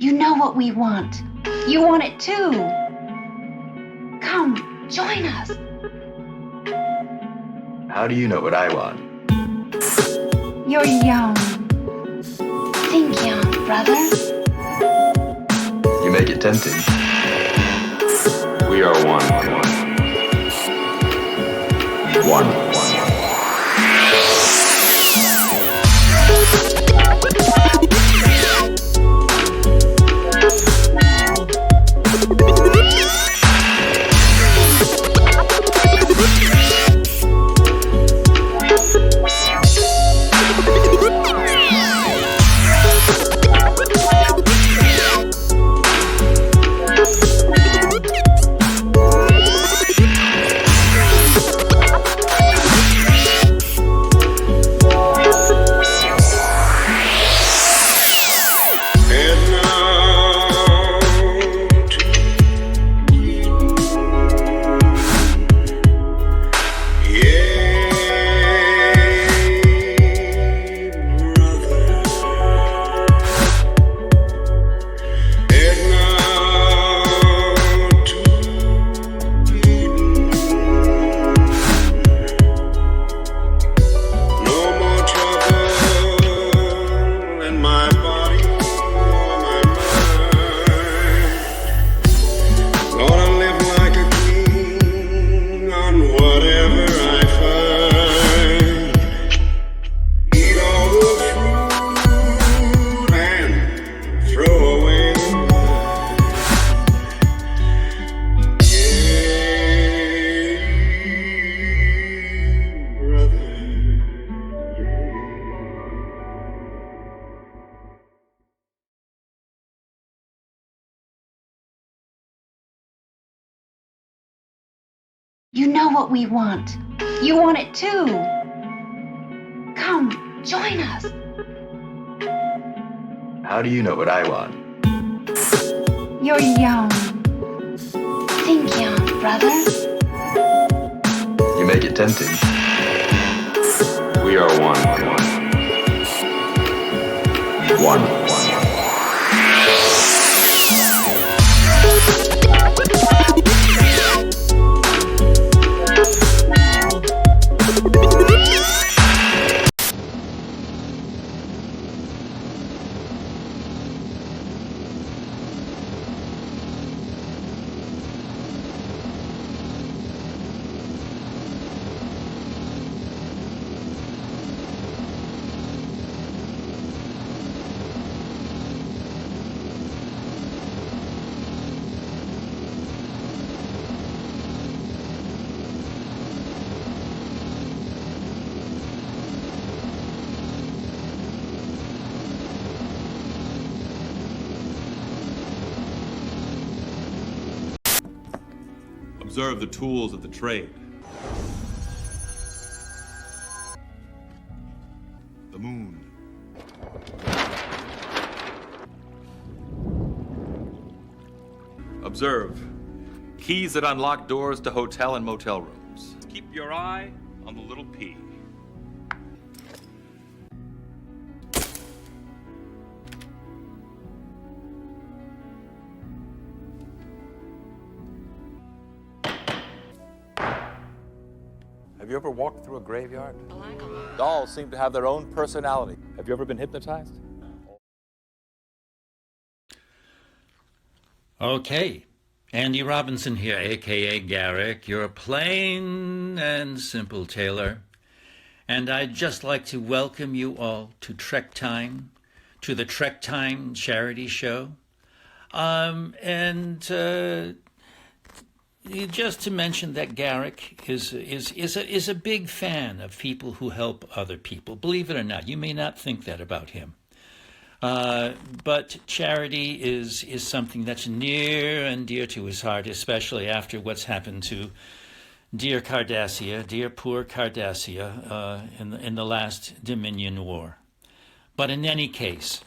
You know what we want. You want it too. Come, join us. How do you know what I want? You're young. Think young, brother. You make it tempting. We are one. One. You know what we want. You want it too. Come, join us. How do you know what I want? You're young. Think young, brother. You make it tempting. We are one. One. Observe the tools of the trade. The moon. Observe keys that unlock doors to hotel and motel rooms. Keep your eye on the little P. Have you ever walked through a graveyard? Dolls seem to have their own personality. Have you ever been hypnotized? Okay, Andy Robinson here, a.k.a. Garrick, your plain and simple tailor. And I'd just like to welcome you all to Trek Time, to the Trek Time charity show. Just to mention that Garrick is a big fan of people who help other people. Believe it or not, you may not think that about him. But charity is something that's near and dear to his heart, especially after what's happened to dear poor Cardassia, in the last Dominion War. But in any case,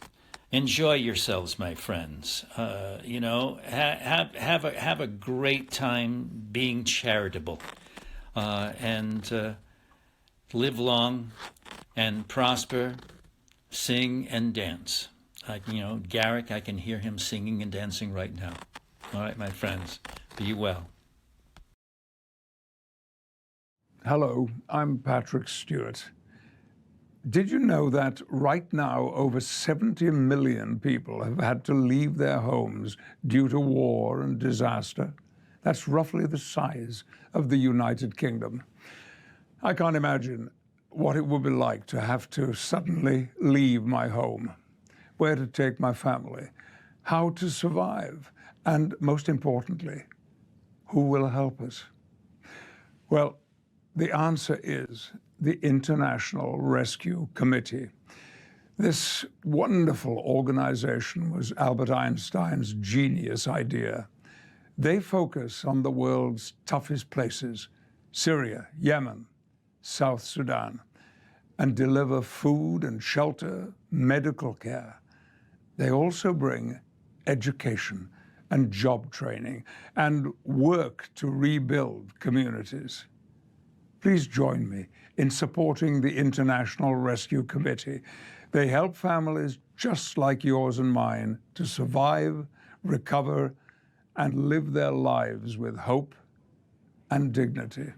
enjoy yourselves, my friends. Have a great time being charitable, and live long and prosper, sing and dance. Garrick, I can hear him singing and dancing right now. All right, my friends, be well. Hello, I'm Patrick Stewart. Did you know that right now over 70 million people have had to leave their homes due to war and disaster? That's roughly the size of the United Kingdom. I can't imagine what it would be like to have to suddenly leave my home, where to take my family, how to survive, and most importantly, who will help us? Well, the answer is the International Rescue Committee. This wonderful organization was Albert Einstein's genius idea. They focus on the world's toughest places, Syria, Yemen, South Sudan, and deliver food and shelter, medical care. They also bring education and job training and work to rebuild communities. Please join me in supporting the International Rescue Committee. They help families just like yours and mine to survive, recover, and live their lives with hope and dignity.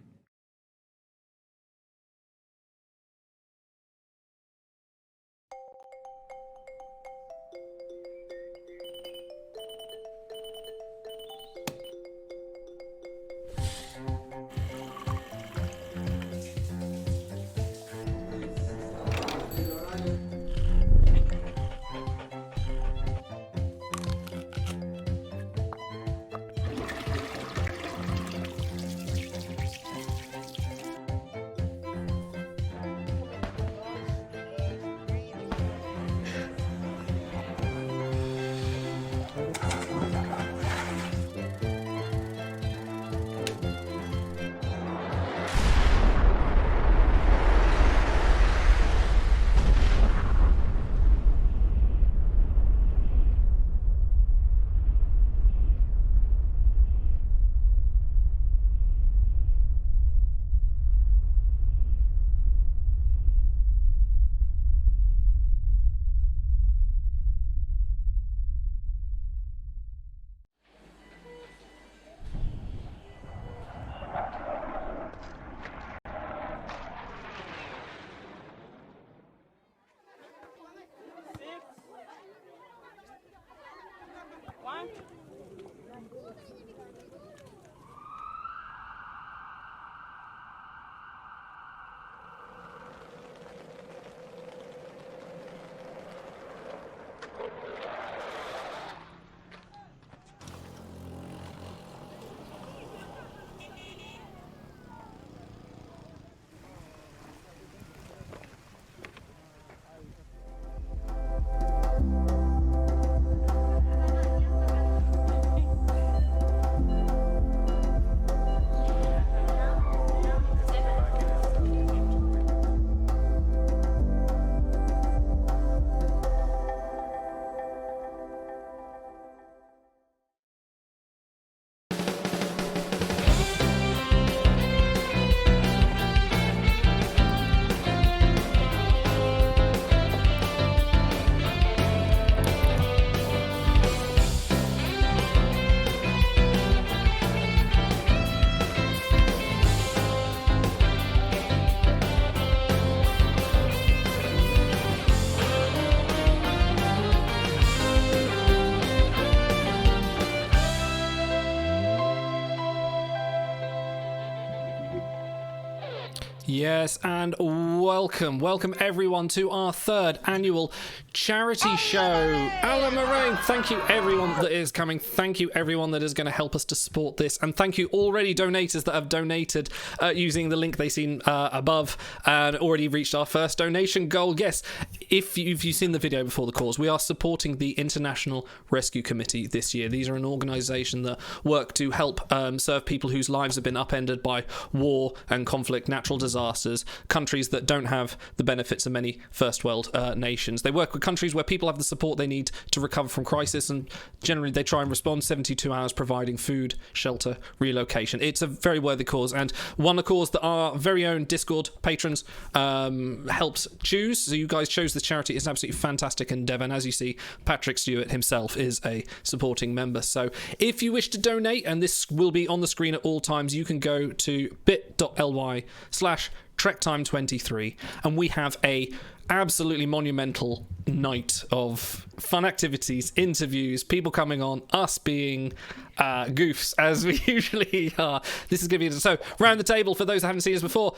Yes, and welcome everyone to our third annual charity show. Alan Moraine, thank you everyone that is coming. Thank you everyone that is going to help us to support this, and thank you already donators that have donated using the link they seen above and already reached our first donation goal. Yes, if you've seen the video before the cause, we are supporting the International Rescue Committee this year. These are an organisation that work to help serve people whose lives have been upended by war and conflict, natural disasters, disasters, countries that don't have the benefits of many first world nations. They work with countries where people have the support they need to recover from crisis, and generally they try and respond 72 hours, providing food, shelter, relocation. It's a very worthy cause, and one cause that our very own Discord patrons helped choose. So you guys chose this charity. It's an absolutely fantastic endeavour, and as you see, Patrick Stewart himself is a supporting member. So if you wish to donate, and this will be on the screen at all times, you can go to bit.ly/TrekTime23, and we have a absolutely monumental night of fun activities, interviews, people coming on, us being goofs as we usually are. This is going to be so. Round the table, for those that haven't seen us before,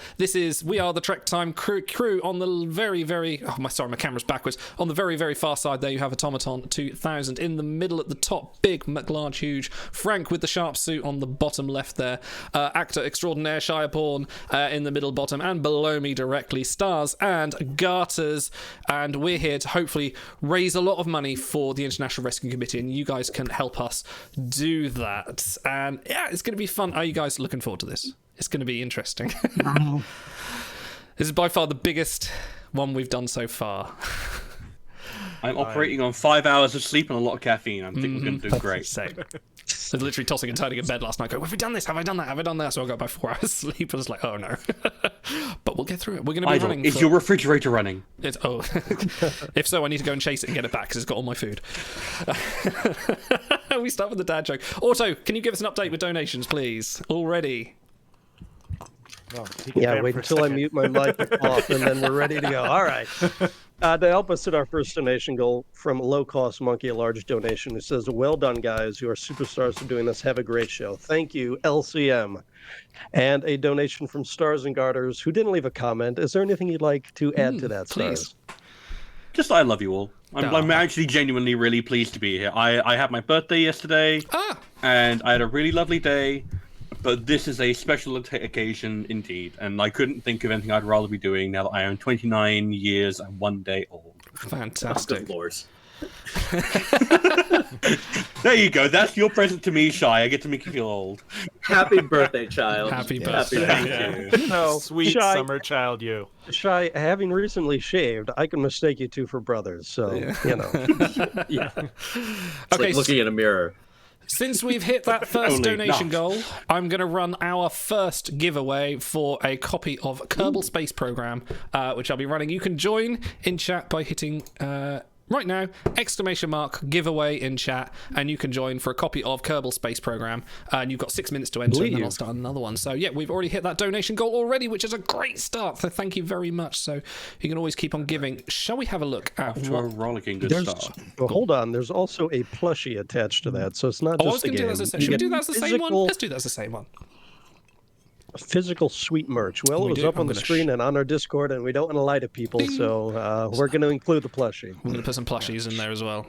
we are the Trek Time crew on the very my camera's backwards. On the very, very far side there, you have Automaton 2000. In the middle at the top, big, McLarge, huge Frank with the sharp suit on the bottom left there. Actor extraordinaire Shia Bourne in the middle bottom, and below me directly, stars and garters. And we're here to hopefully raise a lot of money for the International Rescue Committee, and you guys can help us do that. And yeah, it's going to be fun. Are you guys looking forward to this? It's going to be interesting. This is by far the biggest one we've done so far. I'm operating on 5 hours of sleep and a lot of caffeine. I think we're going to do great. Same. I was literally tossing and turning in bed last night going, have we done this? Have I done that? Have I done that? So I got about 4 hours sleep. I was like, oh no. But we'll get through it. We're going to be running. Is your refrigerator running? If so, I need to go and chase it and get it back because it's got all my food. We start with the dad joke. Otto, can you give us an update with donations, please? Already. Yeah, wait until I mute my mic off and then we're ready to go. All right. To help us hit our first donation goal from Low Cost Monkey, a large donation who says, well done, guys. You are superstars for doing this. Have a great show. Thank you, LCM. And a donation from Stars and Garters, who didn't leave a comment. Is there anything you'd like to add to that, please? Stars? Just I love you all. I'm actually genuinely really pleased to be here. I had my birthday yesterday, and I had a really lovely day. But this is a special occasion indeed, and I couldn't think of anything I'd rather be doing now that I am 29 years and 1 day old. Fantastic. There you go. That's your present to me, Shy. I get to make you feel old. Happy birthday, child. Happy birthday. Happy No, Sweet Shy, summer child, you. Shy, having recently shaved, I can mistake you two for brothers. So, you know. Yeah. It's like looking in a mirror. Since we've hit that first donation goal, I'm going to run our first giveaway for a copy of Kerbal Space Program, which I'll be running. You can join in chat by hitting right now !giveaway in chat, and you can join for a copy of Kerbal Space Program. And you've got 6 minutes to enter, and then I'll start another one. So yeah, we've already hit that donation goal already, which is a great start. So thank you very much. So you can always keep on giving. Shall we have a look at After a rollicking good start? Well, hold on. There's also a plushie attached to that, so it's not I was just a going to do game. that as a Should we do that as the same one? Let's do that as the same one. Physical sweet merch. Well, it was up on the screen and on our Discord, and we don't want to lie to people, so we're going to include the plushie. We're going to put some plushies in there as well.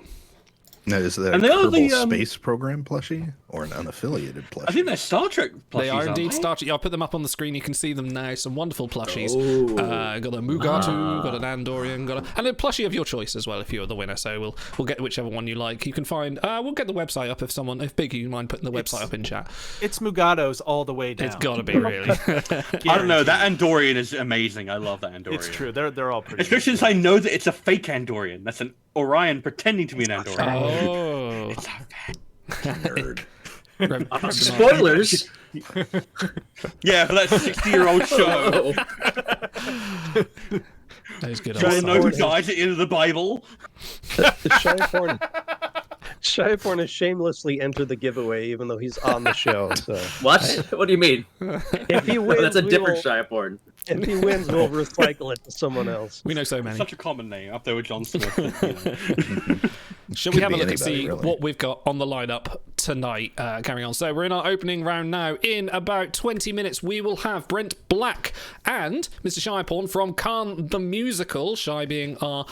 Now, is that a Kerbal Space Program plushie or an unaffiliated plushie? I think they're Star Trek plushies. They are indeed Star Trek. Yeah, I'll put them up on the screen. You can see them now. Some wonderful plushies. Got a Mugatu, got an Andorian, and a plushie of your choice as well if you're the winner. So we'll get whichever one you like. You can find. We'll get the website up if Biggie, you mind putting the website up in chat. It's Mugato's all the way down. It's got to be really. I don't know. That Andorian is amazing. I love that Andorian. It's true. They're all pretty. Especially since I know that it's a fake Andorian. That's an Orion pretending to be an Andorian. Oh. It's not bad. Spoilers. Yeah, for that 60-year-old show. That is good. Trying to know who dies at the end of the Bible. Shyporn has shamelessly entered the giveaway, even though he's on the show. So. What? What do you mean? If he wins, that's a different Shyporn. If he wins, we'll recycle it to someone else. We know so many. Such a common name up there with John Smith. Shall we have a look and see what we've got on the lineup tonight? Carrying on. So we're in our opening round now. In about 20 minutes, we will have Brent Black and Mr. Shyporn from Khan the Musical. Shy being our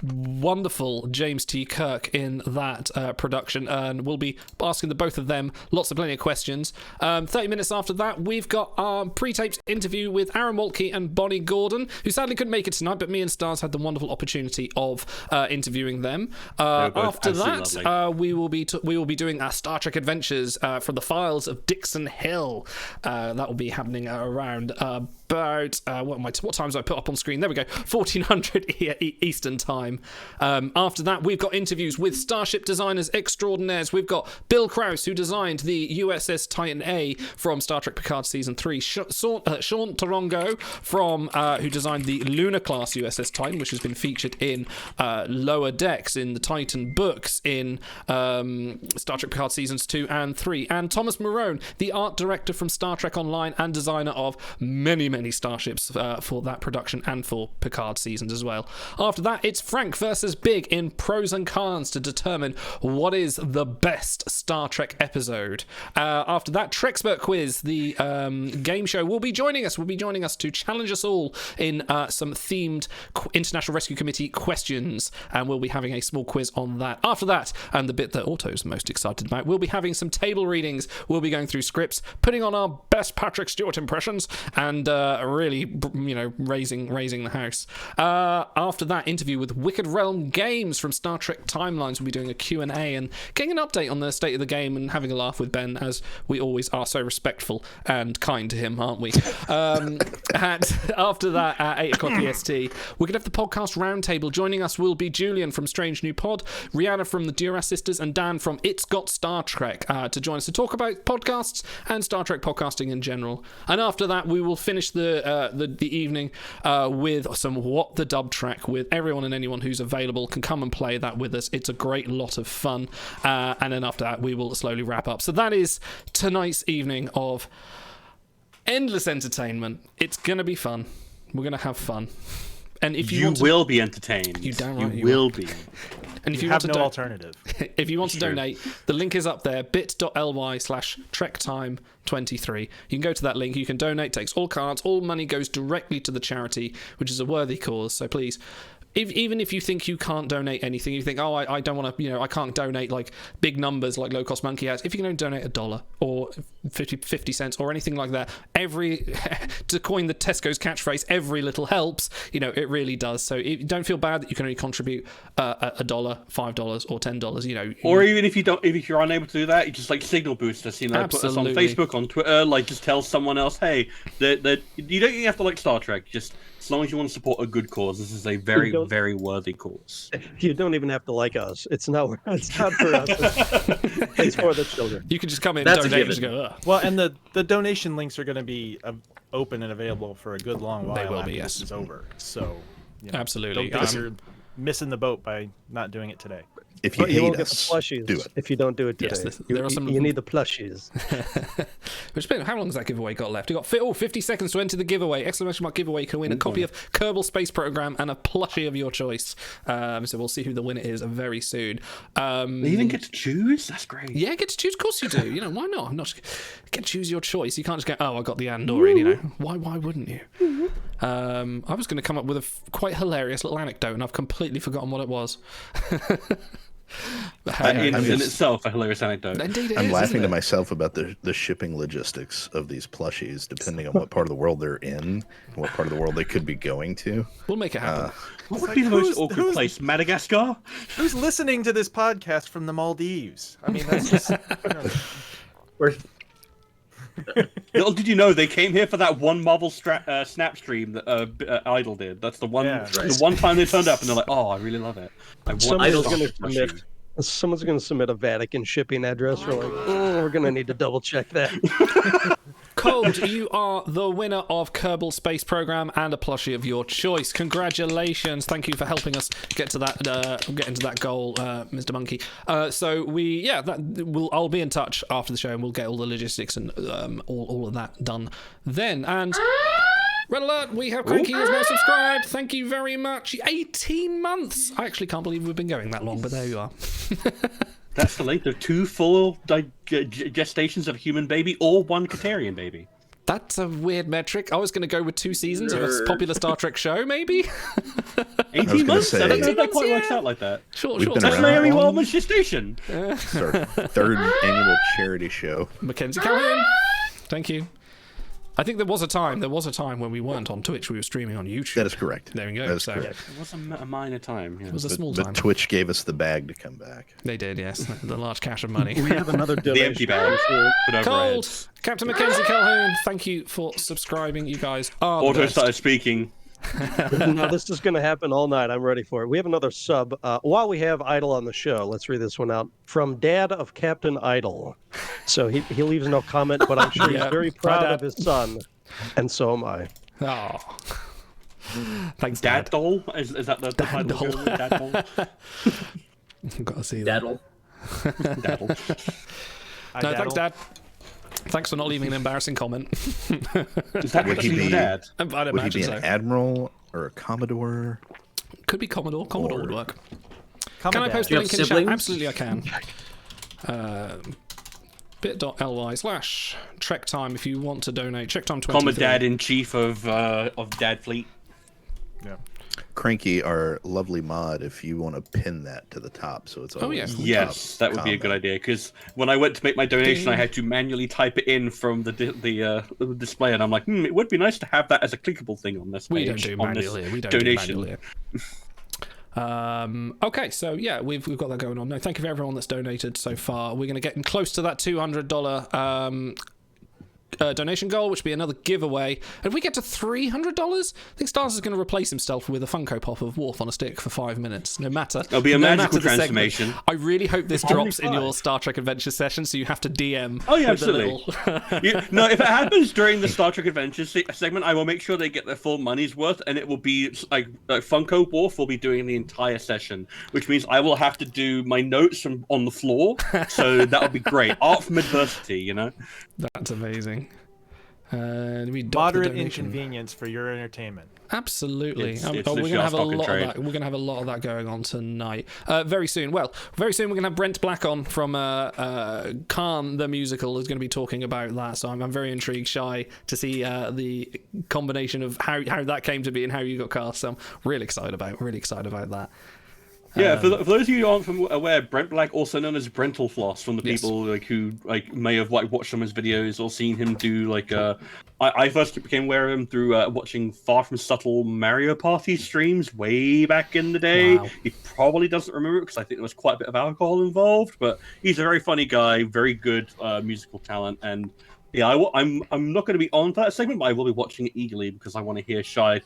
wonderful James T. Kirk in that production. And we'll be asking the both of them plenty of questions. 30 minutes after that, we've got our pre-taped interview with Aaron Waltke and Bonnie Gordon, who sadly couldn't make it tonight, but me and Stars had the wonderful opportunity of interviewing them. After that, we will be be doing Star Trek Adventures from the files of Dixon Hill. That will be happening around about what times I put up on screen? There we go, 1400 Eastern time. After that, we've got interviews with Starship designers extraordinaires. We've got Bill Krause, who designed the USS Titan A from Star Trek Picard Season 3. Sean Torongo, who designed the Lunar class USS Titan, which has been featured in Lower Decks, in the Titan books, in Star Trek Picard Seasons 2 and 3. And Thomas Marone, the art director from Star Trek Online and designer of many starships for that production and for Picard seasons as well. After that, it's Frank versus Big in Pros and Cons to determine what is the best Star Trek episode. After that, Trexpert Quiz, the game show, will be joining us to challenge us all in some themed International Rescue Committee questions, and we'll be having a small quiz on that. After that, and the bit that Otto's most excited about, we'll be having some table readings. We'll be going through scripts, putting on our best Patrick Stewart impressions, and really, raising the house. After that, interview with Wicked Realm Games from Star Trek Timelines. We'll be doing a Q&A and getting an update on the state of the game and having a laugh with Ben, as we always are so respectful and kind to him, aren't we? And after that, at 8 o'clock EST, we're going to have the podcast roundtable. Joining us will be Julian from Strange New Pod, Rihanna from the Duras Sisters, and Dan from It's Got Star Trek to join us to talk about podcasts and Star Trek podcasting in general. And after that, we will finish the evening with some What the Dub track with everyone and anyone who's available can come and play that with us. It's a great lot of fun. And then after that, we will slowly wrap up. So that is tonight's evening of endless entertainment. It's going to be fun. We're going to have fun. And if you will be entertained. You damn right you will be. And if you have no alternative. If you want to donate, the link is up there, bit.ly/trektime23. You can go to that link, you can donate, takes all cards, all money goes directly to the charity, which is a worthy cause, so please. Even if you think you can't donate anything, you think, I don't want to, I can't donate like big numbers like Low Cost Monkey has. If you can donate $1 or 50 cents or anything like that, to coin the Tesco's catchphrase, every little helps. It really does. So don't feel bad that you can only contribute $1, $5, or $10. Or even if you're unable to do that, you just signal boost us. Put us on Facebook, on Twitter. Just tell someone else, hey, that you don't even have to like Star Trek. Just as long as you want to support a good cause, this is a very, very worthy cause. You don't even have to like us. It's not for us. It's for the children. You can just come in and donate and just go, ugh. Well, and the donation links are going to be open and available for a good long while. They will be, yes. This is over. So, absolutely. Don't think you're missing the boat by not doing it today. If you hate won't get us, the plushies do it. If you don't do it today. Yes, there are some. You need the plushies. How long has that giveaway got left? We've got 50 seconds to enter the giveaway. Exclamation mark giveaway. You can win a copy of Kerbal Space Program and a plushie of your choice. So we'll see who the winner is very soon. You even get to choose? That's great. Yeah, get to choose. Of course you do. Why not? Get to choose your choice. You can't just go, I got the Andorian. Why wouldn't you? I was going to come up with a quite hilarious little anecdote, and I've completely forgotten what it was. In itself a hilarious anecdote. Indeed I'm laughing to myself about the shipping logistics of these plushies, depending on what part of the world they're in and what part of the world they could be going to. We'll make it happen. What would be the most awkward place? Madagascar? Who's listening to this podcast from the Maldives? I mean, that's just... Little did you know they came here for that one Marvel snap stream that Idol did. That's the one the one time they turned up and they're like, oh, I really love it. Someone's going to submit a Vatican shipping address. We're like, we're going to need to double check that. Cold, you are the winner of Kerbal Space Program and a plushie of your choice. Congratulations! Thank you for helping us get to that, get into that goal, Mr. Monkey. I'll be in touch after the show and we'll get all the logistics and all of that done then. And red alert! We have Cranky is now subscribed. Thank you very much. 18 months. I actually can't believe we've been going that long, but there you are. That's the length of 2 full gestations of a human baby or 1 Katarian baby. That's a weird metric. I was going to go with 2 seasons of a popular Star Trek show, maybe. 18 months? I don't think that quite works out like that. Sure. That's Mary Wellman's gestation. It's our 3rd annual charity show. Mackenzie Calhoun. Thank you. I think there was a time when we weren't on Twitch. We were streaming on YouTube. That is correct. There we go. That is So correct. It was a minor time. Yeah. it was a small But time. Twitch gave us the bag to come back. They did, yes. The large cache of money. We have another The donation. empty bag. Put over our Cold! heads. Captain Mackenzie Calhoun, thank you for subscribing. You guys are the Auto best. started speaking. No, this is going to happen all night. I'm ready for it. We have another sub. While we have Idle on the show, let's read this one out. From Dad of Captain Idle. So he leaves no comment, but I'm sure he's very proud of his son. And so am I. Oh. Thanks, Dad Dad. doll? Is that the title? doll. Of it? Dad doll? I've got to see that. Daddle. Daddle. No, thanks, Dad. Thanks for not leaving an embarrassing comment. Is that Would he actually be? your dad? I'd Would he imagine be so. an admiral or a commodore? Could be Commodore. Commodore would work. Can I Dad. post Do the you link have in chat? siblings? Absolutely, I can. bit.ly/Trek Time if you want to donate. Trek Time 23. Commodore in chief of Dad Fleet. Yeah. Cranky, our lovely mod, if you want to pin that to the top, so it's always yeah. the Yes, top that would be a good comment. idea. Because when I went to make my donation, Ding. I had to manually type it in from the display, and I'm like, it would be nice to have that as a clickable thing on this page. We don't do on this manual here. We don't donation. do manual here. Okay, so yeah, we've got that going on. No, thank you for everyone that's donated so far. We're going to get close to that $200 donation goal, which will be another giveaway. And if we get to $300, I think Stars is going to replace himself with a Funko Pop of Worf on a stick for 5 minutes. No matter. It'll be a no magical matter the segment. transformation. I really hope this Only drops in your 5. Star Trek Adventure session, so you have to DM. Oh yeah, with a absolutely. little- No, if it happens during the Star Trek Adventures segment, I will make sure they get their full money's worth, and it will be like Funko Wolf will be doing the entire session, which means I will have to do my notes on the floor. So that would be great. Art from adversity, you know. That's amazing. We dock the Moderate donation. inconvenience for your entertainment. Absolutely. It's we're literally going to have a stock and lot of trade. that. We're going to have a lot of that going on tonight. Very soon. Well, very soon we're going to have Brent Black on from Khan the musical is going to be talking about that. So I'm very intrigued, Shy, to see the combination of how that came to be and how you got cast. So I'm really excited about that. Yeah, for those of you who aren't aware, Brent Black, also known as Brental Floss, from the Yes. people who may have watched some of his videos or seen him do I first became aware of him through watching Far From Subtle Mario Party streams way back in the day. Wow. He probably doesn't remember it because I think there was quite a bit of alcohol involved, but he's a very funny guy, very good musical talent, and yeah, I'm not going to be on for that segment, but I will be watching it eagerly because I want to hear Shai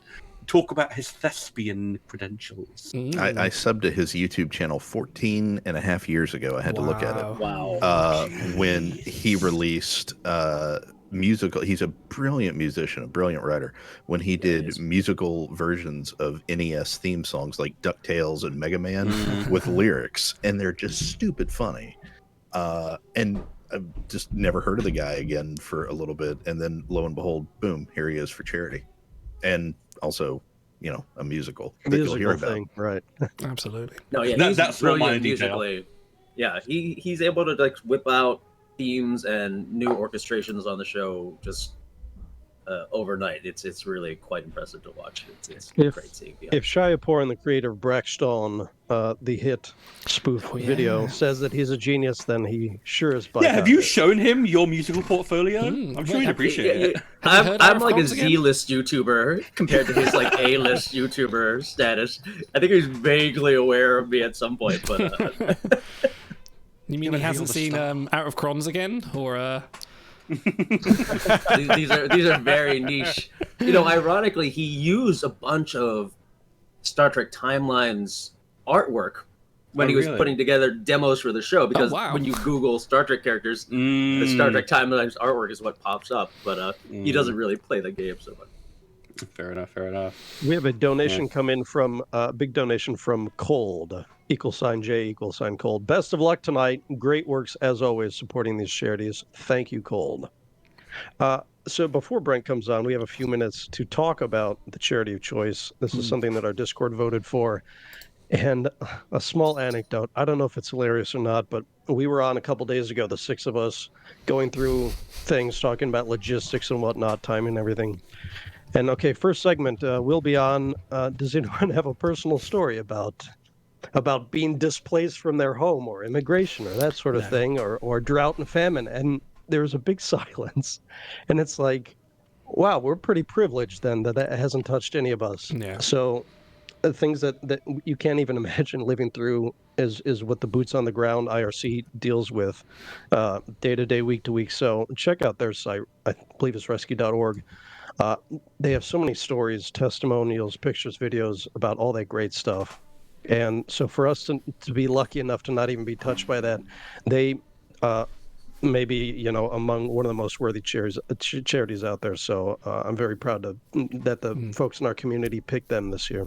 talk about his thespian credentials. I subbed to his YouTube channel 14 and a half years ago. I had to look at it. Wow. When he released musical, he's a brilliant musician, a brilliant writer. When he did musical versions of NES theme songs like DuckTales and Mega Man with lyrics, and they're just stupid funny. And I've just never heard of the guy again for a little bit, and then lo and behold, boom, here he is for charity. And also, a musical that you'll hear about. Thing, right? Absolutely. No, yeah, That's he's one minor brilliant detail. musically. Yeah, he's able to whip out themes and new orchestrations on the show just overnight. It's really quite impressive to watch. It's great seeing. If Shiapur and the creator of Brackstone, the hit spoof video, says that he's a genius, then he sure is. Yeah, have you shown him your musical portfolio? I'm sure he'd appreciate it. I'm like a Z-list YouTuber compared to his A-list YouTuber status. I think he's vaguely aware of me at some point, but. You mean he hasn't seen Out of Crons again, or? these are very niche. Ironically, he used a bunch of Star Trek Timeline's artwork when he was putting together demos for the show, because when you Google Star Trek characters, the Star Trek Timeline's artwork is what pops up, but he doesn't really play the game so much. Fair enough. We have a donation come in from big donation from Cold =J =Cold. Best of luck tonight. Great works as always supporting these charities. Thank you, Cold. So before Brent comes on, we have a few minutes to talk about the charity of choice. This is something that our Discord voted for. And a small anecdote. I don't know if it's hilarious or not, but we were on a couple days ago, the 6 of us, going through things, talking about logistics and whatnot, time and everything. And okay, first segment, we'll be on. Does anyone have a personal story about being displaced from their home or immigration or that sort of thing, or drought and famine? And there's a big silence. And it's like, Wow, we're pretty privileged then that hasn't touched any of us. Yeah. So things that you can't even imagine living through is what the boots on the ground IRC deals with day to day, week to week. So check out their site. I believe it's rescue.org. They have so many stories, testimonials, pictures, videos about all that great stuff. And so for us to be lucky enough to not even be touched by that, they may be, among one of the most worthy charities out there. So I'm very proud that the folks in our community picked them this year.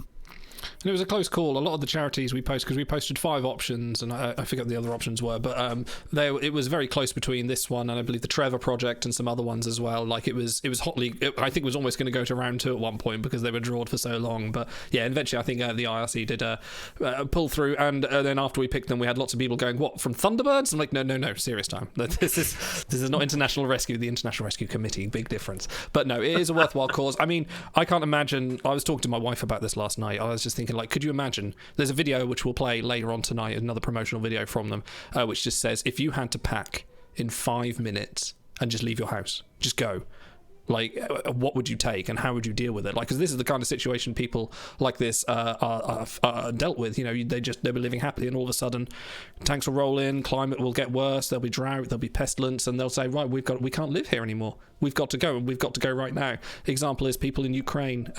And it was a close call. A lot of the charities we posted, because we posted 5 options, and I forget what the other options were, but it was very close between this one and I believe the Trevor Project and some other ones as well. Like it was hotly. I think it was almost going to go to round 2 at one point because they were drawed for so long. But yeah, eventually I think the IRC did pull through, and then after we picked them, we had lots of people going, "What, from Thunderbirds?" I'm like, no, serious time. This is not International Rescue, the International Rescue Committee. Big difference. But no, it is a worthwhile cause. I mean, I can't imagine. I was talking to my wife about this last night. I was just thinking, like, could you imagine? There's a video which we'll play later on tonight, another promotional video from them, which just says, if you had to pack in 5 minutes and just leave your house, just go. Like, what would you take and how would you deal with it? Like, because this is the kind of situation people like this are dealt with. You know, they were living happily, and all of a sudden, tanks will roll in, climate will get worse, there'll be drought, there'll be pestilence, and they'll say, right, we can't live here anymore. We've got to go, and we've got to go right now. Example is people in Ukraine,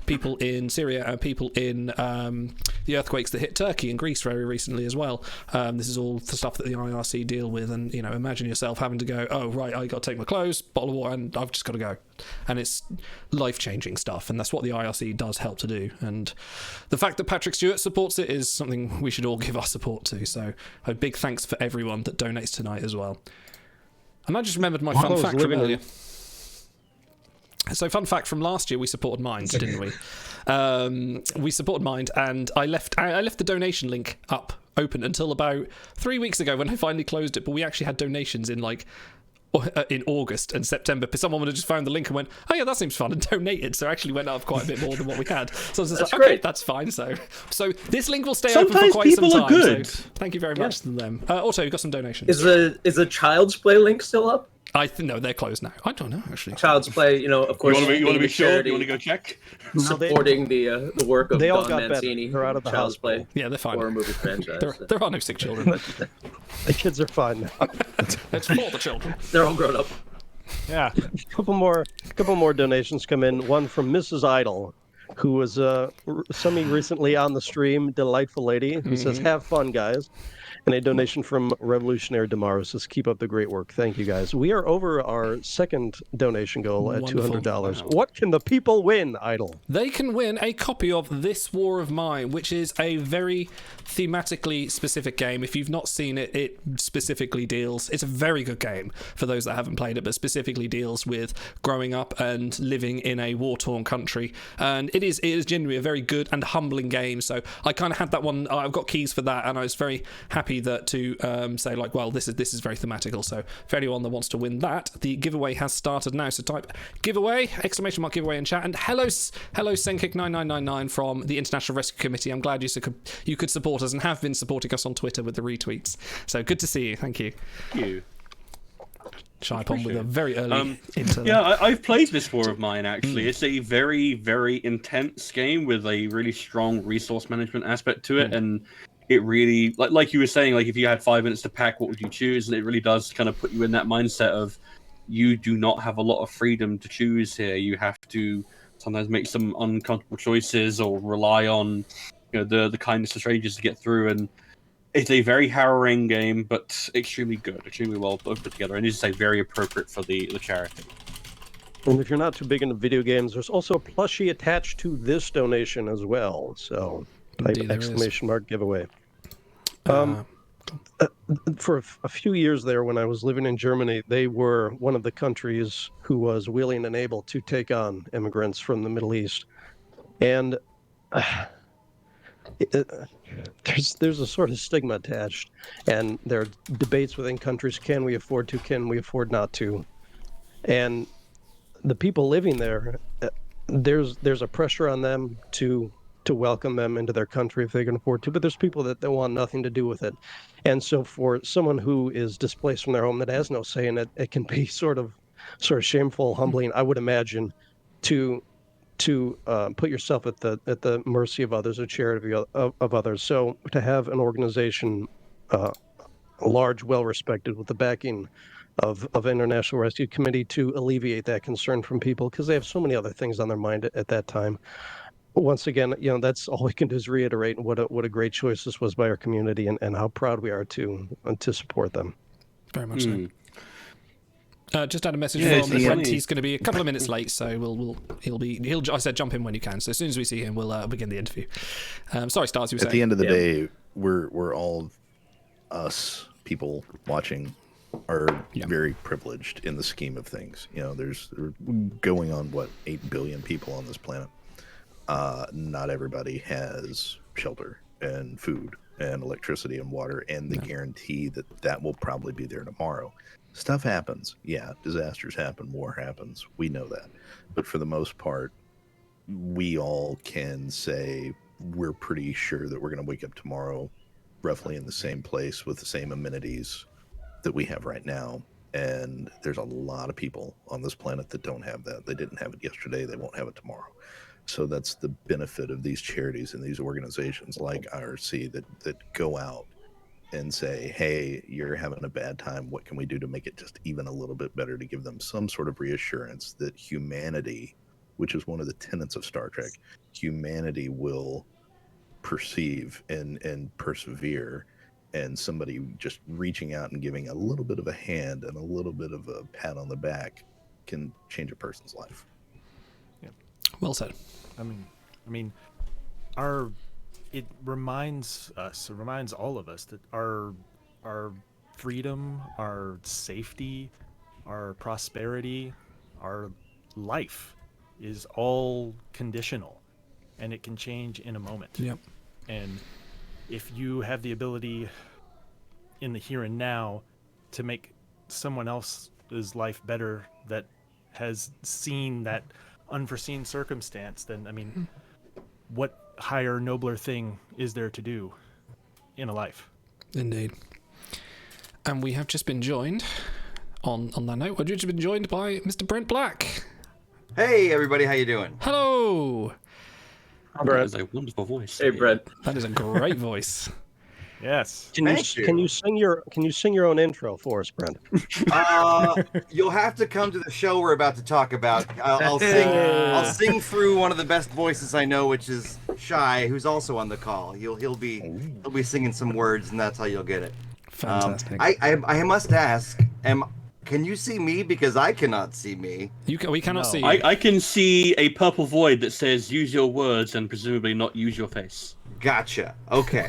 people in Syria, and people in the earthquakes that hit Turkey and Greece very recently as well. This is all the stuff that the IRC deal with, and you know, imagine yourself having to go, oh right, I got to take my clothes, bottle of water, and I've just got to go. And it's life-changing stuff, and that's what the IRC does help to do. And the fact that Patrick Stewart supports it is something we should all give our support to. So a big thanks for everyone that donates tonight as well. And I just remembered my fun fact from earlier. So, fun fact from last year, we supported Mind, didn't we? We supported Mind, and I left the donation link open until about 3 weeks ago when I finally closed it. But we actually had donations in in August and September. Someone would have just found the link and went, oh yeah, that seems fun, and donated. So actually went up quite a bit more than what we had. So I was just like, okay, that's fine. So this link will stay open for quite some time. Sometimes people are good. So thank you very much to them. Otto, you've got some donations. Is the Child's Play link still up? I think no, they're closed now. I don't know actually. Child's Play, of course. You want to be sure? You want to go check? Supporting the work of Don Mancini. They're out of the Child's Play. Yeah, they're fine. Horror movie franchise. There are no sick children. The kids are fine now. It's for the children. They're all grown up. Yeah. A couple more donations come in. One from Mrs. Idle, who was recently on the stream. Delightful lady who says, "Have fun, guys." And a donation from Revolutionary Damaris says, "Keep up the great work. Thank you, guys." We are over our second donation goal at $200. Wow. What can the people win, Idle? They can win a copy of This War of Mine, which is a very thematically specific game. If you've not seen it, it specifically deals... It's a very good game for those that haven't played it, but specifically deals with growing up and living in a war-torn country. And it is genuinely a very good and humbling game. So I kind of had that one... I've got keys for that, and I was very happy that to say like, well, this is very thematical. So for anyone that wants to win that, the giveaway has started now. So type giveaway ! Giveaway in chat, and hello Senkick9999 from the International Rescue Committee. I'm glad you could support us and have been supporting us on Twitter with the retweets. So good to see you. Thank you. Thank you. Chime on with a very early Yeah, I've played This War of Mine, actually. It's a very, very intense game with a really strong resource management aspect to it, and it really, like you were saying, like if you had 5 minutes to pack, what would you choose? And it really does kind of put you in that mindset of you do not have a lot of freedom to choose here. You have to sometimes make some uncomfortable choices or rely on the kindness of strangers to get through. And it's a very harrowing game, but extremely good, extremely well put together. And it's very appropriate for the charity. And if you're not too big into video games, there's also a plushie attached to this donation as well. So type exclamation mark giveaway. For a few years there, when I was living in Germany, they were one of the countries who was willing and able to take on immigrants from the Middle East. And there's a sort of stigma attached, and there are debates within countries: can we afford to? Can we afford not to? And the people living there, there's a pressure on them to welcome them into their country if they can afford to, but there's people that want nothing to do with it. And so for someone who is displaced from their home that has no say in it, it can be sort of sort of shameful, humbling, I would imagine, to put yourself at the mercy of others, or charity of others. So to have an organization, large, well-respected, with the backing of International Rescue Committee, to alleviate that concern from people, because they have so many other things on their mind at that time. Once again, that's all we can do is reiterate what a great choice this was by our community, and how proud we are to support them. Very much so. Just had a message from Brent. He's going to be a couple of minutes late, so I said jump in when you can. So as soon as we see him, we'll begin the interview. Sorry, Stars, you were saying. At the end of the day, we're all, us people watching, are very privileged in the scheme of things. There's going on 8 billion people on this planet. Not everybody has shelter and food and electricity and water, and the guarantee that will probably be there tomorrow. Stuff happens. Yeah, disasters happen, war happens. We know that. But for the most part, we all can say we're pretty sure that we're going to wake up tomorrow roughly in the same place with the same amenities that we have right now. And there's a lot of people on this planet that don't have that. They didn't have it yesterday. They won't have it tomorrow. So that's the benefit of these charities and these organizations like IRC that go out and say, hey, you're having a bad time. What can we do to make it just even a little bit better, to give them some sort of reassurance that humanity, which is one of the tenets of Star Trek, humanity will perceive and persevere. And somebody just reaching out and giving a little bit of a hand and a little bit of a pat on the back can change a person's life. Yeah. Well said. I mean, it reminds all of us that our freedom, our safety, our prosperity, our life is all conditional, and it can change in a moment. Yep. And if you have the ability in the here and now to make someone else's life better that has seen that unforeseen circumstance, then what higher, nobler thing is there to do in a life? Indeed. And we have just been joined on that note. We've just been joined by Mr. Brent Black. Hey everybody, how you doing? Hello. That is a wonderful voice. Hey, Brent. That is a great voice. Yes. Can you sing your own intro for us, Brent? You'll have to come to the show we're about to talk about. I'll sing through one of the best voices I know, which is Shy, who's also on the call. He'll be singing some words, and that's how you'll get it. Fantastic. I must ask, can you see me? Because I cannot see me. We cannot see you. I can see a purple void that says use your words and presumably not use your face. Gotcha. Okay.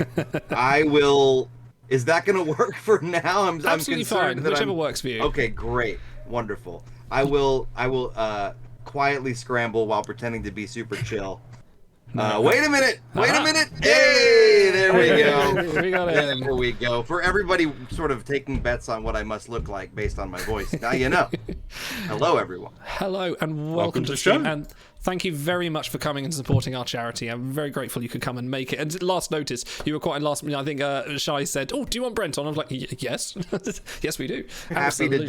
I will. Is that going to work for now? I'm Absolutely fine. Whichever works for you. Okay, great. Wonderful. I will quietly scramble while pretending to be super chill. Wait a minute. Hey, there we go. We got it. There we go. For everybody sort of taking bets on what I must look like based on my voice. Now you know. Hello, everyone. Hello, and welcome to the show. And thank you very much for coming and supporting our charity. I'm very grateful you could come and make it. And last notice, you were quite last minute. I think Shai said, "Oh, do you want Brent on?" I was like, "Yes, yes, we do." Happy to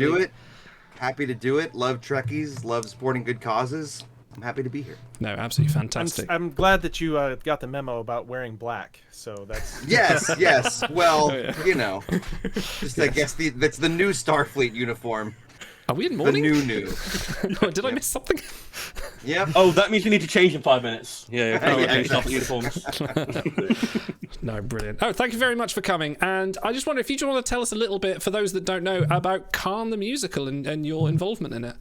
do it. Love Trekkies. Love supporting good causes. I'm happy to be here. No, absolutely fantastic. I'm glad that you got the memo about wearing black. So that's yes. Well, just I guess that's the new Starfleet uniform. Are we in morning? The new. Oh, did I miss something? Yep. Oh, that means we need to change in 5 minutes. Yeah, Starfleet uniforms. No, brilliant. Oh, thank you very much for coming. And I just wonder if you just want to tell us a little bit, for those that don't know, about Khan the musical and your involvement in it.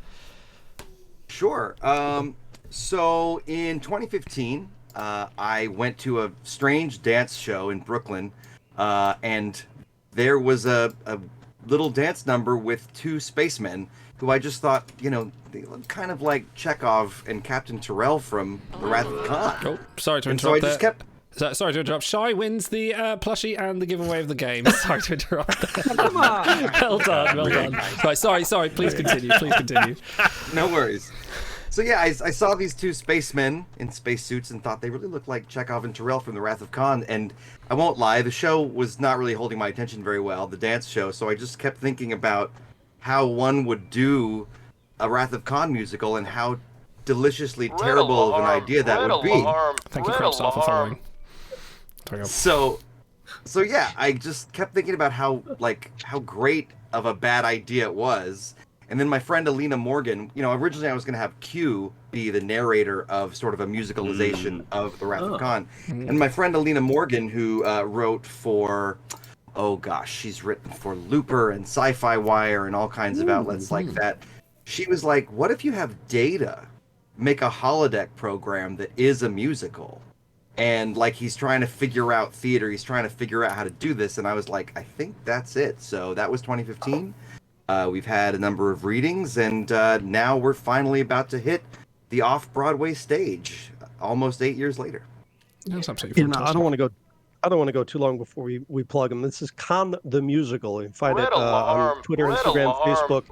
Sure. So in 2015, I went to a strange dance show in Brooklyn, and there was a little dance number with two spacemen who I just thought, they look kind of like Chekhov and Captain Terrell from The Wrath of Khan. Oh, sorry to interrupt. So I just kept... Sorry to interrupt. Shai wins the plushie and the giveaway of the game. Sorry to interrupt. Come on. Well done. Right, sorry. Please continue. No worries. So yeah, I saw these two spacemen in spacesuits and thought they really looked like Chekhov and Terrell from The Wrath of Khan. And I won't lie, the show was not really holding my attention very well, the dance show. So I just kept thinking about how one would do a Wrath of Khan musical and how deliciously terrible of an idea that would be. Thank you, Crabstar, for following. So yeah, I just kept thinking about how great of a bad idea it was. And then my friend Alina Morgan, originally I was going to have Q be the narrator of sort of a musicalization of The Wrath of Khan. And my friend Alina Morgan, who wrote for, she's written for Looper and Sci-Fi Wire and all kinds of outlets like that. She was like, what if you have Data make a holodeck program that is a musical? And he's trying to figure out theater, he's trying to figure out how to do this. And I was like, I think that's it. So that was 2015. We've had a number of readings, and now we're finally about to hit the off-Broadway stage, almost 8 years later. That's absolutely fantastic. I don't want to go too long before we plug them. This is Khan the Musical. You can find it on Twitter, Instagram, Facebook.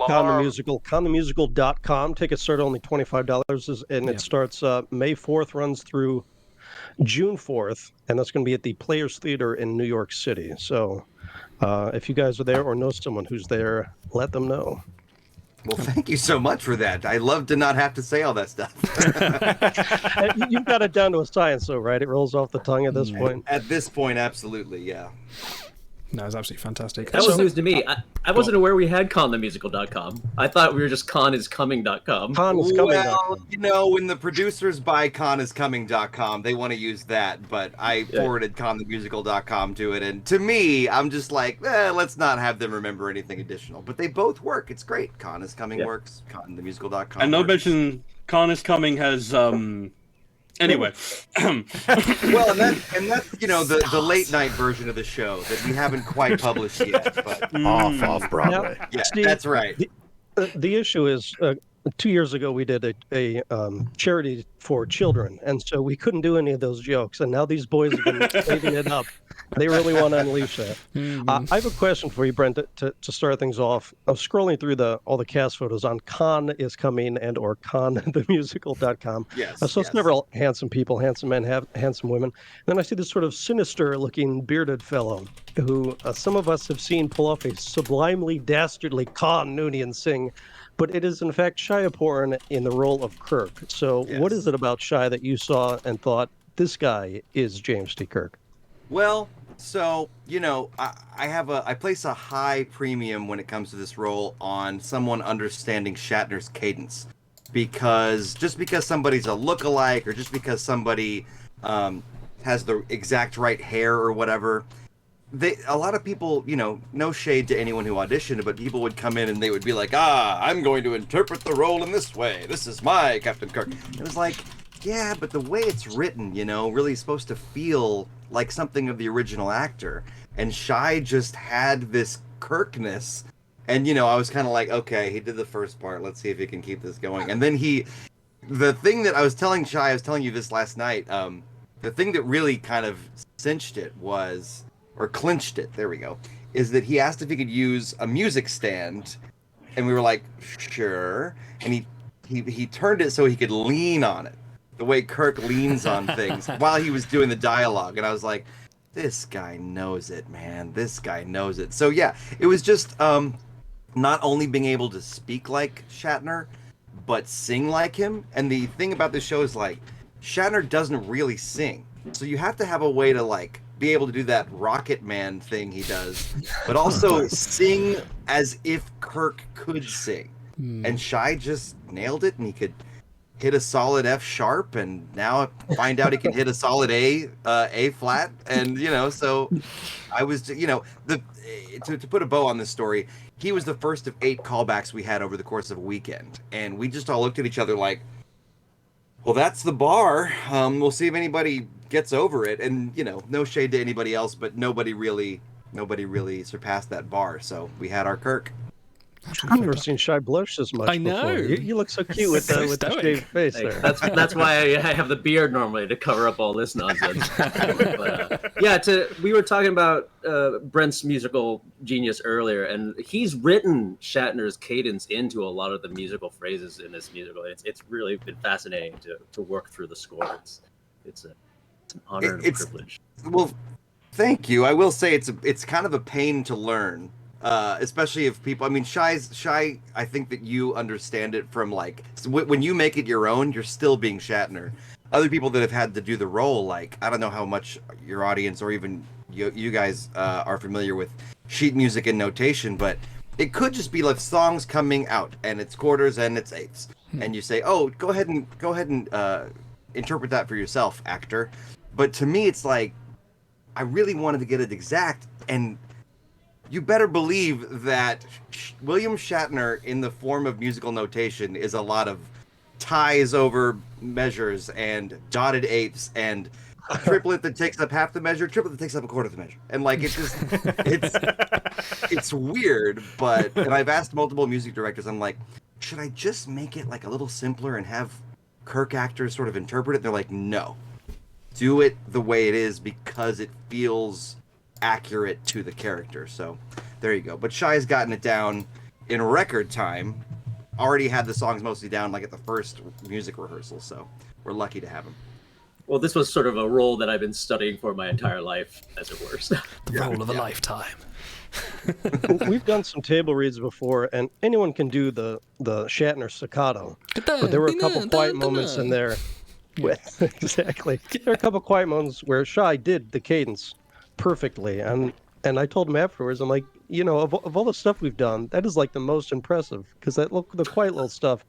Khan the Musical. KhanTheMusical.com. Tickets start only $25, and it starts May 4th, runs through June 4th, and that's going to be at the Players Theater in New York City. So if you guys are there or know someone who's there, let them know. Well, thank you so much for that. I love to not have to say all that stuff. You've got it down to a science, though, right? It rolls off the tongue at this point. At this point, absolutely, yeah. No, it's absolutely fantastic. That was news to me. I wasn't aware we had KhanTheMusical.com. I thought we were just KhanIsComing.com. Well, when the producers buy KhanIsComing.com, they want to use that, but I forwarded KhanTheMusical.com to it, and to me, I'm just like, let's not have them remember anything additional. But they both work. It's great. Khan Is Coming works. KhanTheMusical.com And no mention, Khan Is Coming has Anyway, well, and that's the late night version of the show that we haven't quite published yet, but off Broadway. Yeah, Steve, that's right. The issue is 2 years ago we did a charity for children, and so we couldn't do any of those jokes. And now these boys have been saving it up. They really want to unleash that. I have a question for you, Brent, to start things off. I was scrolling through all the cast photos on Khan Is Coming and or KhanTheMusical.com. Yes. I saw several handsome people, handsome men, handsome women. Then I see this sort of sinister-looking bearded fellow who some of us have seen pull off a sublimely dastardly Khan Noonien sing, but it is in fact Shia Porn in the role of Kirk. So what is it about Shia that you saw and thought, this guy is James T. Kirk? Well, so, I place a high premium when it comes to this role on someone understanding Shatner's cadence. Because just because somebody's a lookalike or just because somebody has the exact right hair or whatever, a lot of people, no shade to anyone who auditioned, but people would come in and they would be like, I'm going to interpret the role in this way. This is my Captain Kirk. It was like, yeah, but the way it's written, really supposed to feel like something of the original actor. And Shai just had this Kirkness. And, I was kind of like, okay, he did the first part. Let's see if he can keep this going. And then the thing that I was telling Shai, I was telling you this last night, the thing that really kind of clinched it, there we go, is that he asked if he could use a music stand. And we were like, sure. And he turned it so he could lean on it. The way Kirk leans on things while he was doing the dialogue. And I was like, this guy knows it, man. This guy knows it. So yeah, it was just not only being able to speak like Shatner, but sing like him. And the thing about this show is Shatner doesn't really sing. So you have to have a way to be able to do that Rocket Man thing he does, but also sing as if Kirk could sing. And Shai just nailed it, and he could hit a solid F sharp, and now find out he can hit a solid A flat, and so I was to put a bow on this story, he was the first of 8 callbacks we had over the course of a weekend, and we just all looked at each other like, well, that's the bar. We'll see if anybody gets over it, and no shade to anybody else, but nobody really surpassed that bar, so we had our Kirk. I've never seen Shai blush as much. I know. Before. You look so cute with the shaved face there. That's why I have the beard normally, to cover up all this nonsense. But, we were talking about Brent's musical genius earlier, and he's written Shatner's cadence into a lot of the musical phrases in this musical. It's really been fascinating to work through the score. It's an honor and a privilege. Well, thank you. I will say it's kind of a pain to learn. especially if people. I mean, Shy. I think that you understand it from like when you make it your own, you're still being Shatner. Other people that have had to do the role, like I don't know how much your audience or even you guys are familiar with sheet music and notation, but it could just be like songs coming out and it's quarters and it's eighths, and you say, "Oh, go ahead and interpret that for yourself, actor." But to me, it's like I really wanted to get it exact, and you better believe that William Shatner, in the form of musical notation, is a lot of ties over measures and dotted eighths and triplet that takes up half the measure, triplet that takes up a quarter of the measure, and like it's just it's weird. But and I've asked multiple music directors, I'm like, should I just make it like a little simpler and have Kirk actors sort of interpret it? They're like, no, do it the way it is because it feels accurate to the character. So there you go. But Shy's gotten it down in record time. Already had the songs mostly down like at the first music rehearsal, so we're lucky to have him. Well, this was sort of a role that I've been studying for my entire life, as it were. The role of a lifetime. We've done some table reads before, and anyone can do the Shatner staccato. But there were a couple quiet moments in there. Exactly. There are a couple quiet moments where Shy did the cadence perfectly, and I told him afterwards, I'm like, you know, of all the stuff we've done, that is like the most impressive, because the quiet little stuff.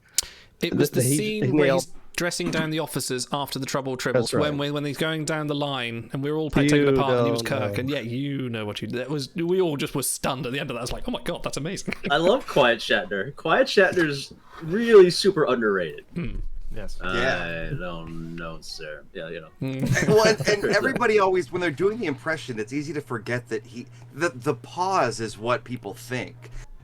It was the scene where he's dressing down the officers after the Trouble Tribbles, right. when he's going down the line, and we were all taking apart, and he was Kirk, and you know what we all just were stunned at the end of that. I was like, oh my god, that's amazing. I love Quiet Shatner. Quiet Shatner's really super underrated. Yes. I don't know, sir. Yeah, you know. Well, and everybody always, when they're doing the impression, it's easy to forget that the pause is what people think.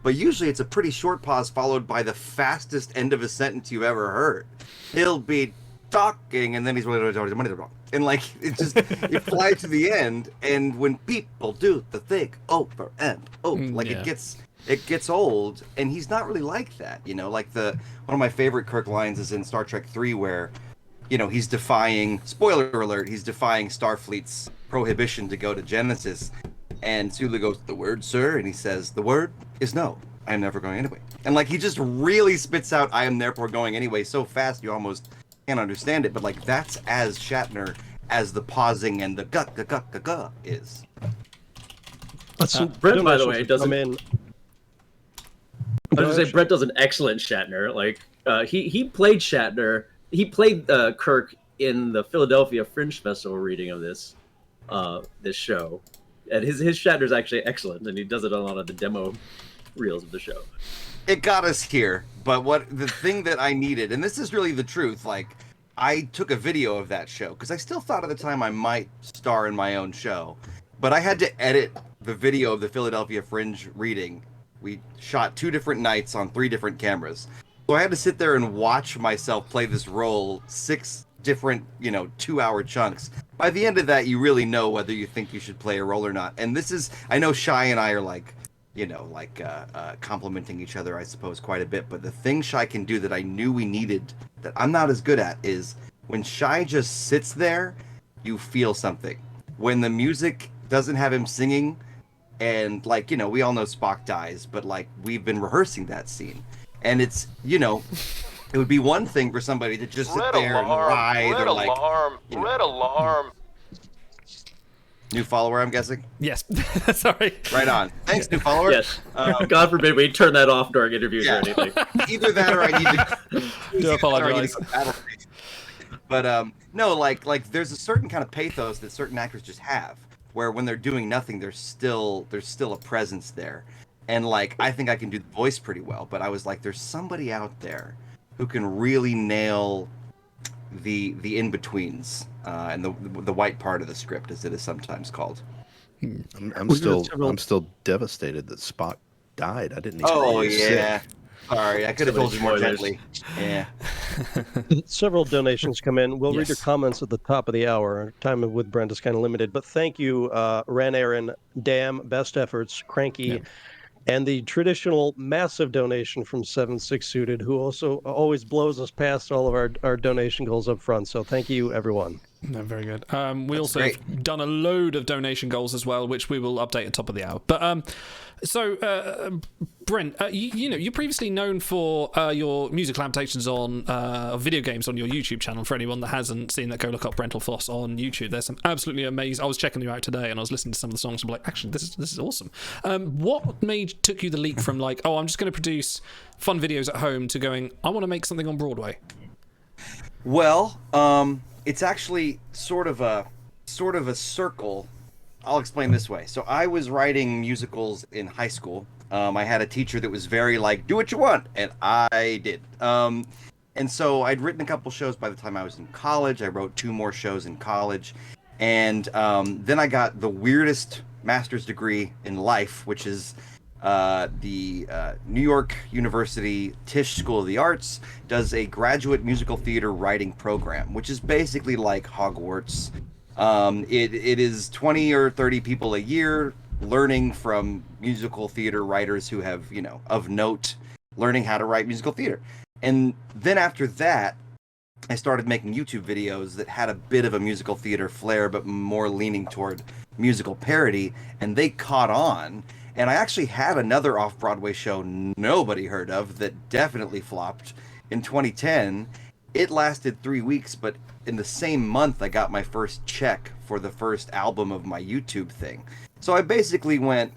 But usually it's a pretty short pause followed by the fastest end of a sentence you've ever heard. He'll be talking, and then he's and like it just it flies to the end. And when people do the thing over and over, like it gets old, and he's not really like that, you know. Like one of my favorite Kirk lines is in Star Trek 3, where, you know, he's defying, spoiler alert, he's defying Starfleet's prohibition to go to Genesis, and Sulu goes, "The word, sir," and he says, "The word is no. I am never going anyway." And like he just really spits out, "I am therefore going anyway," so fast you almost can't understand it. But like that's as Shatner as the pausing and the guh is. Brett, by the way, doesn't. I was gonna say Brett does an excellent Shatner. Like he played Shatner. He played Kirk in the Philadelphia Fringe Festival reading of this show, and his Shatner's actually excellent, and he does it on a lot of the demo reels of the show. It got us here, but the thing that I needed, and this is really the truth, like I took a video of that show because I still thought at the time I might star in my own show, but I had to edit the video of the Philadelphia Fringe reading. We shot 2 different nights on 3 different cameras. So I had to sit there and watch myself play this role 6 different, 2-hour chunks. By the end of that, you really know whether you think you should play a role or not. And this is, I know Shy and I are like, complimenting each other, I suppose, quite a bit. But the thing Shy can do that I knew we needed, that I'm not as good at, is when Shy just sits there, you feel something. When the music doesn't have him singing, and we all know Spock dies, but we've been rehearsing that scene, and it's it would be one thing for somebody to just sit there and ride or red alarm. New follower, I'm guessing. Yes. Sorry. Right on. Thanks, new follower. Yes. God forbid we turn that off during interviews or anything. Either that or I need to. Do apologize. But no, there's a certain kind of pathos that certain actors just have, where when they're doing nothing, there's still a presence there, and I think I can do the voice pretty well. But I was like, there's somebody out there who can really nail the in-betweens and the white part of the script, as it is sometimes called. I'm still devastated that Spock died. I didn't. Oh yeah. Sorry, I could have told you more gently. Yeah. Several donations come in. We'll read your comments at the top of the hour. Our time with Brent is kind of limited, but thank you, Ran Aaron, Dam, Best Efforts, Cranky, and the traditional massive donation from 7-6 Suited, who also always blows us past all of our donation goals up front. So thank you, everyone. No, very good. We also have done a load of donation goals as well, which we will update at top of the hour. But Brent, you're previously known for your musical adaptations on video games on your YouTube channel. For anyone that hasn't seen that, go look up Brental Foss on YouTube. There's some absolutely amazing. I was checking you out today, and I was listening to some of the songs. I'm like, actually, this is awesome. What took you the leap from like, oh, I'm just going to produce fun videos at home to going, I want to make something on Broadway? Well, it's actually sort of a circle. I'll explain this way. So I was writing musicals in high school. I had a teacher that was very like, do what you want, and I did. And so I'd written a couple shows by the time I was in college. I wrote 2 more shows in college, and then I got the weirdest master's degree in life, which is the New York University Tisch School of the Arts does a graduate musical theater writing program, which is basically like Hogwarts. It is 20 or 30 people a year learning from musical theater writers who have, of note, learning how to write musical theater. And then after that, I started making YouTube videos that had a bit of a musical theater flair, but more leaning toward musical parody, and they caught on. And I actually had another off-Broadway show nobody heard of that definitely flopped in 2010. It lasted 3 weeks, but in the same month, I got my first check for the first album of my YouTube thing. So I basically went,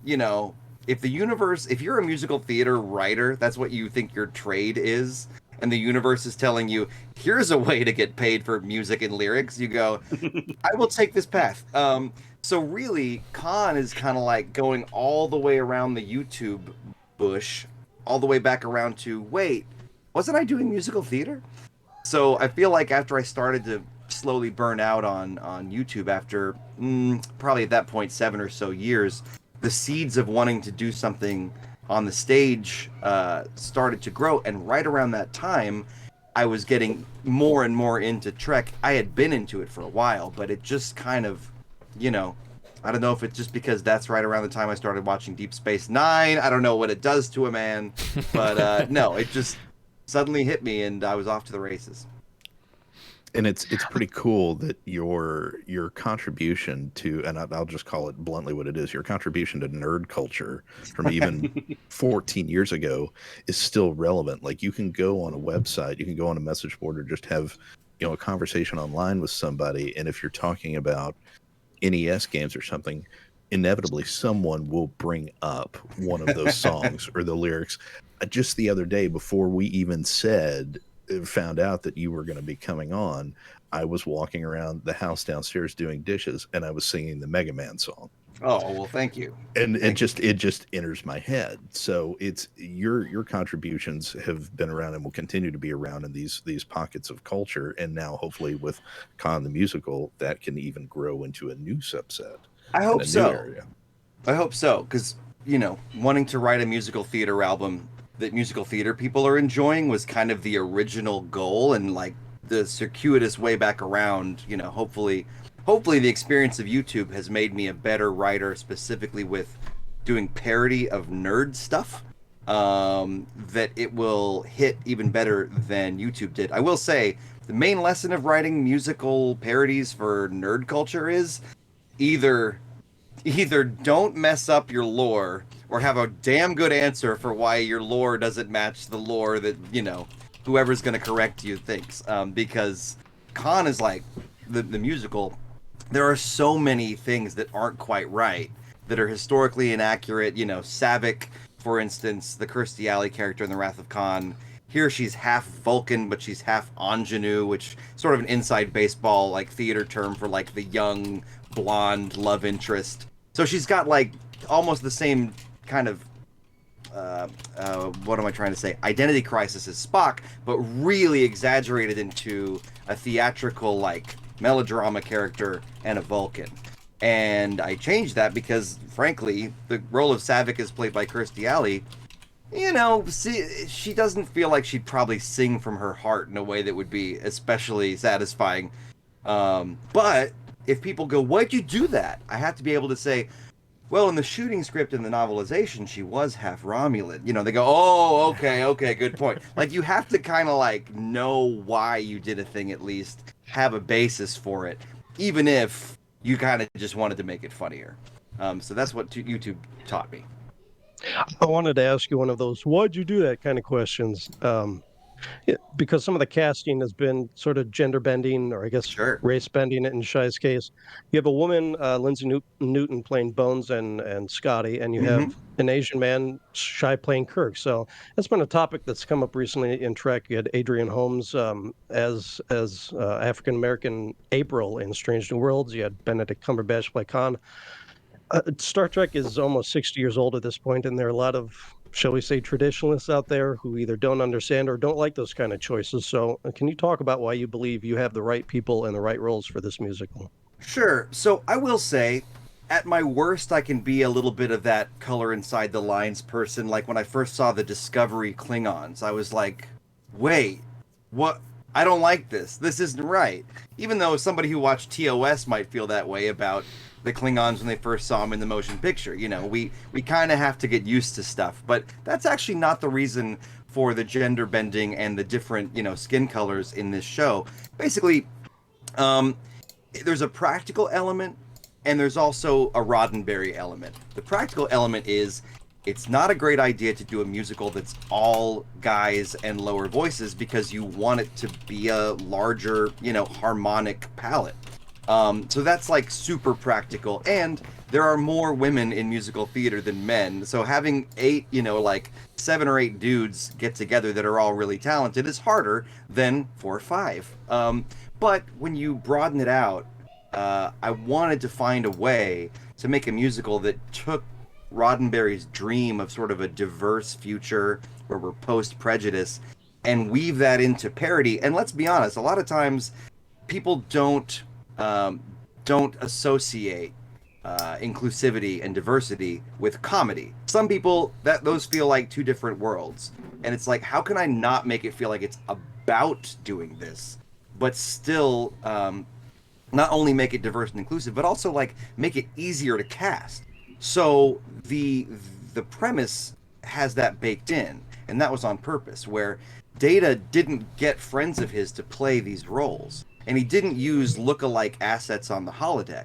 if you're a musical theater writer, that's what you think your trade is, and the universe is telling you, here's a way to get paid for music and lyrics, you go, I will take this path. So really, Khan is kind of like going all the way around the YouTube bush, all the way back around to, wait, wasn't I doing musical theater? So I feel like after I started to slowly burn out on YouTube after probably at that point 7 or so years, the seeds of wanting to do something on the stage started to grow. And right around that time, I was getting more and more into Trek. I had been into it for a while, but it just kind of, I don't know if it's just because that's right around the time I started watching Deep Space Nine. I don't know what it does to a man, but no, it just suddenly hit me and I was off to the races. And it's pretty cool that your contribution to, and I'll just call it bluntly what it is, your contribution to nerd culture from even 14 years ago is still relevant. Like, you can go on a website, you can go on a message board, or just have, a conversation online with somebody. And if you're talking about NES games or something, inevitably someone will bring up one of those songs or the lyrics. Just the other day, before we even found out that you were going to be coming on, I was walking around the house downstairs doing dishes, and I was singing the Mega Man song. Oh, well, thank you. And it just enters my head. So it's your contributions have been around and will continue to be around in these pockets of culture. And now hopefully with Khan the Musical, that can even grow into a new subset. I hope so. I hope so. Because, wanting to write a musical theater album that musical theater people are enjoying was kind of the original goal, and like the circuitous way back around, hopefully the experience of YouTube has made me a better writer, specifically with doing parody of nerd stuff, that it will hit even better than YouTube did. I will say the main lesson of writing musical parodies for nerd culture is either don't mess up your lore or have a damn good answer for why your lore doesn't match the lore that, whoever's going to correct you thinks. Because Khan is like the musical. There are so many things that aren't quite right, that are historically inaccurate. Savick, for instance, the Kirstie Alley character in The Wrath of Khan. Here she's half Vulcan, but she's half ingenue, which is sort of an inside baseball like theater term for like the young blonde love interest. So she's got like almost the same kind of what am I trying to say? Identity crisis as Spock, but really exaggerated into a theatrical like melodrama character and a Vulcan. And I changed that because, frankly, the role of Savick is played by Kirstie Alley. She doesn't feel like she'd probably sing from her heart in a way that would be especially satisfying. But if people go, why'd you do that? I have to be able to say, well, in the shooting script and the novelization, she was half Romulan. They go, oh, okay, good point. Like, you have to kind of like know why you did a thing at least. have a basis for it, even if you kind of just wanted to make it funnier. So that's what YouTube taught me. I wanted to ask you one of those "why'd you do that" kind of questions. Because some of the casting has been sort of gender bending, or I guess race bending in Shy's case. You have a woman, Lindsay Newton, playing Bones and Scotty, and you have an Asian man, Shy, playing Kirk. So that's been a topic that's come up recently in Trek. You had Adrian Holmes as African American April in Strange New Worlds. You had Benedict Cumberbatch play Khan. Star Trek is almost 60 years old at this point, and there are a lot of, shall we say, traditionalists out there who either don't understand or don't like those kind of choices. So can you talk about why you believe you have the right people and the right roles for this musical? Sure. So I will say, at my worst, I can be a little bit of that color inside the lines person. Like when I first saw the Discovery Klingons, I was like, wait, what? I don't like this. This isn't right. Even though somebody who watched TOS might feel that way about the Klingons when they first saw them in the motion picture. You know, we kind of have to get used to stuff. But that's actually not the reason for the gender bending and the different, skin colors in this show. Basically, there's a practical element and there's also a Roddenberry element. The practical element is it's not a great idea to do a musical that's all guys and lower voices because you want it to be a larger, harmonic palette. So that's like super practical, and there are more women in musical theater than men. So having 7 or 8 dudes get together that are all really talented is harder than 4 or 5. But when you broaden it out, I wanted to find a way to make a musical that took Roddenberry's dream of sort of a diverse future where we're post-prejudice and weave that into parody. And let's be honest, a lot of times people don't associate inclusivity and diversity with comedy. Some people, those feel like two different worlds. And it's like, how can I not make it feel like it's about doing this, but still not only make it diverse and inclusive, but also like make it easier to cast. So the premise has that baked in, and that was on purpose, where Data didn't get friends of his to play these roles. And he didn't use look-alike assets on the holodeck.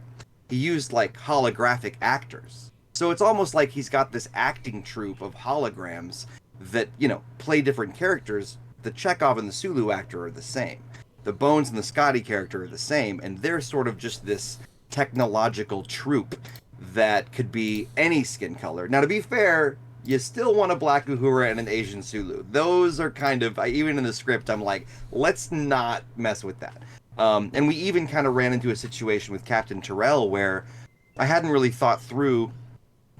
He used like holographic actors. So it's almost like he's got this acting troupe of holograms that, play different characters. The Chekhov and the Sulu actor are the same. The Bones and the Scotty character are the same. And they're sort of just this technological troupe that could be any skin color. Now, to be fair, you still want a black Uhura and an Asian Sulu. Those are kind of, even in the script, I'm like, let's not mess with that. And we even kind of ran into a situation with Captain Terrell where I hadn't really thought through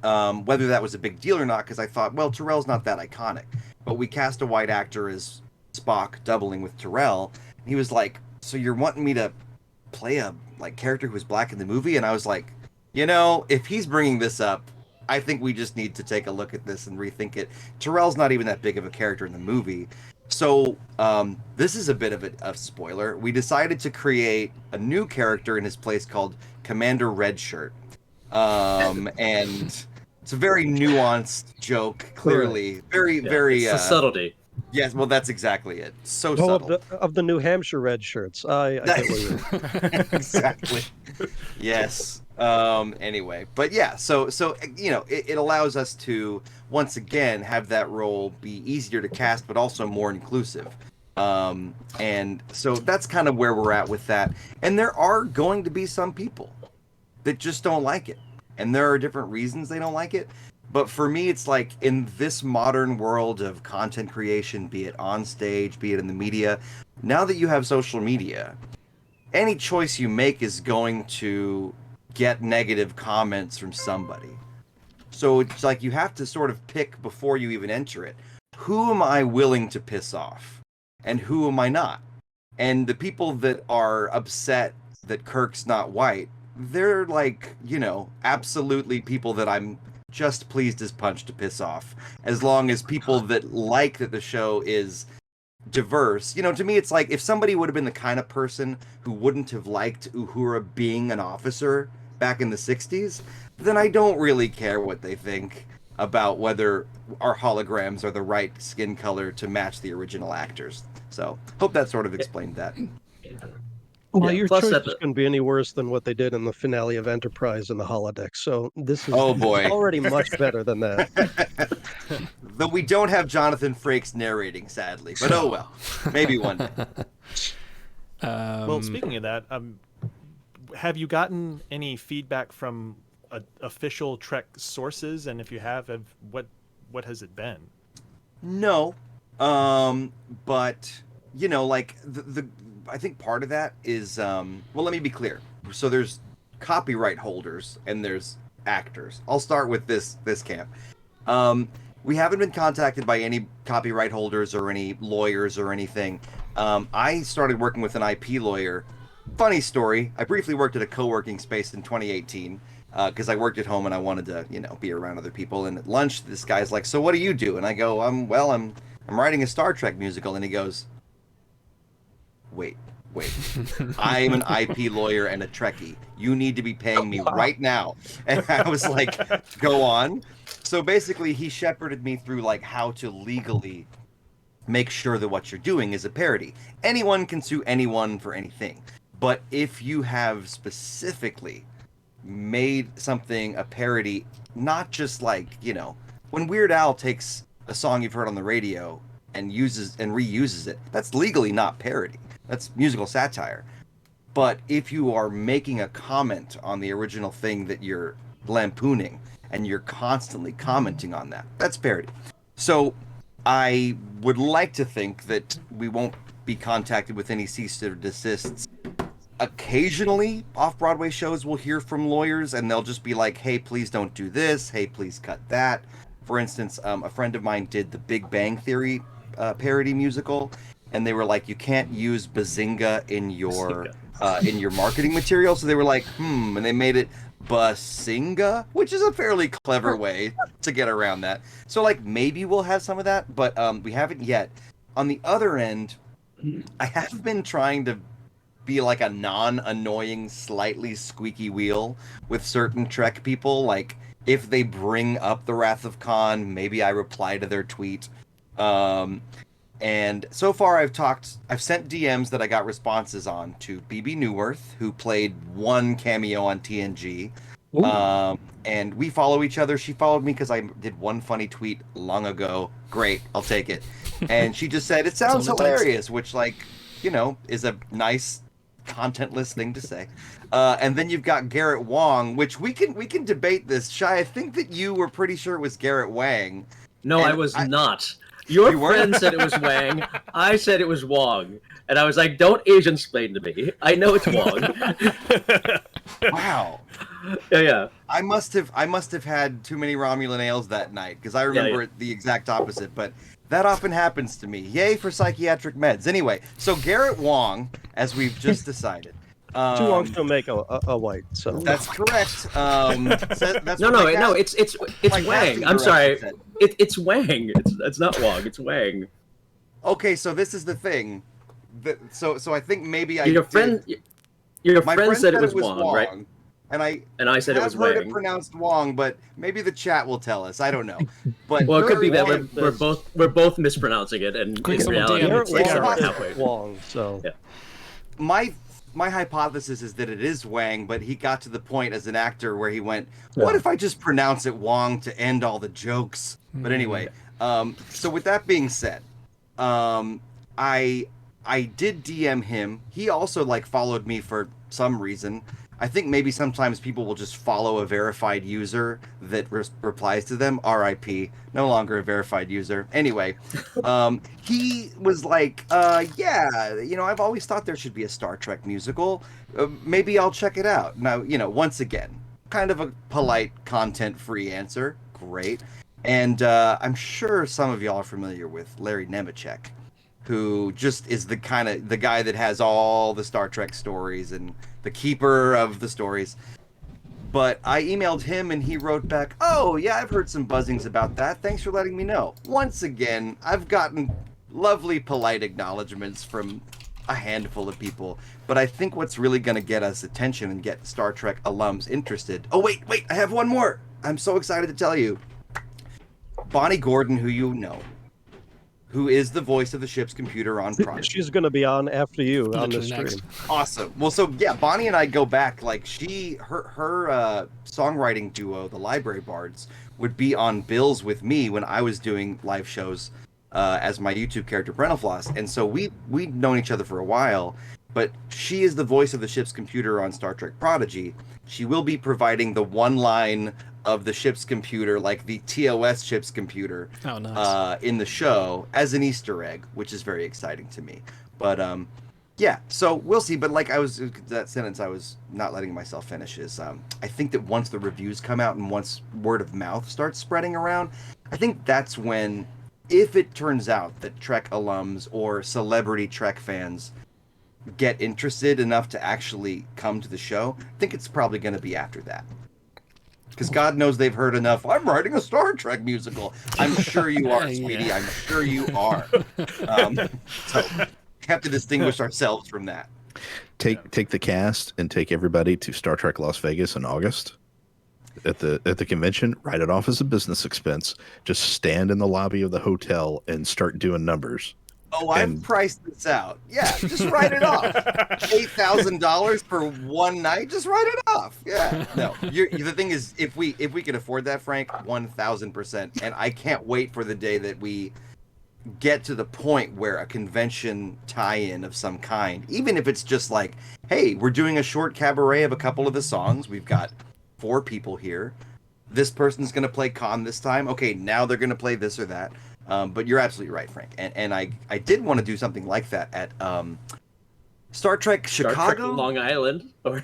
whether that was a big deal or not, because I thought, well, Terrell's not that iconic. But we cast a white actor as Spock doubling with Terrell. And he was like, so you're wanting me to play a character who's black in the movie? And I was like, if he's bringing this up, I think we just need to take a look at this and rethink it. Terrell's not even that big of a character in the movie. So this is a bit of a spoiler. We decided to create a new character in his place called Commander Redshirt. And it's a very nuanced joke, clearly. Very, very... It's a subtlety. Yes, well, that's exactly it. So subtle. Of the New Hampshire red shirts. I get what you're... Exactly. Yes. Anyway, but yeah, so it allows us to once again have that role be easier to cast, but also more inclusive. And so that's kind of where we're at with that. And there are going to be some people that just don't like it, and there are different reasons they don't like it. But for me, it's like in this modern world of content creation, be it on stage, be it in the media, now that you have social media, any choice you make is going to get negative comments from somebody. So it's like you have to sort of pick before you even enter it. Who am I willing to piss off? And who am I not? And the people that are upset that Kirk's not white, they're like, absolutely people that I'm just pleased as punch to piss off. As long as people that like that the show is diverse. To me, it's like if somebody would have been the kind of person who wouldn't have liked Uhura being an officer back in the 60s, then I don't really care what they think about whether our holograms are the right skin color to match the original actors. So hope that sort of explained that. Well, Yeah, your plus choice that is going to be any worse than what they did in the finale of Enterprise in the holodeck. So this is Oh boy. already much better than that. Though we don't have Jonathan Frakes narrating, sadly. But oh well, maybe one day. Well, speaking of that, have you gotten any feedback from official Trek sources? And if you have, what has it been? No, but you know, like the I think part of that is well, let me be clear. So there's copyright holders and there's actors. I'll start with this camp. We haven't been contacted by any copyright holders or any lawyers or anything. I started working with an IP lawyer. Funny story. I briefly worked at a co-working space in 2018 because I worked at home and I wanted to, be around other people. And at lunch, this guy's like, "So what do you do?" And I go, I'm writing a Star Trek musical." And he goes, Wait. I'm an IP lawyer and a Trekkie. You need to be paying me right now. And I was like, go on. So basically, he shepherded me through like how to legally make sure that what you're doing is a parody. Anyone can sue anyone for anything. But if you have specifically made something a parody, not just like, when Weird Al takes a song you've heard on the radio and uses and reuses it, that's legally not parody. That's musical satire. But if you are making a comment on the original thing that you're lampooning and you're constantly commenting on that, that's parody. So I would like to think that we won't be contacted with any cease or desists. Occasionally, off-Broadway shows will hear from lawyers and they'll just be like, "Hey, please don't do this. Hey, please cut that." For instance, a friend of mine did the Big Bang Theory parody musical, and they were like, "You can't use Bazinga in your marketing material." So they were like, and they made it Basinga, which is a fairly clever way to get around that. So like maybe we'll have some of that, but we haven't yet. On the other end, I have been trying to be like a non-annoying, slightly squeaky wheel with certain Trek people. Like if they bring up the Wrath of Khan, maybe I reply to their tweet. And so far I've sent DMs that I got responses on to BB Newworth, who played one cameo on TNG. And we follow each other. She followed me because I did one funny tweet long ago. Great, I'll take it. And she just said, "It sounds hilarious," which is a nice contentless thing to say. And then you've got Garrett Wang, which we can debate this. Shai, I think that you were pretty sure it was Garrett Wang. No, I was not. Your friend said it was Wang. I said it was Wong. And I was like, "Don't Asian-splain to me. I know it's Wong." Wow. Yeah. I must have had too many Romulan ales that night because I remember it the exact opposite. But that often happens to me. Yay for psychiatric meds. Anyway, so Garrett Wang, as we've just decided. Two Wongs don't make a white, so that's correct. That's no, it's Wang. I'm sorry, it's Wang. It's not Wong. It's Wang. Okay, so this is the thing. So I think maybe your friend said it was Wong, right? And I said it was Wang. I've heard Wang. it pronounced Wong, but maybe the chat will tell us. I don't know. But well, it could be that we're both mispronouncing it, and in reality, it's halfway. Wong. So yeah. My hypothesis is that it is Wang, but he got to the point as an actor where he went, "What if I just pronounce it Wong to end all the jokes?" But anyway, so with that being said, I did DM him. He also followed me for some reason. I think maybe sometimes people will just follow a verified user that replies to them. RIP, no longer a verified user. Anyway, he was like, "Yeah, I've always thought there should be a Star Trek musical. Maybe I'll check it out." Now, once again, kind of a polite, content-free answer. Great. And I'm sure some of y'all are familiar with Larry Nemeczek, who just is the guy that has all the Star Trek stories and the keeper of the stories. But I emailed him and he wrote back, "Oh, yeah, I've heard some buzzings about that. Thanks for letting me know." Once again, I've gotten lovely, polite acknowledgments from a handful of people. But I think what's really going to get us attention and get Star Trek alums interested... Oh, wait, I have one more. I'm so excited to tell you. Bonnie Gordon, who you know, who is the voice of the ship's computer on Prodigy. She's going to be on after you on the stream. Next. Awesome. Well, so yeah, Bonnie and I go back. Like her songwriting duo, the Library Bards, would be on bills with me when I was doing live shows as my YouTube character Brentalfloss, and so we'd known each other for a while. But she is the voice of the ship's computer on Star Trek Prodigy. She will be providing the one line of the ship's computer, like the TOS ship's computer, in the show as an Easter egg, which is very exciting to me. But yeah, so we'll see. But like that sentence I was not letting myself finish is I think that once the reviews come out and once word of mouth starts spreading around, I think that's when, if it turns out that Trek alums or celebrity Trek fans get interested enough to actually come to the show, I think it's probably going to be after that. Because God knows they've heard enough. I'm writing a Star Trek musical. I'm sure you are, sweetie. I'm sure you are. So we have to distinguish ourselves from that. Take the cast and take everybody to Star Trek Las Vegas in August. At the convention, write it off as a business expense. Just stand in the lobby of the hotel and start doing numbers. Oh, I've priced this out. Yeah, just write it off. $8,000 for one night. Just write it off. Yeah. No, the thing is, if we can afford that, Frank, 1,000%. And I can't wait for the day that we get to the point where a convention tie-in of some kind, even if it's just like, hey, we're doing a short cabaret of a couple of the songs. We've got 4 people here. This person's going to play Khan this time. Okay, now they're going to play this or that. But you're absolutely right, Frank. And I did want to do something like that at Star Trek Chicago, Star Trek Long Island, or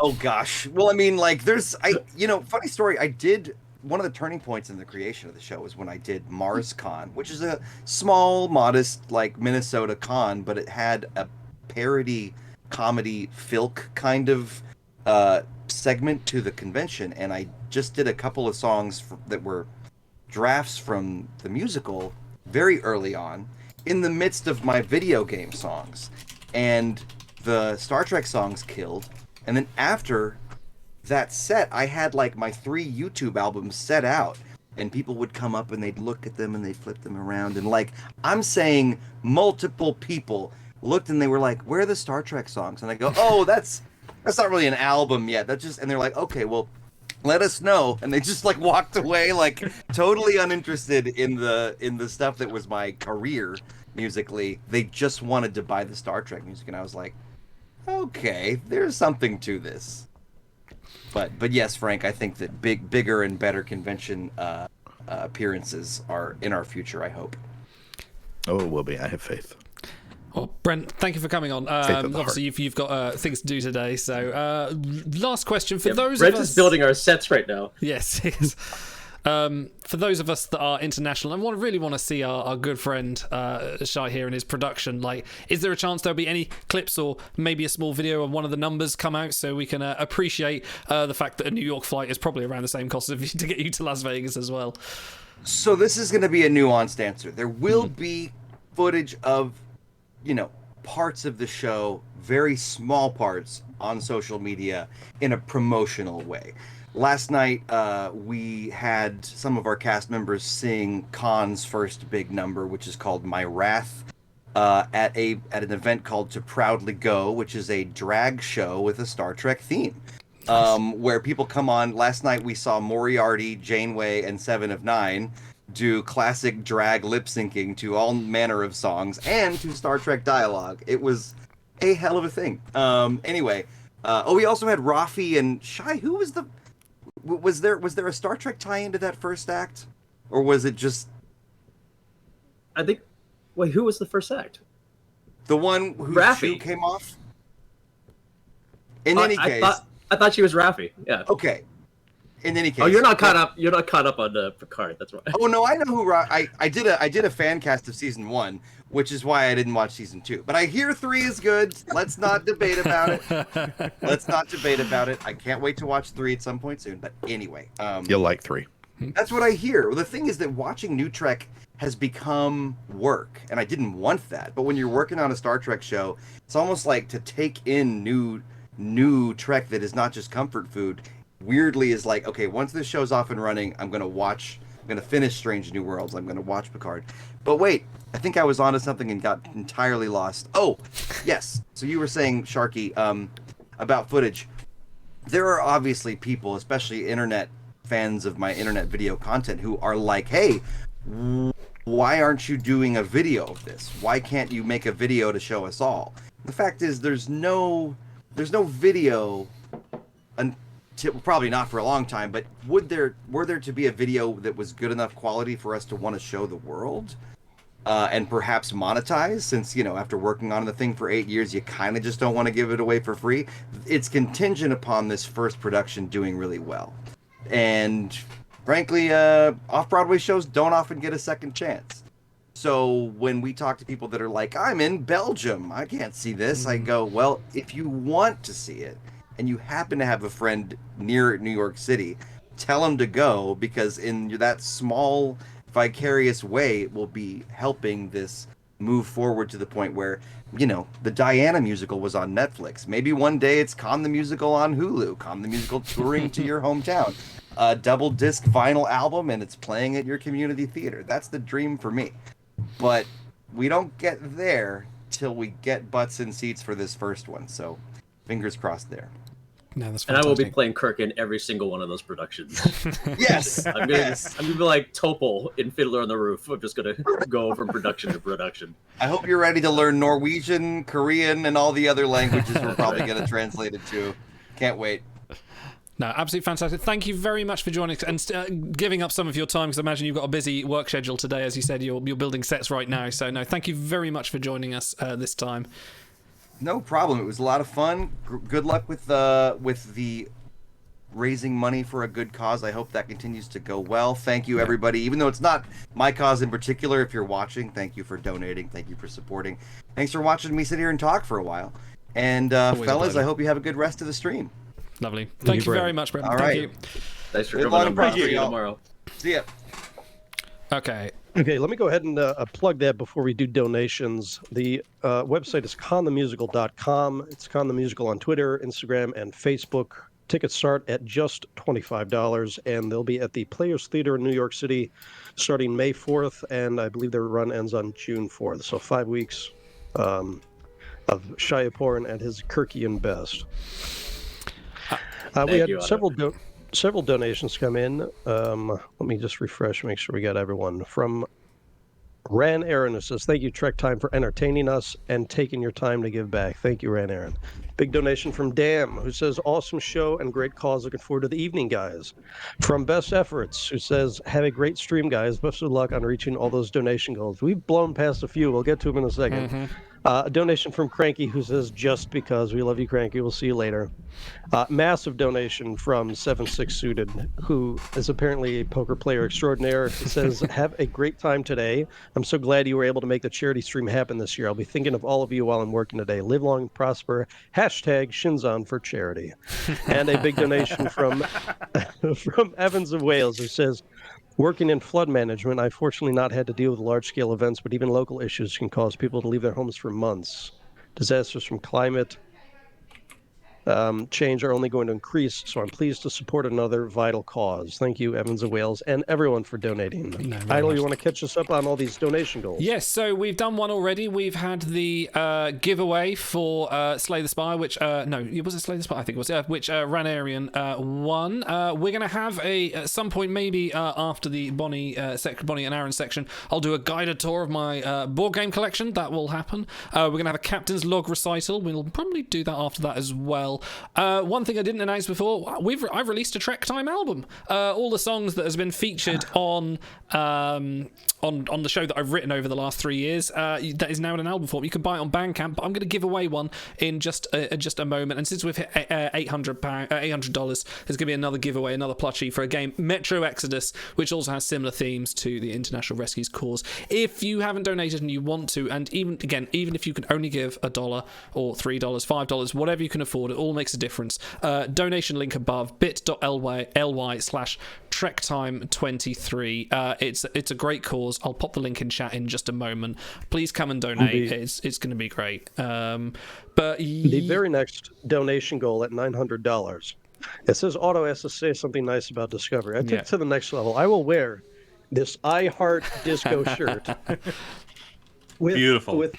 oh gosh. Well, I mean, like funny story. I did one of the turning points in the creation of the show was when I did Mars Con, which is a small, modest like Minnesota con, but it had a parody comedy filk kind of segment to the convention, and I just did a couple of songs that were drafts from the musical very early on in the midst of my video game songs, and the Star Trek songs killed. And then after that set, I had like my 3 YouTube albums set out, and people would come up and they'd look at them and they'd flip them around, and like I'm saying, multiple people looked and they were like, where are the Star Trek songs? And I go, oh, that's not really an album yet, that's just, and they're like, okay, well, let us know. And they just like walked away, like totally uninterested in the stuff that was my career musically. They just wanted to buy the Star Trek music, and I was like, okay, there's something to this. But yes, Frank, I think that bigger and better convention appearances are in our future, I hope. Oh, it will be. I have faith. Well, Brent, thank you for coming on. Obviously, you've got things to do today. So, last question for those Brent of us... is building our sets right now. Yes. For those of us that are international and really want to see our good friend Shai here in his production, like, is there a chance there'll be any clips or maybe a small video of one of the numbers come out so we can appreciate the fact that a New York flight is probably around the same cost to get you to Las Vegas as well? So this is going to be a nuanced answer. There will be footage of parts of the show, very small parts, on social media in a promotional way. Last night, we had some of our cast members sing Khan's first big number, which is called My Wrath, at an event called To Proudly Go, which is a drag show with a Star Trek theme, where people come on. Last night, we saw Moriarty, Janeway, and Seven of Nine do classic drag lip syncing to all manner of songs and to Star Trek dialogue. It was a hell of a thing. Anyway, we also had Rafi and Shai. Who was was there a Star Trek tie-in to that first act, or was it just? I think. Wait, who was the first act? The one whose shoe came off. In any case, I thought she was Rafi. Yeah. Okay. In any case, you're not caught up. You're not caught up on Picard. That's right. Oh no, I know who. I did a fan cast of season 1, which is why I didn't watch season 2. But I hear 3 is good. Let's not debate about it. I can't wait to watch 3 at some point soon. But anyway, you'll like 3. That's what I hear. Well, the thing is that watching new Trek has become work, and I didn't want that. But when you're working on a Star Trek show, it's almost like to take in new Trek that is not just comfort food. Weirdly is like, okay, once this show's off and running, I'm going to watch I'm going to finish Strange New Worlds. I'm going to watch Picard. But wait, I think I was onto something and got entirely lost. Oh, yes. So you were saying, Sharky, about footage. There are obviously people, especially internet fans of my internet video content, who are like, hey, why aren't you doing a video of this? Why can't you make a video to show us all? The fact is, there's no video until, probably not for a long time, but were there to be a video that was good enough quality for us to want to show the world? And perhaps monetize, since, after working on the thing for 8 years, you kind of just don't want to give it away for free. It's contingent upon this first production doing really well. And frankly, off-Broadway shows don't often get a second chance. So when we talk to people that are like, I'm in Belgium, I can't see this, I go, well, if you want to see it, and you happen to have a friend near New York City, tell them to go, because in that small vicarious way, it will be helping this move forward to the point where, the Diana musical was on Netflix. Maybe one day it's Con the Musical on Hulu, Con the Musical touring to your hometown, a double disc vinyl album, and it's playing at your community theater. That's the dream for me. But we don't get there till we get butts in seats for this first one. So fingers crossed there. No, that's and I will be playing Kirk in every single one of those productions. Yes! I'm gonna be like Topol in Fiddler on the Roof. I'm just gonna go from production to production. I hope you're ready to learn Norwegian, Korean, and all the other languages we're probably gonna translate it to. Can't wait. No, absolutely fantastic. Thank you very much for joining us and giving up some of your time, because I imagine you've got a busy work schedule today. As you said, you're building sets right now. So, no, thank you very much for joining us this time. No problem. It was a lot of fun. Good luck with the raising money for a good cause. I hope that continues to go well. Thank you, everybody. Even though it's not my cause in particular, if you're watching, thank you for donating. Thank you for supporting. Thanks for watching me sit here and talk for a while. And fellas, I hope you have a good rest of the stream. Lovely. Thank you very much, Brett. All Thank right. you. Thanks for coming on. See you tomorrow. See ya. Okay. Okay, let me go ahead and plug that before we do donations. The website is conthemusical.com. It's Con the Musical on Twitter, Instagram, and Facebook. Tickets start at just $25, and they'll be at the Players Theater in New York City starting May 4th, and I believe their run ends on June 4th. So 5 weeks of Shyaporn at his Kirkian best. We had several donations come in. Let me just refresh, make sure we got everyone. From Ran Aaron, who says, thank you, Trek Time, for entertaining us and taking your time to give back. Thank you, Ran Aaron. Big donation from Dam, who says, awesome show and great cause. Looking forward to the evening, guys. From Best Efforts, who says, have a great stream, guys. Best of luck on reaching all those donation goals. We've blown past a few. We'll get to them in a second. Mm-hmm. A donation from Cranky, who says, just because. We love you, Cranky. We'll see you later. Massive donation from 76 Suited, who is apparently a poker player extraordinaire. He says, have a great time today. I'm so glad you were able to make the charity stream happen this year. I'll be thinking of all of you while I'm working today. Live long and prosper. Hashtag Shinzon for charity. And a big donation from Evans of Wales, who says, working in flood management, I've fortunately not had to deal with large-scale events, but even local issues can cause people to leave their homes for months. Disasters from climate change are only going to increase, so I'm pleased to support another vital cause. Thank you, Evans of Wales, and everyone for donating. Idle, you want to catch us up on all these donation goals? Yes, so we've done one already. We've had the giveaway for Slay the Spire, which, no, was it Slay the Spire? I think it was, which Ranarian won. We're going to have at some point, maybe after the Bonnie and Aaron section, I'll do a guided tour of my board game collection. That will happen. We're going to have a Captain's Log recital. We'll probably do that after that as well. One thing I didn't announce before, I've released a Trek Time album. All the songs that has been featured on the show that I've written over the last 3 years, that is now in an album form. You can buy it on Bandcamp, but I'm going to give away one in just a moment. And since we've hit $800, there's going to be another giveaway, another plushie for a game, Metro Exodus, which also has similar themes to the International Rescue's cause. If you haven't donated and you want to, and even if you can only give $1 or $3, $5, whatever you can afford, it all makes a difference. Donation link above, bit.ly/TrekTime23. It's a great cause. I'll pop the link in chat in just a moment. Please come and donate. It's going to be great. But the very next donation goal at $900. It says Otto has to say something nice about Discovery. I take it to the next level. I will wear this I Heart Disco shirt. Beautiful. With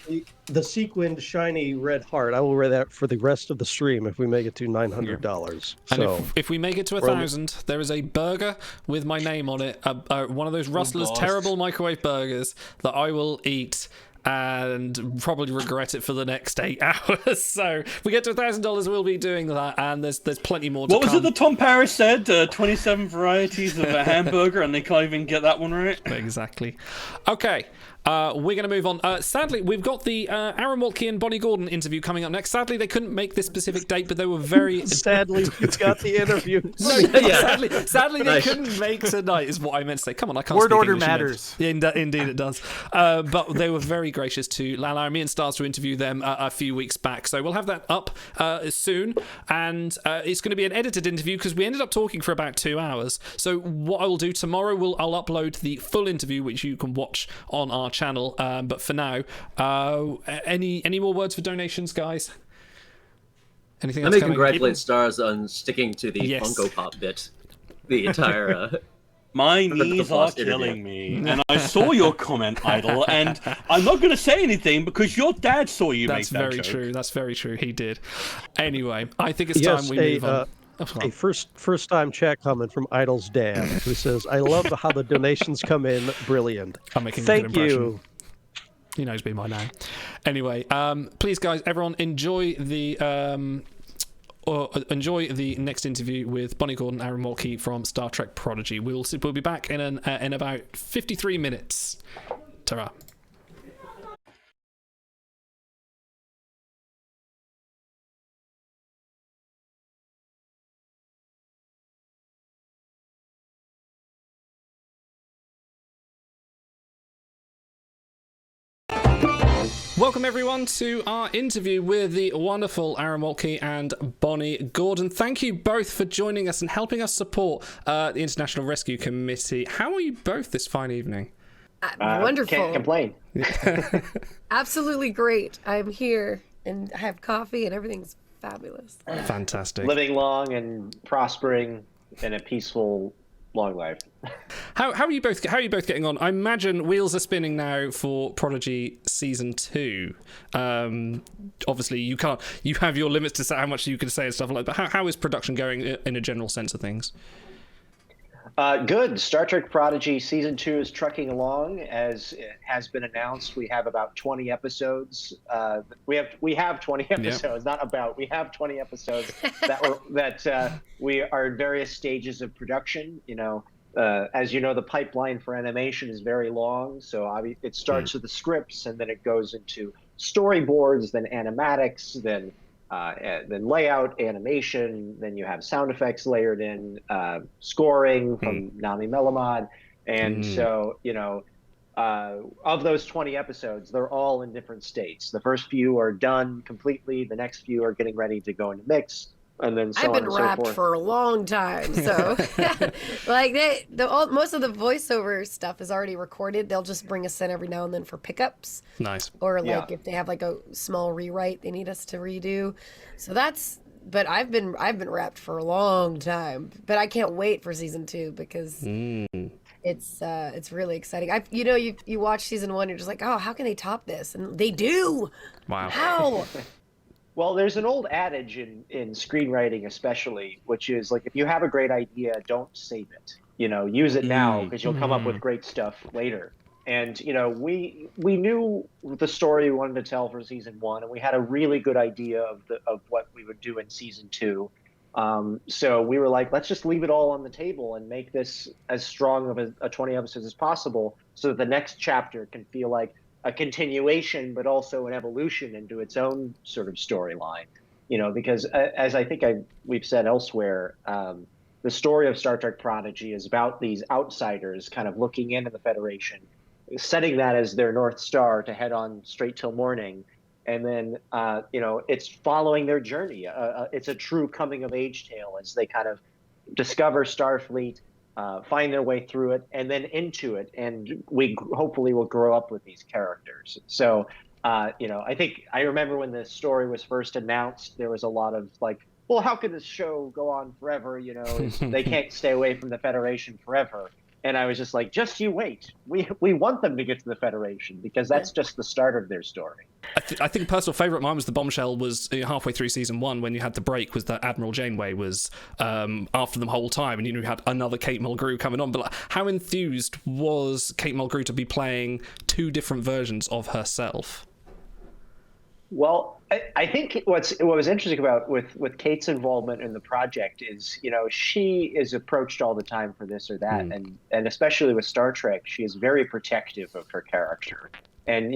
the sequined, shiny red heart. I will wear that for the rest of the stream if we make it to $900. And So, if we make it to 1,000, there is a burger with my name on it. One of those Rustler's terrible microwave burgers that I will eat and probably regret it for the next 8 hours. So if we get to $1,000, we'll be doing that, and there's plenty more to come. What was it that Tom Paris said? 27 varieties of a hamburger, and they can't even get that one right? Exactly. Okay. We're going to move on. Sadly, we've got the Aaron Waltke and Bonnie Gordon interview coming up next. Sadly, they couldn't make this specific date, but they were very... Sadly, you've got the interview. Sadly, they couldn't make tonight, is what I meant to say. Come on, I can't Word speak order English, matters. Indeed it does. But they were very gracious to allow me and Stars to interview them a few weeks back. So we'll have that up soon. And it's going to be an edited interview because we ended up talking for about 2 hours. So what I will do tomorrow, I'll upload the full interview, which you can watch on our channel. But for now, any more words for donations, guys? Anything else? Let me congratulate Stars on sticking to the Funko Pop bit. The entire. My knees are killing me. And I saw your comment, Idol, and I'm not going to say anything because your dad saw you make that joke. That's very true. That's very true. He did. Anyway, I think it's time we move on. A first time chat comment from Idol's dad, who says, "I love how the donations come in. Brilliant. I'm making Thank a good impression. you." He knows me by now. Anyway, please, guys, everyone, enjoy the next interview with Bonnie Gordon, Aaron Waltke from Star Trek Prodigy. We'll be back in about 53 minutes. Ta-ra. Welcome everyone to our interview with the wonderful Aaron Waltke and Bonnie Gordon. Thank you both for joining us and helping us support the International Rescue Committee. How are you both this fine evening? Wonderful. Can't complain. Absolutely great. I'm here and I have coffee and everything's fabulous. Fantastic. Living long and prospering in a peaceful long life. How are you both getting on? I imagine wheels are spinning now for Prodigy season 2. Obviously you have your limits to say how much you can say and stuff like that, but how is production going in a general sense of things? Good. Star Trek Prodigy season 2 is trucking along as it has been announced. We have about 20 episodes. We have 20 episodes, not about. We have 20 episodes that we are in various stages of production. You know, as you know, the pipeline for animation is very long. So it starts with the scripts, and then it goes into storyboards, then animatics, then layout, animation, then you have sound effects layered in, scoring from Nami Melamod. And so, you know, of those 20 episodes, they're all in different states. The first few are done completely. The next few are getting ready to go into mix. And then so I've been wrapped for a long time, so like most of the voiceover stuff is already recorded. They'll just bring us in every now and then for pickups. Nice. Or like if they have like a small rewrite they need us to redo. So but I've been wrapped for a long time. But I can't wait for season 2 because it's really exciting. You watch season 1, you're just like, oh, how can they top this? And they do. Wow. How? Well, there's an old adage in screenwriting especially, which is like, if you have a great idea, don't save it. You know, use it now because you'll come up with great stuff later. And, you know, we knew the story we wanted to tell for season 1, and we had a really good idea of what we would do in season 2. So we were like, let's just leave it all on the table and make this as strong of a 20 episodes as possible so that the next chapter can feel like a continuation, but also an evolution into its own sort of storyline, you know, because as I think we've said elsewhere, the story of Star Trek Prodigy is about these outsiders kind of looking into the Federation, setting that as their North Star to head on straight till morning. And then, you know, it's following their journey. It's a true coming of age tale as they kind of discover Starfleet, find their way through it and then into it, and we hopefully will grow up with these characters. So you know, I remember when the story was first announced, there was a lot of like, well, how could this show go on forever? You know, they can't stay away from the Federation forever. And I was just like, just you wait. We want them to get to the Federation because that's just the start of their story. I think a personal favourite of mine was the bombshell was halfway through season 1 when you had the break was that Admiral Janeway was after them whole time, and you had another Kate Mulgrew coming on. But like, how enthused was Kate Mulgrew to be playing 2 different versions of herself? Well, I think what was interesting about with Kate's involvement in the project is, she is approached all the time for this or that, and especially with Star Trek, she is very protective of her character. And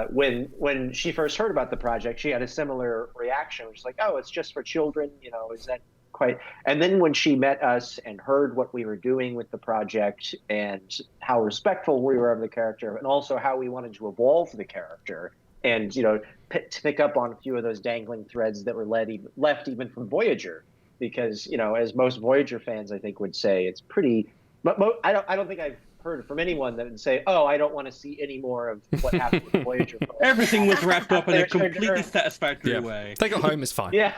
when she first heard about the project, she had a similar reaction, which is like, "Oh, it's just for children," is that quite? And then when she met us and heard what we were doing with the project and how respectful we were of the character, and also how we wanted to evolve the character. And to pick up on a few of those dangling threads that were left even from Voyager, because as most Voyager fans I think would say, it's pretty. But I don't think I've heard from anyone that would say, "Oh, I don't want to see any more of what happened with Voyager." Everything was wrapped up in a completely satisfactory way. They got home is fine. Yeah,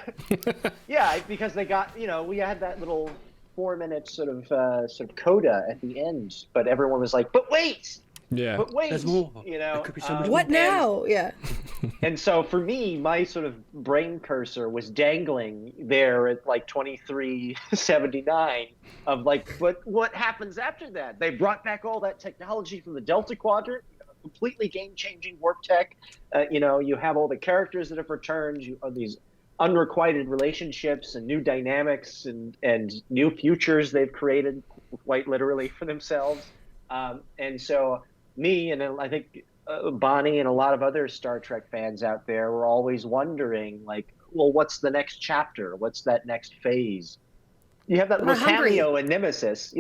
because they got we had that little 4-minute sort of coda at the end, but everyone was like, "But wait." Yeah. But wait, there's more. There could be so much what now? Yeah. And so for me, my sort of brain cursor was dangling there at like 2379 of like, but what happens after that? They brought back all that technology from the Delta Quadrant, completely game-changing warp tech. You have all the characters that have returned. You have these unrequited relationships and new dynamics and new futures they've created quite literally for themselves. And so me and I think Bonnie and a lot of other Star Trek fans out there were always wondering, like, well, what's the next chapter? What's that next phase? You have that little cameo in Nemesis.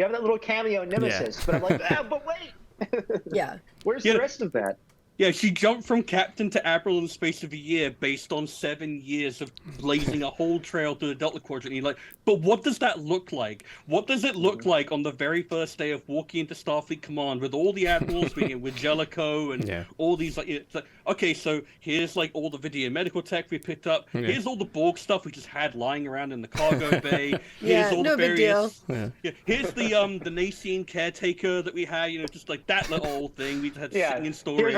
But I'm like, but wait. Yeah. Where's the rest of that? Yeah, she jumped from captain to admiral in the space of a year based on 7 years of blazing a whole trail through the Delta Quadrant. And you're like, but what does that look like? What does it look like on the very first day of walking into Starfleet Command with all the admirals being with Jellicoe and all these it's like, okay, so here's like all the video medical tech we picked up. Yeah. Here's all the Borg stuff we just had lying around in the cargo bay. Here's all the various. Here's the Nacian caretaker that we had. Just like that little thing we had sitting in storage.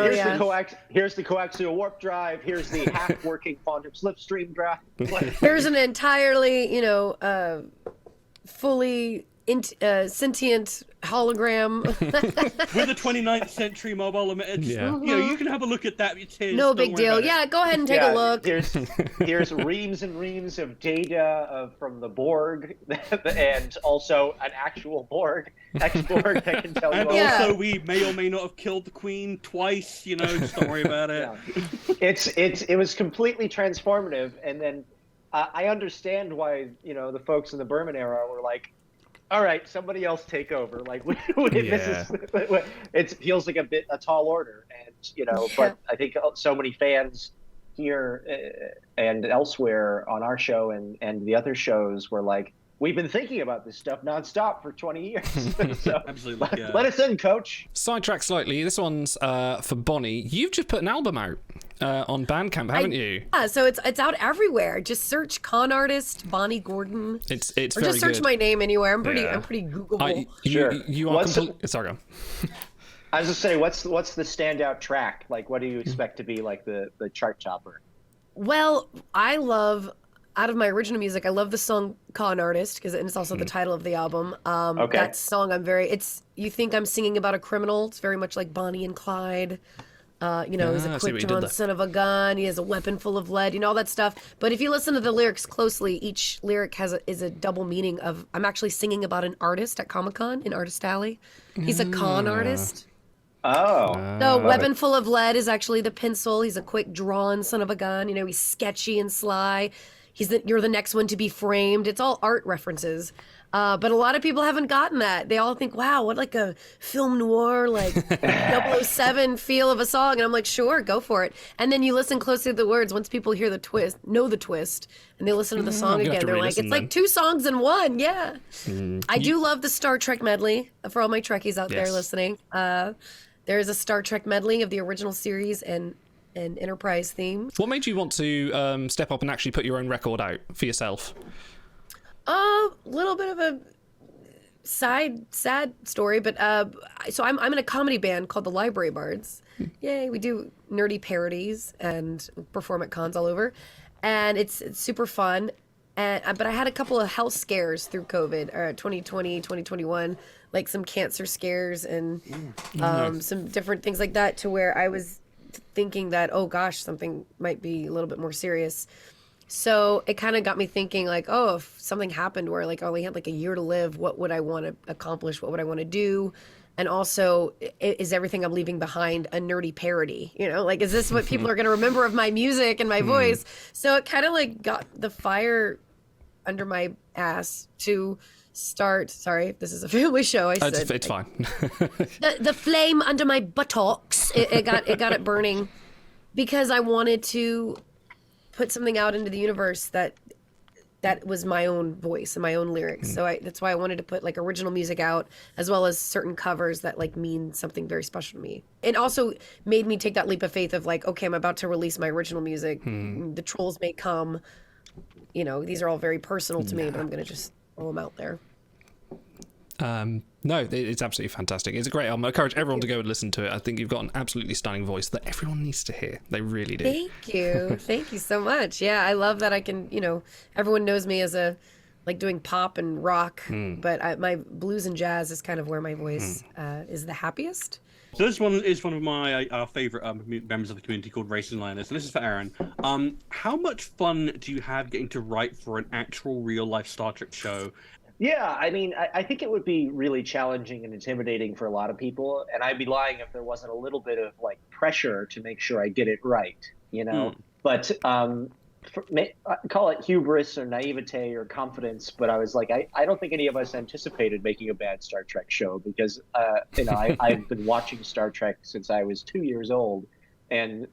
Here's the coaxial warp drive. Here's the half-working quantum slipstream drive. There's an entirely, fully sentient hologram with a 29th century mobile emitter. You can have a look at that. No big deal. Yeah, go ahead and take a look. Here's reams and reams of data from the Borg, and also an actual Borg, ex-Borg that can tell you. And also, we may or may not have killed the Queen twice. Just don't worry about it. It was completely transformative, and then I understand why the folks in the Berman era were like, all right, somebody else take over. Like, it feels like a tall order, and but I think so many fans here and elsewhere on our show and the other shows were like, we've been thinking about this stuff nonstop for 20 years. So absolutely, let us in, Coach. Sidetrack slightly. This one's for Bonnie. You've just put an album out on Bandcamp, haven't you? Yeah, so it's out everywhere. Just search Con Artist Bonnie Gordon. It's or very just search good. my name anywhere. I'm pretty Googleable. You are sorry. Go on. I was just saying, what's the standout track? Like, what do you expect to be like the chart topper? Well, I love. Out of my original music, I love the song Con Artist because it's also the title of the album. That song, you think I'm singing about a criminal. It's very much like Bonnie and Clyde. He's a quick-drawn son of a gun. He has a weapon full of lead, all that stuff. But if you listen to the lyrics closely, each lyric is a double meaning of, I'm actually singing about an artist at Comic-Con in Artist Alley. He's a con artist. Oh. So weapon full of lead is actually the pencil. He's a quick-drawn son of a gun. He's sketchy and sly. You're the next one to be framed. It's all art references. But a lot of people haven't gotten that. They all think, wow, what like a film noir, like 007 feel of a song. And I'm like, sure, go for it. And then you listen closely to the words. Once people hear the twist, and they listen to the song again, they're like, it's like 2 songs in one. Yeah. I do love the Star Trek medley for all my Trekkies out there listening. There is a Star Trek medley of the original series and Enterprise theme. What made you want to step up and actually put your own record out for yourself? A little bit of sad story, but so I'm in a comedy band called the Library Bards. Yay, we do nerdy parodies and perform at cons all over, and it's super fun. And but I had a couple of health scares through COVID, 2020, 2021, like some cancer scares and some different things like that, to where I was thinking that, oh gosh, something might be a little bit more serious. So it kind of got me thinking, like, oh, if something happened where like I only had like a year to live, what would I want to accomplish? What would I want to do? And also, is everything I'm leaving behind a nerdy parody? You know, like, is this what people are going to remember of my music and my voice? So it kind of like got the fire under my ass to start. Sorry, this is a family show. It's fine. the flame under my buttocks. It got it burning because I wanted to put something out into the universe that was my own voice and my own lyrics. So that's why I wanted to put like original music out, as well as certain covers that like mean something very special to me. It also made me take that leap of faith of like, okay, I'm about to release my original music. The trolls may come. You know, these are all very personal to me, but I'm going to just throw them out there. No, it's absolutely fantastic. It's a great album. I encourage everyone to go and listen to it. I think you've got an absolutely stunning voice that everyone needs to hear. They really do. Thank you. Thank you so much. Yeah, I love that I can, you know, everyone knows me as a, like doing pop and rock, but my blues and jazz is kind of where my voice is the happiest. So this one is one of my favorite members of the community called Racing Lioness, and this is for Aaron. How much fun do you have getting to write for an actual real-life Star Trek show? Yeah, I mean, I think it would be really challenging and intimidating for a lot of people, and I'd be lying if there wasn't a little bit of like pressure to make sure I get it right, you know. But call it hubris or naivete or confidence, but I was like, I don't think any of us anticipated making a bad Star Trek show, because you know, I've been watching Star Trek since I was 2 years old. And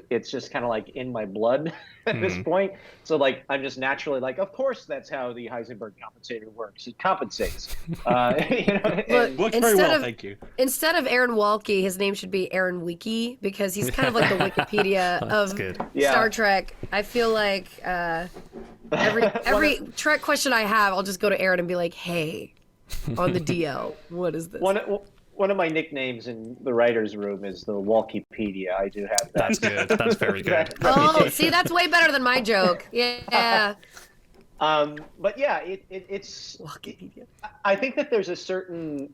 it's just kind of like in my blood at this point. So like I'm just naturally like, of course that's how the Heisenberg compensator works. It compensates. You know, works very well, thank you. Instead of Aaron Walke, his name should be Aaron Wiki, because he's kind of like the Wikipedia of Star Trek. I feel like every Trek question I have, I'll just go to Aaron and be like, hey, on the DL, what is this? One of my nicknames in the writer's room is the Walkipedia. I do have that. That's good. That's very good. Oh, see, that's way better than my joke. Yeah. But yeah, it's Walkipedia. I think that there's a certain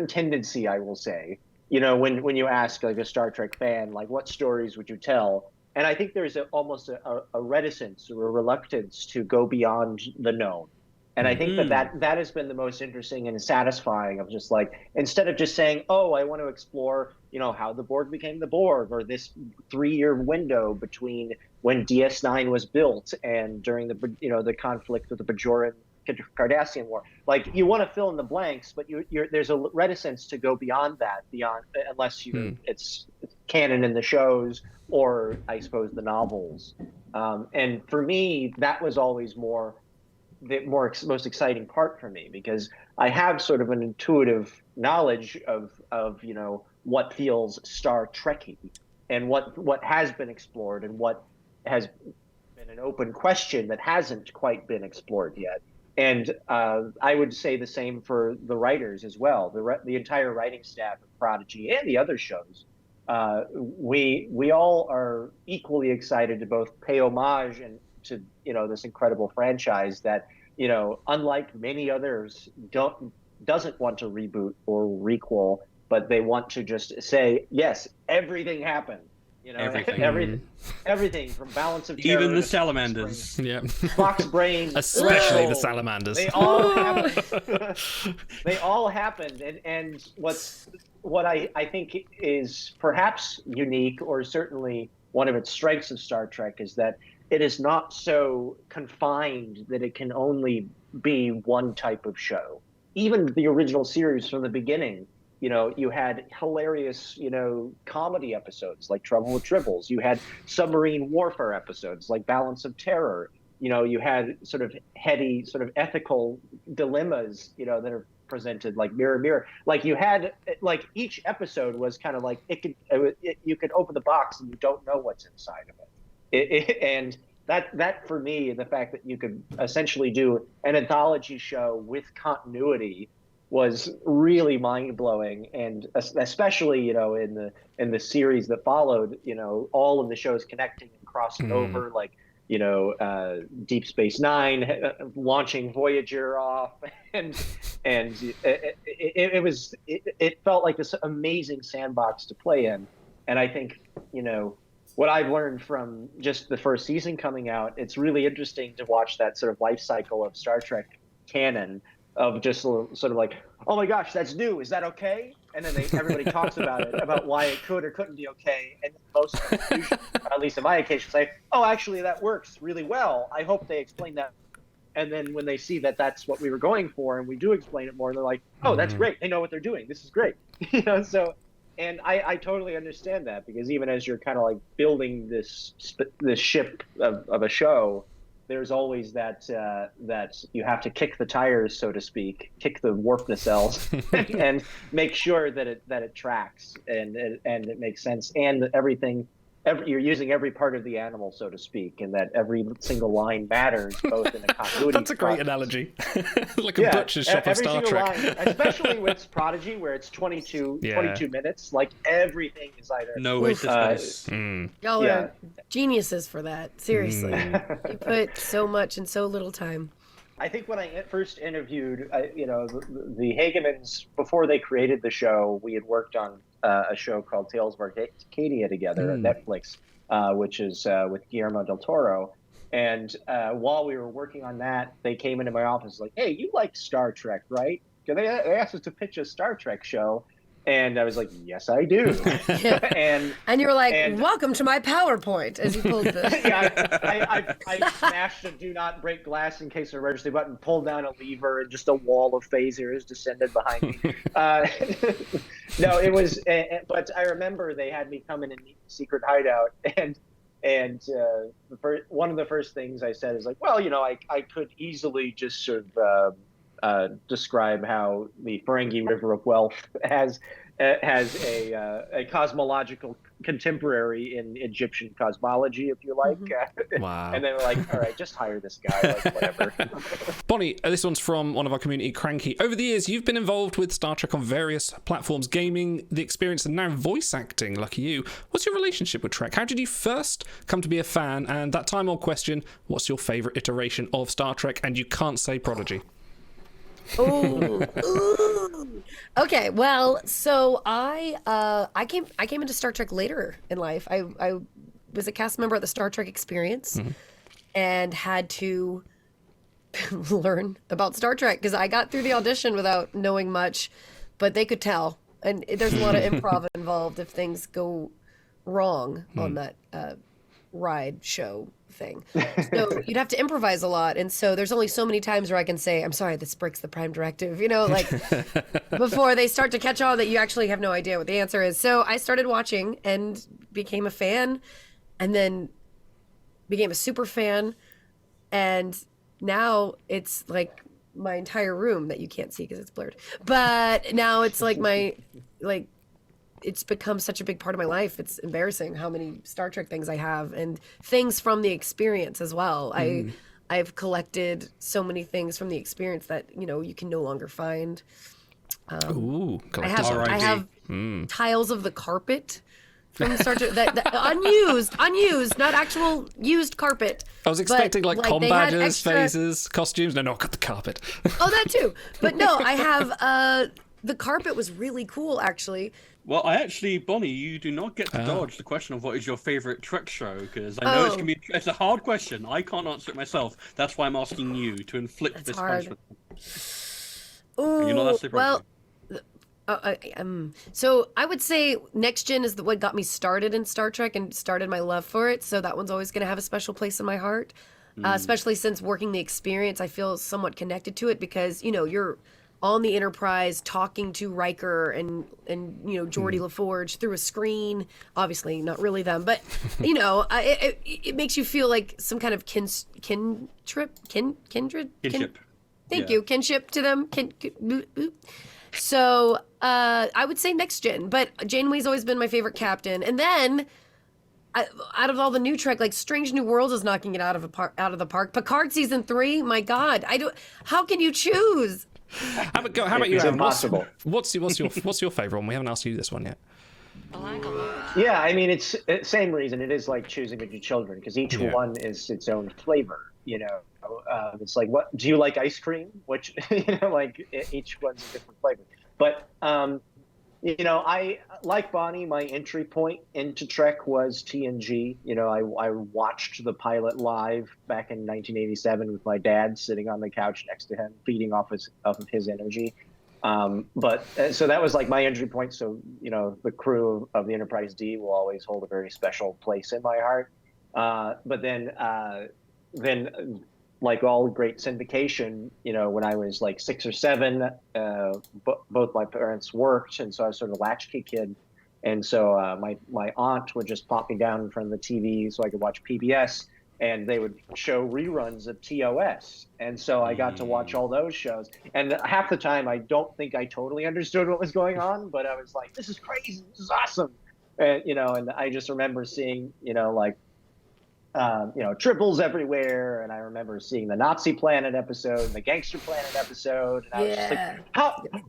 tendency, I will say, you know, when you ask like a Star Trek fan, like what stories would you tell? And I think there's almost a reticence or a reluctance to go beyond the known. And I think that has been the most interesting and satisfying, of just like, instead of just saying, oh, I want to explore, you know, how the Borg became the Borg, or this 3-year window between when DS9 was built and during the, you know, the conflict with the Bajoran Cardassian War. Like, you want to fill in the blanks, but there's a reticence to go beyond that, unless it's canon in the shows or, I suppose, the novels. And for me, that was always the most exciting part for me, because I have sort of an intuitive knowledge of you know, what feels Star Trekky and what has been explored and what has been an open question that hasn't quite been explored yet. And I would say the same for the writers as well. The entire writing staff of Prodigy and the other shows. We all are equally excited to both pay homage and to, you know, this incredible franchise that, you know, unlike many others, doesn't want to reboot or requel, but they want to just say, yes, everything happened. You know, everything from Balance of Terror, even the salamanders, Fox Brain, especially the salamanders. They all happened. They all happened, and what I think is perhaps unique, or certainly one of its strengths of Star Trek, is that it is not so confined that it can only be one type of show. Even the original series from the beginning, you know, you had hilarious, you know, comedy episodes like Trouble with Tribbles. You had submarine warfare episodes like Balance of Terror. You know, you had sort of heady, sort of ethical dilemmas, you know, that are presented like Mirror Mirror. Like you had, like each episode was kind of like you could open the box and you don't know what's inside of it. And that for me, the fact that you could essentially do an anthology show with continuity was really mind blowing, and especially in the series that followed, all of the shows connecting and crossing over, like Deep Space Nine launching Voyager off, and it felt like this amazing sandbox to play in, and I think what I've learned from just the first season coming out, it's really interesting to watch that sort of life cycle of Star Trek canon of just sort of like, oh my gosh, that's new. Is that okay? And then everybody talks about it, about why it could or couldn't be okay. And most, at least in my occasion, say, oh, actually, that works really well. I hope they explain that. And then when they see that that's what we were going for, and we do explain it more, they're like, oh, that's great. They know what they're doing. This is great. So. And I totally understand that, because even as you're kind of like building this ship of a show, there's always that you have to kick the tires, so to speak, kick the warp nacelles, and make sure that it tracks and it makes sense, and that you're using every part of the animal, so to speak, and that every single line matters, both in a continuity. That's a great analogy. Like a butcher's shop of Star Trek. Line, especially with Prodigy, where it's 22 minutes. Like everything is either Y'all are geniuses for that. Seriously, you put so much in so little time. I think when I first interviewed, the Hagemans, before they created the show, we had worked on a show called Tales of Arcadia together on Netflix, which is with Guillermo del Toro. And while we were working on that, they came into my office like, hey, you like Star Trek, right? They asked us to pitch a Star Trek show. And I was like, yes, I do. and you were like, welcome to my PowerPoint, as you pulled the... I smashed a do not break glass in case of emergency button, pulled down a lever, and just a wall of phasers descended behind me. No, it was... but I remember they had me come in and meet the secret hideout, and one of the first things I said is like, well, I could easily just sort of... describe how the Ferengi River of Wealth has a cosmological contemporary in Egyptian cosmology, if you like. Wow. And then we're like, all right, just hire this guy, like whatever. Bonnie, this one's from one of our community, Cranky. Over the years, you've been involved with Star Trek on various platforms, gaming, the experience, and now voice acting. Lucky you. What's your relationship with Trek? How did you first come to be a fan? And that time-old question, what's your favourite iteration of Star Trek? And you can't say Prodigy. Ooh. Okay, well, so I came into Star Trek later in life. I was a cast member at the Star Trek Experience, and had to learn about Star Trek because I got through the audition without knowing much, but they could tell, and there's a lot of improv involved if things go wrong on that ride show thing. So you'd have to improvise a lot, and so there's only so many times where I can say, I'm sorry, this breaks the prime directive, like before they start to catch on that you actually have no idea what the answer is. So I started watching and became a fan, and then became a super fan, and now it's like my entire room that you can't see because it's blurred, but now it's like it's become such a big part of my life. It's embarrassing how many Star Trek things I have, and things from the experience as well. I've collected so many things from the experience that, you can no longer find. I have tiles of the carpet from Star Trek, that unused, not actual used carpet. I was expecting like com badges, phases, costumes. No, I got the carpet. Oh, that too. But no, I have, the carpet was really cool, actually. Well, Bonnie, you do not get to dodge the question of what is your favorite Trek show, because I know it's a hard question. I can't answer it myself. That's why I'm asking you to inflict this punishment. Ooh, so I would say Next Gen is what got me started in Star Trek and started my love for it. So that one's always going to have a special place in my heart, especially since working the experience. I feel somewhat connected to it because, you're on the Enterprise talking to Riker and Geordi LaForge through a screen. Obviously not really them, but it makes you feel like some kind of kindred. Thank you, kinship to them. So I would say Next Gen, but Janeway's always been my favorite captain. And then out of all the new Trek, like Strange New Worlds is knocking it out of the park. Picard season 3, my God, how can you choose? How about you, It's Aaron? impossible. What's your favorite one? We haven't asked you this one yet. Yeah, I mean, it's same reason. It is like choosing with your children because each one is its own flavor. It's like, what do you like ice cream? Which like each one's a different flavor. But I like Bonnie. My entry point into Trek was TNG. I watched the pilot live back in 1987 with my dad sitting on the couch next to him, feeding off of his energy. So that was like my entry point. So the crew of the Enterprise D will always hold a very special place in my heart. But then like all great syndication, when I was like 6 or 7, both my parents worked, and so I was sort of a latchkey kid. And so my aunt would just pop me down in front of the TV so I could watch PBS, and they would show reruns of TOS. And so I got to watch all those shows. And half the time, I don't think I totally understood what was going on, but I was like, this is crazy, this is awesome. And I just remember seeing, triples everywhere, and I remember seeing the Nazi Planet episode and the Gangster Planet episode, and I was just like,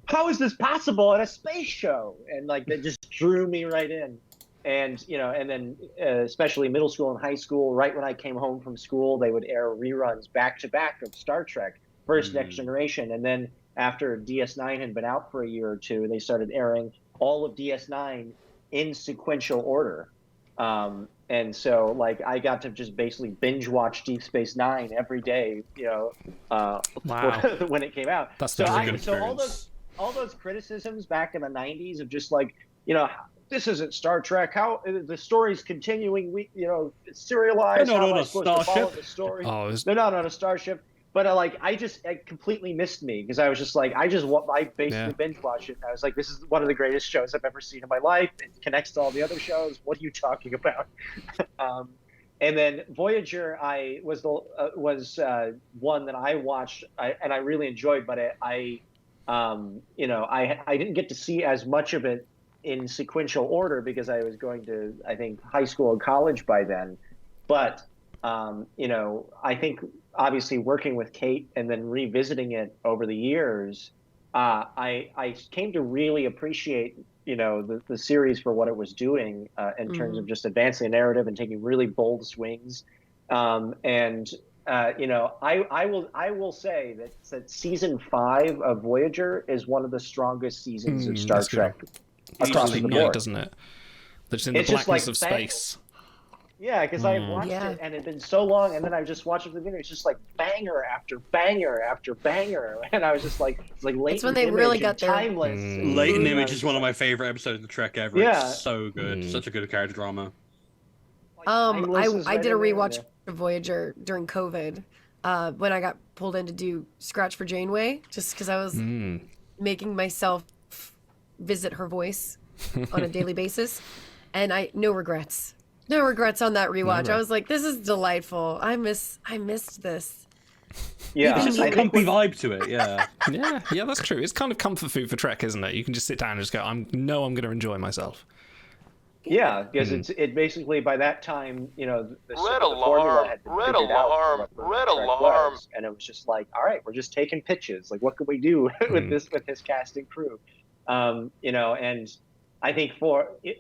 how is this possible in a space show? And like that just drew me right in. And and then especially middle school and high school, right when I came home from school, they would air reruns back to back of Star Trek, first Next Generation, and then after DS9 had been out for a year or two, they started airing all of DS9 in sequential order. And so like I got to just basically binge watch Deep Space Nine every day, when it came out. That's so good so all those criticisms back in the 90s of just like, this isn't Star Trek. How the story's continuing? It's serialized. They're not on a starship. They're not on a starship. But it completely missed me because I was just like, I basically binge watched it. And I was like, this is one of the greatest shows I've ever seen in my life. It connects to all the other shows. What are you talking about? And then Voyager, was one that I watched and I really enjoyed, but I didn't get to see as much of it in sequential order because I was going to, I think, high school and college by then. But I think obviously working with Kate and then revisiting it over the years, I came to really appreciate, the series for what it was doing in terms of just advancing the narrative and taking really bold swings. I will say that season 5 of Voyager is one of the strongest seasons of Star Trek across the board, doesn't it? That's in the blackness of space. Yeah, because I watched it and it had been so long, and then I just watched it from the beginning. It's just like banger after banger after banger, and I was just like, it's like Latent It's when they really got their timeless. Latent Image is one of my favorite episodes of Trek ever. Yeah. It's so good. Such a good character drama. I did a rewatch of Voyager during COVID when I got pulled in to do Scratch for Janeway, just because I was making myself visit her voice on a daily basis, and no regrets on that rewatch. I was like, this is delightful. I missed this. Yeah, it's just a comfy vibe to it. Yeah, yeah, that's true. It's kind of comfort food for Trek, isn't it? You can just sit down and just go, I'm going to enjoy myself. Yeah, because it basically by that time, the formula had been figured out for what Trek was, and it was just like, all right, we're just taking pitches. Like, what can we do with this cast and crew? And I think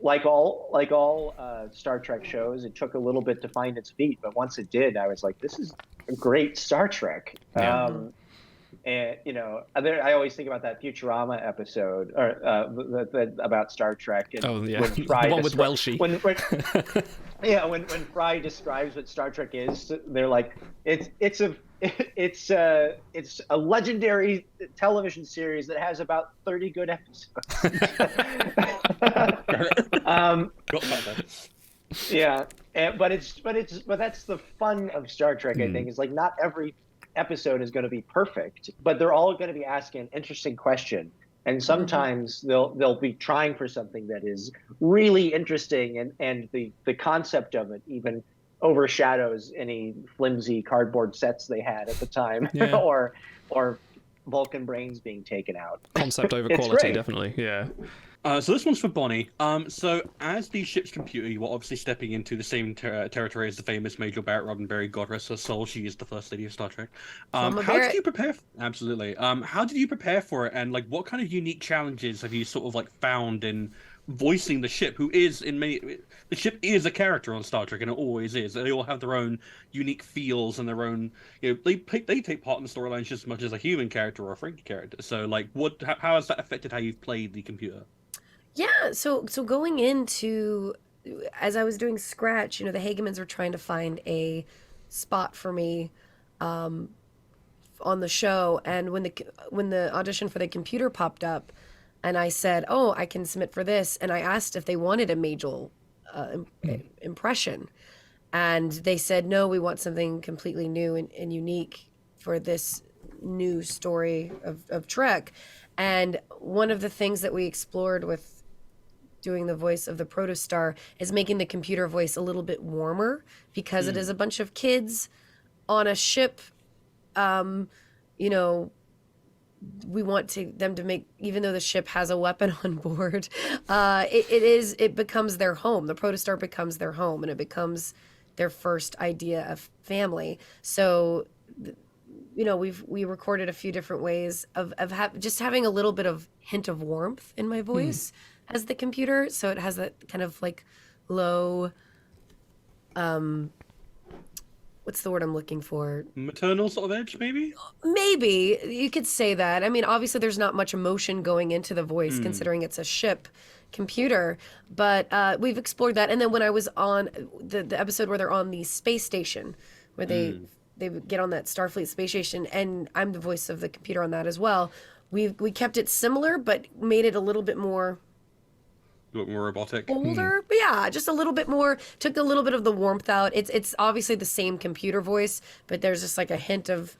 like all Star Trek shows, it took a little bit to find its feet, but once it did, I was like, this is a great Star Trek. Yeah. And I always think about that Futurama episode about Star Trek. And the one with Welshie. When Fry describes what Star Trek is, they're like, it's a legendary television series that has about 30 good episodes. But that's the fun of Star Trek. I think is like not every episode is going to be perfect, but they're all going to be asking an interesting question, and sometimes they'll be trying for something that is really interesting, and the concept of it even overshadows any flimsy cardboard sets they had at the time, or Vulcan brains being taken out. Concept over quality, definitely. Yeah. So this one's for Bonnie. So as the ship's computer, you are obviously stepping into the same territory as the famous Major Barrett Roddenberry, God rest her soul. She is the first lady of Star Trek. How did you prepare? Absolutely. How did you prepare for it? And like, what kind of unique challenges have you sort of like found in voicing the ship, who is in many? The ship is a character on Star Trek, and it always is. They all have their own unique feels and their own. They take part in the storylines just as much as a human character or a Frankie character. So like, how has that affected how you've played the computer? Yeah, so going into, as I was doing Scratch, the Hagemans were trying to find a spot for me on the show, and when the audition for the computer popped up, and I said, "Oh, I can submit for this," and I asked if they wanted a Majel impression, and they said, "No, we want something completely new and unique for this new story of Trek." And one of the things that we explored with doing the voice of the protostar is making the computer voice a little bit warmer, because it is a bunch of kids on a ship. We want them to make, even though the ship has a weapon on board, it becomes their home. The protostar becomes their home, and it becomes their first idea of family. So, we recorded a few different ways of just having a little bit of hint of warmth in my voice as the computer, so it has that kind of like low, what's the word I'm looking for? Maternal sort of edge, maybe? Maybe you could say that. I mean, obviously there's not much emotion going into the voice considering it's a ship computer, but we've explored that. And then when I was on the episode where they're on the space station, where they would get on that Starfleet space station, and I'm the voice of the computer on that as well. We kept it similar, but made it a little bit more more robotic, older, but yeah, just a little bit more. Took a little bit of the warmth out. It's obviously the same computer voice, but there's just like a hint of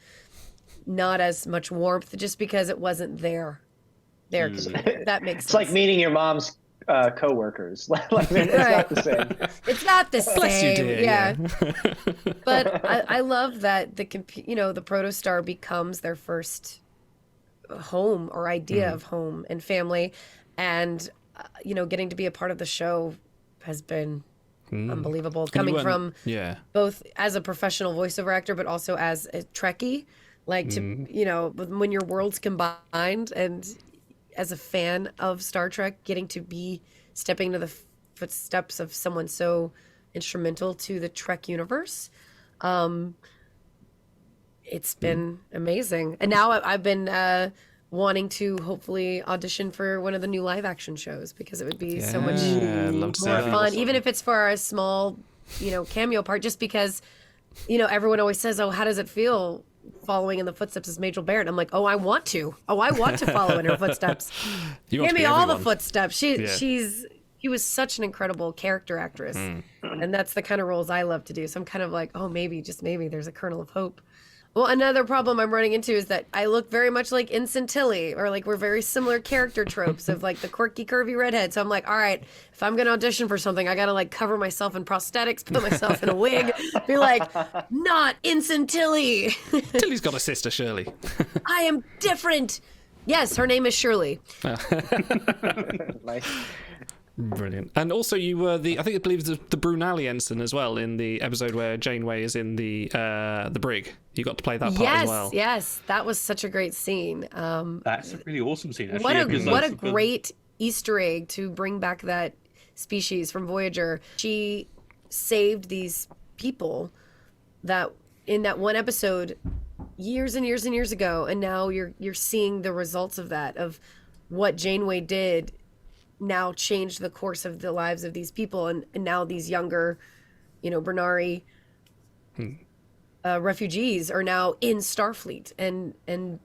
not as much warmth, just because it wasn't there. That makes sense. It's like meeting your mom's co-workers. Like, it's not the same. It's not the same. Bless you, dear. Yeah. But I love that the protostar becomes their first home or idea of home and family, and getting to be a part of the show has been unbelievable. Coming from both as a professional voiceover actor, but also as a Trekkie, like when your worlds combined, and as a fan of Star Trek, getting to be stepping into the footsteps of someone so instrumental to the Trek universe. It's been amazing. And now I've been wanting to hopefully audition for one of the new live action shows, because it would be so much more fun, even if it's for a small, cameo part, just because, everyone always says, "Oh, how does it feel following in the footsteps of Majel Barrett?" I'm like, "Oh, I want to follow in her footsteps. Give me all the footsteps." She was such an incredible character actress, and that's the kind of roles I love to do. So I'm kind of like, oh, maybe, just maybe, there's a kernel of hope. Well, another problem I'm running into is that I look very much like Ensign Tilly, or like we're very similar character tropes of like the quirky, curvy redhead. So I'm like, all right, if I'm going to audition for something, I got to like cover myself in prosthetics, put myself in a wig, be like, not Ensign Tilly. Tilly's got a sister, Shirley. I am different. Yes, her name is Shirley. Nice. Brilliant. And also you were I believe the Brunali ensign as well, in the episode where Janeway is in the brig. You got to play that part as well. Yes, that was such a great scene. That's a really awesome scene, actually. What a great Easter egg to bring back that species from Voyager. She saved these people that in that one episode years and years and years ago, and now you're seeing the results of that, of what Janeway did now changed the course of the lives of these people, and now these younger, Bernari refugees are now in Starfleet, and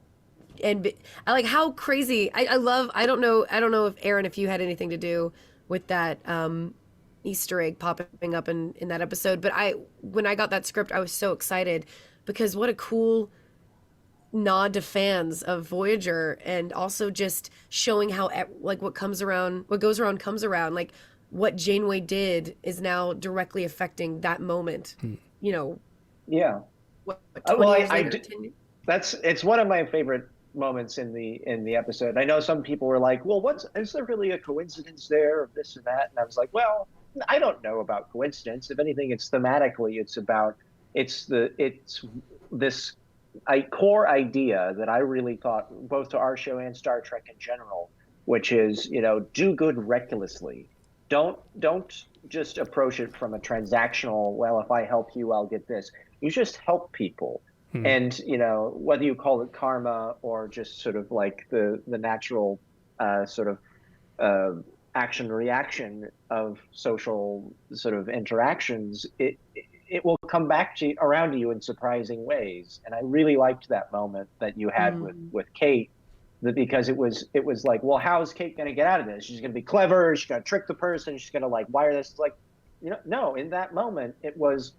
I like how crazy. I don't know if Aaron, if you had anything to do with that Easter egg popping up in that episode, but when I got that script, I was so excited, because what a cool nod to fans of Voyager, and also just showing how like what goes around comes around. Like what Janeway did is now directly affecting that moment. Yeah. It's one of my favorite moments in the episode. I know some people were like, "Well, is there really a coincidence there of this and that?" And I was like, "Well, I don't know about coincidence. If anything, it's thematically, it's this core idea that I really thought both to our show and Star Trek in general, which is, do good recklessly. Don't just approach it from a transactional, well, if I help you, I'll get this. You just help people. And, whether you call it karma or just sort of like the natural sort of action reaction of social sort of interactions, it will come back around to you in surprising ways. And I really liked that moment that you had with Kate, because it was like, well, how is Kate going to get out of this? She's going to be clever. She's going to trick the person. She's going to like wire this. It's like, no, in that moment, it was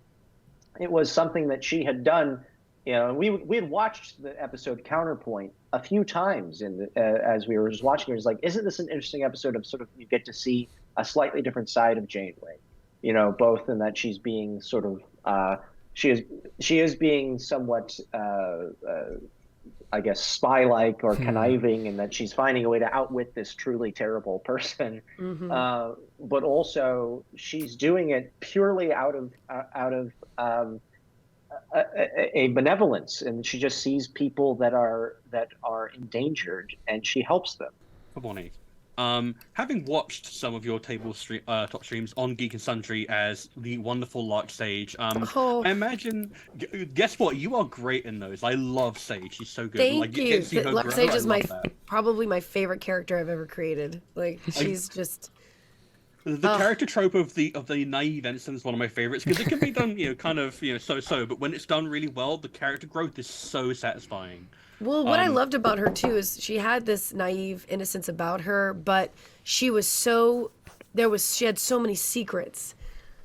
something that she had done. And we had watched the episode Counterpoint a few times as we were just watching it. It was like, isn't this an interesting episode of sort of, you get to see a slightly different side of Janeway, both in that she's being sort of she is being somewhat I guess spy-like or conniving, and that she's finding a way to outwit this truly terrible person. But also she's doing it purely out of a benevolence, and she just sees people that are endangered, and she helps them. Come on, Eve. Having watched some of your top streams on Geek and Sundry as the wonderful Lark Sage, I imagine. Guess what? You are great in those. I love Sage. She's so good. Thank you. Lark Sage is probably my favorite character I've ever created. Like, she's just. The character trope of the naive innocence is one of my favorites, because it can be done, kind of, so-so, but when it's done really well, the character growth is so satisfying. Well, what I loved about her too is she had this naive innocence about her, but she was she had so many secrets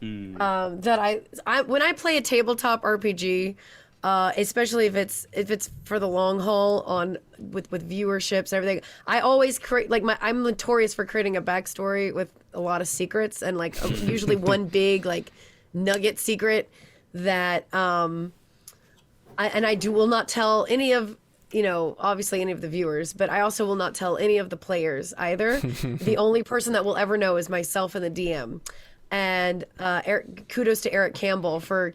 that I when I play a tabletop RPG, especially if it's for the long haul with viewerships and everything, I always create I'm notorious for creating a backstory with a lot of secrets, and usually one big nugget secret that I will not tell any of obviously any of the viewers, but I also will not tell any of the players either. The only person that will ever know is myself and the DM. And kudos to Eric Campbell for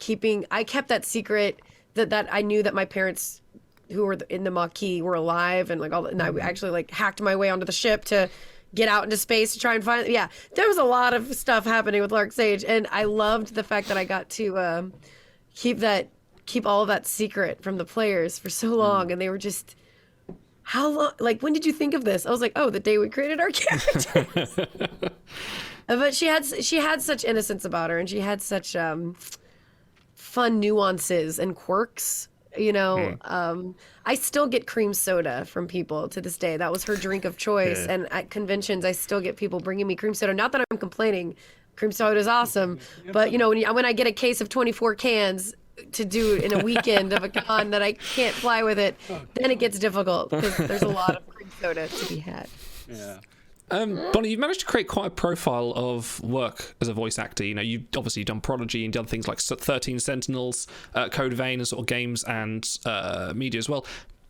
I kept that secret that I knew that my parents who were in the Maquis were alive, and and I actually hacked my way onto the ship to get out into space to try and find. Yeah, there was a lot of stuff happening with Lark Sage, and I loved the fact that I got to keep all of that secret from the players for so long, and they were just, how long? When did you think of this? I was like, oh, the day we created our characters. But she had such innocence about her, and she had such fun nuances and quirks. I still get cream soda from people to this day. That was her drink of choice, and at conventions, I still get people bringing me cream soda. Not that I'm complaining. Cream soda is awesome, but when I get a case of 24 cans to do in a weekend of a con that I can't fly with it, then it gets difficult, because there's a lot of cream soda to be had. Yeah. Bonnie, you've managed to create quite a profile of work as a voice actor. You've obviously done Prodigy and done things like 13 Sentinels, Code Vein, and sort of games and media as well.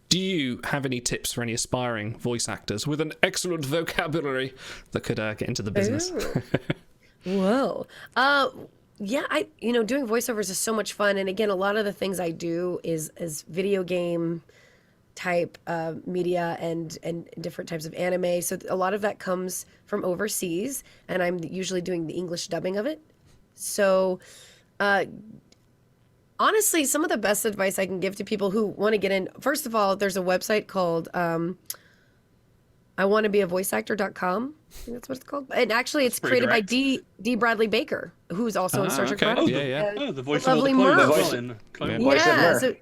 Do you have any tips for any aspiring voice actors with an excellent vocabulary that could get into the business? Whoa. Yeah, doing voiceovers is so much fun. And again, a lot of the things I do is video game type media and different types of anime. So a lot of that comes from overseas, and I'm usually doing the English dubbing of it. So honestly, some of the best advice I can give to people who want to get in, first of all, there's a website called iwannabeavoiceactor.com. I think that's what it's called. And actually, it's created by D. Bradley Baker, who's also in Star Trek Chronicles. The voice of the Clone. Yeah, so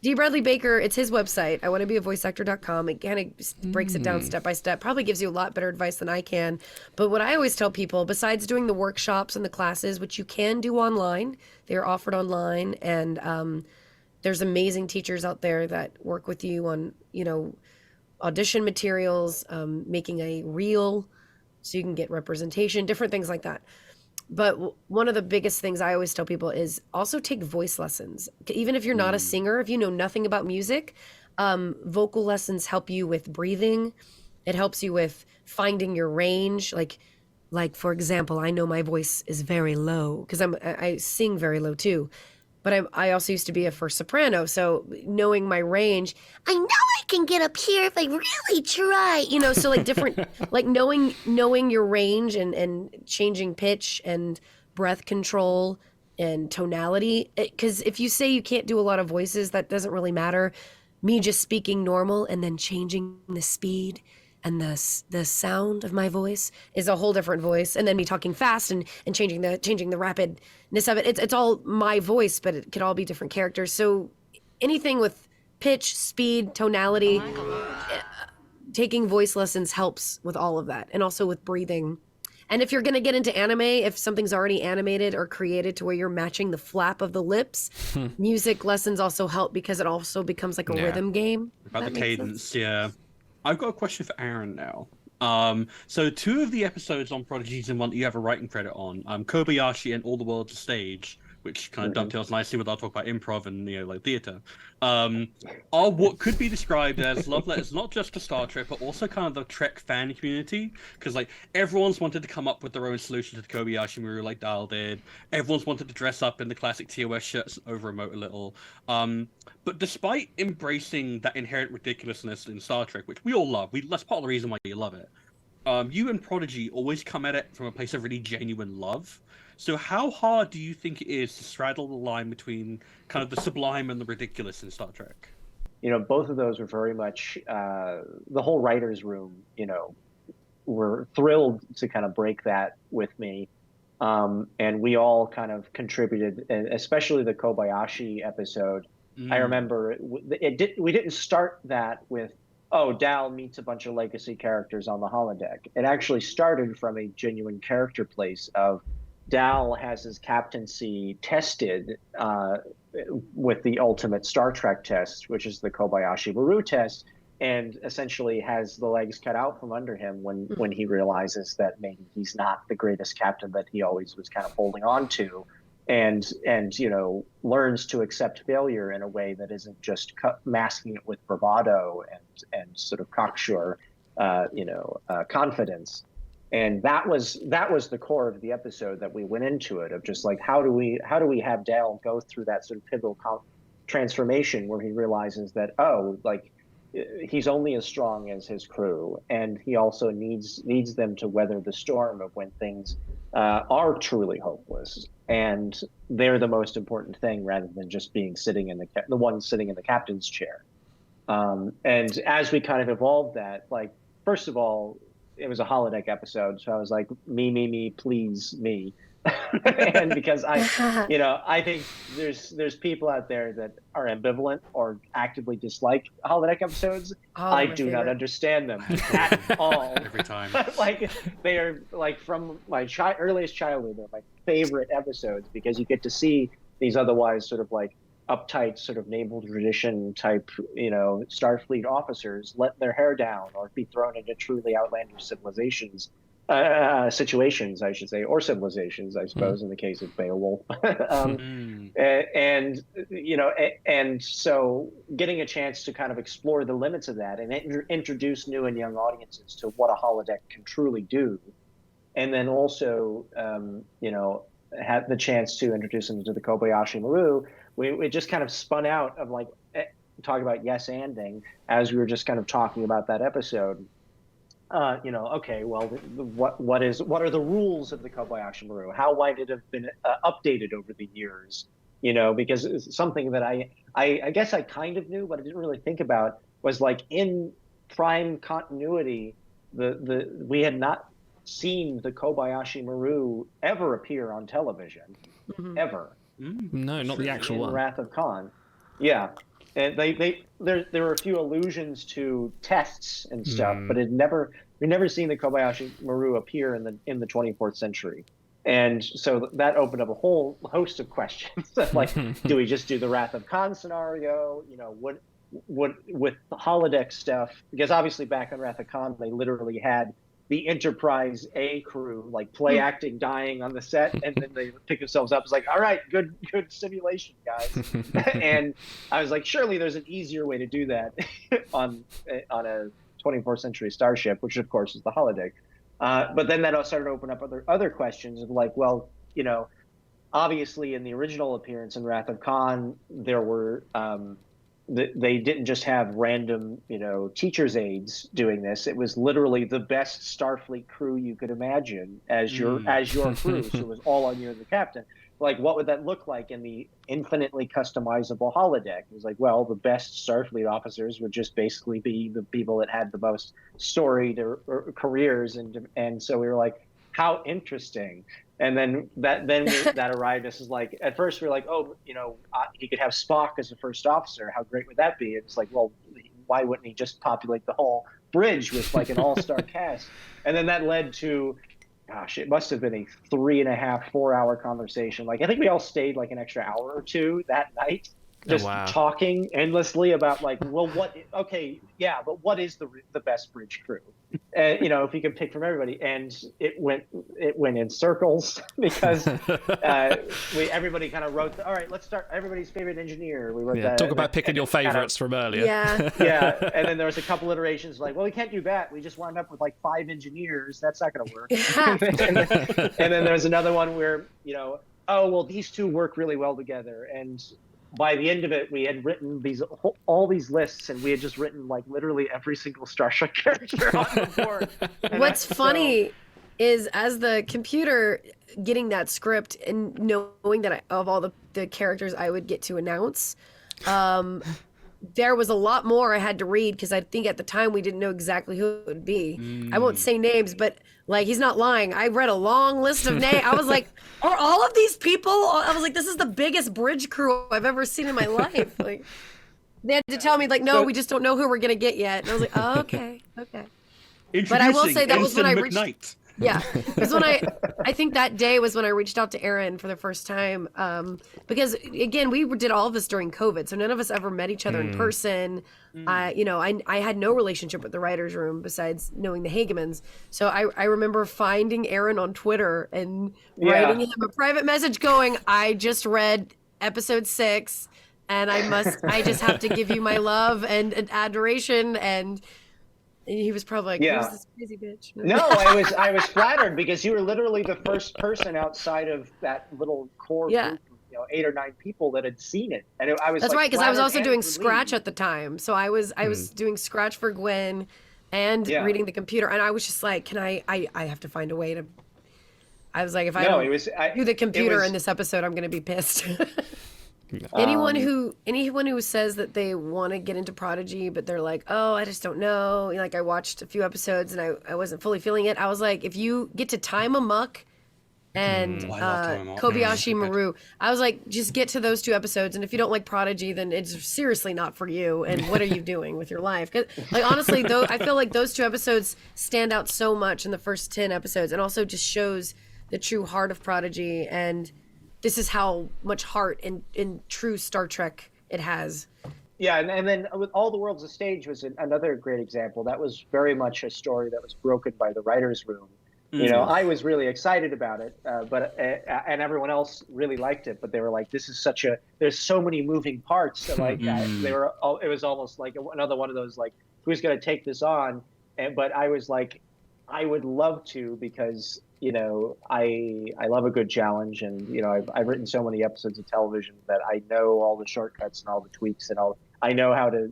D. Bradley Baker, it's his website, iwannabeavoiceactor.com. It kind of breaks it down step by step. Probably gives you a lot better advice than I can. But what I always tell people, besides doing the workshops and the classes, which you can do online, they are offered online, and there's amazing teachers out there that work with you on, audition materials, making a reel so you can get representation, different things like that. But one of the biggest things I always tell people is also take voice lessons. Even if you're not a singer, if you know nothing about music, Vocal lessons help you with breathing. It helps you with finding your range. Like for example, I know my voice is very low because I sing very low too. But I also used to be a first soprano, so knowing my range, I know I can get up here if I really try. So like different, like knowing your range and changing pitch and breath control and tonality. Because if you say you can't do a lot of voices, that doesn't really matter. Me just speaking normal and then changing the speed and the sound of my voice is a whole different voice, and then me talking fast and changing the rapidness of it. It's all my voice, but it could all be different characters. So anything with pitch, speed, tonality, taking voice lessons helps with all of that, and also with breathing. And if you're going to get into anime, if something's already animated or created to where you're matching the flap of the lips, music lessons also help because it also becomes like a rhythm game. About the cadence, yeah. I've got a question for Aaron now. So 2 of the episodes on Prodigy Season 1 that you have a writing credit on, Kobayashi and All the World's a Stage, which kind of dovetails nicely with our talk about improv and like theater, are what could be described as love letters not just to Star Trek, but also kind of the Trek fan community, because like everyone's wanted to come up with their own solution to the Kobayashi Maru like Dial did. Everyone's wanted to dress up in the classic TOS shirts and over-emote a little. But despite embracing that inherent ridiculousness in Star Trek, which we all love, that's part of the reason why you love it. You and Prodigy always come at it from a place of really genuine love. So how hard do you think it is to straddle the line between kind of the sublime and the ridiculous in Star Trek? Both of those were very much the whole writer's room, were thrilled to kind of break that with me. And we all kind of contributed, especially the Kobayashi episode. I remember we didn't start that with, oh, Dal meets a bunch of legacy characters on the holodeck. It actually started from a genuine character place of Dal has his captaincy tested with the ultimate Star Trek test, which is the Kobayashi Maru test, and essentially has the legs cut out from under him when he realizes that maybe he's not the greatest captain that he always was kind of holding on to, and learns to accept failure in a way that isn't just masking it with bravado and sort of cocksure confidence. And that was the core of the episode that we went into it, of just like how do we have Dal go through that sort of pivotal transformation where he realizes that he's only as strong as his crew, and he also needs them to weather the storm of when things are truly hopeless, and they're the most important thing rather than just being sitting in the one sitting in the captain's chair. And as we kind of evolved that, like, first of all, it was a holodeck episode, so I was like, me, please, me. And because I think there's people out there that are ambivalent or actively dislike holodeck episodes. I do not understand them at all. Every time. Like, they are like from my earliest childhood, they're my favorite episodes because you get to see these otherwise sort of like uptight sort of naval tradition type, Starfleet officers let their hair down or be thrown into truly outlandish situations, I should say, or civilizations, I suppose, in the case of Beowulf. And so getting a chance to kind of explore the limits of that and introduce new and young audiences to what a holodeck can truly do, and then also, had the chance to introduce them to the Kobayashi Maru. We just kind of spun out of like talking about yes-anding as we were just kind of talking about that episode. Okay, well, what are the rules of the Kobayashi Maru? How might it have been updated over the years? Because it's something that I guess I kind of knew, but I didn't really think about was like in prime continuity, we had not seen the Kobayashi Maru ever appear on television, ever. No, not the actual one. Wrath of Khan. Yeah. And there were a few allusions to tests and stuff, but we've never seen the Kobayashi Maru appear in the 24th century. And so that opened up a whole host of questions. Like, do we just do the Wrath of Khan scenario? What with the holodeck stuff? Because obviously back on Wrath of Khan, they literally had the Enterprise A crew, like play acting, dying on the set, and then they pick themselves up. It's like, all right, good simulation, guys. And I was like, surely there's an easier way to do that on a 24th century starship, which of course is the holodeck. But then that started to open up other questions of like, well, obviously in the original appearance in Wrath of Khan, there were they didn't just have random, teacher's aides doing this. It was literally the best Starfleet crew you could imagine as your crew. So it was all on you as the captain. Like, what would that look like in the infinitely customizable holodeck? It was like, well, the best Starfleet officers would just basically be the people that had the most storied or careers, and so we were like, how interesting. And then that arrived. This is like, at first we were like, oh, he could have Spock as the first officer. How great would that be? It's like, well, why wouldn't he just populate the whole bridge with like an all-star cast? And then that led to, gosh, it must have been a 3.5, 4-hour conversation. Like, I think we all stayed like an extra hour or two that night, just talking endlessly about like, well, but what is the best bridge crew? If you could pick from everybody, and it went in circles because everybody kind of wrote. All right, let's start. Everybody's favorite engineer. We wrote that. Talk about picking your favorites from earlier. Yeah. And then there was a couple iterations like, well, we can't do that. We just wound up with like 5 engineers. That's not going to work. and then there was another one where oh well, these two work really well together, and by the end of it, we had written all these lists, and we had just written like literally every single Starship character on the board. What's funny is, as the computer getting that script and knowing that of all the characters I would get to announce, there was a lot more I had to read because I think at the time we didn't know exactly who it would be. I won't say names, but like, he's not lying. I read a long list of names. I was like, are all of these people? I was like, this is the biggest bridge crew I've ever seen in my life. Like, they had to tell me like, no, we just don't know who we're gonna get yet. And I was like, oh, okay. But I will say that was when I reached. Yeah, because when I think that day was when I reached out to Aaron for the first time, because again, we did all of this during COVID, so none of us ever met each other in person. I had no relationship with the writers' room besides knowing the Hagemans. So I remember finding Aaron on Twitter and writing him a private message going, I just read episode 6, and I just have to give you my love and adoration. And he was probably like, who's this crazy bitch? No, I was flattered because you were literally the first person outside of that little core group, 8 or 9 people that had seen it. And I was That's like, right, because I was also doing Scratch at the time. So I was doing Scratch for Gwen and reading the computer, and I was just like, can I have to find a way to. I was like, if I don't do the computer in this episode, I'm going to be pissed. Anyone who says that they want to get into Prodigy, but they're like, oh, I just don't know. Like, I watched a few episodes and I wasn't fully feeling it. I was like, if you get to Time Amok and Kobayashi Maru, I was like, just get to those 2 episodes. And if you don't like Prodigy, then it's seriously not for you. And what are you doing with your life? 'Cause, like, honestly, though, I feel like those 2 episodes stand out so much in the first 10 episodes, and also just shows the true heart of Prodigy, and this is how much heart in true Star Trek it has. Yeah, and then with All the World's a Stage was another great example. That was very much a story that was broken by the writers' room. I was really excited about it, and everyone else really liked it. But they were like, "This is there's so many moving parts." So like, it was almost like another one of those like, "Who's going to take this on?" But I was like, I would love to, because I love a good challenge, and I've written so many episodes of television that I know all the shortcuts and all the tweaks and I know how to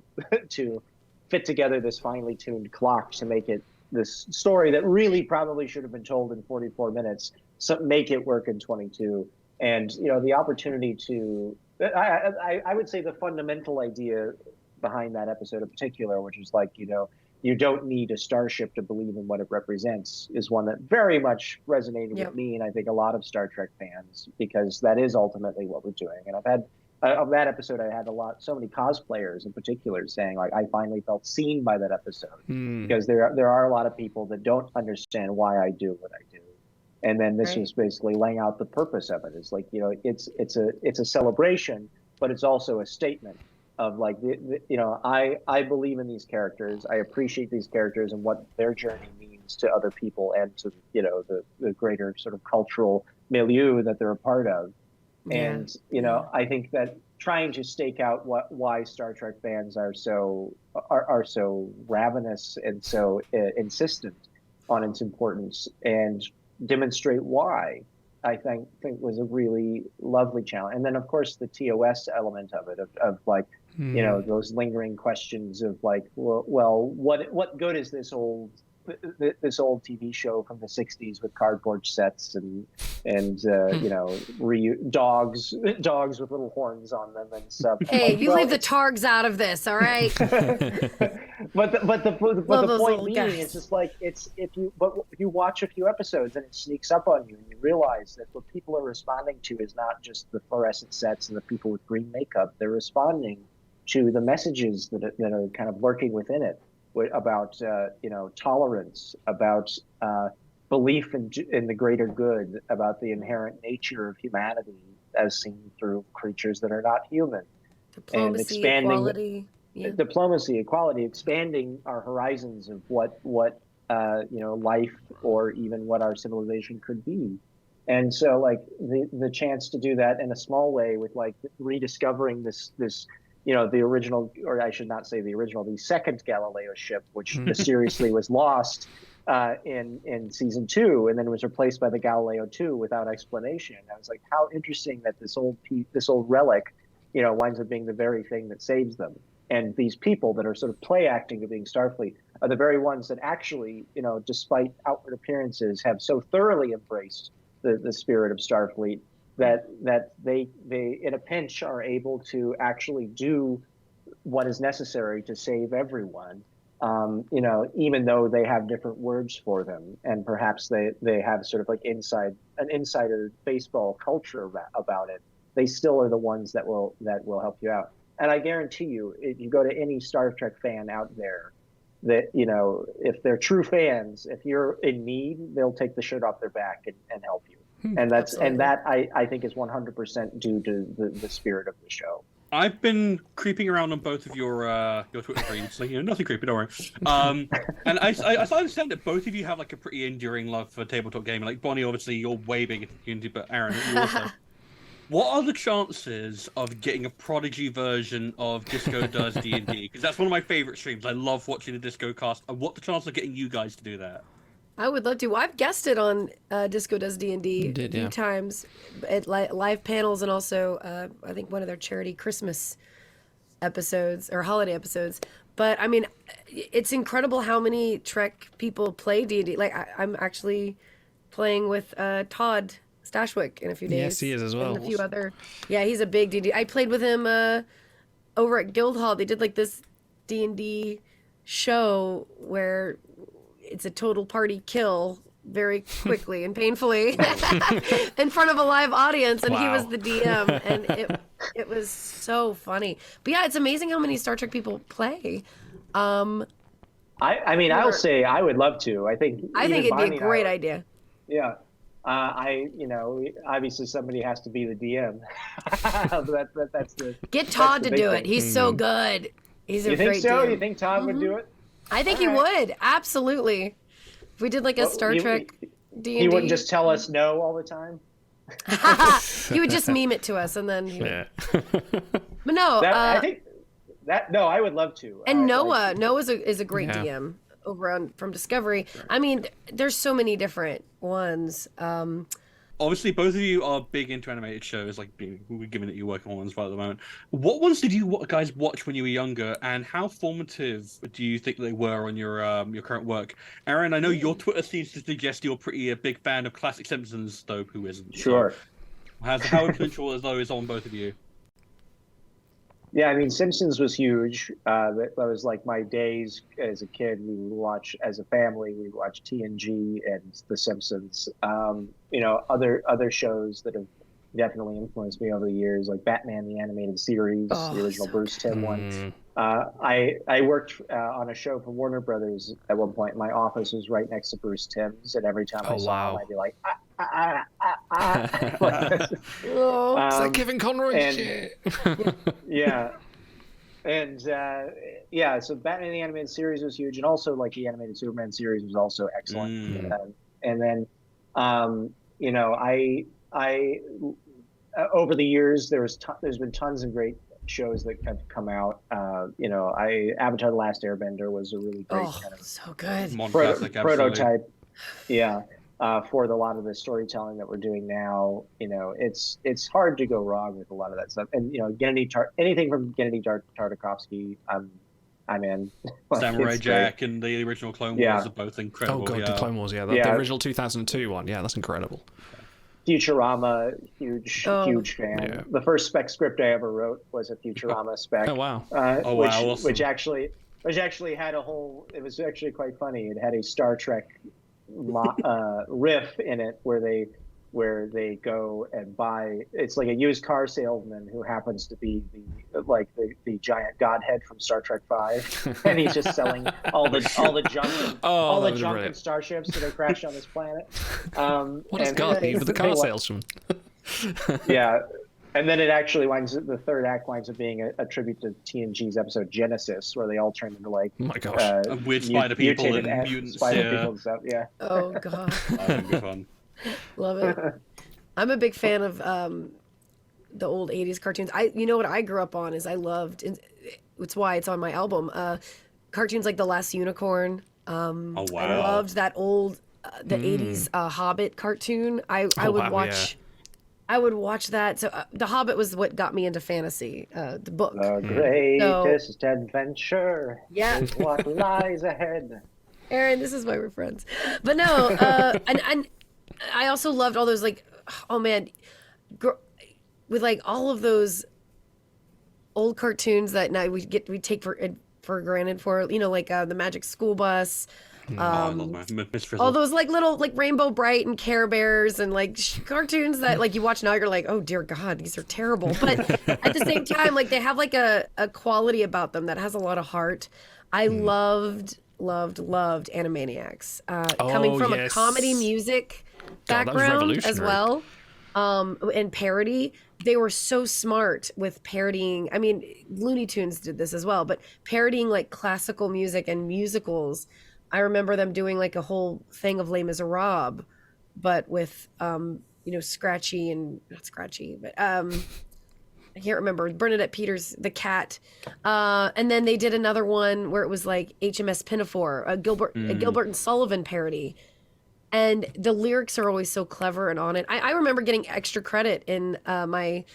to fit together this finely tuned clock to make it this story that really probably should have been told in 44 minutes, so make it work in 22. And the opportunity to I would say the fundamental idea behind that episode in particular, which is like, you don't need a starship to believe in what it represents, is one that very much resonated with me, and I think a lot of Star Trek fans, because that is ultimately what we're doing. And I've had of that episode, I had so many cosplayers in particular saying like, I finally felt seen by that episode, because there are a lot of people that don't understand why I do what I do. And then this was basically laying out the purpose of it. It's like, it's a celebration, but it's also a statement of like, I believe in these characters. I appreciate these characters and what their journey means means to other people and to the greater sort of cultural milieu that they're a part of. And I think that trying to stake out why Star Trek fans are so ravenous and so insistent on its importance and demonstrate why, I think was a really lovely challenge. And then of course the TOS element of it, of like, those lingering questions of like, well, what good is this old TV show from the 60s with cardboard sets and dogs with little horns on them and stuff. Hey, you leave the Targs out of this, all right? but the point being, it's just like if you watch a few episodes and it sneaks up on you and you realize that what people are responding to is not just the fluorescent sets and the people with green makeup. They're responding to the messages that are kind of lurking within it, about tolerance, about belief in the greater good, about the inherent nature of humanity as seen through creatures that are not human, and expanding diplomacy, equality, expanding our horizons of what life or even what our civilization could be. And so like the chance to do that in a small way with like rediscovering this the original, or I should not say the original, the second Galileo ship, which mysteriously was lost in season 2 and then was replaced by the Galileo 2 without explanation. I was like, how interesting that this old relic, winds up being the very thing that saves them. And these people that are sort of play acting of being Starfleet are the very ones that actually, despite outward appearances, have so thoroughly embraced the spirit of Starfleet that they in a pinch are able to actually do what is necessary to save everyone, even though they have different words for them, and perhaps they have sort of like an insider baseball culture about it. They still are the ones that will help you out. And I guarantee you, if you go to any Star Trek fan out there, that if they're true fans, if you're in need, they'll take the shirt off their back and help you. And that I think is 100% due to the spirit of the show. I've been creeping around on both of your Twitter streams, like, nothing creepy, don't worry. And I understand that both of you have like a pretty enduring love for tabletop gaming. Like Bonnie, obviously, you're way big into the community, but Aaron, you also. What are the chances of getting a Prodigy version of Disco Does D&D? Because that's one of my favorite streams. I love watching the Disco cast. And what the chances of getting you guys to do that? I would love to. Well, I've guested on Disco Does D&D a few times at live panels, and also I think one of their charity Christmas episodes or holiday episodes. But I mean, it's incredible how many Trek people play D&D. Like I'm actually playing with Todd Stashwick in a few days. Yes, he is as well. And a few other. Yeah, he's a big D&D. I played with him over at Guildhall. They did like this D&D show where it's a total party kill very quickly and painfully in front of a live audience, and he was the DM, and it was so funny. But yeah, it's amazing how many Star Trek people play. I mean, I'll say I would love to. I think it'd be a great idea. Yeah. Obviously somebody has to be the DM. That's the Get Todd to do it. He's so good. He's a great DM. You think Todd would do it? I think he would. Absolutely. If we did like a Star Trek D&D. He wouldn't just tell us no all the time? He would just meme it to us, and then he would. But no. I think that, no, I would love to. And Noah is a great DM over from Discovery. I mean, there's so many different ones. Obviously, both of you are big into animated shows, like given that you're working on ones right at the moment. What ones did you guys watch when you were younger, and how formative do you think they were on your current work? Aaron, I know your Twitter seems to suggest you're a big fan of classic Simpsons, though who isn't? Sure. So how influential as though is on both of you? Yeah, I mean, Simpsons was huge. That was like my days as a kid. We would watch, as a family, we would watch TNG and The Simpsons. Other shows that have definitely influenced me over the years, like Batman the Animated Series, the original Bruce Timm one. I worked on a show for Warner Brothers at one point. My office was right next to Bruce Timm's, and every time I saw him, I'd be like, It's like Kevin Conroy shit. Yeah. And yeah, so Batman the Animated Series was huge, and also like the animated Superman series was also excellent. And then, you know, I over the years there's been tons of great shows that have come out. You know, Avatar: The Last Airbender was a really great kind of so good prototype. Yeah. For a lot of the storytelling that we're doing now, you know, it's hard to go wrong with a lot of that stuff. And you know, anything from Gennady Tartakovsky, I'm in. Like, Samurai Jack and the original Clone Wars are both incredible. Oh god, the Clone Wars, the original 2002 one, that's incredible. Futurama, huge fan. Yeah. The first spec script I ever wrote was a Futurama spec. Oh wow! Awesome. Which actually had a whole. It was actually quite funny. It had a Star Trek riff in it where they go and buy. It's like a used car salesman who happens to be the giant godhead from Star Trek V, and he's just selling all the junk and starships that are crashed on this planet. What has got me for the car salesman? Yeah. And then the third act winds up being a tribute to TNG's episode Genesis, where they all turn into like weird spider people and mutants, spider people and stuff. Yeah. Oh god. That'd be fun. Love it. I'm a big fan of the old 80s cartoons. You know what I grew up on is I loved, it's why it's on my album, cartoons like The Last Unicorn. Oh wow. I loved that old the 80s Hobbit cartoon. I would watch. Yeah. I would watch that. So The Hobbit was what got me into fantasy, the book. The greatest adventure is what lies ahead. Aaron, this is why we're friends. But no, and I also loved all those like, oh man, with like all of those old cartoons that now we take for granted like the Magic School Bus. I love Miss Frizzle. All those like little like Rainbow Bright and Care Bears and like cartoons that like you watch now, you're like, oh dear God, these are terrible. But at the same time, like they have like a quality about them that has a lot of heart. I loved Animaniacs. Coming from a comedy music background as well, and parody. They were so smart with parodying. I mean, Looney Tunes did this as well, but parodying like classical music and musicals. I remember them doing like a whole thing of Les Miserables, but with Scratchy and not Scratchy, but I can't remember, Bernadette Peters, the cat, and then they did another one where it was like HMS Pinafore, a Gilbert and Sullivan parody, and the lyrics are always so clever and on it. I remember getting extra credit in my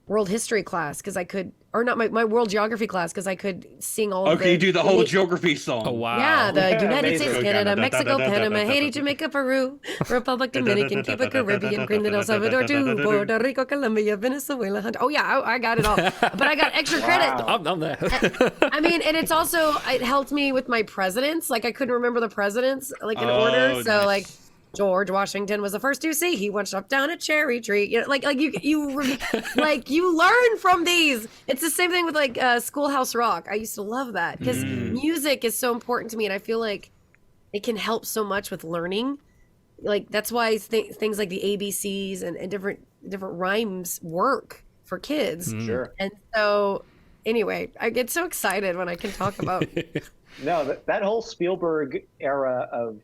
world history class because I could, or not my world geography class because I could sing all. Okay, you do the whole geography song. Oh wow! Yeah, the United States, Canada, Mexico, Panama, Haiti, Jamaica, Peru, Republic Dominican, Cuba, Caribbean, Greenland, El Salvador, too, Puerto Rico, Colombia, Venezuela. Oh yeah, I got it all, but I got extra credit. I'm there. I mean, and it helped me with my presidents. Like I couldn't remember the presidents like in order, so like. George Washington was the first to see. He went up down a cherry tree. You know, like you learn from these. It's the same thing with like Schoolhouse Rock. I used to love that because music is so important to me, and I feel like it can help so much with learning. Like that's why things like the ABCs and different rhymes work for kids. Sure. And so, anyway, I get so excited when I can talk about. No, that whole Spielberg era of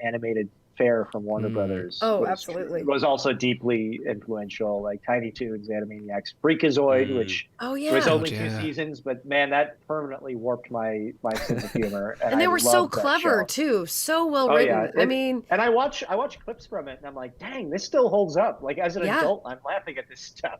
animated fare from Warner Brothers. Absolutely. Was also deeply influential. Like Tiny Toons, Animaniacs, Freakazoid, which was only 2 seasons, but man, that permanently warped my sense of humor. And they were so clever too, so well written. Yeah. I mean, and I watch clips from it, and I'm like, dang, this still holds up. Like as an adult, I'm laughing at this stuff.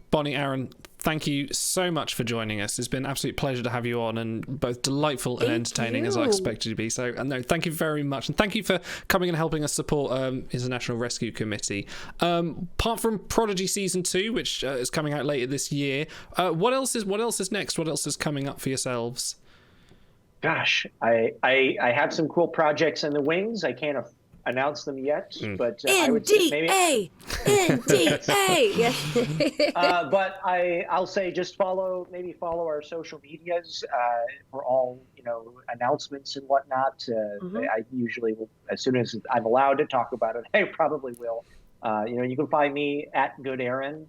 Bonnie, Aaron, thank you so much for joining us. It's been an absolute pleasure to have you on, and both delightful and entertaining as I expected you to be. So, no, thank you very much, and thank you for coming and helping us support International Rescue Committee. Apart from Prodigy Season 2, which is coming out later this year, what else is next? What else is coming up for yourselves? Gosh, I have some cool projects in the wings. I can't announce them yet, but I would say maybe NDA. But I'll say just follow our social medias for all announcements and whatnot. I usually will, as soon as I'm allowed to talk about it, I probably will. You can find me at Good Aaron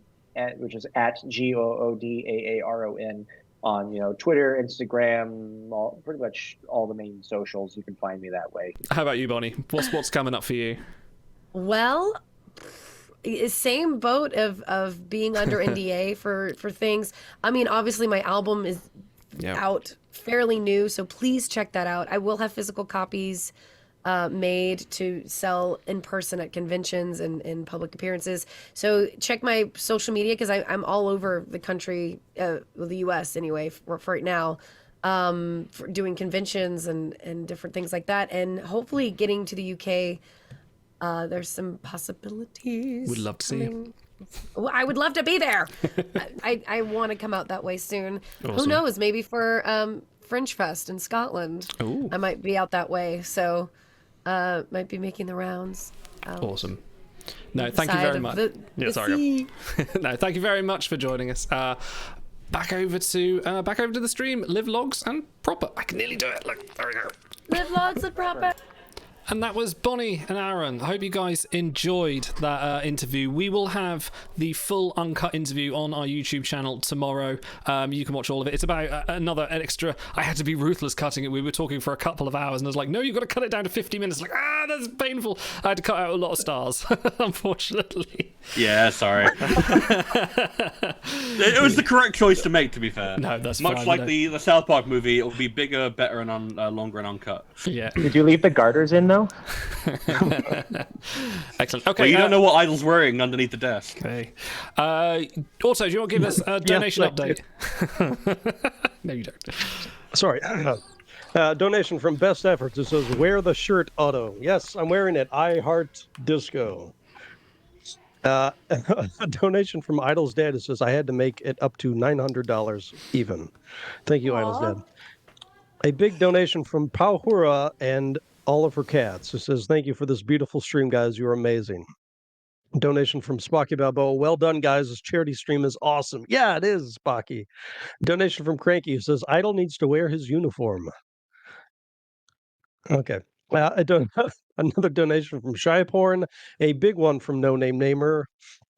which is at GOODAARON on Twitter, Instagram, pretty much all the main socials. You can find me that way. How about you, Bonnie? What's coming up for you? Well, same boat of being under NDA for things. I mean, obviously my album is out fairly new, so please check that out. I will have physical copies made to sell in person at conventions and in public appearances. So check my social media because I'm all over the country, the U.S. anyway, for right now, for doing conventions and different things like that, and hopefully getting to the U.K. There's some possibilities. Would love to see you. Well, I would love to be there. I want to come out that way soon. Awesome. Who knows? Maybe for Fringe Fest in Scotland. Ooh. I might be out that way. So might be making the rounds. Awesome. No, thank you very much. No, thank you very much for joining us. Back over to the stream. Live logs and proper. I can nearly do it. Look, there we go. Live logs and proper. And that was Bonnie and Aaron. I hope you guys enjoyed that interview. We will have the full uncut interview on our YouTube channel tomorrow. You can watch all of it. It's about an extra. I had to be ruthless cutting it. We were talking for a couple of hours, and I was like, no, you've got to cut it down to 50 minutes. Like, that's painful. I had to cut out a lot of stars, unfortunately. Yeah, sorry. It was the correct choice to make, to be fair. No, that's much fine, like the South Park movie. It will be bigger, better, and longer and uncut. Yeah. Did you leave the garters in though? Excellent. Okay. Well, you don't know what Idol's wearing underneath the desk. Okay. Also, do you want to give us a donation update? No, you don't. Sorry. Donation from Best Efforts. It says, "Wear the shirt, Otto." Yes, I'm wearing it. I heart disco. A donation from Idol's dad. It says, "I had to make it up to $900 even." Thank you, Idol's dad. A big donation from Pauhura and all of her cats. It says, "Thank you for this beautiful stream, guys. You're amazing." Donation from Spocky Balboa. "Well done, guys. This charity stream is awesome." Yeah, it is, Spocky. Donation from Cranky, who says, "Idol needs to wear his uniform." Okay. Another donation from Shyporn, a big one from No Name Namer,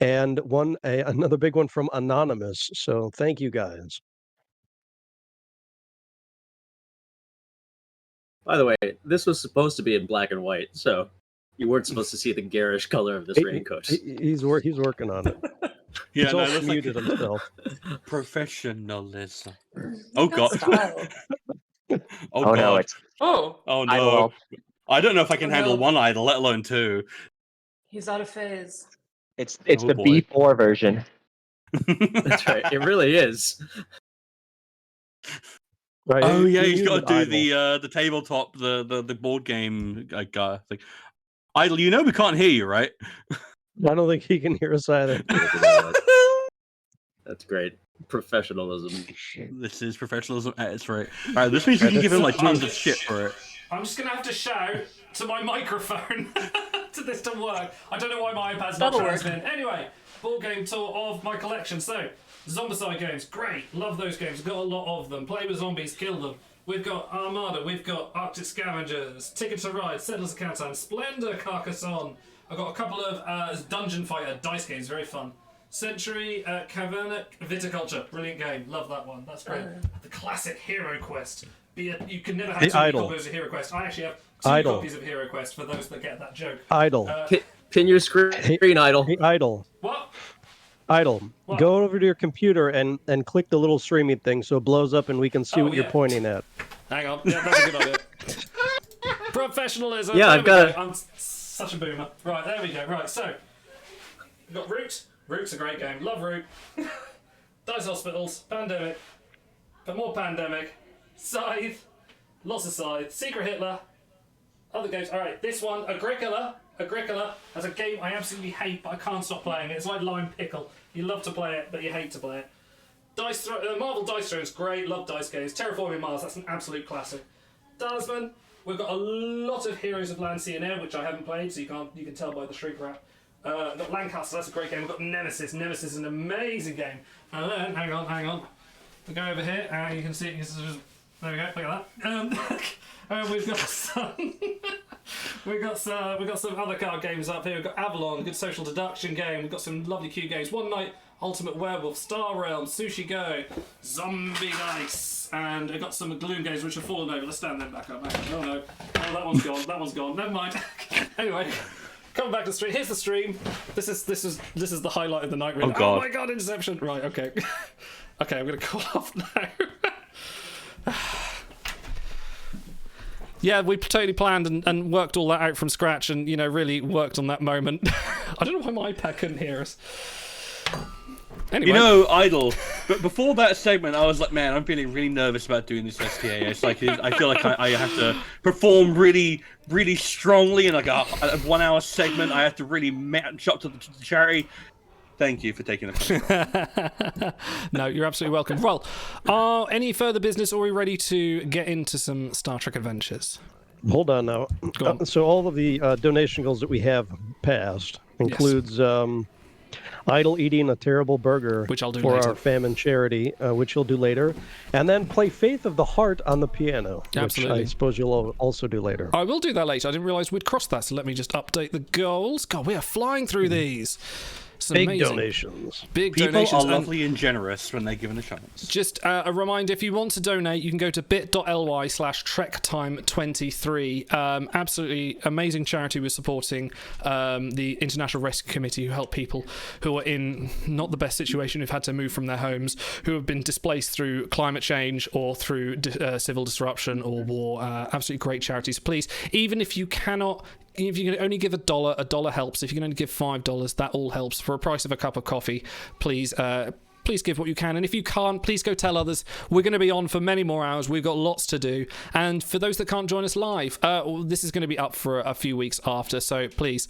and another big one from Anonymous. So thank you, guys. By the way, this was supposed to be in black and white, so you weren't supposed to see the garish color of this raincoat. He's working on it. Yeah, He's no, also that's muted like himself. Professionalism. Oh god. Oh god. no, it's Oh no. Idol. I don't know if I can Oh, handle no. one idol, let alone two. He's out of phase. It's Oh, the boy. B4 version. That's right. It really is. Right, Oh he yeah, he's muted got to do Idol. the tabletop, the board game guy thing. Idol, you know we can't hear you, right? I don't think he can hear us either. That's great. Professionalism. This is professionalism at its rate. Alright, this means we can give him like tons of shit for it. I'm just going to have to shout to my microphone to this to work. I don't know why my iPad's not That'll work. transmitting. Anyway, board game tour of my collection. So, Zombicide games, great. Love those games. Got a lot of them. Play with zombies, kill them. We've got Armada, we've got Arctic Scavengers, Ticket to Ride, Settlers of Catan, Splendor, Carcassonne. I've got a couple of Dungeon Fighter dice games, very fun. Century, Cavernic, Viticulture, brilliant game. Love that one. That's great. The classic Hero Quest. You can never have The too many Idol. copies of Hero Quest. I actually have two Idol. copies of Hero Quest for those that get that joke. Idol. Pin your screen, Idol. Hey, Idol. What? Idol. What? Go over to your computer and click the little streaming thing so it blows up and we can see Oh, what you're yeah. pointing at. Hang on. Yeah, that's a good idea. Professionalism. Yeah, There I've we got go. I'm such a boomer. Right, there we go. Right, so we've got Root. Root's a great game. Love Root. Dice Hospitals. Pandemic. But more Pandemic. Scythe. Lots of Scythe. Secret Hitler. Other games. All right, this one, Agricola. Agricola has a game I absolutely hate, but I can't stop playing it. It's like Lime Pickle. You love to play it, but you hate to play it. Marvel Dice Thrones, great. Love dice games. Terraforming Mars, that's an absolute classic. Talisman, we've got a lot of Heroes of Land, Sea and Air, which I haven't played, so you can tell by the Shriek Rap. We've got Lancaster, that's a great game. We've got Nemesis. Nemesis is an amazing game. And then, hang on. We go over here, and you can see, there we go, look at that. We've got some, we've got some other card games up here. We've got Avalon, a good social deduction game. We've got some lovely cute games. One Night Ultimate Werewolf, Star Realm, Sushi Go, Zombie Dice, and I got some Gloom Games which have fallen over. Let's stand them back up. Oh no, that one's gone. That one's gone. Never mind. Anyway, coming back to the stream. Here's the stream. This is the highlight of the night. Really. Oh god. Oh my god, Inception. Right. Okay. Okay, I'm gonna call off now. Yeah, we totally planned and worked all that out from scratch, and really worked on that moment. I don't know why my iPad couldn't hear us. Anyway. Idle. But before that segment, I was like, man, I'm feeling really nervous about doing this STA. It's like I feel like I have to perform really, really strongly in like a 1 hour segment. I have to really match up to the charity. Thank you for taking the time. No, you're absolutely welcome. Well, any further business, or are we ready to get into some Star Trek adventures? Hold on now. So all of the donation goals that we have passed includes Idle eating a terrible burger, which I'll do for later. our famine charity, which you'll do later, and then play Faith of the Heart on the piano, Absolutely. which I suppose you'll also do later. I will do that later. I didn't realise we'd crossed that, so let me just update the goals. God, we are flying through these. Big amazing. Donations. Big People donations. are lovely and generous when they're given a chance. Just a reminder, if you want to donate, you can go to bit.ly/trektime23. Absolutely amazing charity we're supporting, the International Rescue Committee, who help people who are in not the best situation, who've had to move from their homes, who have been displaced through climate change or through civil disruption or war. Absolutely great charities. Please, even if you cannot... If you can only give $1, $1 helps. If you can only give $5, that all helps. For a price of a cup of coffee, please give what you can. And if you can't, please go tell others. We're going to be on for many more hours. We've got lots to do. And for those that can't join us live, this is going to be up for a few weeks after. So please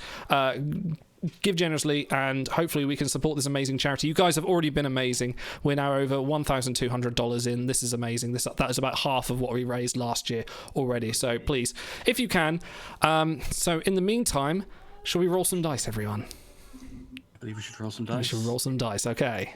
give generously, and hopefully we can support this amazing charity. You guys have already been amazing. We're now over $1,200 in. This is amazing. That is about half of what we raised last year already. So please, if you can. So in the meantime, shall we roll some dice, everyone? I believe we should roll some dice. We should roll some dice. Okay.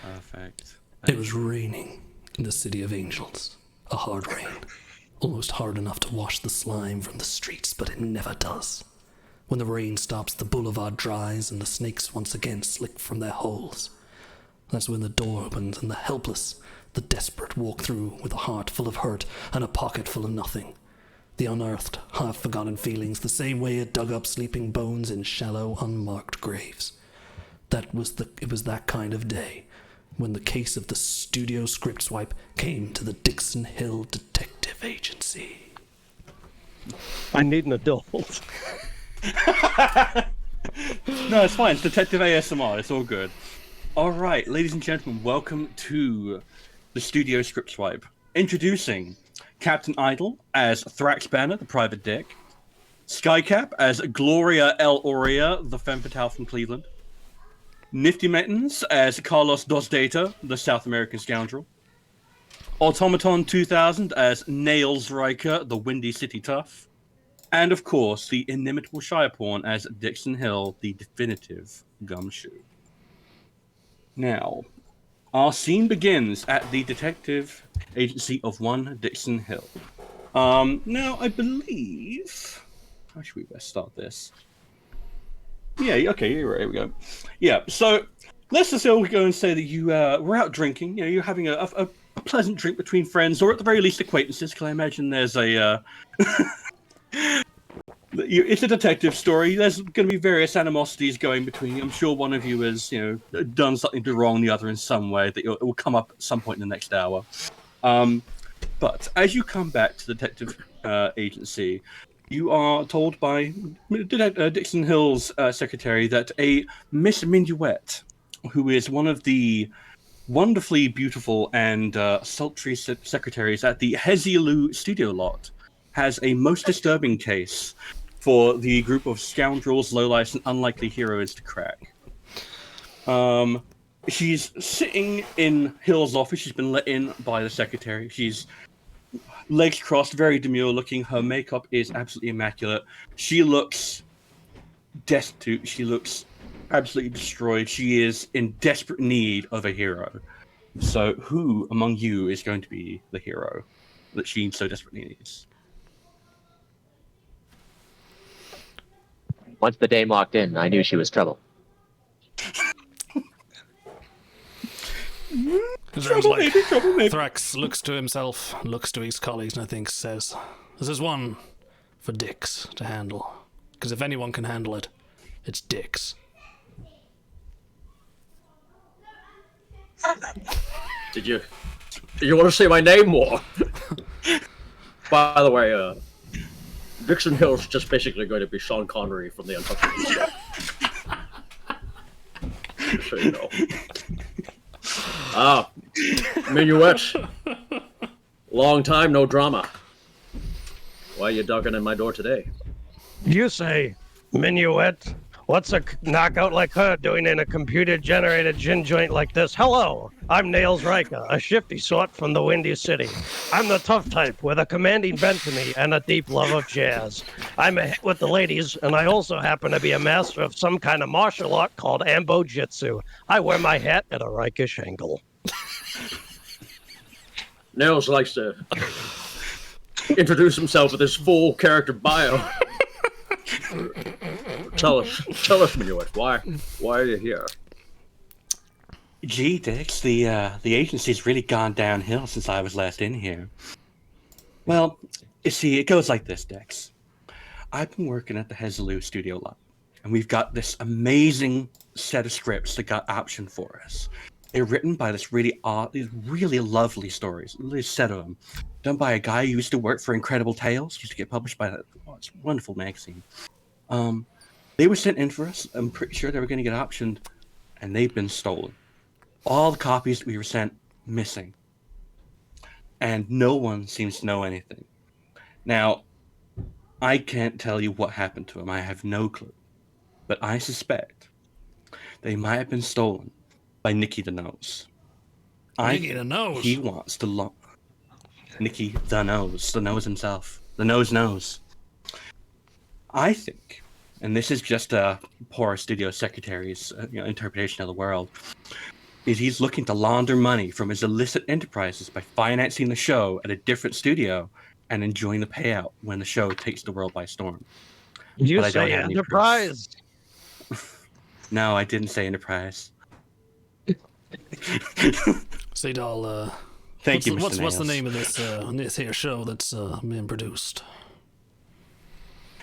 Perfect. It was raining in the City of Angels. A hard rain. Almost hard enough to wash the slime from the streets, but it never does. When the rain stops, the boulevard dries and the snakes once again slick from their holes. That's when the door opens and the helpless, the desperate walk through with a heart full of hurt and a pocket full of nothing. The unearthed, half-forgotten feelings, the same way it dug up sleeping bones in shallow, unmarked graves. It was that kind of day when the case of the studio script swipe came to the Dixon Hill Detective Agency. I need an adult. No, it's fine. It's Detective ASMR. It's all good. All right, ladies and gentlemen, welcome to the studio script swipe. Introducing Captain Idle as Thrax Banner, the private dick. Skycap as Gloria L. Aurea, the femme fatale from Cleveland. Nifty Mittens as Carlos Dos Data, the South American scoundrel. Automaton 2000 as Nails Riker, the Windy City Tough. And of course, the inimitable Shireporn as Dixon Hill, the definitive gumshoe. Now, our scene begins at the detective agency of 1 Dixon Hill. Now, I believe... How should we best start this? Yeah, okay, you're right, here we go. Yeah, so let's just go and say that you were out drinking, you're having a pleasant drink between friends, or at the very least acquaintances, because I imagine there's a... It's a detective story. There's going to be various animosities going between you. I'm sure one of you has, done something to wrong the other in some way that it will come up at some point in the next hour. But as you come back to the detective agency, you are told by Dixon Hill's secretary that a Miss Minuet, who is one of the wonderfully beautiful and sultry secretaries at the Hesilu studio lot, has a most disturbing case for the group of scoundrels, lowlifes, and unlikely heroes to crack. She's sitting in Hill's office. She's been let in by the secretary. She's legs crossed, very demure looking. Her makeup is absolutely immaculate. She looks destitute. She looks absolutely destroyed. She is in desperate need of a hero. So who among you is going to be the hero that she so desperately needs? Once the dame walked in, I knew she was trouble. Trouble, maybe, trouble, maybe. Thrax looks to himself, looks to his colleagues, and I think says, "This is one for Dix to handle. Because if anyone can handle it, it's Dix." Did you want to say my name more? By the way, Dixon Hill's just basically going to be Sean Connery from The Untouchables. Just so you know. Minuet. Long time, no drama. Why are you knocking at my door today? You say, Minuet? What's a knockout like her doing in a computer-generated gin joint like this? Hello, I'm Nails Riker, a shifty sort from the Windy City. I'm the tough type with a commanding bent to me and a deep love of jazz. I'm a hit with the ladies, and I also happen to be a master of some kind of martial art called Ambo Jitsu. I wear my hat at a Rikish angle. Nails likes to introduce himself with his full character bio. Tell us, Minuet, why are you here? Gee, Dix, the agency's really gone downhill since I was last in here. Well, you see, it goes like this, Dix. I've been working at the Hezelu Studio Lab, and we've got this amazing set of scripts that got optioned for us. They're written by these really lovely stories, a set of them, done by a guy who used to work for Incredible Tales, used to get published by that wonderful magazine. They were sent in for us. I'm pretty sure they were going to get optioned, and they've been stolen. All the copies that we were sent, missing. And no one seems to know anything. Now, I can't tell you what happened to them. I have no clue. But I suspect they might have been stolen by Nicky the Nose. Nicky the Nose? He wants to Nicky the Nose himself. The Nose knows. I think, and this is just a poor studio secretary's interpretation of the world, is he's looking to launder money from his illicit enterprises by financing the show at a different studio and enjoying the payout when the show takes the world by storm. You say Enterprise? No, I didn't say Enterprise. Seedal, Thank you, Mr. What's the Nails. name of this here show that's being produced?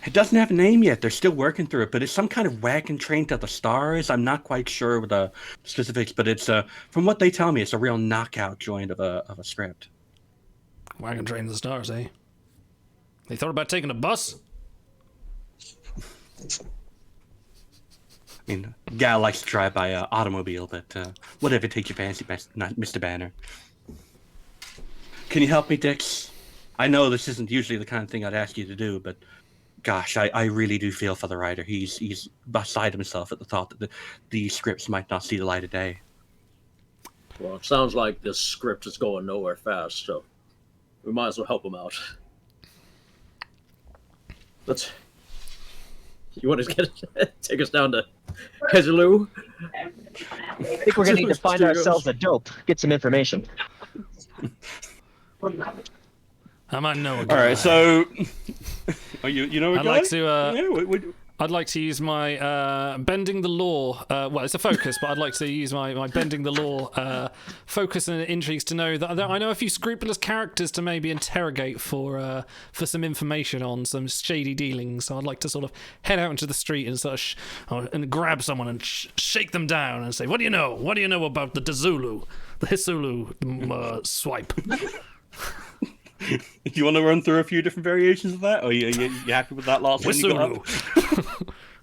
It doesn't have a name yet. They're still working through it, but it's some kind of wagon train to the stars. I'm not quite sure with the specifics, but it's from what they tell me, it's a real knockout joint of a script. Wagon train to the stars, eh? They thought about taking a bus? I mean, gal likes to drive by automobile, but whatever takes your fancy, Mr. Banner. Can you help me, Dix? I know this isn't usually the kind of thing I'd ask you to do, but gosh, I really do feel for the writer. He's beside himself at the thought that the scripts might not see the light of day. Well, it sounds like this script is going nowhere fast, so we might as well help him out. You want to take us down to Hezelu? I think we're going to need to find ourselves a dope, get some information. I might know a All guy. right, so you know a guy? I'd like to use my bending the law. Well, it's a focus, but I'd like to use my bending the law focus and intrigues to know that I know a few scrupulous characters to maybe interrogate for some information on some shady dealings. So I'd like to sort of head out into the street and sort of and grab someone and shake them down and say, "What do you know? What do you know about the Dazulu, the Hisulu swipe?" Do you want to run through a few different variations of that, or you happy with that last one you got up?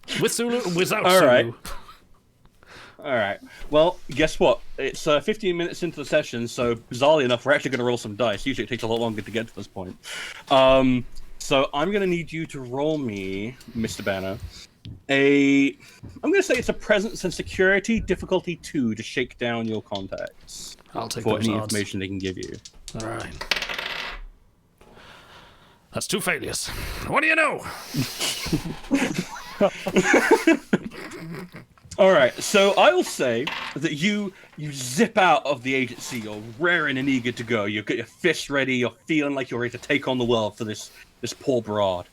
Whisulu without All right. Sulu. All right. Well, guess what? It's 15 minutes into the session, so bizarrely enough, we're actually going to roll some dice. Usually it takes a lot longer to get to this point. So I'm going to need you to roll me, Mr. Banner, I'm going to say it's a presence and security difficulty 2 to shake down your contacts. I'll take for those any odds. information they can give you. All right. That's 2 failures. What do you know? All right, so I will say that you zip out of the agency. You're raring and eager to go. You've got your fists ready. You're feeling like you're ready to take on the world for this poor broad.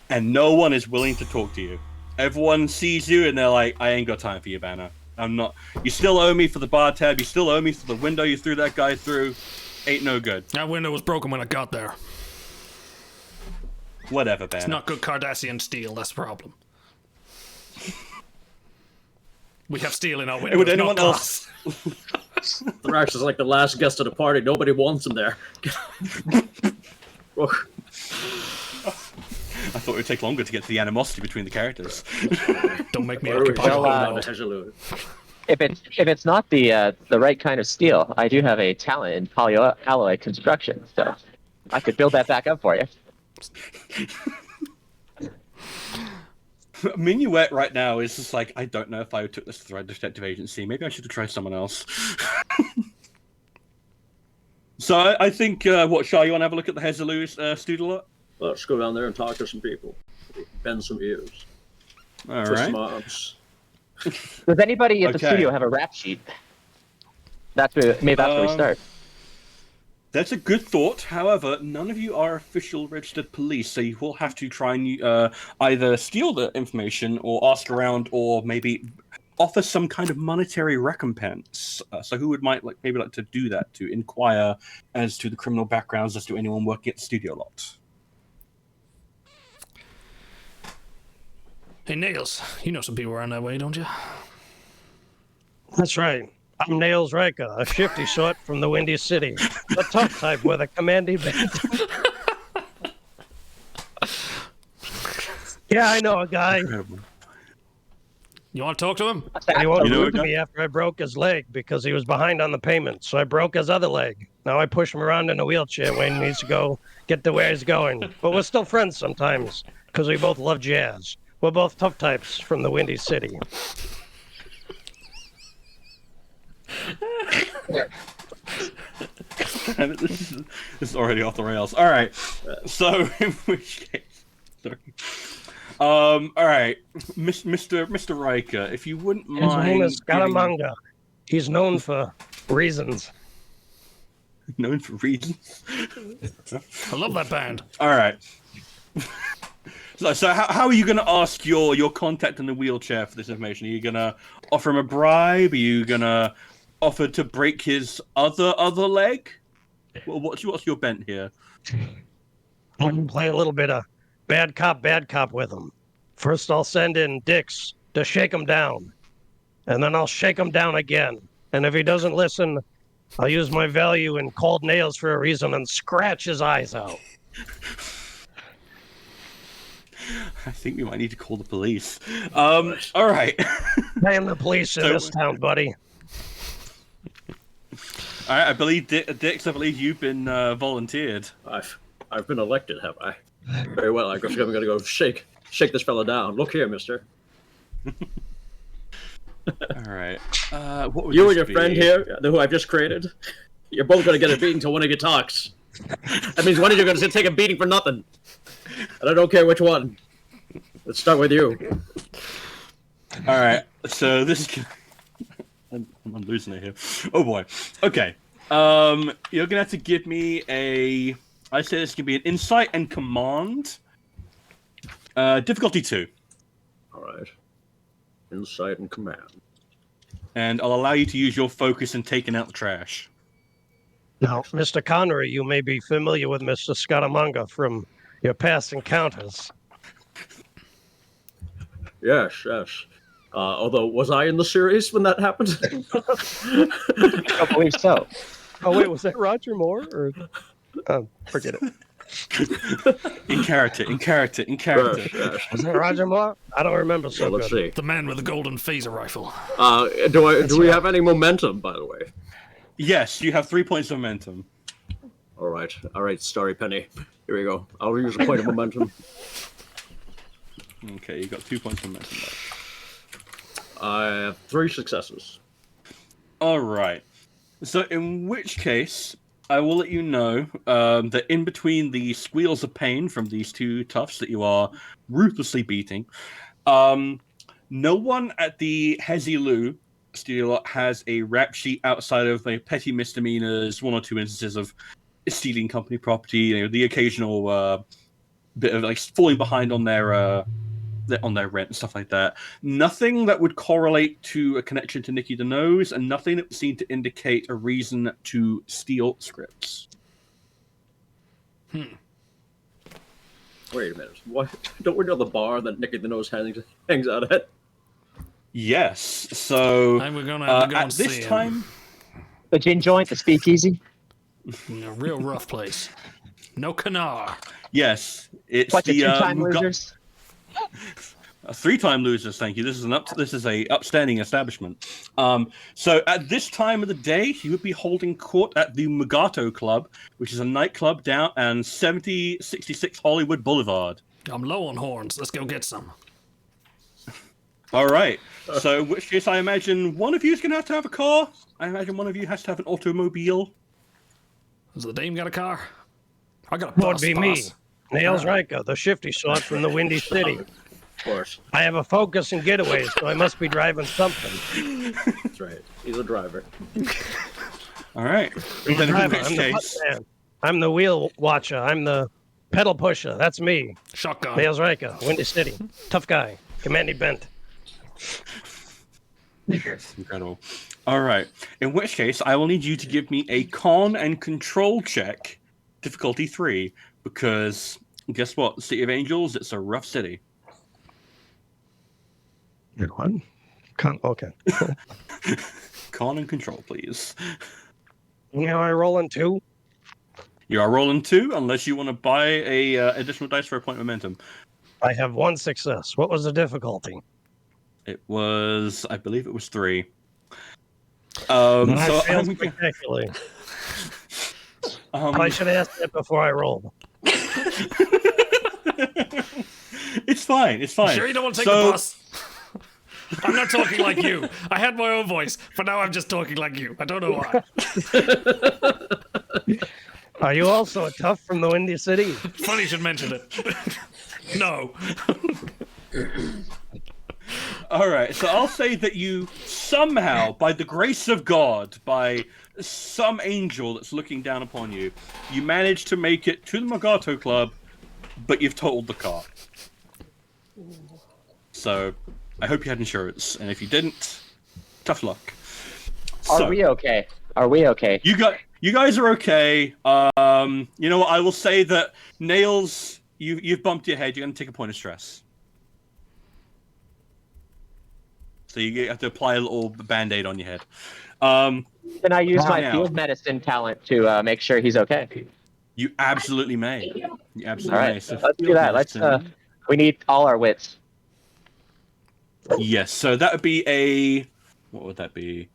And no one is willing to talk to you. Everyone sees you and they're like, I ain't got time for you, Banner. I'm not. You still owe me for the bar tab. You still owe me for the window you threw that guy through. Ain't no good. That window was broken when I got there. Whatever, Banner. It's not good Cardassian steel, that's the problem. We have steel in our windows. Would anyone else? Thrax is like the last guest at a party. Nobody wants him there. I thought it would take longer to get to the animosity between the characters. Don't make me occupy If it's not the right kind of steel, I do have a talent in polyalloy construction, so I could build that back up for you. Minuet right now is just like, I don't know if I took this to the right detective agency. Maybe I should have tried someone else. So I think, Shah, you want to have a look at the Hezelu studio lot? Let's go down there and talk to some people. Bend some ears. All twist right. some arms. Does anybody at the Okay. studio have a rap sheet? That's where we start. That's a good thought. However, none of you are official registered police, so you will have to try and either steal the information or ask around, or maybe offer some kind of monetary recompense. So who would maybe like to do that, to inquire as to the criminal backgrounds as to anyone working at the studio lot? Hey, Nails, you know some people around that way, don't you? That's right. I'm Nails Riker, a shifty sort from the Windy City. A tough type with a commanding band. Yeah, I know a guy. You want to talk to him? He wanted to look at me after I broke his leg because he was behind on the payment. So I broke his other leg. Now I push him around in a wheelchair when he needs to go get to where he's going. But we're still friends sometimes because we both love jazz. We're both tough types from the Windy City. This is already off the rails. All right. So in which case, sorry. All right, Mr. Riker, if you wouldn't mind. His name is Scaramanga. He's known for reasons. Known for reasons. I love that band. All right. So how are you going to ask your contact in the wheelchair for this information? Are you going to offer him a bribe? Are you going to offer to break his other leg? Well, what's your bent here? I'm going to play a little bit of bad cop with him. First, I'll send in Dix to shake him down. And then I'll shake him down again. And if he doesn't listen, I'll use my value in cold nails for a reason and scratch his eyes out. I think we might need to call the police. All right. I am the police in this town, buddy. All right, I believe Dix. I believe you've been volunteered. I've been elected, have I? Very well. I guess I'm going to go shake this fella down. Look here, mister. All right. What would You this and your be? friend here, who I've just created, you're both going to get a beating till one of you talks. That means one of you are going to take a beating for nothing. And I don't care which one. Let's start with you. All right. So this is... I'm losing it here. Oh boy. Okay. You're gonna have to give me a. I say this can be an insight and command. Difficulty 2. All right. Insight and command. And I'll allow you to use your focus in taking out the trash. Now, Mr. Connery, you may be familiar with Mr. Scaramanga from your past encounters. Yes. Although, was I in the series when that happened? I believe so. Oh, wait, was that Roger Moore? Or forget it. In character. Yes. Was that Roger Moore? I don't remember so Let's good. see. The man with the golden phaser rifle. Do we have any momentum, by the way? Yes, you have 3 points of momentum. All right, Starry Penny. Here we go. I'll use a point of momentum. Okay, you got 2 points from momentum back. I have 3 successes. All right. So in which case, I will let you know that in between the squeals of pain from these two toughs that you are ruthlessly beating, no one at the Hezi-Lu studio has a rap sheet outside of petty misdemeanors, 1 or 2 instances of stealing company property, the occasional bit of like falling behind on their rent and stuff like that. Nothing that would correlate to a connection to Nikki the Nose, and nothing that would seem to indicate a reason to steal scripts. Wait a minute. What? Don't we know the bar that Nikki the Nose hangs out at? Yes. So we're gonna have to go at and this see time, The gin joint, the speakeasy. A real rough place. No canar. yes, it's Bunch the of two-time losers. 3-time losers. Thank you. This is a upstanding establishment. So at this time of the day, he would be holding court at the Mugato Club, which is a nightclub down on 7066 Hollywood Boulevard. I'm low on horns. Let's go get some. All right. So in which case, I imagine one of you is going to have a car. I imagine one of you has to have an automobile. Has the dame got a car? I got a Would bus, be me, boss. Nails Riker, the shifty sort from the Windy City. Of course. I have a Focus and Getaways, so I must be driving something. That's right. He's a driver. All right. I'm the Then in driver. which I'm the case, footman. I'm the wheel watcher. I'm the pedal pusher. That's me. Shotgun. Nails Riker, Windy City. Tough guy. Commanding bent. incredible. All right. In which case, I will need you to give me a con and control check, difficulty 3, because guess what? The City of Angels, it's a rough city. What? Okay. Con and control, please. Now I roll in 2. You are rolling 2, unless you want to buy a additional dice for a point momentum. I have 1 success. What was the difficulty? It was, I believe it was 3. I failed spectacularly. I should have asked that before I rolled. It's fine. It's fine. Sure you don't want to take the bus? I'm not talking like you. I had my own voice, but now I'm just talking like you. I don't know why. Are you also a tough from the Windy City? Funny you should mention it. No. All right, so I'll say that you somehow, by the grace of God, by some angel that's looking down upon you, you managed to make it to the Mugato Club, but you've totaled the car. So, I hope you had insurance, and if you didn't, tough luck. Are we okay? Are we okay? You guys are okay. You know what? I will say that Nails, you've bumped your head. You're going to take a point of stress. So you have to apply a little Band-Aid on your head. Can I use my field medicine talent to make sure he's okay? You absolutely may. You absolutely all may. right, So let's do that. Let's. We need all our wits. Yes. So that would be a. What would that be?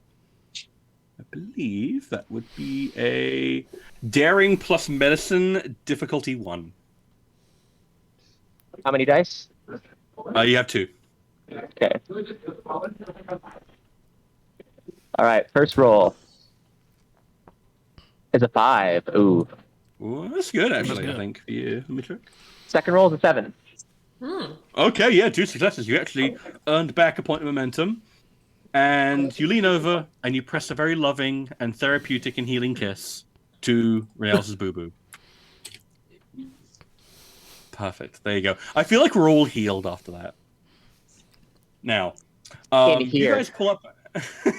I believe that would be a daring plus medicine difficulty 1. How many dice? You have 2. Okay. All right. First roll is a 5. Ooh. Well, that's good, actually. I think. Yeah. Let me check. Second roll is a 7. Okay. Yeah. 2 successes. You actually earned back a point of momentum, and you lean over and you press a very loving and therapeutic and healing kiss to Rael's boo boo. Perfect. There you go. I feel like we're all healed after that. Now, you guys pull up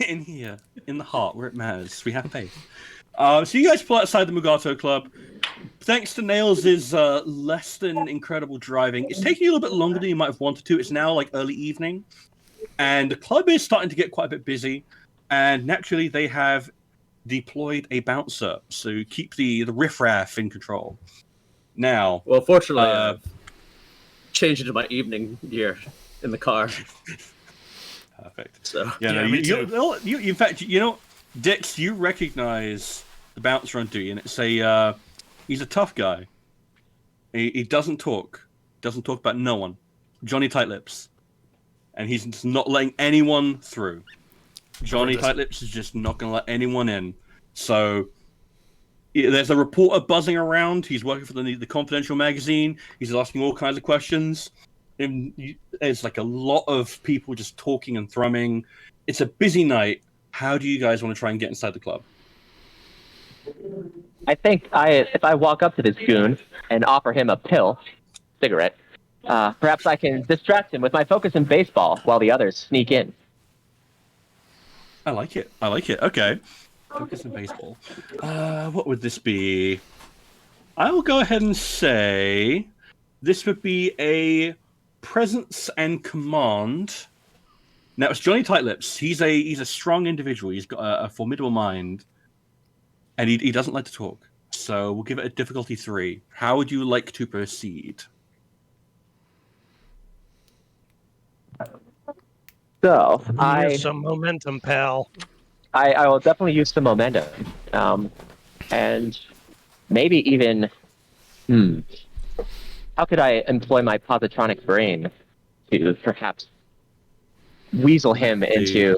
in here, in the heart, where it matters. We have faith. So you guys pull outside the Mugato Club. Thanks to Nails' less than incredible driving, it's taking you a little bit longer than you might have wanted to. It's now like early evening, and the club is starting to get quite a bit busy. And naturally, they have deployed a bouncer, so keep the riffraff in control. Now, well, fortunately, I've changed into my evening gear in the car. Perfect. So yeah, no, you, in fact, you know, Dix, you recognize the bouncer on duty, and it's he's a tough guy. He doesn't talk about no one. Johnny Tightlips, and he's just not letting anyone through. Johnny Tightlips is just not going to let anyone in. So there's a reporter buzzing around. He's working for the Confidential magazine. He's asking all kinds of questions. And there's like a lot of people just talking and thrumming. It's a busy night. How do you guys want to try and get inside the club? I think if I walk up to this goon and offer him a cigarette, perhaps I can distract him with my focus in baseball while the others sneak in. I like it. Okay. Focus in baseball. What would this be? I will go ahead and say this would be a presence and command. Now it's Johnny Tightlips. He's a strong individual. He's got a formidable mind, and he doesn't like to talk. So we'll give it a difficulty 3. How would you like to proceed? So Here's some momentum, pal. I will definitely use some momentum, and maybe even how could I employ my positronic brain to perhaps weasel him into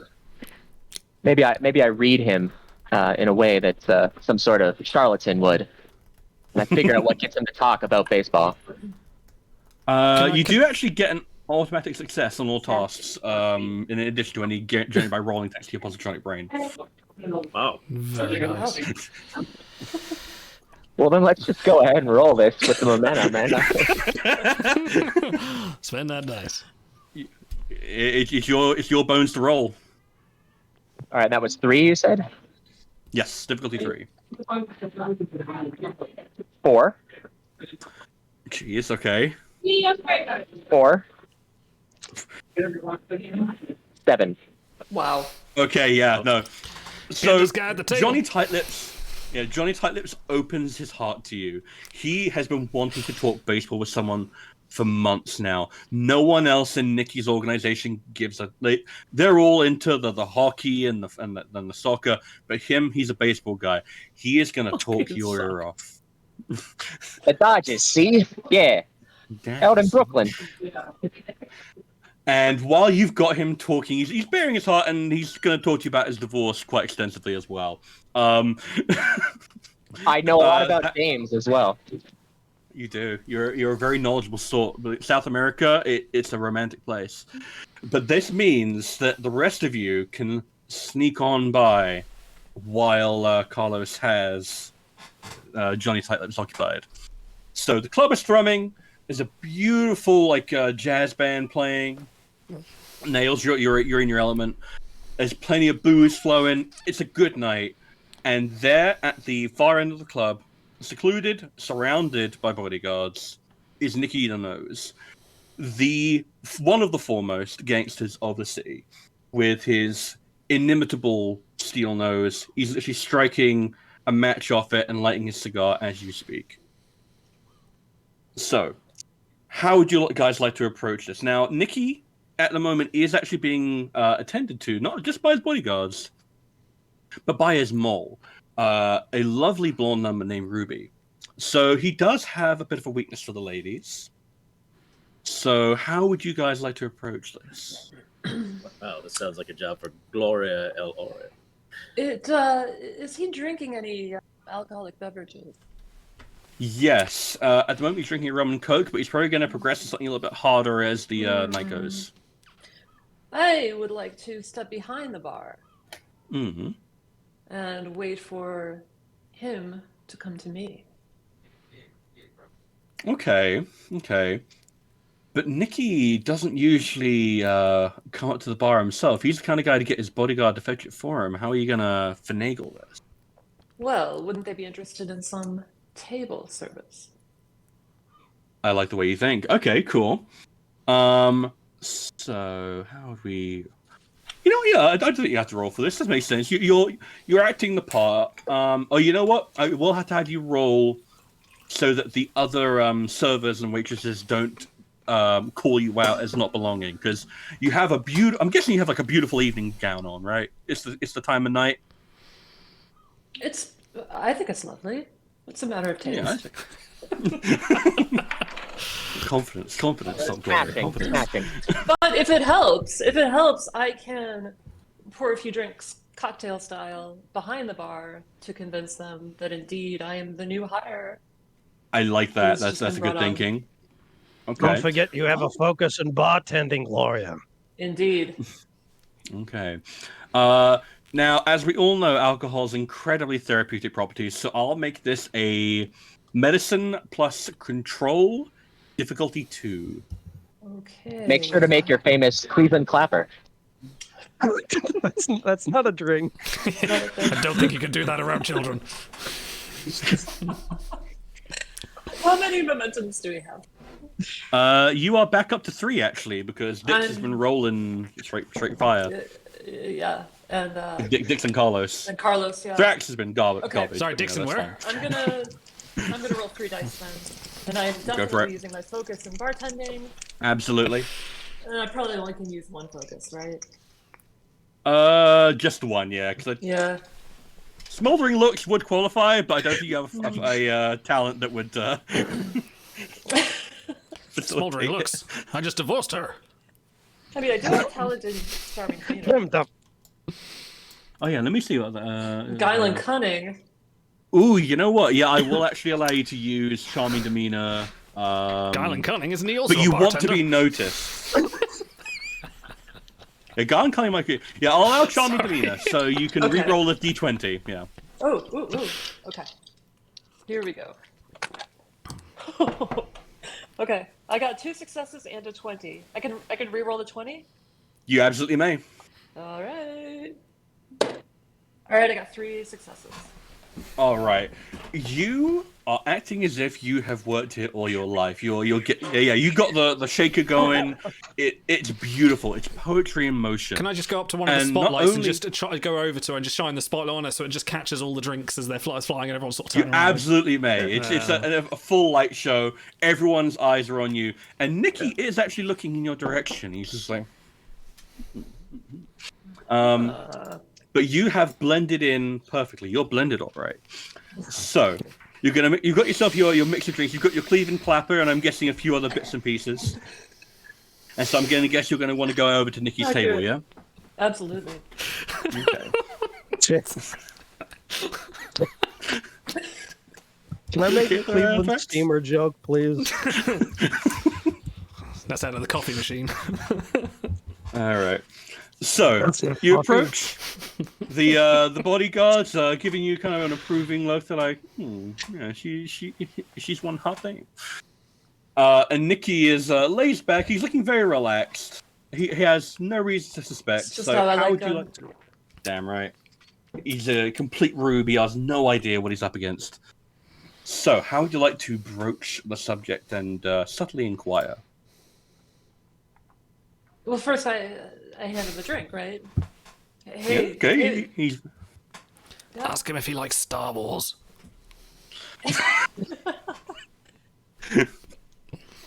maybe I read him in a way that some sort of charlatan would, and I figure out what gets him to talk about baseball. You do actually get an automatic success on all tasks, in addition to any generated by rolling thanks to your positronic brain. Wow. Very nice. Well, then let's just go ahead and roll this with the momentum, man. Spend that dice. It's your bones to roll. All right, that was 3, you said? Yes, difficulty 3. 4. Jeez, okay. 4. 7. Wow. Okay, yeah, no. So this guy at the table. Johnny Tightlips opens his heart to you. He has been wanting to talk baseball with someone for months now. No one else in Nikki's organization gives a. They're all into the hockey and the soccer, but he's a baseball guy. He is going to talk your ear off. The Dodgers, see? Yeah. Out in Brooklyn. And while you've got him talking, he's bearing his heart, and he's going to talk to you about his divorce quite extensively as well. I know a lot about games as well. You do. You're a very knowledgeable sort. But South America, it's a romantic place. But this means that the rest of you can sneak on by while Carlos has Johnny Tightlips occupied. So the club is thrumming. There's a beautiful jazz band playing. Nails, you're in your element. There's plenty of booze flowing. It's a good night. And there at the far end of the club, secluded, surrounded by bodyguards, is Nicky the Nose, one of the foremost gangsters of the city, with his inimitable steel nose. He's literally striking a match off it and lighting his cigar as you speak. So, how would you guys like to approach this? Now, Nicky, at the moment, is actually being attended to, not just by his bodyguards, but by his mole, a lovely blonde number named Ruby. So he does have a bit of a weakness for the ladies. So how would you guys like to approach this? Wow, this sounds like a job for Gloria El Ore. Is he drinking any alcoholic beverages? Yes. At the moment he's drinking rum and coke, but he's probably going to progress to something a little bit harder as the night goes. I would like to step behind the bar. Mm-hmm. And wait for him to come to me. Okay. But Nicky doesn't usually come up to the bar himself. He's the kind of guy to get his bodyguard to fetch it for him. How are you going to finagle this? Well, wouldn't they be interested in some table service? I like the way you think. Okay, cool. So how would we... I don't think you have to roll for this. This makes sense. You're acting the part. You know what? I will have to have you roll so that the other servers and waitresses don't call you out as not belonging, because you have a I'm guessing you have like a beautiful evening gown on, right? It's the time of night. I think it's lovely. It's a matter of taste. Yeah, I think. confidence, confidence, not glory, confidence. But if it helps, I can pour a few drinks, cocktail style, behind the bar to convince them that indeed I am the new hire. I like that. That's good thinking. Okay. Don't forget you have a focus in bartending, Gloria. Indeed. Okay. Now, as we all know, alcohol has incredibly therapeutic properties, so I'll make this a medicine plus control, difficulty 2. Okay. Make sure to make your famous Cleveland clapper. That's not a drink. I don't think you can do that around children. How many momentums do we have? You are back up to 3 actually, because Dix has been rolling straight fire. Yeah, and Dix and Carlos. And Carlos, yeah. Thrax has been garbage. Okay. Sorry, Dixon, where? I'm gonna roll 3 dice then, and I'm definitely using my focus in bartending. Absolutely. And I probably only can use 1 focus, right? Just 1, yeah. Yeah. Smoldering looks would qualify, but I don't think you have a talent that would. Smoldering looks. I just divorced her. I mean, I do have talent in charming demeanor. Oh yeah, let me see what. Guile and cunning. Ooh, you know what? Yeah, I will actually allow you to use charming demeanor. Guile and cunning, isn't he also? But you a want to bartender? be noticed. Yeah, Guile and cunning might be. Yeah, I'll allow charming demeanor, so you can re-roll a d20. Yeah. Oh, ooh. Okay. Here we go. Okay, I got 2 successes and a 20. I can re-roll the 20. You absolutely may. All right, I got 3 successes. All right, you are acting as if you have worked here all your life. You got the shaker going. It's beautiful. It's poetry in motion. Can I just go up to one of the spotlights and just go over to her and just shine the spotlight on her so it just catches all the drinks as they're flying and everyone's sort of turning around? Absolutely may. It's a full light show. Everyone's eyes are on you, and Nicky is actually looking in your direction. He's just like, but you have blended in perfectly. You're blended all right. So you've got yourself your mix of drinks. You've got your Cleveland clapper, and I'm guessing a few other bits and pieces. And so I'm going to guess you're going to want to go over to Nicky's table, yeah? Absolutely. Okay. Can I make a Cleveland steamer joke, please? That's out of the coffee machine. All right. So you approach the bodyguards, giving you kind of an approving look. They're like, yeah, she's one hot thing. And Nicky is lays back. He's looking very relaxed. He has no reason to suspect. Just So how would you like to? Damn right. He's a complete rube. He has no idea what he's up against. So how would you like to broach the subject and subtly inquire? Well, first I hand him a drink, right? Hey, yeah, okay. He's... Yeah. Ask him if he likes Star Wars.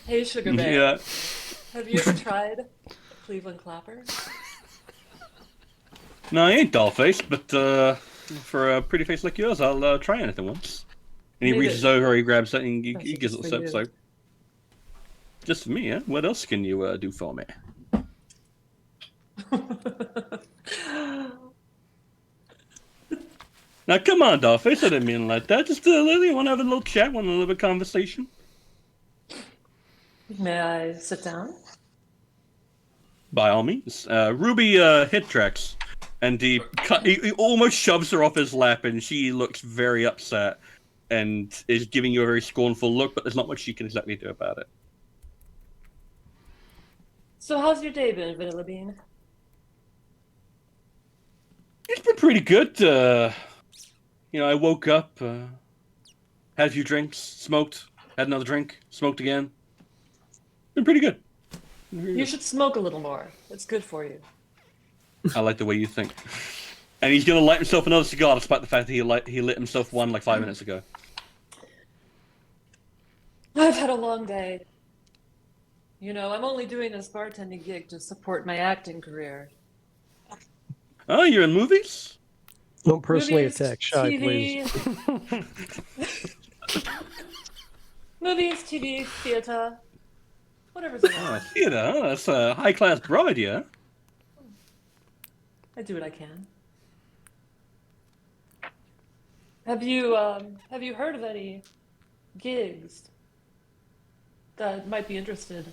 Hey, Sugar Bear. Yeah. Have you ever tried Cleveland clapper? No, I ain't dollface, but for a pretty face like yours, I'll try anything once. And he reaches over, he grabs something, he gives it a sip. So, just for me, yeah? What else can you do for me? Now, come on, dollface, I didn't mean like that. Just you want to have a little chat, want a little bit of conversation? May I sit down? By all means. Ruby hit tracks, and he almost shoves her off his lap, and she looks very upset and is giving you a very scornful look, but there's not much she can exactly do about it. So how's your day been, Vanilla Bean? It's been pretty good. I woke up, had a few drinks, smoked, had another drink, smoked again. Been pretty good. You should smoke a little more. It's good for you. I like the way you think. And he's going to light himself another cigar, despite the fact that he lit himself one like 5 minutes ago. I've had a long day. I'm only doing this bartending gig to support my acting career. Oh, you're in movies? Don't personally Movies, attack Shy, TV. please. Movies, TV, theater. Whatever's allowed. Theater, huh? That's a high-class bride, yeah? I do what I can. Have you heard of any gigs that might be interested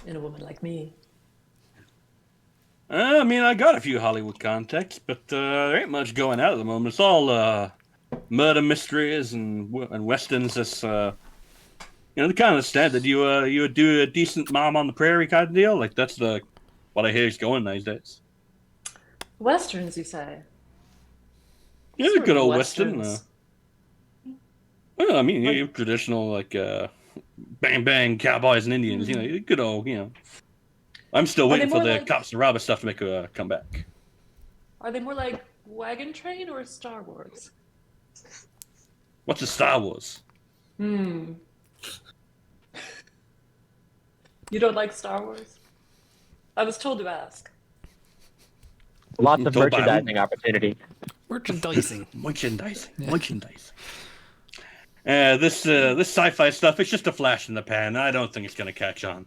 in a woman like me? I mean, I got a few Hollywood contacts, but there ain't much going out at the moment. It's all murder mysteries and westerns. That's the kind of standard. You would do a decent Mom on the Prairie kind of deal. Like that's what I hear is going these days. Westerns, you say? Yeah, Sort good of old western. westerns. Well, I mean, your traditional like bang bang cowboys and Indians. Good old. I'm still waiting for the cops and robbers stuff to make a comeback. Are they more like Wagon Train or Star Wars? What's a Star Wars? You don't like Star Wars? I was told to ask. Lots of merchandising opportunity. Merchandising. Merchandising. This sci-fi stuff, it's just a flash in the pan. I don't think it's going to catch on.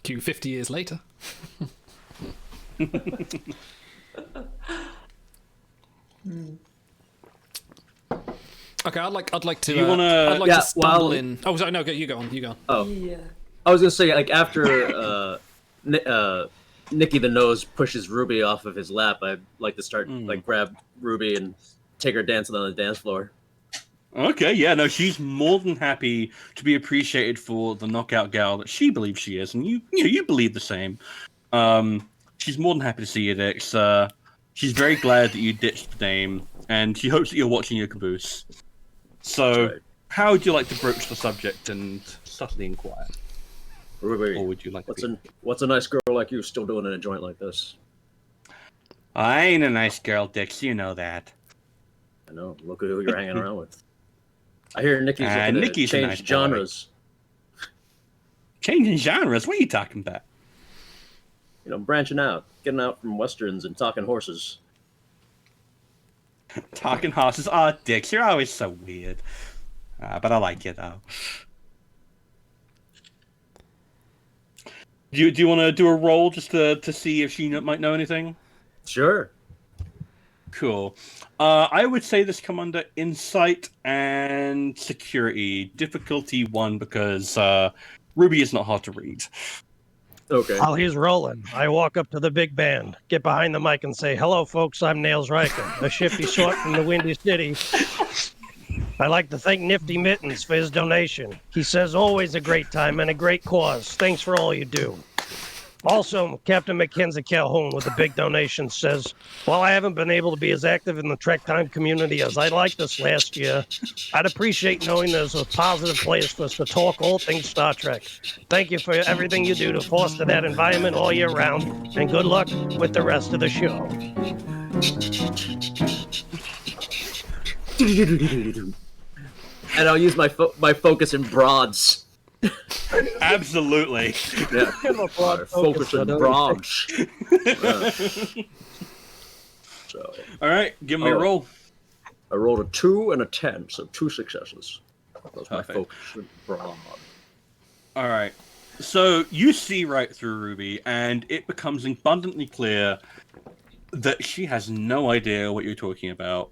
Cue 50 years later. Okay, I'd like to. You wanna- I'd like Yeah, to stumble while- in. Oh, sorry, no, you go on. You go on. Oh, yeah. I was gonna say like after Nicky the Nose pushes Ruby off of his lap, I'd like to start like grab Ruby and take her dancing on the dance floor. Okay, yeah, no, she's more than happy to be appreciated for the knockout gal that she believes she is, and you believe the same. She's more than happy to see you, Dix. She's very glad that you ditched the name, and she hopes that you're watching your caboose. So, how would you like to broach the subject and subtly inquire? Ruby, or would you like what's a nice girl like you still doing in a joint like this? I ain't a nice girl, Dix. You know that. I know. Look at who you're hanging around with. I hear Nicky's looking to Nicky's a change nice boy. genres. Changing genres? What are you talking about? Branching out, getting out from westerns and talking horses. Talking horses? Oh, Dix, you're always so weird. But I like it, though. Do you want to do a roll just to see if she might know anything? Sure. Cool. I would say this come under insight and security. Difficulty 1 because Ruby is not hard to read. Okay. While he's rolling, I walk up to the big band, get behind the mic, and say, "Hello, folks. I'm Nails Riker, a shifty sort from the Windy City. I'd like to thank Nifty Mittens for his donation. He says always a great time and a great cause. Thanks for all you do." Also, Captain Mackenzie Calhoun with a big donation says, "While I haven't been able to be as active in the Trek Time community as I'd like this last year, I'd appreciate knowing there's a positive place for us to talk all things Star Trek. Thank you for everything you do to foster that environment all year round, and good luck with the rest of the show." And I'll use my focus in broads. Absolutely. Yeah. Focus in broads. So. All right, give me a roll. I rolled a 2 and a 10, so 2 successes. That's my Perfect. focus in broad. All right. So you see right through Ruby, and it becomes abundantly clear that she has no idea what you're talking about.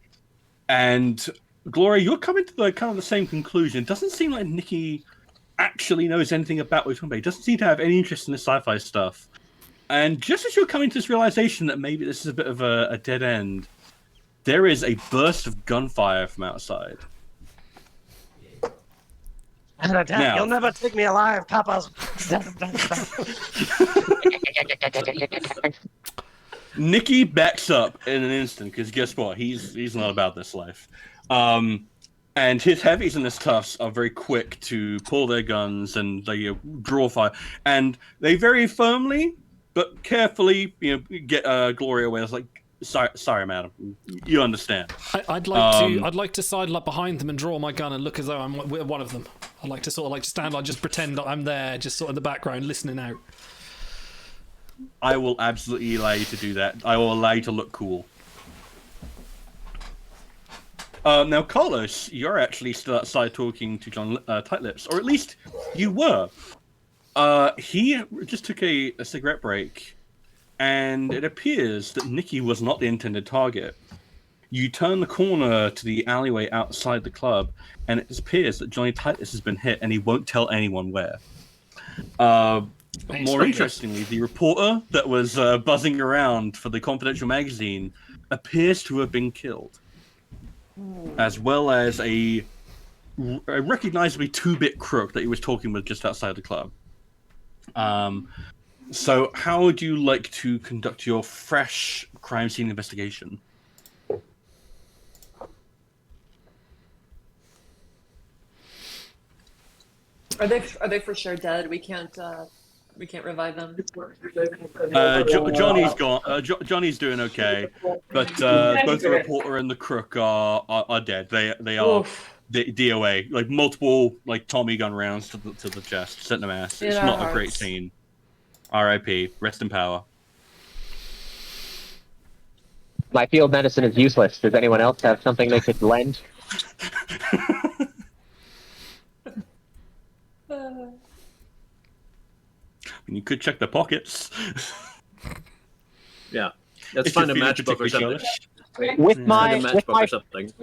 And Gloria, you're coming to the kind of the same conclusion. It doesn't seem like Nicky actually knows anything about what you're talking about. He doesn't seem to have any interest in the sci-fi stuff. And just as you're coming to this realization that maybe this is a bit of a dead end, there is a burst of gunfire from outside. Now- You'll never take me alive, Papas. Nicky backs up in an instant because guess what? He's not about this life. And his heavies and his toughs are very quick to pull their guns and they draw fire. And they very firmly but carefully get Gloria away. It's like, sorry, madam, you understand. I'd like to sidle up behind them and draw my gun and look as though I'm one of them. I'd like to sort of like stand, like just pretend that I'm there, just sort of in the background listening out. I will absolutely allow you to do that. I will allow you to look cool. Now, Carlos, you're actually still outside talking to John Tightlips, or at least you were. He just took a cigarette break, and it appears that Nikki was not the intended target. You turn the corner to the alleyway outside the club, and it appears that Johnny Titus has been hit, and he won't tell anyone where. More interestingly, the reporter that was buzzing around for the Confidential magazine appears to have been killed, as well as a recognizably 2-bit crook that he was talking with just outside the club. So how would you like to conduct your fresh crime scene investigation? Are they for sure dead? We can't revive them. Johnny's gone. Johnny's doing okay, but both the reporter and the crook are dead. They are DOA, like multiple like Tommy gun rounds to the chest, sent them ass. It's not a great scene. R.I.P. Rest in power. My field medicine is useless. Does anyone else have something they could lend? You could check the pockets. Yeah, let's find a matchbook or something.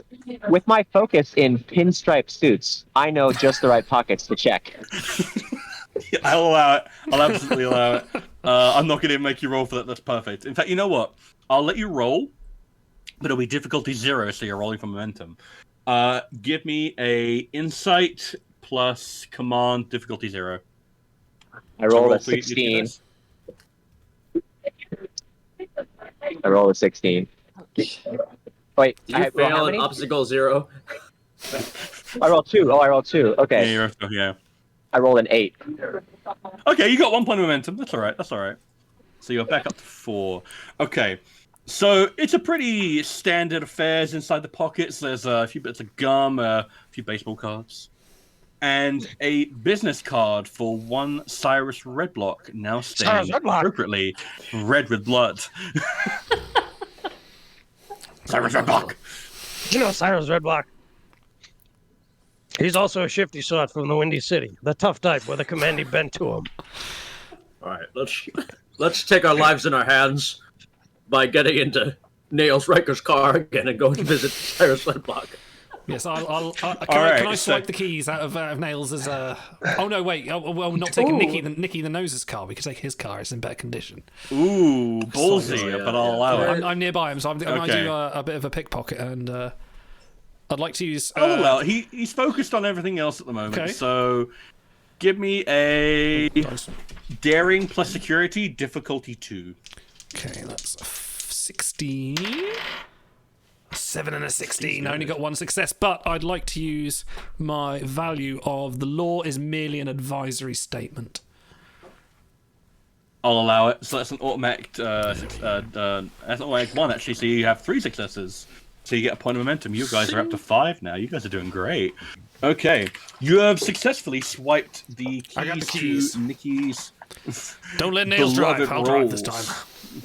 With my focus in pinstripe suits, I know just the right pockets to check. I'll allow it. I'll absolutely allow it. I'm not going to make you roll for that. That's perfect. In fact, you know what? I'll let you roll, but it'll be difficulty 0, so you're rolling for momentum. Give me a insight plus command difficulty 0. I rolled a 16. I rolled a 16. Wait, you fail on obstacle 0. I rolled 2. Oh, I rolled 2. Okay. Yeah. I rolled an 8. Okay, you got 1 point of momentum. That's all right. So you're back up to 4. Okay. So it's a pretty standard affairs inside the pockets. There's a few bits of gum, a few baseball cards, and a business card for one Cyrus Redblock, now stained appropriately red with blood. Cyrus Redblock. You know Cyrus Redblock. He's also a shifty sort from the Windy City, the tough type with a commanding bent to him. All right, let's take our lives in our hands by getting into Nails Riker's car again and going to visit Cyrus Redblock. Yes, can I swipe the keys out of Nails as a... Oh, no, wait. Well, we're not taking Nicky the Nose's car. We could take his car. It's in better condition. Ooh, ballsy, but I'll allow it. I'm nearby him, so I'm going to do a bit of a pickpocket, and I'd like to use... I'll allow it. He's focused on everything else at the moment, so give me a daring plus security, difficulty 2. Okay, that's 16... 7 and a 16. I only got 1 success, but I'd like to use my value of the law is merely an advisory statement. I'll allow it. So that's an automatic, that's an automatic 1 actually. So you have 3 successes. So you get a point of momentum. You guys are up to 5 now. You guys are doing great. Okay, you have successfully swiped the keys, I got the keys. to Nikki's. Don't let Nails drive. I'll drive this time.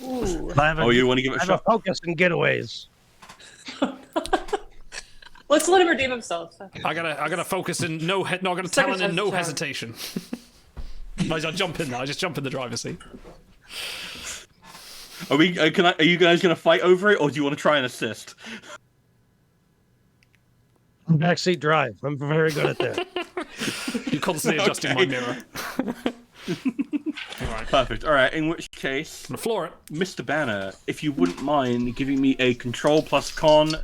You want to give it a shot? I have a focus in getaways. Let's let him redeem himself. I gotta focus in no talent and no hesitation. I jump in there. I just jump in the driver's seat. Are you guys gonna fight over it, or do you want to try and assist? Backseat drive. I'm very good at that. You're constantly adjusting my mirror. Alright. Perfect. Alright, in which case... I'm gonna floor it. Mr. Banner, if you wouldn't mind giving me a control plus con,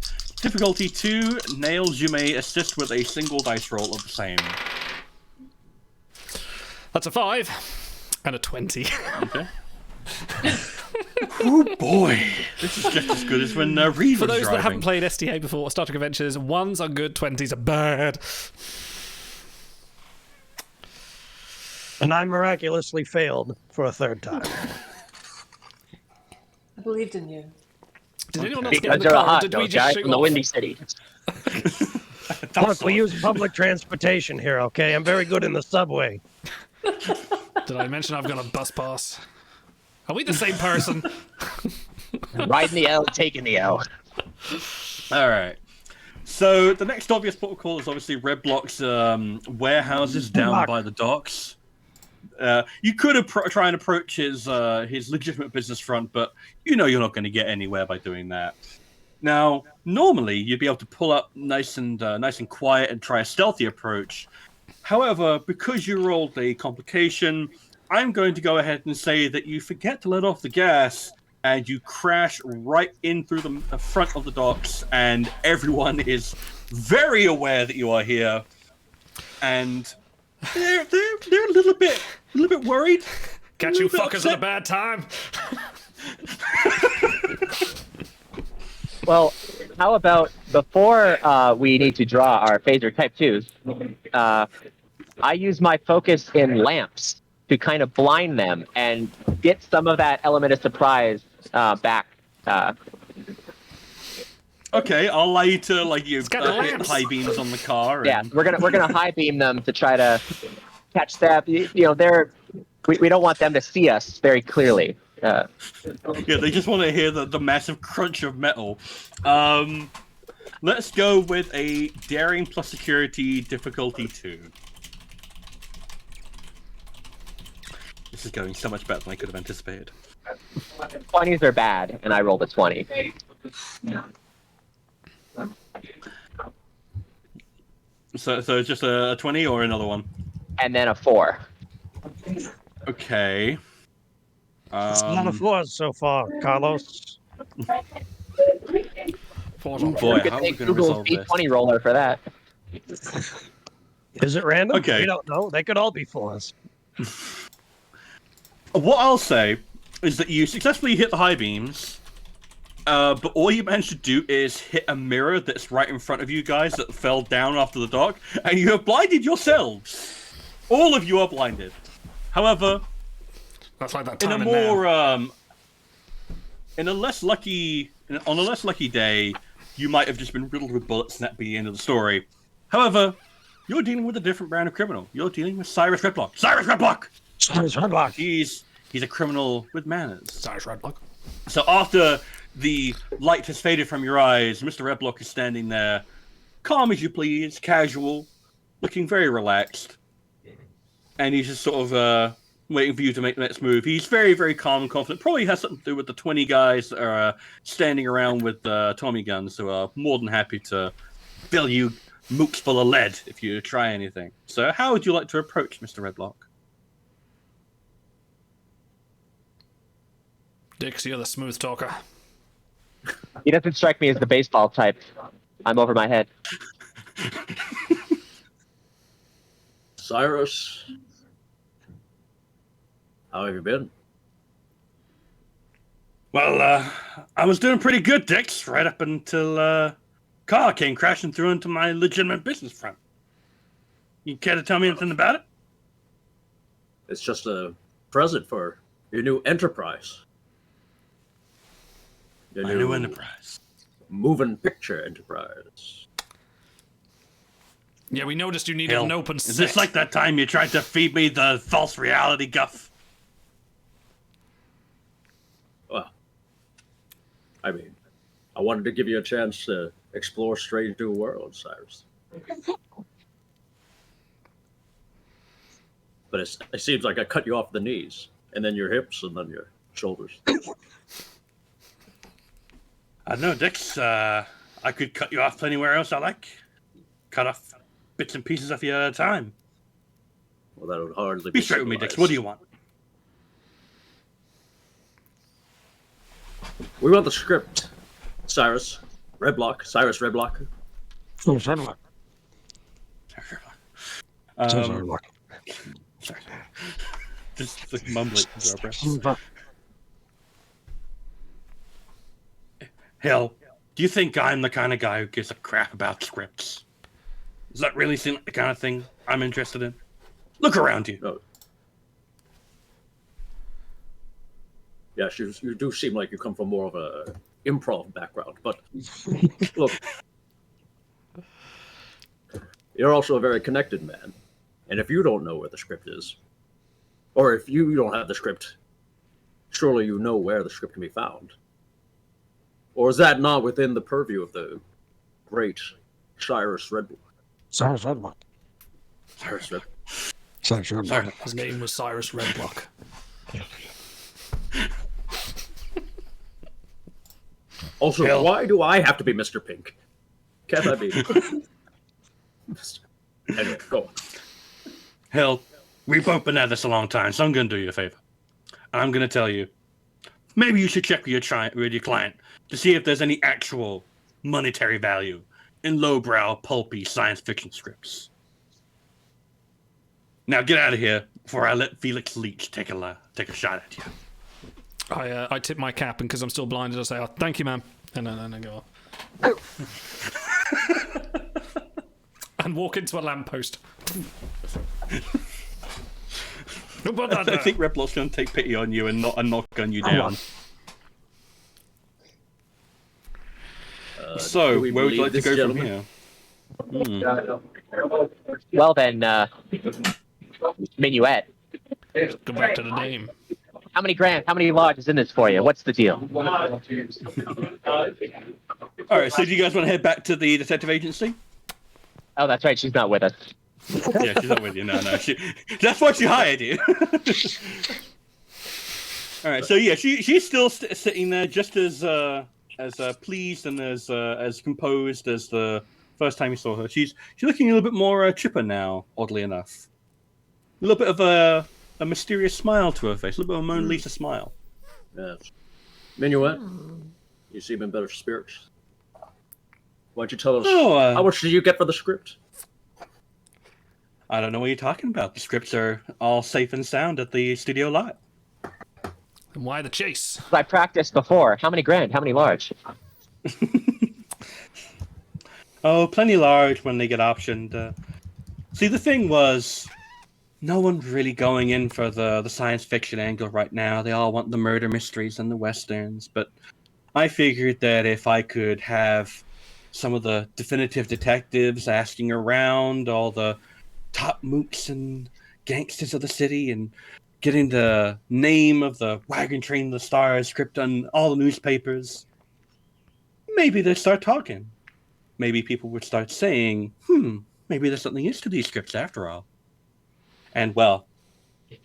difficulty 2, Nails, you may assist with a single dice roll of the same. That's a 5 and a 20. Okay. Oh boy, this is just as good as when Reed was For those driving. that haven't played STA before, Star Trek Adventures, 1s are good, 20s are bad. And I miraculously failed for a 3rd time. I believed in you. Did anyone else get in the car, or did we just shoot from the Windy City? Look, we use public transportation here, okay? I'm very good in the subway. Did I mention I've got a bus pass? Are we the same person? Riding the L, taking the L. All right. So the next obvious protocol is obviously Red Block's warehouses down by the docks. You could try and approach his legitimate business front, but you know you're not going to get anywhere by doing that. Now, normally you'd be able to pull up nice and quiet and try a stealthy approach. However, because you rolled a complication, I'm going to go ahead and say that you forget to let off the gas and you crash right in through the front of the docks, and everyone is very aware that you are here, and they're a little bit worried. Catch you fuckers at a bad time. Well, how about before we need to draw our phaser type 2s, I use my focus in lamps to kind of blind them and get some of that element of surprise back. Okay, I'll allow you to hit high beams on the car. Yeah, we're gonna high beam them to try to catch that. You know, we don't want them to see us very clearly. Yeah, they just want to hear the massive crunch of metal. Let's go with a daring plus security difficulty 2. This is going so much better than I could have anticipated. 20s are bad, and I rolled a 20. So it's just a 20 or another one? And then a 4. Okay. It's a lot of 4s so far, Carlos. Boy, how are we going to resolve this? D20 roller for that. Is it random? Okay. We don't know. They could all be 4s. What I'll say is that you successfully hit the high beams, but all you managed to do is hit a mirror that's right in front of you guys that fell down after the dock, and you have blinded yourselves. All of you are blinded. However, that's like that in time a more on a less lucky day, you might have just been riddled with bullets, and that'd be the end of the story. However, you're dealing with a different brand of criminal. You're dealing with Cyrus Redblock. Cyrus Redblock. Cyrus Redblock. He's a criminal with manners. Cyrus Redblock. So after the light has faded from your eyes, Mr. Redblock is standing there, calm as you please, casual, looking very relaxed, and he's just sort of waiting for you to make the next move. He's very, very calm and confident. Probably has something to do with the 20 guys that are standing around with Tommy guns, who are more than happy to fill you mooks full of lead if you try anything. So how would you like to approach Mr. Redblock? Dix, you're the smooth talker. He doesn't strike me as the baseball type. I'm over my head. Cyrus, how have you been? Well, I was doing pretty good, Dix, right up until car came crashing through into my legitimate business front. You care to tell me anything about it? It's just a present for your new enterprise. My new enterprise. Moving picture enterprise. Yeah, we noticed you needed an open set. Is this like that time you tried to feed me the false reality guff? Well, I mean, I wanted to give you a chance to explore strange new worlds, Cyrus. But it seems like I cut you off the knees, and then your hips, and then your shoulders. I know, Dix. I could cut you off anywhere else I like. Cut off bits and pieces of you at a time. Well, that would hardly be straight with me, Dix. What do you want? We want the script. Cyrus Redblock. Cyrus Redblock. Cyrus Redblock. Cyrus Redblock. Sorry. Just like mumbling under our breath. Hell, do you think I'm the kind of guy who gives a crap about scripts? Does that really seem like the kind of thing I'm interested in? Look around you. Oh. Yes, you do seem like you come from more of a improv background, but look, you're also a very connected man. And if you don't know where the script is, or if you don't have the script, surely you know where the script can be found. Or is that not within the purview of the great Cyrus Redblock. Cyrus Redblock. Cyrus Red. Cyrus Redblock. His name was Cyrus Redblock. Also, Hell. why do I have to be Mr. Pink? Can't I be? Anyway, go on. Hell, we've both been at this a long time, so I'm going to do you a favor. I'm going to tell you, maybe you should check with your client to see if there's any actual monetary value in lowbrow, pulpy science fiction scripts. Now get out of here before I let Felix Leach take a shot at you. I tip my cap, and because I'm still blinded, I say, "Oh, thank you, ma'am," and then I go off. And walk into a lamppost. I think Redblock's going to take pity on you and not gun you down. So, where would you like to go from here? Well then, minuet. Go back to the name. How many grand? How many large is in this for you? What's the deal? All right, so do you guys want to head back to the detective agency? Oh, that's right. She's not with us. Yeah, she's not with you. No. That's why she hired you. All right, so yeah, she's still sitting there, just as pleased and as composed as the first time you saw her. She's looking a little bit more chipper now, oddly enough. A little bit of a mysterious smile to her face, a little bit of a Mona Lisa smile. Yes. Minuet, you seem in better spirits. Why don't you tell us, how much did you get for the script? I don't know what you're talking about. The scripts are all safe and sound at the studio lot. And why the chase? I practiced before. How many grand? How many large? Oh, plenty large when they get optioned. See, the thing was, no one's really going in for the science fiction angle right now. They all want the murder mysteries and the westerns. But I figured that if I could have some of the definitive detectives asking around all the top mooks and gangsters of the city and getting the name of the Wagon Train the Stars script on all the newspapers, maybe they'd start talking. Maybe people would start saying, maybe there's something to these scripts after all. And, well,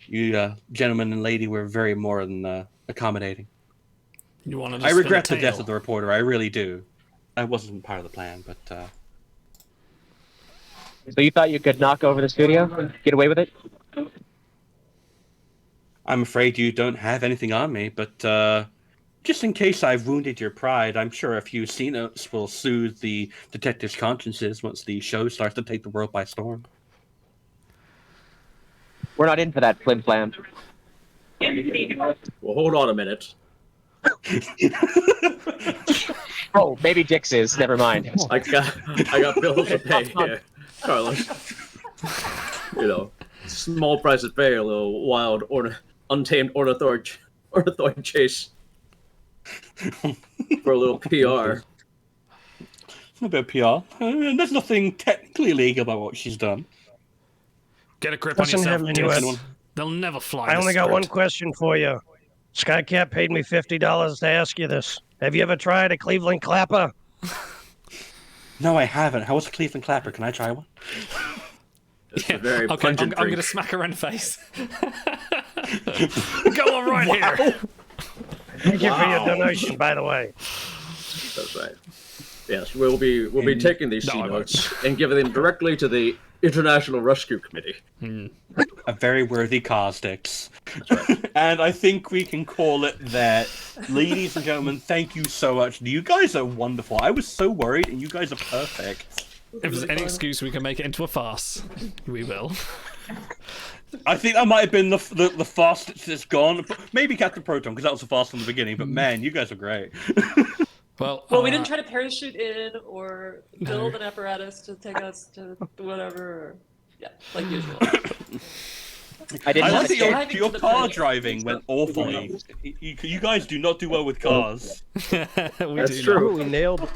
you gentleman and lady were very more than accommodating. You wanted to I spin a regret the tale. death of the reporter, I really do. That wasn't part of the plan, but... So you thought you could knock over the studio? Get away with it? I'm afraid you don't have anything on me, but just in case I've wounded your pride, I'm sure a few C-notes will soothe the detectives' consciences once the show starts to take the world by storm. We're not in for that flim flam. Well, hold on a minute. Oh, maybe Dix is. Never mind. I got bills to pay here, Carlos. You know, small price to pay, a little wild, untamed ornithoid chase for a little PR. A bit of PR. There's nothing technically illegal about what she's done. Get a grip Listen on here, yourself. Minuet. They'll never fly. I the only got one script. question for you. Skycat paid me $50 to ask you this. Have you ever tried a Cleveland clapper? No, I haven't. How was the Cleveland Clapper? Can I try one? It's a very Okay, I'm pungent going drink. to smack her in the face. Go on right here. Thank you for your donation, by the way. That's right. Yes, we'll be taking these C notes and giving them directly to the International Rescue Committee. A very worthy cause, Dix. And I think we can call it that. Ladies and gentlemen, thank you so much. You guys are wonderful. I was so worried, and you guys are perfect. If there's any excuse we can make it into a farce, we will. I think that might have been the fastest it's gone. Maybe Captain Proton, because that was the fast from the beginning. But man, you guys are great. Well, we didn't try to parachute in or build an apparatus to take us to whatever. Yeah, like usual. I like that your car driving went awfully. You guys do not do well with cars. That's true. We nailed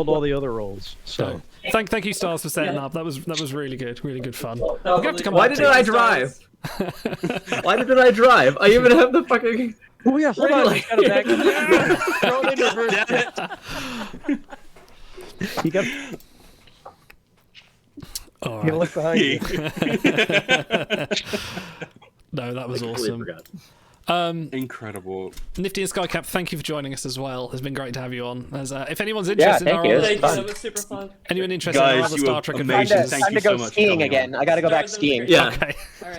all the other roles. So thank you, Stars, for setting up. That was really good. Really good fun. We're gonna have to come Why back didn't to I it. drive? Why didn't I drive? I even have the fucking. Oh yeah, hold on. Got a back. Throw it in reverse. Damn it. You got. All You look behind you. No, that was awesome. Incredible. Nifty and Skycap, thank you for joining us as well. It's been great to have you on. If anyone's interested in our That was super fun. anyone interested in our other Star Trek adventures, Time to go skiing again. I gotta go back skiing. Yeah. Okay.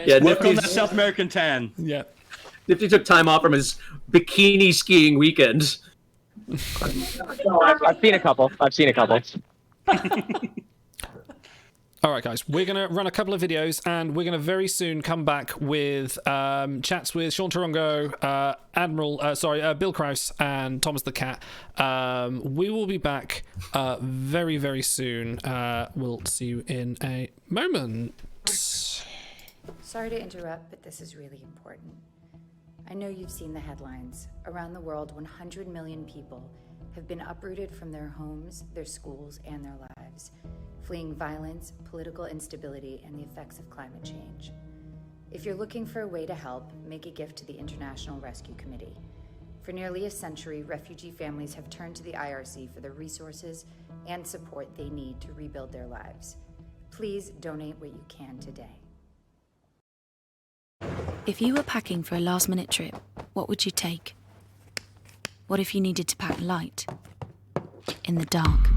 Yeah, Work on Nifty's- that South American tan. Yeah. Nifty took time off from his bikini skiing weekend. I've seen a couple. All right, guys, we're going to run a couple of videos, and we're going to very soon come back with chats with Sean Tarongo, Bill Krause, and Thomas the Cat. We will be back very, very soon. We'll see you in a moment. Sorry to interrupt, but this is really important. I know you've seen the headlines. Around the world, 100 million people have been uprooted from their homes, their schools, and their lives, fleeing violence, political instability, and the effects of climate change. If you're looking for a way to help, make a gift to the International Rescue Committee. For nearly a century, refugee families have turned to the IRC for the resources and support they need to rebuild their lives. Please donate what you can today. If you were packing for a last-minute trip, what would you take? What if you needed to pack light? In the dark?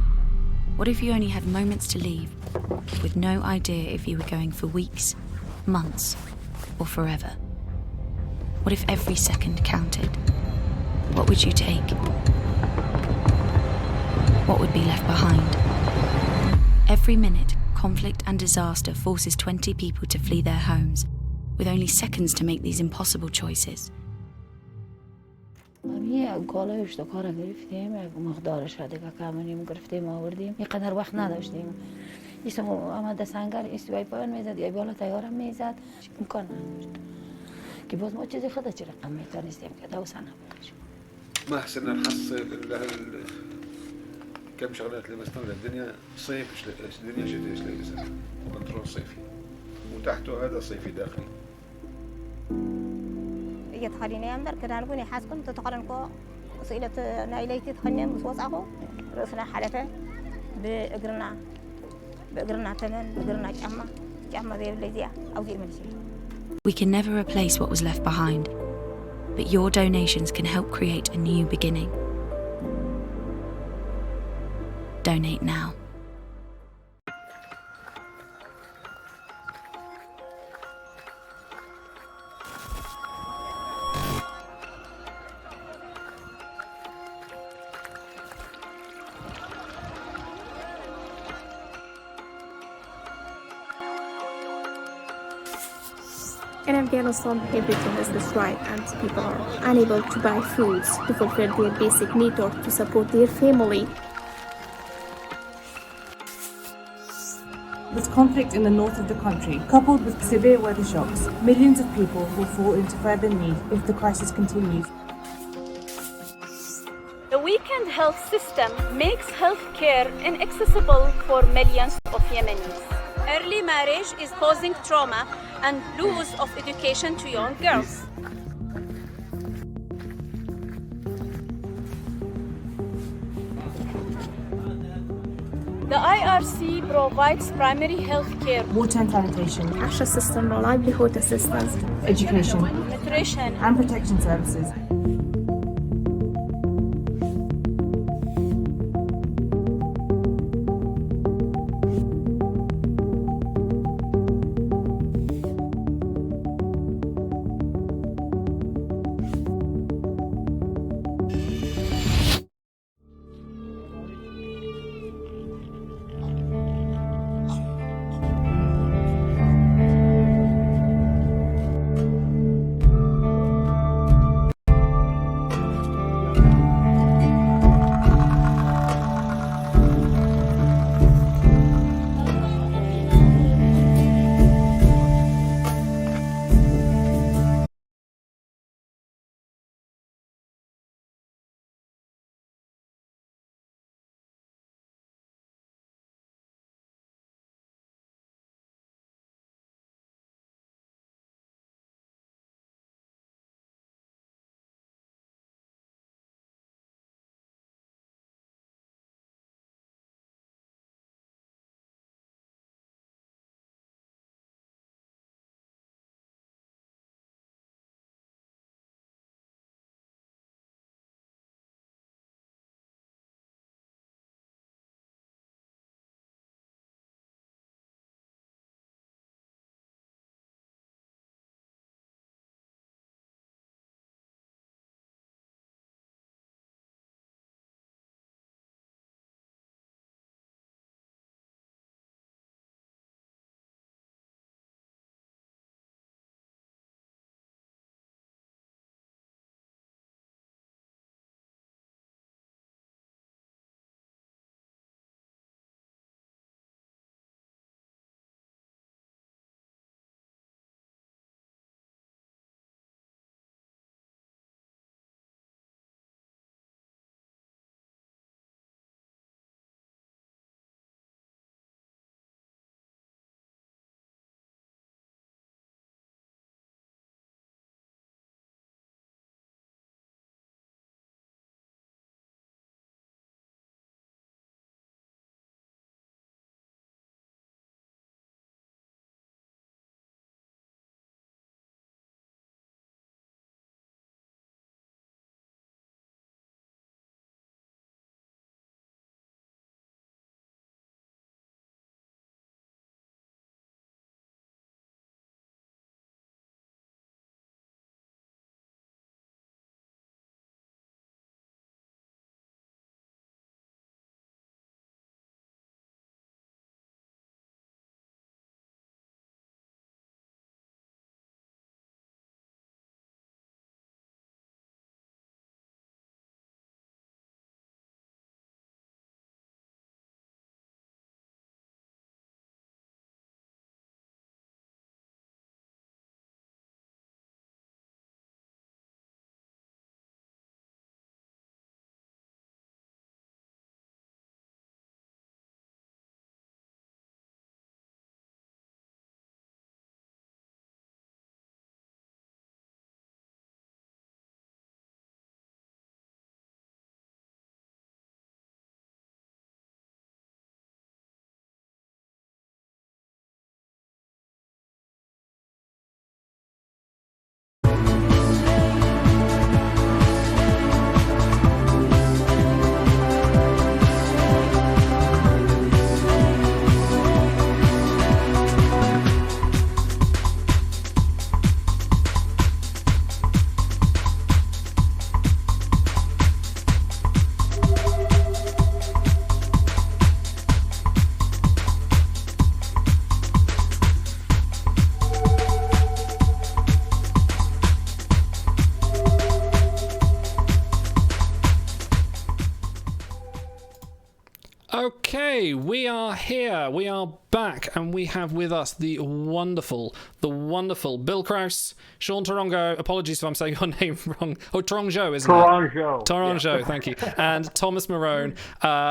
What if you only had moments to leave, with no idea if you were going for weeks, months, or forever? What if every second counted? What would you take? What would be left behind? Every minute, conflict and disaster forces 20 people to flee their homes, with only seconds to make these impossible choices. یه کالای اشتکار رو گرفتیم، مقدارش را دیگه کمونیم گرفتیم آوردیم. اینقدر وقت نداشتیم. ایستم آمده سنگر استوای پایان میزد یا بالا تیارم میزد. امکان نداشت. که باز ما چیزی خدا چه رقم میتونستیم که دوسنا بکشیم. ما حسنا نحصل كم شغلات اللي مستمرة الدنيا صيف الدنيا شتاء ليس كنترول صيفي وتحته هذا صيفي داخلي. يتخليني أمدر كنا نقول حاسكم تتقارنكو صيلة نايلتي تخليني مسوسعه رأسنا حلفة بقرنا تمن بقرنا جمع ذي اللي أو ذي من شيء. We can never replace what was left behind, but your donations can help create a new beginning. Donate now. In Afghanistan, everything is destroyed and people are unable to buy foods to fulfill their basic need or to support their family. With conflict in the north of the country, coupled with severe weather shocks, millions of people will fall into further need if the crisis continues. The weakened health system makes healthcare inaccessible for millions of Yemenis. Early marriage is causing trauma and loss of education to young girls. The IRC provides primary health care, Water and sanitation, access system, livelihood assistance, education, nutrition, and protection services. Okay, we are here. We are back, and we have with us the wonderful Bill Krause, Sean Tarongo. Apologies if I'm saying your name wrong. Oh, Taronjo, isn't Taronjo. it? Taronjo, Yeah. thank you. And Thomas Marone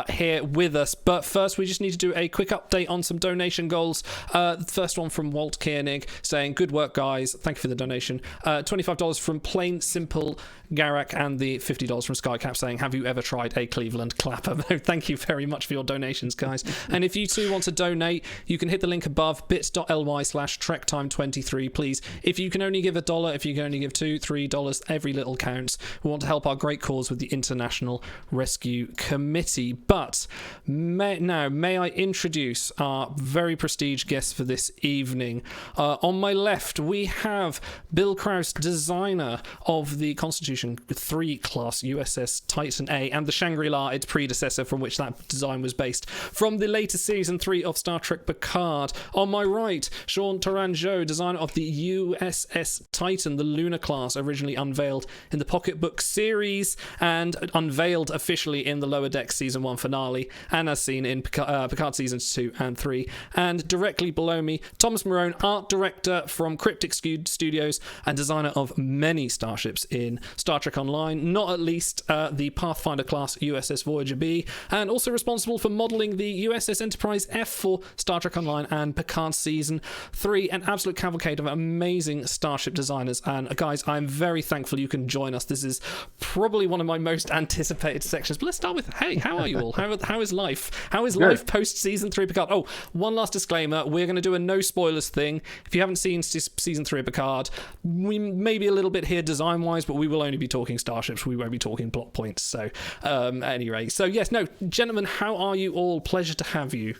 here with us. But first, we just need to do a quick update on some donation goals. The first one from Walt Koenig saying, "Good work, guys. Thank you for the donation." $25 from Plain Simple Garak, and the $50 from Skycap saying, "Have you ever tried a Cleveland clapper?" Thank you very much for your donations, guys. And if you too want to donate, you can hit the link above, bits.ly/trektime23, please. If you can only give $1, if you can only give $2, $3, every little counts. We want to help our great cause with the International Rescue Committee. But may I introduce our very prestige guests for this evening. On my left, we have Bill Krause, designer of the Constitution 3 class USS Titan A and the Shangri-La, its predecessor, from which that design was based, from the latest season 3 of Star Trek Picard. On my right, Sean Taranjo, designer of the USS Titan, the Lunar class, originally unveiled in the Pocketbook series and unveiled officially in the Lower Decks season 1 finale, and as seen in Picard seasons 2 and 3. And directly below me, Thomas Marone, art director from Cryptic Studios and designer of many starships in Star Trek Online, not at least the Pathfinder class USS Voyager B, and also responsible for modelling the USS Enterprise F for Star Trek Online and Picard Season 3. An absolute cavalcade of amazing starship designers. And guys, I'm very thankful you can join us. This is probably one of my most anticipated sections. But let's start with, hey, how are you all? How is life? How is life post Season 3 Picard? Oh, one last disclaimer. We're going to do a no spoilers thing. If you haven't seen Season 3 of Picard, we may be a little bit here design-wise, but we will only be talking starships. We won't be talking plot points. So, anyway. So, yes, no, gentlemen, how are you all? Pleasure to have you.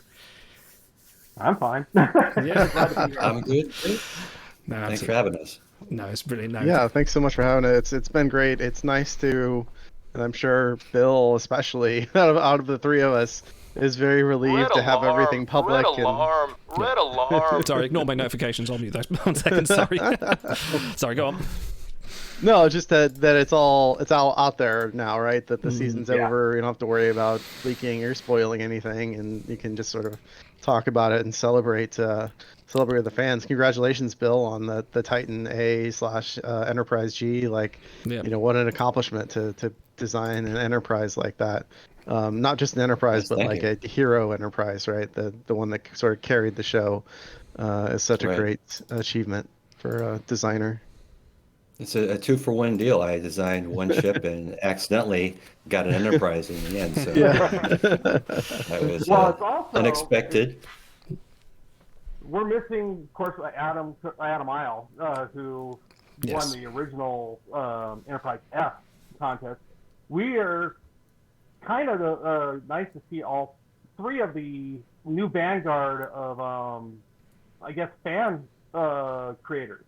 I'm fine. Yeah. I'm good. No, thanks for having us. No, it's brilliant. No. Yeah, thanks so much for having it. It's been great. It's nice to, and I'm sure Bill especially, out of the three of us, is very relieved to have everything public. Red alarm. Sorry, ignore my notifications on mute though. 1 second, sorry. Sorry, go on. No, just that it's all out there now, right? That the season's over. You don't have to worry about leaking or spoiling anything, and you can just sort of talk about it and celebrate the fans. Congratulations, Bill, on the Titan A / Enterprise G. Like, you know, what an accomplishment to design an Enterprise like that. Not just an Enterprise, but like a hero Enterprise, right? The one that sort of carried the show is such a great achievement for a designer. It's a 2-for-1 deal. I designed one ship and accidentally got an Enterprise in the end. So that was unexpected. We're missing, of course, Adam Isle, who won the original Enterprise F contest. We are kind of nice to see all three of the new vanguard of, I guess, fan creators.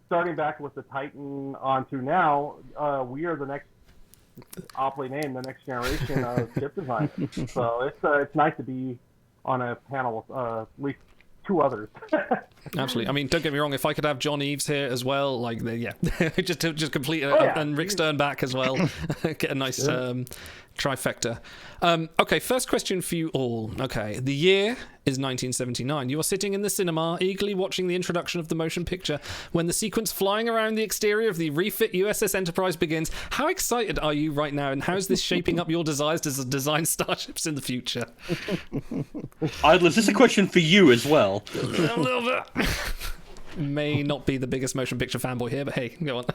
Starting back with the Titan on to now, we are the next, aptly named, the next generation of ship designers. So it's nice to be on a panel with at least two others. Absolutely. I mean, don't get me wrong. If I could have John Eves here as well, like, just complete it, and Rick Stern back as well, get a nice trifecta. Okay, first question for you all. Okay, the year is 1979. You are sitting in the cinema, eagerly watching the introduction of the motion picture when the sequence flying around the exterior of the refit USS Enterprise begins. How excited are you right now, and how is this shaping up your desires to design starships in the future? Idle, is this a question for you as well? A little bit. May not be the biggest motion picture fanboy here, but hey, go on.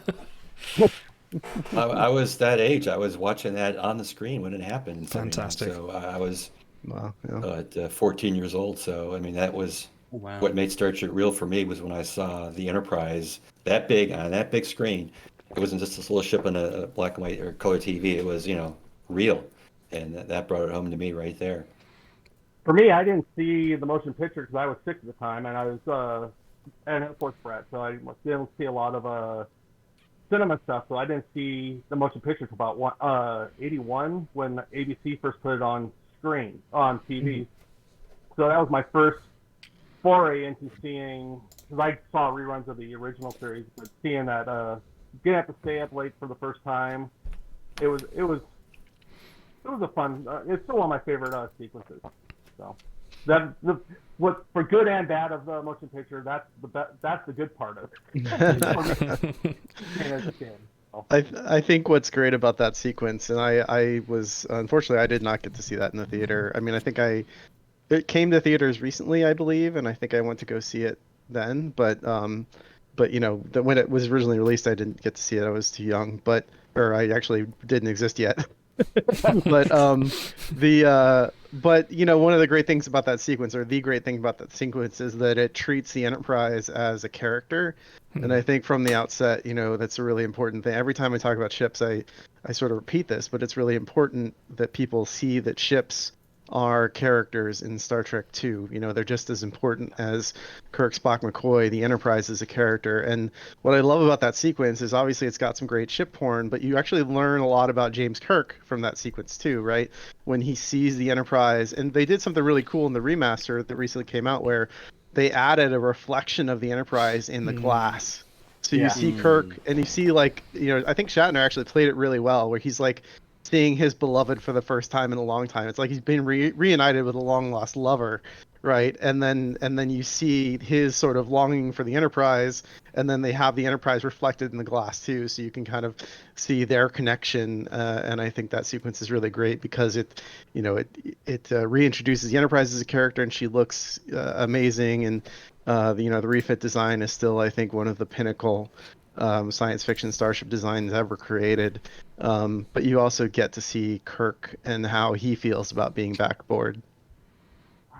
I was that age. I was watching that on the screen when it happened. Fantastic. So I was 14 years old. So, I mean, that was what made Star Trek real for me, was when I saw the Enterprise that big on that big screen. It wasn't just this little ship on a black and white or color TV. It was, real. And that brought it home to me right there. For me, I didn't see the motion picture because I was sick at the time, and I was an Air Force brat, so I didn't see a lot of cinema stuff. So I didn't see the motion picture until about 81 when ABC first put it on screen on TV. So that was my first foray into seeing, because I saw reruns of the original series, but seeing that, getting to stay up late for the first time, it was was a fun. It's still one of my favorite sequences. So what for good and bad of the motion picture, that's the good part of it. I think what's great about that sequence, and I was unfortunately I did not get to see that in the theater. I mean, I think it came to theaters recently, I believe, and I think I went to go see it then. But you know, when it was originally released, I didn't get to see it. I was too young, or I actually didn't exist yet. But you know, one of the great things about that sequence, or the great thing about that sequence, is that it treats the Enterprise as a character. And I think from the outset, you know, that's a really important thing. Every time I talk about ships, I sort of repeat this, but it's really important that people see that ships are characters in Star Trek 2. You know, they're just as important as Kirk, Spock, McCoy. The Enterprise is a character. And what I love about that sequence is obviously it's got some great ship porn, but you actually learn a lot about James Kirk from that sequence too, right? When he sees the Enterprise, and they did something really cool in the remaster that recently came out where they added a reflection of the Enterprise in the glass. So you see Kirk, and you see, like, you know, I think Shatner actually played it really well, where he's like seeing his beloved for the first time in a long time. It's like he's been reunited with a long lost lover, right? And then you see his sort of longing for the Enterprise, and then they have the Enterprise reflected in the glass too, so you can kind of see their connection. And I think that sequence is really great because it reintroduces the Enterprise as a character, and she looks amazing. And the refit design is still, I think, one of the pinnacle science fiction starship designs ever created. But you also get to see Kirk and how he feels about being back aboard.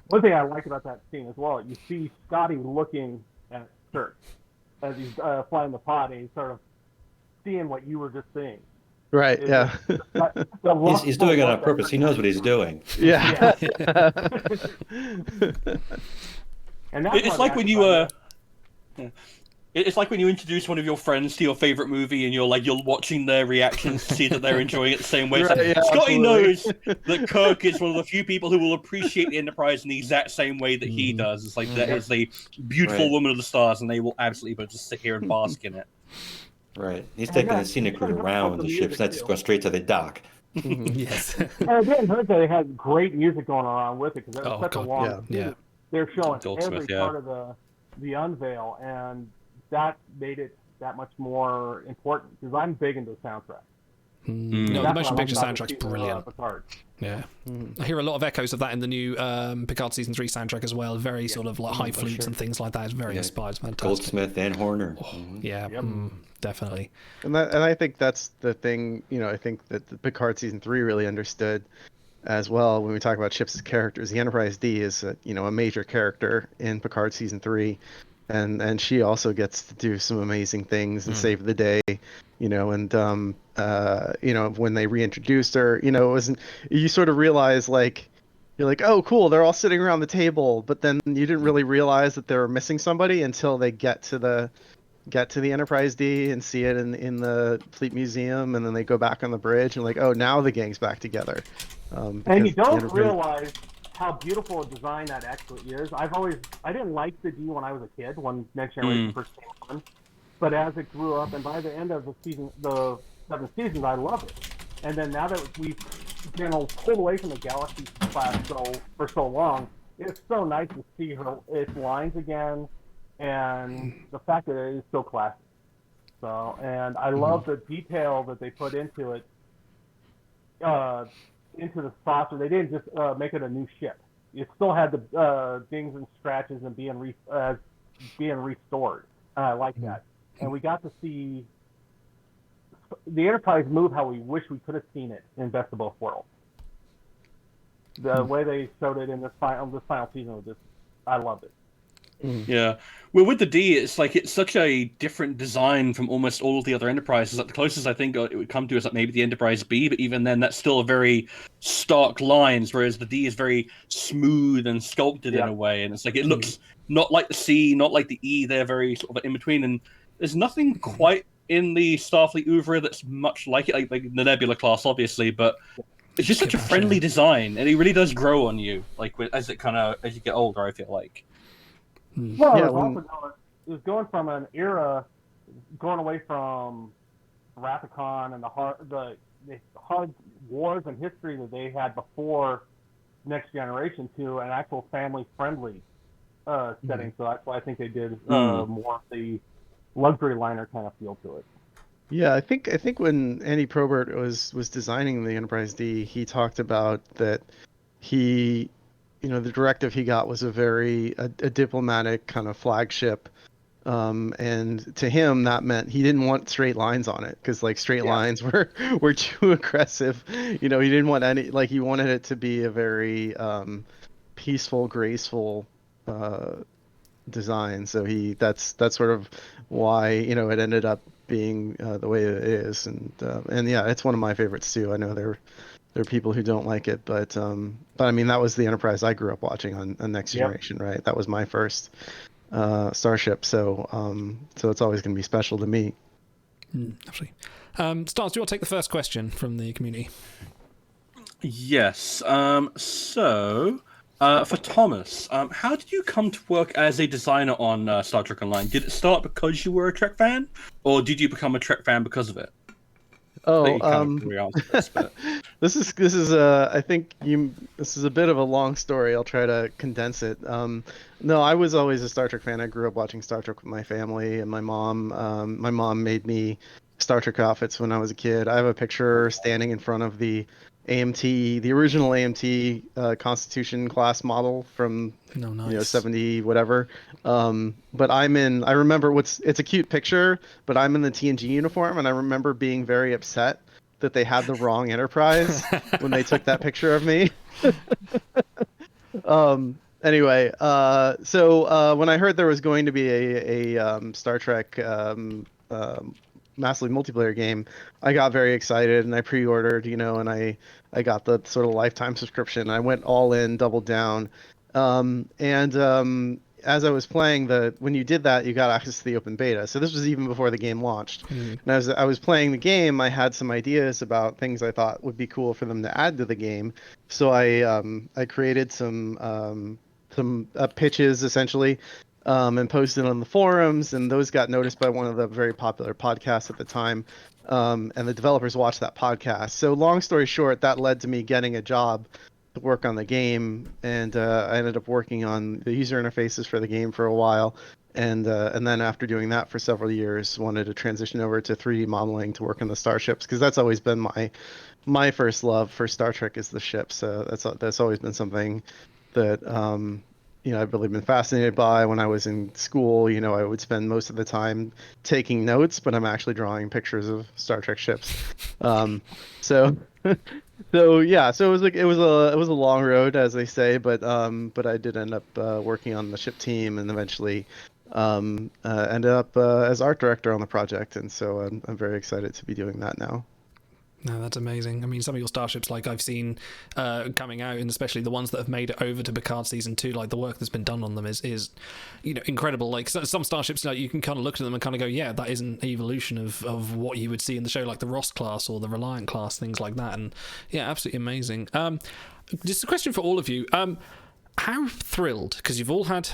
One thing I like about that scene as well, you see Scotty looking at Kirk as he's flying the pod, and he's sort of seeing what you were just seeing. Right. Yeah. He's doing it on purpose. He knows what he's doing. Yeah. And that's it's like when you It's like when you introduce one of your friends to your favorite movie and you're watching their reactions to see that they're enjoying it the same way. Right, yeah, Scotty knows that Kirk is one of the few people who will appreciate the Enterprise in the exact same way that he does. It's like that is a beautiful woman of the stars, and they will absolutely just sit here and bask in it. Right. He's taking the scenic route around the ships, not just go straight to the dock. Yes. And again, they had great music going on with it because it was such a long scene. They're showing every part of the unveil, and that made it that much more important because I'm big into the soundtrack. No, the motion picture soundtrack's brilliant. Yeah, I hear a lot of echoes of that in the new Picard season 3 soundtrack as well. Very sort of like high flutes and things like that. It's very inspired. Fantastic. Goldsmith and Horner. Yeah, definitely. And I think that's the thing. You know, I think that the Picard season 3 really understood as well when we talk about ships as characters. The Enterprise D is a major character in Picard season 3. And she also gets to do some amazing things and save the day, and when they reintroduced her, it wasn't, you sort of realize, like, you're like, oh cool, they're all sitting around the table, but then you didn't really realize that they were missing somebody until they get to the Enterprise D and see it in the Fleet Museum, and then they go back on the bridge and like, oh, now the gang's back together. And you don't realize how beautiful a design that actually is. I didn't like the D when I was a kid, when Next Generation first came on, but as it grew up, and by the end of the 7 seasons, I love it. And then now that we've pulled away from the Galaxy class for so long, it's so nice to see its lines again, and the fact that it is so classic. So, and I love the detail that they put into it. Into the saucer, they didn't just make it a new ship. It still had the dings and scratches and being restored. I like that. And we got to see the Enterprise move how we wish we could have seen it in Best of Both Worlds. The way they showed it in this final season was just, I loved it. Yeah, well, with the D, it's like it's such a different design from almost all of the other Enterprises. Like the closest I think it would come to is like maybe the Enterprise B, but even then, that's still a very stark lines. Whereas the D is very smooth and sculpted in a way, and it's like it looks not like the C, not like the E. They're very sort of in between, and there's nothing quite in the Starfleet oeuvre that's much like it, like the Nebula class, obviously, but. It's just such a friendly design, and it really does grow on you, like as you get older. I feel like. Well, it was going from an era, going away from Rathacon and the HUD wars and history that they had before Next Generation to an actual family-friendly setting. So that's why I think they did more of the luxury liner kind of feel to it. Yeah, I think when Andy Probert was designing the Enterprise D, he talked about that he, the directive he got was a diplomatic kind of flagship, and to him that meant he didn't want straight lines on it because like straight lines were too aggressive. He didn't want any, like he wanted it to be a very peaceful, graceful design. So that's sort of why it ended up being the way it is, and yeah, it's one of my favorites too. I know there are people who don't like it, but I mean that was the Enterprise I grew up watching on Next Generation, right? That was my first starship, so it's always going to be special to me. Absolutely. Stars, do you want to take the first question from the community? Yes. So, for Thomas, how did you come to work as a designer on Star Trek Online? Did it start because you were a Trek fan, or did you become a Trek fan because of it? This is I think this is a bit of a long story. I'll try to condense it. No, I was always a Star Trek fan. I grew up watching Star Trek with my family, and my mom made me Star Trek outfits when I was a kid. I have a picture standing in front of the original AMT Constitution class model from 70 whatever. But I remember it's a cute picture, but I'm in the TNG uniform, and I remember being very upset that they had the wrong Enterprise when they took that picture of me. Anyway, so when I heard there was going to be a Star Trek massively multiplayer game, I got very excited and I pre-ordered, and I got the sort of lifetime subscription. I went all in, doubled down, and as I was playing, when you did that, you got access to the open beta. So this was even before the game launched. And as I was playing the game, I had some ideas about things I thought would be cool for them to add to the game. So I created some pitches essentially, and posted on the forums, and those got noticed by one of the very popular podcasts at the time, and the developers watched that podcast. So long story short, that led to me getting a job to work on the game, and I ended up working on the user interfaces for the game for a while, and then after doing that for several years, wanted to transition over to 3D modeling to work on the starships, because that's always been my first love for Star Trek is the ships. So that's always been something that I've really been fascinated by. When I was in school, I would spend most of the time taking notes, but I'm actually drawing pictures of Star Trek ships. So yeah, so it was a long road, as they say, but I did end up working on the ship team, and eventually ended up as art director on the project, and so I'm very excited to be doing that now. No, that's amazing. I mean, some of your starships, like I've seen coming out, and especially the ones that have made it over to Picard season 2, like the work that's been done on them is incredible. Like some starships, like you can kind of look at them and kind of go, yeah, that is an evolution of what you would see in the show, like the Ross class or the Reliant class, things like that. And yeah, absolutely amazing. Just a question for all of you. How thrilled, because you've all had...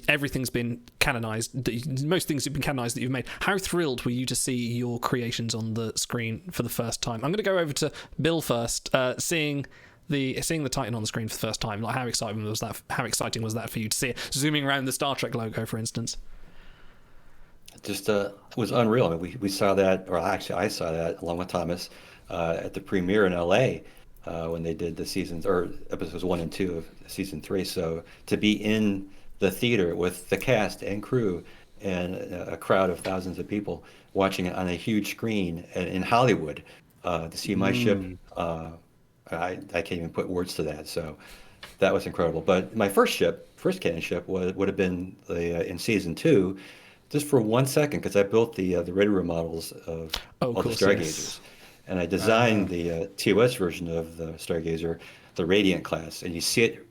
everything's been canonized, most things have been canonized that you've made. How thrilled were you to see your creations on the screen for the first time? I'm going to go over to Bill first. Seeing the Titan on the screen for the first time, like how exciting was that for you to see it zooming around the Star Trek logo, for instance? Just it was unreal. I mean, we saw that, or actually I saw that along with Thomas at the premiere in LA when they did the seasons, or episodes 1 and 2 of season 3. So to be in the theater with the cast and crew and a crowd of thousands of people watching it on a huge screen in Hollywood, to see my ship, I can't even put words to that. So that was incredible. But my first canon ship would have been in season 2, just for 1 second, because I built the Red Room models of all the Stargazers. Yes. And I designed the TOS version of the Stargazer, the Radiant class, and you see it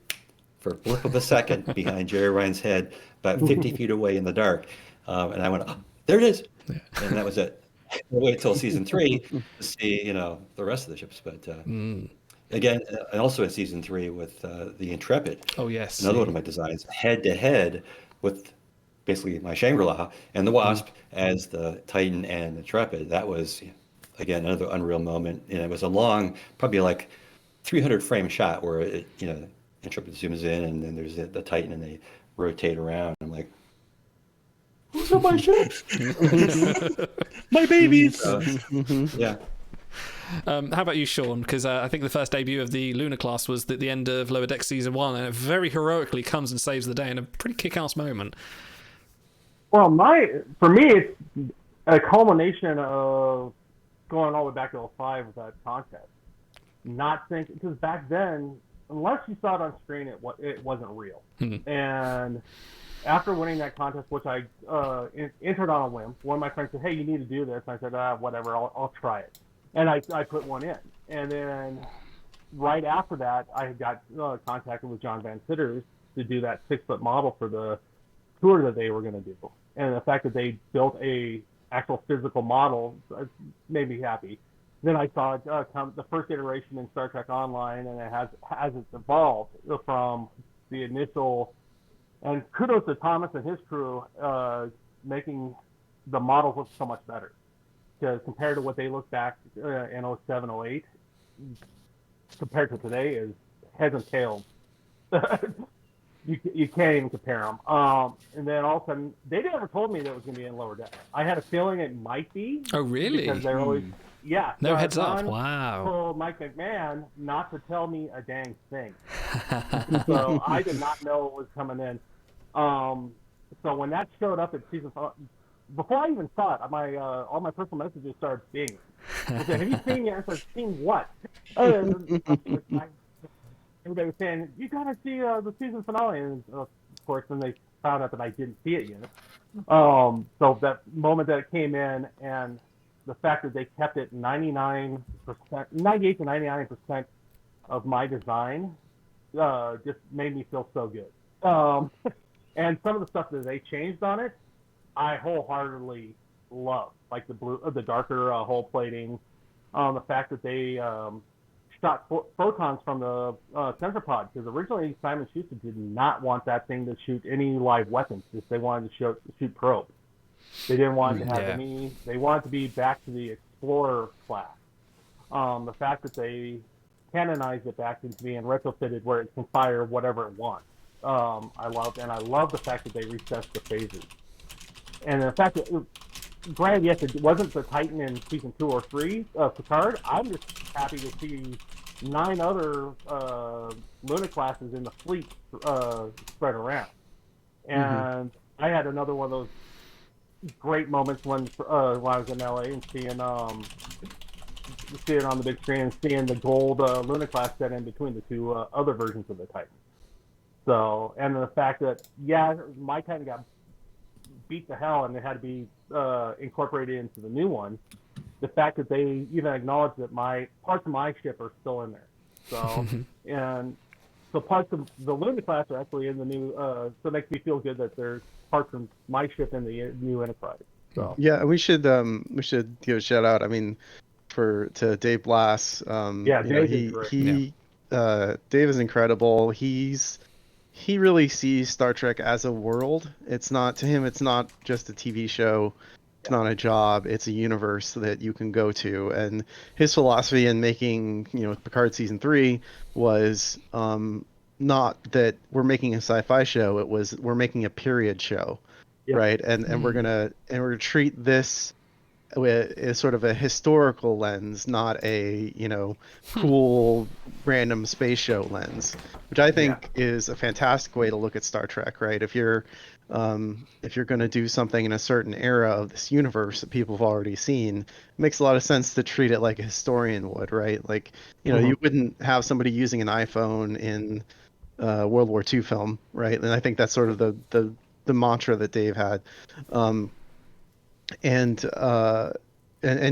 for a blip of a second behind Jerry Ryan's head, about 50 feet away in the dark. And I went, oh, there it is. Yeah. And that was it. We'll wait till season 3 to see, the rest of the ships. But again, and also in season 3 with the Intrepid. Oh, yes. Another one of my designs, head-to-head with basically my Shangri-La and the Wasp as the Titan and Intrepid. That was again, another Unreal moment. And it was a long, probably like 300 frame shot where it, Intrepid zooms in and then there's the Titan and they rotate around. I'm like, who's on my ships? My babies. Yeah. How about you, Sean? Because I think the first debut of the Lunar class was at the end of Lower Deck Season 1, and it very heroically comes and saves the day in a pretty kick-ass moment. Well, for me, it's a culmination of going all the way back to 05 with that contest. Not thinking, because back then, unless you saw it on screen, it wasn't real. And after winning that contest, which I entered on a whim, one of my friends said, "Hey, you need to do this." And I said, "Whatever, I'll try it." And I put one in. And then right after that, I got contacted with John Van Sitters to do that 6-foot model for the tour that they were going to do. And the fact that they built a actual physical model made me happy. Then I saw it come the first iteration in Star Trek Online, and it has it's evolved from the initial. And kudos to Thomas and his crew making the models look so much better. Because compared to what they look back in 07, 08, compared to today is heads and tails. You can't even compare them. And then all of a sudden, they never told me that it was going to be in Lower Deck. I had a feeling it might be. Oh, really? Because they're always, yeah. No heads up. John Wow. told Mike McMahon not to tell me a dang thing. So I did not know it was coming in. So when that showed up at season 5, before I even saw it, all my personal messages started being. I said, "Have you seen it?" I said, "Seen what?" Everybody was saying, "You gotta see the season finale," and of course, then they found out that I didn't see it yet. So that moment that it came in, and the fact that they kept it 98 to 99% of my design, just made me feel so good. And some of the stuff that they changed on it, I wholeheartedly love, like the darker hull plating, the fact that they shot photons from the sensor pod, because originally Simon Schuster did not want that thing to shoot any live weapons. They wanted to shoot probes. They didn't want to have any. They wanted to be back to the Explorer class. The fact that they canonized it back into being retrofitted where it can fire whatever it wants. I love the fact that they recessed the phases. And the fact that, granted, yes, it wasn't the Titan in season 2 or 3 of Picard. I'm just happy to see 9 other Luna classes in the fleet spread around. And I had another one of those great moments when I was in LA and seeing it on the big screen and seeing the gold Luna class set in between the 2 other versions of the Titan. So, and the fact that, my Titan got beat to hell and it had to be incorporated into the new one. The fact that they even acknowledged that parts of my ship are still in there. So, and so parts of the Luna class are actually in the new, so it makes me feel good that there's parts of my ship in the new Enterprise. So yeah, we should give a shout out. I mean, to Dave Blass. Dave is incredible. He really sees Star Trek as a world. It's not just a TV show. It's not a job. It's a universe that you can go to. And his philosophy in making, Picard season 3 was not that we're making a sci-fi show. It was we're making a period show, right? And we're gonna treat this with a sort of a historical lens, not a cool random space show lens, which I think is a fantastic way to look at Star Trek, right? If you're going to do something in a certain era of this universe that people have already seen, it makes a lot of sense to treat it like a historian would, right? Like you wouldn't have somebody using an iPhone in World War II film, right? And I think that's sort of the mantra that Dave had. And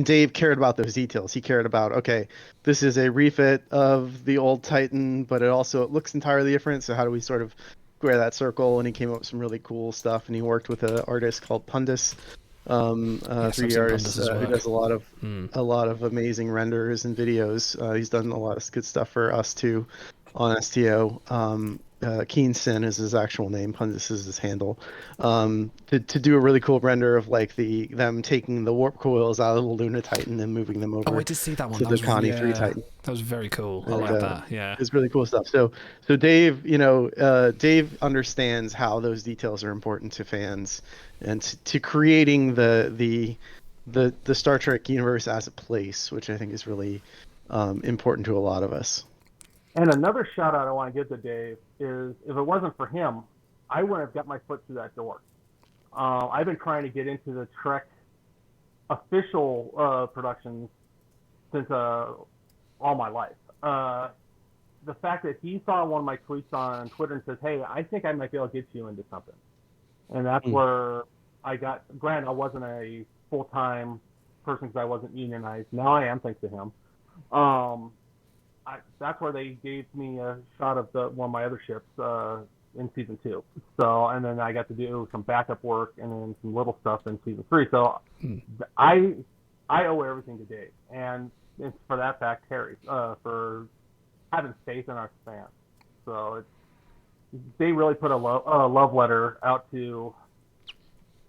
Dave cared about those details. He cared about, okay, this is a refit of the old Titan, but it looks entirely different. So how do we sort of square that circle? And he came up with some really cool stuff. And he worked with an artist called Pundus, 3D artist who does a lot of amazing renders and videos. He's done a lot of good stuff for us too on STO. Keenson is his actual name. Pundus is his handle. To do a really cool render of like them taking the warp coils out of the Luna Titan and moving them over. Oh, I did see that one. To the Connie 3 Titan. That was very cool. I like that. Yeah, it's really cool stuff. So Dave, Dave understands how those details are important to fans and to creating the Star Trek universe as a place, which I think is really important to a lot of us. And another shout out I want to give to Dave is, if it wasn't for him, I wouldn't have got my foot through that door. I've been trying to get into the Trek official productions since all my life. The fact that he saw one of my tweets on Twitter and says, "Hey, I think I might be able to get you into something," and that's where I got. Granted, I wasn't a full-time person because I wasn't unionized. Now I am, thanks to him. That's where they gave me a shot of one of my other ships in season 2. So, and then I got to do some backup work and then some little stuff in season 3. So, I owe everything to Dave, and it's for that fact, Harry, for having faith in our fans. So, they really put a love letter out to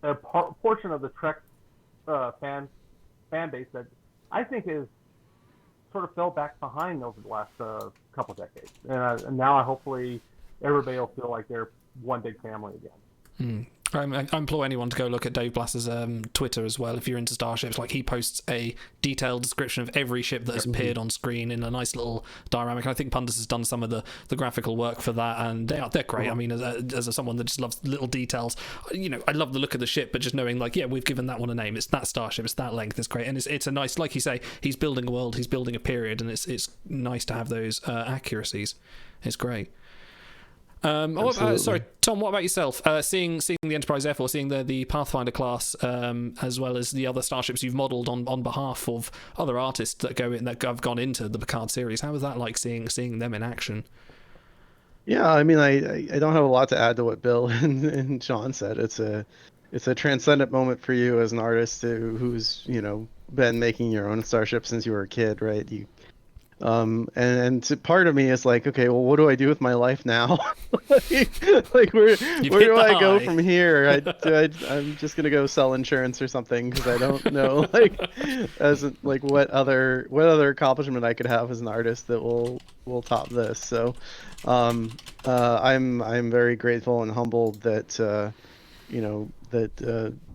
a portion of the Trek fan base that I think is sort of fell back behind over the last couple decades, and now hopefully everybody will feel like they're one big family again. I implore anyone to go look at Dave Blass's Twitter as well if you're into starships. Like, he posts a detailed description of every ship that has appeared on screen in a nice little dioramic. And I think Pundus has done some of the graphical work for that, and they're great. I mean, as someone that just loves little details, I love the look of the ship, but just knowing like, yeah, we've given that one a name. It's that starship. It's that length. It's great, and it's a nice, like you say, he's building a world. He's building a period, and it's nice to have those accuracies. It's great. Sorry, Tom, what about yourself? Seeing the Enterprise Air Force, seeing the Pathfinder class, as well as the other starships you've modelled on behalf of other artists that have gone into the Picard series. How was that like seeing them in action? Yeah, I mean, I don't have a lot to add to what Bill and Sean said. It's a transcendent moment for you as an artist who's been making your own starship since you were a kid, right? And part of me is like, okay, well, what do I do with my life now? like where do I go from here? I'm just gonna go sell insurance or something because I don't know what other accomplishment I could have as an artist that will top this. So I'm very grateful and humbled that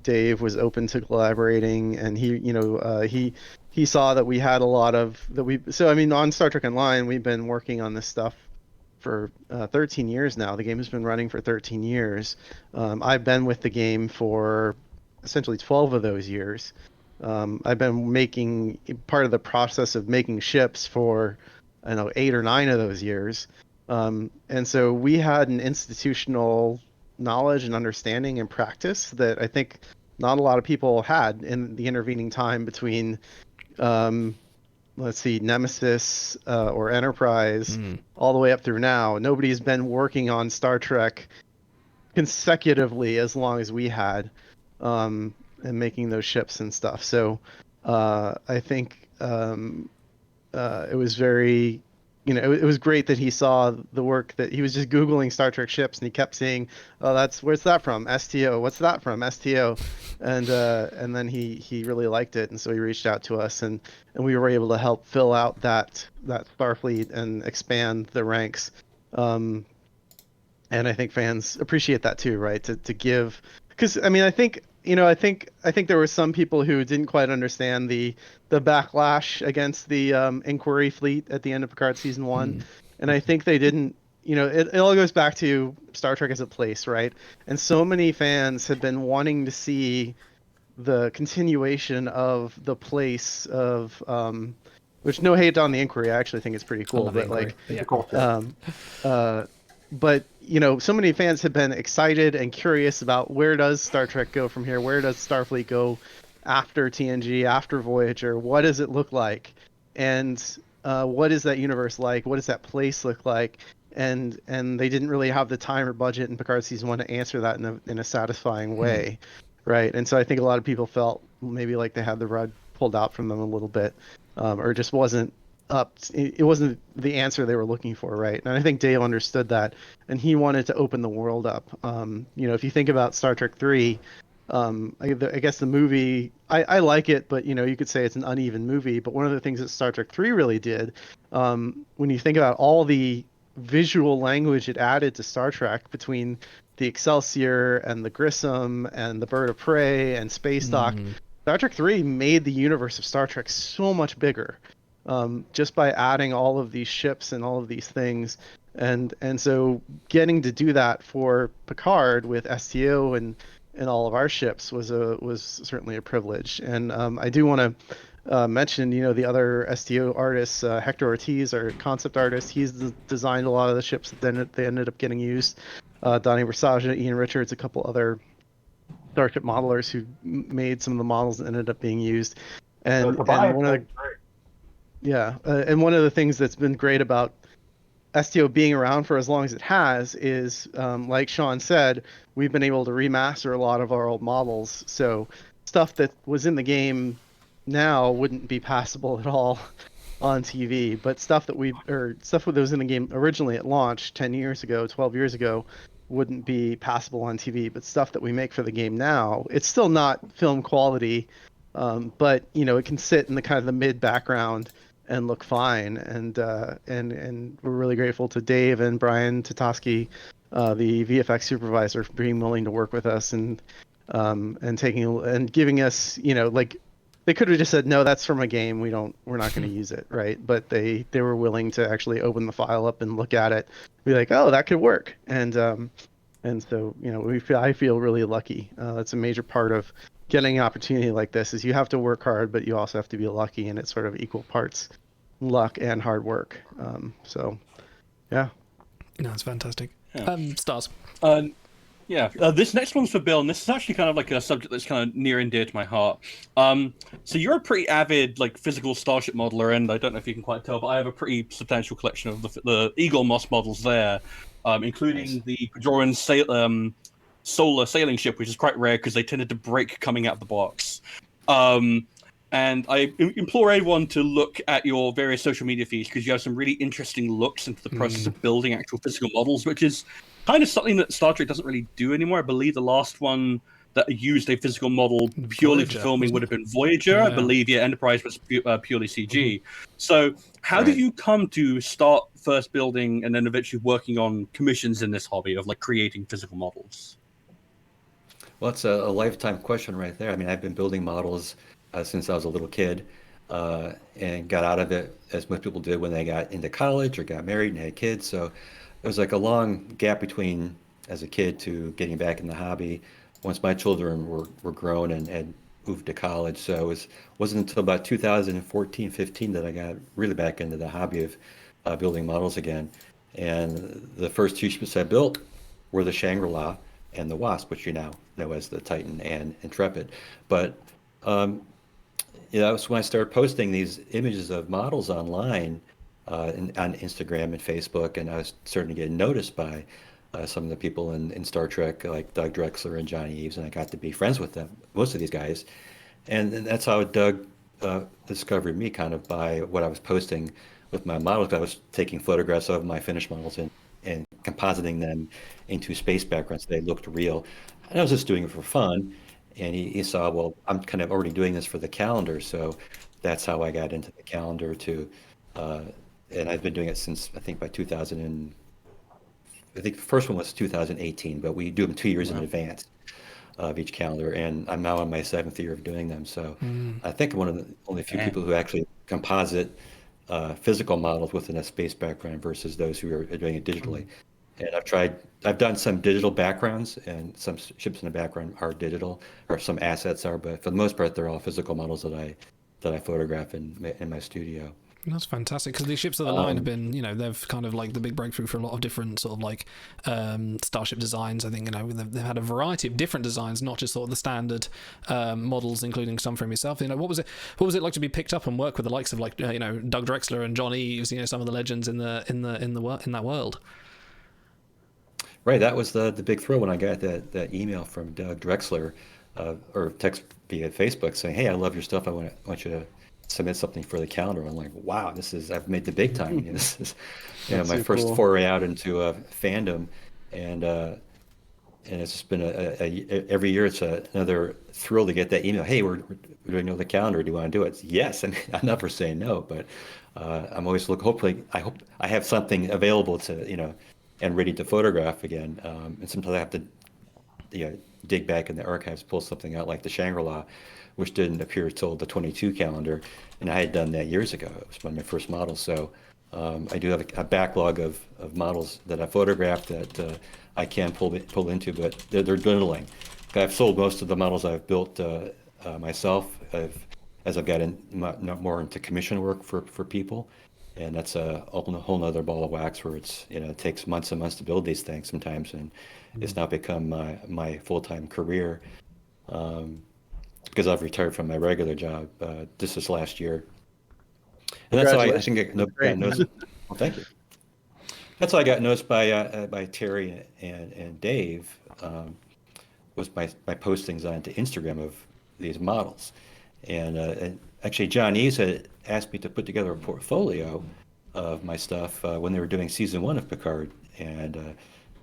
Dave was open to collaborating, and he saw that we had a lot of so I mean, on Star Trek Online, we've been working on this stuff for 13 years now. The game has been running for 13 years. I've been with the game for essentially 12 of those years. I've been making part of the process of making ships for 8 or 9 of those years. And so we had an institutional knowledge and understanding and practice that I think not a lot of people had in the intervening time between Nemesis or Enterprise all the way up through now. Nobody's been working on Star Trek consecutively as long as we had, and making those ships and stuff. So I think it was very, it was great that he saw the work that he was just Googling Star Trek ships, and he kept seeing, oh, where's that from? STO. What's that from? STO. And then he really liked it, and so he reached out to us, and we were able to help fill out that Starfleet and expand the ranks. And I think fans appreciate that too, right? To give, because I mean, I think there were some people who didn't quite understand the backlash against the Inquiry fleet at the end of Picard season 1, and I think they didn't. It all goes back to Star Trek as a place, right? And so many fans have been wanting to see the continuation of the place of, which no hate on the Inquiry. I actually think it's pretty cool, but like, but so many fans have been excited and curious about where does Star Trek go from here? Where does Starfleet go after TNG, after Voyager? What does it look like? And what is that universe like? What does that place look like? And they didn't really have the time or budget in Picard season 1 to answer that in a satisfying way, right? And so I think a lot of people felt maybe like they had the rug pulled out from them a little bit, or just wasn't up. It wasn't the answer they were looking for, right? And I think Dave understood that, and he wanted to open the world up. If you think about Star Trek 3, I guess the movie, I like it, but you could say it's an uneven movie. But one of the things that Star Trek 3 really did, when you think about all the visual language it added to Star Trek between the Excelsior and the Grissom and the Bird of Prey and Space Dock, Star Trek 3 made the universe of Star Trek so much bigger, just by adding all of these ships and all of these things. And so getting to do that for Picard with STO and all of our ships was certainly a privilege. And I do want to mention, the other STO artists, Hector Ortiz, our concept artist. He's designed a lot of the ships that they ended up getting used. Donnie Versace, Ian Richards, a couple other Starship modelers who made some of the models that ended up being used. And one of the things that's been great about STO being around for as long as it has is, like Sean said, we've been able to remaster a lot of our old models. So stuff that was in the game now wouldn't be passable at all on TV, but stuff that was in the game originally at launch 10 years ago, 12 years ago, wouldn't be passable on TV. But stuff that we make for the game now, it's still not film quality, but it can sit in the kind of the mid background and look fine. And we're really grateful to Dave and Brian Tatoski, the VFX supervisor, for being willing to work with us and giving us, they could have just said, no, that's from a game, we're not going to use it, right? But they were willing to actually open the file up and look at it, be like, oh, that could work. And so I feel really lucky. That's a major part of getting an opportunity like this, is you have to work hard, but you also have to be lucky, and it's sort of equal parts luck and hard work. Yeah. No, it's fantastic. Yeah. Stars. This next one's for Bill, and this is actually kind of like a subject that's kind of near and dear to my heart. So you're a pretty avid, physical starship modeler, and I don't know if you can quite tell, but I have a pretty substantial collection of the Eagle Moss models there, including the Bajoran solar sailing ship, which is quite rare because they tended to break coming out of the box. And I implore everyone to look at your various social media feeds, because you have some really interesting looks into the process of building actual physical models, which is kind of something that Star Trek doesn't really do anymore. I believe the last one that used a physical model purely for filming would have been Voyager. Yeah. I believe Enterprise was purely CG. So how did you come to start first building and then eventually working on commissions in this hobby of creating physical models? Well, it's a lifetime question right there. I mean, I've been building models since I was a little kid, and got out of it, as most people did, when they got into college or got married and had kids. So it was like a long gap between as a kid to getting back in the hobby once my children were grown and had moved to college. So it wasn't until about 2014, 15 that I got really back into the hobby of building models again. And the first two ships I built were the Shangri-La and the Wasp, which you now know as the Titan and Intrepid. But that was when I started posting these images of models online on Instagram and Facebook, and I was starting to get noticed by some of the people in Star Trek, like Doug Drexler and Johnny Eves, and I got to be friends with them, most of these guys. And that's how Doug discovered me, kind of by what I was posting with my models. I was taking photographs of my finished models and compositing them into space backgrounds so they looked real. And I was just doing it for fun. And he saw, well, I'm kind of already doing this for the calendar. So that's how I got into the calendar too. And I've been doing it since, I think, by 2000. I think the first one was 2018, but we do them 2 years in advance of each calendar. And I'm now in my 7th year of doing them. So I think I'm one of the only few people who actually composite physical models within a space background versus those who are doing it digitally. And I've done some digital backgrounds, and some ships in the background are digital, or some assets are, but for the most part, they're all physical models that I photograph in my studio. That's fantastic, because these ships of the line have been, they've kind of the big breakthrough for a lot of different sort of starship designs. I think, they've had a variety of different designs, not just sort of the standard models, including some from yourself. What was it like to be picked up and work with the likes of Doug Drexler and John Eves, some of the legends in that world? Right, that was the big thrill when I got that email from Doug Drexler, or text via Facebook saying, "Hey, I love your stuff. I want you to submit something for the calendar. I'm like, wow, I've made the big time. This is my so first cool. foray out into fandom, and it's just been every year it's another thrill to get that email. Hey, we're doing the calendar. Do you want to do it? Yes. I mean, I'm never saying no, but I'm always hopefully I hope I have something available to and ready to photograph again. And sometimes I have to dig back in the archives, pull something out like the Shangri-La, which didn't appear until the 22 calendar, and I had done that years ago. It was one of my first models. So I do have a backlog of models that I photographed that I can pull into, but they're dwindling. I've sold most of the models I've built myself as I've gotten more into commission work for people, and that's a whole nother ball of wax where it takes months and months to build these things sometimes, and it's now become my full-time career because I've retired from my regular job just this last year. And that's how I think got noticed. Well, thank you. That's how I got noticed by Terry and Dave. Was my postings onto Instagram of these models, and actually John Eves had asked me to put together a portfolio of my stuff when they were doing season 1 of Picard, and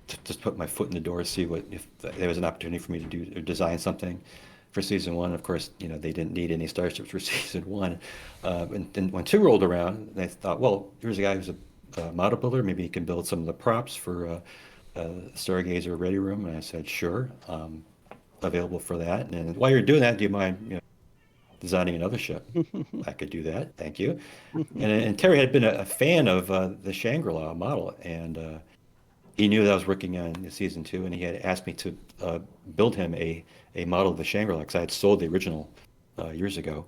to just put my foot in the door, see if there was an opportunity for me to design something for season 1. Of course, they didn't need any starships for season 1. And then when 2 rolled around, they thought, well, here's a guy who's a model builder. Maybe he can build some of the props for Stargazer Ready Room. And I said, sure, available for that. And while you're doing that, do you mind designing another ship? I could do that. Thank you. And Terry had been a fan of the Shangri-La model, and he knew that I was working on season 2, and he had asked me to build him a model of the Shangri-La because I had sold the original years ago,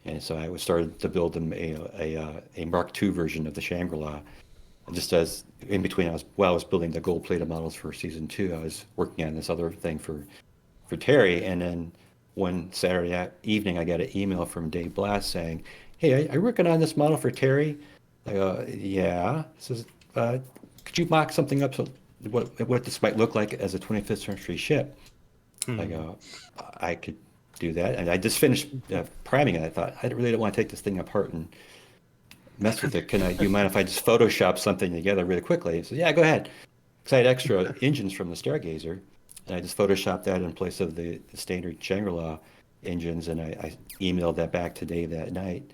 and so I started to build him a Mark II version of the Shangri-La. Just as in between, while I was building the gold-plated models for season 2, I was working on this other thing for Terry, and then one Saturday evening, I got an email from Dave Blass saying, "Hey, are you working on this model for Terry?" I go, "Yeah." He says, "Could you mock something up so what this might look like as a 25th century ship?" I go, "I could do that." And I just finished priming it. I thought, I really don't want to take this thing apart and mess with it. Do you mind if I just Photoshop something together really quickly? He said, "Yeah, go ahead." Because I had extra engines from the Stargazer, and I just Photoshopped that in place of the standard Shangri-La engines, and I emailed that back to Dave that night.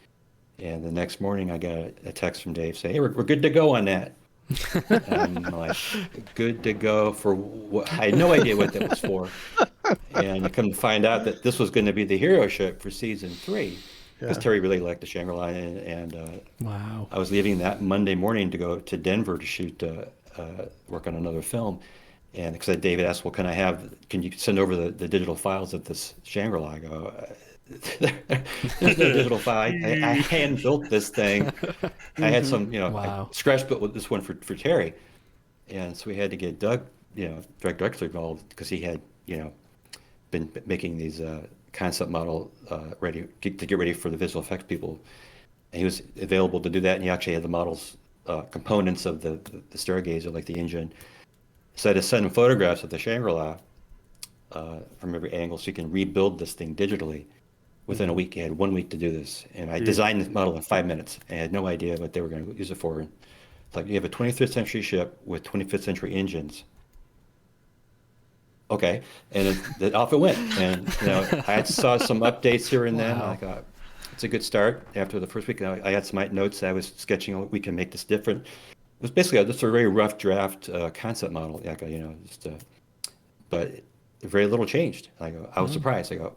And the next morning, I got a text from Dave saying, "Hey, we're good to go on that." I'm like, good to go for what? I had no idea what that was for. And I come to find out that this was going to be the hero ship for season 3, because Terry really liked the Shangri-La, and wow. I was leaving that Monday morning to go to Denver to shoot work on another film. And because David asked, well, can you send over the digital files of this Shangri-La? I go, there's no digital file. I hand built this thing. I had some, wow. I scratch built with this one for Terry. And so we had to get Doug, Greg Drexler involved, because he had, been making these concept model ready to get ready for the visual effects people. And he was available to do that. And he actually had the models, components of the Stargazer, like the engine. So I had to send him photographs of the Shangri-La from every angle so you can rebuild this thing digitally. Within a week, he had 1 week to do this. And I designed this model in 5 minutes. And I had no idea what they were going to use it for. It's like, you have a 25th century ship with 25th century engines. Okay. And then off it went. And, I saw some updates here and then. I thought, it's a good start. After the first week, I had some notes I was sketching. We can make this different. It was basically just a very rough draft concept model, but very little changed. I was surprised. I go,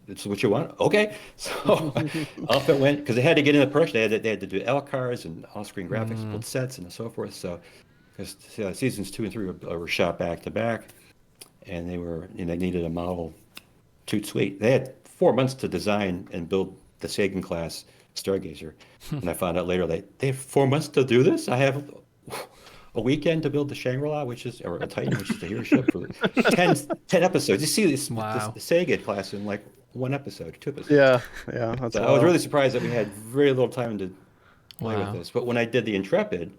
"This is what you want?" Okay, so off it went, because they had to get into production. They had to do LCARs and on-screen graphics, build sets, and so forth. So, because seasons 2 and 3 were shot back to back, and they needed a model too sweet. They had 4 months to design and build the Sagan class Stargazer, and I found out later they have 4 months to do this. I have a weekend to build the Shangri-La, or a Titan, which is the hero ship, for 10 episodes. You see this Sagan class in like 1 episode, 2 episodes. Yeah. So I was really surprised that we had very little time to play with this. But when I did the Intrepid,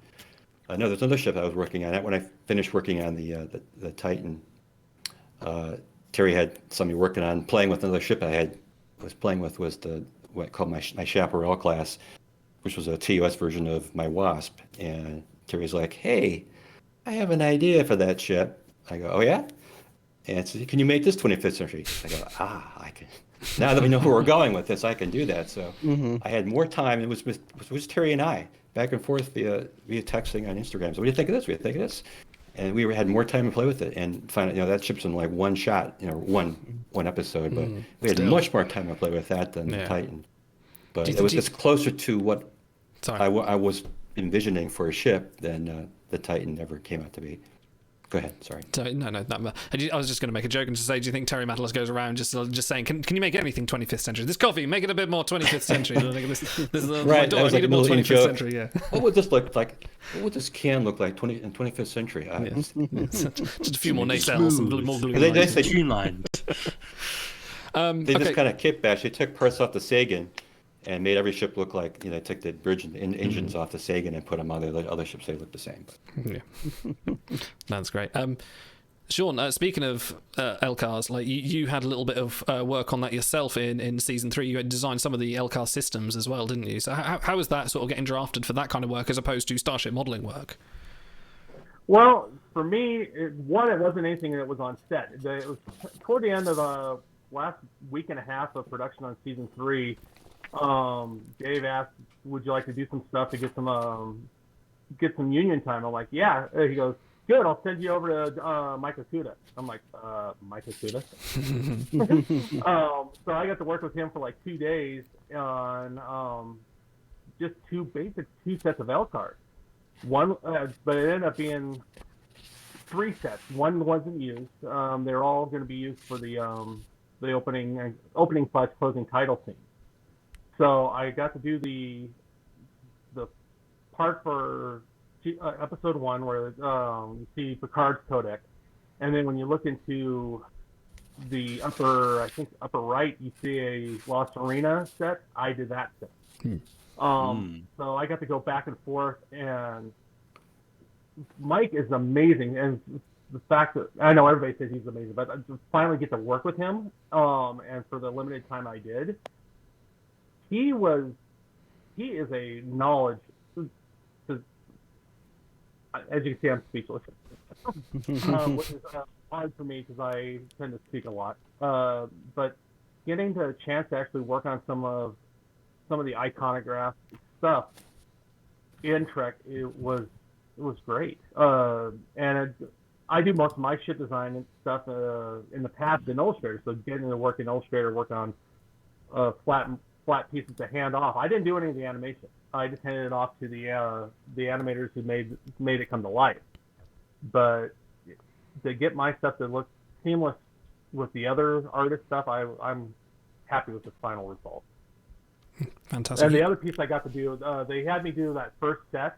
I know there's another ship I was working on. When I finished working on the Titan, Terry had somebody working on playing with another ship I was playing with was the what I called my Chaparral class, which was a TOS version of my Wasp. And Terry's like, "Hey, I have an idea for that ship." I go, "Oh yeah?" And says, "Can you make this 25th century?" I go, I can. Now that we know where we're going with this, I can do that. So I had more time. It was Terry and I back and forth via texting on Instagram. So what do you think of this? What do you think of this? And we had more time to play with it and find out, that ship's in like one shot, one episode. But we had much more time to play with that than the Titan. But it's closer to what I was envisioning for a ship than the Titan ever came out to be. Go ahead. Sorry. No. I was just going to make a joke and just say, do you think Terry Matalas goes around just saying, can you make anything 25th century? This coffee, make it a bit more 25th century. Right. My daughter needed more 25th joke. Century. Yeah. What would this look like? What would this can look like in 25th century? Just a few more nacelles, some more glue. They say tune lines. They just kind of kitbash. They took parts off the Sagan and made every ship look like, they took the bridge and engines off the Sagan and put them on the other ships. They look the same. Yeah, that's great. Sean, speaking of LCARs, like you had a little bit of work on that yourself in season 3. You had designed some of the LCAR systems as well, didn't you? So how was that sort of getting drafted for that kind of work as opposed to starship modeling work? Well, for me, it wasn't anything that was on set. It was toward the end of the last week and a half of production on season 3. Dave asked, "Would you like to do some stuff to get some union time?" I'm like, "Yeah." He goes, "Good, I'll send you over to Mike Okuda." I'm like, Mike Okuda? So I got to work with him for like 2 days on just two sets of LCARs. One, but it ended up being 3 sets. One wasn't used. They're all going to be used for the opening/closing title scene. So I got to do the part for episode 1 where you see Picard's codec, and then when you look into the upper right, you see a Lost Arena set. I did that set. So I got to go back and forth, and Mike is amazing. And the fact that I know everybody says he's amazing, but I just finally get to work with him, and for the limited time I did. He is a knowledge. As you can see, I'm speechless, which is hard for me because I tend to speak a lot. But getting the chance to actually work on some of the iconograph stuff in Trek, it was great. And I do most of my ship design and stuff in the past in Illustrator, so getting to work in Illustrator, work on flat pieces to hand off. I didn't do any of the animation. I just handed it off to the animators who made it come to life. But to get my stuff to look seamless with the other artist stuff, I'm happy with the final result. Fantastic. And the other piece I got to do, they had me do that first set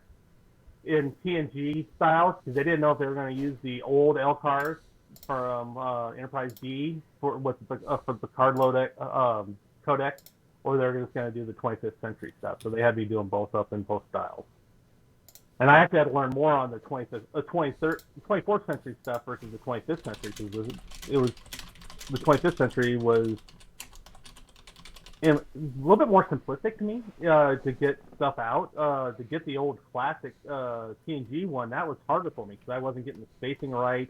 in TNG styles because they didn't know if they were going to use the old LCARs from Enterprise D for the card codec, or they're just going to do the 25th century stuff. So they had me doing both up in both styles. And I actually had to learn more on the 24th century stuff versus the 25th century because the 25th century was a little bit more simplistic to me to get stuff out. To get the old classic TNG one, that was harder for me because I wasn't getting the spacing right,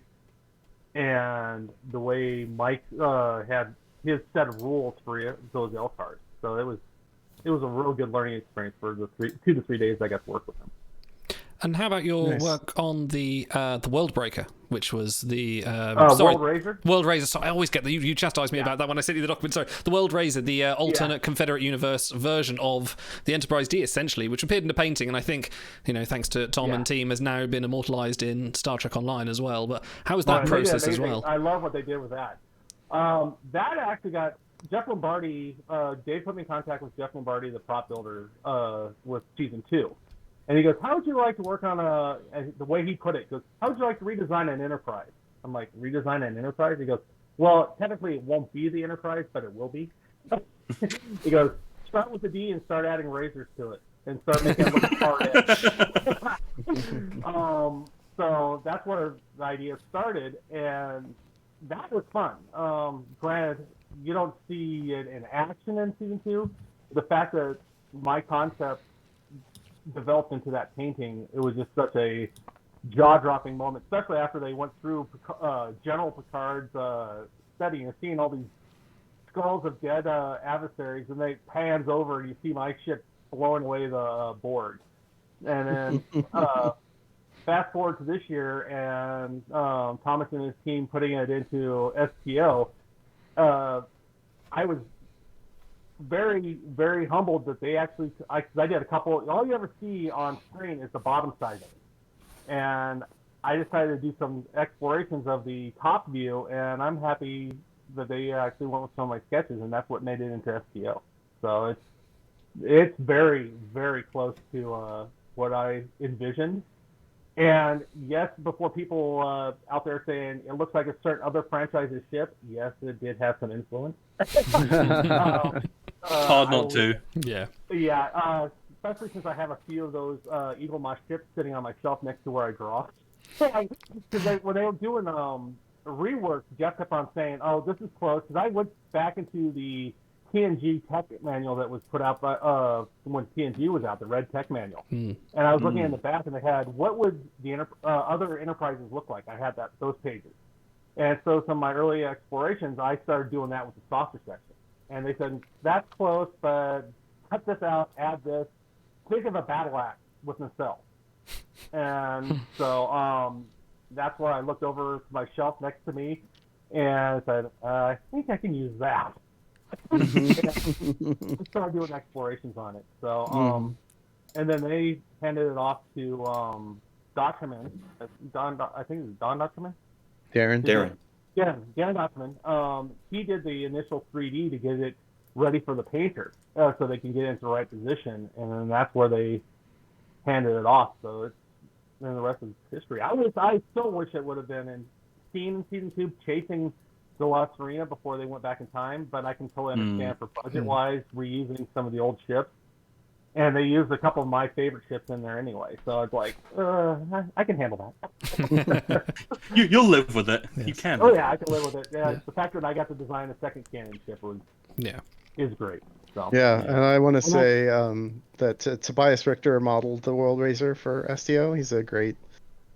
and the way Mike had his set of rules for those LCARs. So it was a real good learning experience for the 2 to 3 days I got to work with him. And how about your work on the World Breaker, which was the World Razor? World Razor. So I always get that. You chastise me about that when I send you the document. Sorry, the World Razor, the alternate Confederate Universe version of the Enterprise D, essentially, which appeared in a painting, and I think, thanks to Tom and team, has now been immortalized in Star Trek Online as well. But how was that process as well? I love what they did with that. That actually got Jeff Lombardi. Dave put me in contact with Jeff Lombardi, the prop builder, with season 2. And he goes, "How would you like to work on the way he put it, goes, how would you like to redesign an Enterprise?" I'm like, "Redesign an Enterprise?" He goes, "Well, technically it won't be the Enterprise, but it will be." He goes, "Start with the D and start adding razors to it and start making it look hard edge." So that's where the idea started, and that was fun. Granted, you don't see it in action in season 2, the fact that my concept developed into that painting, it was just such a jaw-dropping moment, especially after they went through General Picard's study and seeing all these skulls of dead adversaries, and they pans over and you see my ship blowing away the board. And then fast forward to this year, and Thomas and his team putting it into STO, I was very, very humbled that they actually, I did a couple, all you ever see on screen is the bottom side of it. And I decided to do some explorations of the top view, and I'm happy that they actually went with some of my sketches, and that's what made it into STO. So it's very, very close to what I envisioned. And yes, before people out there saying it looks like a certain other franchise's ship, yes, it did have some influence. Hard not to. Yeah. Yeah, especially since I have a few of those Eagle Moss ships sitting on my shelf next to where I draw. Because when they were doing rework, Jeff kept on saying, "Oh, this is close." Because I went back into the TNG tech manual that was put out by when TNG was out, the red tech manual, and I was looking in the back, and they had what would the other enterprises look like. I had those pages, and so some of my early explorations, I started doing that with the saucer section, and they said that's close, but cut this out, add this. Think of a battle axe with nacelle, and so that's where I looked over to my shelf next to me, and said, I think I can use that. Started doing explorations on it. So, and then they handed it off to Document. I think it was Don Document. Darren. Yeah, Dan Document. He did the initial 3D to get it ready for the painter, so they can get into the right position, and then that's where they handed it off. So then the rest is history. I still wish it would have been in season 2 chasing the Lost Arena before they went back in time, but I can totally understand for budget-wise reusing some of the old ships, and they used a couple of my favorite ships in there anyway. So I was like, I can handle that. You'll live with it. Yes. You can. Oh yeah, I can live with it. Yeah, the fact that I got to design a second cannon ship is great. So, yeah, and I want to say that Tobias Richter modeled the World Racer for STO. He's a great,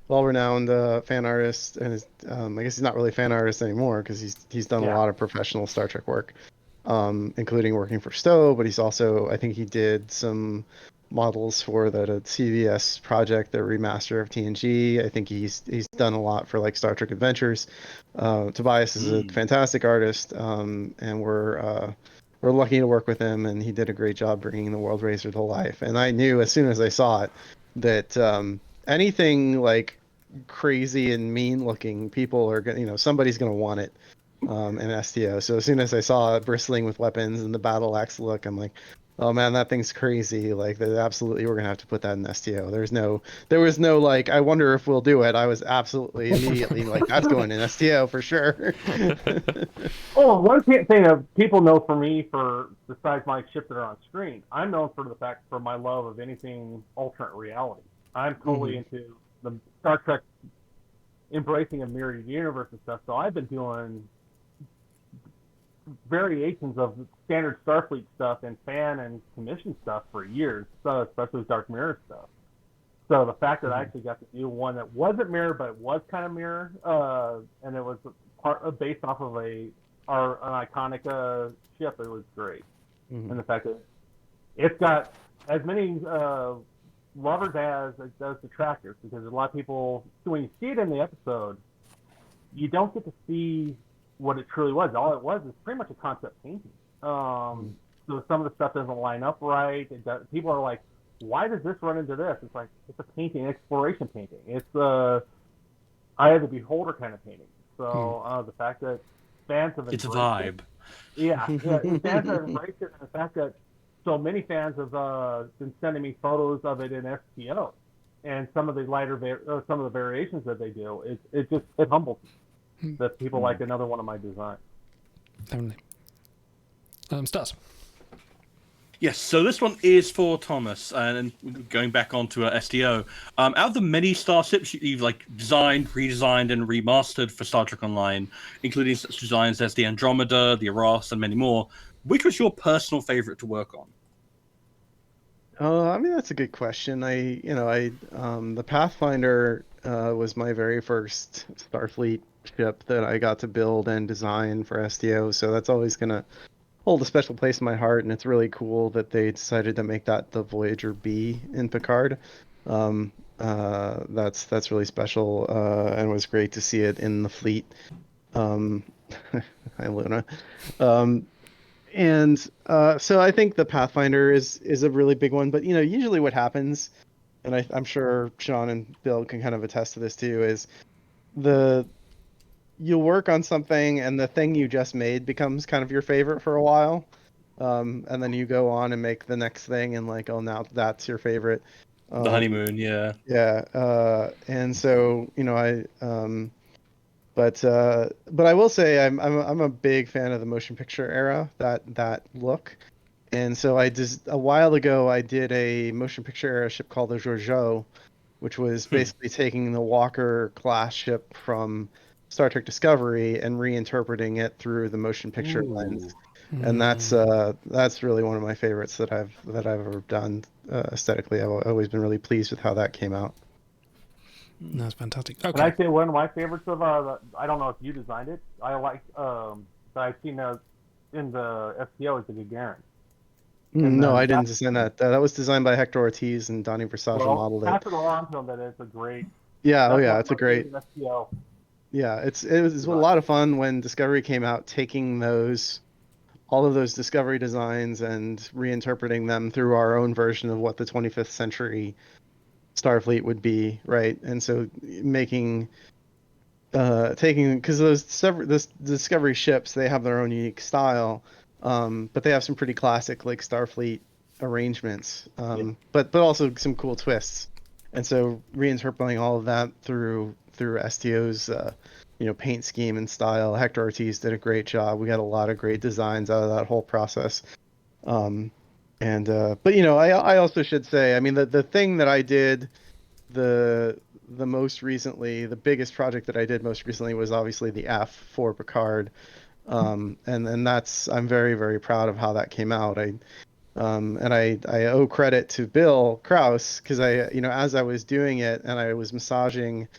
well-renowned fan artist, and I guess he's not really a fan artist anymore because he's done a lot of professional Star Trek work, including working for Stowe. But he's also, I think he did some models for the CBS project, the remaster of TNG. I think he's done a lot for like Star Trek Adventures. Tobias is a fantastic artist, and we're lucky to work with him, and he did a great job bringing the World Racer to life. And I knew as soon as I saw it that anything like crazy and mean looking, people are gonna, somebody's gonna want it in STO. So as soon as I saw it bristling with weapons and the battle axe look, I'm like, oh man, that thing's crazy. Like, absolutely, we're gonna have to put that in STO. There was no like, I wonder if we'll do it. I was absolutely immediately like, that's going in STO for sure. Oh, one thing that people know for me, besides my ships that are on screen, I'm known for my love of anything alternate reality. I'm totally into the Star Trek embracing a mirrored universe and stuff. So I've been doing variations of standard Starfleet stuff and fan and commission stuff for years, especially with Dark Mirror stuff. So the fact that I actually got to do one that wasn't mirror but was kind of mirror, and it was based off of an iconic ship, it was great. And the fact that it's got as many lovers as it does detractors, because a lot of people, when you see it in the episode, you don't get to see what it truly was. All it was is pretty much a concept painting. So some of the stuff doesn't line up right. People are like, why does this run into this? It's like, it's a painting, exploration painting. It's eye of the beholder kind of painting. So the fact that fans have embraced it's a vibe. Fans have embraced it, and the fact that so many fans have been sending me photos of it in STO, and some of the some of the variations that they do. It humbles me that people like another one of my designs. Definitely. Stas. Yes, so this one is for Thomas, and going back onto STO. Out of the many starships you've designed, redesigned, and remastered for Star Trek Online, including such designs as the Andromeda, the Eros, and many more, which was your personal favorite to work on? I mean, that's a good question. The Pathfinder was my very first Starfleet ship that I got to build and design for STO, so that's always gonna hold a special place in my heart, and it's really cool that they decided to make that the Voyager B in Picard. That's really special, and it was great to see it in the fleet. Hi, Luna. So I think the Pathfinder is a really big one, but usually what happens, and I'm sure Sean and Bill can kind of attest to this too, is you'll work on something and the thing you just made becomes kind of your favorite for a while. And then you go on and make the next thing and like, oh, now that's your favorite. The honeymoon, yeah. Yeah. And so, but I will say I'm a big fan of the motion picture era, that look. And so a while ago I did a motion picture era ship called the Giorgio, which was basically taking the Walker class ship from Star Trek Discovery and reinterpreting it through the motion picture lens. And that's really one of my favorites that I've ever done aesthetically. I've always been really pleased with how that came out. That's fantastic. Okay. Can I say one of my favorites of I don't know if you designed it. I like that I've seen in the STO is the Gagarin. No, I didn't design that. That was designed by Hector Ortiz and Donnie Versace modeled it. Pass it along to them that it's a great. Yeah, it's a great. STO. Yeah, it was a lot of fun when Discovery came out, taking all of those Discovery designs and reinterpreting them through our own version of what the 25th century Starfleet would be, right? And so taking because those Discovery ships, they have their own unique style, but they have some pretty classic like Starfleet arrangements, but also some cool twists. And so reinterpreting all of that through STO's paint scheme and style. Hector Ortiz did a great job. We got a lot of great designs out of that whole process. But I also should say, I mean, the thing that I did the most recently, the biggest project that I did most recently was obviously the F for Picard. And that's, I'm very, very proud of how that came out. I owe credit to Bill Krause because as I was doing it and I was massaging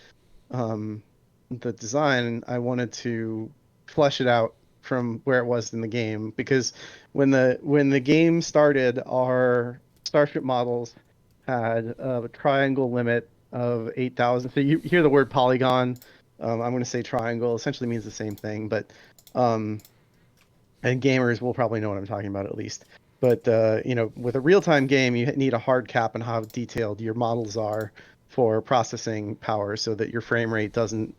the design, I wanted to flesh it out from where it was in the game, because when the game started, our starship models had a triangle limit of 8,000. So you hear the word polygon, I'm going to say triangle, essentially means the same thing, but and gamers will probably know what I'm talking about at least. But with a real-time game, you need a hard cap on how detailed your models are for processing power, so that your frame rate doesn't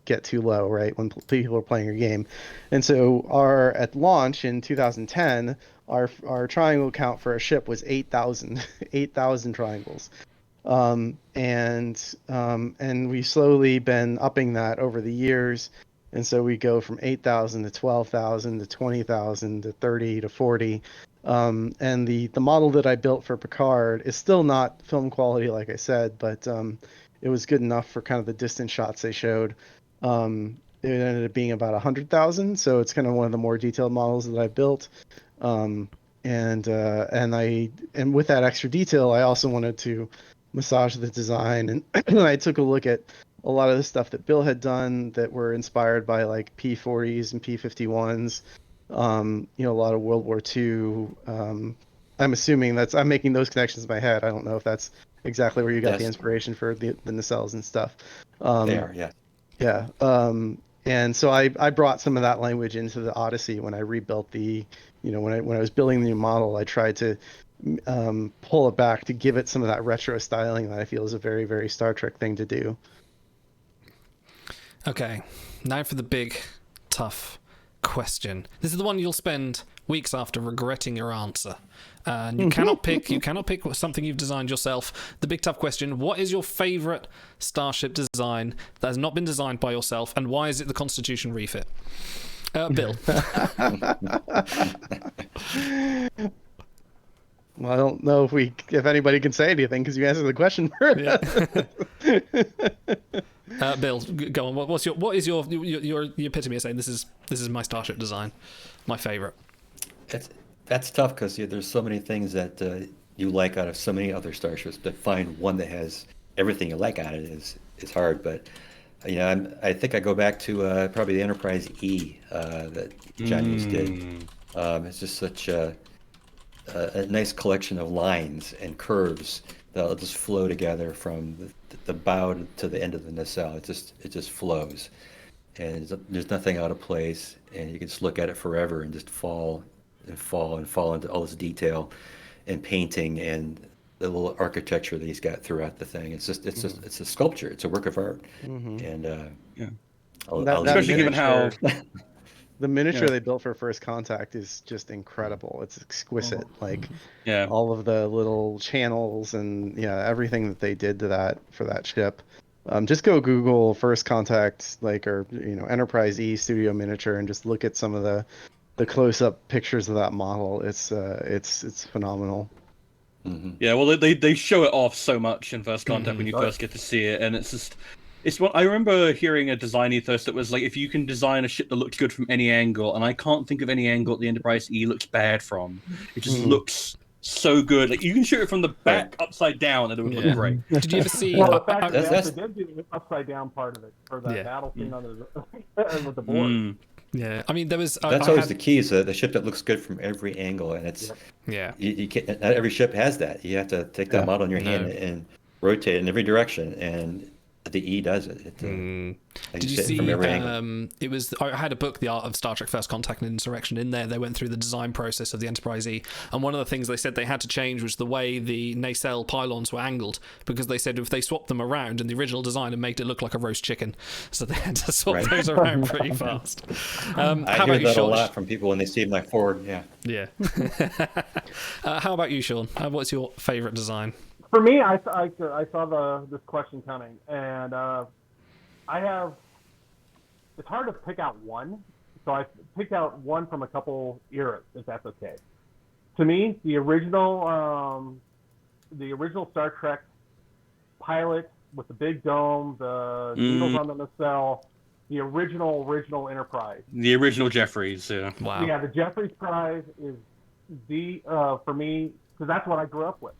get too low, right, when people are playing your game. And so at launch in 2010, our triangle count for a ship was 8,000 triangles. And we've slowly been upping that over the years. And so we go from 8,000 to 12,000 to 20,000 to 30 to 40. And the model that I built for Picard is still not film quality, like I said, but it was good enough for kind of the distance shots they showed. It ended up being about 100,000, so it's kind of one of the more detailed models that I built. And with that extra detail, I also wanted to massage the design, and I took a look at a lot of the stuff that Bill had done that were inspired by like P-40s and P-51s. A lot of World War II. I'm assuming I'm making those connections in my head. I don't know if that's exactly where you got the inspiration for the nacelles and stuff. They are, yeah. Yeah. And so I brought some of that language into the Odyssey when I rebuilt when I was building the new model. I tried to pull it back to give it some of that retro styling that I feel is a very, very Star Trek thing to do. Okay, now for the big, tough question. This is the one you'll spend weeks after regretting your answer. And you cannot pick something you've designed yourself. The big tough question: what is your favorite starship design that has not been designed by yourself, and why is it the Constitution refit? Bill. Well, I don't know if anybody can say anything because you answered the question first. Yeah. Bill, go on. What is your epitome of saying this is my starship design, my favorite? That's tough because there's so many things that you like out of so many other starships, to find one that has everything you like on it is hard. But I think I go back to probably the Enterprise E that John Hughes did. It's just such a nice collection of lines and curves that'll just flow together from the bow to the end of the nacelle. It just flows, and there's nothing out of place, and you can just look at it forever and just fall and fall and fall into all this detail and painting and the little architecture that he's got throughout the thing. It's a sculpture. It's a work of art. And especially given how the miniature they built for First Contact is just incredible. It's exquisite. Like all of the little channels and everything that they did to that for that ship. Just go Google First Contact, or Enterprise E Studio Miniature, and just look at some of the close-up pictures of that model. It's phenomenal. Yeah, well, they show it off so much in First Contact when you first get to see it, and it's what I remember hearing a design ethos that was like, if you can design a ship that looks good from any angle, and I can't think of any angle that the Enterprise E looks bad from. It just looks so good. Like you can shoot it from the back upside down, and it would look great. Did you ever see? Well, the fact that they actually did do the upside down part of it for that battle scene with the board. Yeah, I mean, there was. That's always the key, is the ship that looks good from every angle, and it's you can't. Not every ship has that. You have to take that model in your hand and rotate it in every direction, and the E does it. Did you see? It was. I had a book, The Art of Star Trek: First Contact and Insurrection. In there, they went through the design process of the Enterprise E, and one of the things they said they had to change was the way the nacelle pylons were angled, because they said if they swapped them around in the original design, it made it look like a roast chicken. So they had to swap those around pretty fast. I hear that a lot from people when they see my Ford. Yeah. How about you, Sean? What's your favorite design? For me, I saw this question coming, and it's hard to pick out one, so I picked out one from a couple eras, if that's okay. To me, the original Star Trek pilot with the big dome, the needles on the nacelle, the original Enterprise. The original Jeffries, yeah. Wow. Yeah, the Jeffries prize is the for me, because that's what I grew up with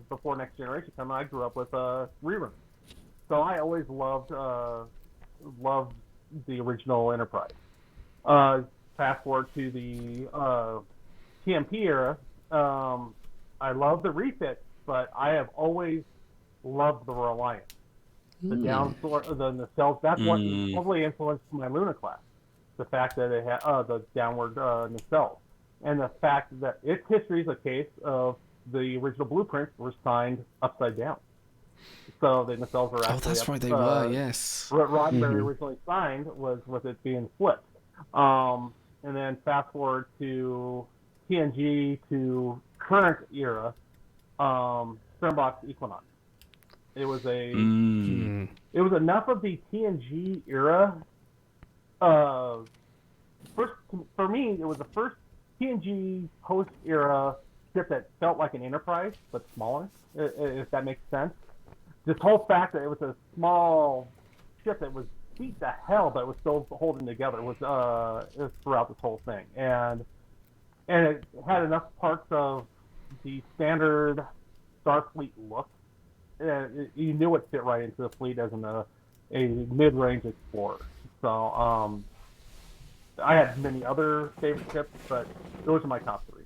before Next Generation came. I grew up with reruns, so I always loved the original Enterprise. Fast forward to the TMP era, I love the refit, but I have always loved the Reliant. The nacelles. That's what probably influenced my Luna class. The fact that it had the downward nacelles, and the fact that its history is a case of the original blueprints were signed upside down. So the nacelles were actually. Oh, that's right, they were. Yes. Roddenberry originally signed was with it being flipped, and then fast forward to TNG to current era, Sternbach's Equinox. It was it was enough of the TNG era. First, for me, it was the first TNG post era ship that felt like an Enterprise but smaller, if that makes sense. This whole fact that it was a small ship that was beat to hell, but it was still holding together was throughout this whole thing, and it had enough parts of the standard Starfleet look. You knew it fit right into the fleet as a mid-range explorer. So I had many other favorite ships, but those are my top three.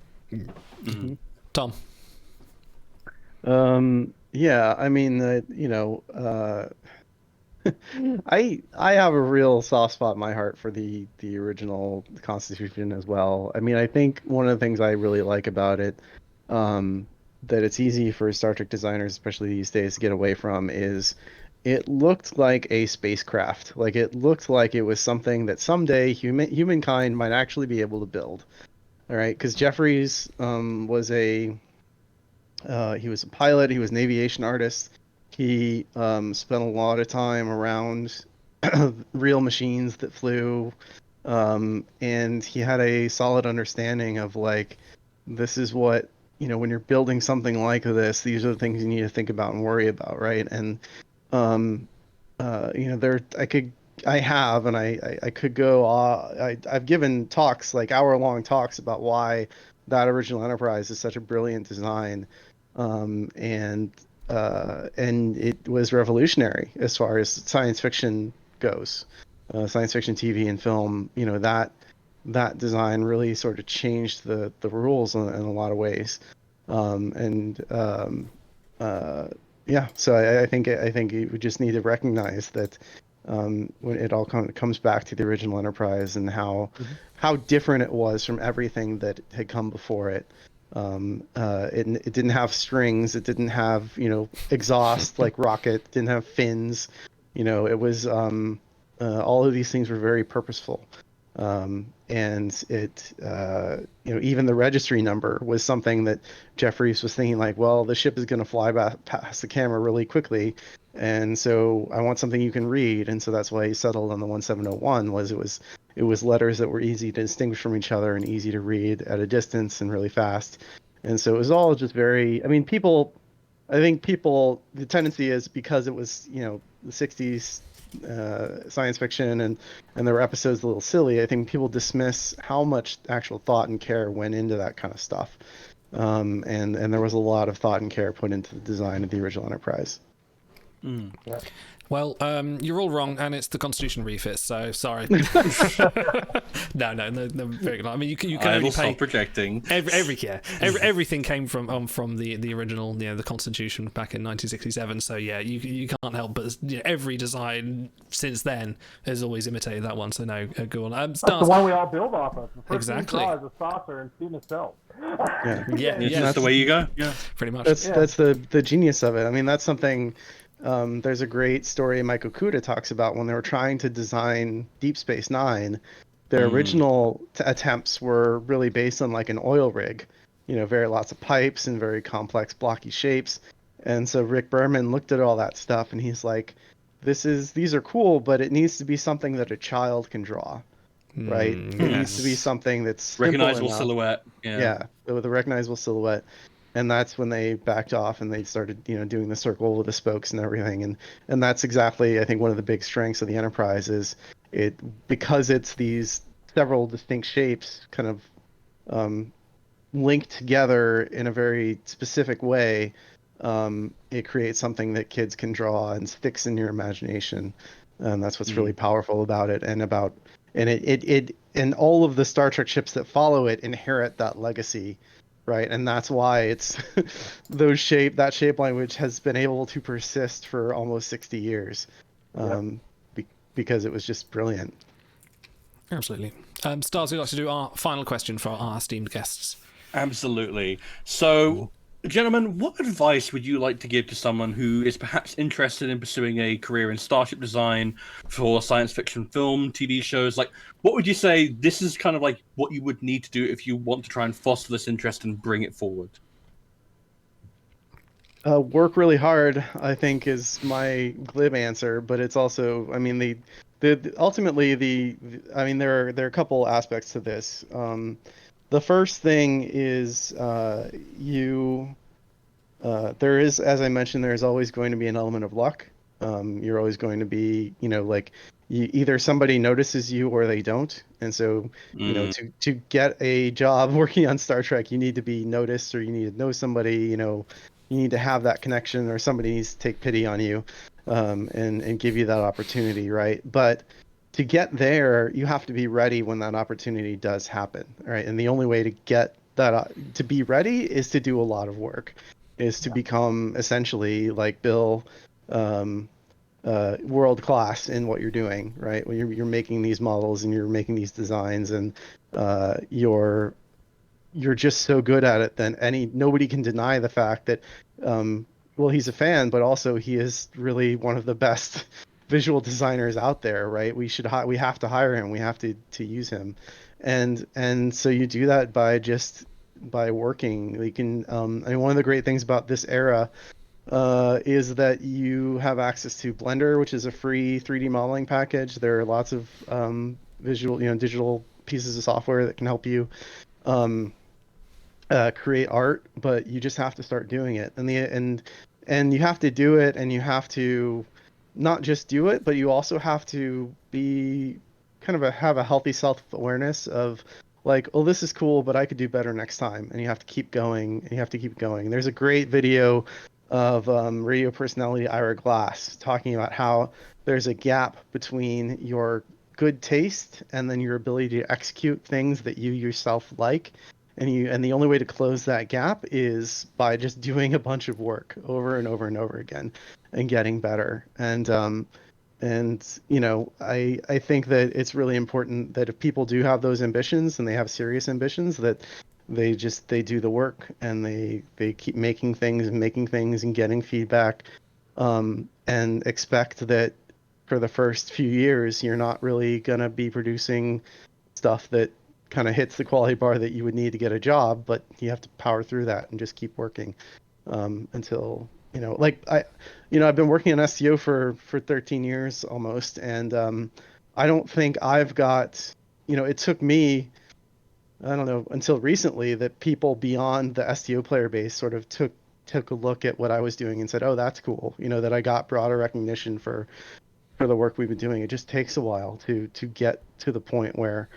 Tom. Yeah, I mean, I have a real soft spot in my heart for the original Constitution as well. I mean, I think one of the things I really like about it, that it's easy for Star Trek designers, especially these days, to get away from, is it looked like a spacecraft. Like, it looked like it was something that someday humankind might actually be able to build. All right, because Jeffries was he was a pilot. He was an aviation artist. He spent a lot of time around real machines that flew, and he had a solid understanding of, like, this is what, when you're building something like this, these are the things you need to think about and worry about, right? And I've given talks, like hour-long talks, about why that original Enterprise is such a brilliant design, and it was revolutionary as far as science fiction goes. Science fiction TV and film, that design really sort of changed the rules in a lot of ways. Yeah, so I think we just need to recognize that when it all comes back to the original Enterprise and how different it was from everything that had come before it. It didn't have strings. It didn't have exhaust like rocket. Didn't have fins. It was all of these things were very purposeful. And it even the registry number was something that Jeff Reeves was thinking like, well, the ship is going to fly past the camera really quickly, and so I want something you can read, and so that's why he settled on the 1701. It was letters that were easy to distinguish from each other and easy to read at a distance and really fast, and so it was all just very. I think the tendency is because it was the 60s science fiction and there were episodes a little silly. I think people dismiss how much actual thought and care went into that kind of stuff, and there was a lot of thought and care put into the design of the original Enterprise. Yeah. Well, you're all wrong, and it's the Constitution refit. So sorry. No, very good. I mean, you can only pay projecting. Everything came from the original, the Constitution back in 1967. So yeah, you can't help but every design since then has always imitated that one. So no, go on. That's the one we all build off of. The first exactly. thing you draw is a saucer and student itself. Yeah. That's the way you go. Yeah, pretty much. That's the genius of it. I mean, that's something. There's a great story Michael Kuda talks about when they were trying to design Deep Space Nine. Their original attempts were really based on like an oil rig, very lots of pipes and very complex blocky shapes. And so Rick Berman looked at all that stuff and he's like, these are cool, but it needs to be something that a child can draw, right? It needs to be something that's recognizable silhouette. Yeah, with a recognizable silhouette. And that's when they backed off and they started, doing the circle with the spokes and everything. And that's exactly, I think, one of the big strengths of the Enterprise is because it's these several distinct shapes kind of linked together in a very specific way. It creates something that kids can draw and sticks in your imagination. And that's what's really powerful about it. And and all of the Star Trek ships that follow it inherit that legacy. Right, and that's why it's that shape language has been able to persist for almost 60 years, because it was just brilliant. Absolutely. Stars, we'd like to do our final question for our esteemed guests. Absolutely. So, gentlemen, what advice would you like to give to someone who is perhaps interested in pursuing a career in starship design for science fiction film, TV shows? Like, what would you say this is kind of like what you would need to do if you want to try and foster this interest and bring it forward? Work really hard, I think, is my glib answer, but it's also, I mean, ultimately, there are a couple aspects to this. The first thing is there is, as I mentioned, there's always going to be an element of luck. You're always going to be, either somebody notices you or they don't. And so, to get a job working on Star Trek, you need to be noticed, or you need to know somebody, you need to have that connection, or somebody needs to take pity on you, and give you that opportunity, right? But to get there, you have to be ready when that opportunity does happen, right? And the only way to get that, to be ready, is to do a lot of work, is to become essentially like Bill, world class in what you're doing, right? When you're making these models and you're making these designs, and you're just so good at it that nobody can deny the fact that well, he's a fan, but also he is really one of the best visual designers out there, right? We have to hire him. We have to use him, and so you do that by working. We can. One of the great things about this era is that you have access to Blender, which is a free 3D modeling package. There are lots of digital pieces of software that can help you create art, but you just have to start doing it. And you have to do it, and you have to not just do it, but you also have to be have a healthy self-awareness of like, oh, this is cool, but I could do better next time, and you have to keep going, and you have to keep going. There's a great video of radio personality Ira Glass talking about how there's a gap between your good taste and then your ability to execute things that you yourself like, and the only way to close that gap is by just doing a bunch of work over and over and over again and getting better. And you know, I think that it's really important that if people do have those ambitions and they have serious ambitions, that they do the work and they keep making things and getting feedback, and expect that for the first few years you're not really gonna be producing stuff that kind of hits the quality bar that you would need to get a job, but you have to power through that and just keep working until, you know, like I've been working on SEO for 13 years almost, and I don't think I've got, you know, it took me, I don't know, until recently that people beyond the SEO player base sort of took a look at what I was doing and said, oh, that's cool, you know, that I got broader recognition for the work we've been doing. It just takes a while to get to the point where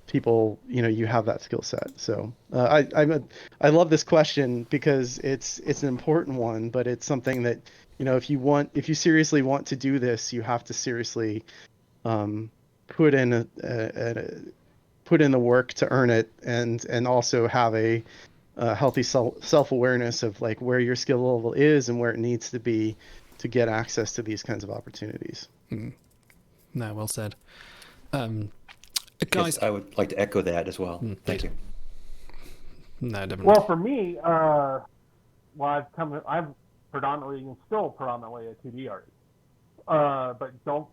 people, you know, you have that skill set. So I love this question because it's an important one, but it's something that, you know, if you seriously want to do this, you have to seriously put in the work to earn it, and also have a healthy self-awareness of like where your skill level is and where it needs to be to get access to these kinds of opportunities. No, well said. Guys, I would like to echo that as well. Thank you. No, definitely. Well, for me, I'm predominantly and still predominantly a 2D artist. But don't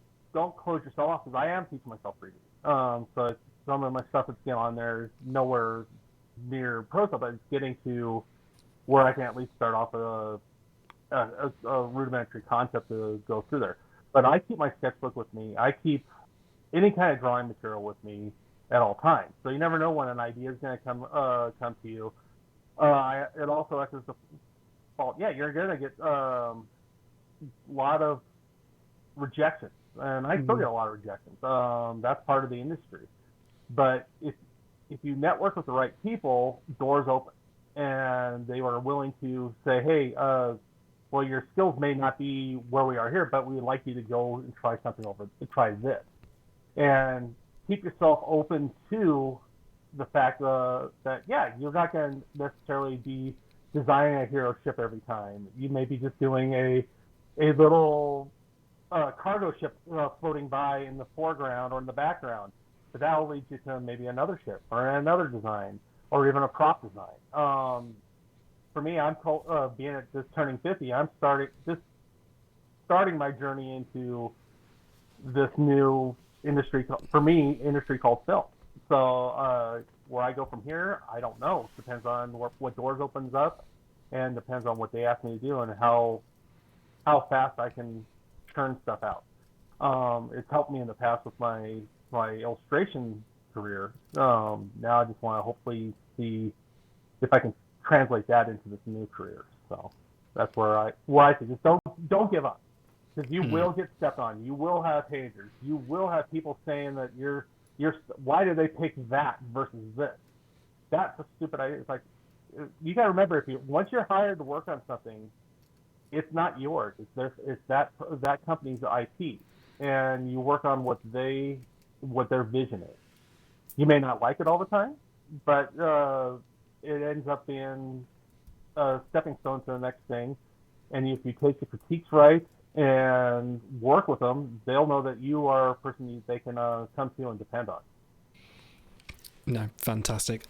close yourself off, because I am teaching myself 3D. So some of my stuff that's on there is nowhere near pro stuff, but it's getting to where I can at least start off a rudimentary concept to go through there. But I keep my sketchbook with me. I keep any kind of drawing material with me at all times. So you never know when an idea is going to come to you. It also acts as the fault. Yeah, you're going to get a lot of rejections, and I still get a lot of rejections. That's part of the industry. But if you network with the right people, doors open, and they are willing to say, hey, well, your skills may not be where we are here, but we'd like you to go and try something try this. And keep yourself open to the fact that, yeah, you're not going to necessarily be designing a hero ship every time. You may be just doing a little cargo ship floating by in the foreground or in the background. But that will lead you to maybe another ship or another design or even a prop design. For me, I'm being at this turning 50, I'm starting my journey into this new industry called film. So where I go from here, I don't know. Depends on what doors opens up, and depends on what they ask me to do and how fast I can churn stuff out. It's helped me in the past with my illustration career. Now I just want to hopefully see if I can translate that into this new career. So that's where I say just don't give up, because you will get stepped on. You will have haters. You will have people saying that you're why did they pick that versus this? That's a stupid idea. It's like, you got to remember, once you're hired to work on something, it's not yours. It's that company's IP, and you work on what their vision is. You may not like it all the time, but it ends up being a stepping stone to the next thing. And if you take the critiques right and work with them, they'll know that you are a person they can come to and depend on. No, fantastic.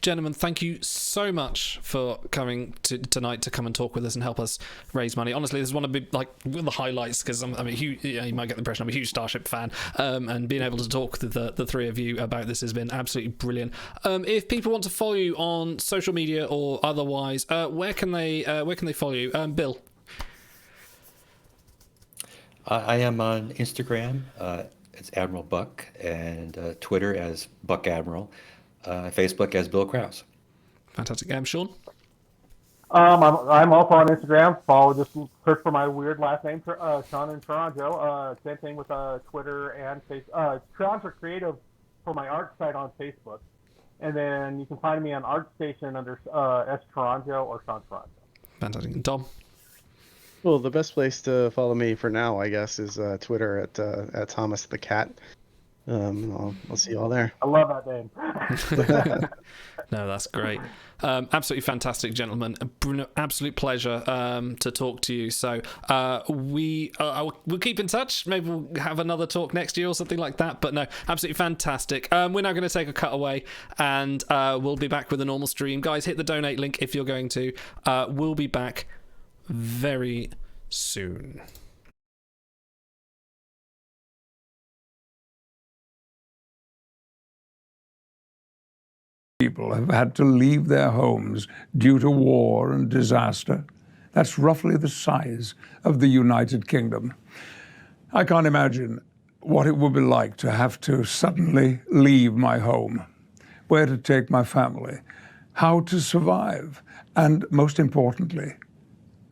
Gentlemen, thank you so much for coming tonight to come and talk with us and help us raise money. Honestly, this is one of the highlights, because I'm a huge, you might get the impression I'm a huge Starship fan, and being able to talk to the three of you about this has been absolutely brilliant. If people want to follow you on social media or otherwise, where can they follow you? Bill? I am on Instagram. It's Admiral Buck, and Twitter as Buck Admiral, Facebook as Bill Krause. Fantastic. Sean? I'm also on Instagram. Just search for my weird last name, Sean in Toronto. Same thing with Twitter and Facebook. Toronto Creative for my art site on Facebook. And then you can find me on ArtStation under S. Toronto or Sean Toronto. Fantastic. And Tom? Well, the best place to follow me for now, I guess, is Twitter at Thomas the Cat. I'll see you all there. I love that name. No, that's great. Absolutely fantastic, gentlemen. Bruno, absolute pleasure to talk to you. So we'll keep in touch. Maybe we'll have another talk next year or something like that. But no, absolutely fantastic. We're now going to take a cut away, and we'll be back with a normal stream. Guys, hit the donate link if you're going to. We'll be back very soon. People have had to leave their homes due to war and disaster. That's roughly the size of the United Kingdom. I can't imagine what it would be like to have to suddenly leave my home, where to take my family, how to survive, and most importantly,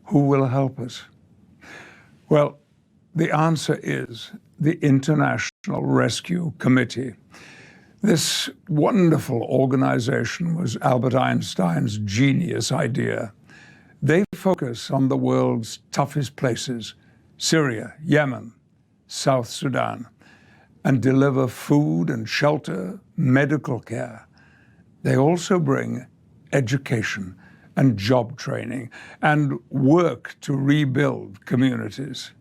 who will help us? Well, the answer is the International Rescue Committee. This wonderful organization was Albert Einstein's genius idea. They focus on the world's toughest places, Syria, Yemen, South Sudan, and deliver food and shelter, medical care. They also bring education and job training and work to rebuild communities.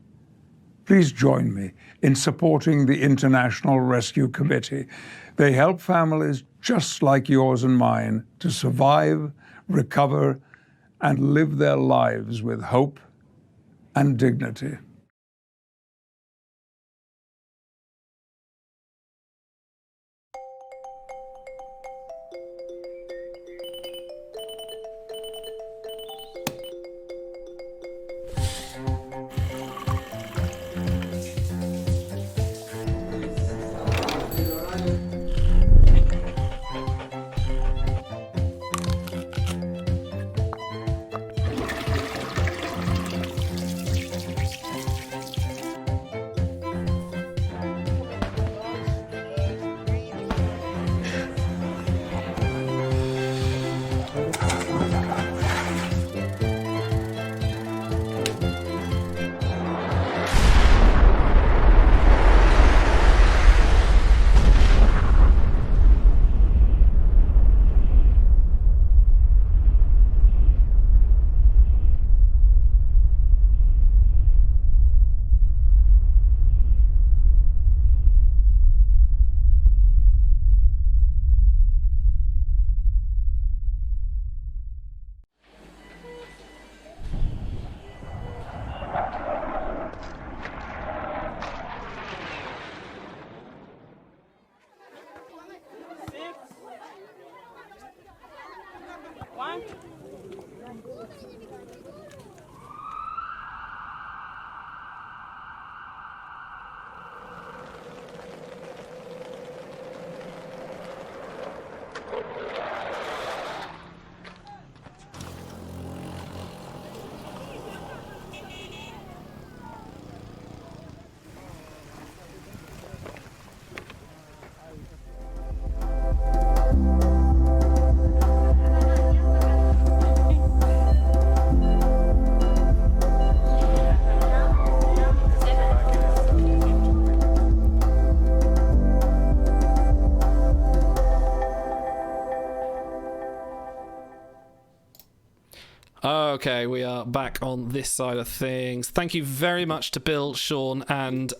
Please join me in supporting the International Rescue Committee. They help families just like yours and mine to survive, recover, and live their lives with hope and dignity. Okay, we are back on this side of things. Thank you very much to Bill, Sean, and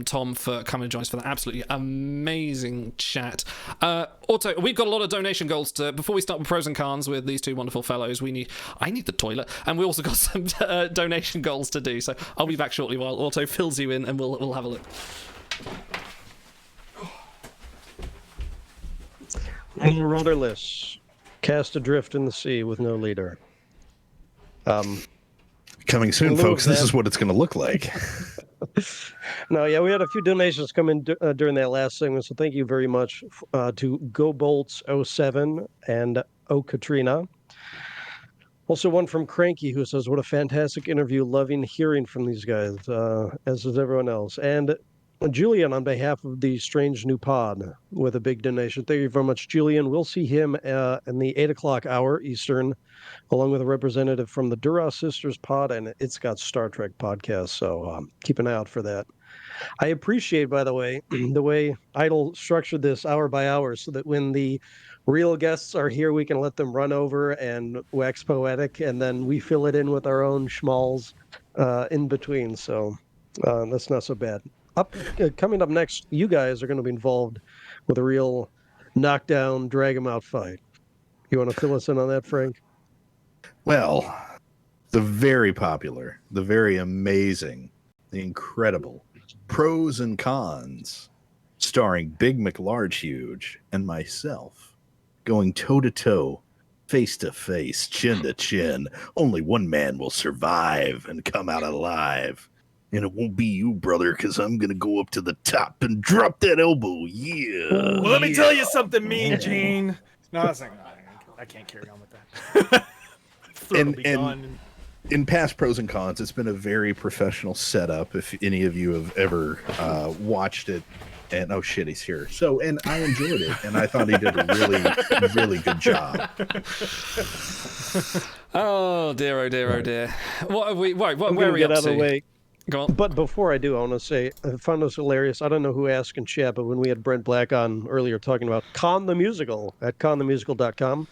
Tom for coming to join us for that absolutely amazing chat. Auto, we've got a lot of donation goals to. Before we start with pros and cons with these two wonderful fellows, I need the toilet, and we also got some donation goals to do. So I'll be back shortly while Auto fills you in, and we'll have a look. Rudderless, cast adrift in the sea with no leader. Coming soon, folks. This is what it's going to look like. No, yeah, we had a few donations come in during that last segment, so thank you very much to Go Bolts 07 and O Katrina. Also, one from Cranky who says, "What a fantastic interview! Loving hearing from these guys, as is everyone else." And Julian, on behalf of the Strange New Pod, with a big donation. Thank you very much, Julian. We'll see him in the 8 o'clock hour Eastern, along with a representative from the Duras Sisters Pod and It's Got Star Trek podcast. So keep an eye out for that. I appreciate, by the way, the way Idle structured this hour by hour so that when the real guests are here, we can let them run over and wax poetic, and then we fill it in with our own schmalls in between. So that's not so bad. Coming up next, you guys are going to be involved with a real knockdown, drag 'em out fight. You want to fill us in on that, Frank? Well, the very popular, the very amazing, the incredible Pros and Cons, starring Big McLarge Huge and myself, going toe to toe, face to face, chin to chin. Only one man will survive and come out alive. And it won't be you, brother, because I'm going to go up to the top and drop that elbow. Yeah. Well, let me tell you something, Mean Gene. No, I can't carry on with that. And in past Pros and Cons, it's been a very professional setup. If any of you have ever watched it, and oh shit, he's here. So, and I enjoyed it, and I thought he did a really, really good job. Oh dear, oh dear, oh dear. What have we? Where are we get up out of to? the way. Go on. But before I do, I want to say I found this hilarious. I don't know who asked in chat, but when we had Brent Black on earlier talking about Con the Musical at conthemusical.com,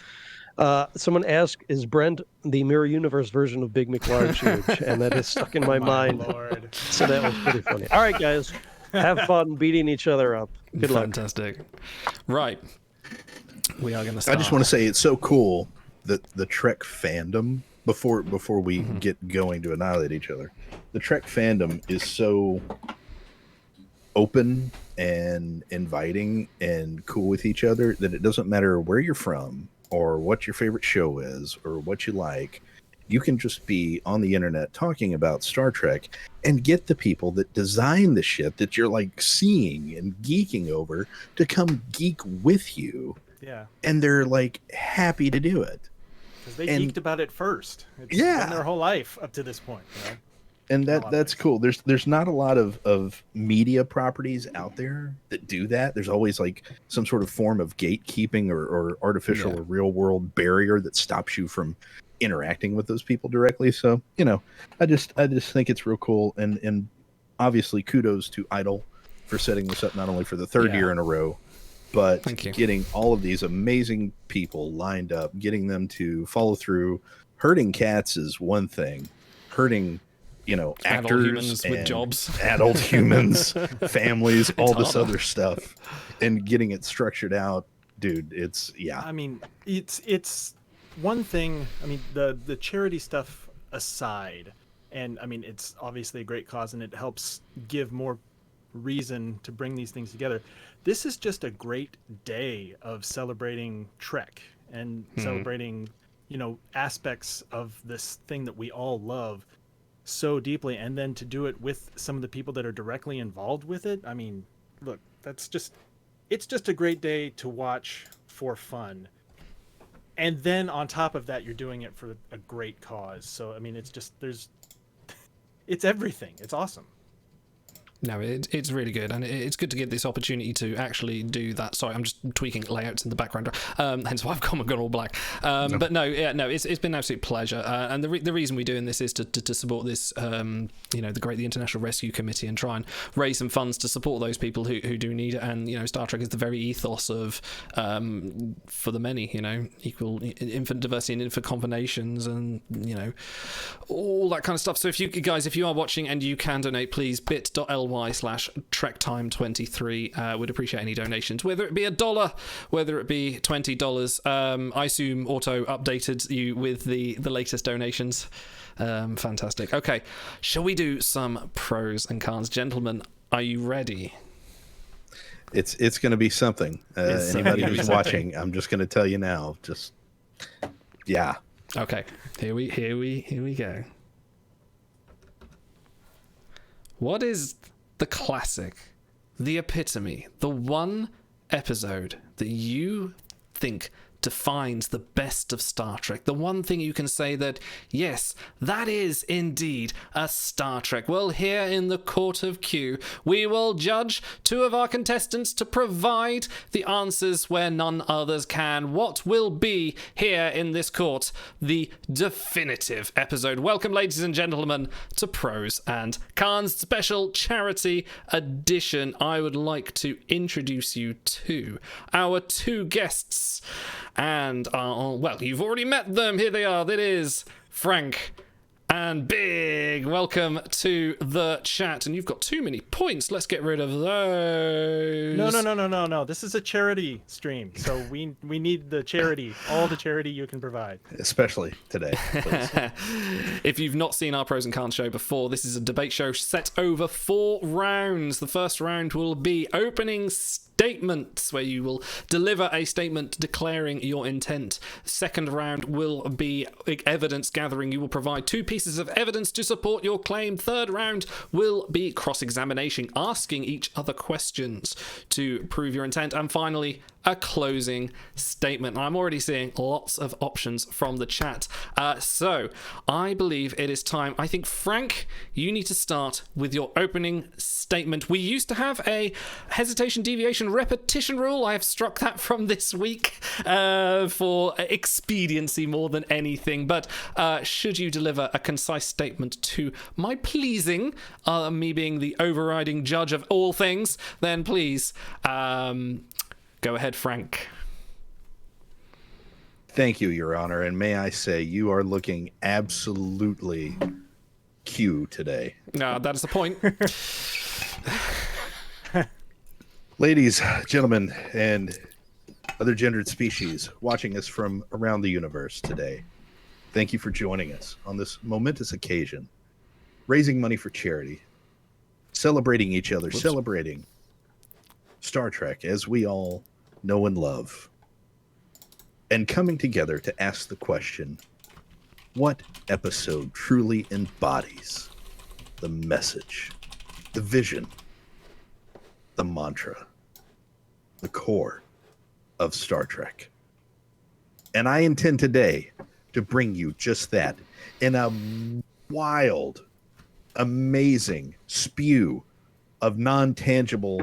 someone asked, is Brent the Mirror Universe version of Big McLarge Huge? And that is stuck in my mind. Lord. So that was pretty funny. All right, guys. Have fun beating each other up. Good luck. Fantastic. Right. We are going to start. I just want to say it's so cool that the Trek fandom, before we get going to annihilate each other, the Trek fandom is so open and inviting and cool with each other that it doesn't matter where you're from or what your favorite show is or what you like. You can just be on the internet talking about Star Trek and get the people that design the shit that you're like seeing and geeking over to come geek with you. Yeah. And they're like happy to do it. Because they geeked about it first. It's been their whole life up to this point. You know? And that's cool. There's not a lot of media properties out there that do that. There's always like some sort of form of gatekeeping or artificial or real world barrier that stops you from interacting with those people directly. So, you know, I just think it's real cool. And obviously kudos to Idle for setting this up not only for the third year in a row, but getting all of these amazing people lined up, getting them to follow through. Herding cats is one thing. Herding, you know, actors, adult humans with jobs, adult humans, families, all this other stuff, and getting it structured out, dude. It's I mean, it's one thing. I mean, the charity stuff aside, and I mean, it's obviously a great cause, and it helps give more reason to bring these things together. This is just a great day of celebrating Trek and celebrating, you know, aspects of this thing that we all love so deeply, and then to do it with some of the people that are directly involved with it. I mean, look, it's just a great day to watch for fun. And then on top of that, you're doing it for a great cause. So, I mean, it's everything. It's awesome. No, it's really good, and it's good to get this opportunity to actually do that. Sorry, I'm just tweaking layouts in the background, hence why I've gone all black. But no, it's been an absolute pleasure, and the reason we're doing this is to support this, you know, the International Rescue Committee, and try and raise some funds to support those people who do need it. And you know, Star Trek is the very ethos of for the many, you know, equal infinite diversity and infinite combinations, and you know, all that kind of stuff. So if you are watching and you can donate, please bit.ly/TrekTime23. Would appreciate any donations, whether it be $1, whether it be $20. I assume Auto updated you with the latest donations. Fantastic. Okay, shall we do some pros and cons? Gentlemen, are you ready? It's going to be something. Anybody who's watching, I'm just going to tell you now. Just Okay, here we go. What is the classic, the epitome, the one episode that you think defines the best of Star Trek? The one thing you can say that, yes, that is indeed a Star Trek. Well, here in the Court of Q, we will judge two of our contestants to provide the answers where none others can. What will be here in this court the definitive episode? Welcome, ladies and gentlemen, to Pros and Cons special charity edition. I would like to introduce you to our two guests. And, well, you've already met them. Here they are. That is Frank and Big. Welcome to the chat. And you've got too many points. Let's get rid of those. No. This is a charity stream, so we need the charity, all the charity you can provide. Especially today. If you've not seen our Pros and Cons show before, this is a debate show set over 4 rounds. The first round will be opening statements, where you will deliver a statement declaring your intent. Second round will be evidence gathering. You will provide 2 pieces of evidence to support your claim. Third round will be cross-examination, asking each other questions to prove your intent. And finally, a closing statement. I'm already seeing lots of options from the chat. So I believe it is time. I think, Frank, you need to start with your opening statement. We used to have a hesitation, deviation, repetition rule. I have struck that from this week for expediency more than anything. But should you deliver a concise statement to my pleasing, me being the overriding judge of all things, then please go ahead, Frank. Thank you, Your Honor. And may I say, you are looking absolutely Q today. That is the point. Ladies, gentlemen, and other gendered species watching us from around the universe today, thank you for joining us on this momentous occasion, raising money for charity, celebrating each other, celebrating Star Trek as we all know and love, and coming together to ask the question, what episode truly embodies the message, the vision, the mantra, the core of Star Trek? And I intend today to bring you just that in a wild, amazing spew of non-tangible,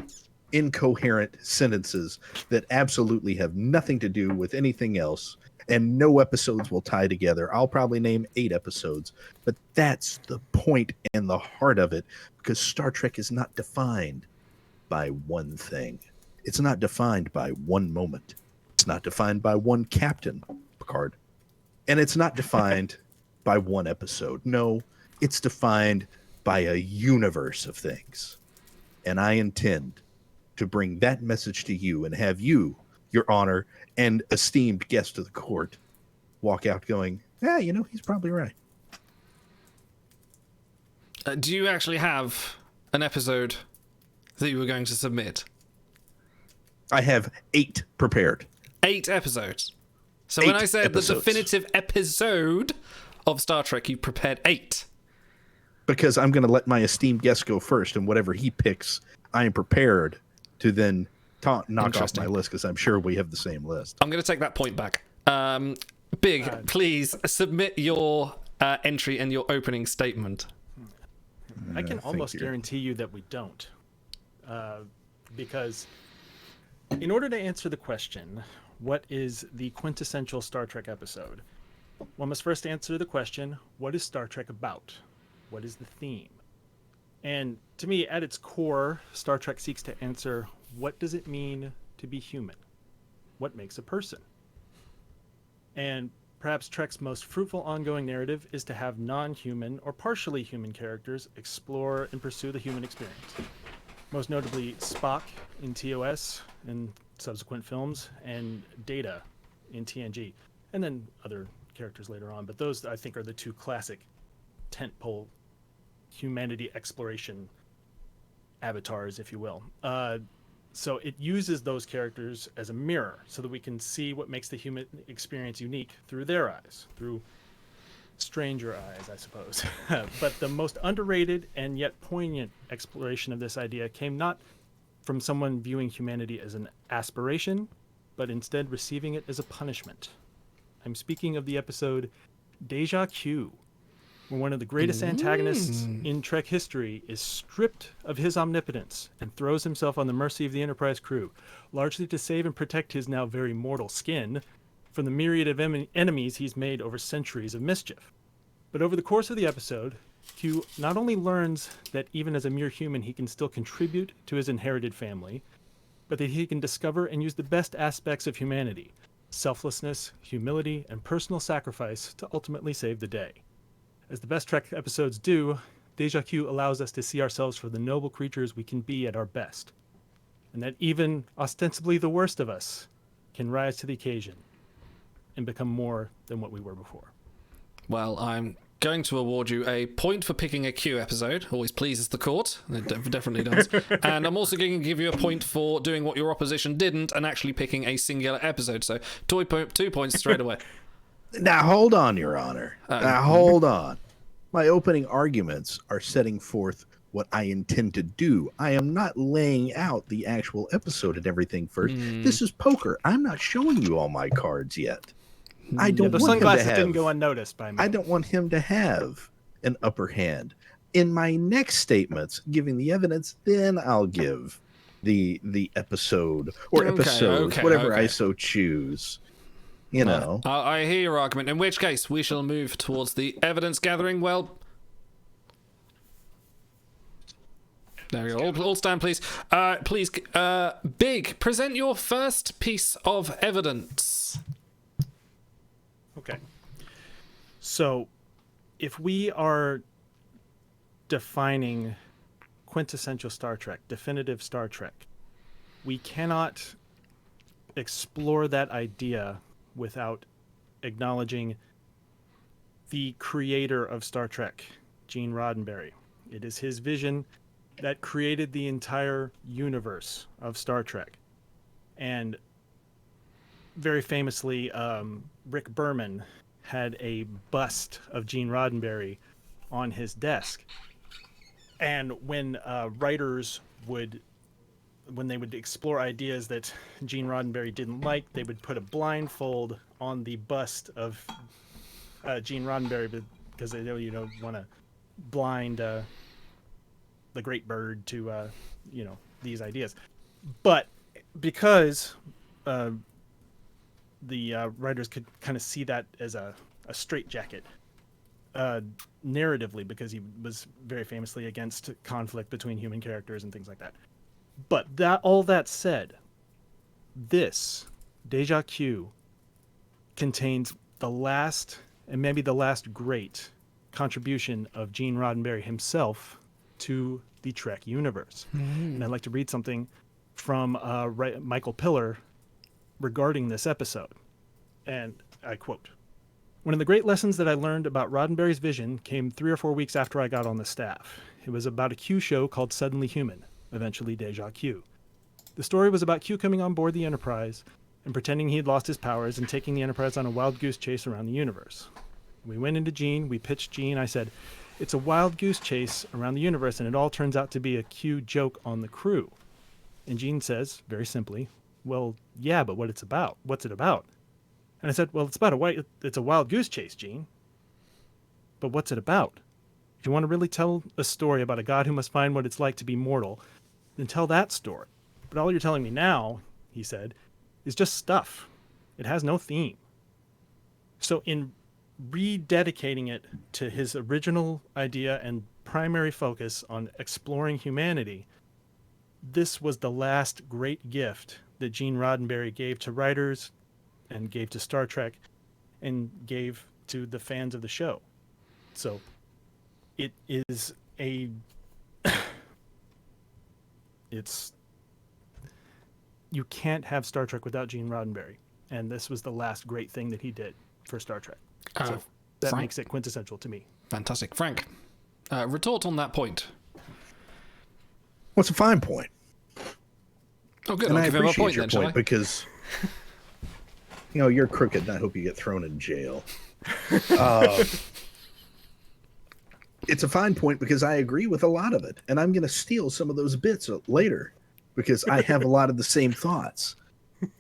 incoherent sentences that absolutely have nothing to do with anything else, and no episodes will tie together. I'll probably name 8 episodes, but that's the point and the heart of it, because Star Trek is not defined by one thing. It's not defined by one moment. It's not defined by one captain, Picard. And it's not defined by one episode. No, it's defined by a universe of things. And I intend to bring that message to you and have you, Your Honor, and esteemed guest of the court, walk out going, he's probably right. Do you actually have an episode that you were going to submit? I have 8 prepared. 8 episodes. So when I said the definitive episode of Star Trek, you prepared 8. Because I'm going to let my esteemed guest go first, and whatever he picks, I am prepared to then knock off my list, because I'm sure we have the same list. I'm going to take that point back. Big, please submit your entry and your opening statement. I can almost guarantee you that we don't. Because in order to answer the question, what is the quintessential Star Trek episode? One must first answer the question, what is Star Trek about? What is the theme? And to me, at its core, Star Trek seeks to answer, what does it mean to be human? What makes a person? And perhaps Trek's most fruitful ongoing narrative is to have non-human or partially human characters explore and pursue the human experience. Most notably Spock in TOS and subsequent films, and Data in TNG, and then other characters later on. But those, I think, are the 2 classic tentpole humanity exploration avatars, if you will. So it uses those characters as a mirror so that we can see what makes the human experience unique through their eyes, through stranger eyes, I suppose. But the most underrated and yet poignant exploration of this idea came not from someone viewing humanity as an aspiration, but instead receiving it as a punishment. I'm speaking of the episode Deja Q, where one of the greatest antagonists in Trek history is stripped of his omnipotence and throws himself on the mercy of the Enterprise crew, largely to save and protect his now very mortal skin from the myriad of enemies he's made over centuries of mischief. But over the course of the episode, Q not only learns that even as a mere human he can still contribute to his inherited family, but that he can discover and use the best aspects of humanity, selflessness, humility, and personal sacrifice to ultimately save the day. As the best Trek episodes do, Deja Q allows us to see ourselves for the noble creatures we can be at our best, and that even ostensibly the worst of us can rise to the occasion and become more than what we were before. Well, I'm going to award you a point for picking a Q episode. Always pleases the court. It definitely does. And I'm also going to give you a point for doing what your opposition didn't and actually picking a singular episode. So 2 points straight away. Now, hold on, Your Honor. Now, hold on. My opening arguments are setting forth what I intend to do. I am not laying out the actual episode and everything first. This is poker. I'm not showing you all my cards yet. I don't the want sunglasses him to have, didn't go unnoticed by me. I don't want him to have an upper hand. In my next statements, giving the evidence, then I'll give the episode or episodes, whatever I so choose. You know. I hear your argument, in which case we shall move towards the evidence gathering. Well, there we go. All stand, please. Please, Big, present your first piece of evidence. Okay. So, if we are defining quintessential Star Trek, definitive Star Trek, we cannot explore that idea without acknowledging the creator of Star Trek, Gene Roddenberry. It is his vision that created the entire universe of Star Trek. And very famously, Rick Berman had a bust of Gene Roddenberry on his desk. And when writers would, when they would explore ideas that Gene Roddenberry didn't like, they would put a blindfold on the bust of Gene Roddenberry because they don't want to blind the great bird to these ideas. But because the writers could kind of see that as a straitjacket narratively, because he was very famously against conflict between human characters and things like that. But all that said, this Deja Q contains the last and maybe the last great contribution of Gene Roddenberry himself to the Trek universe. And I'd like to read something from Michael Piller regarding this episode. And I quote, "One of the great lessons that I learned about Roddenberry's vision came 3 or 4 weeks after I got on the staff. It was about a Q show called Suddenly Human, eventually Deja Q. The story was about Q coming on board the Enterprise and pretending he had lost his powers and taking the Enterprise on a wild goose chase around the universe. We went into Gene, we pitched Gene, I said, it's a wild goose chase around the universe and it all turns out to be a Q joke on the crew. And Gene says, very simply, well, yeah, but what's it about? And I said, well, it's a wild goose chase, Gene. But what's it about? If you want to really tell a story about a god who must find what it's like to be mortal, then tell that story. But all you're telling me now, he said, is just stuff. It has no theme. So in rededicating it to his original idea and primary focus on exploring humanity, this was the last great gift that Gene Roddenberry gave to writers and gave to Star Trek and gave to the fans of the show. So it is you can't have Star Trek without Gene Roddenberry. And this was the last great thing that he did for Star Trek. So that makes it quintessential to me. Fantastic. Frank, retort on that point. What's a fine point? Oh, good. And I'll I give him a appreciate point your then, point because, you're crooked, and I hope you get thrown in jail. It's a fine point because I agree with a lot of it, and I'm going to steal some of those bits later because I have a lot of the same thoughts.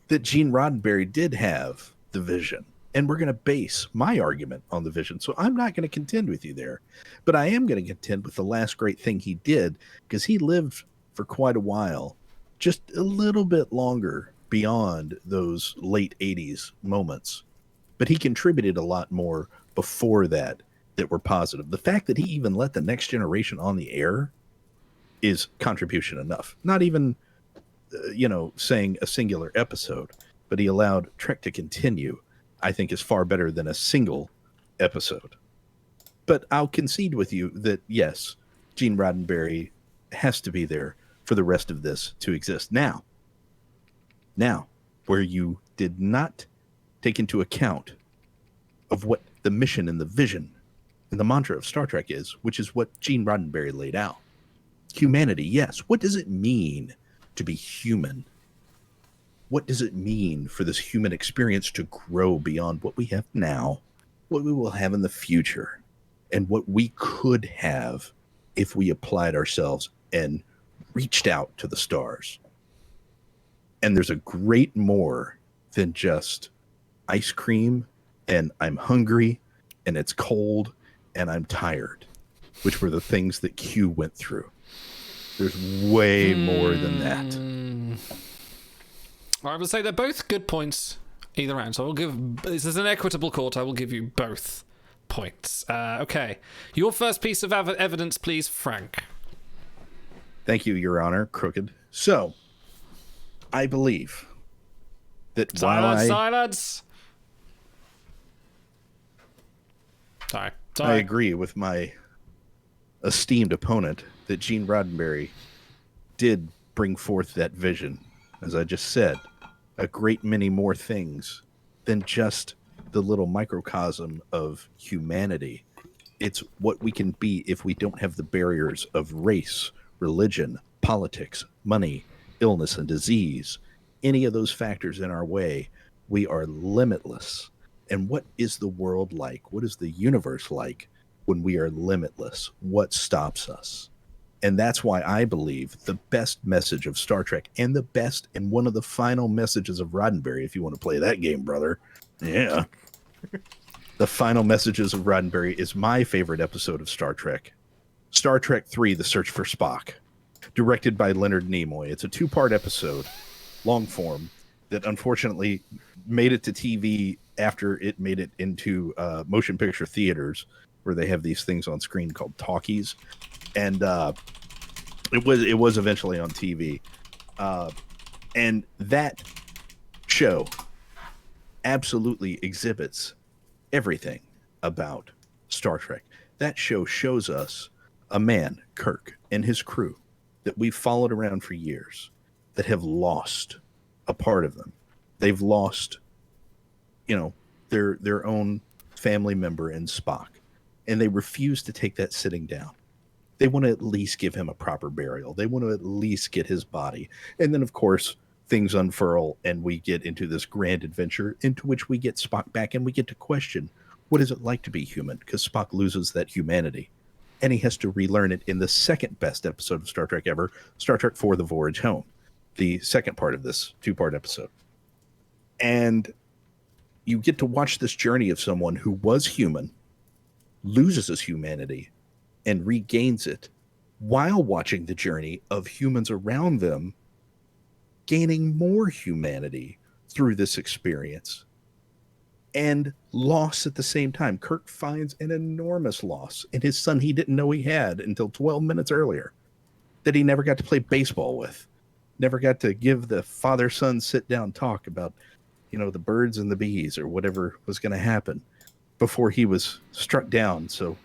that Gene Roddenberry did have the vision. And we're going to base my argument on the vision. So I'm not going to contend with you there. But I am going to contend with the last great thing he did, because he lived for quite a while, just a little bit longer beyond those late 80s moments. But he contributed a lot more before that were positive. The fact that he even let The Next Generation on the air is contribution enough. Not even, saying a singular episode, but he allowed Trek to continue, I think, is far better than a single episode. But I'll concede with you that, yes, Gene Roddenberry has to be there for the rest of this to exist. Now, where you did not take into account of what the mission and the vision and the mantra of Star Trek is, which is what Gene Roddenberry laid out. Humanity, yes. What does it mean to be human? What does it mean for this human experience to grow beyond what we have now, what we will have in the future, and what we could have if we applied ourselves and reached out to the stars? And there's a great more than just ice cream and I'm hungry and it's cold and I'm tired, which were the things that Q went through. There's way more than that. I would say they're both good points either round. So this is an equitable court. I will give you both points. Okay. Your first piece of evidence, please, Frank. Thank you, Your Honor, Crooked. So, I believe that Silence! Sorry. I agree with my esteemed opponent that Gene Roddenberry did bring forth that vision, as I just said, a great many more things than just the little microcosm of humanity. It's what we can be if we don't have the barriers of race, religion, politics, money, illness, and disease. Any of those factors in our way, we are limitless. And what is the world like? What is the universe like when we are limitless? What stops us? And that's why I believe the best message of Star Trek, and the best and one of the final messages of Roddenberry, if you want to play that game, brother. Yeah. The final messages of Roddenberry is my favorite episode of Star Trek. Star Trek III, The Search for Spock, directed by Leonard Nimoy. It's a 2-part episode, long form, that unfortunately made it to TV after it made it into motion picture theaters, where they have these things on screen called talkies. And it was eventually on TV. And that show absolutely exhibits everything about Star Trek. That show shows us a man, Kirk, and his crew that we've followed around for years, that have lost a part of them. They've lost, their own family member in Spock, and they refuse to take that sitting down. They want to at least give him a proper burial. They want to at least get his body. And then, of course, things unfurl, and we get into this grand adventure into which we get Spock back, and we get to question, what is it like to be human? Because Spock loses that humanity, and he has to relearn it in the second best episode of Star Trek ever, Star Trek IV, The Voyage Home, the second part of this 2-part episode. And you get to watch this journey of someone who was human, loses his humanity, and regains it, while watching the journey of humans around them gaining more humanity through this experience, and loss at the same time. Kirk finds an enormous loss in his son he didn't know he had until 12 minutes earlier, that he never got to play baseball with, never got to give the father-son sit-down talk about, the birds and the bees or whatever was going to happen, before he was struck down so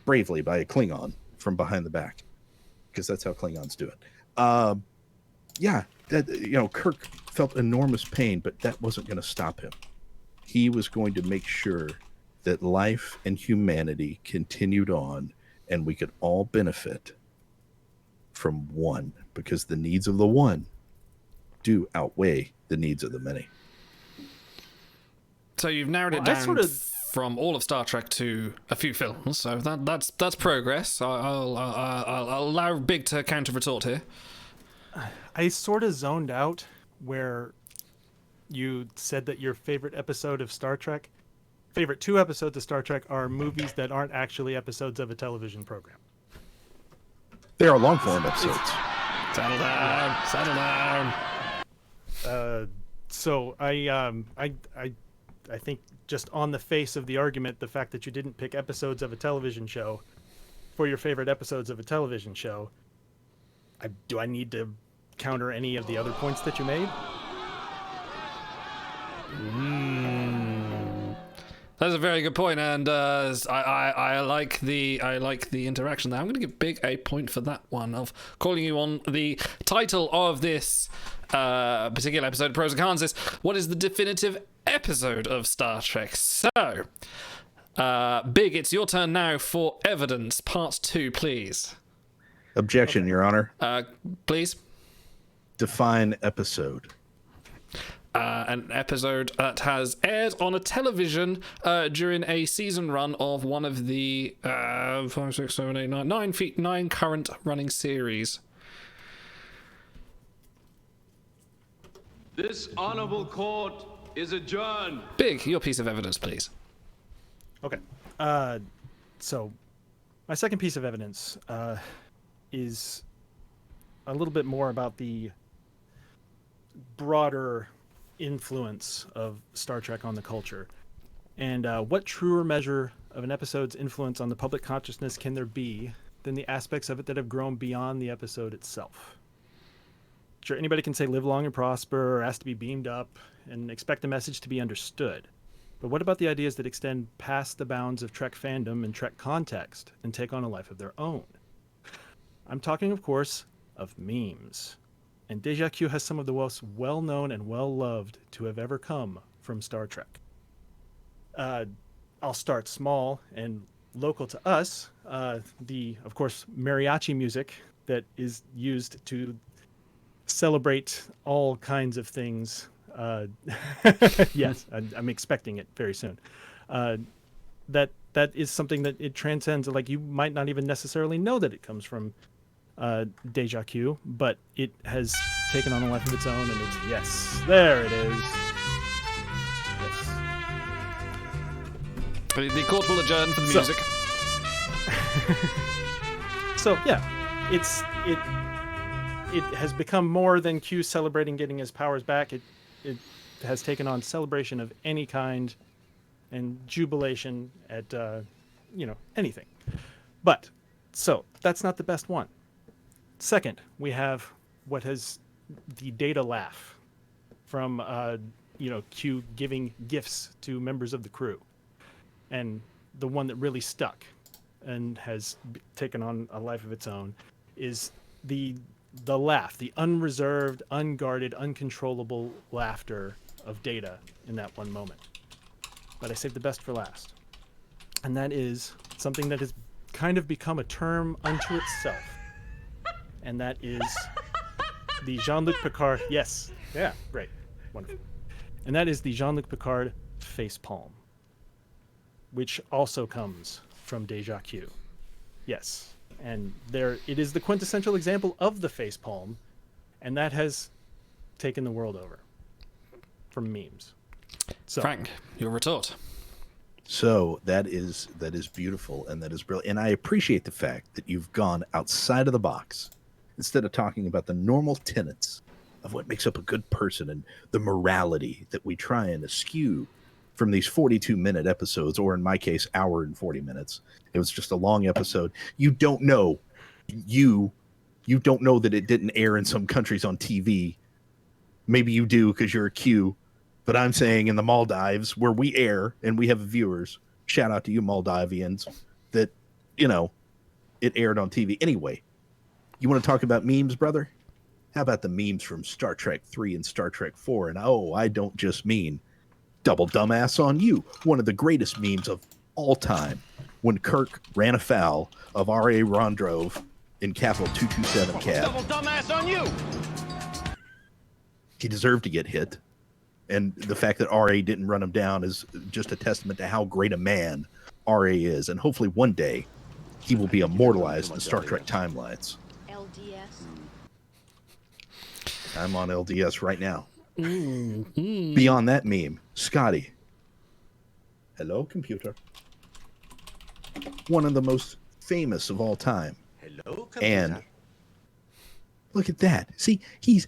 bravely by a Klingon from behind the back, because that's how Klingons do it. Kirk felt enormous pain, but that wasn't going to stop him. He was going to make sure that life and humanity continued on, and we could all benefit from one, because the needs of the one do outweigh the needs of the many. So you've narrowed it down from all of Star Trek to a few films, so that's progress. I'll allow Big to counter retort here. I sort of zoned out where you said that your favorite episode of Star Trek, favorite 2 episodes of Star Trek are movies that aren't actually episodes of a television program. They are long form episodes. Settle down. Settle down. So I think just on the face of the argument, the fact that you didn't pick episodes of a television show for your favorite episodes of a television show, do I need to counter any of the other points that you made? That's a very good point, and I like the interaction there. I'm going to give Big a point for that one of calling you on the title of this particular episode of Pros and Cons is what is the definitive episode of Star Trek? So, Big, it's your turn now for evidence, part 2, please. Objection, Your Honor. Please. Define episode. An episode that has aired on a television during a season run of one of the 5, 6, 7, 8, 9 current running series. This honorable court is adjourned. Big, your piece of evidence, please. Okay. So my second piece of evidence is a little bit more about the broader influence of Star Trek on the culture. And what truer measure of an episode's influence on the public consciousness can there be than the aspects of it that have grown beyond the episode itself? Sure, anybody can say live long and prosper or ask to be beamed up and expect the message to be understood. But what about the ideas that extend past the bounds of Trek fandom and Trek context and take on a life of their own? I'm talking, of course, of memes. And Déjà Q has some of the most well-known and well-loved to have ever come from Star Trek. I'll start small and local to us. Of course, mariachi music that is used to celebrate all kinds of things. Yes, I'm expecting it very soon. That is something that it transcends. Like, you might not even necessarily know that it comes from Déjà Q, but it has taken on a life of its own, and it's, yes, there it is. Yes. The court will adjourn for the music. So yeah, it has become more than Q celebrating getting his powers back. It has taken on celebration of any kind and jubilation at anything. But so that's not the best one. Second, we have what has the data laugh from Q giving gifts to members of the crew, and the one that really stuck and has taken on a life of its own is the laugh, the unreserved, unguarded, uncontrollable laughter of Data in that one moment. But I saved the best for last, and that is something that has kind of become a term unto itself. And that is the Jean-Luc Picard. Yes. Yeah. Great. Wonderful. And that is the Jean-Luc Picard facepalm, which also comes from Déjà Q. Yes. And it is the quintessential example of the facepalm, and that has taken the world over from memes. So, Frank, your retort. So that is beautiful, and that is brilliant. And I appreciate the fact that you've gone outside of the box. Instead of talking about the normal tenets of what makes up a good person and the morality that we try and eschew from these 42-minute episodes, or in my case, hour and 40 minutes. It was just a long episode. You don't know. You don't know that it didn't air in some countries on TV. Maybe you do because you're a Q. But I'm saying in the Maldives, where we air and we have viewers, shout out to you Maldivians, that, it aired on TV. Anyway, you want to talk about memes, brother? How about the memes from Star Trek 3 and Star Trek 4? And I don't just mean double dumbass on you. One of the greatest memes of all time, when Kirk ran afoul of R.A. Rondrove in Capital 227 cab. Double dumbass on you! He deserved to get hit. And the fact that R.A. didn't run him down is just a testament to how great a man R.A. is. And hopefully one day he will be immortalized in Star Trek timelines. LDS. I'm on LDS right now. Beyond that meme, Scotty. Hello, computer. One of the most famous of all time. Hello, computer. And look at that. See, he's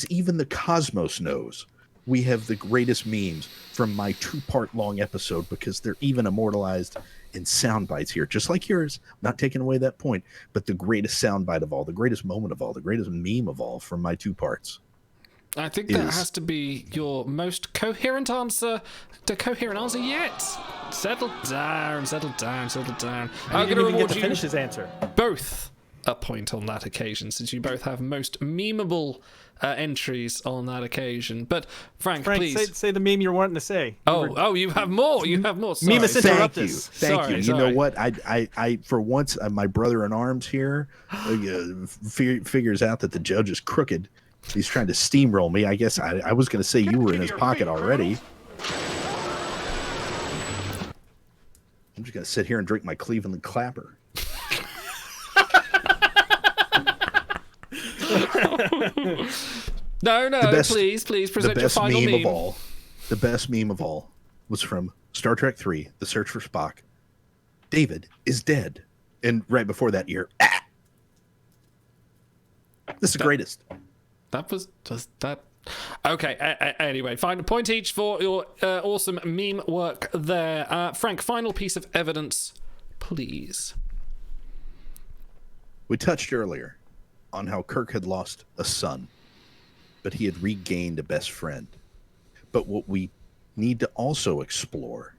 even the cosmos knows we have the greatest memes from my 2-part long episode because they're even immortalized in sound bites here, just like yours. Not taking away that point, but the greatest sound bite of all, the greatest moment of all, the greatest meme of all from my 2 parts. I think that has to be your most coherent answer yet. Settle down. I'm going to reward you. Finish his answer. Both a point on that occasion, since you both have most memeable entries on that occasion. But Frank, please say the meme you're wanting to say. Oh, you have more. Sorry. Memus interruptus. Thank you. You know what? I for once, my brother in arms here figures out that the judge is crooked. He's trying to steamroll me. I guess I was going to say you were in his pocket already. I'm just going to sit here and drink my Cleveland Clapper. Please present your final meme. The best meme of all was from Star Trek 3, The Search for Spock. David is dead. And right before that year, This is the greatest. That was just that. Okay, anyway, find a point each for your awesome meme work there. Frank, final piece of evidence, please. We touched earlier on how Kirk had lost a son, but he had regained a best friend. But what we need to also explore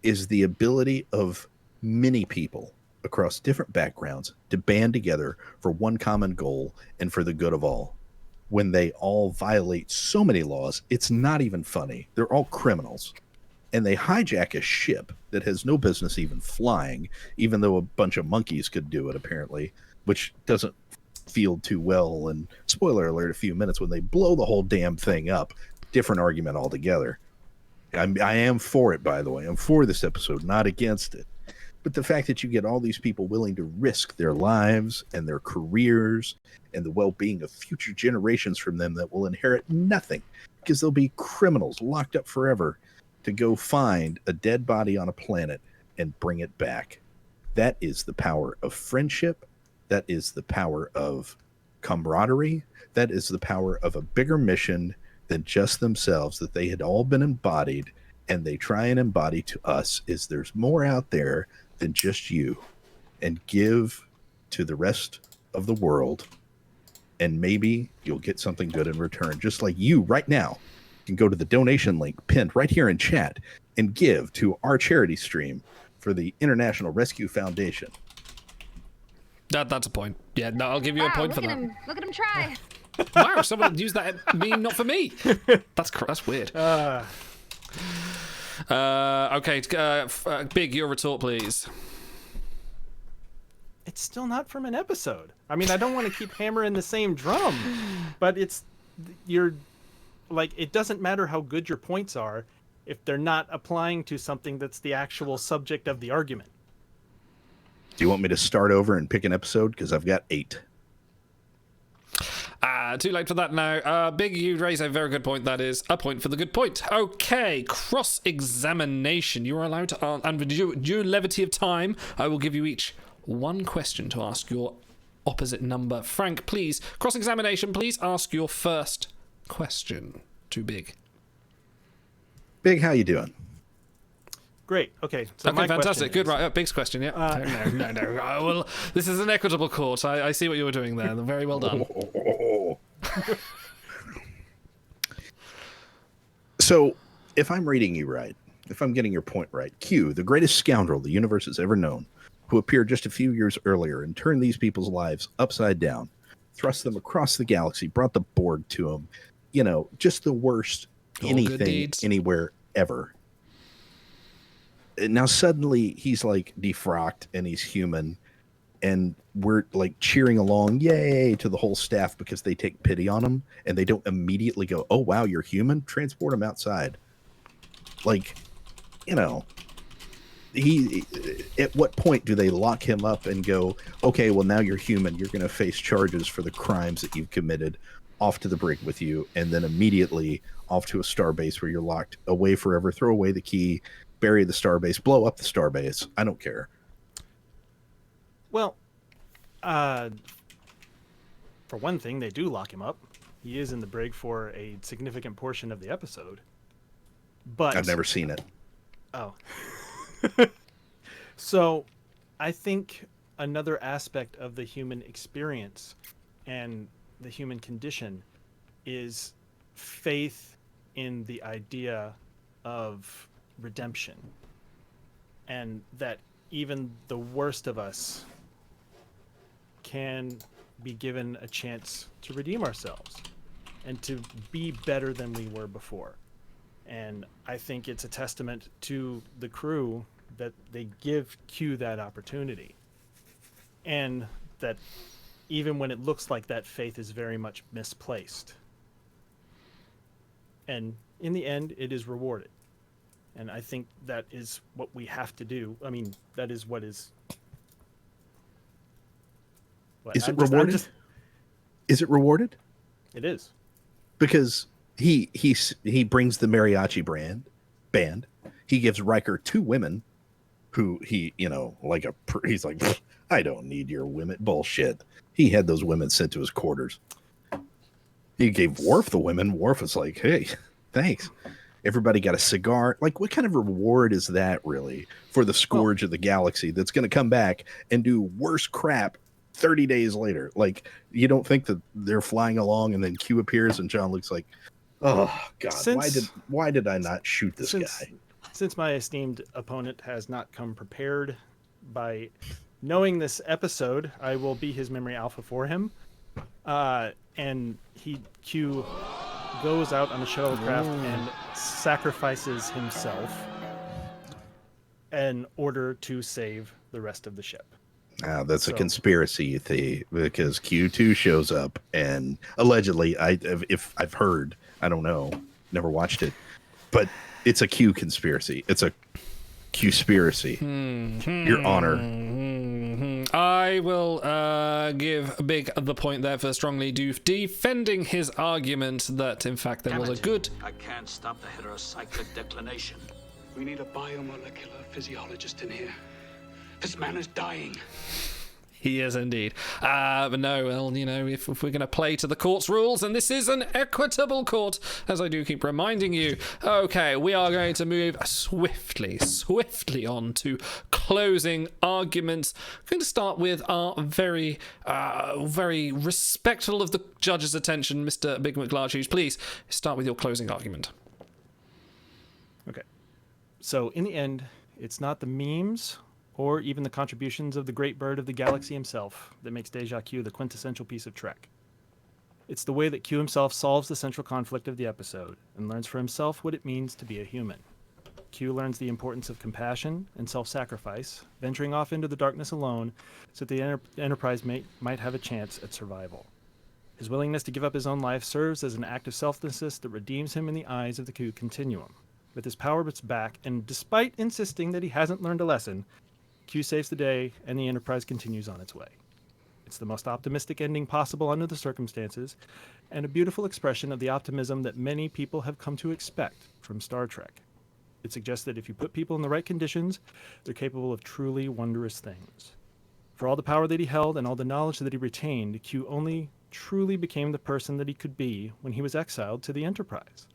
is the ability of many people across different backgrounds to band together for one common goal and for the good of all. When they all violate so many laws, it's not even funny. They're all criminals. And they hijack a ship that has no business even flying, even though a bunch of monkeys could do it, apparently, which doesn't feel too well. And spoiler alert, a few minutes when they blow the whole damn thing up. Different argument altogether. I am for it, by the way. I'm for this episode, not against it. But the fact that you get all these people willing to risk their lives and their careers and the well-being of future generations from them that will inherit nothing because they'll be criminals locked up forever to go find a dead body on a planet and bring it back. That is the power of friendship. That is the power of camaraderie. That is the power of a bigger mission than just themselves that they had all been embodied, and they try and embody to us is there's more out there than just you, and give to the rest of the world, and maybe you'll get something good in return. Just like you right now can go to the donation link pinned right here in chat and give to our charity stream for the International Rescue Foundation. That's a point. Yeah, no, I'll give you a point for that. Look at him try. Wow, someone used that meme not for me. That's weird. Okay, Big, your retort, please. It's still not from an episode. I mean, I don't want to keep hammering the same drum, but it doesn't matter how good your points are if they're not applying to something that's the actual subject of the argument. Do you want me to start over and pick an episode? Because I've got 8. Too late for that now. Big, you raise a very good point. That is a point for the good point. Okay, cross-examination. You are allowed to answer, and due levity of time, I will give you each one question to ask your opposite number. Frank, please, cross-examination, please ask your first question to Big. Big, how you doing? Great. Okay. So okay, fantastic. Good. Right. Big's question. Yeah. No. Well, this is an equitable court. I see what you were doing there. Very well done. So, if I'm reading you right, if I'm getting your point right, Q, the greatest scoundrel the universe has ever known, who appeared just a few years earlier and turned these people's lives upside down, thrust them across the galaxy, brought the Borg to them, just the worst anything, anywhere, ever. Now suddenly he's like defrocked and he's human, and we're like cheering along, yay, to the whole staff because they take pity on him and they don't immediately go, oh wow, you're human, transport him outside. Like, he at what point do they lock him up and go, okay, well now you're human, you're going to face charges for the crimes that you've committed, off to the brig with you, and then immediately off to a starbase where you're locked away forever. Throw away the key, bury the starbase, blow up the starbase. I don't care. Well, for one thing, they do lock him up. He is in the brig for a significant portion of the episode. But I've never seen it. Oh. So, I think another aspect of the human experience and the human condition is faith in the idea of redemption. And that even the worst of us can be given a chance to redeem ourselves and to be better than we were before. And I think it's a testament to the crew that they give Q that opportunity. And that even when it looks like that faith is very much misplaced. And in the end, it is rewarded. And I think that is what we have to do. I mean, that is what is... What, Is it rewarded? Is it rewarded? It is. Because he brings the mariachi band. He gives Riker 2 women who he's like, I don't need your women. Bullshit. He had those women sent to his quarters. He gave Worf the women. Worf was like, hey, thanks. Everybody got a cigar. Like, what kind of reward is that really for the scourge of the galaxy that's going to come back and do worse crap 30 days later? Like, you don't think that they're flying along and then Q appears and John looks like, oh God, why did I not shoot this guy? Since my esteemed opponent has not come prepared by knowing this episode, I will be his memory alpha for him. And Q goes out on a shuttlecraft and sacrifices himself in order to save the rest of the ship. That's a conspiracy theory, because Q2 shows up and allegedly, if I've heard, I don't know, never watched it, but it's a Q conspiracy. It's a Q-spiracy. Your Honor. I will give Big the point there for strongly defending his argument that, in fact, there was a good... I can't stop the heterocyclic declination. We need a biomolecular physiologist in here. This man is dying. He is indeed. But no, well, you know, if we're going to play to the court's rules, and this is an equitable court, as I do keep reminding you, okay, we are going to move swiftly on to closing arguments. I'm going to start with our very respectful of the judge's attention, Mr. Big McLarge. Please start with your closing argument. Okay. So, in the end, it's not the memes or even the contributions of the great bird of the galaxy himself that makes Deja Q the quintessential piece of Trek. It's the way that Q himself solves the central conflict of the episode and learns for himself what it means to be a human. Q learns the importance of compassion and self-sacrifice, venturing off into the darkness alone so that the Enterprise might have a chance at survival. His willingness to give up his own life serves as an act of selflessness that redeems him in the eyes of the Q continuum. With his power back, and despite insisting that he hasn't learned a lesson, Q saves the day, and the Enterprise continues on its way. It's the most optimistic ending possible under the circumstances, and a beautiful expression of the optimism that many people have come to expect from Star Trek. It suggests that if you put people in the right conditions, they're capable of truly wondrous things. For all the power that he held and all the knowledge that he retained, Q only truly became the person that he could be when he was exiled to the Enterprise.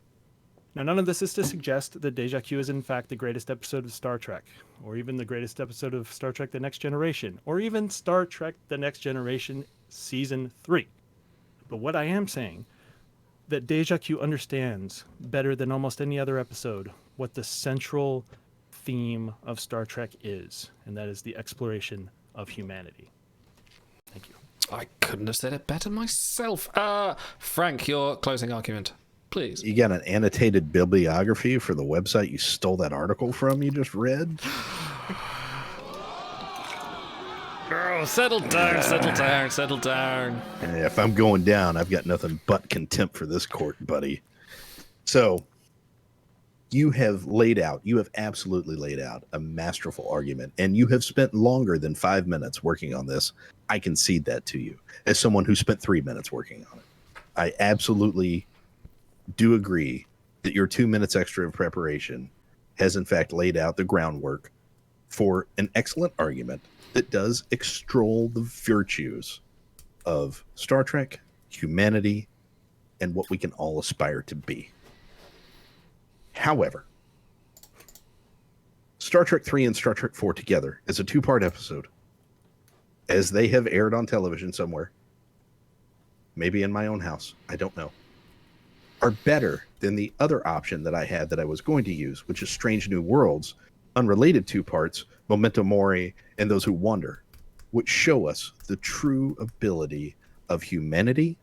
Now, none of this is to suggest that Deja Q is in fact the greatest episode of Star Trek, or even the greatest episode of Star Trek The Next Generation, or even Star Trek The Next Generation Season 3. But what I am saying, that Deja Q understands better than almost any other episode what the central theme of Star Trek is, and that is the exploration of humanity. Thank you. I couldn't have said it better myself. Frank, your closing argument. Please. You got an annotated bibliography for the website you stole that article from you just read? Oh, settle down. Yeah, if I'm going down, I've got nothing but contempt for this court, buddy. So, you have absolutely laid out a masterful argument, and you have spent longer than 5 minutes working on this. I concede that to you, as someone who spent 3 minutes working on it. I absolutely do agree that your 2 minutes extra of preparation has in fact laid out the groundwork for an excellent argument that does extol the virtues of Star Trek, humanity, and what we can all aspire to be. However, Star Trek 3 and Star Trek 4 together as a 2-part episode, as they have aired on television somewhere, maybe in my own house, I don't know, are better than the other option that I had that I was going to use, which is Strange New Worlds, unrelated 2 parts, Memento Mori, and Those Who Wander, which show us the true ability of humanity,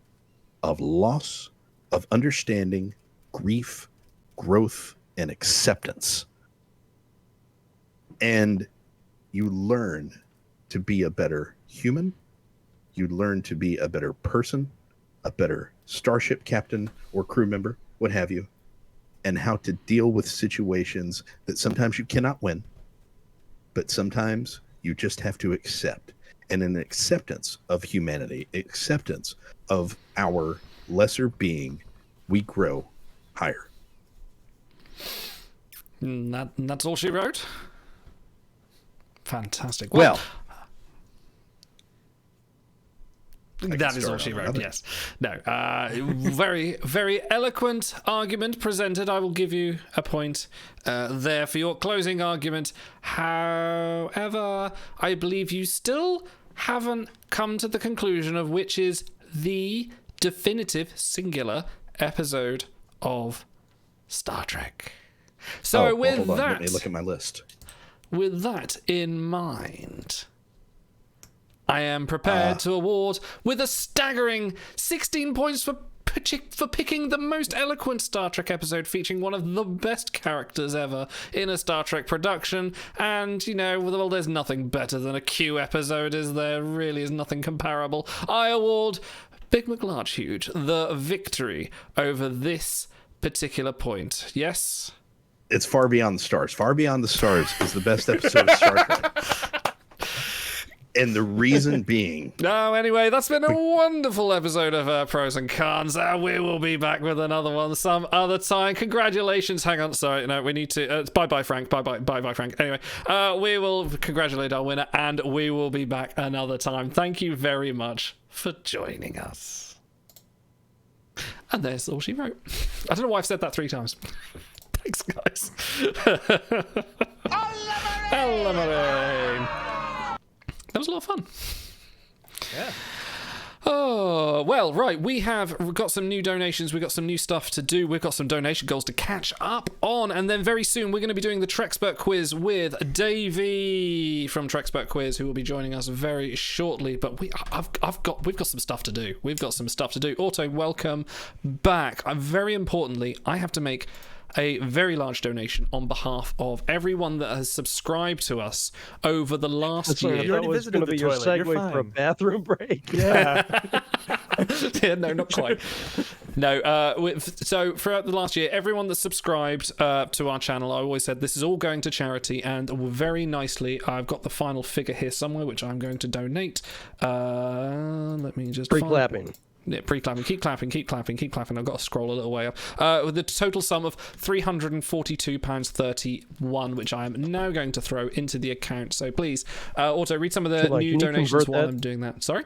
of loss, of understanding, grief, growth, and acceptance. And you learn to be a better human. You learn to be a better person, a better starship captain or crew member, what have you, and how to deal with situations that sometimes you cannot win, but sometimes you just have to accept. And an acceptance of humanity, acceptance of our lesser being, we grow higher. That's all she wrote? Fantastic. Well, that is all she wrote, yes. No, very, very eloquent argument presented. I will give you a point there for your closing argument. However, I believe you still haven't come to the conclusion of which is the definitive singular episode of Star Trek. So with that... let me look at my list. With that in mind, I am prepared to award with a staggering 16 points for picking the most eloquent Star Trek episode featuring one of the best characters ever in a Star Trek production. And, you know, well, there's nothing better than a Q episode, is there? Really is nothing comparable. I award Big McLarge the victory over this particular point. Yes? It's Far Beyond the Stars. Far Beyond the Stars is the best episode of Star Trek. And the reason being... No, anyway, that's been a wonderful episode of Pros and Cons. We will be back with another one some other time. Congratulations. Hang on. Sorry, no, we need to... bye-bye, Frank. Bye-bye, Frank. Anyway, we will congratulate our winner, and we will be back another time. Thank you very much for joining us. And there's all she wrote. I don't know why I've said that 3 times. Thanks, guys. That was a lot of fun. Yeah. Oh, well, right. We've got some new donations. We've got some new stuff to do. We've got some donation goals to catch up on. And then very soon we're going to be doing the Trexpert quiz with Davey from Trexpert Quiz, who will be joining us very shortly. But we've got some stuff to do. We've got some stuff to do. Otto, welcome back. Very importantly, I have to make a very large donation on behalf of everyone that has subscribed to us over the last year. You already visited the toilet. Segue for a bathroom break. Yeah. Yeah, no, not quite. No, so throughout the last year, everyone that subscribed to our channel, I always said this is all going to charity, and very nicely, I've got the final figure here somewhere, which I'm going to donate. Let me just pre-clapping. Yeah, pre-clapping. Keep clapping. I've got to scroll a little way up. With the total sum of £342.31, which I am now going to throw into the account. So please, Otto, read some of the new donations while I'm doing that. Sorry?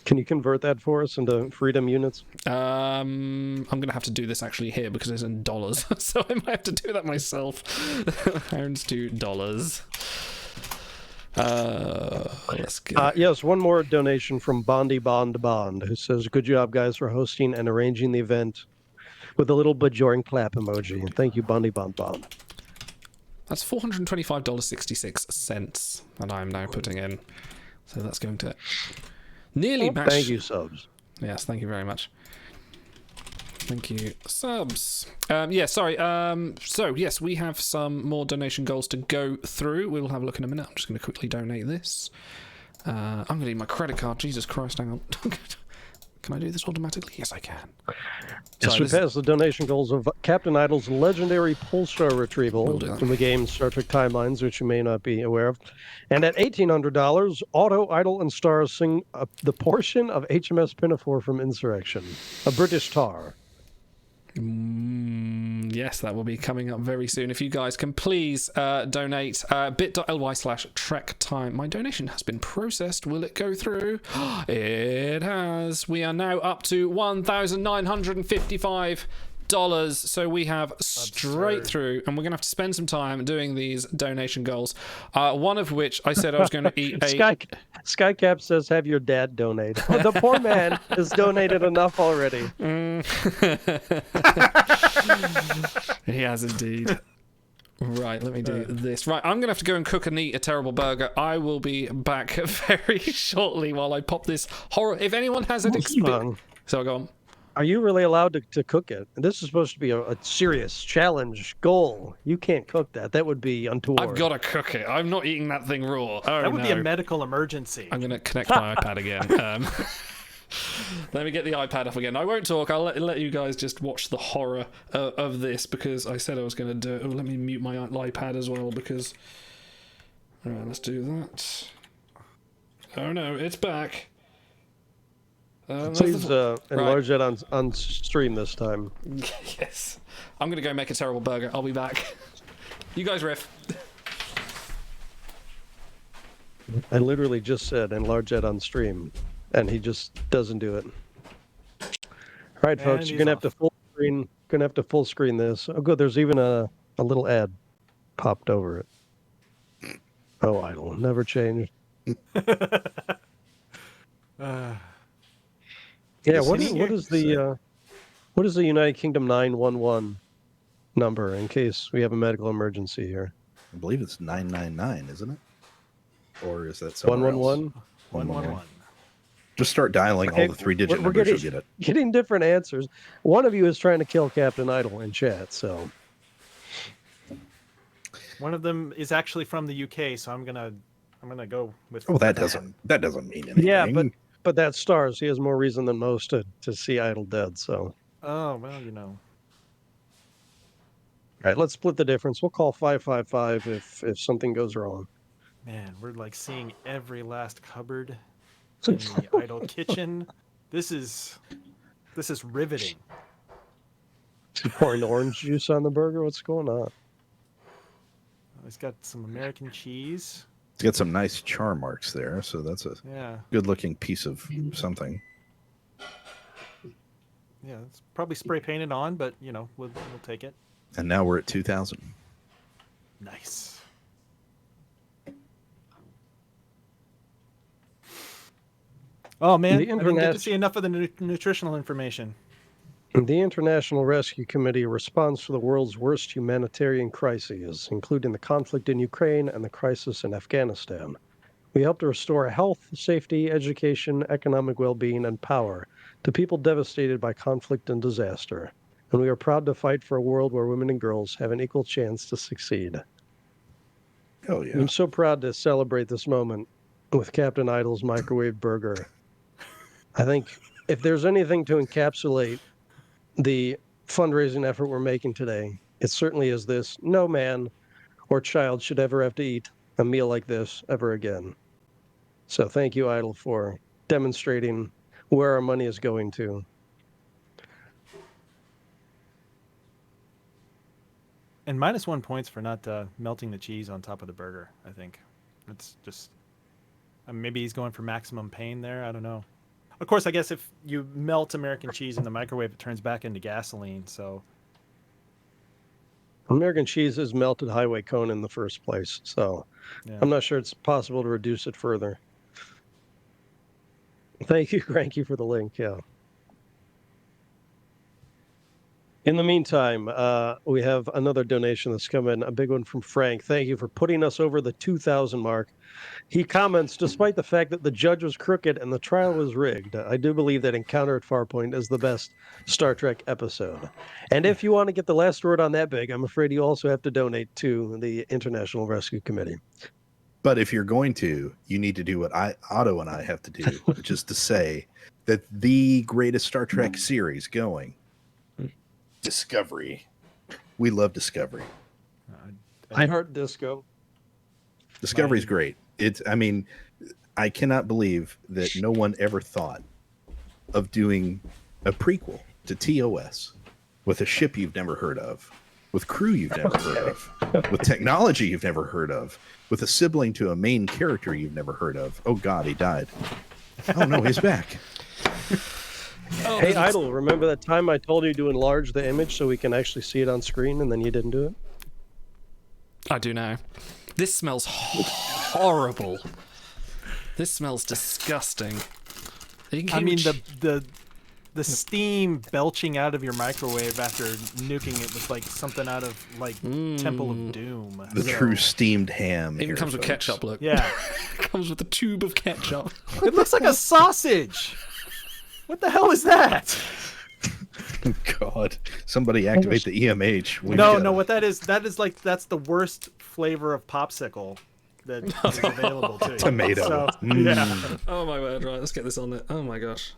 Can you convert that for us into freedom units? I'm going to have to do this actually here because it's in dollars. So I might have to do that myself. Pounds to dollars. Let's get... yes, one more donation from Bondi Bond, who says, good job, guys, for hosting and arranging the event, with a little Bajoran clap emoji. And thank you, Bondi Bond. That's $425.66 that I'm now putting in. So that's going to nearly match. Thank you, subs. Yes, thank you very much. Thank you, subs. Yeah, sorry. So, yes, we have some more donation goals to go through. We will have a look in a minute. I'm just going to quickly donate this. I'm going to need my credit card. Jesus Christ, hang on. Can I do this automatically? Yes, I can. Yes, we passed the donation goals of Captain Idle's legendary Pulsar retrieval from the game Star Trek Timelines, which you may not be aware of. And at $1,800, Otto, Idle, and Stars sing the portion of HMS Pinafore from Insurrection, a British tar. Yes, that will be coming up very soon. If you guys can please donate bit.ly/Trek Time. My donation has been processed. Will it go through? It has. We are now up to $1,955. So we have straight through, and we're going to have to spend some time doing these donation goals. One of which I said I was going to eat a... Skycap says, have your dad donate. The poor man has donated enough already. He has indeed. Right, let me do this. Right, I'm going to have to go and cook and eat a terrible burger. I will be back very shortly while I pop this horror... If anyone has an experience... So go on. Are you really allowed to cook it? This is supposed to be a serious challenge goal. You can't cook that. That would be untoward. I've got to cook it. I'm not eating that thing raw. That would be a medical emergency. I'm going to connect my iPad again. Let me get the iPad up again. I won't talk. I'll let you guys just watch the horror of this because I said I was going to do it. Oh, let me mute my iPad as well because... All right, let's do that. Oh no, it's back. Please enlarge that on stream this time. Yes. I'm going to go make a terrible burger. I'll be back. You guys riff. I literally just said enlarge that on stream, and he just doesn't do it. All right, folks, you're going to have to full screen. Going to have to full screen this. Oh, good. There's even a little ad popped over it. Oh, Idle never changed. Yeah, what is the United Kingdom 911 number in case we have a medical emergency here? I believe it's 999, isn't it? Or is that somewhere 111? 111. Just start dialing all the three-digit numbers, you'll get it. Getting different answers. One of you is trying to kill Captain Idle in chat, so. One of them is actually from the UK, so I'm gonna go with. Oh, that doesn't mean anything. Yeah, but that's Stars. He has more reason than most to see Idle dead. So. Oh well, you know. All right, let's split the difference. We'll call 555 if something goes wrong. Man, we're like seeing every last cupboard in the Idle kitchen. This is riveting. Is he pouring orange juice on the burger? What's going on? He's got some American cheese. It's got some nice char marks there, so that's a good-looking piece of something. Yeah, it's probably spray painted on, but you know we'll take it. And now we're at 2,000. Nice. Oh man, I didn't get to see enough of the nutritional information. The International Rescue Committee responds to the world's worst humanitarian crises, including the conflict in Ukraine and the crisis in Afghanistan. We help to restore health, safety, education, economic well-being, and power to people devastated by conflict and disaster. And we are proud to fight for a world where women and girls have an equal chance to succeed. Oh yeah! I'm so proud to celebrate this moment with Captain Idle's microwave burger. I think if there's anything to encapsulate the fundraising effort we're making today, it certainly is this. No man or child should ever have to eat a meal like this ever again. So thank you, Idle, for demonstrating where our money is going to. And -1 points for not melting the cheese on top of the burger, I think. It's just... maybe he's going for maximum pain there. I don't know. Of course, I guess if you melt American cheese in the microwave, it turns back into gasoline, so... American cheese is melted highway cone in the first place, so I'm not sure it's possible to reduce it further. Thank you, Cranky, for the link, yeah. In the meantime, we have another donation that's come in, a big one from Frank. Thank you for putting us over the 2,000 mark. He comments, despite the fact that the judge was crooked and the trial was rigged, I do believe that Encounter at Farpoint is the best Star Trek episode. And if you want to get the last word on that big, I'm afraid you also have to donate to the International Rescue Committee. But if you're going to, you need to do what Otto and I have to do, which is to say that the greatest Star Trek series going, Discovery. We love Discovery. I heard Disco. Discovery's great. I mean, I cannot believe that no one ever thought of doing a prequel to TOS with a ship you've never heard of, with crew you've never heard of, with technology you've never heard of, with a sibling to a main character you've never heard of. Oh God, he died. Oh no, he's back. Hey, Idle, remember that time I told you to enlarge the image so we can actually see it on screen and then you didn't do it? I do now. This smells horrible. This smells disgusting. I mean, the steam belching out of your microwave after nuking it was like something out of like Temple of Doom. The true steamed ham. Even comes with ketchup, look. Yeah. It comes with a tube of ketchup. It looks like a sausage. What the hell is that? God, somebody activate the EMH. No, what that is that's the worst flavor of popsicle that is available to you. Tomato. So, yeah. Oh my word, right, let's get this on there. Oh my gosh.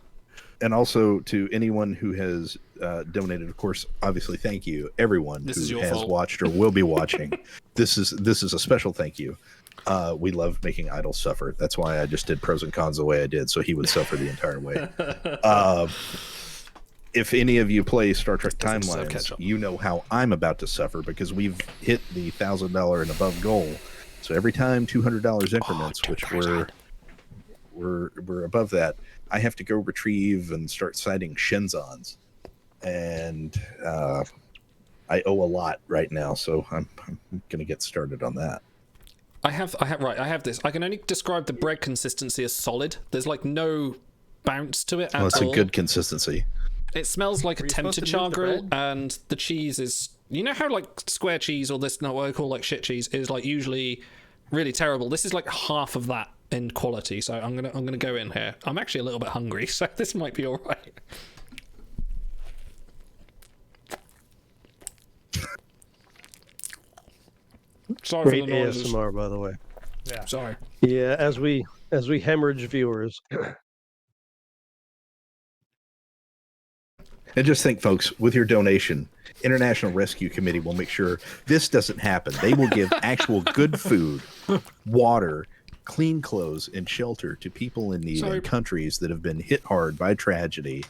And also to anyone who has donated, of course, obviously, thank you. Everyone who has watched or will be watching. This is a special thank you. We love making Idle suffer. That's why I just did pros and cons the way I did, so he would suffer the entire way. If any of you play Star Trek Timelines, you know how I'm about to suffer because we've hit the $1,000 and above goal. So every time $200 increments, which we're above that, I have to go retrieve and start citing Shenzons, and I owe a lot right now, so I'm gonna get started on that. I have this. I can only describe the bread consistency as solid. There's like no bounce to it at all. That's a good consistency. It smells like a tempted char grill, and the cheese is, you know how like square cheese or this, what I call like shit cheese is like usually really terrible. This is like half of that in quality. So I'm gonna go in here. I'm actually a little bit hungry, so this might be all right. Sorry Great for the noises. ASMR, by the way. Yeah. Sorry. Yeah, as we hemorrhage viewers. And just think, folks, with your donation, International Rescue Committee will make sure this doesn't happen. They will give actual good food, water, clean clothes, and shelter to people in need in countries that have been hit hard by tragedy,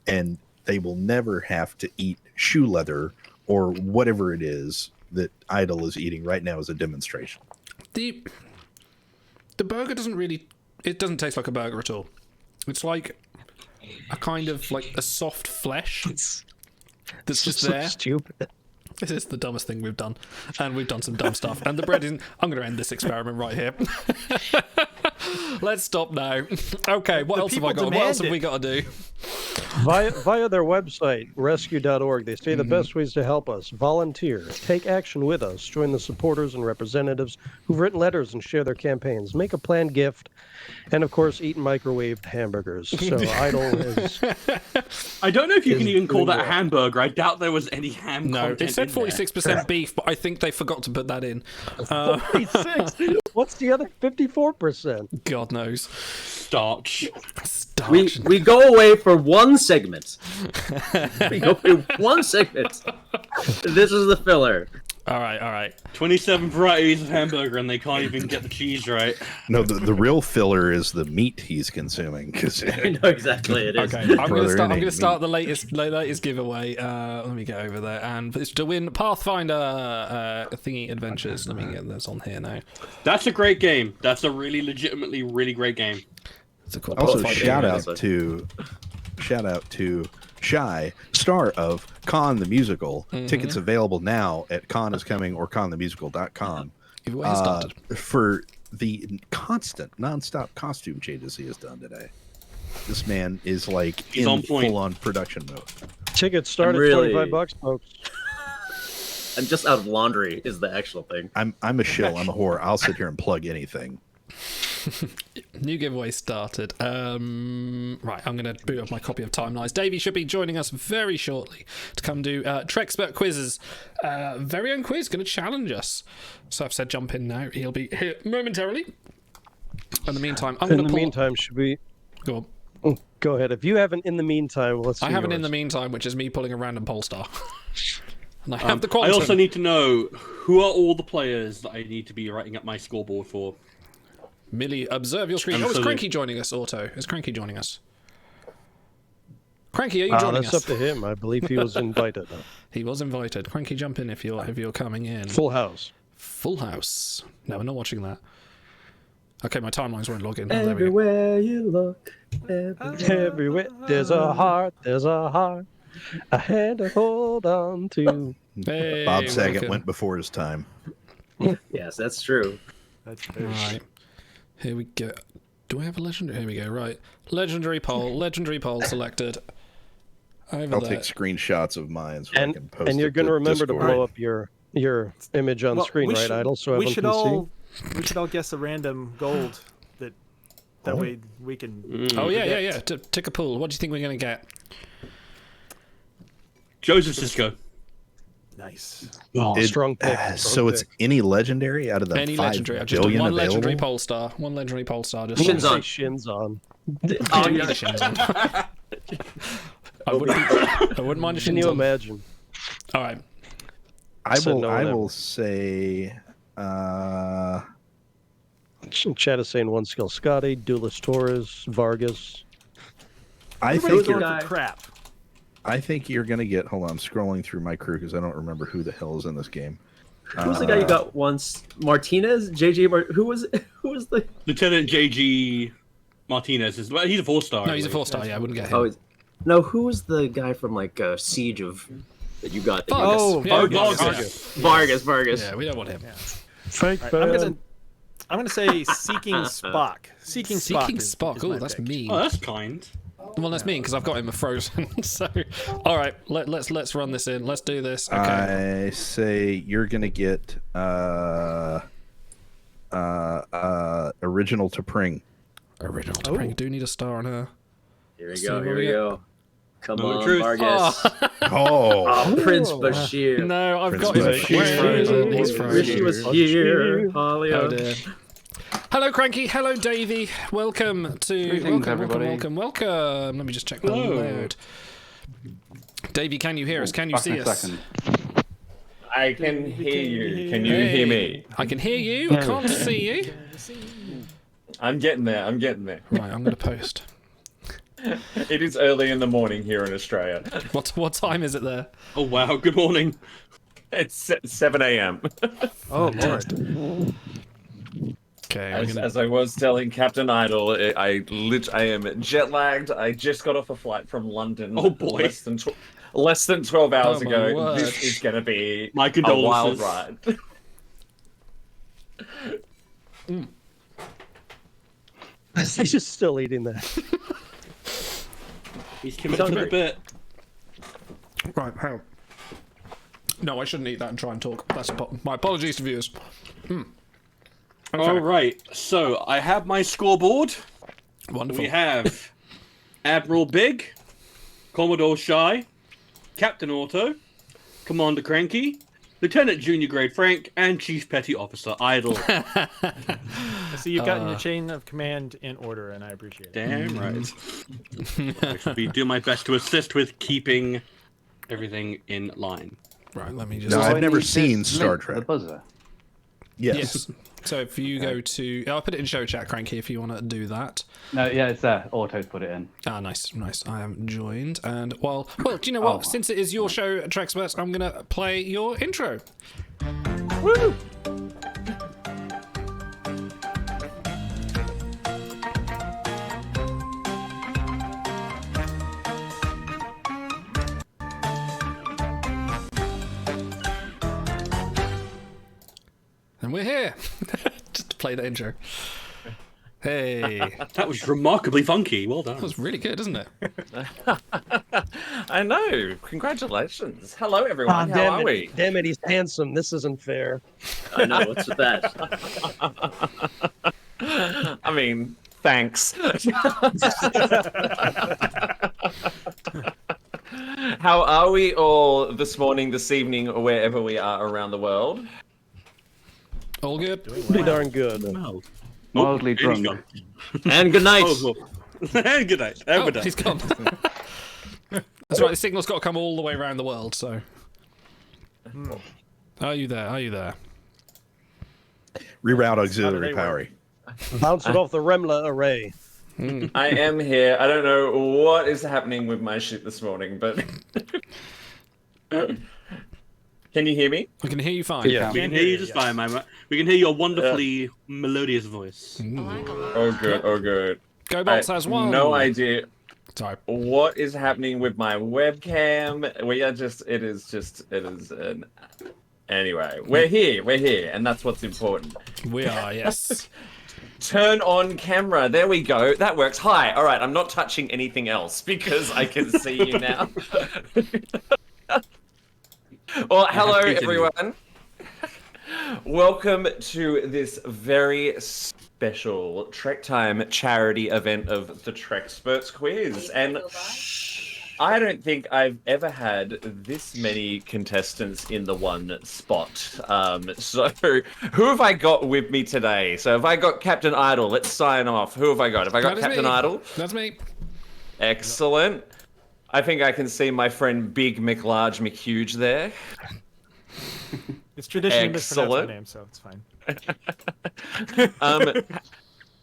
and they will never have to eat shoe leather or whatever it is that Idle is eating right now as a demonstration. The burger doesn't taste like a burger at all. It's like a kind of like a soft flesh that's just there. Stupid. This is the dumbest thing we've done, and we've done some dumb stuff. And the bread isn't. I'm going to end this experiment right here. Let's stop now. Okay, what else have I got? What else have we got to do? Via their website, rescue.org, they say the best ways to help us: volunteer, take action with us, join the supporters and representatives who've written letters and share their campaigns, make a planned gift, and of course, eat microwaved hamburgers. So Idle is. I don't know if you can even call that a hamburger. I doubt there was any ham content. It said 46% beef, but I think they forgot to put that in. 46. What's the other 54%? God knows. Starch. We go away for one segment. We go for one segment. This is the filler. All right. 27 varieties of hamburger, and they can't even get the cheese right. No, the real filler is the meat he's consuming. I know exactly it is. Okay, I'm going to start the latest giveaway. Let me get over there, and it's to win Pathfinder thingy adventures. Let me get this on here now. That's a great game. That's a really legitimately really great game. Also, shout out to Shy, star of Con the Musical. Tickets available now at coniscoming or conthemusical.com. For the constant, non-stop costume changes he has done today. This man is like in full-on production mode. Tickets start at $25, folks. I'm just out of laundry is the actual thing. I'm a shill. I'm a whore. I'll sit here and plug anything. New giveaway started. Right, I'm going to boot up my copy of Timelines. Davey should be joining us very shortly to come do Trekspert quizzes. Very own quiz, going to challenge us. So I've said jump in now. He'll be here momentarily. In the meantime, I'm going to meantime, should we go on? Go ahead. If you haven't in the meantime, let's see I haven't yours. in the meantime, which is me pulling a random Polestar. And I have the quantum. I also need to know who are all the players that I need to be writing up my scoreboard for. Millie, observe your screen. Is Cranky joining us, Auto? Is Cranky joining us? Cranky, are you joining that's us? up to him. I believe he was invited. He was invited. Cranky, jump in if you're coming in. Full house. Full house. No, we're not watching that. Okay, my timelines won't log in. Everywhere you look, everywhere there's a heart, a hand to hold on to. Hey, Bob Saget welcome. went before his time. Yes, that's true. That's very Right. Here we go. Do I have a legendary? Here we go. Right. Legendary poll. Legendary poll selected. Over I'll there. take screenshots of mine so I can post And you're going to remember Discord. to blow up your image on screen, we right, should- Idle? So we everyone should can all we should all guess a random gold that way we can. Oh yeah. Tick a pool. What do you think we're gonna get? Joseph Cisco. Nice. Strong pick. So it's any legendary out of the Any 5 legendary. I've just done billion one available? legendary Polestar. One legendary Polestar. Just Shinzon. Shinzon. I don't need a Shinzon. I wouldn't mind a Shinzon. Can you imagine? All right. I Said will. no I one will say. Chat is saying one skill Scotty, Duelist Torres, Vargas. I Everybody's think going for crap. I think you're gonna get. Hold on, I'm scrolling through my crew because I don't remember who the hell is in this game. Who's the guy you got once? Martinez? who was the Lieutenant JG Martinez is. Well, he's a 4-star. No, he's a 4-star. Yeah, I wouldn't get him. Oh, no, who was the guy from like Siege of that you got? Vargas. Vargas. Yeah, we don't want him. Fake I'm gonna say Seeking Spock. Seeking Spock. Is Spock. my Oh, that's pick. mean. Oh, that's kind. Well, that's mean because I've got him frozen. So, all right, let's run this in. Let's do this. Okay. I say you're gonna get original to Pring. Original to Pring. Do need a star on her. Here we See go. what Here we we get. go. Come Moment of on, truth. Vargas. Oh, Prince Bashir. No, I've Prince got him. Bashir. He's frozen. He's frozen. Rishi was here. Oh Polio. dear. Hello, Cranky. Hello, Davey. Welcome to welcome. Let me just check the load. Davey, can you hear us? Can you see us? I can hear you. Can you hear me? I can hear you. I can't see you. I'm getting there. Right, I'm going to post. It is early in the morning here in Australia. What time is it there? Oh wow! Good morning. It's 7 a.m. Oh Lord. Okay. As I was telling Captain Idle, I am jet lagged. I just got off a flight from London. Oh boy! Less than 12 hours Oh, my ago. word. This is going to be My a wild condolences. ride. He's just still eating that. He's committed to the bit. Right, hang on. No, I shouldn't eat that and try and talk. That's my apologies to viewers. Okay. All right. So I have my scoreboard. Wonderful. We have Admiral Big, Commodore Shy, Captain Auto, Commander Cranky, Lieutenant Junior Grade Frank, and Chief Petty Officer Idle. So you've gotten your chain of command in order, and I appreciate it. Damn right. I shall be doing my best to assist with keeping everything in line. Right, let me just. No, I've never seen Star Trek. The buzzer. Yes. So if you go to, I'll put it in show chat, Cranky, if you want to do that. No, yeah, it's there. Auto's put it in. Ah, nice. I am joined, and well, do you know what? Since it is your show, Trexperts, I'm gonna play your intro. Woo! And we're here. Just to play the intro. Hey. That was remarkably funky. Well done. That was really good, isn't it? I know. Congratulations. Hello, everyone. How are we? Damn it, he's handsome. This isn't fair. I know. What's with that? I mean, thanks. How are we all this morning, this evening, or wherever we are around the world? All good? Pretty darn good. Mildly drunk. And good night. Good night. Oh, he's gone. That's right. The signal's got to come all the way around the world. So, are you there? Are you there? Reroute auxiliary power. Bounce it off the Remla array. I am here. I don't know what is happening with my ship this morning, but can you hear me? We can hear you fine. Yeah, we can hear you just fine, man. We can hear your wonderfully melodious voice. Oh, good. Oh, good. GoBots has one. No idea. Sorry. What is happening with my webcam? We are just. It is. Anyway, we're here, and that's what's important. We are, yes. Turn on camera. There we go. That works. Hi. All right. I'm not touching anything else because I can see you now. Well, hello, everyone. Welcome to this very special Trek Time charity event of the Trexperts Quiz. And I don't think I've ever had this many contestants in the one spot. So who have I got with me today? So have I got Captain Idle? Let's sign off. Who have I got? Have I got Captain Idle? That's me. Excellent. I think I can see my friend Big McLarge McHuge there. It's traditionally mispronounced my name, so it's fine.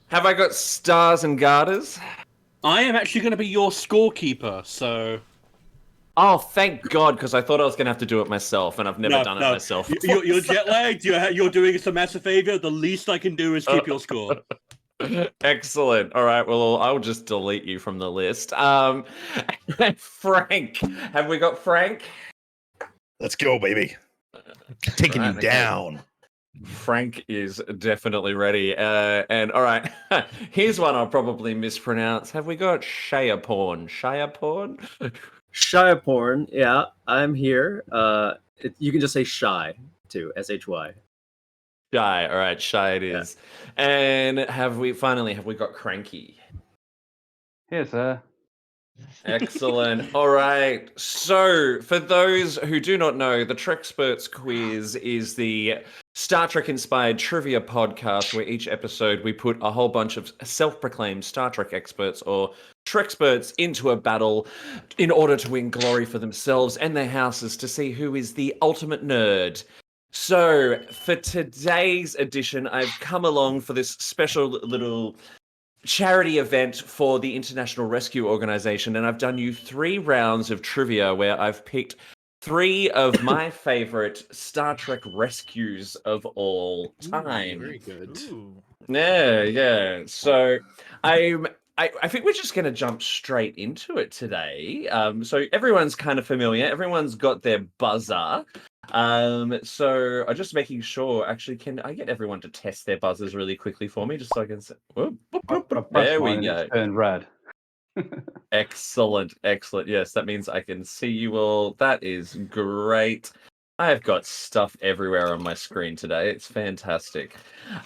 Have I got Stars and Garters? I am actually going to be your scorekeeper, so... Oh, thank God, because I thought I was going to have to do it myself, and I've never done it myself. You're jet lagged, you're doing us a massive favor. The least I can do is keep your score. Excellent. All right, well, I'll just delete you from the list. Frank. Have we got Frank? Let's go, baby. Taking you down. Frank is definitely ready. And all right, here's one I'll probably mispronounce. Have we got Shireporn? Shireporn, yeah, I'm here. You can just say Shy too, SHY. Shy, all right, Shy it is. Yeah. And have we got Cranky? Here, sir. Excellent. All right. So, for those who do not know, the Trexperts Quiz is the Star Trek inspired trivia podcast where each episode we put a whole bunch of self-proclaimed Star Trek experts or Trexperts into a battle in order to win glory for themselves and their houses to see who is the ultimate nerd. So, for today's edition, I've come along for this special little charity event for the International Rescue Organization, and I've done you 3 rounds of trivia where I've picked 3 of my favorite Star Trek rescues of all time. Very good. Yeah. So I think we're just going to jump straight into it today. So everyone's kind of familiar. Everyone's got their buzzer. So I'm just making sure, actually, can I get everyone to test their buzzers really quickly for me, just so I can say, there we go. Turned red. Excellent. Yes, that means I can see you all. That is great. I've got stuff everywhere on my screen today. It's fantastic.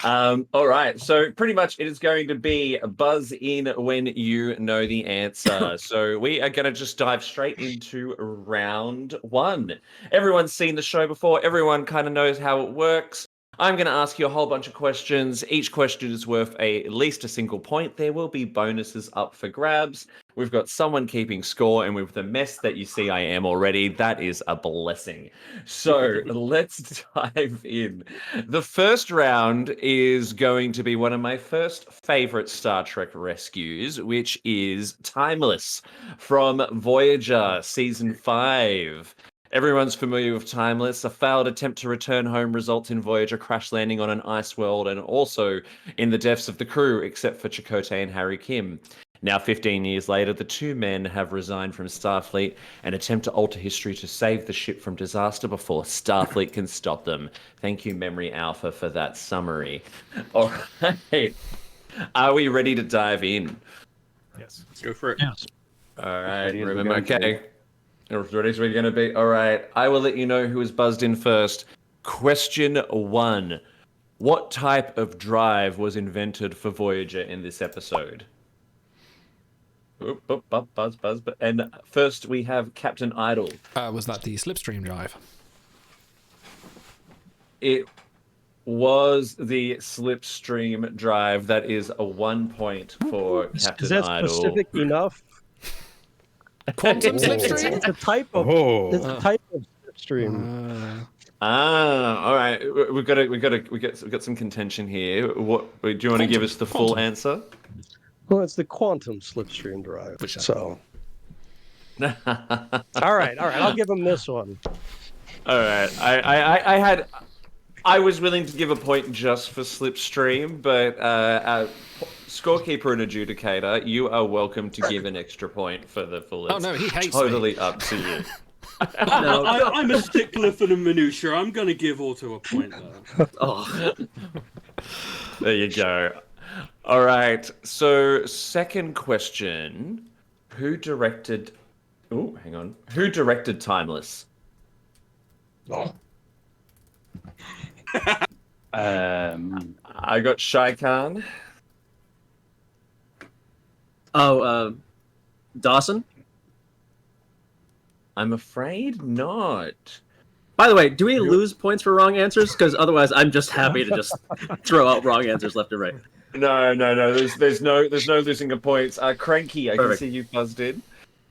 All right, so pretty much it is going to be buzz in when you know the answer. So we are going to just dive straight into round 1. Everyone's seen the show before. Everyone kind of knows how it works. I'm going to ask you a whole bunch of questions. Each question is worth at least a single point. There will be bonuses up for grabs. We've got someone keeping score, and with the mess that you see I am already, that is a blessing. So let's dive in. The first round is going to be one of my first favorite Star Trek rescues, which is Timeless from Voyager Season 5. Everyone's familiar with Timeless. A failed attempt to return home results in Voyager crash landing on an ice world and also in the deaths of the crew, except for Chakotay and Harry Kim. Now, 15 years later, the 2 men have resigned from Starfleet and attempt to alter history to save the ship from disaster before Starfleet can stop them. Thank you, Memory Alpha, for that summary. All right. Are we ready to dive in? Yes. Go for it. Yes. All right. Remember, okay. Ready as we're going to be? All right. I will let you know who is buzzed in first. Question 1. What type of drive was invented for Voyager in this episode? Buzz. And first we have Captain Idle. Was that the slipstream drive? It was the slipstream drive. That is a 1 point for Captain Is that Idol. specific enough? Quantum slipstream? It's a type of. It's a type of slipstream. All right. We've got some contention here. What do you want to give us the full answer? Well, it's the quantum slipstream drive. So. All right. I'll give him this one. All right. I was willing to give a point just for slipstream, but scorekeeper and adjudicator, you are welcome to give an extra point for the full. Oh no, he hates totally me. Up to you. I'm a stickler for the minutia. I'm going to give Otto a point, though. Oh. There you go. All right. So, second question: who directed? Oh, hang on. Who directed Timeless? Oh. I got Shai Khan. Dawson? I'm afraid not. By the way, do we lose points for wrong answers? Because otherwise, I'm just happy to just throw out wrong answers left and right. No. There's no losing of points. Cranky, I Perfect. can see you buzzed in.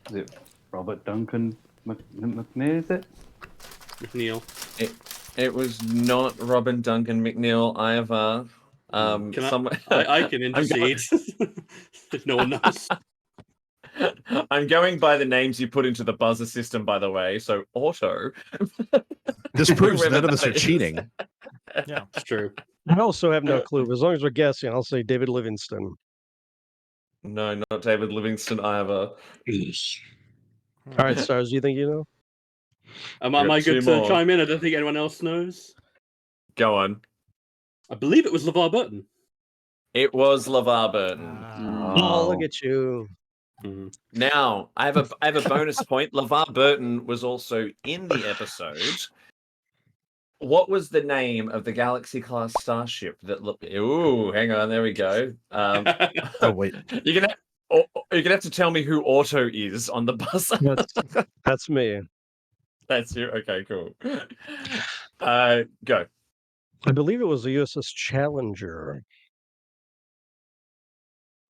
Is it Robert Duncan McNeil? Is it? McNeil. It was not Robin Duncan McNeil either. I can intercede if no one knows. I'm going by the names you put into the buzzer system, by the way. So Otto. This proves Whoever none of us that are is. cheating. Yeah, it's true. I also have no clue. But as long as we're guessing, I'll say David Livingston. No, not David Livingston either. All right, Stars, do you think you know? Am I good to chime in? I don't think anyone else knows. Go on. I believe it was LeVar Burton. It was LeVar Burton. Oh, look at you. Mm-hmm. Now, I have a bonus point. LeVar Burton was also in the episode. What was the name of the Galaxy-class starship that looked... Ooh, hang on, there we go. Oh, wait. You're gonna have to tell me who Otto is on the buzzer. That's me. That's you? Okay, cool. Go. I believe it was the USS Challenger.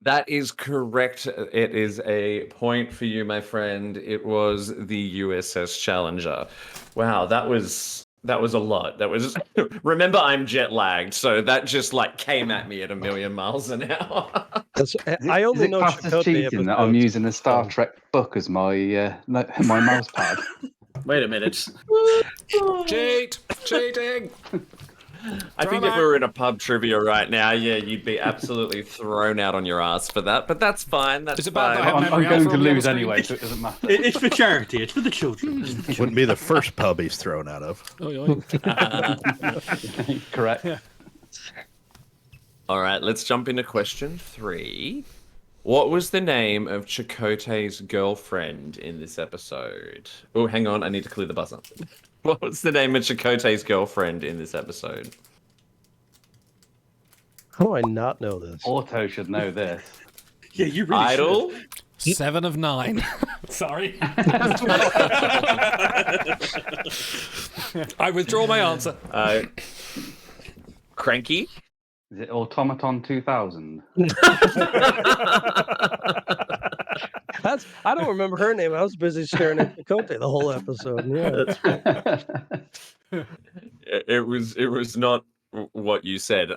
That is correct. It is a point for you, my friend. It was the USS Challenger. Wow, that was a lot. That was remember, I'm jet lagged, so that just like came at me at 1,000,000 miles an hour. I only know classed as cheating that I'm using the Star Trek book as my my mouse pad. Wait a minute. Cheating. I think if we were in a pub trivia right now, yeah, you'd be absolutely thrown out on your ass for that. But that's fine. That's fine. I'm going to lose anyway, so it doesn't matter. It's for charity. It's for the children. Wouldn't be the first pub he's thrown out of. Correct. Yeah. All right, let's jump into question 3. What was the name of Chakotay's girlfriend in this episode? Oh, hang on. I need to clear the buzzer. What was the name of Chakotay's girlfriend in this episode? How do I not know this? Otto should know this. Yeah, you really Idol? should. 7 of 9. Sorry. I withdraw my answer. Cranky? Is it Automaton 2000? I don't remember her name. I was busy staring at Chakotay the whole episode. Yeah. It was not what you said.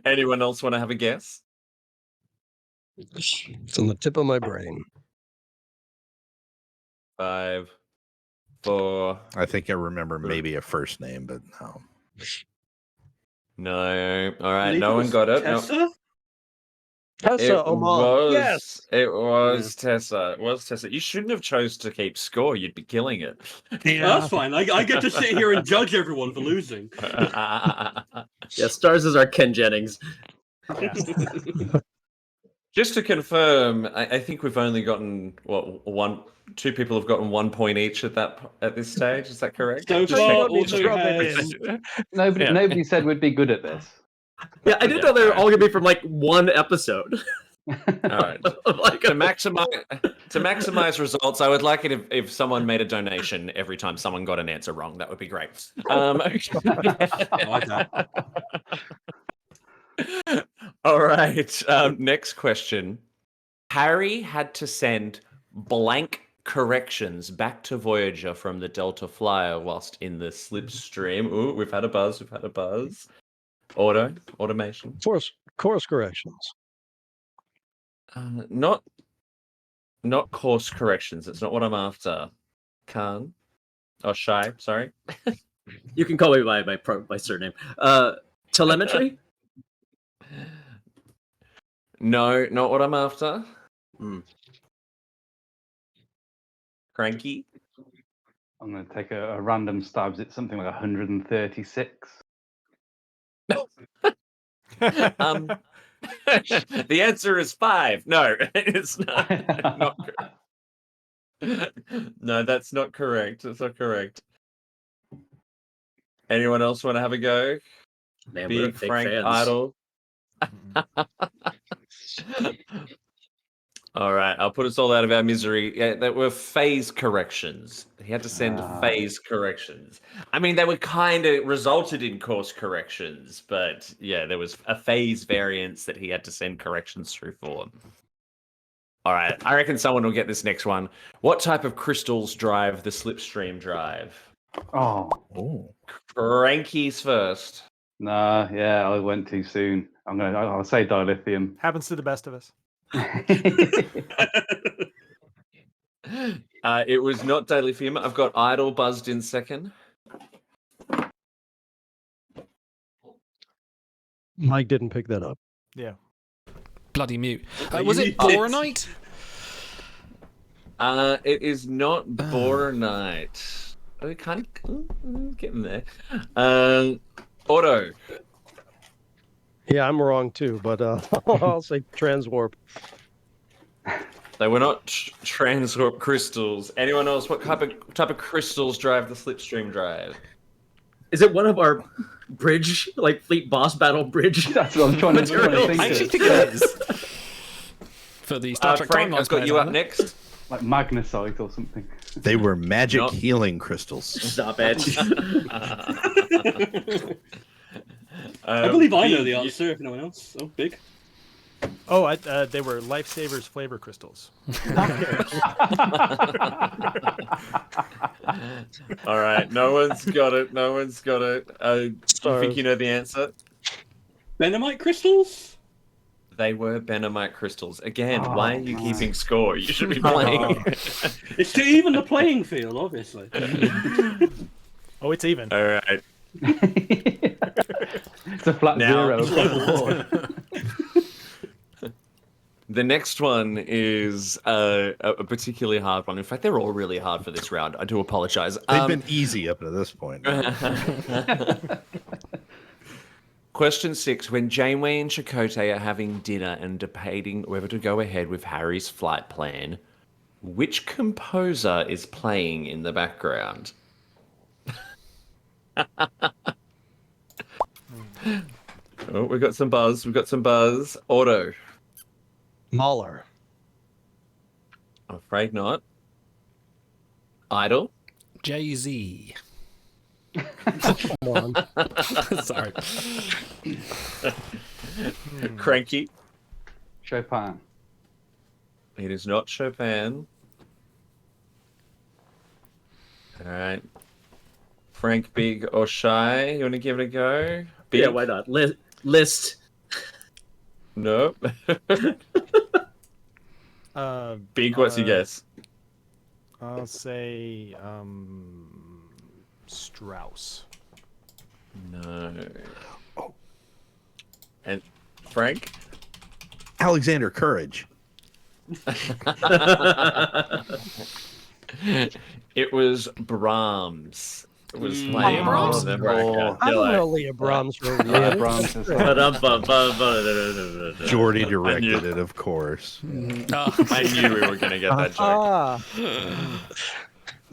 Anyone else want to have a guess? It's on the tip of my brain. 5, 4. I think I remember maybe a first name, but no. No. All right. No one got it. Tessa? Tessa, Oman. Yes. It was Tessa. It was Tessa. You shouldn't have chose to keep score. You'd be killing it. Yeah, that's fine. I get to sit here and judge everyone for losing. Yeah, Stars is our Ken Jennings. Yeah. Just to confirm, I think we've only gotten two people have gotten 1 point each at this stage. Is that correct? So far, also has... Nobody said we'd be good at this. Yeah, I didn't know they were all going to be from like one episode. right. To maximize results, I would like it if someone made a donation every time someone got an answer wrong. That would be great. All right. Next question. Harry had to send blank corrections back to Voyager from the Delta Flyer whilst in the slipstream. Ooh, we've had a buzz. Automation. Course corrections. Not course corrections. That's not what I'm after. Khan. Oh, Shy. Sorry. You can call me by my surname. Telemetry. No, not what I'm after. Cranky. I'm going to take a random stab. It's something like 136. The answer is 5. No, it's not No, that's not correct. That's not correct. Anyone else want to have a go? Man, we're Big big Frank fans. Idol. All right, I'll put us all out of our misery. Yeah, that were phase corrections. He had to send phase corrections. I mean, they were kind of resulted in course corrections, but yeah, there was a phase variance that he had to send corrections through for. All right, I reckon someone will get this next one. What type of crystals drive the slipstream drive? Oh. Cranky's first. Nah, yeah, I went too soon. I'll say dilithium. Happens to the best of us. It was not dilithium. I've got Idol buzzed in second. Mike didn't pick that up. Yeah. Bloody mute. Was it boronite? It is not boronite. Oh, kind of getting there. Auto. Yeah, I'm wrong too, but I'll say transwarp. They were not transwarp crystals. Anyone else? What type of crystals drive the slipstream drive? Is it one of our bridge, like Fleet Boss Battle bridge? That's what I'm trying to think. I actually think it is. For the Star Trek Frank, timeline, I've got you up next. Like magnesite or something. They were magic healing crystals. Stop it. I believe I know the answer, if no one else. Oh, big. Oh, they were Lifesavers flavor crystals. All right, no one's got it. You think you know the answer? Benamite crystals? They were Benamite crystals. Again, why are you keeping score? You should be playing. It's to even the playing field, obviously. Oh, it's even. All right. It's a flat zero across the board. The next one is a particularly hard one. In fact, they're all really hard for this round. I do apologize. They've been easy up to this point. Question 6. When Janeway and Chakotay are having dinner and debating whether to go ahead with Harry's flight plan, which composer is playing in the background? Oh, we've got some buzz. Auto. Mahler. I'm afraid not. Idol. Jay-Z. Come on. Sorry. Cranky. Chopin. It is not Chopin. All right. Frank, Big or Shy? You want to give it a go? Big? Yeah, why not? List. Nope. Big, what's your guess? I'll say Strauss. No. Oh. And Frank? Alexander Courage. It was Brahms. It was Leah playing Brahms? I I don't know Leah Brahms. Leah Brahms. Jordy directed it, of course. I knew we were going to get that joke.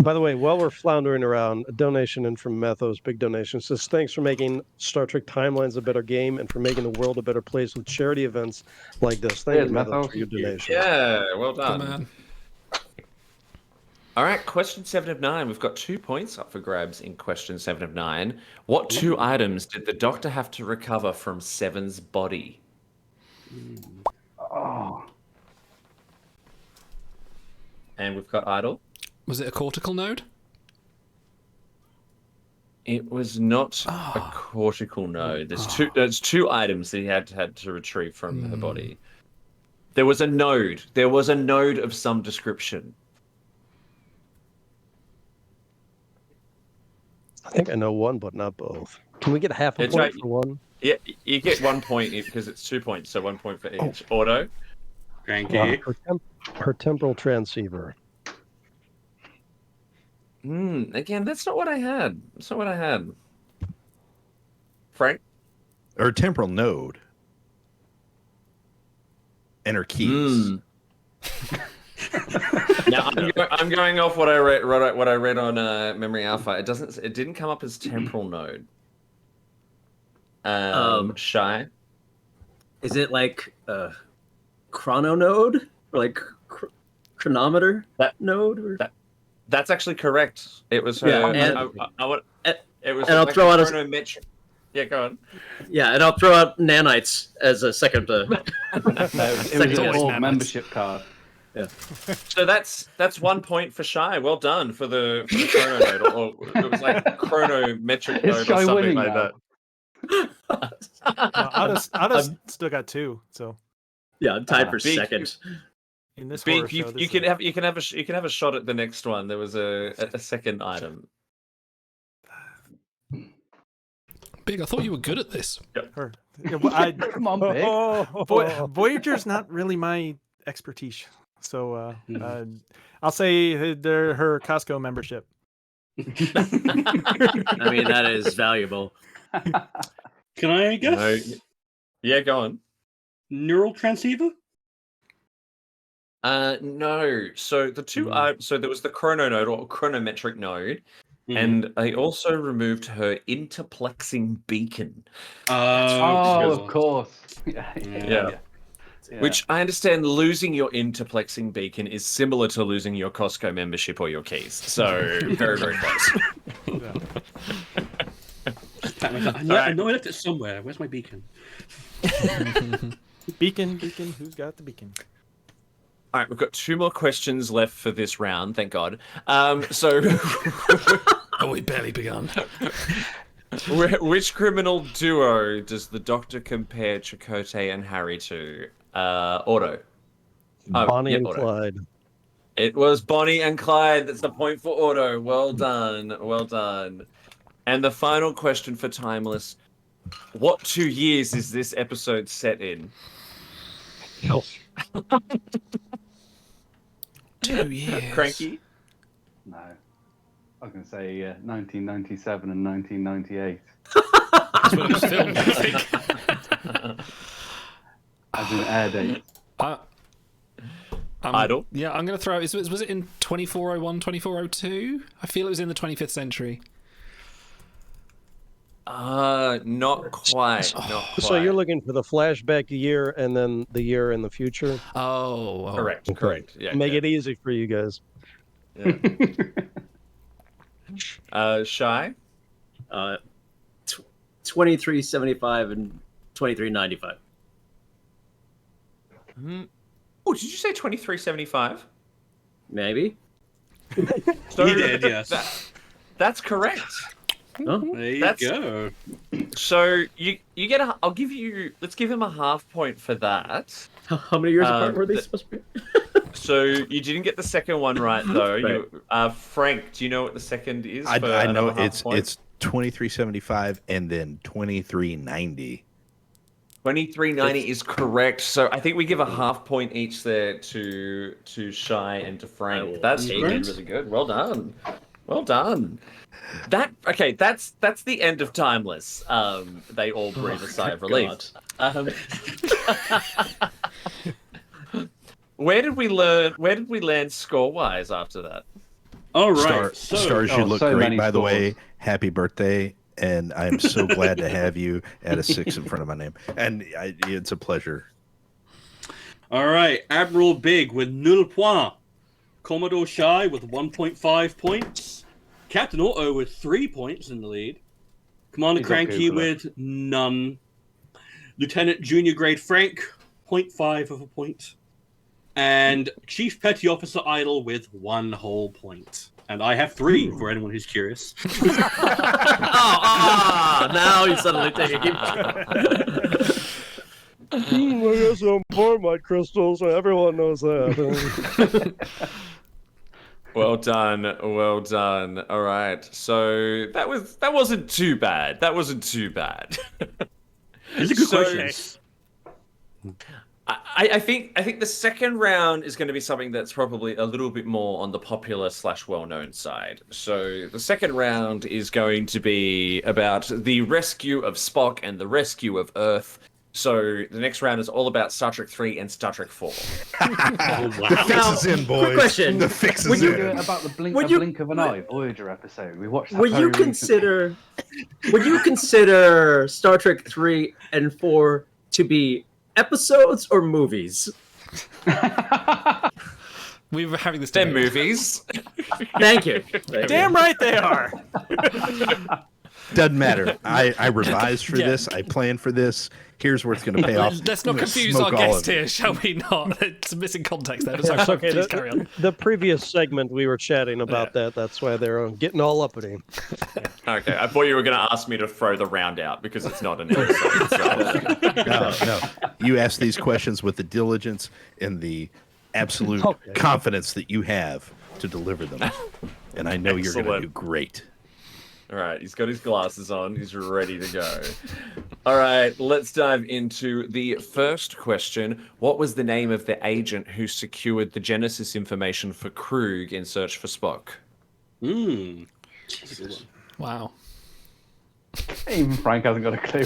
By the way, while we're floundering around, a donation in from Methos, big donation, says, thanks for making Star Trek Timelines a better game and for making the world a better place with charity events like this. Thank you, Methos, for your donation. Yeah, well done. Good man. All right, question 7 of 9. We've got 2 points up for grabs in question 7 of 9. What 2 items did the Doctor have to recover from Seven's body? Oh. And we've got Idle. Was it a cortical node? It was not a cortical node. There's two items that he had to retrieve from her body. There was a node. There was a node of some description. I think I know one, but not both. Can we get half a point for one? Yeah, you get 1 point because it's 2 points, so 1 point for each. Auto. Thank you. Her temporal transceiver. Again, that's not what I had. That's not what I had. Frank? Her temporal node. And her keys. Now I'm going off what I read on Memory Alpha. It didn't come up as temporal node. Shy. Is it like a chrono node or like chronometer node? Or... That's actually correct. It was her. Yeah, it was. And I'll throw out chronometric. Yeah, go on. Yeah, and I'll throw out nanites as a second. It was a whole membership card. Yeah. So that's 1 point for Shy. Well done for the chrono node, or it was like chronometric node or something like that. Otta's still got 2, so yeah, I'm tied for second. In this Big, you can have a shot at the next one. There was a second item. Big, I thought you were good at this. Her. Yeah, well, Come on, Big. Voyager's not really my expertise, so I'll say they're her Costco membership. I mean, that is valuable. Can I guess? No. Yeah, go on. Neural transceiver? No. So the two so there was the chrono node or chronometric node, and they also removed her interplexing beacon. Of course. Yeah. Which I understand losing your interplexing beacon is similar to losing your Costco membership or your keys. So very, very close. I know I left it somewhere. Where's my beacon? Beacon, who's got the beacon? All right, we've got 2 more questions left for this round, thank God. So... we barely begun. Which criminal duo does the Doctor compare Chakotay and Harry to? Auto. Bonnie and Auto. Clyde. It was Bonnie and Clyde. That's the point for Auto. Well done. Well done. And the final question for Timeless. What 2 years is this episode set in? 2 years. Cranky? No. I was going to say 1997 and 1998. That's when it was filmed, I think. As in air date. Idle? Yeah, I'm going to throw... Was it in 2401, 2402? I feel it was in the 25th century. Not quite. Not quite. So you're looking for the flashback year and then the year in the future? Oh. Correct. Correct. Yeah. Make it easy for you guys. Yeah. Shy? 2375 and 2395. Oh, did you say 2375? Maybe. So You did, yes. That's correct. Oh, there you go. So you get a. I'll give you. Let's give him a half point for that. How many years apart were they supposed to be? So you didn't get the second one right though. Right. Frank, do you know what the second is? I know it's 2375 and then 2390. 2390 is correct. So I think we give a half point each there to Shy and to Frank. That's really good. Well done. Well done. That's the end of Timeless. They all breathe a sigh of relief. Where did we land score wise after that? All right. Stars, you look great, by the way. Happy birthday. And I'm so glad to have you at a 6 in front of my name. And it's a pleasure. All right. Admiral Big with 0 points. Commodore Shy with 1.5 points. Captain Auto with 3 points in the lead. Commander Cranky with none. Lieutenant Junior Grade Frank, 0.5 of a point. And Chief Petty Officer Idle with 1 whole point. And I have 3 for anyone who's curious. Now he's suddenly taking I got some Formite crystals, so everyone knows that. Well done, well done. All right, so that wasn't too bad. That wasn't too bad. These are good questions. I think the second round is going to be something that's probably a little bit more on the popular / well-known side. So the second round is going to be about the rescue of Spock and the rescue of Earth. So the next round is all about Star Trek 3 and Star Trek 4. Oh, wow. The fix is in, boys. Quick question. The fix is in. About the blink of an eye Voyager episode. We watched that. Would you consider Star Trek 3 and 4 to be episodes or movies? We were having this. They're movies. Thank you. Damn right they are. Doesn't matter. I revised for this. I planned for this. Here's where it's going to pay off. Let's not confuse our guest here, shall we not? It's missing context there. That's okay. Please carry on. The previous segment we were chatting about that. That's why they're getting all uppity. Okay, I thought you were going to ask me to throw the round out because it's not an episode. So. No. You ask these questions with the diligence and the absolute confidence that you have to deliver them. And I know you're going to do great. All right, he's got his glasses on. He's ready to go. All right, let's dive into the first question. What was the name of the agent who secured the Genesis information for Krug in Search for Spock? Wow. Even Frank hasn't got a clue.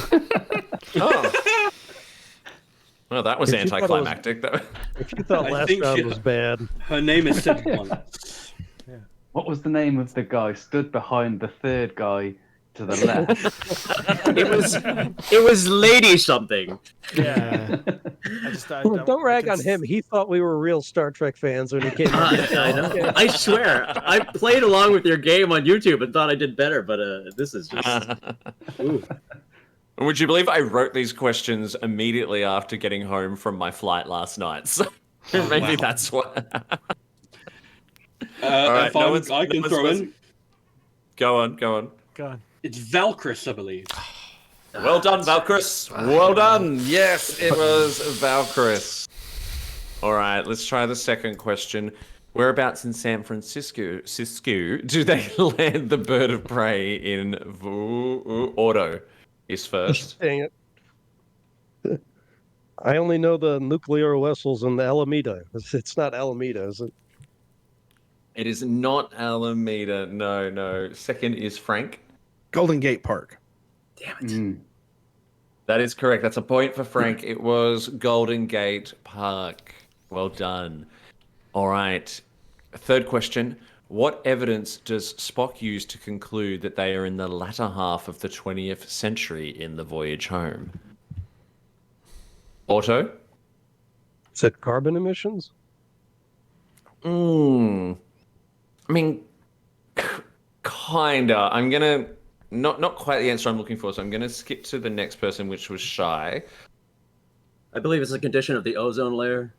Oh. Well, that was anticlimactic, though. If you thought last round was bad. Her name is said once. What was the name of the guy stood behind the third guy to the left? It was Lady something. Yeah. Don't rag on him. He thought we were real Star Trek fans when he came on. I know. I swear. I played along with your game on YouTube and thought I did better, but this is just... Would you believe I wrote these questions immediately after getting home from my flight last night? So maybe that's what... All right, I can throw in. Go on. It's Valkyris, I believe. Well done, Valkyris. Well done. Yes, it was Valkyris. All right, let's try the second question. Whereabouts in San Francisco do they land the bird of prey in Auto? Is first. Dang it. I only know the nuclear vessels in the Alameda. It's not Alameda, is it? It is not Alameda. No. Second is Frank. Golden Gate Park. Damn it. That is correct. That's a point for Frank. It was Golden Gate Park. Well done. All right. Third question. What evidence does Spock use to conclude that they are in the latter half of the 20th century in the voyage home? Auto? Is it carbon emissions? I mean, kinda. I'm gonna not quite the answer I'm looking for, so I'm gonna skip to the next person, which was Shy. I believe it's a condition of the ozone layer.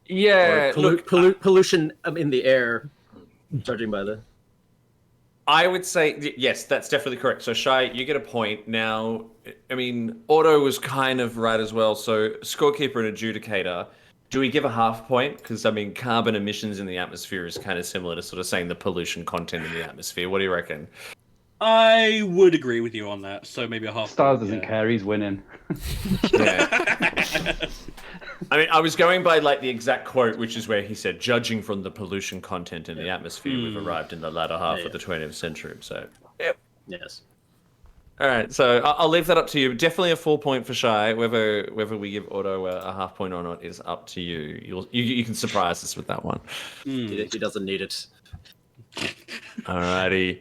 Yeah, pollution in the air, judging by the. I would say yes, that's definitely correct. So Shy, you get a point. Now, I mean, Auto was kind of right as well. So scorekeeper and adjudicator. Do we give a half point? Because, I mean, carbon emissions in the atmosphere is kind of similar to sort of saying the pollution content in the atmosphere. What do you reckon? I would agree with you on that. So maybe a half Stars doesn't care. He's winning. Yeah. I mean, I was going by, like, the exact quote, which is where he said, judging from the pollution content in the atmosphere, we've arrived in the latter half of the 20th century. So, yep. Yes. All right, so I'll leave that up to you. Definitely a full point for Shy. Whether we give Auto a half point or not is up to you. You can surprise us with that one. He doesn't need it. Alrighty.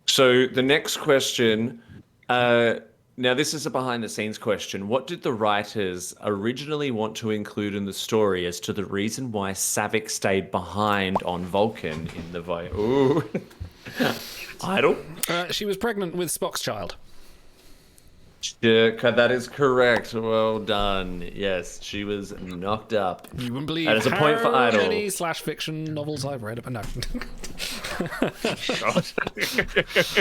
So the next question, now this is a behind-the-scenes question. What did the writers originally want to include in the story as to the reason why Savick stayed behind on Vulcan in the Ooh. Idle? She was pregnant with Spock's child. Yeah, that is correct. Well done. Yes, she was knocked up. You wouldn't believe that is a point for how Idle. many /fiction novels I've read, but no.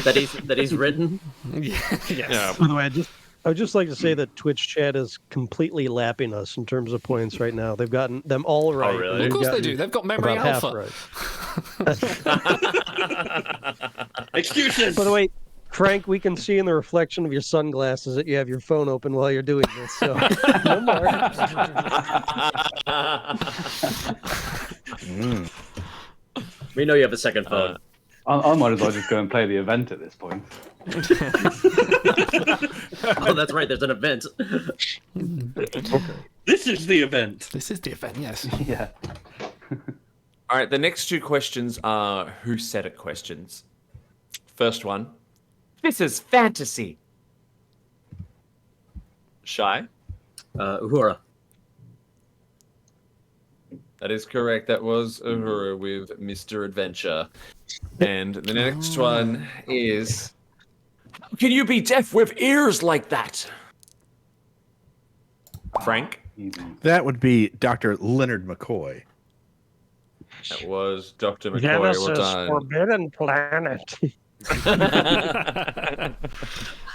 that he's written. Yes. Yeah. By the way, I would just like to say that Twitch chat is completely lapping us in terms of points right now. They've gotten them all right. Oh, really? Well, of course they do. They've got memory about alpha. half right. Excuses. By the way, Frank, we can see in the reflection of your sunglasses that you have your phone open while you're doing this. So no more. We know you have a second phone. I might as well just go and play the event at this point. Oh, that's right. There's an event. This is the event. This is the event, yes. Yeah. All right, the next two questions are who said it questions. First one. This is fantasy. Shy? Uhura. That is correct. That was Uhura with Mr. Adventure. And the next one is... How can you be deaf with ears like that? Frank? That would be Dr. Leonard McCoy. That was Dr. McCoy. Genesis Well done. Forbidden Planet.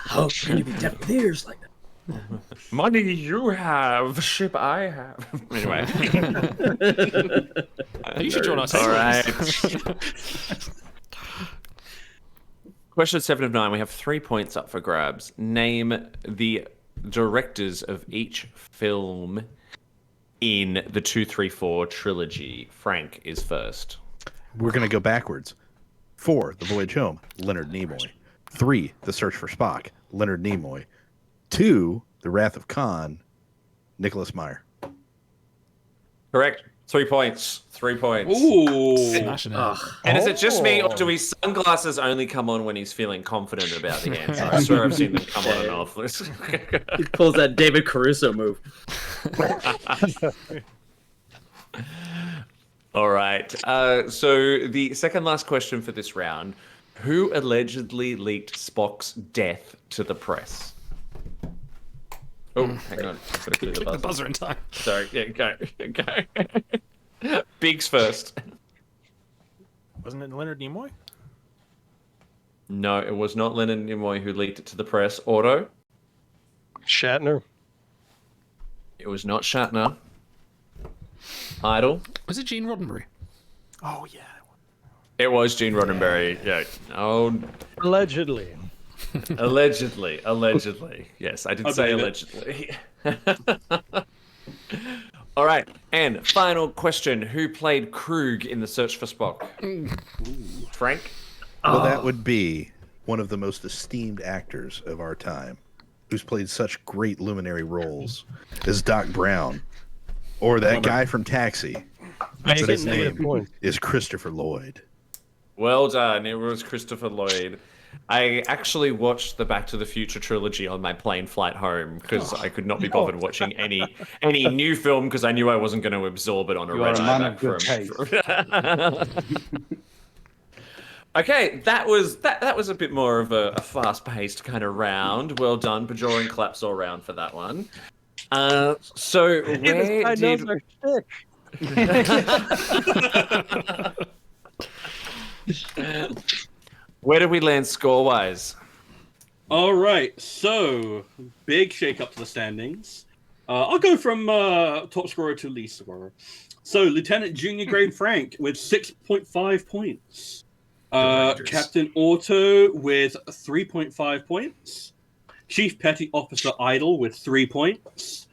How can you be deaf with ears like that? Money you have, ship I have. Anyway. You should join our team. All right. Question 7 of 9. We have 3 points up for grabs. Name the directors of each film in the 234 trilogy. Frank is first. We're going to go backwards. 4, The Voyage Home, Leonard Nimoy. 3, The Search for Spock, Leonard Nimoy. 2, The Wrath of Khan, Nicholas Meyer. Correct. 3 points. 3 points. Ooh. Smashing it. And is it just me, or do his sunglasses only come on when he's feeling confident about the answer? I swear I've seen them come on and off. He pulls that David Caruso move. All right. So the second last question for this round. Who allegedly leaked Spock's death to the press? Oh, hang on. Gotta click Click the buzzer in time. Sorry. Yeah, go. Biggs first. Wasn't it Leonard Nimoy? No, it was not Leonard Nimoy who leaked it to the press. Otto? Shatner. It was not Shatner. Idle? Was it Gene Roddenberry? Oh, yeah. It was Gene Roddenberry. Yeah. Oh, Allegedly. allegedly. Yes, I did say believe allegedly. All right, and final question: who played Krug in The Search for Spock? Frank? Well, that would be one of the most esteemed actors of our time, who's played such great luminary roles as Doc Brown, or that guy from Taxi. But his name is Christopher Lloyd. Well done. It was Christopher Lloyd. I actually watched the Back to the Future trilogy on my plane flight home because I could not be bothered watching any new film because I knew I wasn't going to absorb it on a red eye. Okay, that was a bit more of a fast-paced kind of round. Well done, Bajoran claps all round for that one. So where did? Where did we land score-wise? All right, so big shake-up to the standings. I'll go from top scorer to least scorer. So Lieutenant Junior Grade Frank with 6.5 points. Captain Otto with 3.5 points. Chief Petty Officer Idle with 3 points.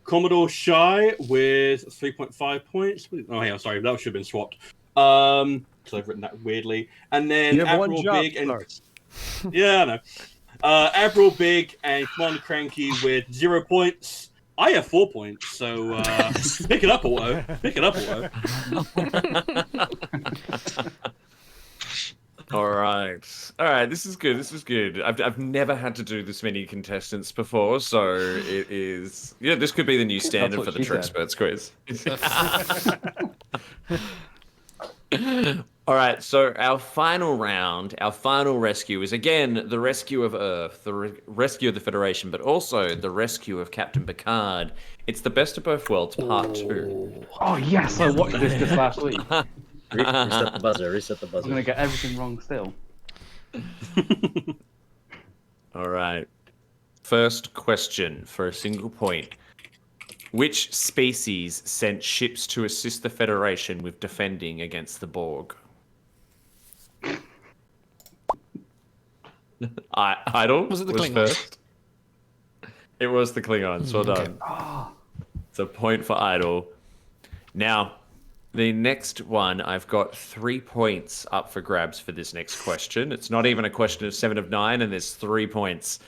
Commodore Shy with 3.5 points. Oh, yeah, sorry, that should have been swapped. So I've written that weirdly. And then Admiral Big and yeah, I know. Admiral Big and Commander Cranky with 0 points. I have 4 points, so pick it up, Otto. Pick it up, Otto. All right. This is good. This is good. I've never had to do this many contestants before, so it is. Yeah, this could be the new standard for the Trexperts quiz. All right. So our final round, our final rescue is again the rescue of Earth, the rescue of the Federation, but also the rescue of Captain Picard. It's the best of both worlds, part 2. Oh yes, I watched this just last week. Reset the buzzer. Reset the buzzer. I'm gonna get everything wrong still. All right. First question for a single point. Which species sent ships to assist the Federation with defending against the Borg? Idle Was it the Klingons? first. It was the Klingons. Well done. It's a point for Idle. Now, the next one, I've got 3 points up for grabs for this next question. It's not even a question of 7 of 9, and there's 3 points.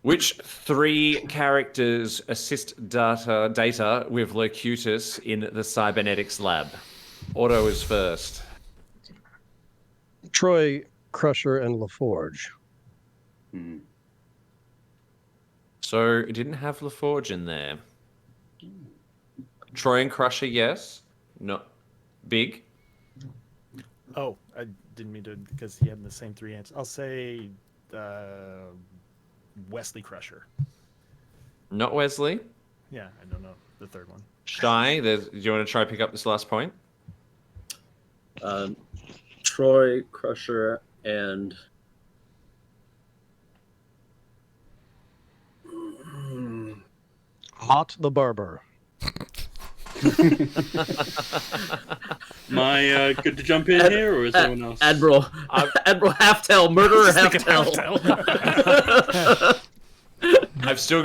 Which 3 characters assist Data with Locutus in the cybernetics lab? Otto is first. Troy, Crusher, and LaForge. So it didn't have LaForge in there. Troy and Crusher, yes. No. Big. Oh, I didn't mean to, because he had the same 3 answers. I'll say Wesley Crusher. Not Wesley. Yeah, I don't know the third one. Shy, do you want to try pick up this last point? Troy, Crusher, and Hot the Barber. Am I good to jump in here, or is anyone else? Admiral Halftail, Murderer Halftail. I've still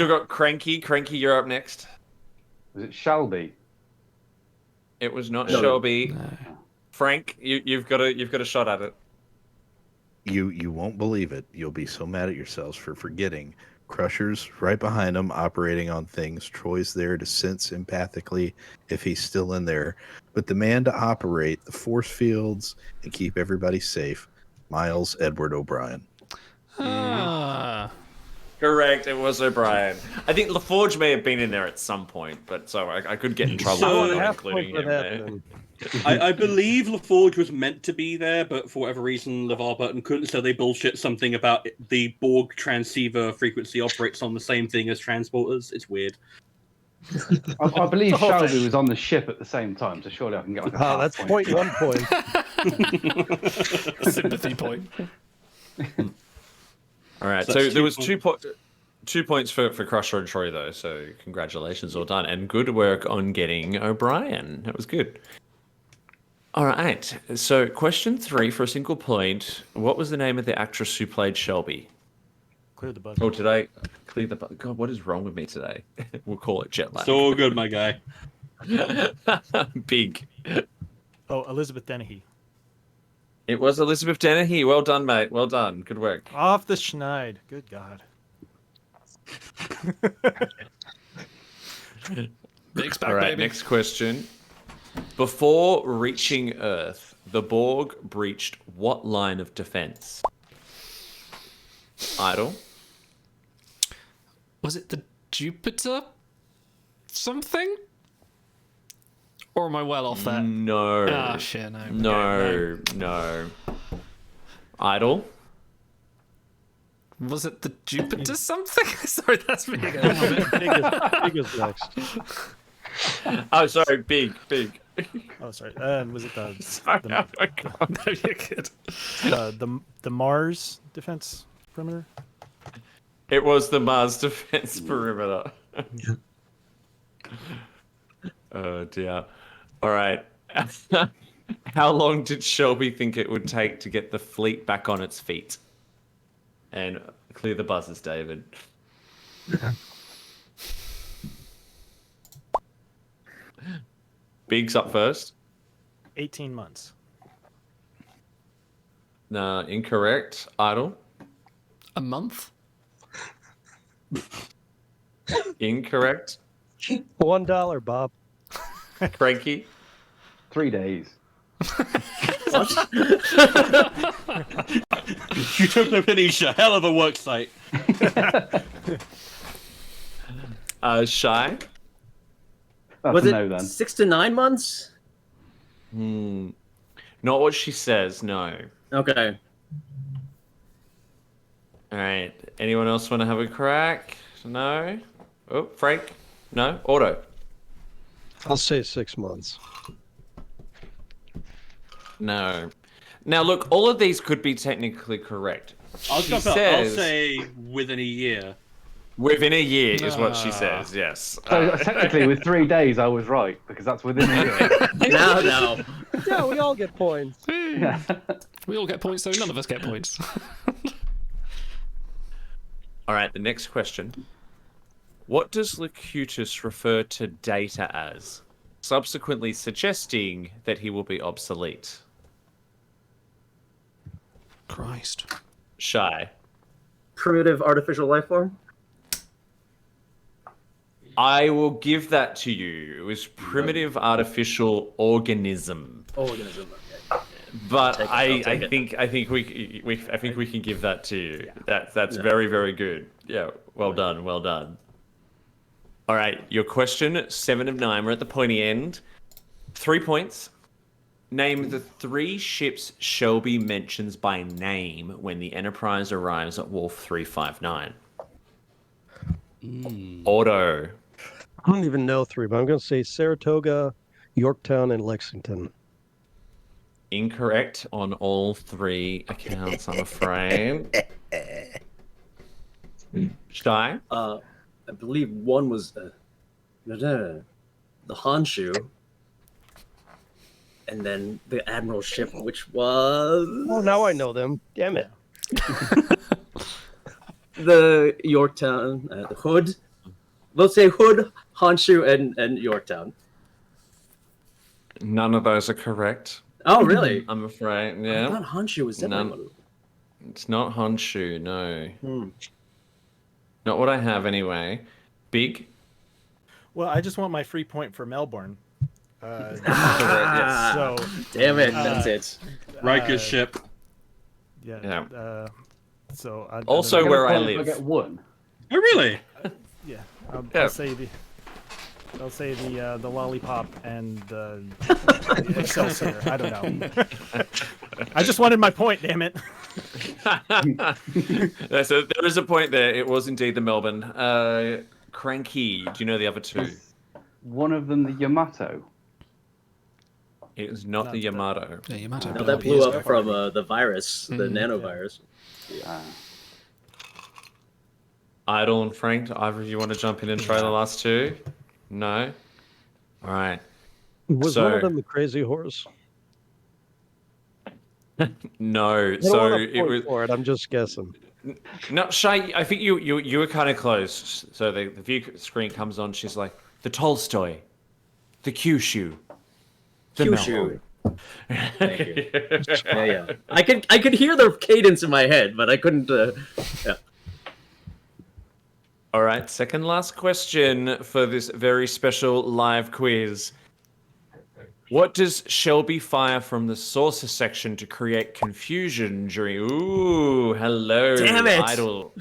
got Cranky. Cranky, you're up next. Was it Shelby? It was not No. Shelby. No. Frank, you've got a shot at it. You won't believe it. You'll be so mad at yourselves for forgetting. Crusher's right behind him, operating on things. Troy's there to sense empathically if he's still in there. But the man to operate the force fields and keep everybody safe, Miles Edward O'Brien. Correct, it was O'Brien. I think LaForge may have been in there at some point, but so I could get in trouble So- for not including him there. I believe LaForge was meant to be there, but for whatever reason, LeVar Burton couldn't, so they bullshit something about the Borg transceiver frequency operates on the same thing as transporters. It's weird. I believe Shelby was on the ship at the same time, so surely I can get like a half That's point. 0.1 point. Sympathy point. All right, So so that's there was 2 2 points for Crusher and Troy, though, so congratulations, all done. And good work on getting O'Brien. That was good. All right, so question 3 for a single point. What was the name of the actress who played Shelby? Clear the buzzer. Oh, did I clear the buzzer? God, what is wrong with me today? We'll call it jet lag. It's all good, my guy. Big. Oh, Elizabeth Dennehy. It was Elizabeth Dennehy. Well done, mate. Well done. Good work. Off the schneid. Good God. Big back, All right, baby. next question. Before reaching Earth, the Borg breached what line of defense? Idle. Was it the Jupiter something? Or am I well off that? No. Ah, shit, no. No, no. Idle. Was it the Jupiter something? Sorry, that's me again. Big is next. Oh, sorry, big. Oh, sorry. Was it the Sorry, the, oh my God. No, you're good. the Mars defense perimeter? It was the Mars defense perimeter. Oh dear. All right. How long did Shelby think it would take to get the fleet back on its feet? And clear the buzzers, David. Biggs up first. 18 months. No, incorrect. Idle. A month? Incorrect. $1, Bob. Cranky. 3 days. Utopia Phoenicia, hell of a work site. Shy? That's Was a it no then. 6 to 9 months? Not what she says, no. Okay. Alright. Anyone else want to have a crack? No? Oh, Frank? No? Otto? I'll say 6 months. No. Now, look, all of these could be technically correct. I'll says say within a year. within a year is what she says, yes. So technically, with 3 days, I was right because that's within a year. No. Yeah, we all get points. Yeah. We all get points, so none of us get points. All right, the next question. What does Locutus refer to Data as, subsequently suggesting that he will be obsolete? Christ. Shy. Primitive artificial life form? I will give that to you. It was primitive artificial organism. Organism. Okay. But I'll take it. I think we can give that to you. That's very, very good. Yeah, well done. All right, your question, 7 of 9. We're at the pointy end. 3 points. Name the 3 ships Shelby mentions by name when the Enterprise arrives at Wharf 359. Otto. I don't even know 3, but I'm going to say Saratoga, Yorktown, and Lexington. Incorrect on all 3 accounts, I'm afraid. Shy? I believe one was the Honshu, and then the Admiral ship, which was... Oh, now I know them. Damn it. The Yorktown, the Hood. Let's say Hood, Honshu, and Yorktown. None of those are correct. Oh, really? I'm afraid, yeah. I thought Honshu was definitely one. It's not Honshu, no. Not what I have, anyway. Big? Well, I just want my free point for Melbourne. Yes. So, damn it, that's it. Riker's ship. Yeah. So also where I I live. get 1. Oh, really? Yeah. I'll say the lollipop and the Excelsior. I don't know. I just wanted my point, damn it. So there is a point there. It was indeed the Melbourne. Cranky. Do you know the other 2? One of them the Yamato. It was not the Yamato. Yeah, Yamato. No, that blew up from the virus, the nanovirus. Idle and Frank, either of you want to jump in and try the last 2? No? All right. Was one of them the Crazy Horse? No. I don't So want to it point was. for it. I'm just guessing. No, Shay, I think you were kind of close. So the view screen comes on. She's like, the Tolstoy, the Kyushu, the Kyushu. Melbourne. Thank you. Yeah. I could hear the cadence in my head, but I couldn't. Yeah. All right, second last question for this very special live quiz. What does Shelby fire from the saucer section to create confusion during... Ooh, hello, Damn it! Idol.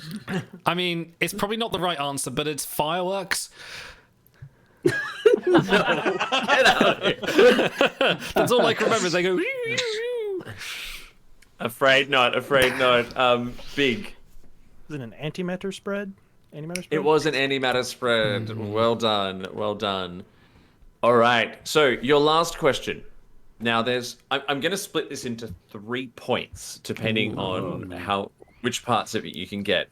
I mean, it's probably not the right answer, but it's fireworks. Get out of here. That's all I can remember. They go... Afraid not. Big. Is it an antimatter spread? It was an antimatter spread. Well done. All right. So your last question. Now I'm going to split this into 3 points depending on which parts of it you can get.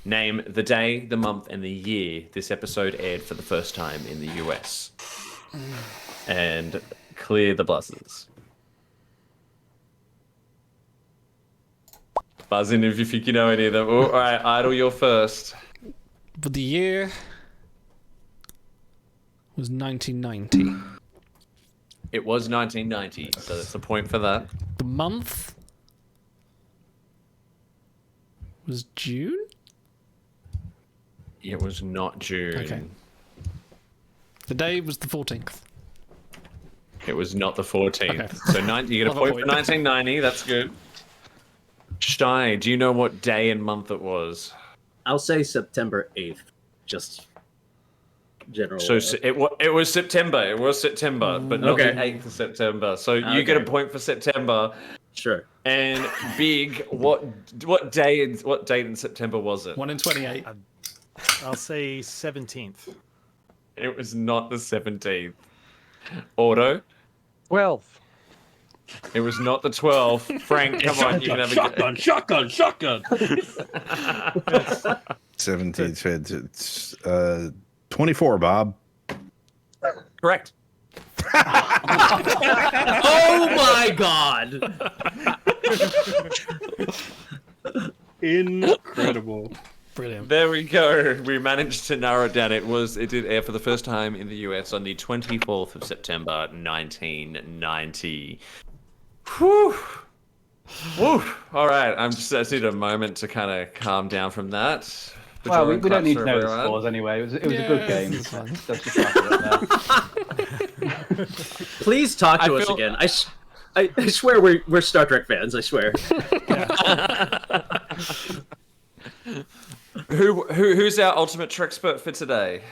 Name the day, the month, and the year this episode aired for the first time in the US. And clear the buzzers. Buzz in if you think you know any of them. All right, Idol, you're first. But the year was 1990. It was 1990, so that's a point for that. The month was June? It was not June. Okay. The day was the 14th. It was not the 14th. Okay. So you get a point for 1990. That's good. Shy, do you know what day and month it was? I'll say September 8th. Just general. So it was September. It was September, but not the 8th of September. So you get a point for September. Sure. And Big, what date in September was it? 1 in 28. I'll say 17th. It was not the 17th. Auto? 12th. It was not the 12th. Frank, come on, you can have shotgun. 17th. It's 24, Bob. Correct. Oh my God! Incredible. Brilliant. There we go. We managed to narrow it down. It did air for the first time in the US on the 24th of September, 1990. Whew. Whew. All right. I just need a moment to kind of calm down from that. Well, we don't need to know the scores anyway. It was a good game. Let's just wrap it up there. Please talk to us again. I swear we're Star Trek fans. I swear. Who's our ultimate Trek-spert for today?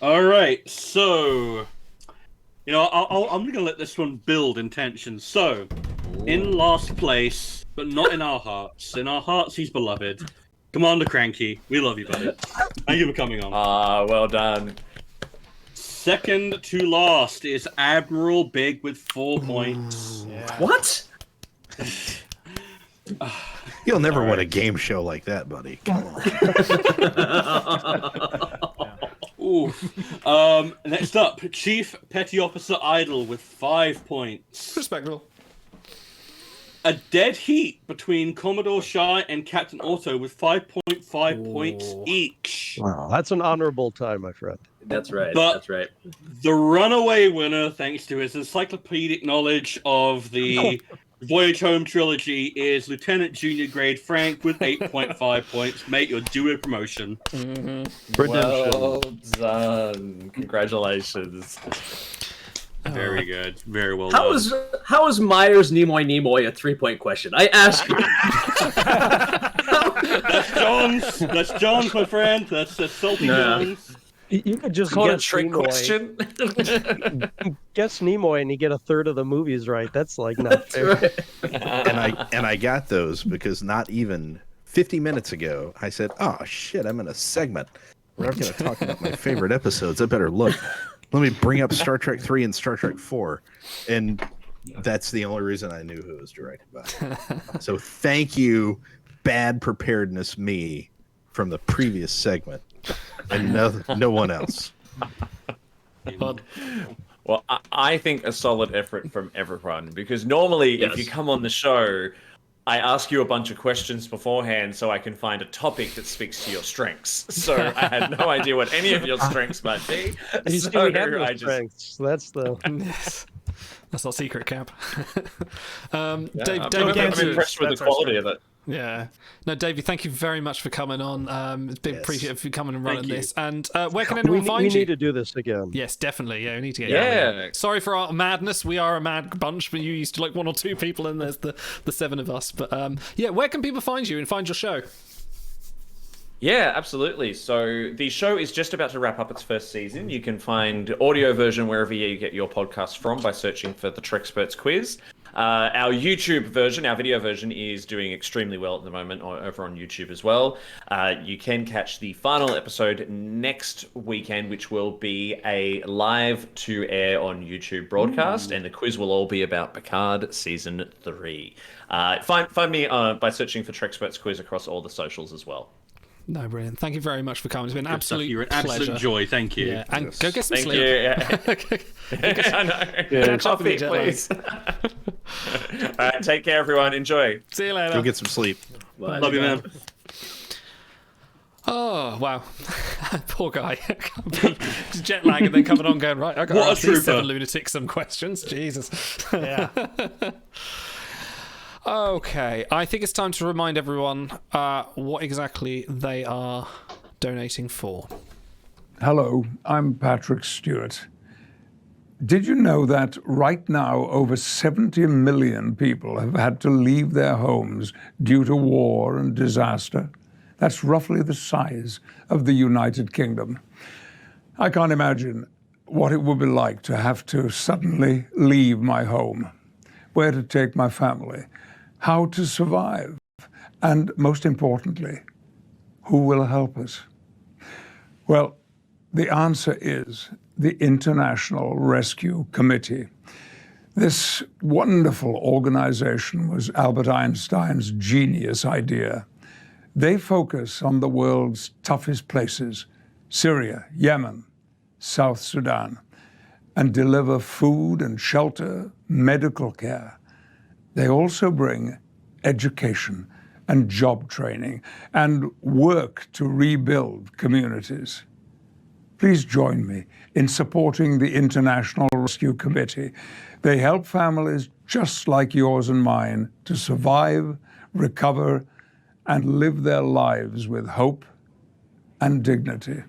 All right, so I'm gonna let this one build in tension. So, in last place, but not in our hearts. In our hearts, he's beloved. Commander Cranky, we love you, buddy. Thank you for coming on. Well done. Second to last is Admiral Big with 4 points. Yeah. What? You'll never win a game show like that, buddy. Come on. Next up, Chief Petty Officer Idle with 5 points. Respectable. A dead heat between Commodore Shy and Captain Otto with 5.5 points each. Wow, that's an honorable tie, my friend. That's right. But that's right. The runaway winner, thanks to his encyclopedic knowledge of the Voyage Home trilogy, is Lieutenant Junior Grade Frank with 8.5 points. Mate, you're due a promotion. Redemption. Well done. Congratulations. Very good. Very well How done. How is Myers Nimoy a 3-point question? I ask you. That's John's, my friend. That's Salty Jones. You could just call it a guess trick Nimoy. question. Guess Nimoy and you get a third of the movies right. That's like not fair. and I got those because not even 50 minutes ago I said, "Oh shit, I'm in a segment where I'm going to talk about my favorite episodes. I better look. Let me bring up Star Trek 3 and Star Trek 4." And that's the only reason I knew who it was directed by. So thank you, bad preparedness me from the previous segment, and no one else. Well, I think a solid effort from everyone, because normally if you come on the show, I ask you a bunch of questions beforehand so I can find a topic that speaks to your strengths. So I had no idea what any of your strengths might be. You So see, we have no I just... strengths. That's the. That's not secret, Cap. I'm David, impressed with the quality of it. Yeah. No, Davey, thank you very much for coming on. It's been appreciated for you coming and running this. And where can anyone find you? We need to do this again. Yes, definitely. Yeah, we need to get you on here. Sorry for our madness. We are a mad bunch, but you used to like 1 or 2 people, and there's the 7 of us. But yeah, where can people find you and find your show? Yeah, absolutely. So the show is just about to wrap up its first season. You can find audio version wherever you get your podcasts from by searching for the Trexperts Quiz. Our YouTube version, our video version, is doing extremely well at the moment over on YouTube as well. You can catch the final episode next weekend, which will be a live to air on YouTube broadcast, and the quiz will all be about Picard Season 3. Find me by searching for Trexperts Quiz across all the socials as well. No, brilliant. Thank you very much for coming. It's been an absolute You're an pleasure. absolute joy. Thank you. Yeah, and go get some Thank sleep. you. Yeah. I know. Catch up with Coffee, each other. please. All right, take care, everyone. Enjoy. See you later. Go get some sleep. Bye. Love you, man. Oh, wow. Poor guy. Just jet lag and then coming on going, right, I got to ask these 7 lunatics some questions. Jesus. Yeah. Okay, I think it's time to remind everyone what exactly they are donating for. Hello, I'm Patrick Stewart. Did you know that right now over 70 million people have had to leave their homes due to war and disaster? That's roughly the size of the United Kingdom. I can't imagine what it would be like to have to suddenly leave my home, where to take my family, how to survive, and most importantly, who will help us? Well, the answer is the International Rescue Committee. This wonderful organization was Albert Einstein's genius idea. They focus on the world's toughest places, Syria, Yemen, South Sudan, and deliver food and shelter, medical care. They also bring education and job training and work to rebuild communities. Please join me in supporting the International Rescue Committee. They help families just like yours and mine to survive, recover, and live their lives with hope and dignity.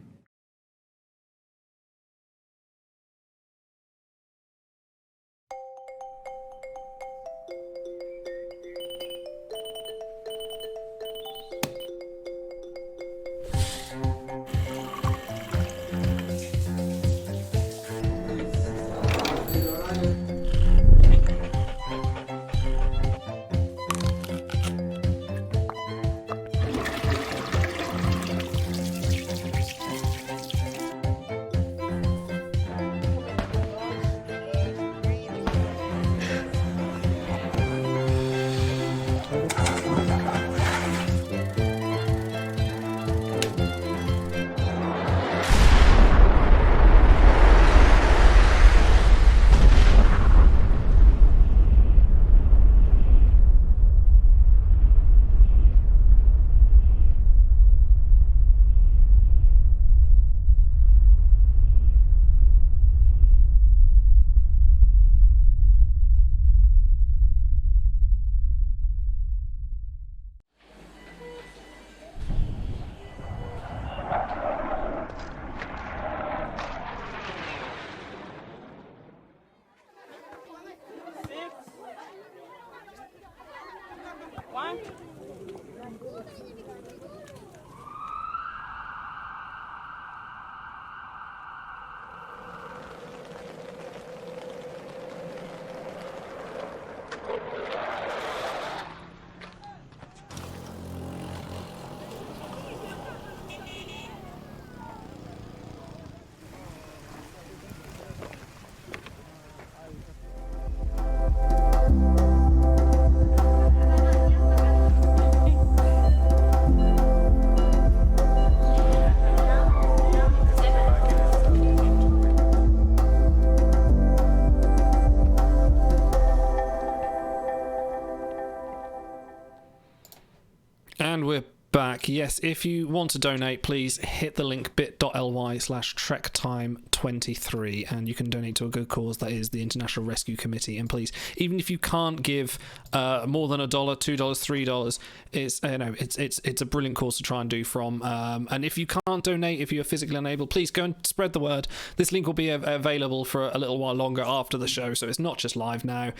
And we're back. Yes, if you want to donate, please hit the link bit.ly/trektime23 and you can donate to a good cause, that is the International Rescue Committee. And please, even if you can't give more than $1, $2, $3, it's a brilliant cause to try and do from. And if you can't donate, if you're physically unable, please go and spread the word. This link will be available for a little while longer after the show, so it's not just live now.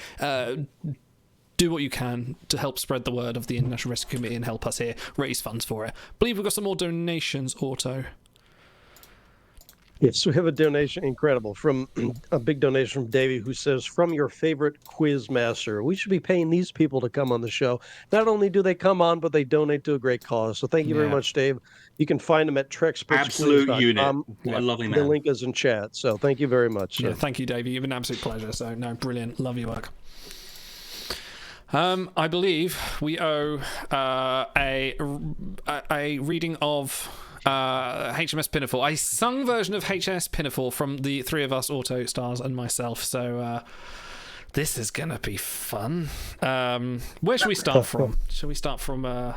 Do what you can to help spread the word of the International Rescue Committee and help us here raise funds for it. I believe we've got some more donations, Otto. Yes, we have a donation, incredible, from a big donation from Davey, who says, from your favorite quiz master. We should be paying these people to come on the show. Not only do they come on, but they donate to a great cause. So thank you very much, Dave. You can find them at Absolute unit. What a lovely man. The link is in chat. So thank you very much. Yeah, thank you, Davey. You've been an absolute pleasure. So, no, brilliant. Love your work. I believe we owe a reading of HMS Pinafore, a sung version of HMS Pinafore from the three of us, Auto, Stars, and myself. So this is gonna be fun. Where should we start from? Should we start from Mr.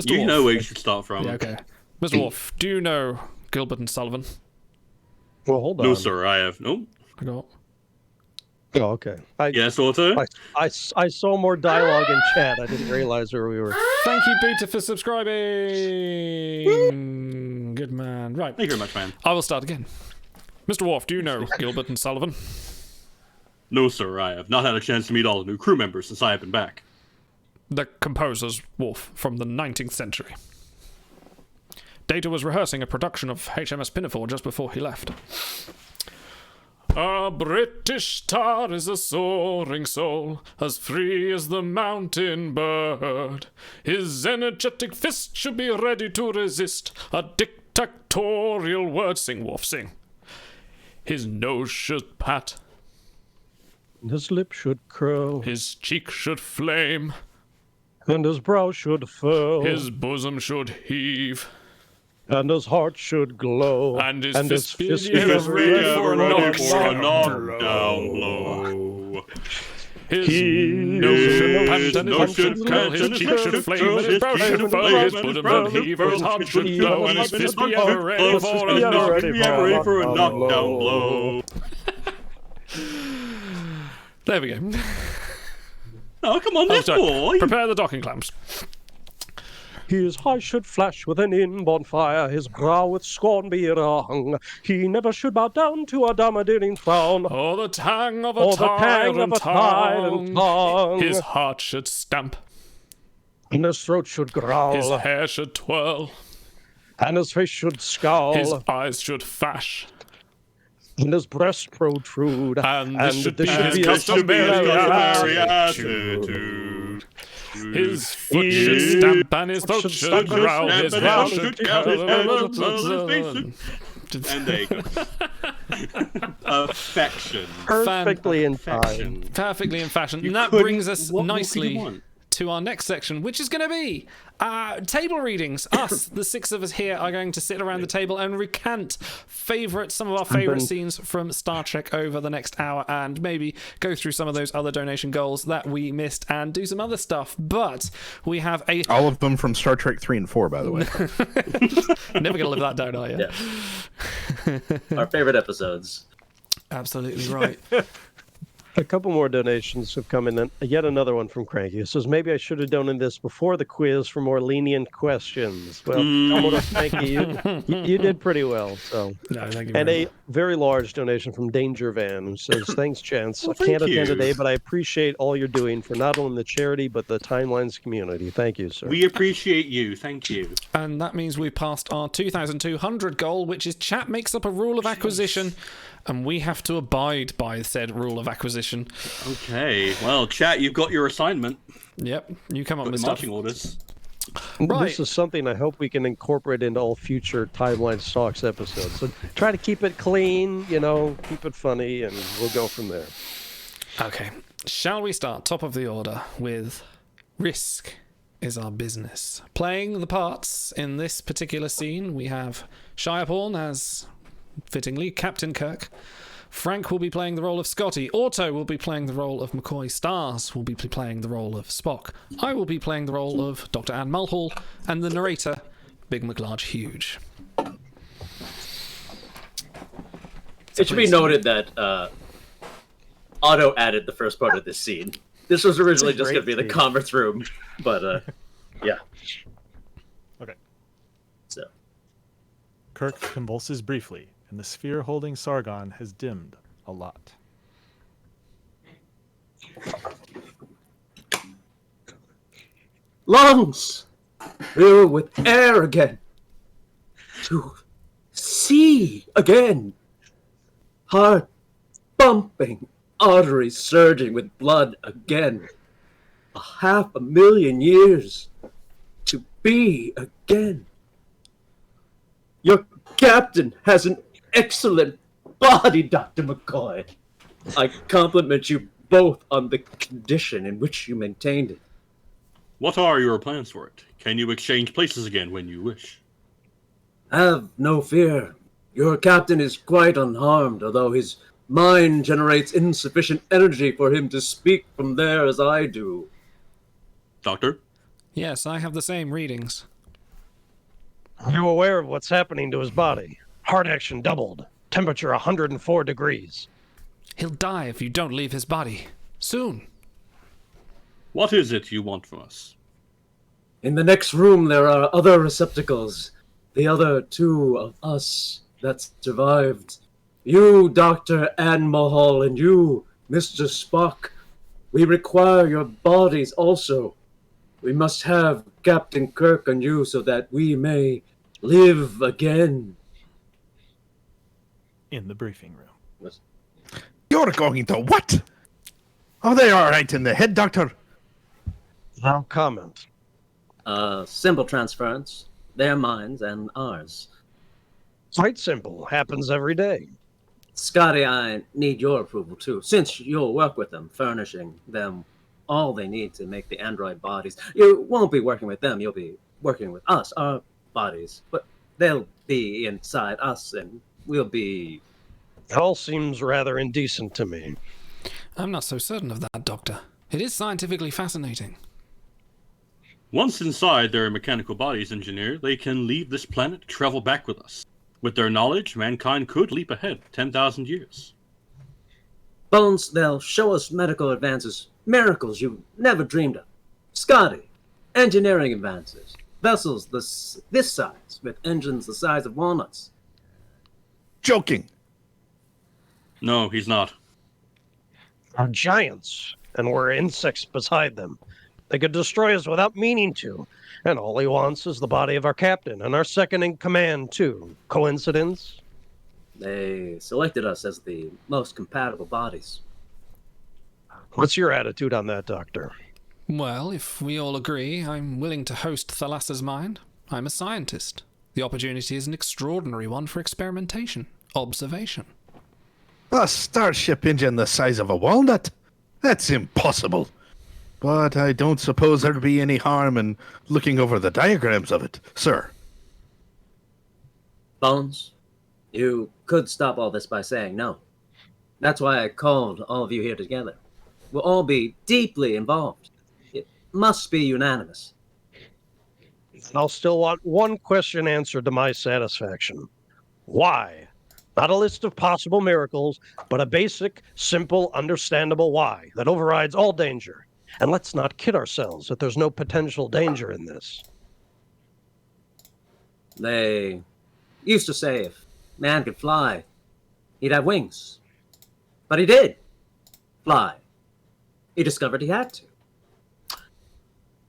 You Wolf? know where you should start from. Yeah, okay. Mr. Wolf, do you know Gilbert and Sullivan? Well, hold on. No, sir, I have. No. I got. Oh, okay. Yes, Otto? I saw more dialogue in chat. I didn't realize where we were. Thank you, Peter, for subscribing. Good man. Right. Thank you very much, man. I will start again. Mr. Worf, do you know Gilbert and Sullivan? No, sir, I have not had a chance to meet all the new crew members since I have been back. The composers, Worf, from the 19th century. Data was rehearsing a production of HMS Pinafore just before he left. A British star is a soaring soul, as free as the mountain bird. His energetic fist should be ready to resist a dictatorial word. Sing, Worf, sing. His nose should pat. His lip should curl. His cheek should flame. And his brow should furl. His bosom should heave. And his heart should glow. And his fist be ready for a knockdown blow. His nose should pant and his heart should curl. His cheek should flame and his brow should furl. His bosom should heave, his heart should glow. And his fist be ever ready for a knockdown blow. There we go. Oh, come on, this boy. Prepare the docking clamps. His eyes should flash with an inborn fire, his brow with scorn be wrung. He never should bow down to a domineering frown, or the tang of a tyrant tongue. His heart should stamp, and his throat should growl. His hair should twirl, and his face should scowl. His eyes should fash, and his breast protrude. And this should be his customary attitude. His foot should stamp and his throat should growl. His hair should curl. And there you go. Affection. Perfectly in fashion. Perfectly in fashion. And that brings us nicely to our next section, which is going to be table readings. Us, the six of us here, are going to sit around the table and recant some of our favourite scenes from Star Trek over the next hour, and maybe go through some of those other donation goals that we missed and do some other stuff. But we have all of them from Star Trek 3 and 4, by the way. Never going to live that down, are you? Yeah. Our favourite episodes. Absolutely right. A couple more donations have come in, and yet another one from Cranky. It says, maybe I should have donated this before the quiz for more lenient questions. Well, thank you. You did pretty well. So, no, thank you. And a very large donation from Danger Van, who says, thanks, Chance. I can't attend today, but I appreciate all you're doing for not only the charity, but the Timelines community. Thank you, sir. We appreciate you. Thank you. And that means we passed our 2,200 goal, which is chat makes up a rule of acquisition. And we have to abide by said rule of acquisition. Okay. Well, chat, you've got your assignment. Yep. You come up with marching orders. Right. This is something I hope we can incorporate into all future Timeline Stocks episodes. So try to keep it clean, keep it funny, and we'll go from there. Okay. Shall we start top of the order with Risk is Our Business. Playing the parts in this particular scene, we have Shireporn as... fittingly, Captain Kirk. Frank will be playing the role of Scotty. Otto will be playing the role of McCoy. Stars will be playing the role of Spock. I will be playing the role of Dr. Anne Mulhall. And the narrator, Big McLarge Huge. It should be noted that Otto added the first part of this scene. This was originally just going to be the conference room, but yeah. Okay. So. Kirk convulses briefly, and the sphere holding Sargon has dimmed a lot. Lungs fill with air again. To see again. Heart pumping, arteries surging with blood again. 500,000 years to be again. Your captain has an excellent body, Dr. McCoy. I compliment you both on the condition in which you maintained it. What are your plans for it? Can you exchange places again when you wish? Have no fear. Your captain is quite unharmed, although his mind generates insufficient energy for him to speak from there as I do. Doctor? Yes, I have the same readings. Are you aware of what's happening to his body? Heart action doubled. Temperature 104 degrees. He'll die if you don't leave his body. Soon. What is it you want from us? In the next room there are other receptacles. The other two of us that survived. You, Dr. Anmahal, and you, Mr. Spock, we require your bodies also. We must have Captain Kirk and you so that we may live again. In the briefing room. You're going to what? Are they all right in the head, Doctor? No comment. Simple transference. Their minds and ours. Quite simple. Happens every day. Scotty, I need your approval too, since you'll work with them, furnishing them all they need to make the android bodies. You won't be working with them, you'll be working with us, our bodies. But they'll be inside us, and we'll be... It all seems rather indecent to me. I'm not so certain of that, Doctor. It is scientifically fascinating. Once inside their mechanical bodies, Engineer, they can leave this planet, travel back with us. With their knowledge, mankind could leap ahead 10,000 years. Bones, they'll show us medical advances, miracles you never dreamed of. Scotty, engineering advances, vessels this size, with engines the size of walnuts. Joking. No, he's not. Are giants, and we're insects beside them. They could destroy us without meaning to, and all he wants is the body of our captain and our second in command, too. Coincidence? They selected us as the most compatible bodies. What's your attitude on that, Doctor? Well, if we all agree, I'm willing to host Thalassa's mind. I'm a scientist. The opportunity is an extraordinary one for experimentation, observation. A starship engine the size of a walnut? That's impossible. But I don't suppose there'd be any harm in looking over the diagrams of it, sir. Bones, you could stop all this by saying no. That's why I called all of you here together. We'll all be deeply involved. It must be unanimous. I'll still want one question answered to my satisfaction. Why? Not a list of possible miracles, but a basic, simple, understandable why that overrides all danger. And let's not kid ourselves that there's no potential danger in this. They used to say if man could fly, he'd have wings. But he did fly. He discovered he had to.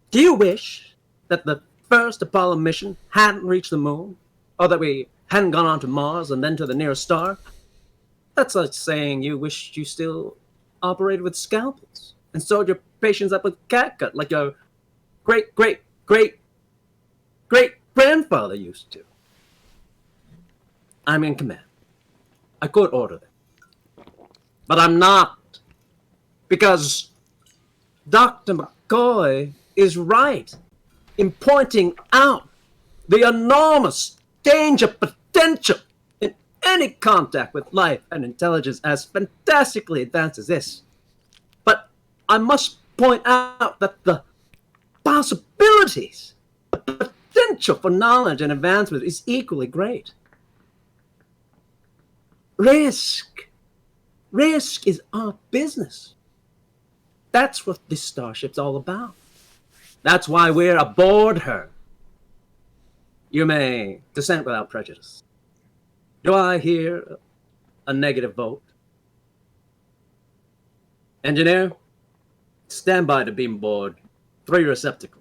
Do you wish that the first Apollo mission hadn't reached the moon? Or that we hadn't gone on to Mars and then to the nearest star? That's like saying you wished you still operated with scalpels and sewed your patients up with catgut like your great-great-great-great-grandfather used to. I'm in command. I could order them. But I'm not. Because Dr. McCoy is right in pointing out the enormous danger potential in any contact with life and intelligence as fantastically advanced as this. But I must point out that the possibilities, the potential for knowledge and advancement is equally great. Risk is our business. That's what this starship's all about. That's why we're aboard her. You may dissent without prejudice. Do I hear a negative vote? Engineer, stand by to beam aboard 3 receptacles.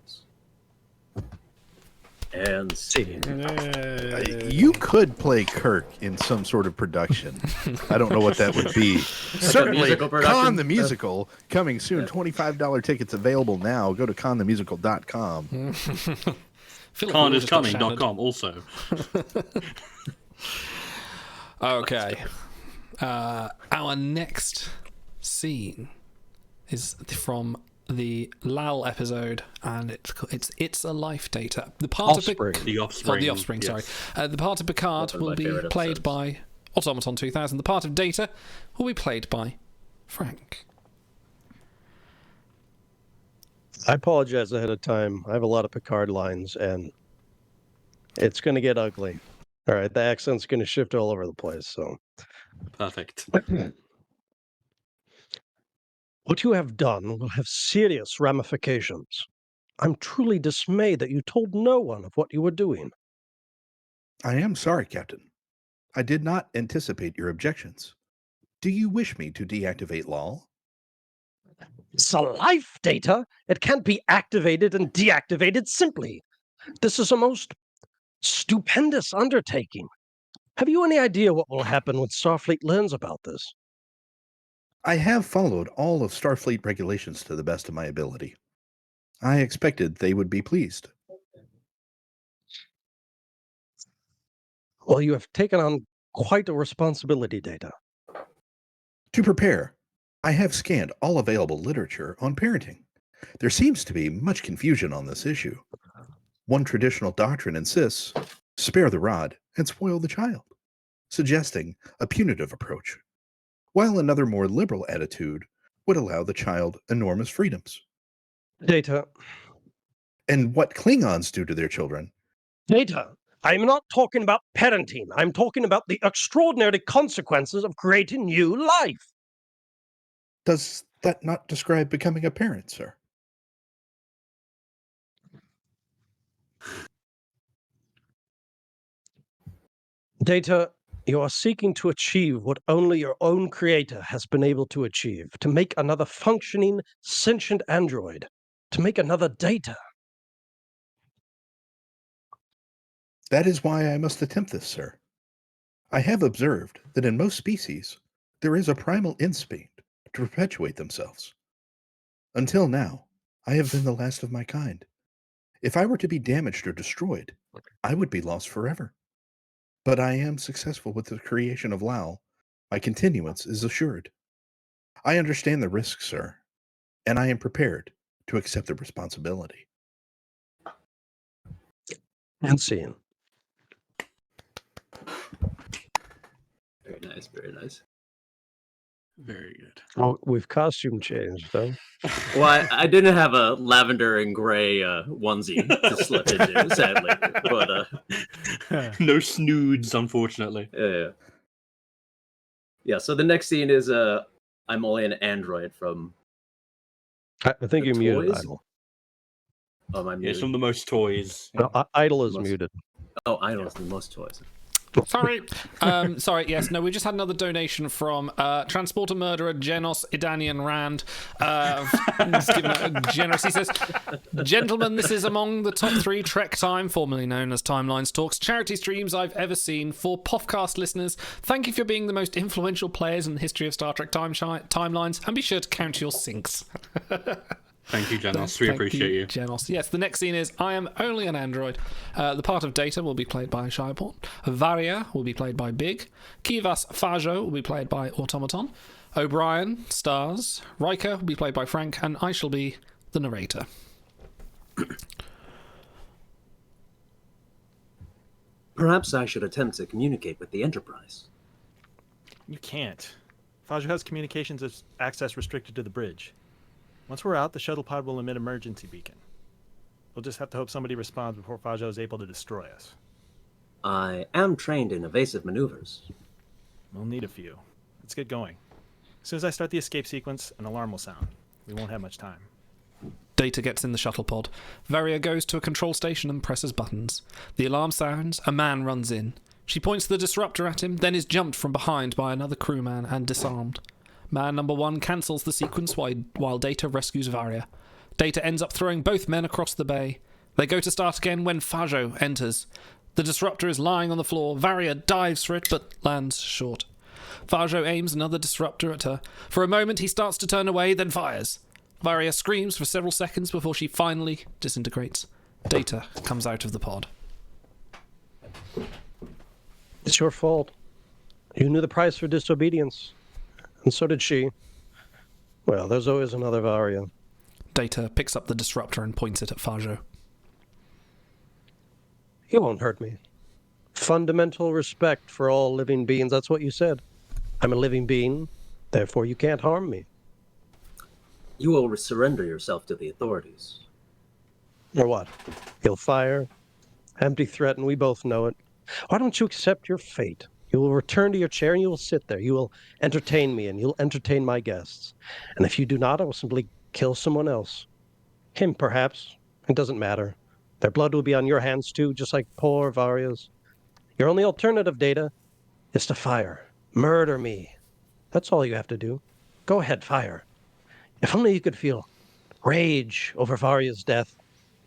And see. You could play Kirk in some sort of production. I don't know what that would be. Certainly, Con the Musical, coming soon. $25 tickets available now. Go to conthemusical.com. Coniscoming.com also. Okay. Our next scene is from the Lal episode, and it's a life data. The part Offspring. of The Offspring. The Offspring. Yes. Sorry. The part of Picard will be played by Automaton 2000. The part of Data will be played by Frank. I apologize ahead of time. I have a lot of Picard lines, and it's going to get ugly. All right, the accent's going to shift all over the place. So perfect. What you have done will have serious ramifications. I'm truly dismayed that you told no one of what you were doing. I am sorry, Captain. I did not anticipate your objections. Do you wish me to deactivate LOL? It's a life, Data. It can't be activated and deactivated simply. This is a most stupendous undertaking. Have you any idea what will happen when Starfleet learns about this? I have followed all of Starfleet regulations to the best of my ability. I expected they would be pleased. Well, you have taken on quite a responsibility, Data. To prepare, I have scanned all available literature on parenting. There seems to be much confusion on this issue. One traditional doctrine insists, spare the rod and spoil the child, suggesting a punitive approach, while another more liberal attitude would allow the child enormous freedoms. Data. And what Klingons do to their children. Data. I'm not talking about parenting. I'm talking about the extraordinary consequences of creating new life. Does that not describe becoming a parent, sir? Data, you are seeking to achieve what only your own creator has been able to achieve, to make another functioning, sentient android, to make another Data. That is why I must attempt this, sir. I have observed that in most species, there is a primal instinct to perpetuate themselves. Until now, I have been the last of my kind. If I were to be damaged or destroyed, I would be lost forever. But I am successful with the creation of Lao. My continuance is assured. I understand the risks, sir, and I am prepared to accept the responsibility. And seeing. Very nice, very nice. Very good. Oh, we've costume changed, though. Well, I didn't have a lavender and gray onesie to slip into, sadly. But no snoods, unfortunately. Yeah. So the next scene is I'm only an android from. I think you muted Idle. Oh, my muted? It's from the most toys. No, Idle is muted. Oh, Idle is the most toys. Sorry. Sorry, yes. No, we just had another donation from Transporter Murderer Genos Idanian Rand. Just giving a generous. He says, "Gentlemen, this is among the top 3 Trek Time, formerly known as Timelines Talks, charity streams I've ever seen. For Podcast listeners, thank you for being the most influential players in the history of Star Trek timelines, and be sure to count your sinks." Thank you, Janos. We appreciate you. Janos. Yes, the next scene is I am only an android. The part of Data will be played by Shireporn. Varia will be played by Big. Kivas Fajo will be played by Automaton. O'Brien stars. Riker will be played by Frank, and I shall be the narrator. Perhaps I should attempt to communicate with the Enterprise. You can't. Fajo has communications access restricted to the bridge. Once we're out, the shuttle pod will emit emergency beacon. We'll just have to hope somebody responds before Fajo is able to destroy us. I am trained in evasive maneuvers. We'll need a few. Let's get going. As soon as I start the escape sequence, an alarm will sound. We won't have much time. Data gets in the shuttle pod. Varia goes to a control station and presses buttons. The alarm sounds. A man runs in. She points the disruptor at him, then is jumped from behind by another crewman and disarmed. Man number 1 cancels the sequence while Data rescues Varia. Data ends up throwing both men across the bay. They go to start again when Fajo enters. The disruptor is lying on the floor. Varia dives for it, but lands short. Fajo aims another disruptor at her. For a moment, he starts to turn away, then fires. Varia screams for several seconds before she finally disintegrates. Data comes out of the pod. It's your fault. You knew the price for disobedience. And so did she. Well, there's always another Varia. Data picks up the disruptor and points it at Fajo. You won't hurt me. Fundamental respect for all living beings. That's what you said. I'm a living being, therefore you can't harm me. You will surrender yourself to the authorities. Or what? He'll fire. Empty threat, and we both know it. Why don't you accept your fate? You will return to your chair and you will sit there. You will entertain me and you'll entertain my guests. And if you do not, I will simply kill someone else. Him, perhaps. It doesn't matter. Their blood will be on your hands too, just like poor Varia's. Your only alternative, Data, is to fire. Murder me. That's all you have to do. Go ahead, fire. If only you could feel rage over Varya's death.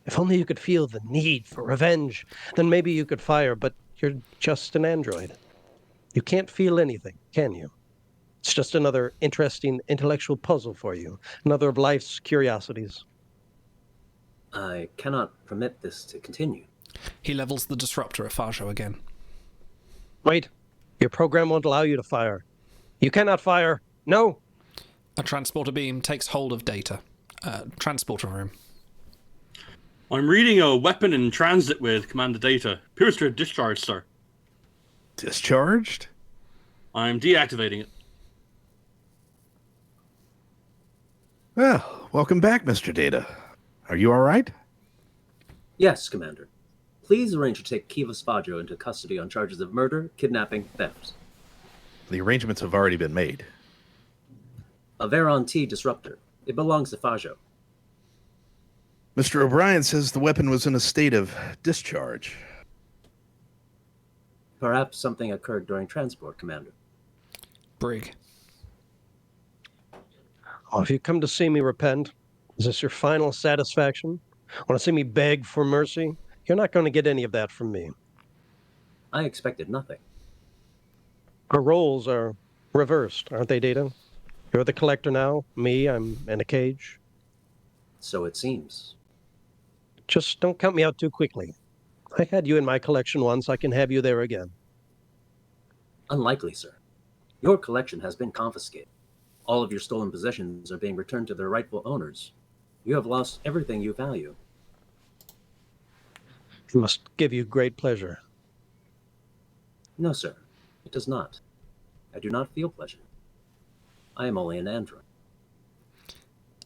If only you could feel the need for revenge, then maybe you could fire, but you're just an android. You can't feel anything, can you? It's just another interesting intellectual puzzle for you, another of life's curiosities. I cannot permit this to continue. He levels the disruptor at Fajo again. Wait, your program won't allow you to fire. You cannot fire. No! A transporter beam takes hold of Data. Transporter room. I'm reading a weapon in transit with Commander Data. Appears to have discharged, sir. Discharged? I'm deactivating it. Well, welcome back, Mr. Data. Are you all right? Yes, Commander. Please arrange to take Kiva Spajo into custody on charges of murder, kidnapping, theft. The arrangements have already been made. A Veron T disruptor. It belongs to Fajo. Mr. O'Brien says the weapon was in a state of discharge. Perhaps something occurred during transport, Commander. Brig. Oh, if you come to see me repent, is this your final satisfaction? Want to see me beg for mercy? You're not going to get any of that from me. I expected nothing. Our roles are reversed, aren't they, Data? You're the collector now. Me, I'm in a cage. So it seems. Just don't count me out too quickly. I had you in my collection once. I can have you there again. Unlikely, sir. Your collection has been confiscated. All of your stolen possessions are being returned to their rightful owners. You have lost everything you value. It must give you great pleasure. No, sir. It does not. I do not feel pleasure. I am only an android.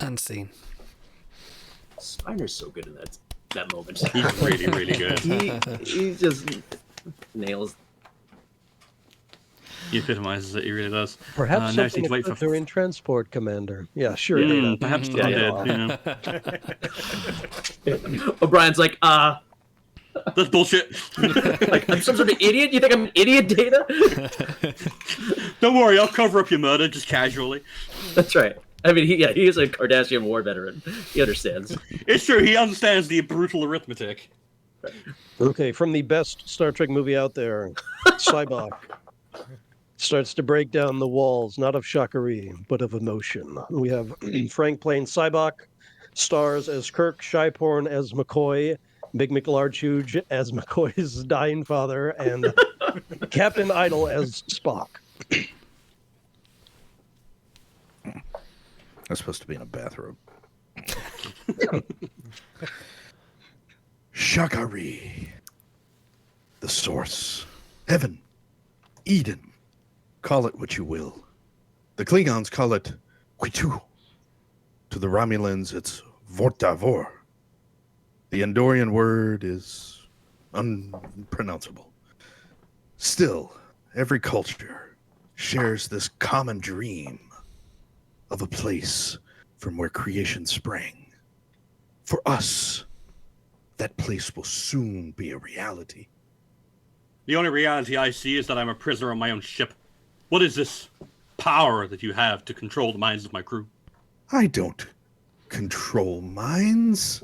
Unseen. Spiner's so good in that moment. He's really, really good. he just nails. He epitomizes it, he really does. Perhaps now something wait for... during transport, Commander. Yeah, sure, Data. Perhaps yeah. O'Brien's like, that's bullshit. Like, I'm some sort of idiot? You think I'm an idiot, Data? Don't worry, I'll cover up your murder just casually. That's right. I mean, he is a Cardassian war veteran. He understands. It's true, he understands the brutal arithmetic. Okay, from the best Star Trek movie out there, Cybok starts to break down the walls, not of shockery, but of emotion. We have Frank playing Cybok, stars as Kirk, Shyporn as McCoy, Big McLarge as McCoy's dying father, and Captain Idle as Spock. That's supposed to be in a bathrobe. Shakari. The source. Heaven. Eden. Call it what you will. The Klingons call it Quitu. To the Romulans, it's Vortavor. The Andorian word is unpronounceable. Still, every culture shares this common dream of a place from where creation sprang. For us, that place will soon be a reality. The only reality I see is that I'm a prisoner on my own ship. What is this power that you have to control the minds of my crew? I don't control minds.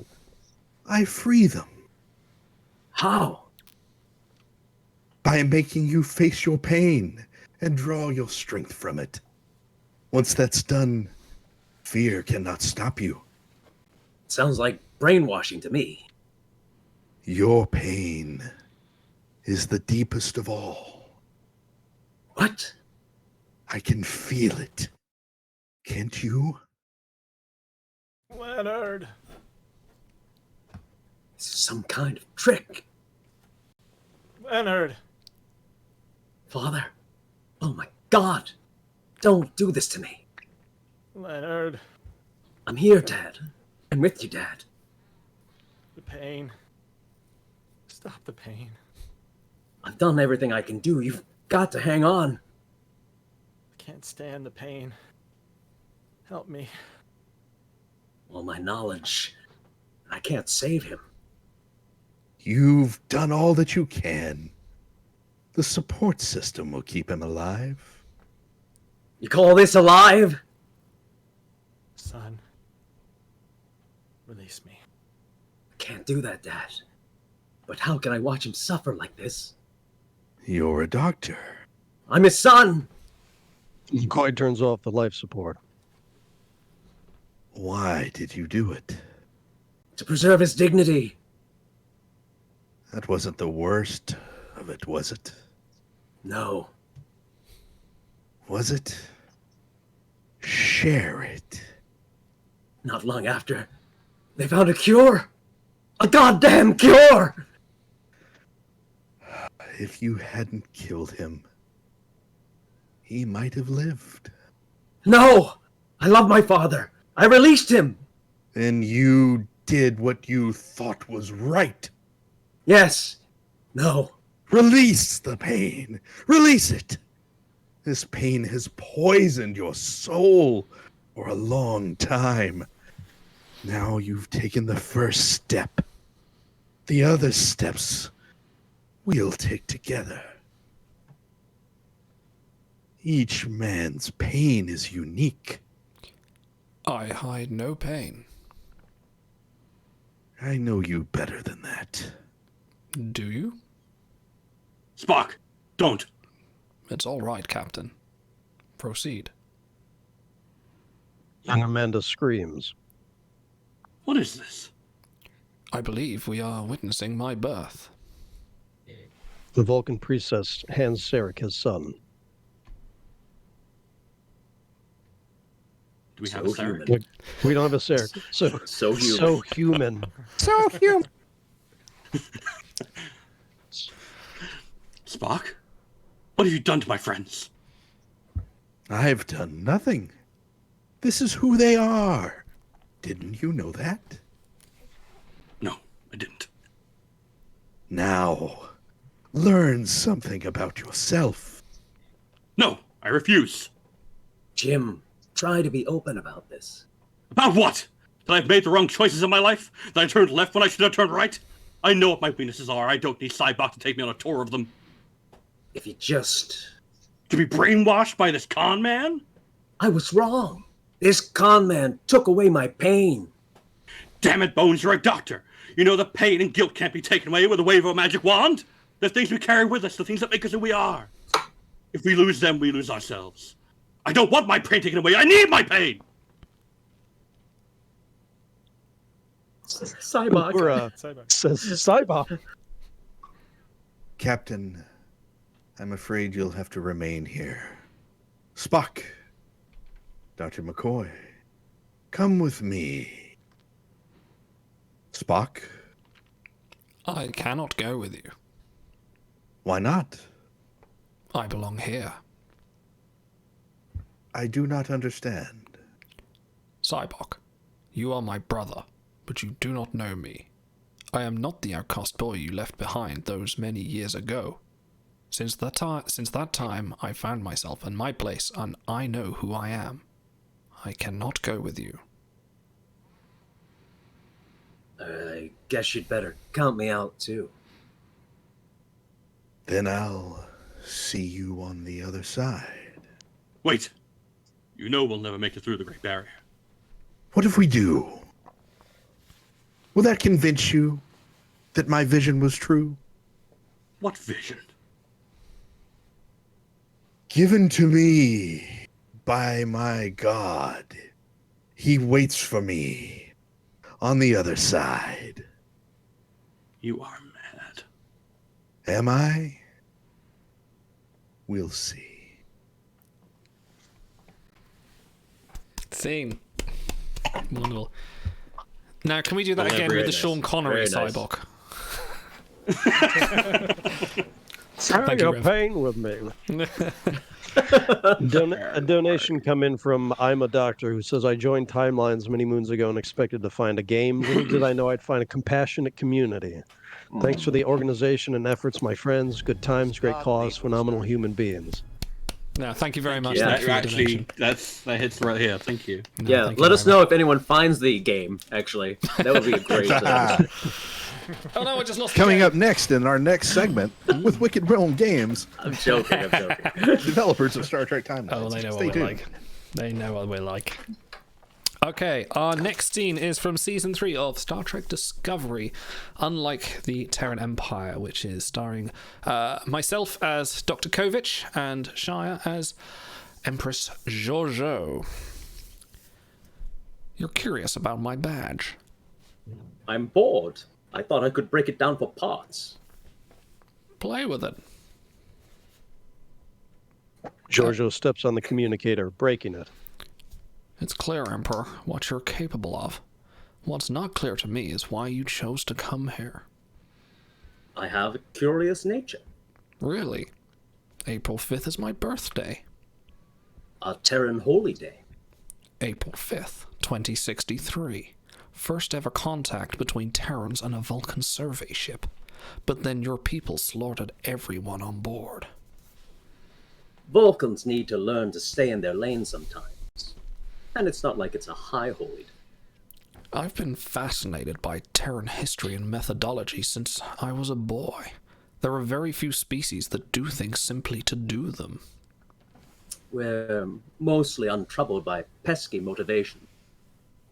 I free them. How? By making you face your pain and draw your strength from it. Once that's done, fear cannot stop you. Sounds like brainwashing to me. Your pain is the deepest of all. What? I can feel it. Can't you? Leonard. Some kind of trick. Leonard. Father. Oh my God. Don't do this to me. Leonard. I'm here, Dad. I'm with you, Dad. The pain. Stop the pain. I've done everything I can do. You've got to hang on. I can't stand the pain. Help me. All my knowledge. I can't save him. You've done all that you can. The support system will keep him alive. You call this alive? Son, release me. I can't do that, Dad. But how can I watch him suffer like this? You're a doctor. I'm his son! McCoy turns off the life support. Why did you do it? To preserve his dignity. That wasn't the worst of it, was it? No. Was it? Share it. Not long after, they found a cure. A goddamn cure! If you hadn't killed him, he might have lived. No! I love my father. I released him. Then you did what you thought was right. Yes. No. Release the pain. Release it. This pain has poisoned your soul for a long time. Now you've taken the first step. The other steps we'll take together. Each man's pain is unique. I hide no pain. I know you better than that. Do you? Spock, don't. It's all right, Captain. Proceed. Young Amanda screams. What is this? I believe we are witnessing my birth. The Vulcan priestess hands Sarek his son. Do we have a Sarek? We don't have a Sarek. So human. So human. So human. Spock, what have you done to my friends? I've done nothing. This is who they are. Didn't you know that? No, I didn't. Now, learn something about yourself. No, I refuse. Jim, try to be open about this. About what? That I've made the wrong choices in my life? That I turned left when I should have turned right? I know what my weaknesses are. I don't need Cybok to take me on a tour of them. If you just... To be brainwashed by this con man? I was wrong. This con man took away my pain. Damn it, Bones, you're a doctor. You know the pain and guilt can't be taken away with a wave of a magic wand. The things we carry with us, the things that make us who we are. If we lose them, we lose ourselves. I don't want my pain taken away. I need my pain. Cybok. Says Cybok. Captain, I'm afraid you'll have to remain here. Spock, Dr. McCoy, come with me. Spock? I cannot go with you. Why not? I belong here. I do not understand. Cybok, you are my brother, but you do not know me. I am not the outcast boy you left behind those many years ago. Since that time, I found myself in my place, and I know who I am. I cannot go with you. I guess you'd better count me out, too. Then I'll see you on the other side. Wait. You know we'll never make it through the Great Barrier. What if we do? Will that convince you that my vision was true? What vision? Given to me by my God. He waits for me on the other side. You are mad. Am I? We'll see. Scene. Wonderful. Now, can we do that again with the Sean Connery Cybok? Share your pain with me. A donation come in from I'm a Doctor who says, I joined Timelines many moons ago and expected to find a game. Little did I know I'd find a compassionate community. Thanks for the organization and efforts, my friends. Good times, great cause, phenomenal human beings. No, thank you very much. Yeah, Thank you for your actually, donation. that hits right here. Thank you. Yeah, let us know if anyone finds the game, actually. That would be a great Oh no, I just lost. Coming up next in our next segment with Wicked Realm Games. I'm joking. Developers of Star Trek Timelines. Oh, they know Stay what tuned. we're like. They know what we're like. Okay, our next scene is from Season 3 of Star Trek Discovery. Unlike the Terran Empire, which is starring myself as Dr. Kovich and Shia as Empress Jojo. You're curious about my badge. I'm bored. I thought I could break it down for parts. Play with it. Giorgio steps on the communicator, breaking it. It's clear, Emperor, what you're capable of. What's not clear to me is why you chose to come here. I have a curious nature. Really? April 5th is my birthday. A Terran holy day. April 5th, 2063. First ever contact between Terrans and a Vulcan survey ship. But then your people slaughtered everyone on board. Vulcans need to learn to stay in their lane sometimes. And it's not like it's a high holy day. I've been fascinated by Terran history and methodology since I was a boy. There are very few species that do things simply to do them. We're mostly untroubled by pesky motivation.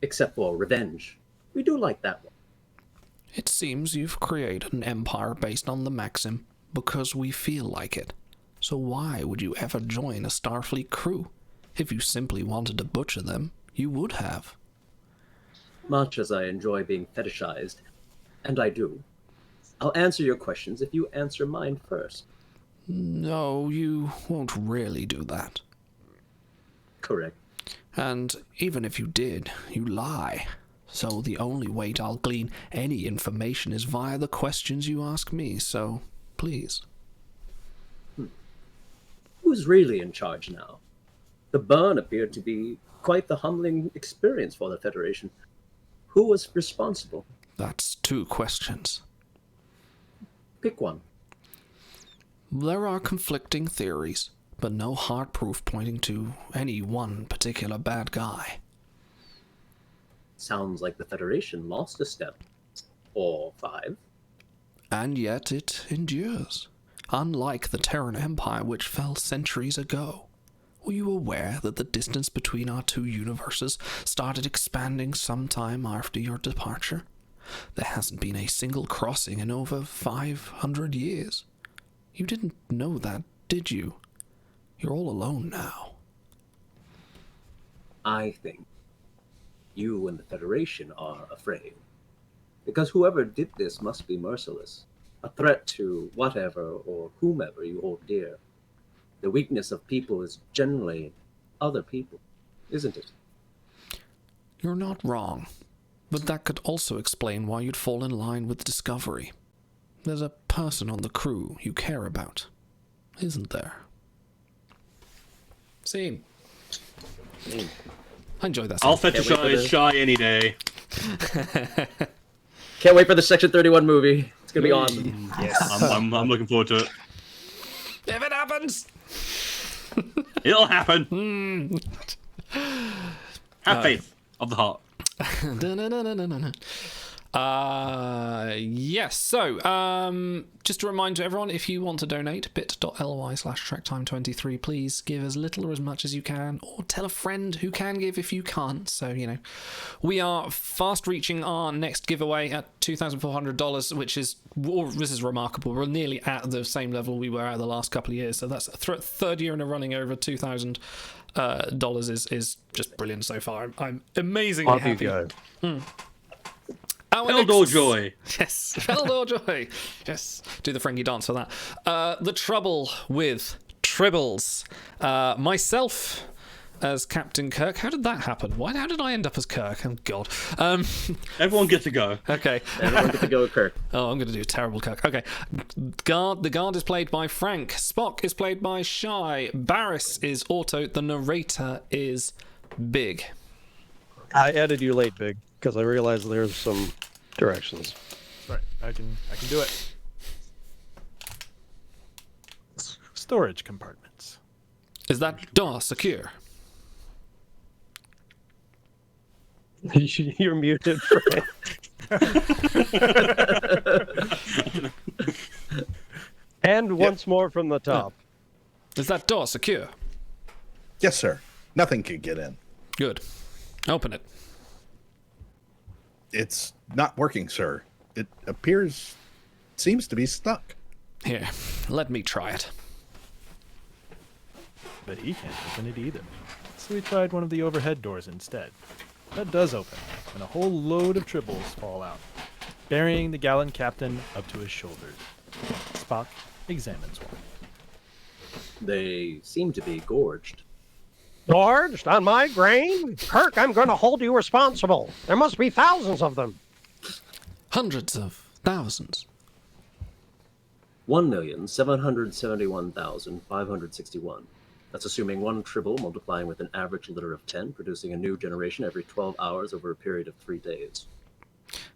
Except for revenge. We do like that one. It seems you've created an empire based on the maxim, because we feel like it. So why would you ever join a Starfleet crew? If you simply wanted to butcher them, you would have. Much as I enjoy being fetishized, and I do, I'll answer your questions if you answer mine first. No, you won't really do that. Correct. And even if you did, you lie. So the only way I'll glean any information is via the questions you ask me, so please. Who's really in charge now? The burn appeared to be quite the humbling experience for the Federation. Who was responsible? That's 2 questions. Pick one. There are conflicting theories, but no hard proof pointing to any one particular bad guy. Sounds like the Federation lost a step. Or 5. And yet it endures. Unlike the Terran Empire, which fell centuries ago. Were you aware that the distance between our 2 universes started expanding sometime after your departure? There hasn't been a single crossing in over 500 years. You didn't know that, did you? You're all alone now. I think you and the Federation are afraid. Because whoever did this must be merciless. A threat to whatever or whomever you hold dear. The weakness of people is generally other people, isn't it? You're not wrong. But that could also explain why you'd fall in line with Discovery. There's a person on the crew you care about, isn't there? Scene. I enjoy that. I'll fetishize Shy any day. Can't wait for the Section 31 movie. It's gonna be awesome. Yes, I'm looking forward to it. If it happens, it'll happen. Have faith of the heart. Yes, so just a reminder to everyone, if you want to donate, bit.ly/TrekTime23, please give as little or as much as you can, or tell a friend who can give if you can't. So, you know, we are fast reaching our next giveaway at $2,400, which is, this is remarkable. We're nearly at the same level we were at the last couple of years, so that's a third year in a running over $2,000 is just brilliant so far. I'm amazingly happy. Eldor Joy. Yes, Eldor Joy. Yes, do the Frankie dance for that. The trouble with tribbles. Myself as Captain Kirk. How did that happen? How did I end up as Kirk? Oh, God. Everyone gets to go. Okay. Everyone gets to go with Kirk. Oh, I'm going to do a terrible Kirk. Okay. The guard is played by Frank. Spock is played by Shy. Barris is Otto. The narrator is Big. I added you late, Big, because I realized there's some directions. Right, I can do it. Storage compartments. Is that door secure? You're muted, Frank. And once more from the top. Is that door secure? Yes, sir. Nothing could get in. Good. Open it. It's not working, sir. It seems to be stuck. Here, let me try it. But he can't open it either. So we tried one of the overhead doors instead. That does open, and a whole load of tribbles fall out, burying the gallant captain up to his shoulders. Spock examines one. They seem to be gorged. Gorged on my grain? Kirk, I'm going to hold you responsible. There must be thousands of them. Hundreds of thousands. 1,771,561. That's assuming one tribble multiplying with an average litter of 10, producing a new generation every 12 hours over a period of 3 days.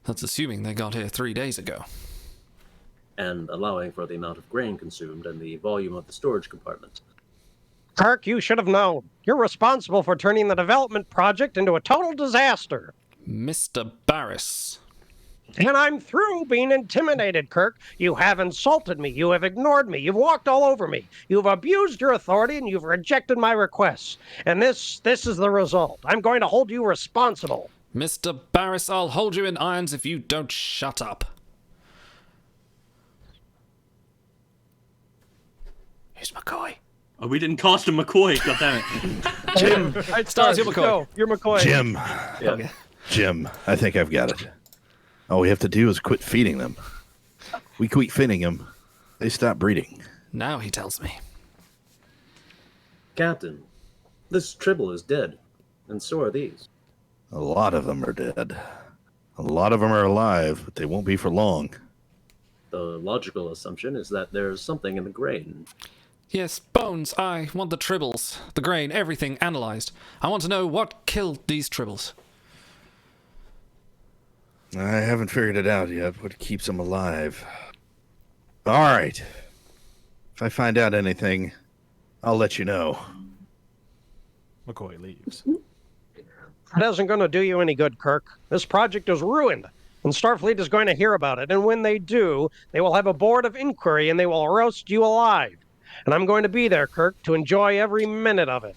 That's assuming they got here 3 days ago. And allowing for the amount of grain consumed and the volume of the storage compartment. Kirk, you should have known. You're responsible for turning the development project into a total disaster. Mr. Barris. And I'm through being intimidated, Kirk. You have insulted me. You have ignored me. You've walked all over me. You've abused your authority, and you've rejected my requests. And this is the result. I'm going to hold you responsible. Mr. Barris, I'll hold you in irons if you don't shut up. Here's McCoy. Oh, we didn't cast him McCoy, goddammit. Jim. Stars, you're McCoy. Go. You're McCoy. Jim. Yeah. Okay. Jim, I think I've got it. All we have to do is quit feeding them. We quit feeding them, they stop breeding. Now he tells me. Captain, this tribble is dead, and so are these. A lot of them are dead. A lot of them are alive, but they won't be for long. The logical assumption is that there's something in the grain. Yes, Bones, I want the tribbles, the grain, everything analyzed. I want to know what killed these tribbles. I haven't figured it out yet, what keeps them alive. All right. If I find out anything, I'll let you know. McCoy leaves. That isn't going to do you any good, Kirk. This project is ruined, and Starfleet is going to hear about it. And when they do, they will have a board of inquiry, and they will roast you alive. And I'm going to be there, Kirk, to enjoy every minute of it.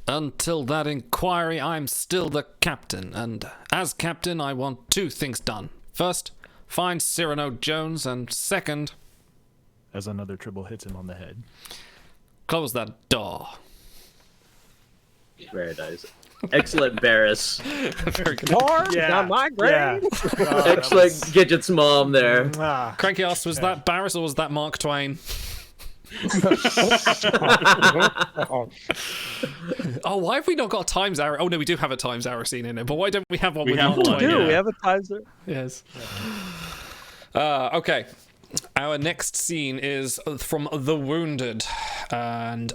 Until that inquiry, I'm still the captain, and as captain, I want two things done. First, find Cyrano Jones, and second... As another tribble hits him on the head. Close that door. Very nice. Excellent, Barris. Very good. Not my grade. Yeah. Excellent Gidget's mom there. Cranky asked, was that Barris or was that Mark Twain? Oh, why have we not got a times arrow? Oh no, we do have a times arrow scene in it, but why don't we have one with Mark Twain? We do. We have a times arrow. Yes. Okay. Our next scene is from The Wounded, and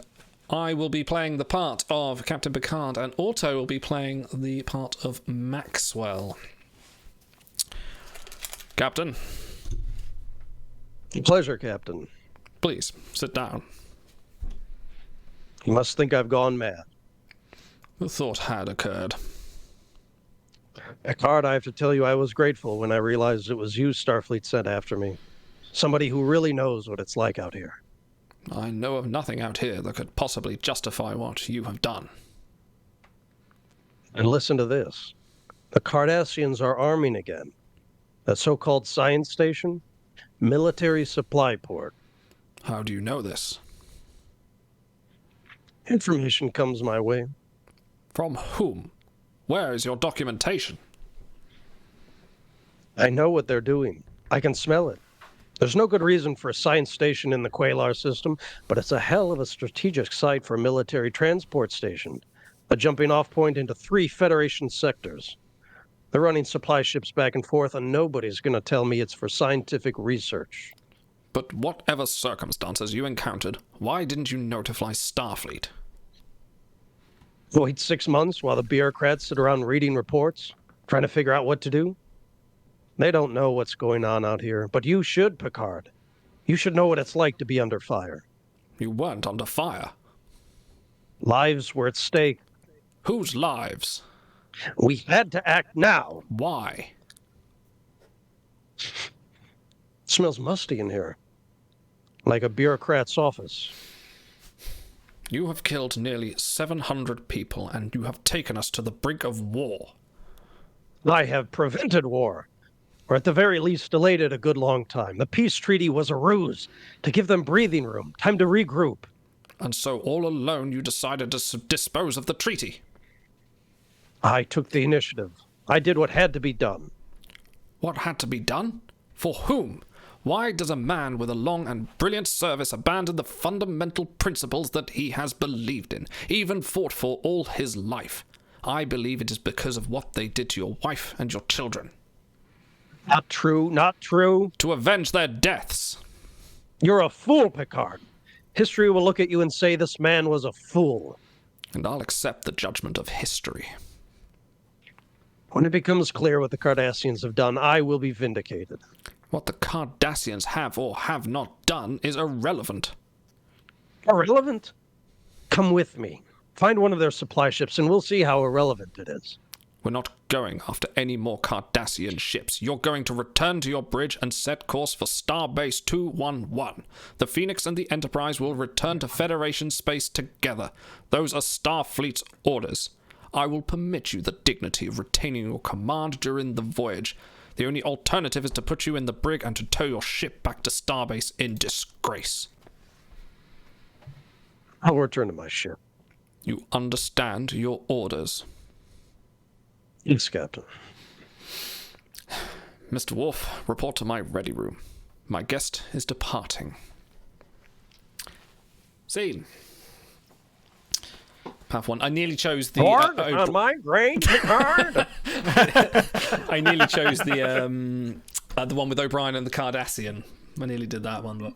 I will be playing the part of Captain Picard, and Otto will be playing the part of Maxwell. Captain. Pleasure, Captain. Please, sit down. You must think I've gone mad. The thought had occurred. Picard, I have to tell you I was grateful when I realized it was you Starfleet sent after me. Somebody who really knows what it's like out here. I know of nothing out here that could possibly justify what you have done. And listen to this. The Cardassians are arming again. That so-called science station? Military supply port. How do you know this? Information comes my way. From whom? Where is your documentation? I know what they're doing. I can smell it. There's no good reason for a science station in the Qualar system, but it's a hell of a strategic site for a military transport station, a jumping-off point into 3 Federation sectors. They're running supply ships back and forth, and nobody's going to tell me it's for scientific research. But whatever circumstances you encountered, why didn't you notify Starfleet? Wait 6 months while the bureaucrats sit around reading reports, trying to figure out what to do? They don't know what's going on out here, but you should, Picard. You should know what it's like to be under fire. You weren't under fire. Lives were at stake. Whose lives? We had to act now. Why? Smells musty in here. Like a bureaucrat's office. You have killed nearly 700 people, and you have taken us to the brink of war. I have prevented war, or at the very least delayed it a good long time. The peace treaty was a ruse to give them breathing room, time to regroup. And so all alone you decided to dispose of the treaty? I took the initiative. I did what had to be done. What had to be done? For whom? Why does a man with a long and brilliant service abandon the fundamental principles that he has believed in, even fought for all his life? I believe it is because of what they did to your wife and your children. Not true, not true. To avenge their deaths. You're a fool, Picard. History will look at you and say this man was a fool. And I'll accept the judgment of history. When it becomes clear what the Cardassians have done, I will be vindicated. What the Cardassians have or have not done is irrelevant. Irrelevant? Come with me. Find one of their supply ships and we'll see how irrelevant it is. We're not going after any more Cardassian ships. You're going to return to your bridge and set course for Starbase 211. The Phoenix and the Enterprise will return to Federation space together. Those are Starfleet's orders. I will permit you the dignity of retaining your command during the voyage. The only alternative is to put you in the brig and to tow your ship back to Starbase in disgrace. I'll return to my ship. You understand your orders? Yes, Captain. Mr. Worf, report to my ready room. My guest is departing. Scene. Path 1. I nearly chose the... on my great card! I nearly chose the one with O'Brien and the Cardassian. I nearly did that one, but...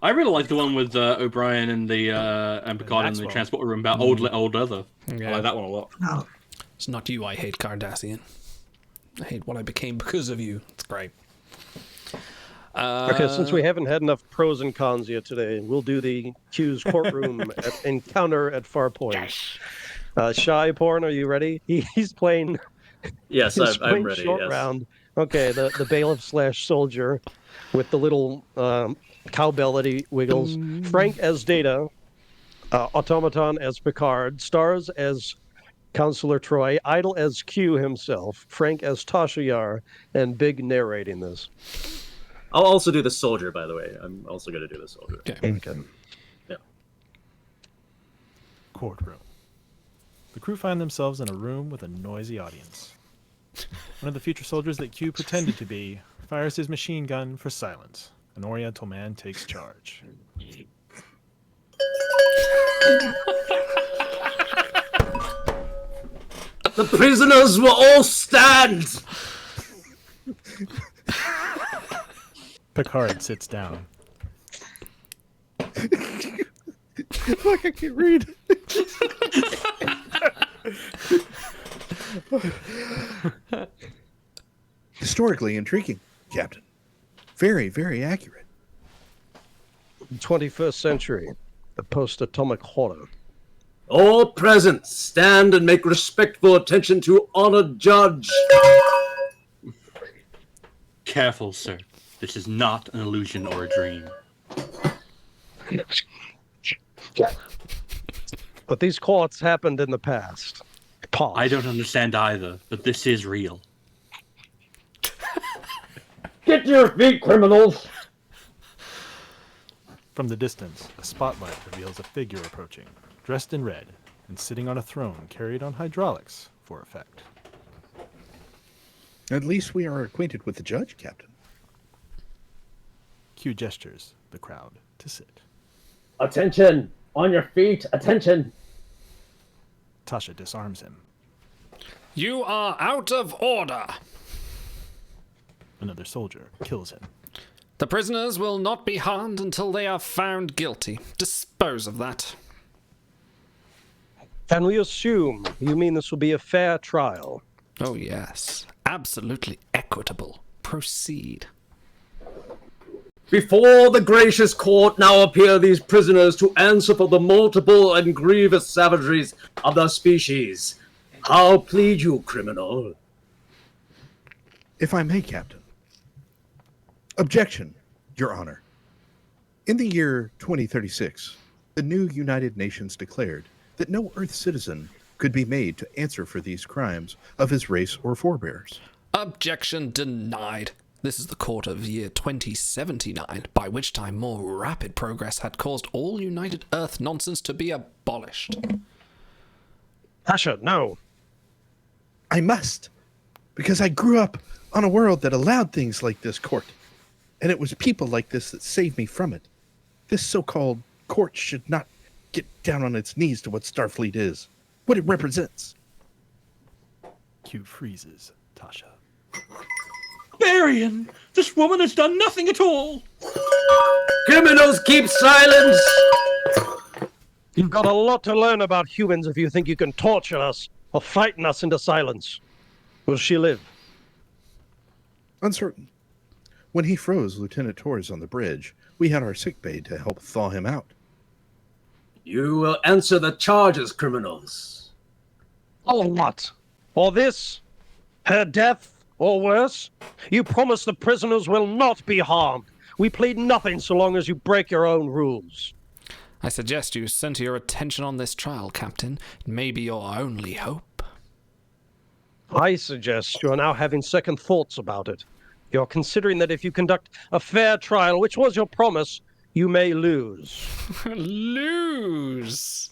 I really like the one with O'Brien and the and Picard in the transporter room about old leather. Yeah. I like that one a lot. Oh. It's not you I hate, Cardassian. I hate what I became because of you. It's great. Okay, since we haven't had enough pros and cons yet today, we'll do the Q's courtroom encounter at Farpoint. Shy Porn, are you ready? He's playing. Yes, I'm ready. Short yes. round. Okay, the bailiff / soldier with the little cowbell that he wiggles. Frank as Data, Automaton as Picard, Stars as Counselor Troy, Idle as Q himself, Frank as Tasha Yar, and Big narrating this. I'll also do the soldier, by the way. I'm also going to do the soldier. Okay. Yeah. Courtroom. The crew find themselves in a room with a noisy audience. One of the future soldiers that Q pretended to be fires his machine gun for silence. An Oriental man takes charge. The prisoners will all stand! Picard sits down. Fuck, I can't read. Historically intriguing, Captain. Very, very accurate. 21st century, the post-atomic horror. All present, stand and make respectful attention to honored judge. Careful, sir. This is not an illusion or a dream. But these courts happened in the past. Pause. I don't understand either, but this is real. Get to your feet, criminals! From the distance, a spotlight reveals a figure approaching, dressed in red, and sitting on a throne carried on hydraulics for effect. At least we are acquainted with the judge, Captain. Q gestures the crowd to sit. Attention! On your feet! Attention! Tasha disarms him. You are out of order! Another soldier kills him. The prisoners will not be harmed until they are found guilty. Dispose of that. Can we assume you mean this will be a fair trial? Oh, yes. Absolutely equitable. Proceed. Before the gracious court now appear these prisoners to answer for the multiple and grievous savageries of the species. How plead you, criminal? If I may, Captain. Objection, Your Honor. In the year 2036, the new United Nations declared that no Earth citizen could be made to answer for these crimes of his race or forebears. Objection denied. This is the court of year 2079, by which time more rapid progress had caused all United Earth nonsense to be abolished. Tasha, no. I must, because I grew up on a world that allowed things like this court, and it was people like this that saved me from it. This so-called court should not get down on its knees to what Starfleet is, what it represents. Q freezes Tasha. Varian, this woman has done nothing at all. Criminals, keep silence! You've got a lot to learn about humans if you think you can torture us or frighten us into silence. Will she live? Uncertain. When he froze Lieutenant Torres on the bridge, we had our sickbay to help thaw him out. You will answer the charges, criminals. Or what? Or this? Her death? Or worse? You promise the prisoners will not be harmed. We plead nothing so long as you break your own rules. I suggest you center your attention on this trial, Captain. It may be your only hope. I suggest you are now having second thoughts about it. You're considering that if you conduct a fair trial, which was your promise, you may lose. Lose?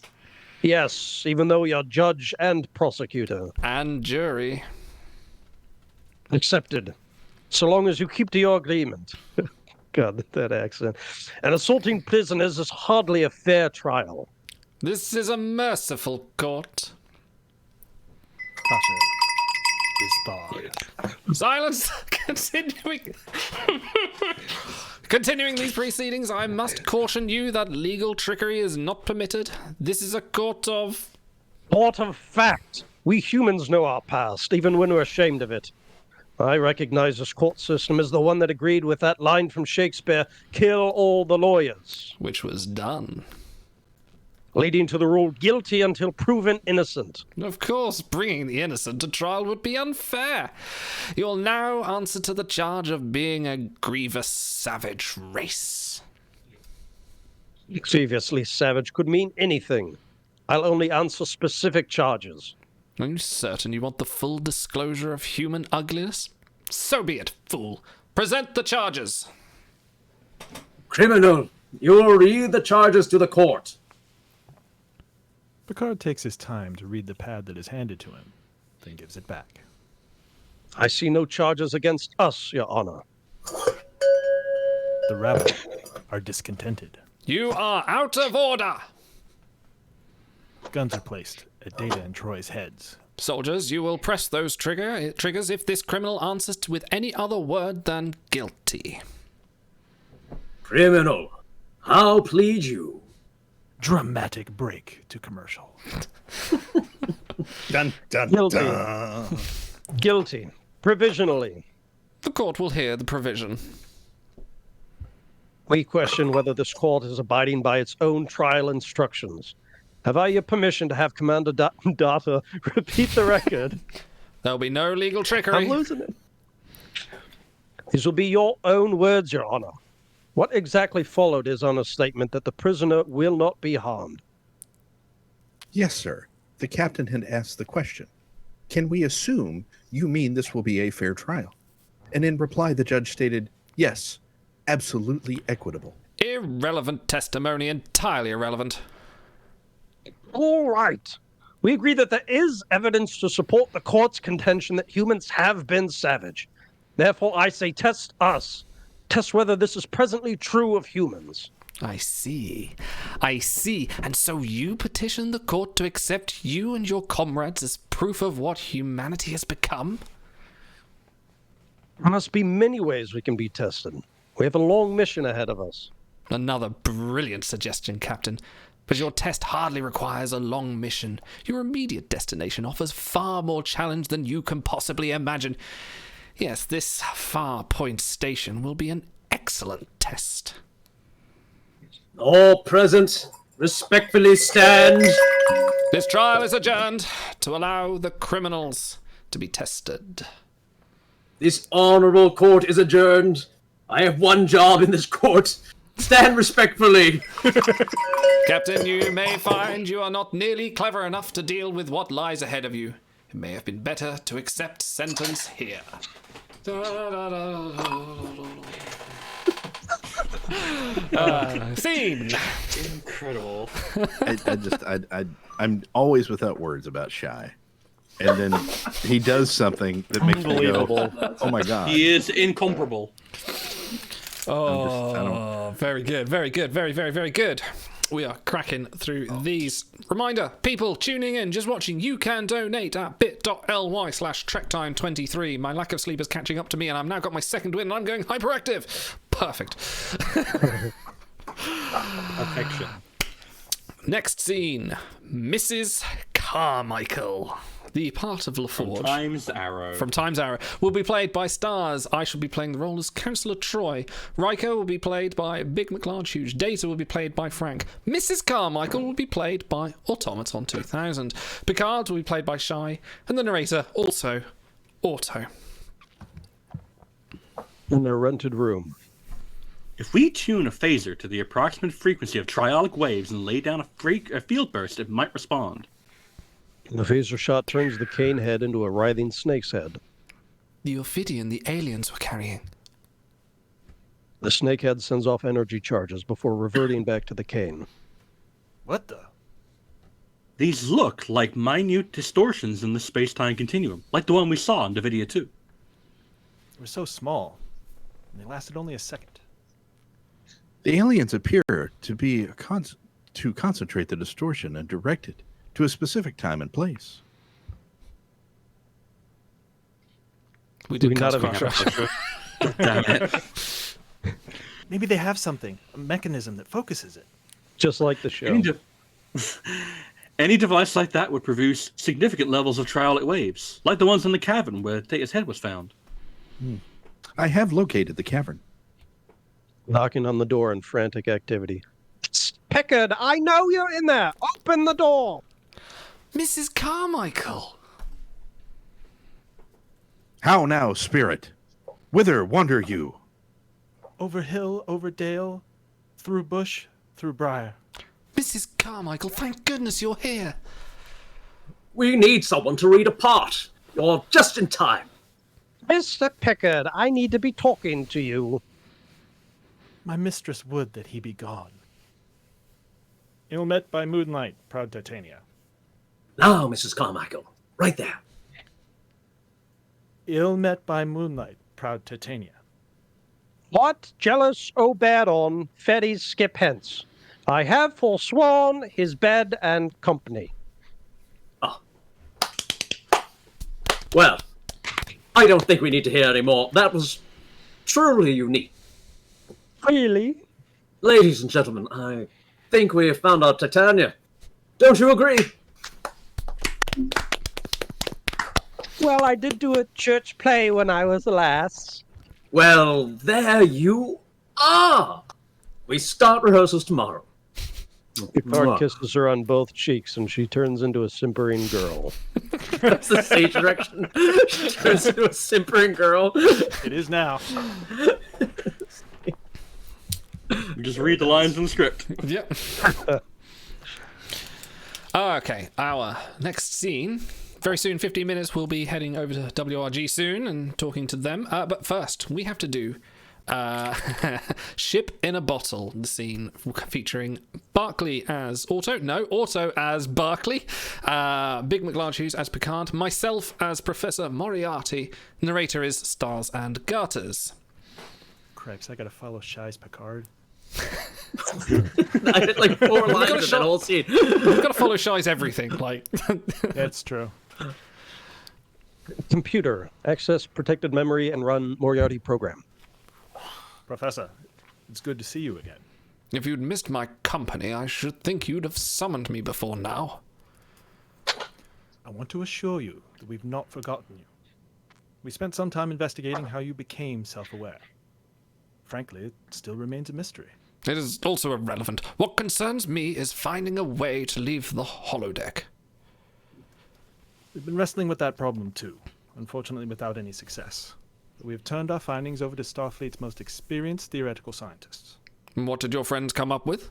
Yes, even though you're judge and prosecutor. And jury. Accepted. So long as you keep to your agreement. God, that accent. And assaulting prisoners is hardly a fair trial. This is a merciful court. Tasha is thawed. Silence! Continuing these proceedings, I must caution you that legal trickery is not permitted. This is a court of... Court of fact. We humans know our past, even when we're ashamed of it. I recognize this court system as the one that agreed with that line from Shakespeare, kill all the lawyers. Which was done. Leading to the rule guilty until proven innocent. Of course, bringing the innocent to trial would be unfair. You will now answer to the charge of being a grievous savage race. Grievously savage could mean anything. I'll only answer specific charges. Are you certain you want the full disclosure of human ugliness? So be it, fool. Present the charges. Criminal, you will read the charges to the court. Picard takes his time to read the pad that is handed to him, then gives it back. I see no charges against us, Your Honor. The rabble are discontented. You are out of order! Guns are placed at Data and Troy's heads. Soldiers, you will press those triggers if this criminal answers with any other word than guilty. Criminal, how plead you? Dramatic break to commercial. Dun, dun, Guilty. dun. Guilty. Provisionally. The court will hear the provision. We question whether this court is abiding by its own trial instructions. Have I your permission to have Commander Data repeat the record? There'll be no legal trickery. I'm losing it. These will be your own words, Your Honor. What exactly followed His Honor's statement that the prisoner will not be harmed? Yes, sir. The captain had asked the question. Can we assume you mean this will be a fair trial? And in reply, the judge stated, yes, absolutely equitable. Irrelevant testimony, entirely irrelevant. All right. We agree that there is evidence to support the court's contention that humans have been savage. Therefore, I say test us. Test whether this is presently true of humans. I see. And so you petition the court to accept you and your comrades as proof of what humanity has become? There must be many ways we can be tested. We have a long mission ahead of us. Another brilliant suggestion, Captain. But your test hardly requires a long mission. Your immediate destination offers far more challenge than you can possibly imagine. Yes, this Far Point station will be an excellent test. All present, respectfully stand. This trial is adjourned to allow the criminals to be tested. This honorable court is adjourned. I have one job in this court. Stand respectfully. Captain, you may find you are not nearly clever enough to deal with what lies ahead of you. It may have been better to accept sentence here. Scene. Incredible. I'm always without words about Shy, and then he does something that makes me go, "Oh my god!" He is incomparable. Oh, very good, very good, very, very, very good. We are cracking through these. Reminder, people tuning in, just watching, you can donate at bit.ly/TrekTime23. My lack of sleep is catching up to me, and I've now got my second win, and I'm going hyperactive. Perfect. Perfection. Next scene, Mrs. Carmichael. The part of LaForge from Time's Arrow will be played by stars. I shall be playing the role as Councillor Troy. Riker will be played by Big McLarge Huge. Data will be played by Frank. Mrs. Carmichael will be played by Automaton 2000. Picard will be played by Shy. And the narrator, also Auto. In their rented room. If we tune a phaser to the approximate frequency of triolic waves and lay down a field burst, it might respond. The phaser shot turns the cane head into a writhing snake's head. The Ophidian the aliens were carrying. The snake head sends off energy charges before reverting back to the cane. What the? These look like minute distortions in the space-time continuum, like the one we saw in Davidia 2. They were so small, and they lasted only a second. The aliens appear to be to concentrate the distortion and direct it to a specific time and place. We did not have a Damn it. Maybe they have something, a mechanism that focuses it. Just like the show. Any device like that would produce significant levels of triolic waves, like the ones in the cavern where Data's head was found. I have located the cavern. Knocking on the door in frantic activity. Pickard, I know you're in there. Open the door. Mrs. Carmichael. How now, spirit? Whither wander you? Over hill, over dale, through bush, through briar. Mrs. Carmichael, thank goodness you're here. We need someone to read a part. You're just in time. Mr. Pickard, I need to be talking to you. My mistress would that he be gone. Ill met by moonlight, proud Titania. Now, Mrs. Carmichael, right there. Ill met by moonlight, proud Titania. What jealous Oberon fetties skip hence? I have forsworn his bed and company. Well, I don't think we need to hear any more. That was truly unique. Really? Ladies and gentlemen, I think we have found our Titania. Don't you agree? Well, I did do a church play when I was a lass. Well, there you are. We start rehearsals tomorrow. Picard kisses her on both cheeks, and she turns into a simpering girl. That's the stage direction. She turns into a simpering girl. It is now. Just read the lines in the script. Yep. Okay, our next scene. Very soon, 15 minutes, we'll be heading over to WRG soon and talking to them. But first, we have to do Ship in a Bottle, the scene featuring Barclay as Auto. No, Auto as Barclay. Big McLarge Hughes as Picard. Myself as Professor Moriarty. Narrator is Stars and Garters. Cripes, I gotta follow Shy's Picard. I had like 4 lines in that whole scene. We've got to follow Shy's everything. Like, that's true. Computer, access protected memory and run Moriarty program. Professor, it's good to see you again. If you'd missed my company, I should think you'd have summoned me before now. I want to assure you that we've not forgotten you. We spent some time investigating how you became self-aware. Frankly, it still remains a mystery. It is also irrelevant. What concerns me is finding a way to leave the holodeck. We've been wrestling with that problem too, unfortunately without any success. We have turned our findings over to Starfleet's most experienced theoretical scientists. And what did your friends come up with?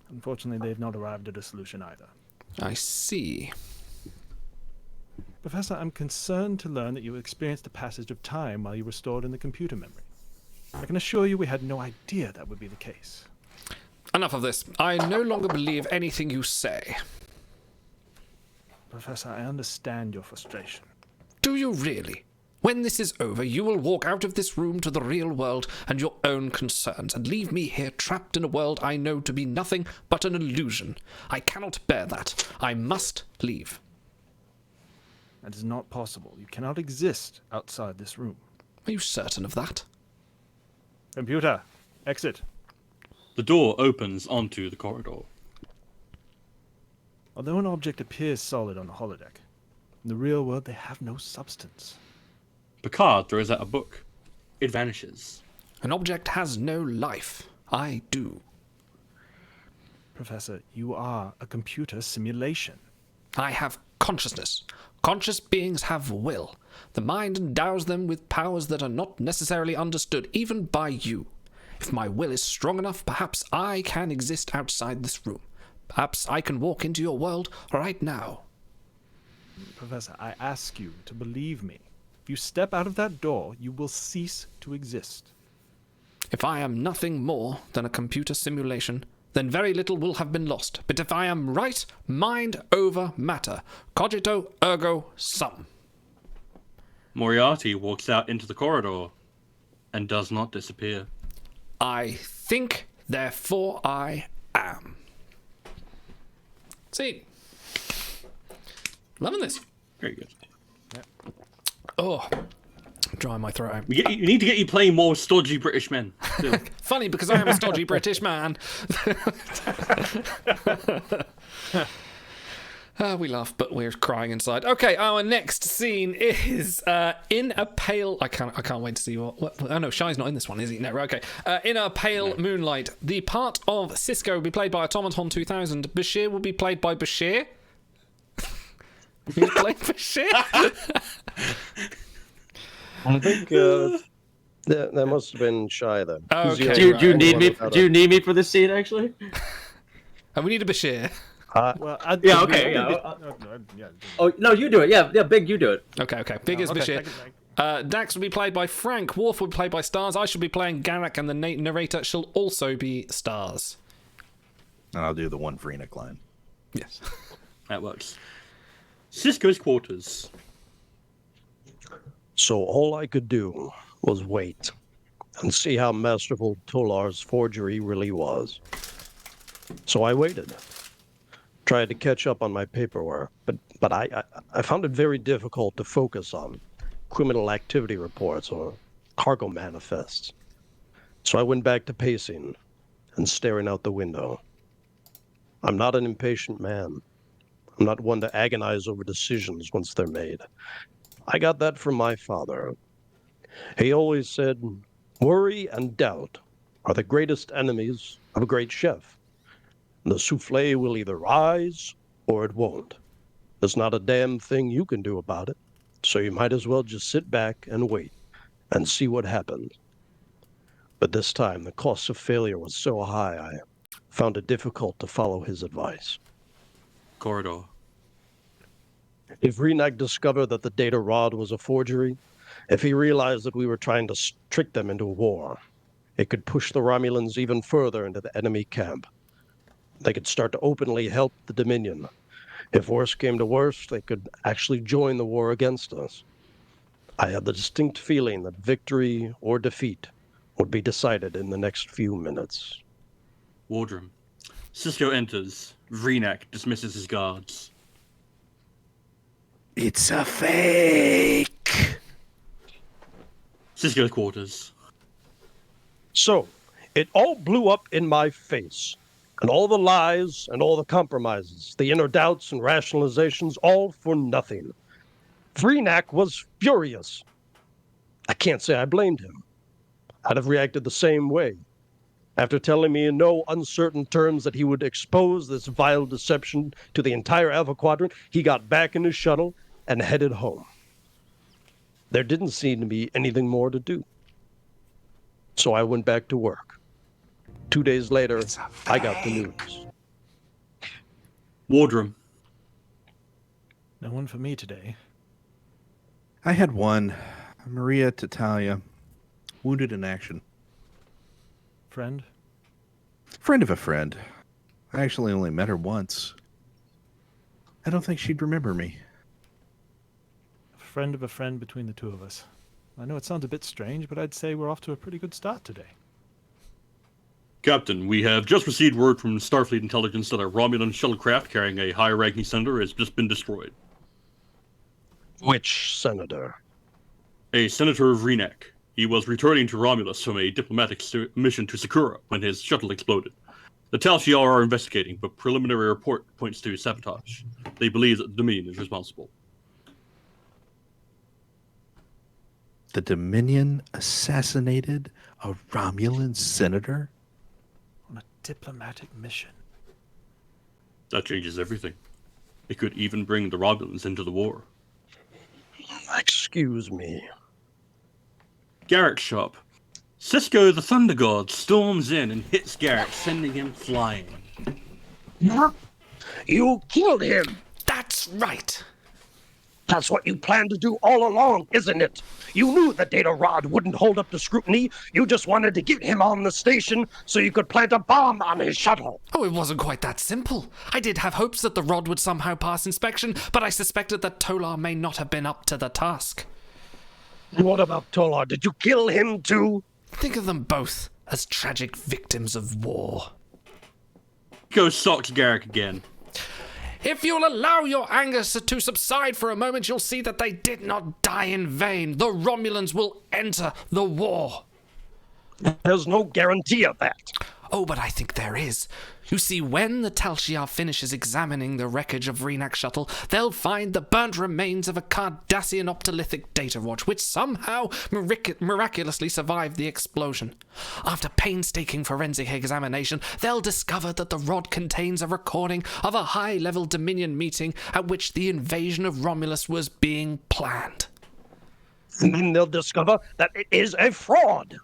Unfortunately, they've not arrived at a solution either. I see. Professor, I'm concerned to learn that you experienced a passage of time while you were stored in the computer memory. I can assure you we had no idea that would be the case. Enough of this. I no longer believe anything you say. Professor, I understand your frustration. Do you really? When this is over, you will walk out of this room to the real world and your own concerns, and leave me here trapped in a world I know to be nothing but an illusion. I cannot bear that. I must leave. That is not possible. You cannot exist outside this room. Are you certain of that? Computer, exit. The door opens onto the corridor. Although an object appears solid on the holodeck, in the real world they have no substance. Picard throws out a book. It vanishes. An object has no life. I do. Professor, you are a computer simulation. I have consciousness. Conscious beings have will. The mind endows them with powers that are not necessarily understood, even by you. If my will is strong enough, perhaps I can exist outside this room. Perhaps I can walk into your world right now. Professor, I ask you to believe me. If you step out of that door, you will cease to exist. If I am nothing more than a computer simulation, then very little will have been lost. But if I am right, mind over matter. Cogito ergo sum. Moriarty walks out into the corridor and does not disappear. I think, therefore I am. See. Loving this. Very good. Yep. Oh, dry my throat. You need to get you playing more stodgy British men. Funny, because I am a stodgy British man. We laugh, but we're crying inside. Okay, our next scene is in a pale. I can't wait to see what. Oh no, Shy's not in this one, is he? No, okay. In a pale moonlight, the part of Cisco will be played by Automaton 2000. Bashir will be played by Bashir. Who's playing Bashir? I think that must have been Shy then. Okay. Do you need me? Do you need me for this scene actually? And we need a Bashir. Yeah. Okay. Yeah. Oh no, you do it. Yeah. Big, you do it. Okay. Big is Bashir. Dax will be played by Frank. Worf will be played by Stars. I shall be playing Garak, and the narrator shall also be Stars. And I'll do the one for Enoch line. Yes. That works. Cisco's quarters. So all I could do was wait and see how masterful Tolar's forgery really was. So I waited. Tried to catch up on my paperwork, but I found it very difficult to focus on criminal activity reports or cargo manifests. So I went back to pacing and staring out the window. I'm not an impatient man. I'm not one to agonize over decisions once they're made. I got that from my father. He always said, worry and doubt are the greatest enemies of a great chef. The souffle will either rise or it won't. There's not a damn thing you can do about it, so you might as well just sit back and wait and see what happens. But this time, the cost of failure was so high, I found it difficult to follow his advice. Corridor. If Renak discovered that the data rod was a forgery, if he realized that we were trying to trick them into a war, it could push the Romulans even further into the enemy camp. They could start to openly help the Dominion. If worse came to worse, they could actually join the war against us. I had the distinct feeling that victory or defeat would be decided in the next few minutes. Wardroom. Cisco enters. Renak dismisses his guards. It's a fake. Cisco's quarters. So, it all blew up in my face. And all the lies and all the compromises, the inner doubts and rationalizations, all for nothing. Renak was furious. I can't say I blamed him. I'd have reacted the same way. After telling me in no uncertain terms that he would expose this vile deception to the entire Alpha Quadrant, he got back in his shuttle and headed home. There didn't seem to be anything more to do. So I went back to work. 2 days later, I got the news. Wardroom. No one for me today. I had one. Maria Tatalia, wounded in action. Friend? Friend of a friend. I actually only met her once. I don't think she'd remember me. A friend of a friend between the two of us. I know it sounds a bit strange, but I'd say we're off to a pretty good start today. Captain, we have just received word from Starfleet intelligence that a Romulan shuttlecraft carrying a high-ranking senator has just been destroyed. Which senator? A senator of Renak. He was returning to Romulus from a diplomatic mission to Sakura when his shuttle exploded. The Tal Shiar are investigating, but preliminary report points to sabotage. They believe that the Dominion is responsible. The Dominion assassinated a Romulan senator? On a diplomatic mission. That changes everything. It could even bring the Romulans into the war. Excuse me. Garrick's shop. Cisco the Thunder God storms in and hits Garrick, sending him flying. You killed him! That's right! That's what you planned to do all along, isn't it? You knew the data rod wouldn't hold up to scrutiny. You just wanted to get him on the station so you could plant a bomb on his shuttle. Oh, it wasn't quite that simple. I did have hopes that the rod would somehow pass inspection, but I suspected that Tolar may not have been up to the task. What about Tolar? Did you kill him too? Think of them both as tragic victims of war. Go socks Garrick again. If you'll allow your anger to subside for a moment, you'll see that they did not die in vain. The Romulans will enter the war. There's no guarantee of that. Oh, but I think there is. You see, when the Tal Shiar finishes examining the wreckage of Renak's shuttle, they'll find the burnt remains of a Cardassian optolithic data watch, which somehow miraculously survived the explosion. After painstaking forensic examination, they'll discover that the rod contains a recording of a high-level Dominion meeting at which the invasion of Romulus was being planned. And then they'll discover that it is a fraud.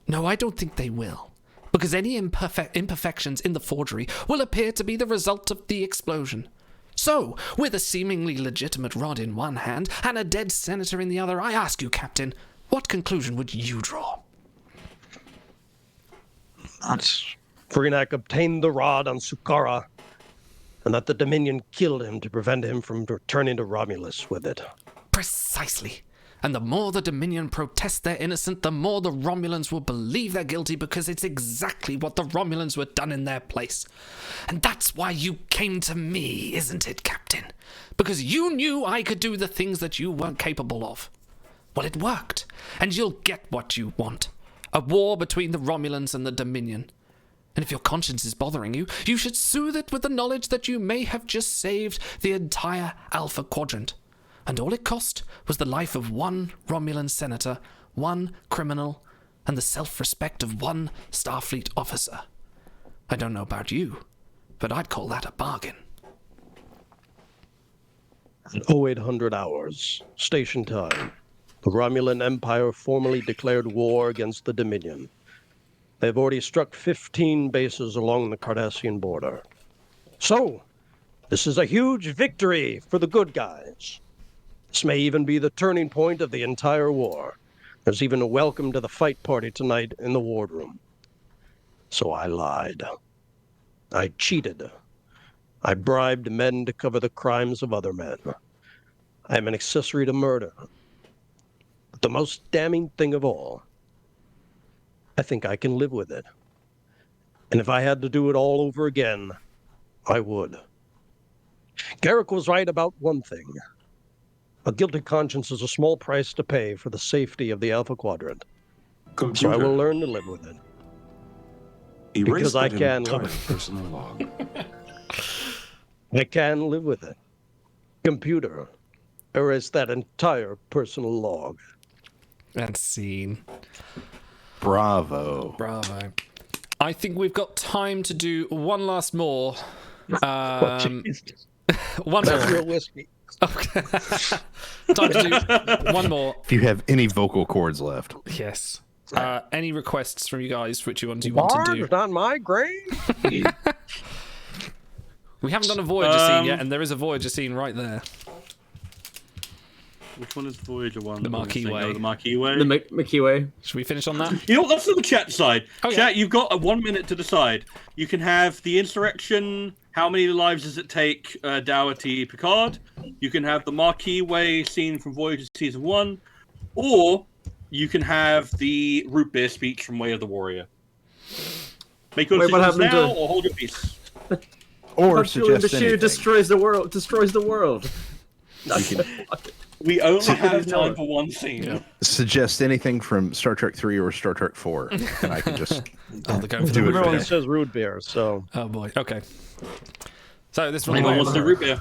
No, I don't think they will. Because any imperfections in the forgery will appear to be the result of the explosion. So, with a seemingly legitimate rod in one hand and a dead senator in the other, I ask you, Captain, what conclusion would you draw? That Frenak obtained the rod on Sukara, and that the Dominion killed him to prevent him from returning to Romulus with it. Precisely. And the more the Dominion protest they're innocent, the more the Romulans will believe they're guilty, because it's exactly what the Romulans were done in their place. And that's why you came to me, isn't it, Captain? Because you knew I could do the things that you weren't capable of. Well, it worked, and you'll get what you want. A war between the Romulans and the Dominion. And if your conscience is bothering you, you should soothe it with the knowledge that you may have just saved the entire Alpha Quadrant. And all it cost was the life of one Romulan senator, one criminal, and the self-respect of one Starfleet officer. I don't know about you, but I'd call that a bargain. At 0800 hours, station time, the Romulan Empire formally declared war against the Dominion. They've already struck 15 bases along the Cardassian border. So, this is a huge victory for the good guys. This may even be the turning point of the entire war. There's even a welcome to the fight party tonight in the wardroom. So I lied. I cheated. I bribed men to cover the crimes of other men. I am an accessory to murder. But the most damning thing of all, I think I can live with it. And if I had to do it all over again, I would. Garrick was right about one thing. A guilty conscience is a small price to pay for the safety of the Alpha Quadrant. So I will learn to live with it. Because I can live with it. Personal log. I can live with it. Computer, erase that entire personal log. And scene. Bravo. Bravo. I think we've got time to do one last more. One That's more. real whiskey. Okay. Time to do one more. If you have any vocal cords left. Yes. Any requests from you guys for which you want to do? Not my grave. We haven't done a Voyager scene yet, and there is a Voyager scene right there. Which one is the Voyager one? The Marquee Way. The Marquee Way. The Marquee Way. Should we finish on that? You know what? Let's do the chat side. Okay. Chat, you've got 1 minute to decide. You can have the insurrection. How many lives does it take? Dougherty Picard. You can have the Marquee Way scene from Voyager season 1, or you can have the root beer speech from Way of the Warrior. Make your decisions now, or hold your peace. Or suggest the shoe anything. destroys the world. Destroys the world. We only have time for one scene. Yeah. Suggest anything from Star Trek 3 or Star Trek 4, and I can just do it. Everyone says root beer, so. Oh boy. Okay. So this one. Everyone wants the root beer.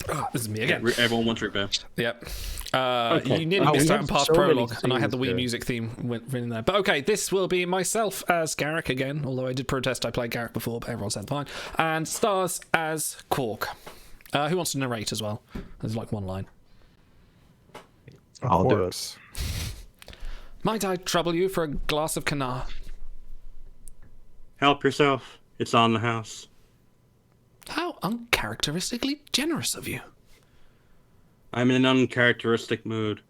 Oh, this is me again. Everyone wants root beer. Yep. Okay. You nearly missed out on past so many prologue, and I had the Wii scenes music theme written there. But okay, this will be myself as Garrick again, although I did protest I played Garrick before, but everyone said fine. And Stars as Quark. Who wants to narrate as well? There's like one line. I'll do it. Might I trouble you for a glass of Canard? Help yourself. It's on the house. How uncharacteristically generous of you. I'm in an uncharacteristic mood.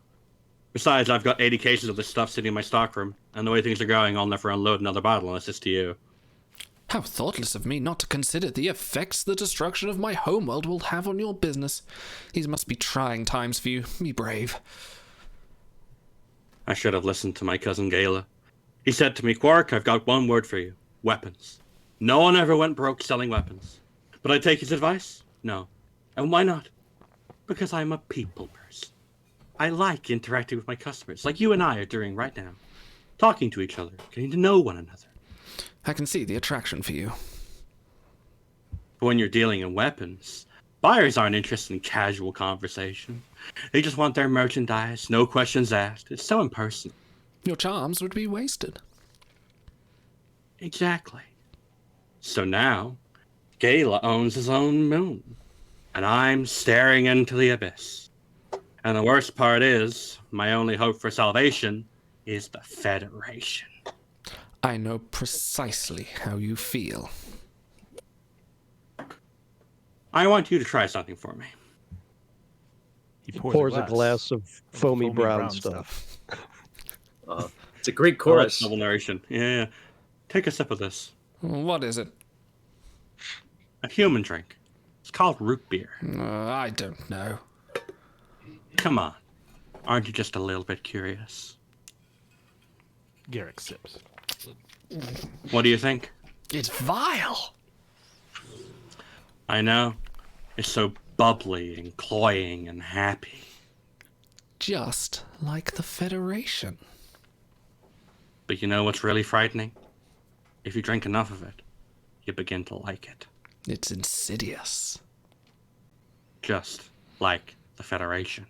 Besides, I've got 80 cases of this stuff sitting in my stockroom, and the way things are going, I'll never unload another bottle unless it's to you. How thoughtless of me not to consider the effects the destruction of my homeworld will have on your business. These must be trying times for you. Be brave. I should have listened to my cousin Gala. He said to me, Quark, I've got one word for you. Weapons. No one ever went broke selling weapons. But I take his advice? No. And why not? Because I'm a people person. I like interacting with my customers, like you and I are doing right now. Talking to each other, getting to know one another. I can see the attraction for you. But when you're dealing in weapons, buyers aren't interested in casual conversation. They just want their merchandise, no questions asked. It's so impersonal. Your charms would be wasted. Exactly. So now, Gala owns his own moon, and I'm staring into the abyss. And the worst part is, my only hope for salvation is the Federation. I know precisely how you feel. I want you to try something for me. He pours a glass of foamy brown stuff. It's a great Oh, chorus. that's double narration. Yeah. Take a sip of this. What is it? A human drink. It's called root beer. I don't know. Come on. Aren't you just a little bit curious? Garrick sips. What do you think? It's vile. I know. It's so bubbly and cloying and happy. Just like the Federation. But you know what's really frightening? If you drink enough of it, you begin to like it. It's insidious. Just like the Federation.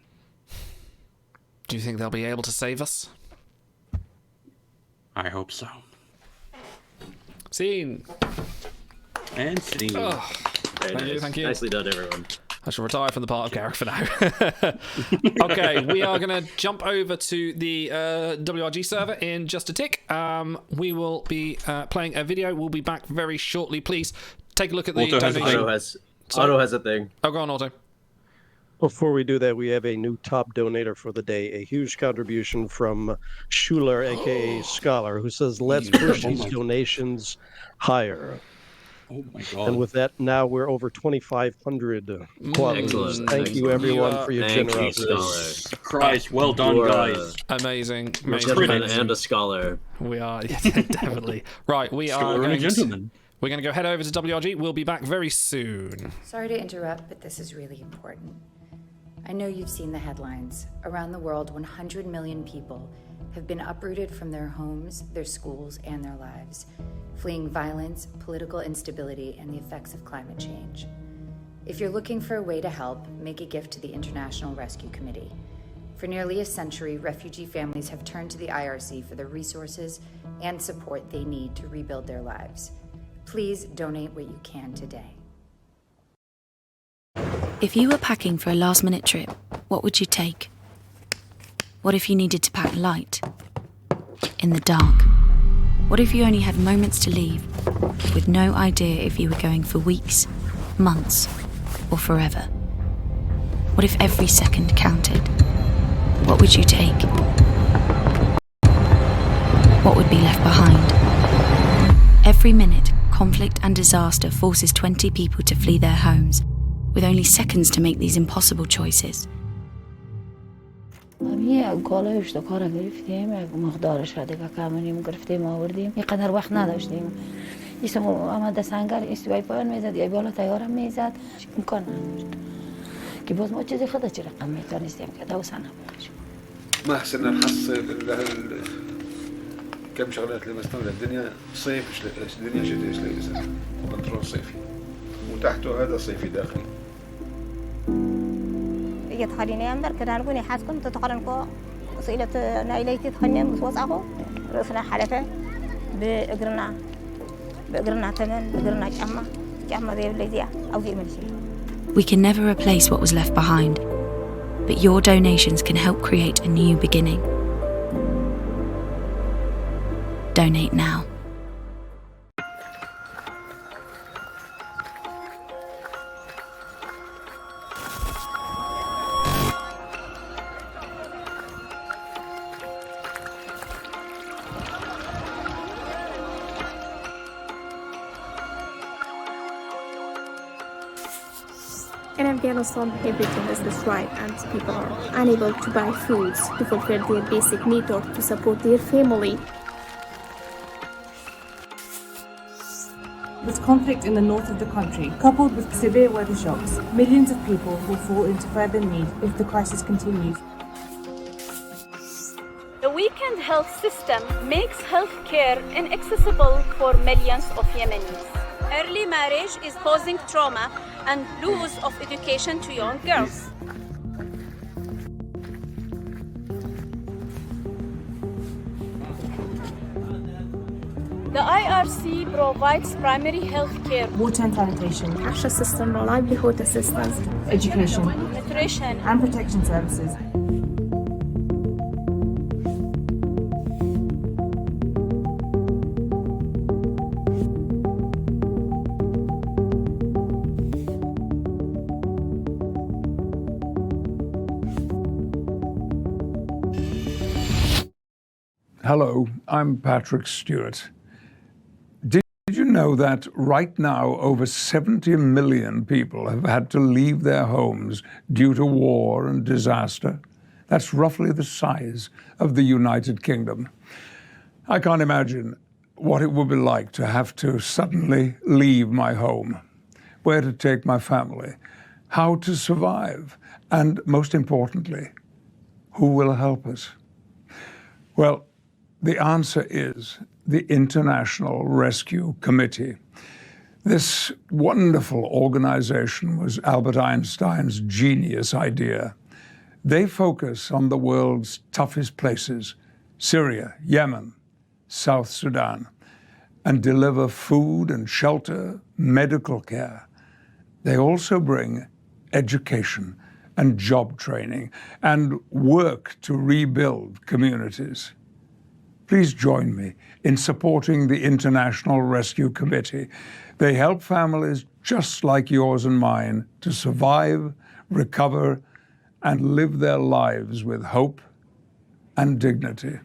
Do you think they'll be able to save us? I hope so. Scene. And scene. Oh, Very thank you, nice. thank you. Nicely done, everyone. I shall retire from the part of Garrick for now. Okay, we are going to jump over to the WRG server in just a tick. We will be playing a video. We'll be back very shortly. Please take a look at the donation. Otto has a thing. Oh, go on, Otto. Before we do that, we have a new top donator for the day, a huge contribution from Schuler, aka Scholar, who says, let's push these donations higher. Oh my god. And with that, now we're over 2,500 clubs. Excellent. Thank you, everyone, for your Thank you, generosity. Scholar. Christ, well done, You're guys. Amazing. You're a gentleman and a scholar. We are, yeah, definitely. Right, we are Scholar and a going to, gentleman. we're going to go head over to WRG. We'll be back very soon. Sorry to interrupt, but this is really important. I know you've seen the headlines. Around the world, 100 million people have been uprooted from their homes, their schools, and their lives, fleeing violence, political instability, and the effects of climate change. If you're looking for a way to help, make a gift to the International Rescue Committee. For nearly a century, refugee families have turned to the IRC for the resources and support they need to rebuild their lives. Please donate what you can today. If you were packing for a last-minute trip, what would you take? What if you needed to pack light? In the dark? What if you only had moments to leave, with no idea if you were going for weeks, months, or forever? What if every second counted? What would you take? What would be left behind? Every minute, conflict and disaster forces 20 people to flee their homes, with only seconds to make these impossible choices. یه کالای اشتکار گرفتیم، مقدارش را دیگه کامونیم گرفتیم آوردیم. اینقدر وقت نداشتیم. ایستم آمده سنگر استوای پایان میزد یا بالا تیارم میزد. امکان نداشت. که باز ما چیزی خدا چه رقم میتونستیم که دوسا نبودش. ما حسنا نحصل كم شغلات اللي مستمرة الدنيا صيف الدنيا شتاء شتاء كنترول صيفي وتحته هذا صيفي داخلي. يتخليني أمبر كده نقولي حاسكم تتقارنكو صيلة نايليتي تخنين بس وصعه رأسنا حلفة بقرنا تمن بقرنا جامة ذي بليزيا أو ذي من شيء. We can never replace what was left behind, but your donations can help create a new beginning. Donate now. In Afghanistan, everything is destroyed and people are unable to buy foods to fulfill their basic need or to support their family. With conflict in the north of the country, coupled with severe weather shocks, millions of people will fall into further need if the crisis continues. The weakened health system makes healthcare inaccessible for millions of Yemenis. Early marriage is causing trauma and loss of education to young girls. The IRC provides primary health care, Water and sanitation, access system, livelihood assistance, education, nutrition, and protection services. Hello, I'm Patrick Stewart. Did you know that right now over 70 million people have had to leave their homes due to war and disaster? That's roughly the size of the United Kingdom. I can't imagine what it would be like to have to suddenly leave my home, where to take my family, how to survive, and most importantly, who will help us? Well, the answer is the International Rescue Committee. This wonderful organization was Albert Einstein's genius idea. They focus on the world's toughest places, Syria, Yemen, South Sudan, and deliver food and shelter, medical care. They also bring education and job training and work to rebuild communities. Please join me in supporting the International Rescue Committee. They help families just like yours and mine to survive, recover, and live their lives with hope and dignity.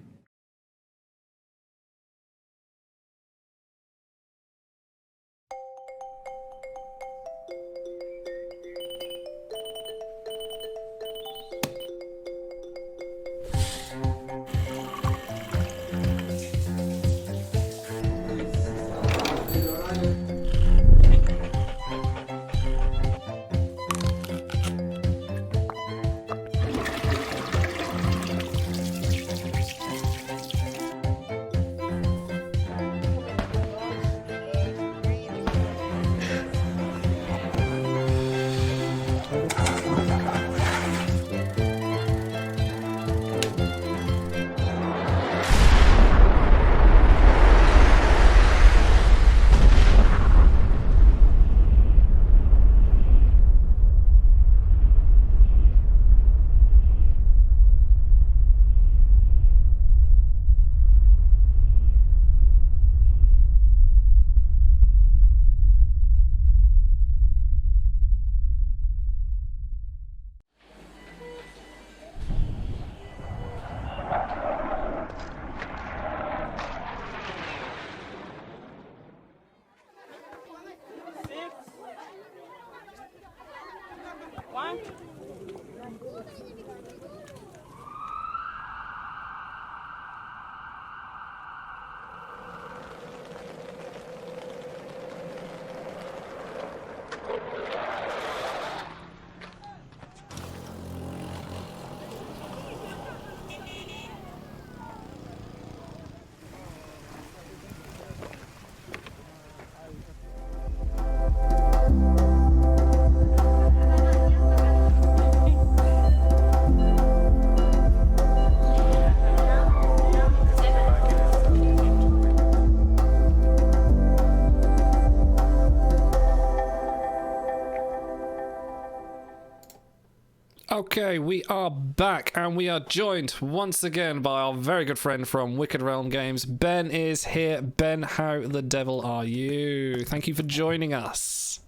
Okay, we are back, and we are joined once again by our very good friend from Wicked Realm Games. Ben is here. Ben, how the devil are you? Thank you for joining us.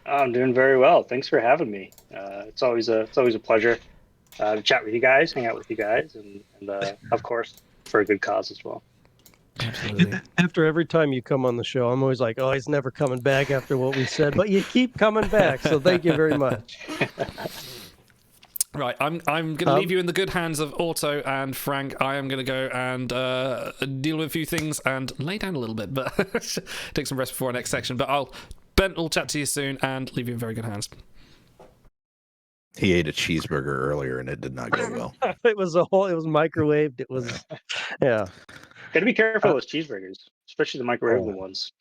I'm doing very well. Thanks for having me. It's always a pleasure to chat with you guys, hang out with you guys, and of course for a good cause as well. Absolutely. After every time you come on the show, I'm always like, oh, he's never coming back after what we said, but you keep coming back, so thank you very much. Right, I'm going to leave you in the good hands of Otto and Frank. I am going to go and deal with a few things and lay down a little bit, but take some rest before our next section. But Ben will chat to you soon and leave you in very good hands. He ate a cheeseburger earlier and it did not go well. It was microwaved. It was, yeah. Got to be careful with cheeseburgers, especially the microwavable ones.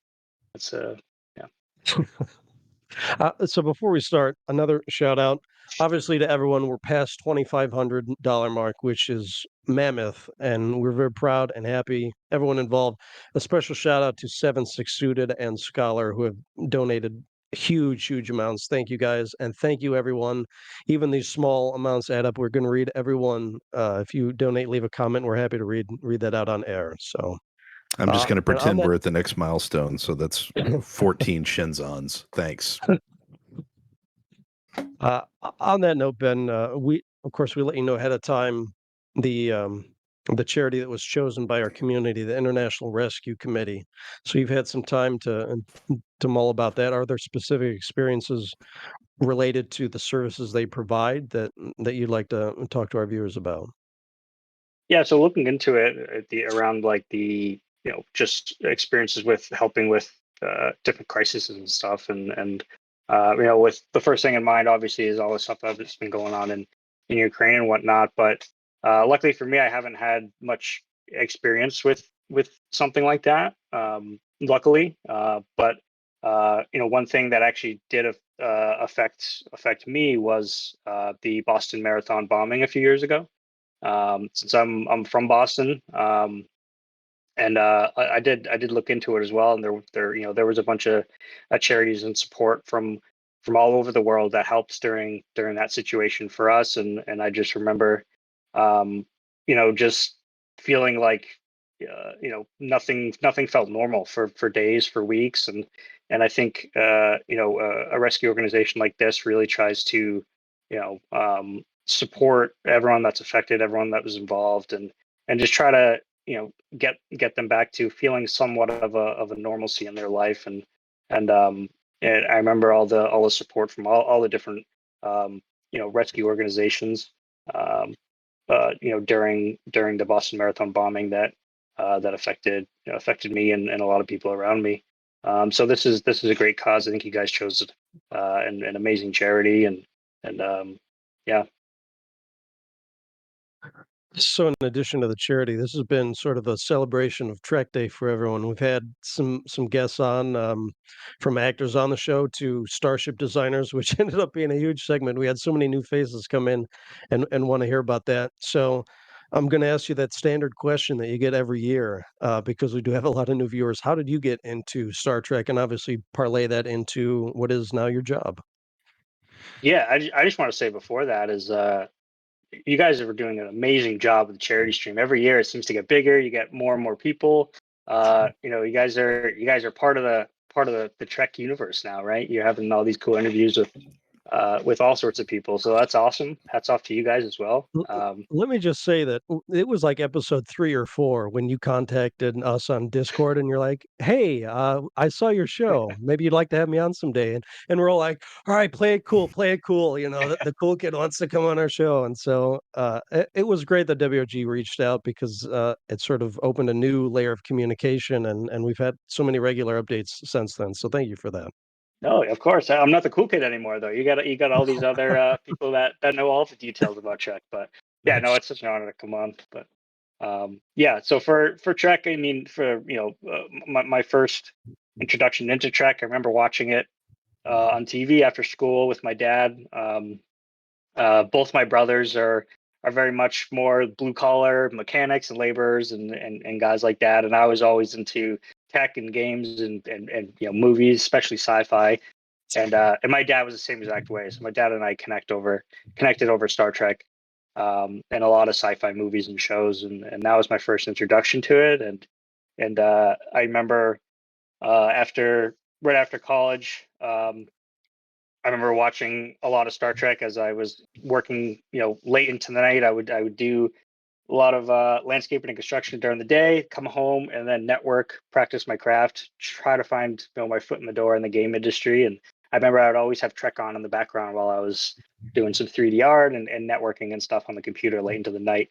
It's yeah. So before we start, another shout out, obviously to everyone. We're past $2,500 mark, which is mammoth, and we're very proud and happy. Everyone involved. A special shout out to 7-6 Suited and Scholar, who have donated huge amounts. Thank you guys, and thank you everyone. Even these small amounts add up. We're going to read everyone. If you donate, leave a comment. We're happy to read that out on air. So. I'm just going to pretend we're at the next milestone. So that's 14 Shenzons. Thanks. On that note, Ben, we let you know ahead of time the charity that was chosen by our community, the International Rescue Committee. So you've had some time to mull about that. Are there specific experiences related to the services they provide that you'd like to talk to our viewers about? Yeah, so looking into it around like the just experiences with helping with different crises and stuff, and with the first thing in mind obviously is all the stuff that's been going on in Ukraine and whatnot. But luckily for me, I haven't had much experience with something like that. Luckily, but one thing that actually did affect me was the Boston Marathon bombing a few years ago. Since I'm from Boston, and I did look into it as well, and there was a bunch of charities and support from all over the world that helped during that situation for us, and I just remember, just feeling like nothing felt normal for days, for weeks, and I think a rescue organization like this really tries to support everyone that's affected, everyone that was involved, and just try to get them back to feeling somewhat of a normalcy in their life. And I remember all the support from all the different rescue organizations during the Boston Marathon bombing that affected me and a lot of people around me. So this is a great cause. I think you guys chose an amazing charity, and yeah. So in addition to the charity, this has been sort of a celebration of Trek Day for everyone. We've had some guests on, from actors on the show to starship designers, which ended up being a huge segment. We had so many new faces come in and want to hear about that. So I'm going to ask you that standard question that you get every year, because we do have a lot of new viewers. How did you get into Star Trek, and obviously parlay that into what is now your job? Yeah, I just want to say before that is you guys are doing an amazing job with the charity stream. Every year it seems to get bigger. You get more and more people. You guys are part of the Trek universe now, right? You're having all these cool interviews with with all sorts of people. So that's awesome. Hats off to you guys as well. Let me just say that it was like episode 3 or 4 when you contacted us on Discord and you're like, "Hey, I saw your show. Maybe you'd like to have me on someday." And we're all like, "All right, play it cool, play it cool." You know, the cool kid wants to come on our show. And so it was great that WOG reached out because it sort of opened a new layer of communication, and we've had so many regular updates since then. So thank you for that. No, of course. I'm not the cool kid anymore, though. You got all these other people that know all the details about Trek. But yeah, no, it's such an honor to come on. But yeah, so for Trek, I mean, for my first introduction into Trek, I remember watching it on TV after school with my dad. Both my brothers are very much more blue collar mechanics and laborers and guys like that. And I was always into tech and games and movies, especially sci-fi. And my dad was the same exact way. So my dad and I connected over Star Trek, and a lot of sci-fi movies and shows, and that was my first introduction to it. And I remember right after college. I remember watching a lot of Star Trek as I was working, late into the night. I would do a lot of landscaping and construction during the day, come home and then network, practice my craft, try to find my foot in the door in the game industry. And I remember I would always have Trek on in the background while I was doing some 3D art and networking and stuff on the computer late into the night.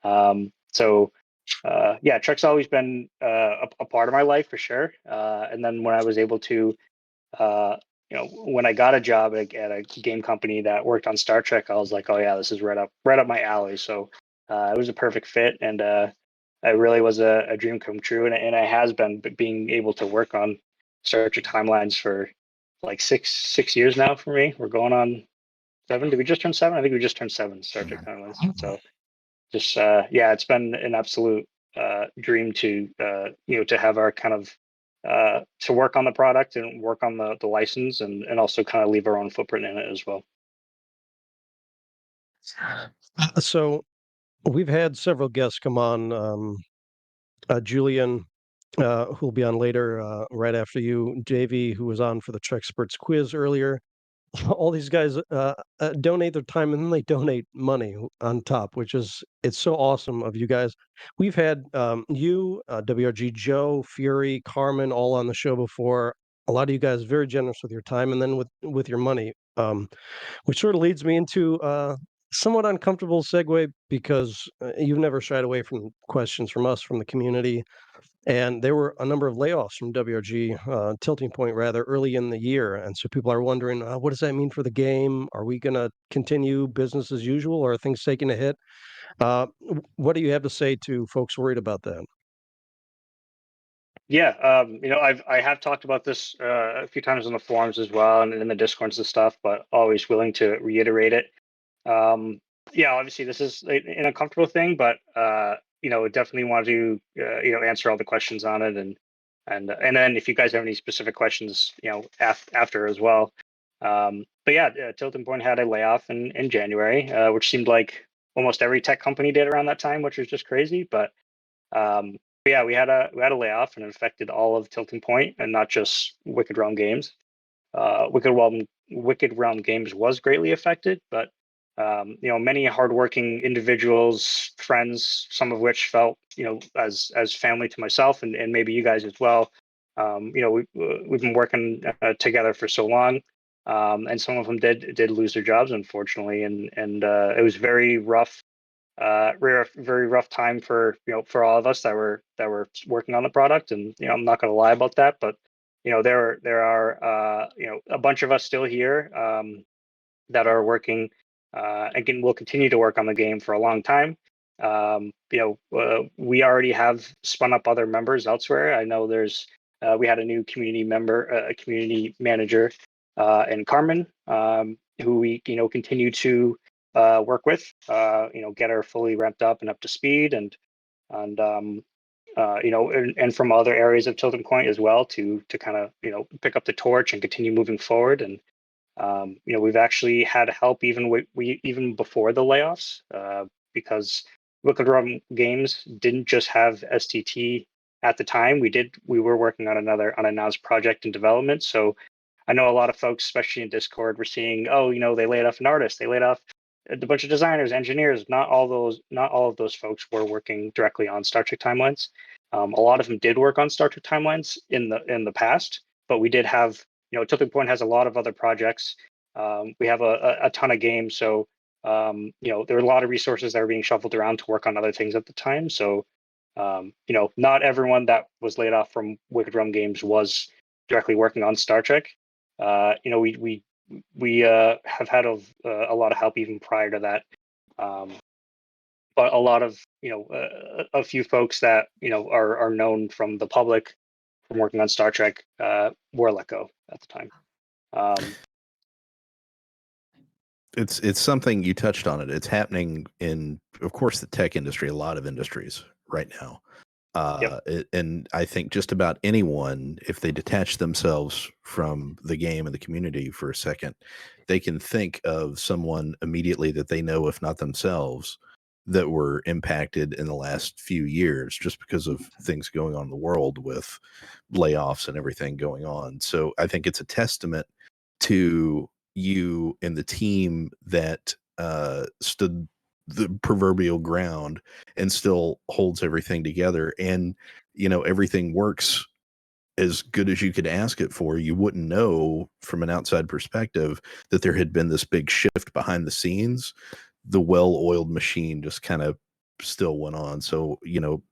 Yeah, Trek's always been a part of my life for sure. And then when I was able to when I got a job at a game company that worked on Star Trek, I was like, oh yeah, this is right up my alley. So it was a perfect fit, and it really was a dream come true. And it has been being able to work on Star Trek timelines for like six years now for me. We're going on 7. Did we just turn 7? I think we just turned 7 Star Trek timelines. So just yeah, it's been an absolute dream to to have our kind of to work on the product and work on the license and also kind of leave our own footprint in it as well. So we've had several guests come on. Julian, who'll be on later, right after you. JV, who was on for the Trexperts quiz earlier. All these guys donate their time and then they donate money on top, it's so awesome of you guys. We've had you, WRG Joe, Fury, Carmen, all on the show before. A lot of you guys very generous with your time and then with your money, which sort of leads me into somewhat uncomfortable segue because you've never shied away from questions from us, from the community. And there were a number of layoffs from WRG, Tilting Point rather, early in the year. And so people are wondering, what does that mean for the game? Are we going to continue business as usual, or are things taking a hit? What do you have to say to folks worried about that? Yeah, I have talked about this a few times on the forums as well and in the discords and stuff, but always willing to reiterate it. Yeah, obviously this is an uncomfortable thing, but definitely want to answer all the questions on it, and then if you guys have any specific questions, after as well. But yeah, Tilton Point had a layoff in January, which seemed like almost every tech company did around that time, which was just crazy. But yeah, we had a layoff, and it affected all of Tilting Point and not just Wicked Realm Games. Wicked Realm Games was greatly affected, but many hardworking individuals, friends, some of which felt as family to myself and maybe you guys as well. We've been working together for so long, and some of them did lose their jobs, unfortunately, and it was very rough. Very rough time for all of us that were working on the product, and I'm not going to lie about that, but there are a bunch of us still here that are working. Again, we'll continue to work on the game for a long time. We already have spun up other members elsewhere. I know we had a new community member, a community manager, and Carmen, who we continue to work with. Get her fully ramped up and up to speed, and from other areas of Tilting Point as well to kind of pick up the torch and continue moving forward. And we've actually had help even before the layoffs, because Wicked Realm Games didn't just have STT at the time. We were working on another unannounced project in development. So I know a lot of folks, especially in Discord, were seeing, oh, they laid off an artist, they laid off a bunch of designers, engineers. Not all of those folks were working directly on Star Trek Timelines. A lot of them did work on Star Trek Timelines in the past, but we did have, Tipping Point has a lot of other projects. We have a ton of games, so there were a lot of resources that were being shuffled around to work on other things at the time. So, not everyone that was laid off from Wicked Realm Games was directly working on Star Trek. We have had a lot of help even prior to that. But a lot of a few folks that are known from the public from working on Star Trek were let go at the time. It's something you touched on it. It's happening in, of course, the tech industry, a lot of industries right now. And I think just about anyone, if they detach themselves from the game and the community for a second, they can think of someone immediately that they know, if not themselves, that were impacted in the last few years just because of things going on in the world with layoffs and everything going on. So I think it's a testament to you and the team that stood the proverbial ground and still holds everything together. And, everything works as good as you could ask it for. You wouldn't know from an outside perspective that there had been this big shift behind the scenes. The well-oiled machine just kind of still went on. So,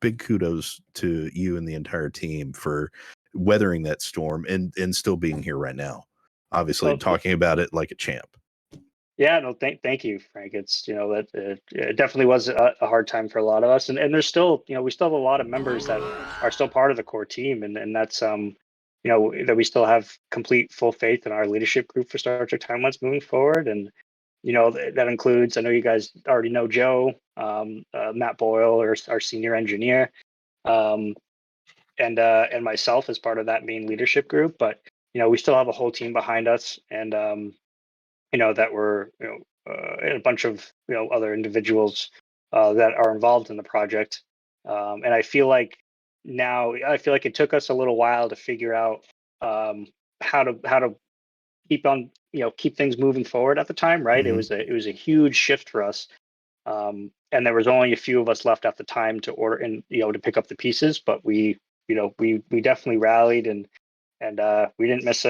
big kudos to you and the entire team for weathering that storm and still being here right now. Obviously, talking about it like a champ. Yeah, no, thank you, Frank. It's that it definitely was a hard time for a lot of us, and there's still we still have a lot of members that are still part of the core team, and that's that we still have complete full faith in our leadership group for Star Trek Timelines moving forward, and that includes, I know you guys already know Joe, Matt Boyle, our senior engineer, and myself as part of that main leadership group, but we still have a whole team behind us, and that were and a bunch of other individuals that are involved in the project, and I feel like it took us a little while to figure out how to keep things moving forward at the time, right? Mm-hmm. It was a huge shift for us, and there was only a few of us left at the time to order and to pick up the pieces, but we definitely rallied, and we didn't miss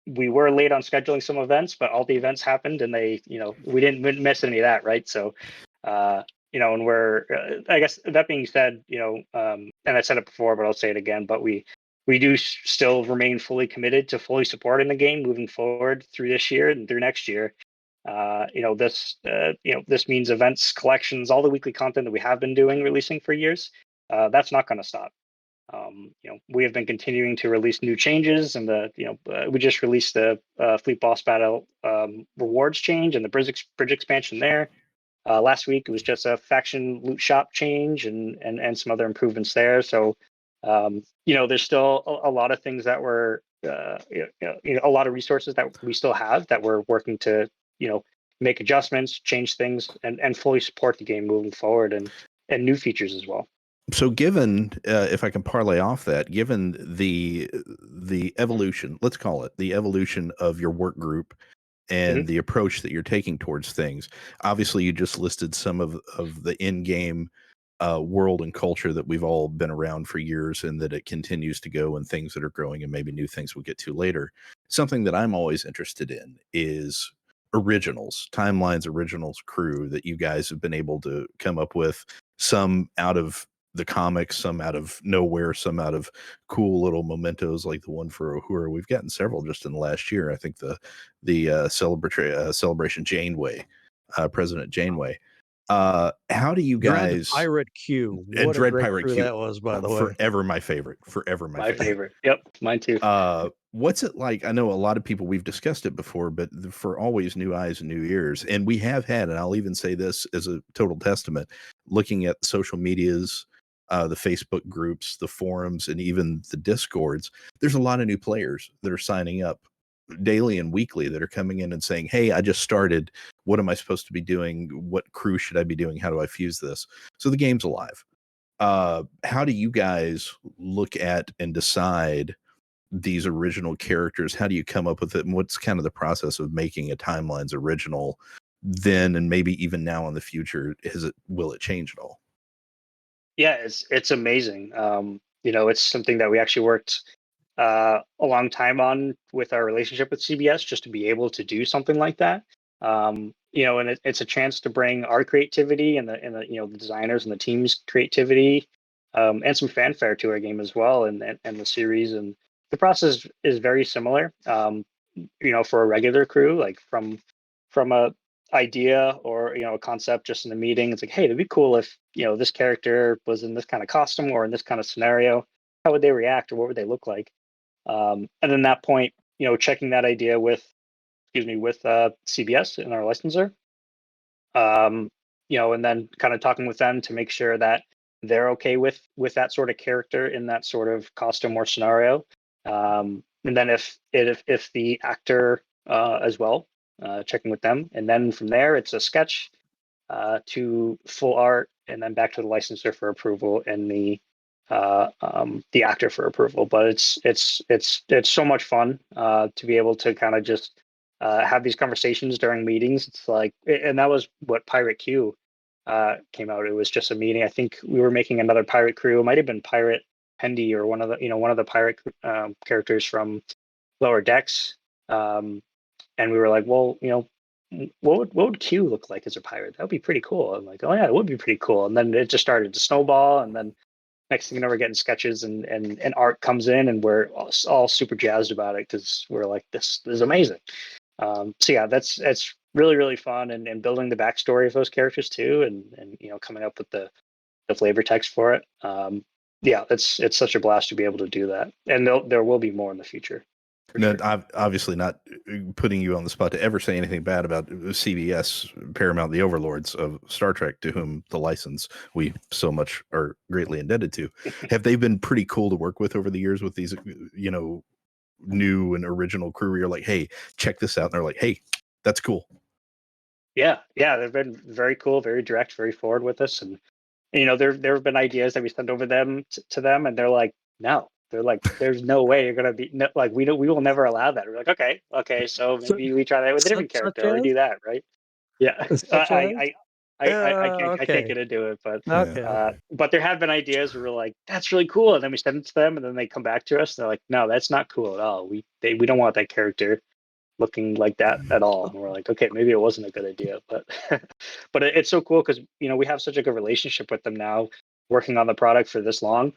we were late on scheduling some events, but all the events happened, and we didn't miss any of that, right? So, and we're, I guess that being said, and I said it before, but I'll say it again, but we do still remain fully committed to fully supporting the game moving forward through this year and through next year. This means events, collections, all the weekly content that we have been releasing for years. That's not going to stop. We have been continuing to release new changes, and we just released the Fleet Boss Battle rewards change and the bridge expansion there. Last week it was just a faction loot shop change and some other improvements there. So there's still a lot of things that we're a lot of resources that we still have that we're working to make adjustments, change things, and fully support the game moving forward, and new features as well. So given, if I can parlay off that, given the evolution, let's call it the evolution of your work group and the approach that you're taking towards things, obviously you just listed some of the in-game world and culture that we've all been around for years, and that it continues to go, and things that are growing, and maybe new things we'll get to later. Something that I'm always interested in is originals, Timelines originals crew that you guys have been able to come up with, some out of the comics, some out of nowhere, some out of cool little mementos like the one for Uhura. We've gotten several just in the last year. I think the celebration Janeway, President Janeway. How do you guys? Dread Pirate Q. And What a Dread great Pirate crew Q. that was, by the way. Forever my favorite. Forever my favorite. Yep, mine too. What's it like? I know a lot of people, we've discussed it before, but for always new eyes and new ears. And we have had, and I'll even say this as a total testament, looking at the social medias, the Facebook groups, the forums, and even the Discords, there's a lot of new players that are signing up daily and weekly that are coming in and saying, hey, I just started. What am I supposed to be doing? What crew should I be doing? How do I fuse this? So the game's alive. How do you guys look at and decide these original characters? How do you come up with it? And what's kind of the process of making a Timelines original then, and maybe even now in the future? Will it change at all? Yeah, it's amazing. It's something that we actually worked a long time on with our relationship with CBS, just to be able to do something like that. And it's a chance to bring our creativity and the designers and the team's creativity, and some fanfare to our game as well, and the series. And the process is very similar. For a regular crew, like from a idea or a concept just in a meeting, it's like, hey, it'd be cool if this character was in this kind of costume or in this kind of scenario. How would they react, or what would they look like? And then that point, checking that idea with CBS and our licensor, and then kind of talking with them to make sure that they're okay with that sort of character in that sort of costume or scenario. And then if the actor as well, checking with them, and then from there it's a sketch to full art, and then back to the licensor for approval, and the actor for approval. But it's so much fun to be able to kind of just have these conversations during meetings. It's like, and that was what Pirate Q came out. It was just a meeting. I think we were making another pirate crew. It might have been Pirate Pendy, or one of the pirate characters from Lower Decks. And we were like, well, what would Q look like as a pirate? That would be pretty cool. I'm like, oh yeah, it would be pretty cool. And then it just started to snowball, and then next thing you know, we're getting sketches, and art comes in, and we're all super jazzed about it, because we're like, this is amazing. So yeah, it's really, really fun, and building the backstory of those characters too, and coming up with the flavor text for it. Yeah, it's such a blast to be able to do that, and there will be more in the future. No, I'm obviously not putting you on the spot to ever say anything bad about CBS, Paramount, the overlords of Star Trek, to whom the license we so much are greatly indebted to. Have they been pretty cool to work with over the years with these, new and original crew where you're like, hey, check this out? And they're like, hey, that's cool. Yeah, they've been very cool, very direct, very forward with us. And there have been ideas that we sent over to them, and they're like, no. They're like, there's no way you're gonna be we will never allow that. We're like, okay, so maybe we try that with a different character, or we do that, right? Yeah, I can't get into it, but there have been ideas where we're like, that's really cool, and then we send it to them, and then they come back to us, and they're like, no, that's not cool at all. We don't want that character looking like that at all. And we're like, okay, maybe it wasn't a good idea, but but it's so cool, because we have such a good relationship with them now, working on the product for this long,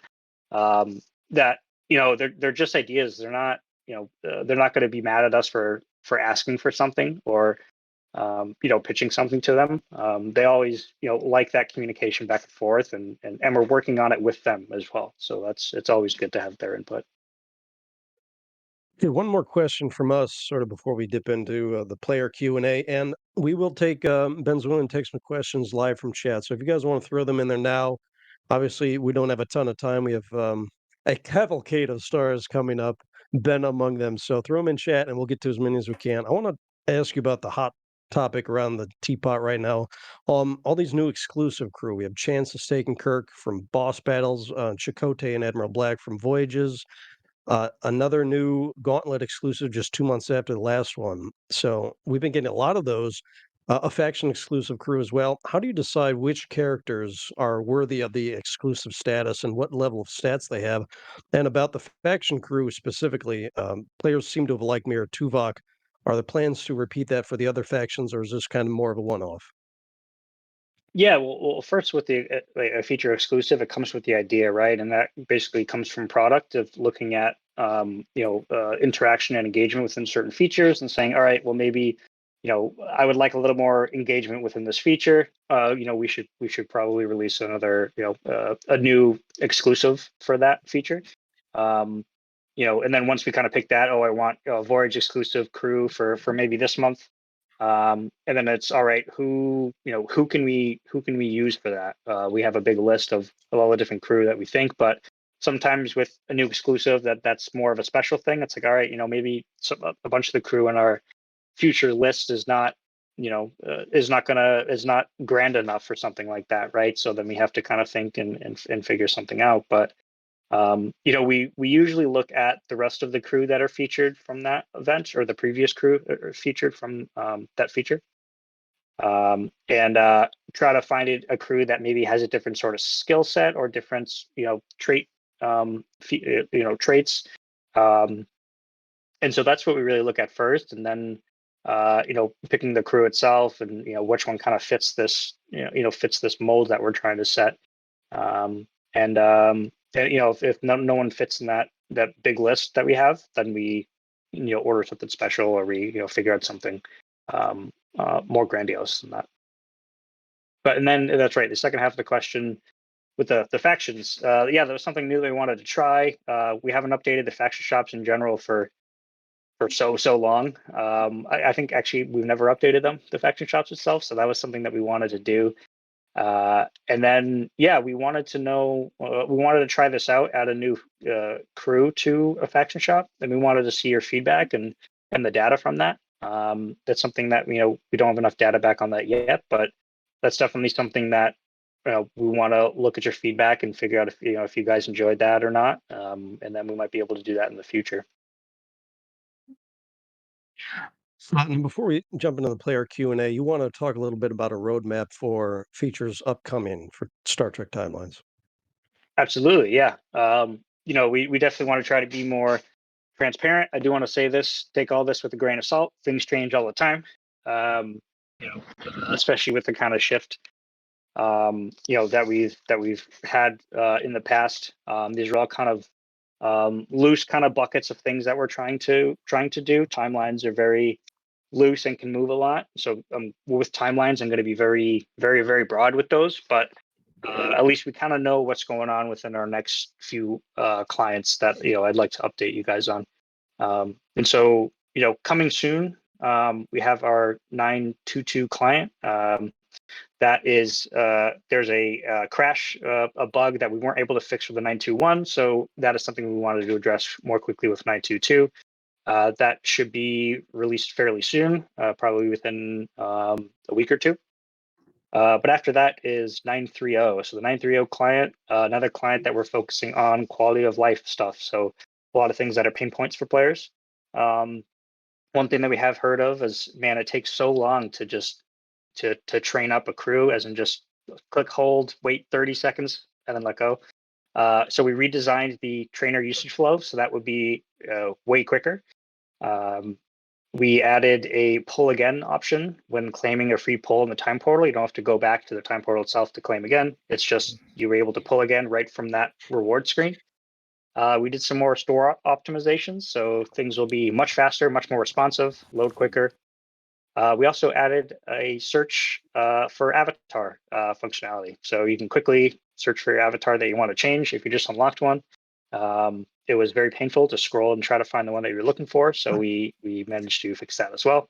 that they're just ideas. They're not they're not going to be mad at us for asking for something, or pitching something to them. They always like that communication back and forth, and we're working on it with them as well. So it's always good to have their input. Okay, one more question from us, sort of before we dip into the player Q&A, and we will take Ben's willing to take some questions live from chat. So if you guys want to throw them in there now, obviously we don't have a ton of time. We have a cavalcade of stars coming up, Ben among them. So throw them in chat, and we'll get to as many as we can. I want to ask you about the hot topic around the teapot right now. All these new exclusive crew. We have Chance the Steak and Kirk from Boss Battles, Chakotay and Admiral Black from Voyages. Another new Gauntlet exclusive just 2 months after the last one. So we've been getting a lot of those. A faction exclusive crew as well. How do you decide which characters are worthy of the exclusive status and what level of stats they have? And about the faction crew specifically, players seem to have liked Mirror Tuvok. Are there plans to repeat that for the other factions, or is this kind of more of a one-off? Yeah, well, first with a feature exclusive, it comes with the idea, right? And that basically comes from product of looking at interaction and engagement within certain features, and saying, all right, well, maybe I would like a little more engagement within this feature. We should probably release another a new exclusive for that feature. And then once we kind of pick that, I want a Voyage exclusive crew for maybe this month. And then it's all right. Who can we use for that? We have a big list of all the different crew that we think, but sometimes with a new exclusive, that's more of a special thing. It's like, all right, maybe a bunch of the crew in our future list is not grand enough for something like that, right? So then we have to kind of think and figure something out. But We usually look at the rest of the crew that are featured from that event, or the previous crew featured from that feature, and try to find a crew that maybe has a different sort of skill set or different traits. And so that's what we really look at first, and then picking the crew itself, and which one kind of fits this fits this mold that we're trying to set. And if no one fits in that big list that we have, then we order something special, or we figure out something more grandiose than that. And then that's right. The second half of the question with the factions, there was something new that we wanted to try. We haven't updated the faction shops in general for so long. I think actually we've never updated them, the faction shops itself. So that was something that we wanted to do. And then, we wanted to know, we wanted to try this out, add a new crew to a faction shop, and we wanted to see your feedback and the data from that. That's something that we don't have enough data back on that yet, but that's definitely something that we want to look at your feedback and figure out if you guys enjoyed that or not, and then we might be able to do that in the future. And before we jump into the player Q&A, you want to talk a little bit about a roadmap for features upcoming for Star Trek Timelines? Absolutely, yeah. We definitely want to try to be more transparent. I do want to say this: take all this with a grain of salt. Things change all the time, especially with the kind of shift that we've had in the past. These are all kind of loose kind of buckets of things that we're trying to do. Timelines are very loose and can move a lot. So with timelines, I'm going to be very, very, very broad with those, but at least we kind of know what's going on within our next few clients that I'd like to update you guys on. And so coming soon, we have our 922 client. That is there's a crash, a bug that we weren't able to fix with the 921. So that is something we wanted to address more quickly with 922. That should be released fairly soon, probably within a week or two. But after that is 930. So the 930 client, another client that we're focusing on quality of life stuff. So a lot of things that are pain points for players. One thing that we have heard of is, man, it takes so long to just to train up a crew, as in just click, hold, wait 30 seconds, and then let go. So we redesigned the trainer usage flow, so that would be way quicker. We added a pull again option when claiming a free pull in the time portal. You don't have to go back to the time portal itself to claim again. It's just you were able to pull again right from that reward screen. We did some more store optimizations, so things will be much faster, much more responsive, load quicker. We also added a search for avatar functionality. So you can quickly search for your avatar that you want to change if you just unlocked one. It was very painful to scroll and try to find the one that you're looking for, so we managed to fix that as well.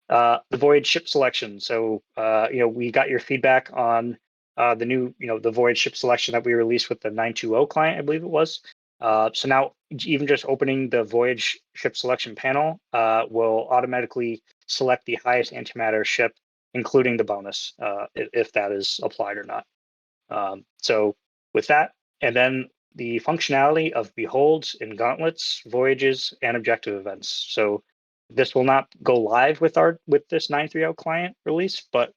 The voyage ship selection. So we got your feedback on the new the voyage ship selection that we released with the 920 client, I believe it was. So now even just opening the voyage ship selection panel will automatically select the highest antimatter ship, including the bonus, if that is applied or not. So with that, and then the functionality of beholds in gauntlets, voyages, and objective events. So this will not go live with this 930 client release, but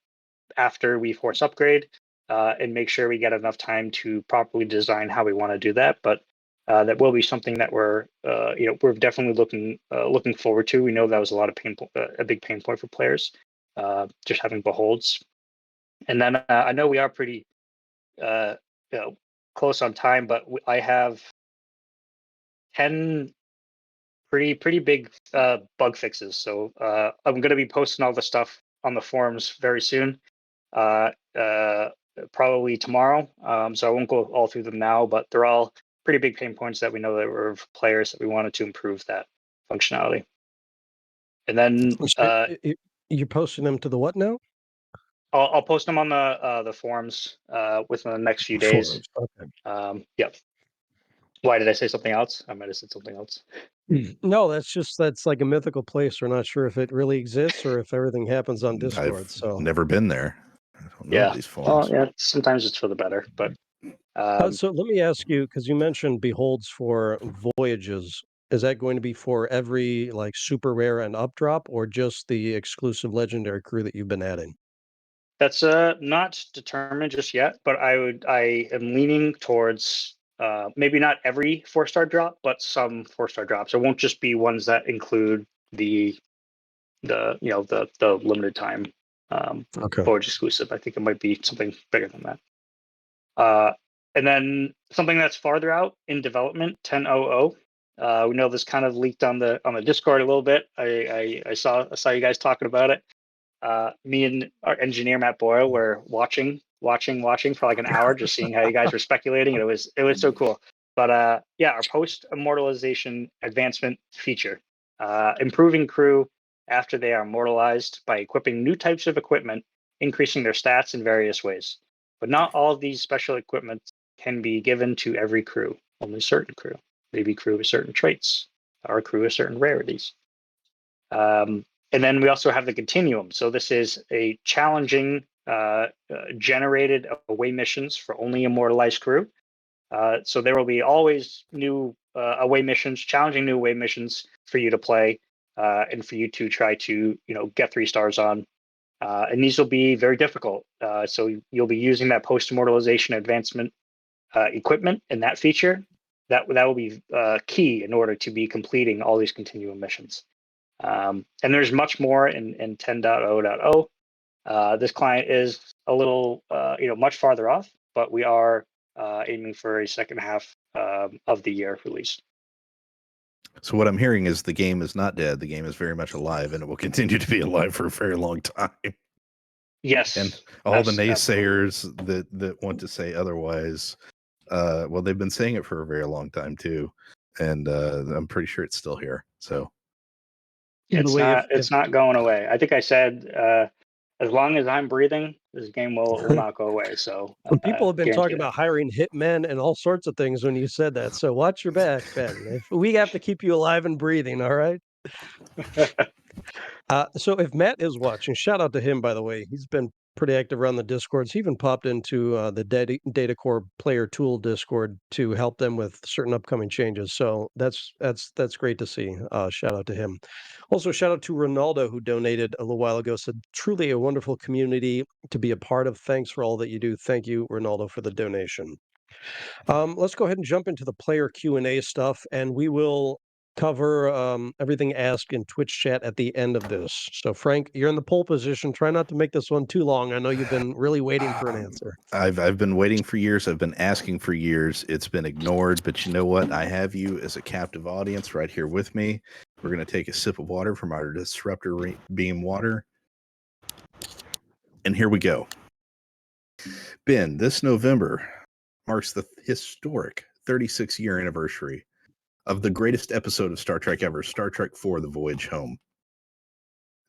after we force upgrade and make sure we get enough time to properly design how we want to do that. But that will be something that we're definitely looking forward to. We know that was a big pain point for players, just having beholds. And then I know we are pretty close on time, but I have 10 pretty big bug fixes. So I'm going to be posting all the stuff on the forums very soon, probably tomorrow. So I won't go all through them now, but they're all pretty big pain points that we know that were of players that we wanted to improve that functionality. And then you're posting them to the what now? I'll post them on the forums within the next few days. Okay. Yep. Why did I say something else? I might have said something else. No, that's like a mythical place. We're not sure if it really exists or if everything happens on Discord. I've never been there. I don't know these forums. Well, yeah, sometimes it's for the better, but So let me ask you, because you mentioned beholds for voyages. Is that going to be for every like super rare and up drop, or just the exclusive legendary crew that you've been adding? That's not determined just yet, but I am leaning towards maybe not every 4-star drop, but some 4-star drops. It won't just be ones that include the the limited time Voyage exclusive. I think it might be something bigger than that. And then something that's farther out in development, 10.00. We know this kind of leaked on the Discord a little bit. I saw you guys talking about it. Me and our engineer Matt Boyle were watching for like an hour, just seeing how you guys were speculating. And it was so cool. But yeah, our post immortalization advancement feature, improving crew after they are immortalized by equipping new types of equipment, increasing their stats in various ways. But not all of these special equipment can be given to every crew. Only certain crew, maybe crew with certain traits, or crew with certain rarities. And then we also have the continuum. So this is a challenging generated away missions for only immortalized crew. So there will be always new away missions, challenging new away missions for you to play and for you to try to get 3 stars on. And these will be very difficult. So you'll be using that post immortalization advancement equipment and that feature. That will be key in order to be completing all these continuum missions. And there's much more in 10.0.0. This client is a little, much farther off, but we are aiming for a second half of the year release. So what I'm hearing is the game is not dead. The game is very much alive, and it will continue to be alive for a very long time. Yes. And all the naysayers that want to say otherwise, well, they've been saying it for a very long time too, and I'm pretty sure it's still here. So it's not going away. I think I said as long as I'm breathing, this game will not go away. So people have been talking about hiring hitmen and all sorts of things when you said that. So watch your back, Ben. If we have to keep you alive and breathing, all right? So if Matt is watching, shout out to him, by the way. He's been pretty active around the Discords. He even popped into the Data Core Player Tool Discord to help them with certain upcoming changes. So that's great to see. Shout out to him. Also, shout out to Ronaldo, who donated a little while ago. Said, truly a wonderful community to be a part of. Thanks for all that you do. Thank you, Ronaldo, for the donation. Let's go ahead and jump into the player Q&A stuff, and we will cover everything asked in Twitch chat at the end of this. So, Frank, you're in the pole position. Try not to make this one too long. I know you've been really waiting for an answer. I've been waiting for years. I've been asking for years. It's been ignored. But you know what? I have you as a captive audience right here with me. We're going to take a sip of water from our disruptor beam water. And here we go. Ben, this November marks the historic 36-year anniversary of the greatest episode of Star Trek ever, Star Trek IV: The Voyage Home.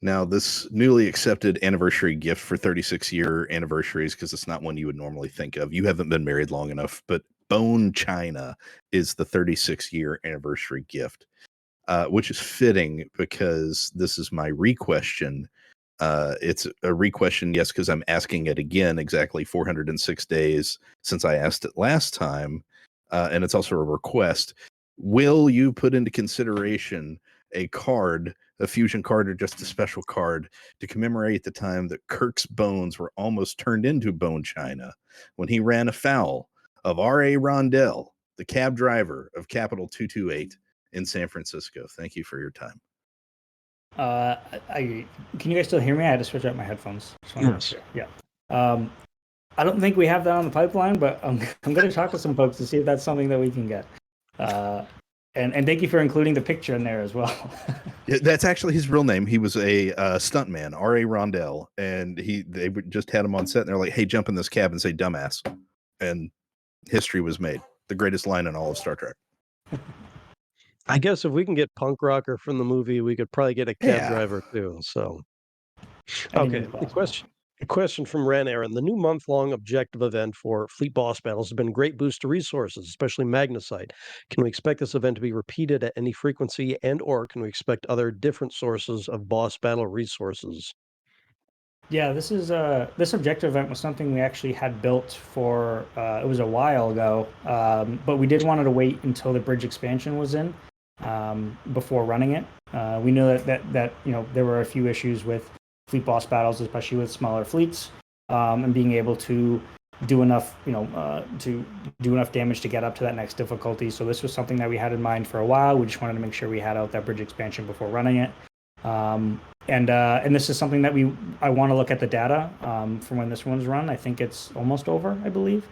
Now, this newly accepted anniversary gift for 36-year anniversaries, because it's not one you would normally think of. You haven't been married long enough, but Bone China is the 36-year anniversary gift, which is fitting because this is my re-question. It's a re-question, yes, because I'm asking it again exactly 406 days since I asked it last time, and it's also a request. Will you put into consideration a card, a fusion card, or just a special card to commemorate the time that Kirk's bones were almost turned into bone china when he ran afoul of R.A. Rondell, the cab driver of Capital 228 in San Francisco? Thank you for your time. Can you guys still hear me? I had to switch out my headphones. Yes. Yeah. I don't think we have that on the pipeline, but I'm going to talk to some folks to see if that's something that we can get. And thank you for including the picture in there as well. Yeah, that's actually his real name. He was a stuntman, R.A. Rondell, and they just had him on set, and they're like, "Hey, jump in this cab and say dumbass," and history was made. The greatest line in all of Star Trek. I guess if we can get Punk Rocker from the movie, we could probably get a cab driver too. So, okay. A question from Ran Aaron. The new month-long objective event for Fleet Boss Battles has been a great boost to resources, especially Magnesite. Can we expect this event to be repeated at any frequency, and/or can we expect other different sources of boss battle resources? Yeah, this objective event was something we actually had built for. It was a while ago, but we did wanted to wait until the bridge expansion was in before running it. We knew that there were a few issues with fleet boss battles, especially with smaller fleets, and being able to do enough to do enough damage to get up to that next difficulty. So this was something that we had in mind for a while. We just wanted to make sure we had out that bridge expansion before running it. And this is something that I want to look at the data from when this one's run. I think it's almost over, I believe.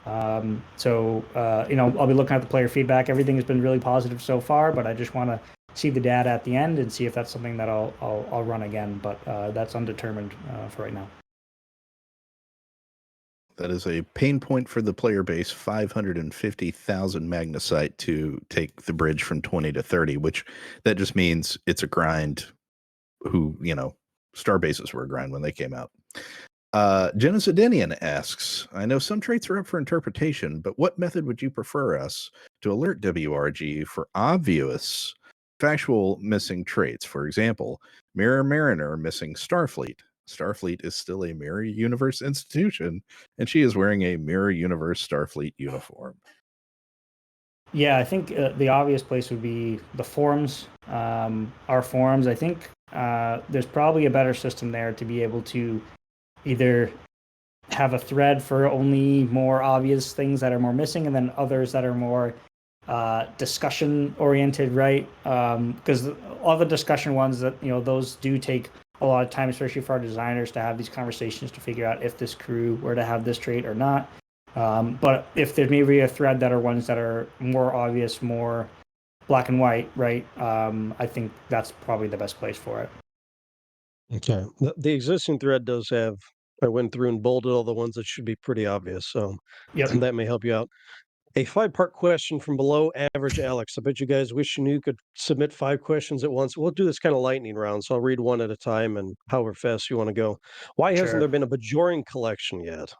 So I'll be looking at the player feedback. Everything has been really positive so far, but I just want to see the data at the end and see if that's something that I'll run again. But that's undetermined for right now. That is a pain point for the player base, 550,000 magnesite to take the bridge from 20 to 30, which that just means it's a grind. Star bases were a grind when they came out. Genocidinian asks, I know some traits are up for interpretation, but what method would you prefer us to alert WRG for obvious factual missing traits? For example, Mirror Mariner missing Starfleet. Starfleet is still a Mirror Universe institution, and she is wearing a Mirror Universe Starfleet uniform. Yeah, I think the obvious place would be the forums. Our forums, I think there's probably a better system there to be able to either have a thread for only more obvious things that are more missing, and then others that are more discussion oriented, right? Because all the discussion ones that those do take a lot of time, especially for our designers, to have these conversations to figure out if this crew were to have this trait or not. But if there may be a thread that are ones that are more obvious, more black and white, right? I think that's probably the best place for it. Okay. The existing thread does have, I went through and bolded all the ones that should be pretty obvious. So that may help you out. A 5-part question from below average Alex. I bet you guys wish you knew you could submit 5 questions at once. We'll do this kind of lightning round. So I'll read one at a time and however fast you want to go. Why hasn't there been a Bajoran collection yet?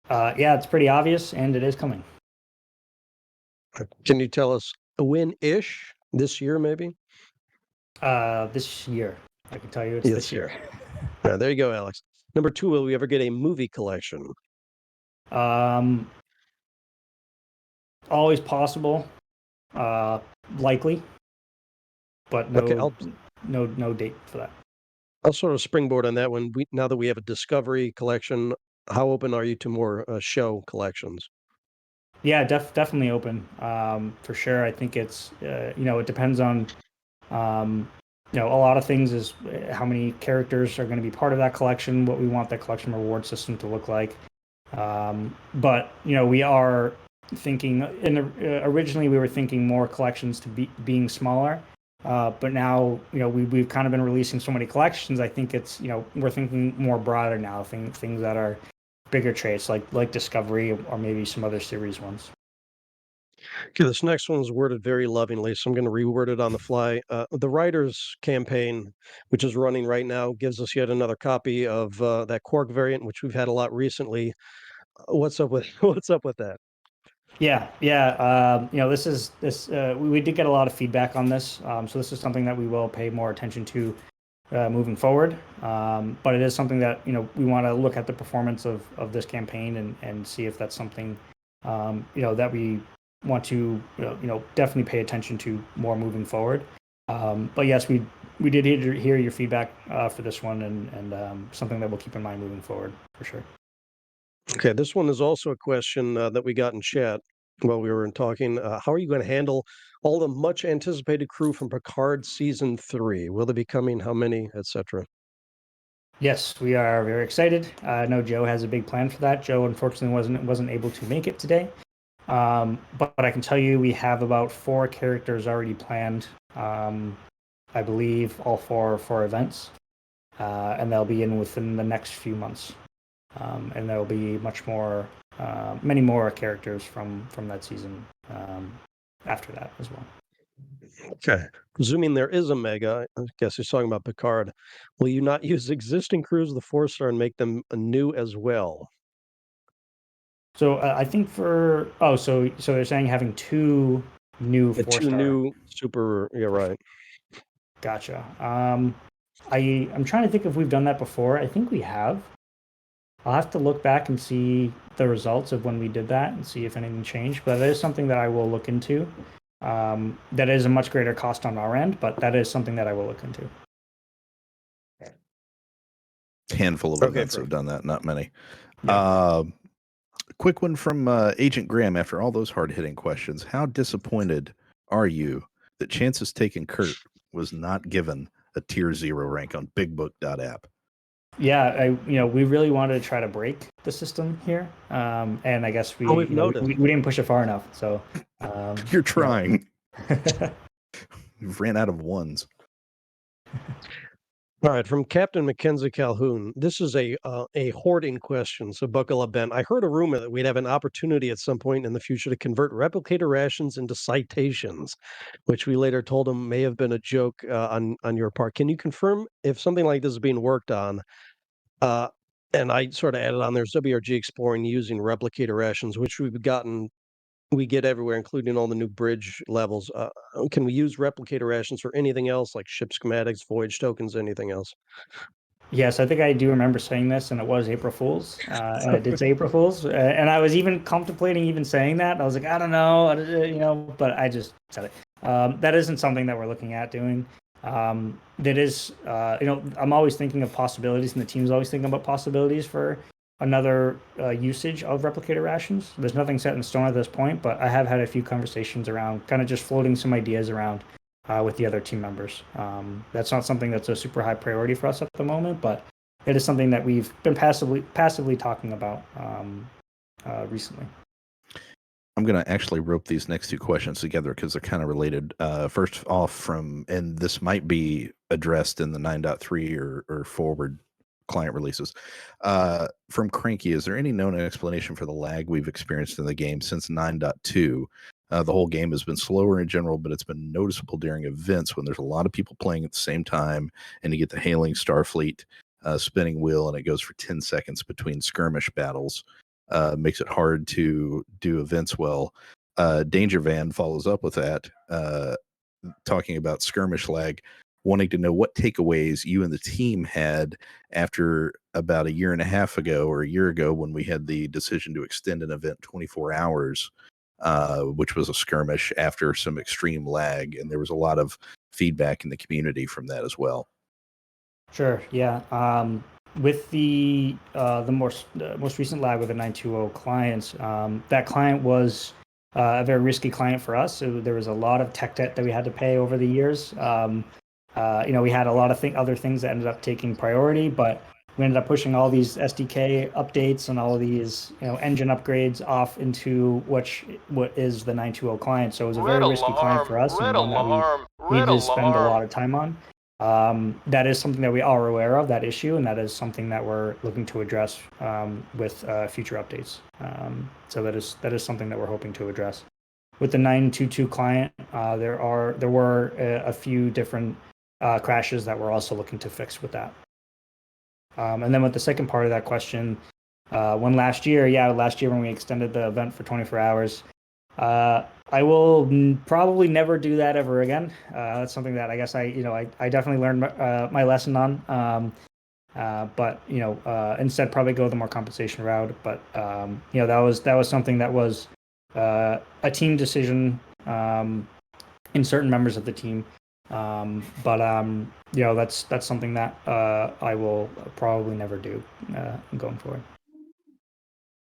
Yeah, it's pretty obvious, and it is coming. Can you tell us when-ish? This year, maybe? This year. I can tell you it's this year. Yeah, there you go, Alex. Number 2, will we ever get a movie collection? Always possible, likely, but no date for that. I'll sort of springboard on that one. Now that we have a Discovery collection, how open are you to more show collections? Yeah, definitely open for sure. I think it's it depends on a lot of things is how many characters are going to be part of that collection, what we want that collection reward system to look like. But we are thinking originally we were thinking more collections to being smaller. But now, we've kind of been releasing so many collections. I think it's, we're thinking more broader now, things that are bigger traits like Discovery or maybe some other series ones. Okay, this next one is worded very lovingly, so I'm going to reword it on the fly. The writers' campaign, which is running right now, gives us yet another copy of that Quark variant, which we've had a lot recently. What's up with that? Yeah. We did get a lot of feedback on this, so this is something that we will pay more attention to moving forward. But it is something that we want to look at the performance of this campaign and see if that's something that we want to definitely pay attention to more moving forward. But yes, we did hear your feedback for this one, and something that we'll keep in mind moving forward for sure. Okay, this one is also a question that we got in chat while we were talking. How are you going to handle all the much anticipated crew from Picard season 3? Will they be coming? How many, etc.? Yes, we are very excited. I know Joe has a big plan for that. Joe unfortunately wasn't able to make it today. But I can tell you we have about 4 characters already planned. I believe all 4 for events, and they'll be in within the next few months. And there will be many more characters from that season after that as well. Okay. Presuming there is a mega, I guess he's talking about Picard, will you not use existing crews of the 4-star and make them new as well? So I think so they're saying having 2 new 4-star. 2 new super, yeah, right. Gotcha. I'm trying to think if we've done that before. I think we have. I'll have to look back and see the results of when we did that and see if anything changed. But that is something that I will look into. That is a much greater cost on our end, but that is something that I will look into. Handful of events have done that, not many. Quick one from Agent Graham. After all those hard-hitting questions, how disappointed are you that Chance's Taken Kurt was not given a tier 0 rank on BigBook.app? Yeah, we really wanted to try to break the system here, and I guess we didn't push it far enough. So you're trying. You've ran out of ones. All right, from Captain Mackenzie Calhoun. This is a hoarding question, so buckle up, Ben. I heard a rumor that we'd have an opportunity at some point in the future to convert replicator rations into citations, which we later told him may have been a joke on your part. Can you confirm if something like this is being worked on? And I sort of added on there's WRG exploring using replicator rations, which we get everywhere, including all the new bridge levels. Can we use replicator rations for anything else, like ship schematics, voyage tokens, anything else? Yes, I think I do remember saying this, and it was April Fool's, and I did say April Fool's, and I was even contemplating even saying that. I was like, I don't know, but I just said it. That isn't something that we're looking at doing. That is, I'm always thinking of possibilities, and the team's always thinking about possibilities for another usage of replicator rations. There's nothing set in stone at this point, but I have had a few conversations around kind of just floating some ideas around with the other team members. That's not something that's a super high priority for us at the moment, but it is something that we've been passively talking about recently. I'm going to actually rope these next two questions together because they're kind of related. First off, and this might be addressed in the 9.3 or forward client releases. From Cranky, is there any known explanation for the lag we've experienced in the game since 9.2? The whole game has been slower in general, but it's been noticeable during events when there's a lot of people playing at the same time, and you get the hailing Starfleet spinning wheel, and it goes for 10 seconds between skirmish battles. Makes it hard to do events well. Danger Van follows up with that, talking about skirmish lag, wanting to know what takeaways you and the team had after about a year and a half ago or a year ago when we had the decision to extend an event 24 hours, which was a skirmish after some extreme lag. And there was a lot of feedback in the community from that as well. Sure. Yeah. With the most recent lag with the 920 clients, that client was a very risky client for us. So there was a lot of tech debt that we had to pay over the years. We had a lot of other things that ended up taking priority, but we ended up pushing all these SDK updates and all of these engine upgrades off into what is the 920 client. So it was a very risky client for us, and one that we needed to spend a lot of time on. That is something that we are aware of, that issue, and that is something that we're looking to address with future updates. So that is something that we're hoping to address. With the 922 client, there were a few different crashes that we're also looking to fix with that. And then with the second part of that question, last year when we extended the event for 24 hours, I will probably never do that ever again. That's something that I guess I definitely learned my lesson on. But instead probably go the more compensation route. But that was something that was a team decision in certain members of the team. But that's something that I will probably never do going forward.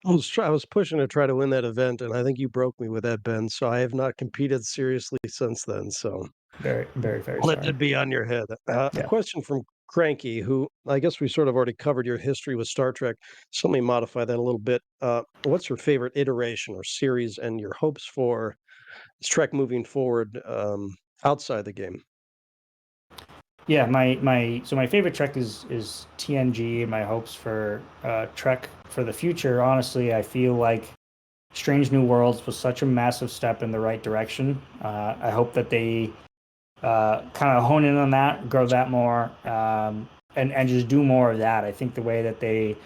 I was pushing to try to win that event, and I think you broke me with that, Ben. So I have not competed seriously since then. So very, very, very let sorry. it be on your head. A question from Cranky, who I guess we sort of already covered your history with Star Trek. So let me modify that a little bit. What's your favorite iteration or series, and your hopes for Trek moving forward outside the game? Yeah, my favorite Trek is TNG. My hopes for Trek for the future, honestly, I feel like Strange New Worlds was such a massive step in the right direction. I hope that they kind of hone in on that, grow that more, and just do more of that. I think the way that they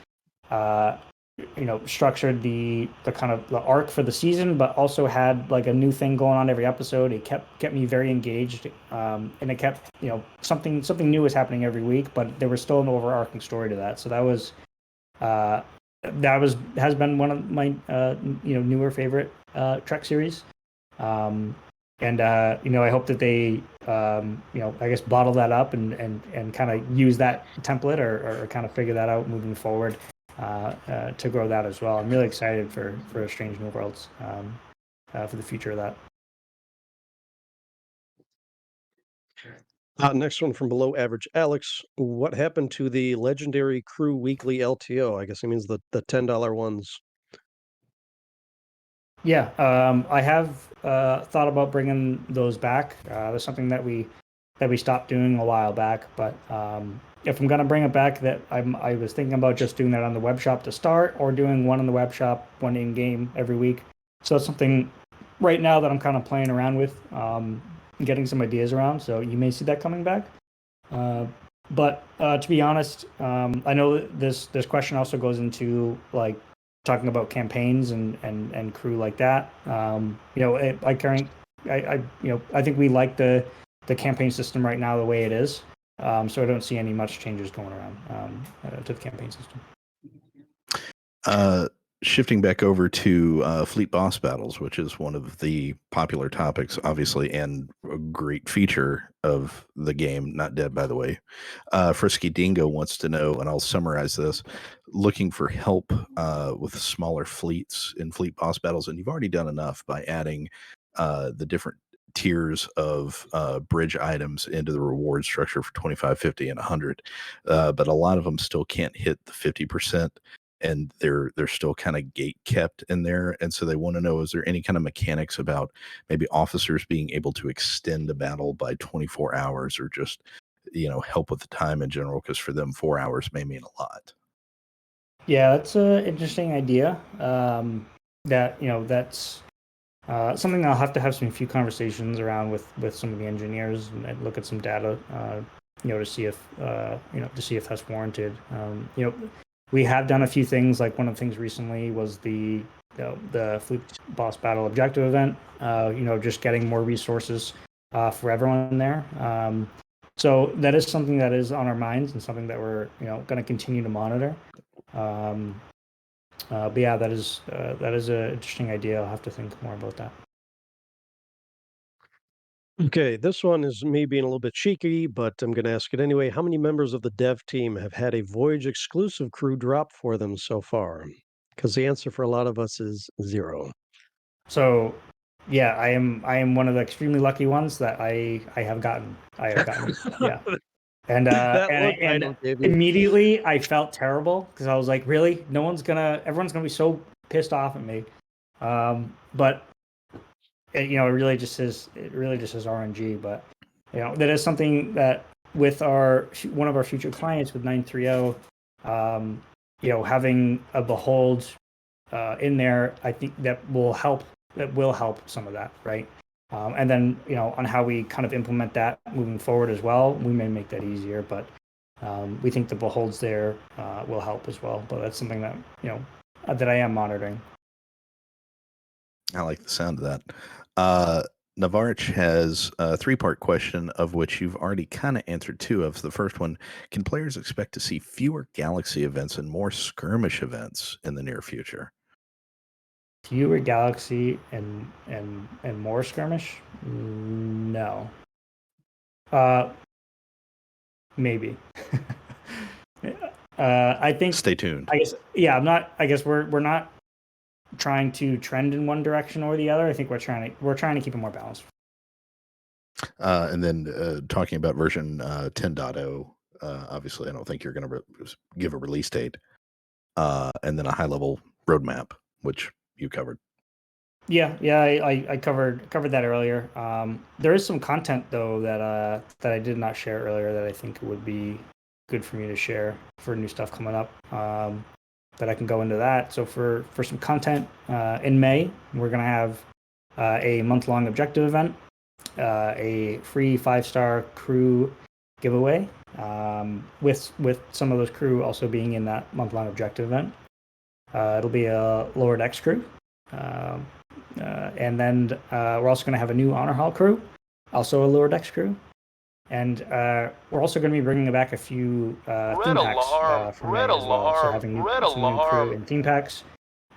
structured the kind of the arc for the season, but also had like a new thing going on every episode. It kept me very engaged, and it kept something new was happening every week, but there was still an overarching story to that. So has been one of my newer favorite Trek series. I hope that they I guess bottle that up and kind of use that template or kind of figure that out moving forward to grow that as well. I'm really excited for Strange New Worlds for the future of that. Next one from Below Average Alex. What happened to the legendary Crew Weekly LTO? I guess he means the $10 ones. Yeah, I have thought about bringing those back. There's something that we stopped doing a while back, but if I'm gonna bring it back, I was thinking about just doing that on the web shop to start, or doing one on the web shop, one in game every week. So that's something right now that I'm kind of playing around with, getting some ideas around. So you may see that coming back. But to be honest, I know this question also goes into like talking about campaigns and crew like that. I think we like the campaign system right now the way it is. So I don't see any much changes going around to the campaign system. Shifting back over to fleet boss battles, which is one of the popular topics, obviously, and a great feature of the game. Not dead, by the way. Frisky Dingo wants to know, and I'll summarize this: looking for help with smaller fleets in fleet boss battles, and you've already done enough by adding the different tiers of bridge items into the reward structure for 25, 50, and 100. But a lot of them still can't hit the 50%. And they're still kind of gate kept in there, and so they want to know, is there any kind of mechanics about maybe officers being able to extend a battle by 24 hours, or just help with the time in general, because for them 4 hours may mean a lot. Yeah, that's an interesting idea. That's something I'll have to have some few conversations around with some of the engineers and look at some data, to see if that's warranted. We have done a few things. Like one of the things recently was the fleet boss battle objective event. Just getting more resources for everyone there. So that is something that is on our minds and something that we're going to continue to monitor. But yeah, that is an interesting idea. I'll have to think more about that. Okay, this one is me being a little bit cheeky, but I'm going to ask it anyway. How many members of the dev team have had a Voyage exclusive crew drop for them so far? Because the answer for a lot of us is 0. So, yeah, I am one of the extremely lucky ones that I have gotten. Yeah. And immediately I felt terrible because I was like, really? Everyone's gonna be so pissed off at me. But it really just is RNG. But that is something that with one of our future clients with 930, having a Behold in there, I think that will help some of that, right? And then on how we kind of implement that moving forward as well, we may make that easier, but we think the Beholds there will help as well. But that's something that that I am monitoring. I like the sound of that. Navarch has a 3-part question, of which you've already kind of answered 2 of. The first one: can players expect to see fewer Galaxy events and more skirmish events in the near future? Fewer Galaxy and more skirmish? No. Maybe. I think. Stay tuned. I guess. Yeah, I'm not. I guess we're not trying to trend in one direction or the other. I think we're trying to keep it more balanced. And then talking about version 10.0, obviously I don't think you're going to give a release date. And then a high-level roadmap, which you covered. Yeah, I covered that earlier. There is some content though that I did not share earlier that I think would be good for me to share for new stuff coming up. That I can go into that. So for some content in May, we're gonna have a month-long objective event, a free 5-star crew giveaway, with some of those crew also being in that month-long objective event. It'll be a lower decks crew. And then we're also going to have a new Honor Hall crew, also a lower decks crew. And we're also going to be bringing back a few theme packs from May as well. So having some new crew and theme packs.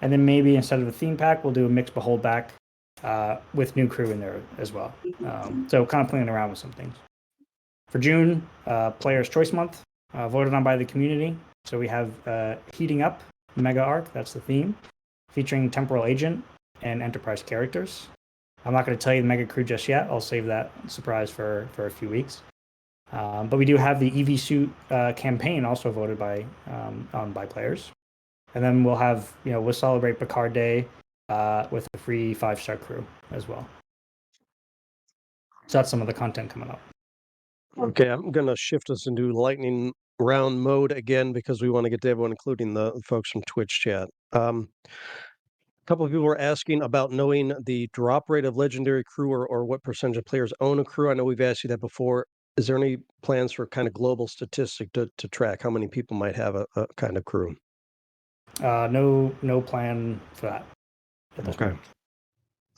And then maybe instead of a theme pack, we'll do a mixed behold back with new crew in there as well. So kind of playing around with some things. For June, Players' Choice Month, voted on by the community. So we have Heating Up, Mega Arc, that's the theme, featuring Temporal Agent and Enterprise characters. I'm not going to tell you the Mega Crew just yet. I'll save that surprise for a few weeks. But we do have the EV Suit campaign also voted by players. And then we'll celebrate Picard Day with a free 5-star crew as well. So that's some of the content coming up. Okay, I'm going to shift us into lightning round mode again because we want to get to everyone, including the folks from Twitch chat. A couple of people were asking about knowing the drop rate of legendary crew or what percentage of players own a crew. I know we've asked you that before. Is there any plans for kind of global statistic to track how many people might have a kind of crew? No plan for that. Okay.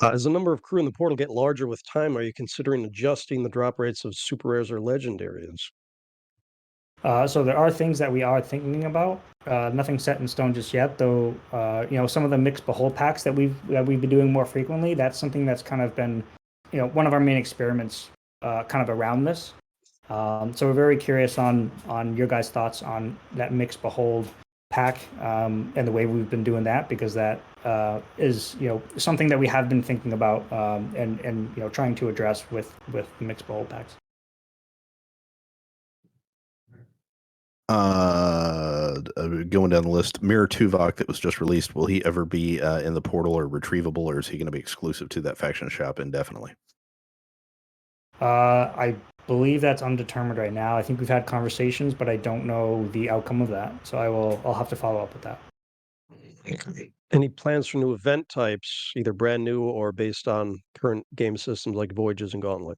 As the number of crew in the portal get larger with time, are you considering adjusting the drop rates of super rares or legendaries? So there are things that we are thinking about. Nothing set in stone just yet, though. Some of the mixed behold packs that we've been doing more frequently. That's something that's kind of been, one of our main experiments, kind of around this. So we're very curious on your guys' thoughts on that mixed behold pack and the way we've been doing that, because that is something that we have been thinking about and trying to address with the mixed behold packs. Going down the list, Mirror Tuvok that was just released, will he ever be in the portal or retrievable, or is he going to be exclusive to that faction shop indefinitely? I believe that's undetermined right now. I think we've had conversations, but I don't know the outcome of that. So I'll have to follow up with that. Any plans for new event types, either brand new or based on current game systems like Voyages and Gauntlet?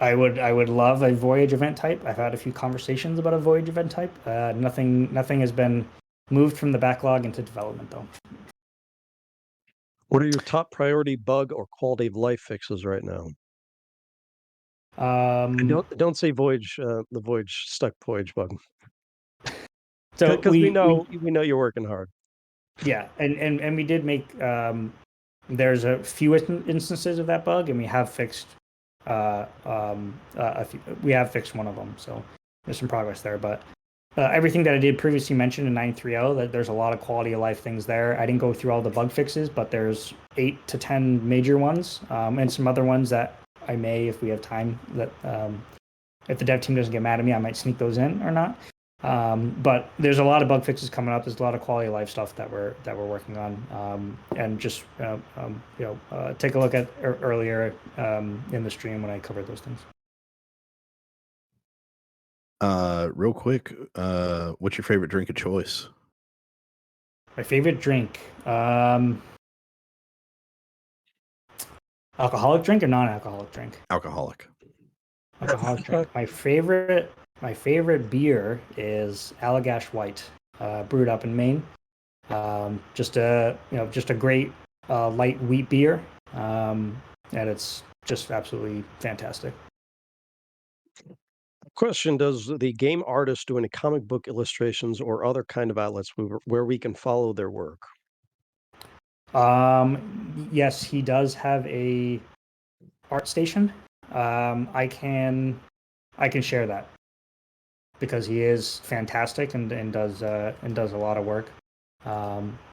I would love a Voyage event type. I've had a few conversations about a Voyage event type. Nothing has been moved from the backlog into development though. What are your top priority bug or quality of life fixes right now? Don't say Voyage, the Voyage stuck Voyage bug. So because we know you're working hard. Yeah, and we did make there's a few instances of that bug, and we have fixed we have fixed one of them. So there's some progress there, but everything that I did previously mention in 930, that there's a lot of quality of life things there. I didn't go through all the bug fixes, but there's 8 to 10 major ones, and some other ones that I may, if we have time, that if the dev team doesn't get mad at me, I might sneak those in or not. But there's a lot of bug fixes coming up. There's a lot of quality of life stuff that we're working on, and just take a look at earlier in the stream when I covered those things. Real quick, what's your favorite drink of choice? My favorite drink, alcoholic drink or non-alcoholic drink? Alcoholic. Alcoholic drink. My favorite beer is Allagash White, brewed up in Maine. Just a great light wheat beer, and it's just absolutely fantastic. Question: does the game artist do any comic book illustrations or other kind of outlets where we can follow their work? Yes, he does have a art station. I can share that because he is fantastic and does a lot of work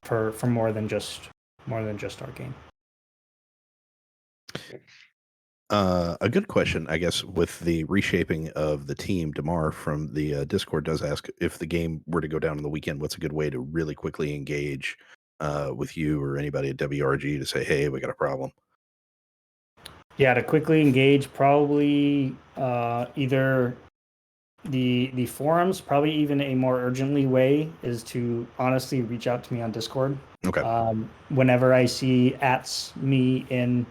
for more than just our game. A good question, I guess, with the reshaping of the team. Damar from the Discord does ask, if the game were to go down on the weekend, what's a good way to really quickly engage with you or anybody at WRG to say, hey, we got a problem? Yeah, to quickly engage, probably either the forums, probably even a more urgently way is to honestly reach out to me on Discord. Okay. Whenever I see me in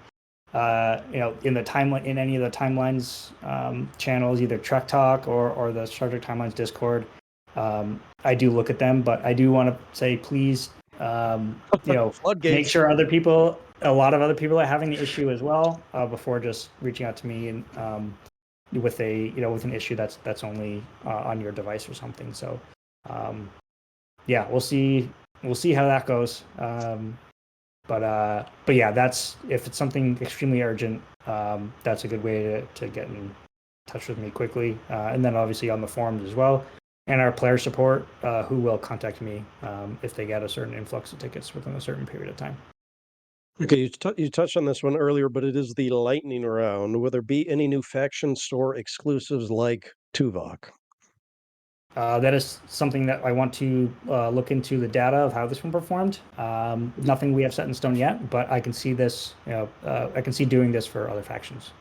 in the timeline, in any of the timelines channels, either Trek Talk or the Star Trek Timelines Discord, I do look at them, but I do want to say, please, make Floodgates. sure a lot of other people are having the issue as well, before just reaching out to me and with with an issue that's only on your device or something. So, yeah, we'll see how that goes. But yeah, that's if it's something extremely urgent, that's a good way to get in touch with me quickly. And then obviously on the forums as well, and our player support, who will contact me if they get a certain influx of tickets within a certain period of time. Okay, you touched on this one earlier, but it is the lightning round. Will there be any new faction store exclusives like Tuvok? That is something that I want to look into the data of how this one performed. Nothing we have set in stone yet, but I can see this. I can see doing this for other factions.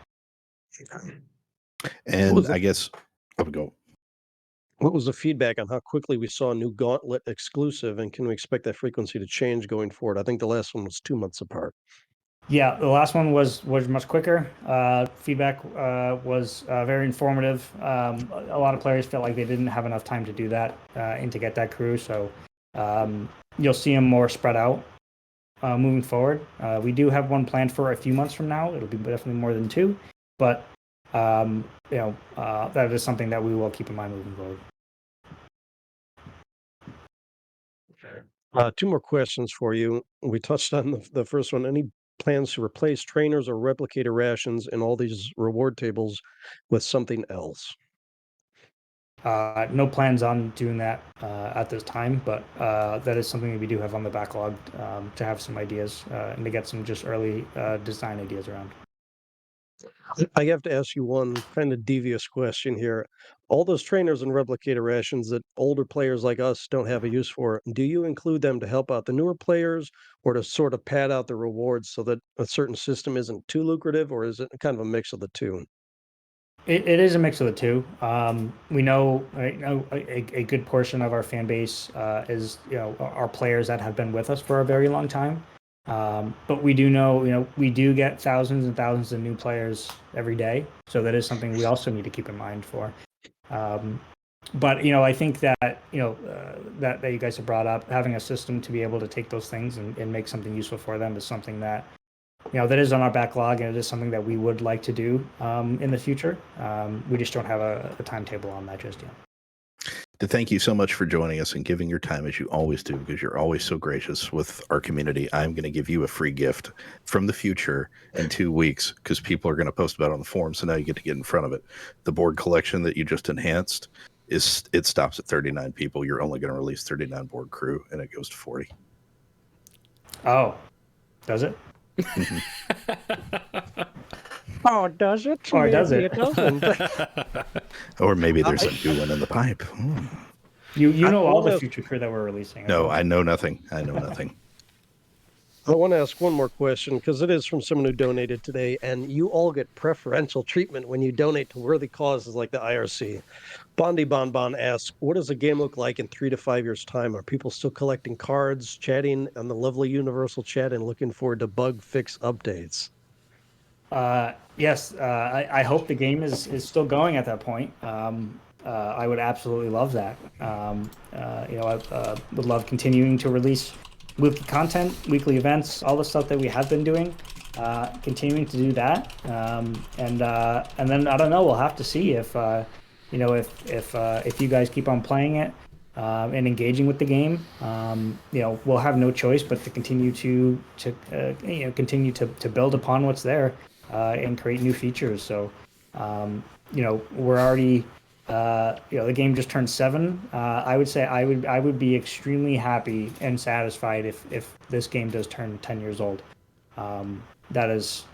And I guess I would go. What was the feedback on how quickly we saw a new Gauntlet exclusive, and can we expect that frequency to change going forward? I think the last one was 2 months apart. Yeah, the last one was much quicker. Feedback was very informative. A lot of players felt like they didn't have enough time to do that and to get that crew. So you'll see them more spread out moving forward. We do have one planned for a few months from now. It'll be definitely more than 2, but that is something that we will keep in mind moving forward. 2 more questions for you. We touched on the first one. Any plans to replace trainers or replicator rations in all these reward tables with something else? No plans on doing that at this time, but that is something that we do have on the backlog to have some ideas and to get some just early design ideas around. I have to ask you one kind of devious question here. All those trainers and replicator rations that older players like us don't have a use for, do you include them to help out the newer players or to sort of pad out the rewards so that a certain system isn't too lucrative, or is it kind of a mix of the two? It is a mix of the two. We know, a good portion of our fan base is our players that have been with us for a very long time. But we do know, we do get thousands and thousands of new players every day. So that is something we also need to keep in mind for. But I think that that you guys have brought up, having a system to be able to take those things and make something useful for them is something that that is on our backlog, and it is something that we would like to do in the future. We just don't have a timetable on that just yet. To thank you so much for joining us and giving your time as you always do, because you're always so gracious with our community. I'm going to give you a free gift from the future in 2 weeks, because people are going to post about it on the forum, so now you get to get in front of it. The board collection that you just enhanced, it stops at 39 people. You're only going to release 39 board crew, and it goes to 40. Oh, does it? Oh, does it? Or does Maybe it? doesn't. Or maybe there's a new one in the pipe. You know all the future crew that we're releasing. No, I know nothing. I know nothing. I want to ask one more question, because it is from someone who donated today, and you all get preferential treatment when you donate to worthy causes like the IRC. Bondi Bonbon asks, what does the game look like in 3 to 5 years' time? Are people still collecting cards, chatting on the lovely universal chat, and looking forward to bug fix updates? Yes, I hope the game is still going at that point. I would absolutely love that. I would love continuing to release weekly content, weekly events, all the stuff that we have been doing, continuing to do that. And then I don't know, we'll have to see if you guys keep on playing it and engaging with the game. We'll have no choice but to continue to build upon what's there and create new features. So we're already the game just turned 7. I would say I would be extremely happy and satisfied if this game does turn 10 years old. That is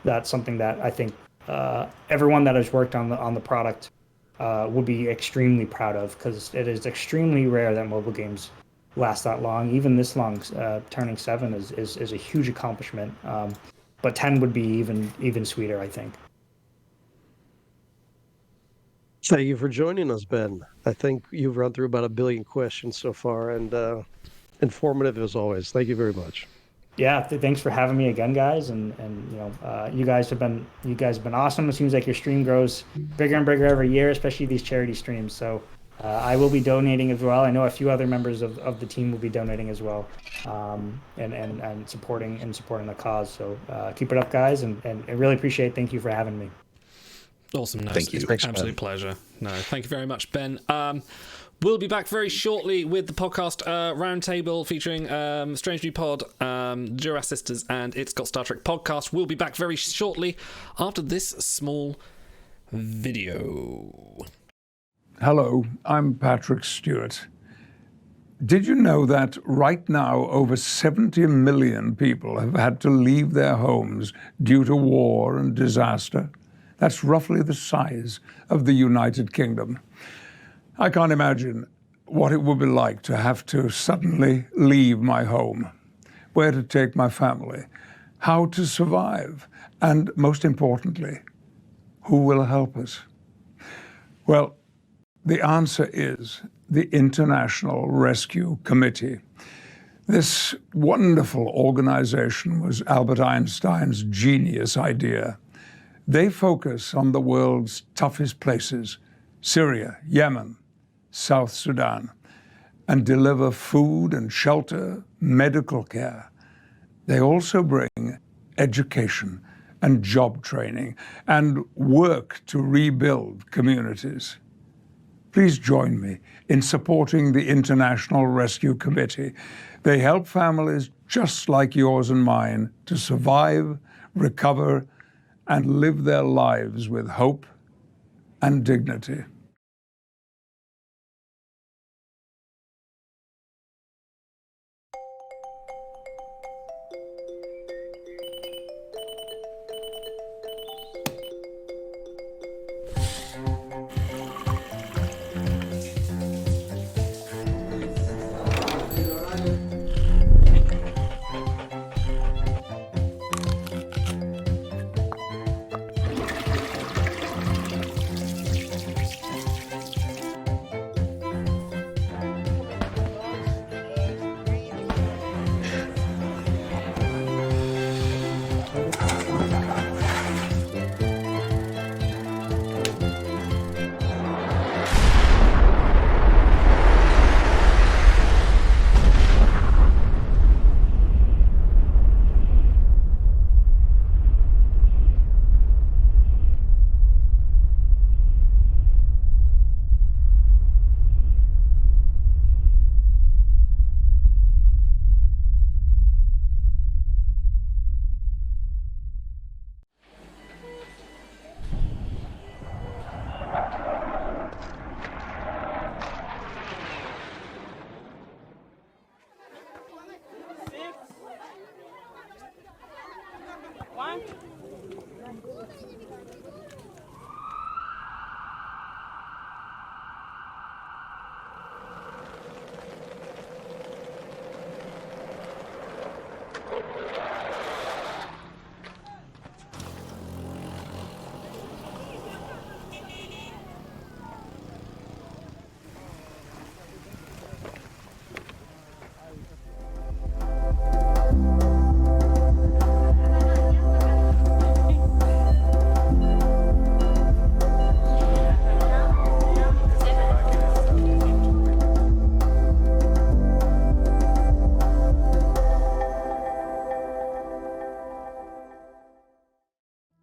that's something that I think everyone that has worked on the product would be extremely proud of, because it is extremely rare that mobile games last that long. Even this long, turning 7 is a huge accomplishment. But 10 would be even sweeter, I think. Thank you for joining us, Ben. I think you've run through about 1 billion questions so far, and informative as always. Thank you very much. Yeah, thanks for having me again, guys. And you guys have been awesome. It seems like your stream grows bigger and bigger every year, especially these charity streams. So I will be donating as well. I know a few other members of the team will be donating as well, and supporting the cause. So keep it up, guys, and I really appreciate it. Thank you for having me. Awesome. No, Thank you. It's Thanks, absolute Ben. pleasure. No, thank you very much, Ben. We'll be back very shortly with the podcast roundtable featuring Strange New Pod, Duras Sisters, and It's Got Star Trek podcast. We'll be back very shortly after this small video. Hello, I'm Patrick Stewart. Did you know that right now over 70 million people have had to leave their homes due to war and disaster? That's roughly the size of the United Kingdom. I can't imagine what it would be like to have to suddenly leave my home, where to take my family, how to survive, and most importantly, who will help us? Well, the answer is the International Rescue Committee. This wonderful organization was Albert Einstein's genius idea. They focus on the world's toughest places, Syria, Yemen, South Sudan, and deliver food and shelter, medical care. They also bring education and job training and work to rebuild communities. Please join me in supporting the International Rescue Committee. They help families just like yours and mine to survive, recover, and live their lives with hope and dignity.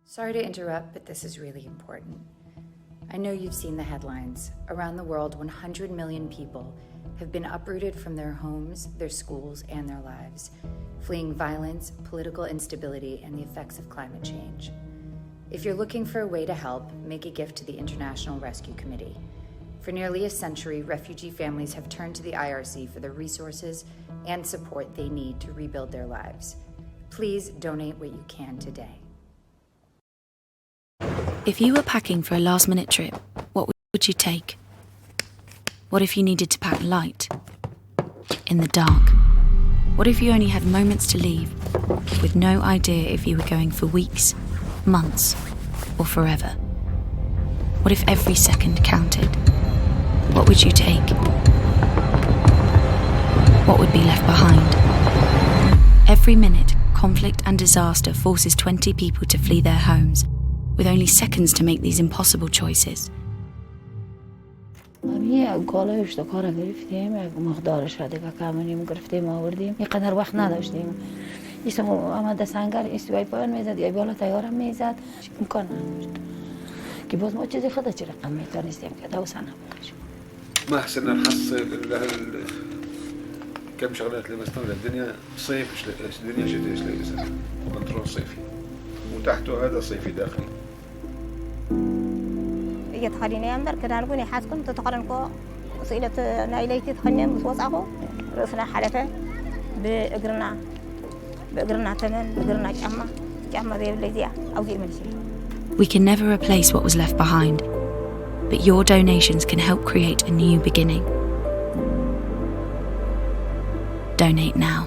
Sorry to interrupt, but this is really important. I know you've seen the headlines. Around the world, 100 million people have been uprooted from their homes, their schools, and their lives, fleeing violence, political instability, and the effects of climate change. If you're looking for a way to help, make a gift to the International Rescue Committee. For nearly a century, refugee families have turned to the IRC for the resources and support they need to rebuild their lives. Please donate what you can today. If you were packing for a last-minute trip, what would you take? What if you needed to pack light? In the dark? What if you only had moments to leave, with no idea if you were going for weeks, months, or forever? What if every second counted? What would you take? What would be left behind? Every minute, conflict and disaster forces 20 people to flee their homes, with only seconds to make these impossible choices. یک کالای اشتکار گرفتیم، یک مقدارش را دیگه کمونیم گرفتیم آوردیم. اینقدر وقت نداشتیم. ایسا آمده سنگر استوای پایان میزد یا بالا تیارم میزد امکان نداشت که باز ما چیزی خدا چی رقم میتونستیم که توسعه نبودش. ما حسنا نحصل كم شغلات اللي مستمرة الدنيا صيف الدنيا شتاء شلي سنة كنترول صيفي وتحته هذا صيفي داخلي. يتخليني أمبر كده نقولي حاسكم تتقارنكو سئلة نايليتي تخليني مسوسعه رأسنا حلفة بقرنا تمن بقرنا جامة ذي بليزيا أو ذي منشي. We can never replace what was left behind, but your donations can help create a new beginning. Donate now.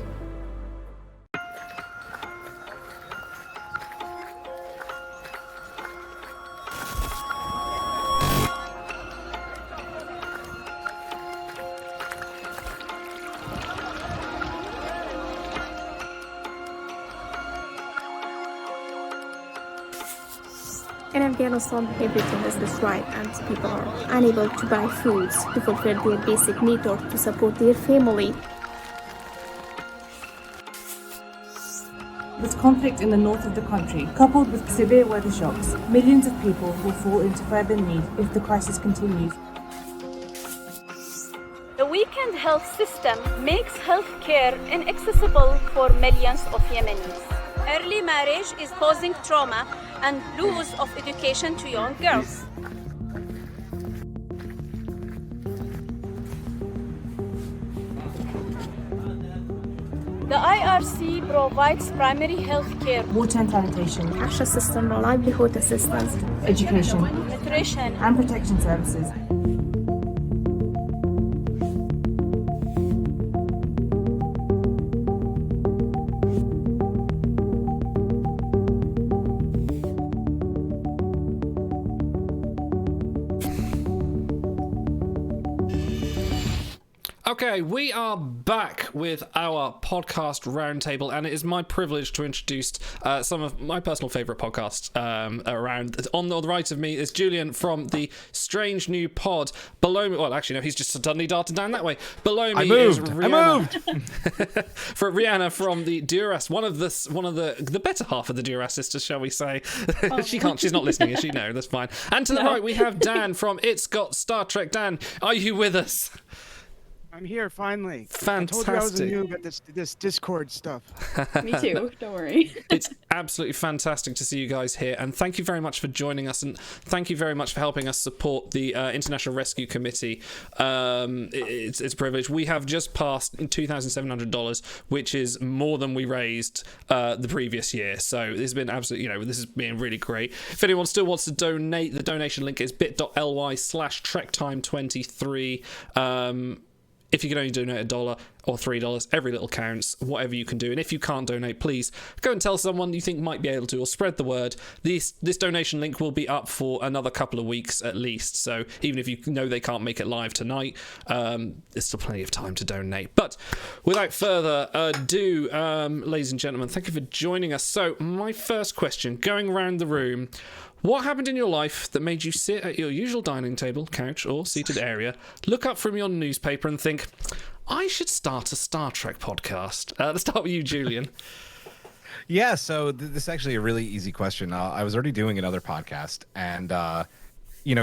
In Afghanistan, everything is destroyed and people are unable to buy foods to fulfill their basic need or to support their family. With conflict in the north of the country, coupled with severe weather shocks, millions of people will fall into further need if the crisis continues. The weakened health system makes healthcare inaccessible for millions of Yemenis. Early marriage is causing trauma and loss of education to young girls. The IRC provides primary health care, Water and sanitation, Access system, livelihood assistance, education, nutrition, and protection services. Okay, we are back with our podcast roundtable, and it is my privilege to introduce some of my personal favourite podcasts around. On the right of me is Julian from the Strange New Pod. Below me, well, actually, no, he's just suddenly darted down that way. Below me is Rihanna. For Rihanna from the Duras, one of the better half of the Duras sisters, shall we say? Oh. She's not listening, is she? No, that's fine. And to the right, we have Dan from It's Got Star Trek. Dan, are you with us? I'm here finally. Fantastic. I told you I was a noob at this Discord stuff. Me too. Don't worry. It's absolutely fantastic to see you guys here, and thank you very much for joining us, and thank you very much for helping us support the International Rescue Committee. It's a privilege. We have just passed $2,700, which is more than we raised the previous year. So this has been absolutely, this has been really great. If anyone still wants to donate, the donation link is bit.ly/TrekTime23. If you can only donate $1 or $3, every little counts, whatever you can do. And if you can't donate, please go and tell someone you think might be able to, or spread the word. This donation link will be up for another couple of weeks at least. So even if you know they can't make it live tonight, there's still plenty of time to donate. But without further ado, ladies and gentlemen, thank you for joining us. So my first question, going around the room, what happened in your life that made you sit at your usual dining table, couch, or seated area, look up from your newspaper and think, I should start a Star Trek podcast? Let's start with you, Julian. Yeah, so this is actually a really easy question. I was already doing another podcast, and,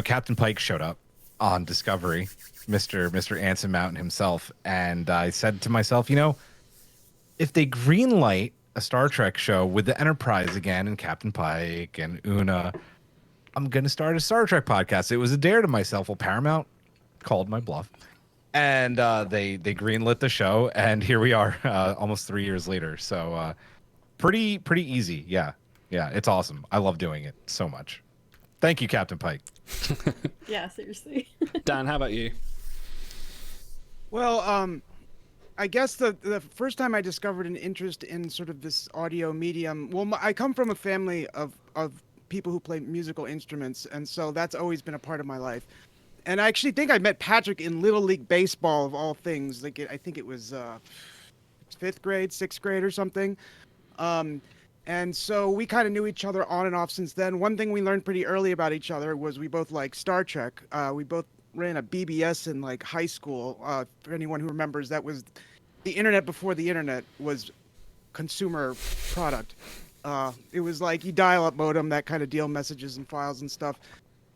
Captain Pike showed up on Discovery, Mr. Anson Mountain himself, and I said to myself, if they greenlight a Star Trek show with the Enterprise again and Captain Pike and Una, I'm going to start a Star Trek podcast. It was a dare to myself. Well, Paramount called my bluff, and they greenlit the show, and here we are almost 3 years later. So pretty easy. Yeah, it's awesome. I love doing it so much. Thank you, Captain Pike. Yeah, seriously. Dan, how about you? Well, I guess the first time I discovered an interest in sort of this audio medium, I come from a family of people who play musical instruments, and so that's always been a part of my life. And I actually think I met Patrick in Little League Baseball, of all things. I think it was 5th grade, 6th grade or something. And so we kind of knew each other on and off since then. One thing we learned pretty early about each other was we both like Star Trek. We both ran a BBS in like high school. For anyone who remembers, that was the internet before the internet was consumer product. It was like you dial-up modem, that kind of deal, messages and files and stuff.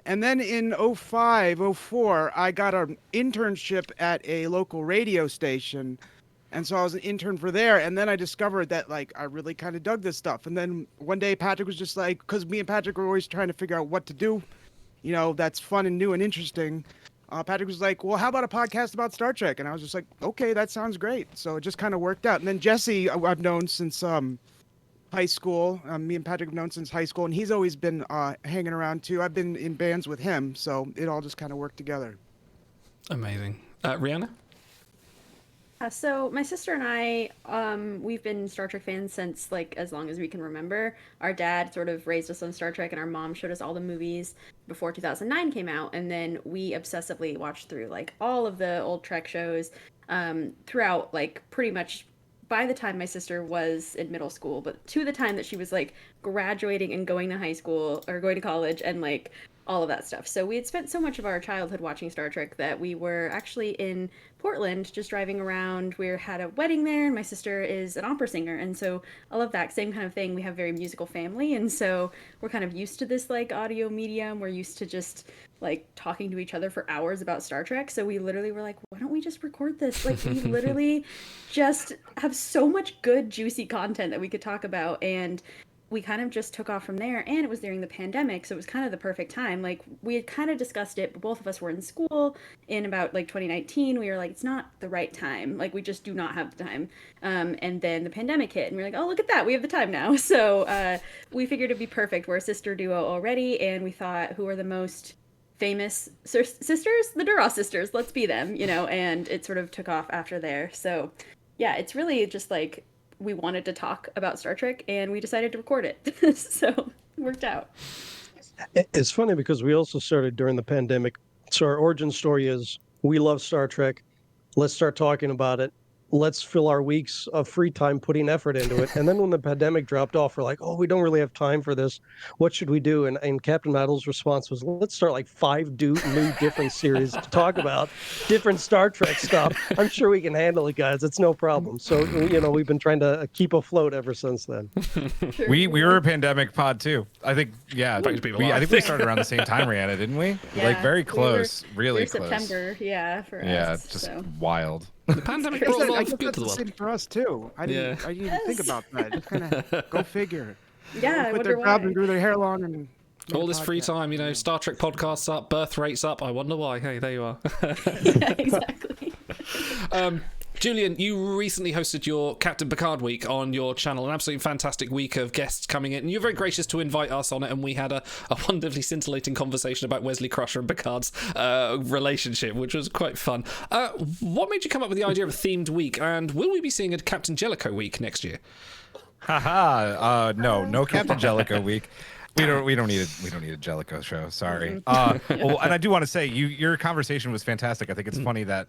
And then in 05, 04, I got an internship at a local radio station. And so I was an intern for there. And then I discovered that like I really kind of dug this stuff. And then one day Patrick was just like, because me and Patrick were always trying to figure out what to do, you know, that's fun and new and interesting. Patrick was like, well, how about a podcast about Star Trek? And I was just like, okay, that sounds great. So it just kind of worked out. And then Jesse, I've known since high school. Me and Patrick have known since high school, and he's always been hanging around too. I've been in bands with him, so it all just kind of worked together. Amazing. Rihanna? So my sister and I, we've been Star Trek fans since like as long as we can remember. Our dad sort of raised us on Star Trek, and our mom showed us all the movies before 2009 came out, and then we obsessively watched through like all of the old Trek shows throughout like pretty much by the time my sister was in middle school, but to the time that she was like graduating and going to high school or going to college and like all of that stuff. So we had spent so much of our childhood watching Star Trek that we were actually in Portland just driving around. We had a wedding there, and my sister is an opera singer, and so I love that same kind of thing. We have a very musical family, and so we're kind of used to this like audio medium. We're used to just like talking to each other for hours about Star Trek. So we literally were like, why don't we just record this? Like we literally just have so much good juicy content that we could talk about, and we kind of just took off from there. And it was during the pandemic, so it was kind of the perfect time. Like we had kind of discussed it, but both of us were in school in about like 2019. We were like, it's not the right time. Like we just do not have the time. And then the pandemic hit, and we were like, oh, look at that, we have the time now. So we figured it'd be perfect. We're a sister duo already, and we thought, who are the most famous sisters? The Duras sisters. Let's be them, you know. And it sort of took off after there. So yeah, it's really just like we wanted to talk about Star Trek, and we decided to record it. So it worked out. It's funny because we also started during the pandemic. So our origin story is we love Star Trek. Let's start talking about it. Let's fill our weeks of free time putting effort into it. And then when the pandemic dropped off, we're like, oh, we don't really have time for this. What should we do? And Captain Idle's response was, let's start like 5 new different series to talk about different Star Trek stuff. I'm sure we can handle it, guys. It's no problem. So, you know, we've been trying to keep afloat ever since then. We were a pandemic pod too. I think, yeah. I think we started around the same time, Rihanna, didn't we? Yeah, like very close, really close. September, yeah, for us. Yeah, just so. Wild. The pandemic brought a lot of good to the That's the world. same for us too. I didn't even think about that. Just kind of go figure. Yeah, I quit wonder their job why. and grew their hair long and All this free time, you know, Star Trek podcasts up, birth rates up. I wonder why. Hey, there you are. Yeah, exactly. Julian, you recently hosted your Captain Picard week on your channel, an absolutely fantastic week of guests coming in, and you're very gracious to invite us on it, and we had a wonderfully scintillating conversation about Wesley Crusher and Picard's relationship, which was quite fun. What made you come up with the idea of a themed week, and will we be seeing a Captain Jellicoe week next year? No Captain Jellicoe week. We don't need a Jellicoe show. Sorry. Well, and I do want to say your conversation was fantastic. I think it's funny that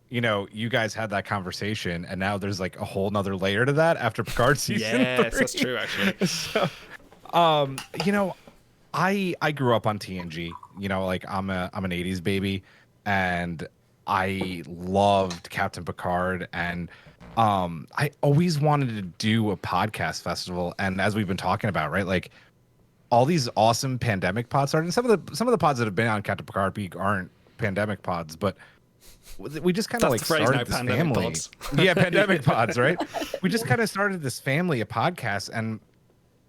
you know you guys had that conversation, and now there's like a whole nother layer to that after Picard season. Yes, 3. that's true actually. So, you know, I grew up on TNG. You know, like I'm an '80s baby, and I loved Captain Picard, and I always wanted to do a podcast festival. And as we've been talking about, right, like all these awesome pandemic pods started. And some of the pods that have been on Captain Picard Peak aren't pandemic pods, but we just kind of like started this family. Pods. Yeah, pandemic pods, right? We just kind of started this family of podcasts, and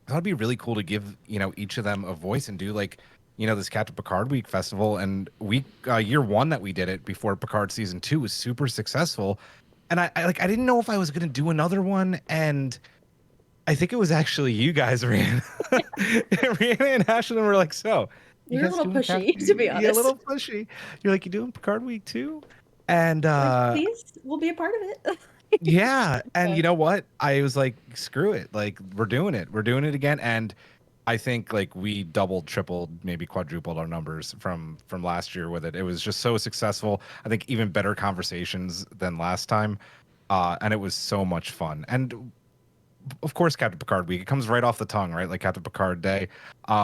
I thought it'd be really cool to give, you know, each of them a voice and do like, you know, this Captain Picard Week festival. And year 1 that we did it before Picard season 2 was super successful. And I didn't know if I was going to do another one. And I think it was actually you guys, Rihanna. Rihanna and Ashlyn were like, so. You're a little pushy, to be honest. Yeah, a little pushy. You're like, you doing Picard Week too? And like, please, we'll be a part of it. Yeah. And you know what? I was like, screw it. Like, we're doing it. We're doing it again. And I think like we doubled, tripled, maybe quadrupled our numbers from last year with it. It was just so successful. I think even better conversations than last time. And it was so much fun. And of course, Captain Picard Week, it comes right off the tongue, right? Like Captain Picard Day.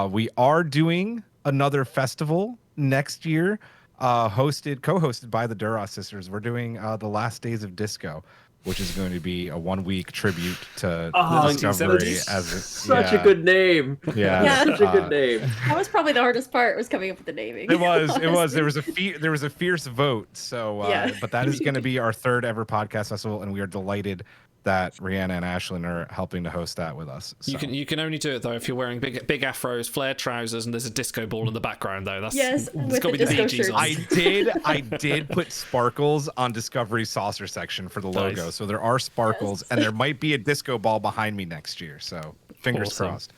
We are doing another festival next year. co-hosted by the Duras sisters. We're doing the Last Days of Disco, which is going to be a 1-week tribute to Discovery. Such a good name. Yeah, such a good name. That was probably the hardest part, was coming up with the naming. It was. honestly. There was a fierce vote. So, Yeah. but that is going to be our 3rd ever podcast festival, and we are delighted that Rihanna and Ashlyn are helping to host that with us. So. You can only do it though if you're wearing big afros, flared trousers, and there's a disco ball in the background though. That's Yes, it's with got to the be the disco Bee Gees on. I did put sparkles on Discovery's saucer section for the logo, Nice. so there are sparkles, and there might be a disco ball behind me next year. So fingers Awesome. crossed.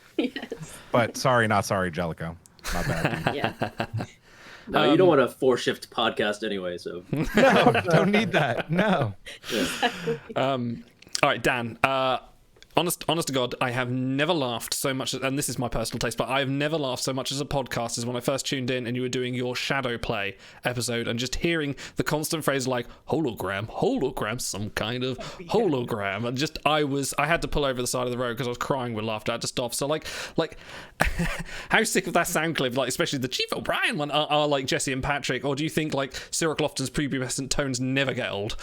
But sorry, not sorry, Jellico. My bad. Yeah. No, you don't want a 4-shift podcast anyway, so. No, don't need that. No. All right, Dan. Honest to God, I have never laughed so much, and this is my personal taste, but I have never laughed so much as a podcast as when I first tuned in and you were doing your Shadow Play episode, and just hearing the constant phrase like hologram, some kind of hologram, and just I had to pull over the side of the road because I was crying with laughter. I had to stop. So like, how sick of that sound clip, like especially the Chief O'Brien one, are like Jesse and Patrick, or do you think like Cyril Lofton's prepubescent tones never get old?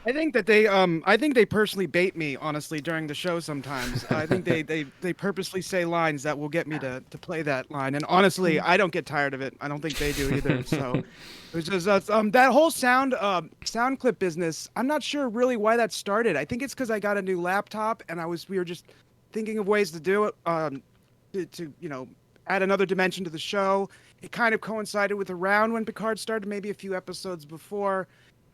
I think that they personally bait me, honestly, during the show sometimes. I think they purposely say lines that will get me to play that line. And honestly, I don't get tired of it. I don't think they do either. So it was just that whole sound clip business. I'm not sure really why that started. I think it's because I got a new laptop and we were just thinking of ways to do it, to add another dimension to the show. It kind of coincided with around when Picard started, maybe a few episodes before.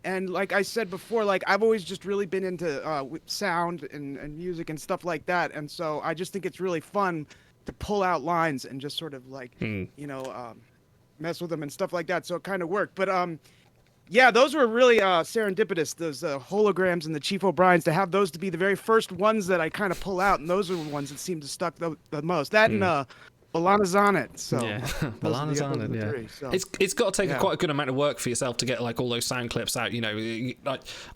And like I said before, like I've always just really been into sound and music and stuff like that. And so I just think it's really fun to pull out lines and just sort of like, mess with them and stuff like that. So it kind of worked. But yeah, those were really serendipitous, those holograms and the Chief O'Briens, to have those to be the very first ones that I kind of pull out. And those are the ones that seem to stuck the most. That and Balana's on it. So yeah, Balana's on it. Yeah, so. It's got to take quite a good amount of work for yourself to get like all those sound clips out. You know,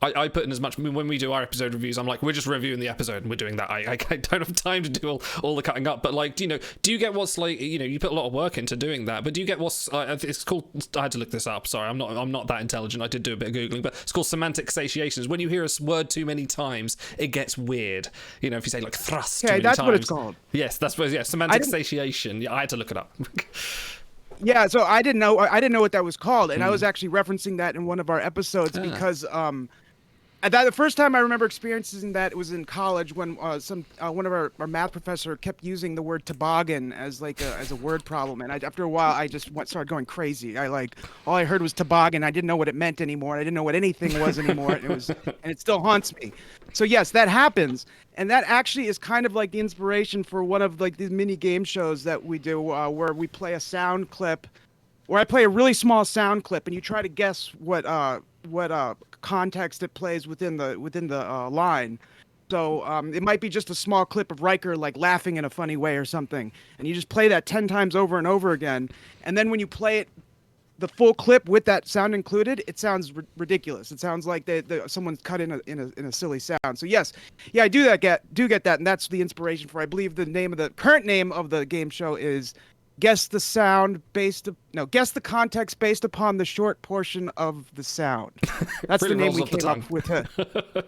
I put in as much. When we do our episode reviews, I'm like, we're just reviewing the episode and we're doing that. I don't have time to do all the cutting up. But like, do you get what's like? You put a lot of work into doing that. But do you get what's? It's called. I had to look this up. Sorry, I'm not that intelligent. I did do a bit of googling, but it's called semantic satiation. When you hear a word too many times, it gets weird. If you say like thrust too many that's times. What it's called. Yes, that's what. Yeah, semantic satiation. Yeah, I had to look it up. Yeah, so I didn't know what that was called, and I was actually referencing that in one of our episodes because the first time I remember experiencing that, it was in college when one of our math professor kept using the word toboggan as a word problem, and after a while I just started going crazy. All I heard was toboggan. I didn't know what it meant anymore. I didn't know what anything was anymore. And it still haunts me. So yes, that happens, and that actually is kind of like the inspiration for one of like these mini game shows that we do, where we play a sound clip, where I play a really small sound clip, and you try to guess what context it plays within the line. So it might be just a small clip of Riker like laughing in a funny way or something, and you just play that 10 times over and over again, and then when you play it, the full clip with that sound included, it sounds ridiculous. It sounds like someone's cut in a silly sound. So yes, I do get that, and that's the inspiration for. I believe the current name of the game show is guess the context based upon the short portion of the sound. That's the name we came up with.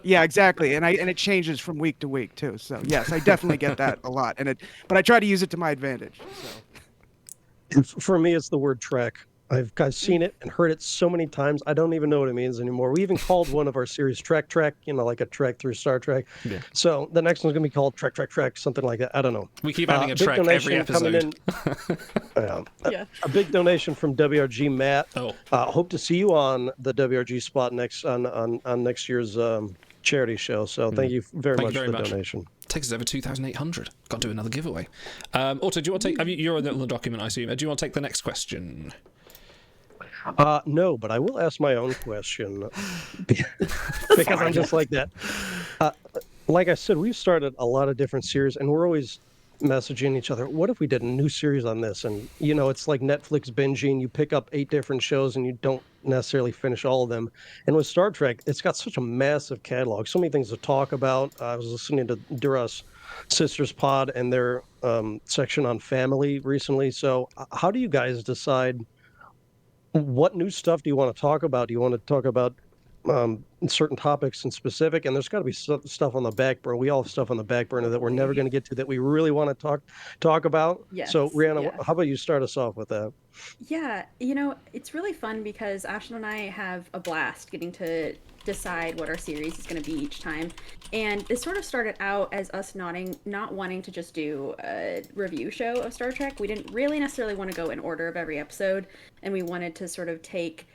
Yeah, exactly, and it changes from week to week too. So yes, I definitely get that a lot, but I try to use it to my advantage. So. For me, it's the word trek. I've seen it and heard it so many times, I don't even know what it means anymore. We even called one of our series Trek, like a trek through Star Trek. Yeah. So the next one's going to be called Trek, something like that. I don't know. We keep adding a Trek every episode. A big donation from WRG Matt. Hope to see you on the WRG spot on next year's charity show. So thank you very much for the donation. Takes us over 2,800. Got to do another giveaway. Otto, do you want to take? You're on the document, I assume. Do you want to take the next question? No, but I will ask my own question because I'm just like that. Like I said, we've started a lot of different series, and we're always messaging each other. What if we did a new series on this? And it's like Netflix binging. You pick up 8 different shows, and you don't necessarily finish all of them. And with Star Trek, it's got such a massive catalog, so many things to talk about. I was listening to Duras Sisters Pod and their section on family recently. So, how do you guys decide what new stuff do you want to talk about? Do you want to talk about certain topics in specific? And there's got to be stuff on the back burner. We all have stuff on the back burner that we're never going to get to that we really want to talk about. Yes, So, Rihanna, yeah. how about you start us off with that? Yeah, you know, it's really fun because Ashley and I have a blast getting to decide what our series is going to be each time. And this sort of started out as us not wanting to just do a review show of Star Trek. We didn't really necessarily want to go in order of every episode, and we wanted to sort of take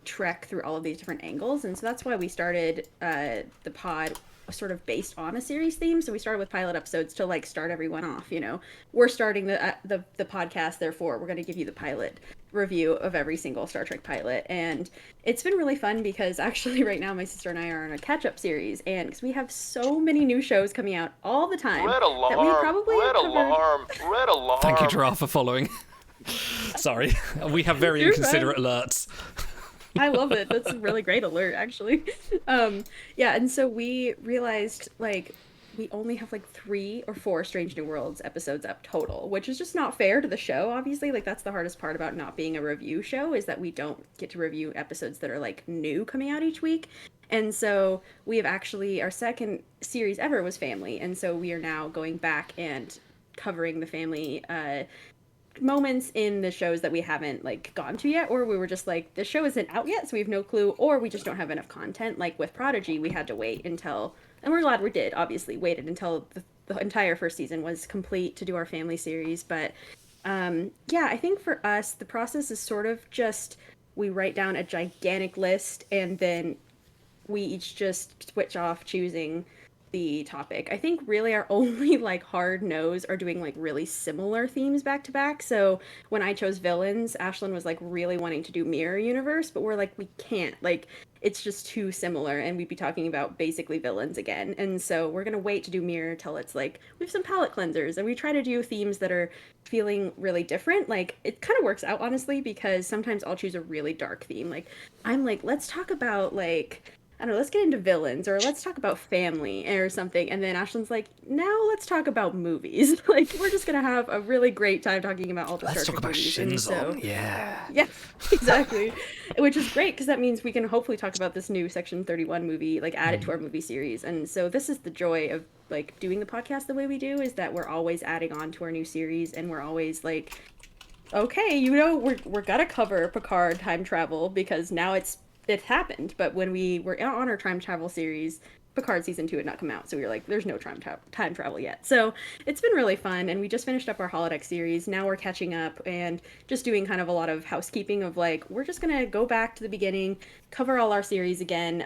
Trek through all of these different angles. And so that's why we started the pod sort of based on a series theme. So we started with pilot episodes to like start everyone off. You know, we're starting the podcast, therefore we're going to give you the pilot review of every single Star Trek pilot. And it's been really fun because actually right now my sister and I are on a catch-up series, and because we have so many new shows coming out all the time Red alarm, that we probably red alarm, red alarm. Thank you, Giraffe, for following. Sorry, we have very inconsiderate alerts. I love it. That's a really great alert, actually. Yeah, and so we realized, like, we only have, like, 3 or 4 Strange New Worlds episodes up total, which is just not fair to the show, obviously. Like, that's the hardest part about not being a review show, is that we don't get to review episodes that are, like, new coming out each week. And so we have actually, our second series ever was Family, and so we are now going back and covering the family moments in the shows that we haven't like gone to yet, or we were just like, the show isn't out yet, so we have no clue, or we just don't have enough content. Like with Prodigy, we had to wait until, and we're glad we did, obviously waited until the entire first season was complete to do our family series. But yeah, I think for us the process is sort of just, we write down a gigantic list and then we each just switch off choosing the topic. I think really our only like hard no's are doing like really similar themes back to back. So when I chose villains, Ashlyn was like really wanting to do Mirror Universe, but we're like, we can't, like it's just too similar and we'd be talking about basically villains again. And so we're gonna wait to do Mirror till it's like we have some palette cleansers, and we try to do themes that are feeling really different. Like it kind of works out honestly, because sometimes I'll choose a really dark theme. Like I'm like, let's talk about like, I don't know, let's get into villains, or let's talk about family or something. And then Ashlyn's like, now let's talk about movies. Like, we're just going to have a really great time talking about all the Star Trek movies. Let's talk about Shinzon, yeah, exactly. Which is great, because that means we can hopefully talk about this new Section 31 movie, like add it to our movie series. And so this is the joy of like doing the podcast the way we do, is that we're always adding on to our new series, and we're always like, okay, you know, we're gonna cover Picard time travel because now it happened. But when we were on our time travel series, Picard season 2 had not come out, so we were like, there's no time travel yet. So it's been really fun, and we just finished up our holodeck series. Now we're catching up and just doing kind of a lot of housekeeping of like, we're just gonna go back to the beginning, cover all our series again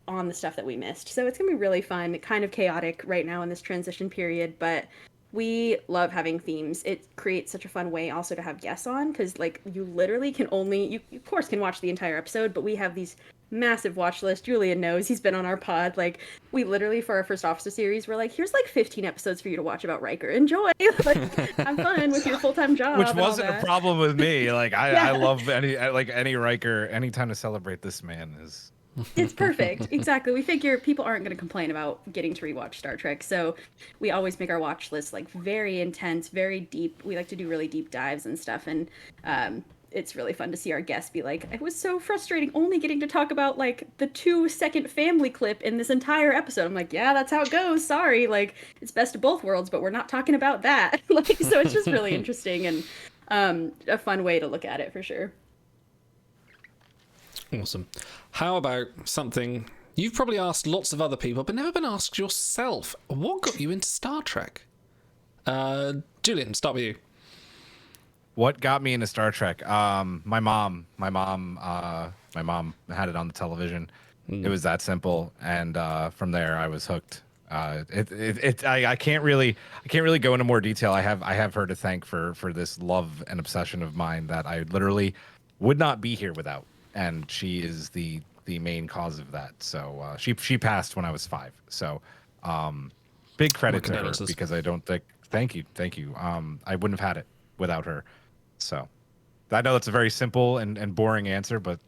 on the stuff that we missed. So it's gonna be really fun, kind of chaotic right now in this transition period, but we love having themes. It creates such a fun way also to have guests on, because like you literally can only, you of course can watch the entire episode, but we have these massive watch lists. Julian knows, he's been on our pod. Like we literally, for our first Officer series, we're like, here's like 15 episodes for you to watch about Riker. Enjoy, like have fun with your full-time job. Which wasn't a problem with me. Like Yeah. I love any Riker. Any time to celebrate this man is. It's perfect. Exactly. We figure people aren't going to complain about getting to rewatch Star Trek, so we always make our watch list like very intense, very deep. We like to do really deep dives and stuff, and it's really fun to see our guests be like, it was so frustrating only getting to talk about like the 2-second family clip in this entire episode. I'm like, yeah, that's how it goes. Sorry, like it's best of both worlds, but we're not talking about that. Like, so it's just really interesting and a fun way to look at it for sure. Awesome. How about something you've probably asked lots of other people, but never been asked yourself? What got you into Star Trek? Julian, start with you. What got me into Star Trek? My mom had it on the television. It was that simple, and from there I was hooked. I can't really go into more detail. I have her to thank for this love and obsession of mine that I literally would not be here without. And she is the main cause of that. So she passed when I was 5. So big credit to her, because I don't think. Thank you. I wouldn't have had it without her. So I know that's a very simple and boring answer, but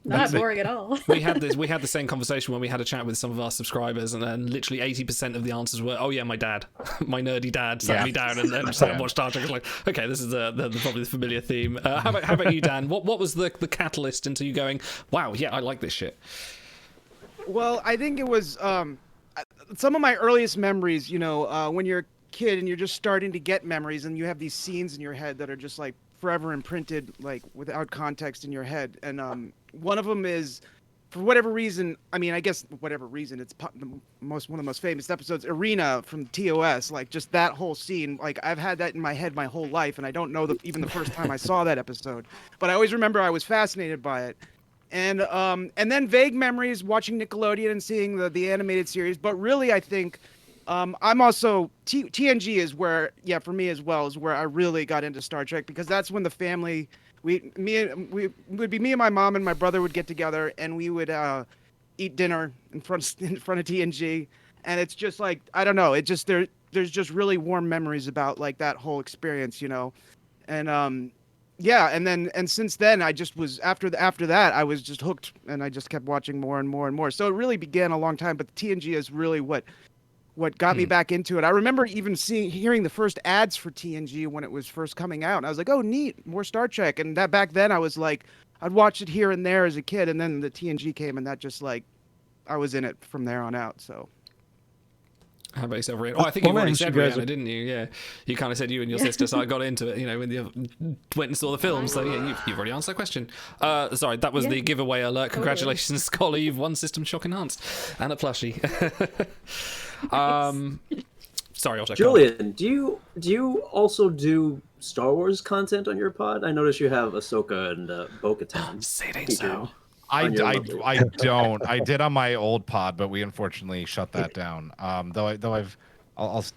Not boring at all. We had the same conversation when we had a chat with some of our subscribers, and then literally 80% of the answers were, "Oh yeah, my dad, my nerdy dad sat me down and sat and watched Star Trek." I was like, okay, this is probably the familiar theme. How about you, Dan? What was the catalyst into you going, wow, yeah, I like this shit? Well, I think it was some of my earliest memories. You know, when you're a kid and you're just starting to get memories, and you have these scenes in your head that are just like forever imprinted, like without context in your head. And one of them is, for whatever reason, I mean, I guess whatever reason, it's one of the most famous episodes, Arena from TOS. Like just that whole scene, like I've had that in my head my whole life, and I don't know even the first time I saw that episode, but I always remember I was fascinated by it. And then vague memories watching Nickelodeon and seeing the animated series. But really, I think I'm also TNG is where, yeah, for me as well, is where I really got into Star Trek, because that's when the family, me and my mom and my brother would get together, and we would eat dinner in front of TNG, and it's just like, I don't know, it just there's just really warm memories about like that whole experience, you know, and yeah, and since then I just was after that I was just hooked, and I just kept watching more and more and more. So it really began a long time, but TNG is really what got me back into it. I remember even hearing the first ads for TNG when it was first coming out. And I was like, oh, neat, more Star Trek. And that back then I was like, I'd watch it here and there as a kid. And then the TNG came, and that just like, I was in it from there on out. So. How about yourself, Rian? Oh, I think you already said Rihanna, didn't you? Yeah. You kind of said you and your sister, so I got into it, you know, when you went and saw the film. So, yeah, you've already answered that question. Sorry, that was the giveaway alert. Congratulations, Scholar. You've won System Shock Enhanced and a plushie. Sorry, Otto. Julian, do you also do Star Wars content on your pod? I noticed you have Ahsoka and Bo-Katan. Say it ain't so. I don't. I did on my old pod, but we unfortunately shut that down.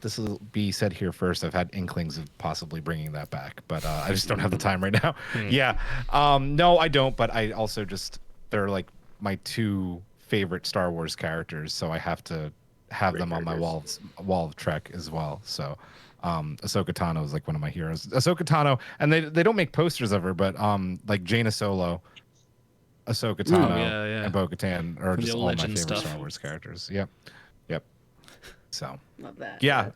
This will be said here first. I've had inklings of possibly bringing that back, but I just don't have the time right now. Yeah. No, I don't. But I also they're like my two favorite Star Wars characters, so I have to have them on my wall of Trek as well. So Ahsoka Tano is like one of my heroes. Ahsoka Tano, and they don't make posters of her, but like Jaina Solo, Ahsoka Tano, and Bo-Katan are just all my favorite Star Wars characters. Yep. So love that. Yeah.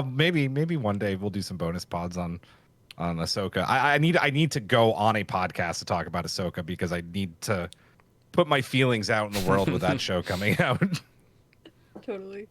Maybe one day we'll do some bonus pods on Ahsoka. I need to go on a podcast to talk about Ahsoka, because I need to put my feelings out in the world with that show coming out. Totally.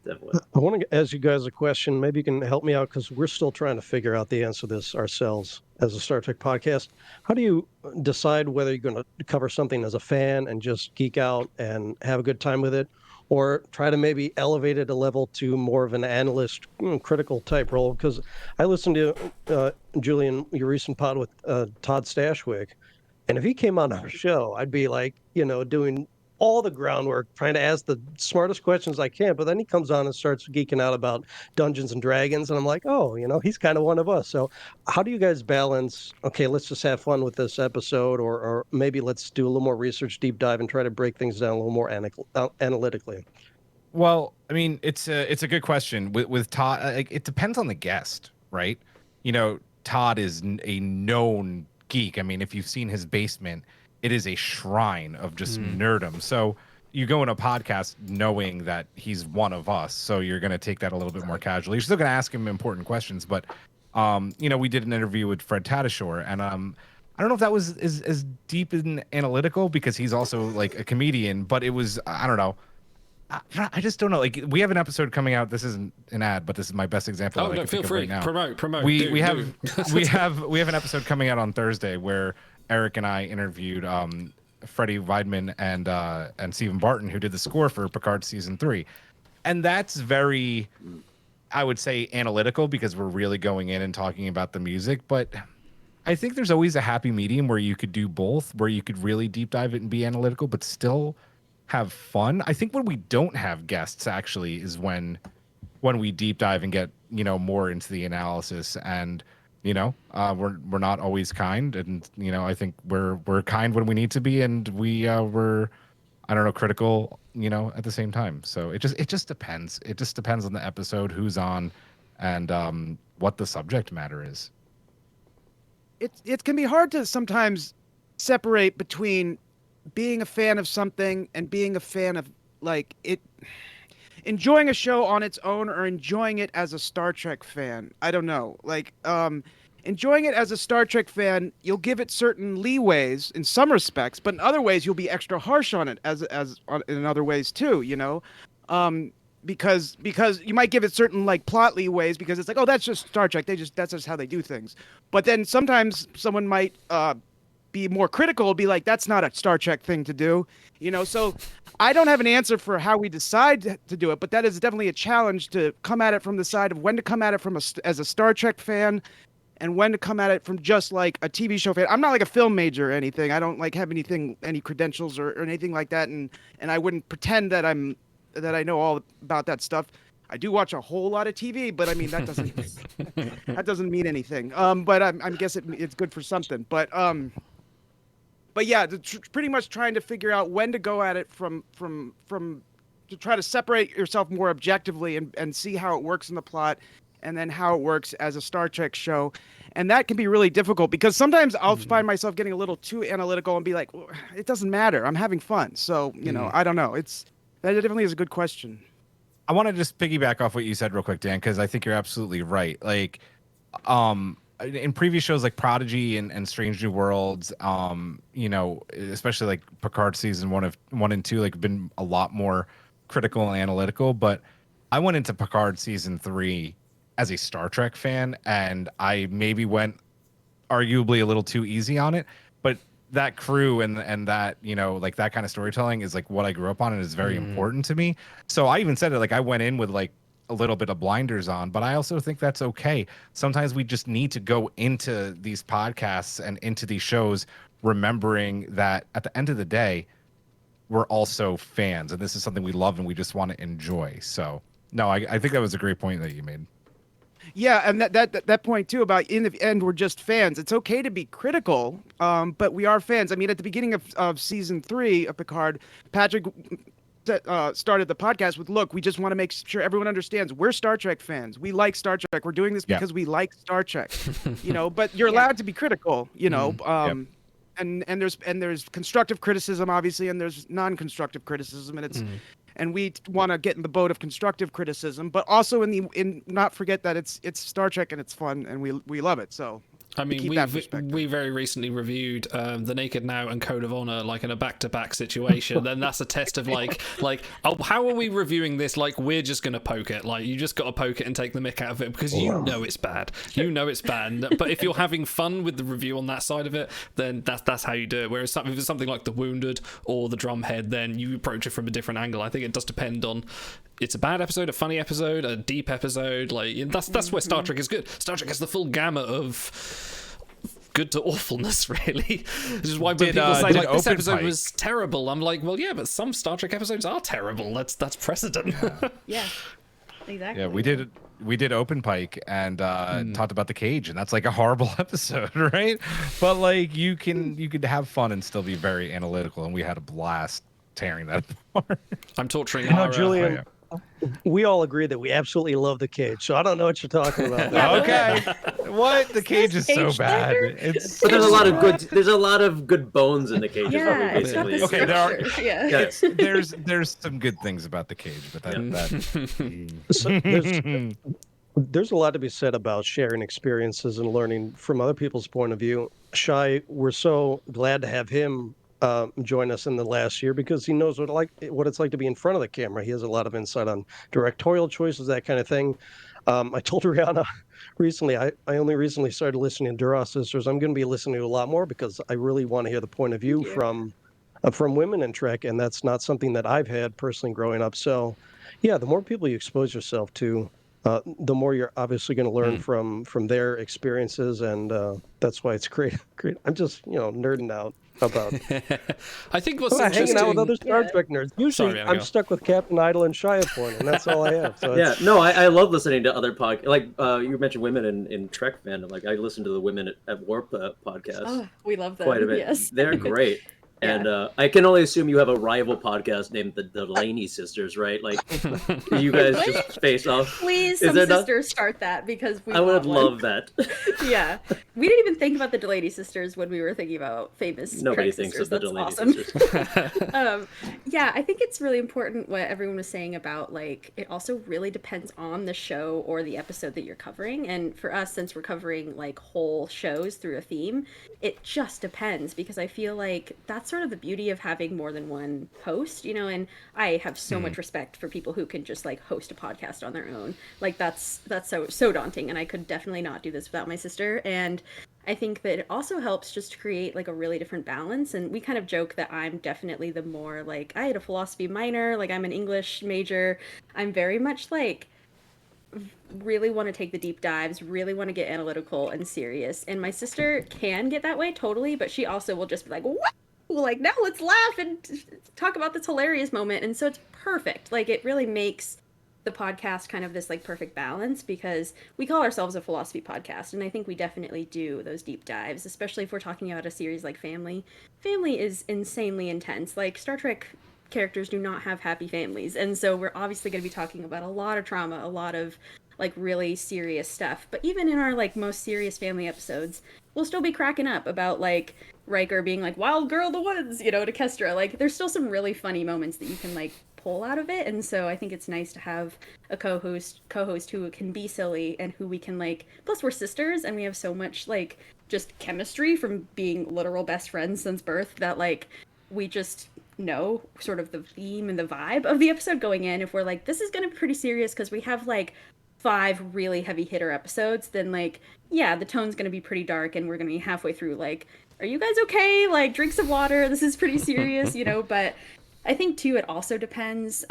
Definitely. I want to ask you guys a question. Maybe you can help me out, because we're still trying to figure out the answer to this ourselves as a Star Trek podcast. How do you decide whether you're going to cover something as a fan and just geek out and have a good time with it, or try to maybe elevate it a level to more of an analyst, critical type role? Because I listened to Julian, your recent pod with Todd Stashwick, and if he came on our show, I'd be like, doing all the groundwork, trying to ask the smartest questions I can. But then he comes on and starts geeking out about Dungeons and Dragons, and I'm like, oh, he's kind of one of us. So how do you guys balance, okay, let's just have fun with this episode, or maybe let's do a little more research, deep dive, and try to break things down a little more analytically? Well, I mean, it's a good question. With Todd, it depends on the guest, right? Todd is a known geek. I mean, if you've seen his basement, it is a shrine of just nerdom. So you go in a podcast knowing that he's one of us, so you're going to take that a little bit more casually. You're still going to ask him important questions, but we did an interview with Fred Tatasciore, and I don't know if that was as deep and analytical, because he's also like a comedian, but it was, I don't know. I just don't know. Like, we have an episode coming out. This isn't an ad, but this is my best example. Oh, no, feel free. Right now. Promote. We have an episode coming out on Thursday where Eric and I interviewed Freddie Weidman and Stephen Barton, who did the score for Picard season 3, and that's very, I would say, analytical, because we're really going in and talking about the music. But I think there's always a happy medium where you could do both, where you could really deep dive it and be analytical, but still have fun. I think when we don't have guests, actually, is when we deep dive and get more into the analysis, and we're not always kind, and I think we're kind when we need to be, and we're critical at the same time. So it just depends. It just depends on the episode, who's on, and what the subject matter is. it can be hard to sometimes separate between being a fan of something and being a fan of like it enjoying a show on its own or enjoying it as a Star Trek fan. I don't know. Like enjoying it as a Star Trek fan, you'll give it certain leeways in some respects, but in other ways you'll be extra harsh on it in other ways too, you know. Because you might give it certain like plot leeways because it's like, oh, that's just Star Trek. That's just how they do things. But then sometimes someone might be more critical, be like, that's not a Star Trek thing to do, you know. So I don't have an answer for how we decide to do it, but that is definitely a challenge to come at it from the side of when to come at it as a Star Trek fan and when to come at it from just like a TV show fan. I'm not like a film major or anything. I don't like have any credentials or anything like that, and I wouldn't pretend that I know all about that stuff. I do watch a whole lot of TV, but I mean that doesn't mean anything. But I guess it's good for something. But yeah, pretty much trying to figure out when to go at it from to try to separate yourself more objectively and see how it works in the plot, and then how it works as a Star Trek show. And that can be really difficult because sometimes I'll find myself getting a little too analytical and be like, well, it doesn't matter. I'm having fun. So, you know, I don't know. That definitely is a good question. I want to just piggyback off what you said real quick, Dan, because I think you're absolutely right. Like, in previous shows like Prodigy and Strange New Worlds, you know, especially like Picard season 1 and 2, like been a lot more critical and analytical. But I went into Picard season 3 as a Star Trek fan, and I maybe went arguably a little too easy on it. But that crew and that, you know, like that kind of storytelling is like what I grew up on and is very important to me. So I even said it, like I went in with like a little bit of blinders on, but I also think that's okay. Sometimes we just need to go into these podcasts and into these shows remembering that at the end of the day, we're also fans and this is something we love and we just want to enjoy. So no, I think that was a great point that you made. Yeah, and that point too about in the end we're just fans. It's okay to be critical, but we are fans. I mean, at the beginning of season 3 of Picard, Patrick started the podcast with, look, we just want to make sure everyone understands we're Star Trek fans. We like Star Trek. We're doing this because we like Star Trek. You know, but you're allowed to be critical, you know. And there's constructive criticism obviously, and there's non-constructive criticism, and it's and we want to get in the boat of constructive criticism, but also in not forget that it's Star Trek and it's fun and we love it. So I mean, we very recently reviewed The Naked Now and Code of Honor like in a back-to-back situation. Then that's a test of like, oh, how are we reviewing this? Like, we're just gonna poke it. Like, you just got to poke it and take the mick out of it because you know it's bad. You know it's bad. But if you're having fun with the review on that side of it, then that's how you do it. Whereas if it's something like The Wounded or The Drumhead, then you approach it from a different angle. I think it does depend on. It's a bad episode, a funny episode, a deep episode. Like that's where Star Trek is good. Star Trek has the full gamut of good to awfulness, really. Which is why when people say like this episode was terrible, I'm like, well, yeah, but some Star Trek episodes are terrible. That's precedent. Yeah, exactly. Yeah, we did Open Pike and talked about the cage, and that's like a horrible episode, right? But like you could have fun and still be very analytical, and we had a blast tearing that apart. I'm torturing Julian. We all agree that we absolutely love the cage, so I don't know what you're talking about. Okay, what the cage is so bad. But there's a lot of good bones in the cage. Yeah, is what we basically. Okay, there are. Yeah. There's some good things about the cage, but there's a lot to be said about sharing experiences and learning from other people's point of view. Shai, we're so glad to have him join us in the last year because he knows what it's like to be in front of the camera. He has a lot of insight on directorial choices, that kind of thing. I told Rihanna recently, I only recently started listening to Duras Sisters. I'm going to be listening to a lot more because I really want to hear the point of view from women in Trek, and that's not something that I've had personally growing up. So, yeah, the more people you expose yourself to, the more you're obviously going to learn from their experiences, and that's why it's great. I'm just nerding out about. I think what's interesting, hanging out with other Star Trek nerds. Usually, I'm stuck with Captain Idle and Shia Point, and that's all I have. So I love listening to other podcasts. Like you mentioned, women in Trek fandom. Like I listen to the Women at Warp podcast. Oh, we love them. Quite a bit. Yes. They're great. And I can only assume you have a rival podcast named the Delaney Sisters, right? Like, you guys just face off. Please, Is some there not? sisters start that because we I would want one. love that. Yeah, we didn't even think about the Delaney sisters when we were thinking about famous Nobody Trek thinks sisters. of the That's Delaney awesome. sisters. Yeah, I think it's really important what everyone was saying about, like, it also really depends on the show or the episode that you're covering. And for us, since we're covering like whole shows through a theme, it just depends, because I feel like that's sort of the beauty of having more than one host, you know. And I have so much respect for people who can just like host a podcast on their own. Like that's so daunting, and I could definitely not do this without my sister. And I think that it also helps just to create like a really different balance. And we kind of joke that I'm definitely the more like, I had a philosophy minor, like I'm an English major. I'm very much like really want to take the deep dives, really want to get analytical and serious. And my sister can get that way totally, but she also will just be like, what? Like, now let's laugh and talk about this hilarious moment. And so it's perfect. Like, it really makes the podcast kind of this like perfect balance, because we call ourselves a philosophy podcast, and I think we definitely do those deep dives, especially if we're talking about a series like Family. Family is insanely intense. Like, Star Trek characters do not have happy families, and so we're obviously going to be talking about a lot of trauma, a lot of like really serious stuff. But even in our like most serious family episodes, we'll still be cracking up about like Riker being like, wild girl of the woods, you know, to Kestra. Like, there's still some really funny moments that you can like pull out of it. And so I think it's nice to have a co-host who can be silly and who we can like, plus we're sisters and we have so much like just chemistry from being literal best friends since birth, that like we just know sort of the theme and the vibe of the episode going in. If we're like, this is going to be pretty serious because we have like 5 really heavy hitter episodes, then like, yeah, the tone's going to be pretty dark and we're going to be halfway through like, are you guys okay? Like, drink some water. This is pretty serious, you know. But I think too, it also depends,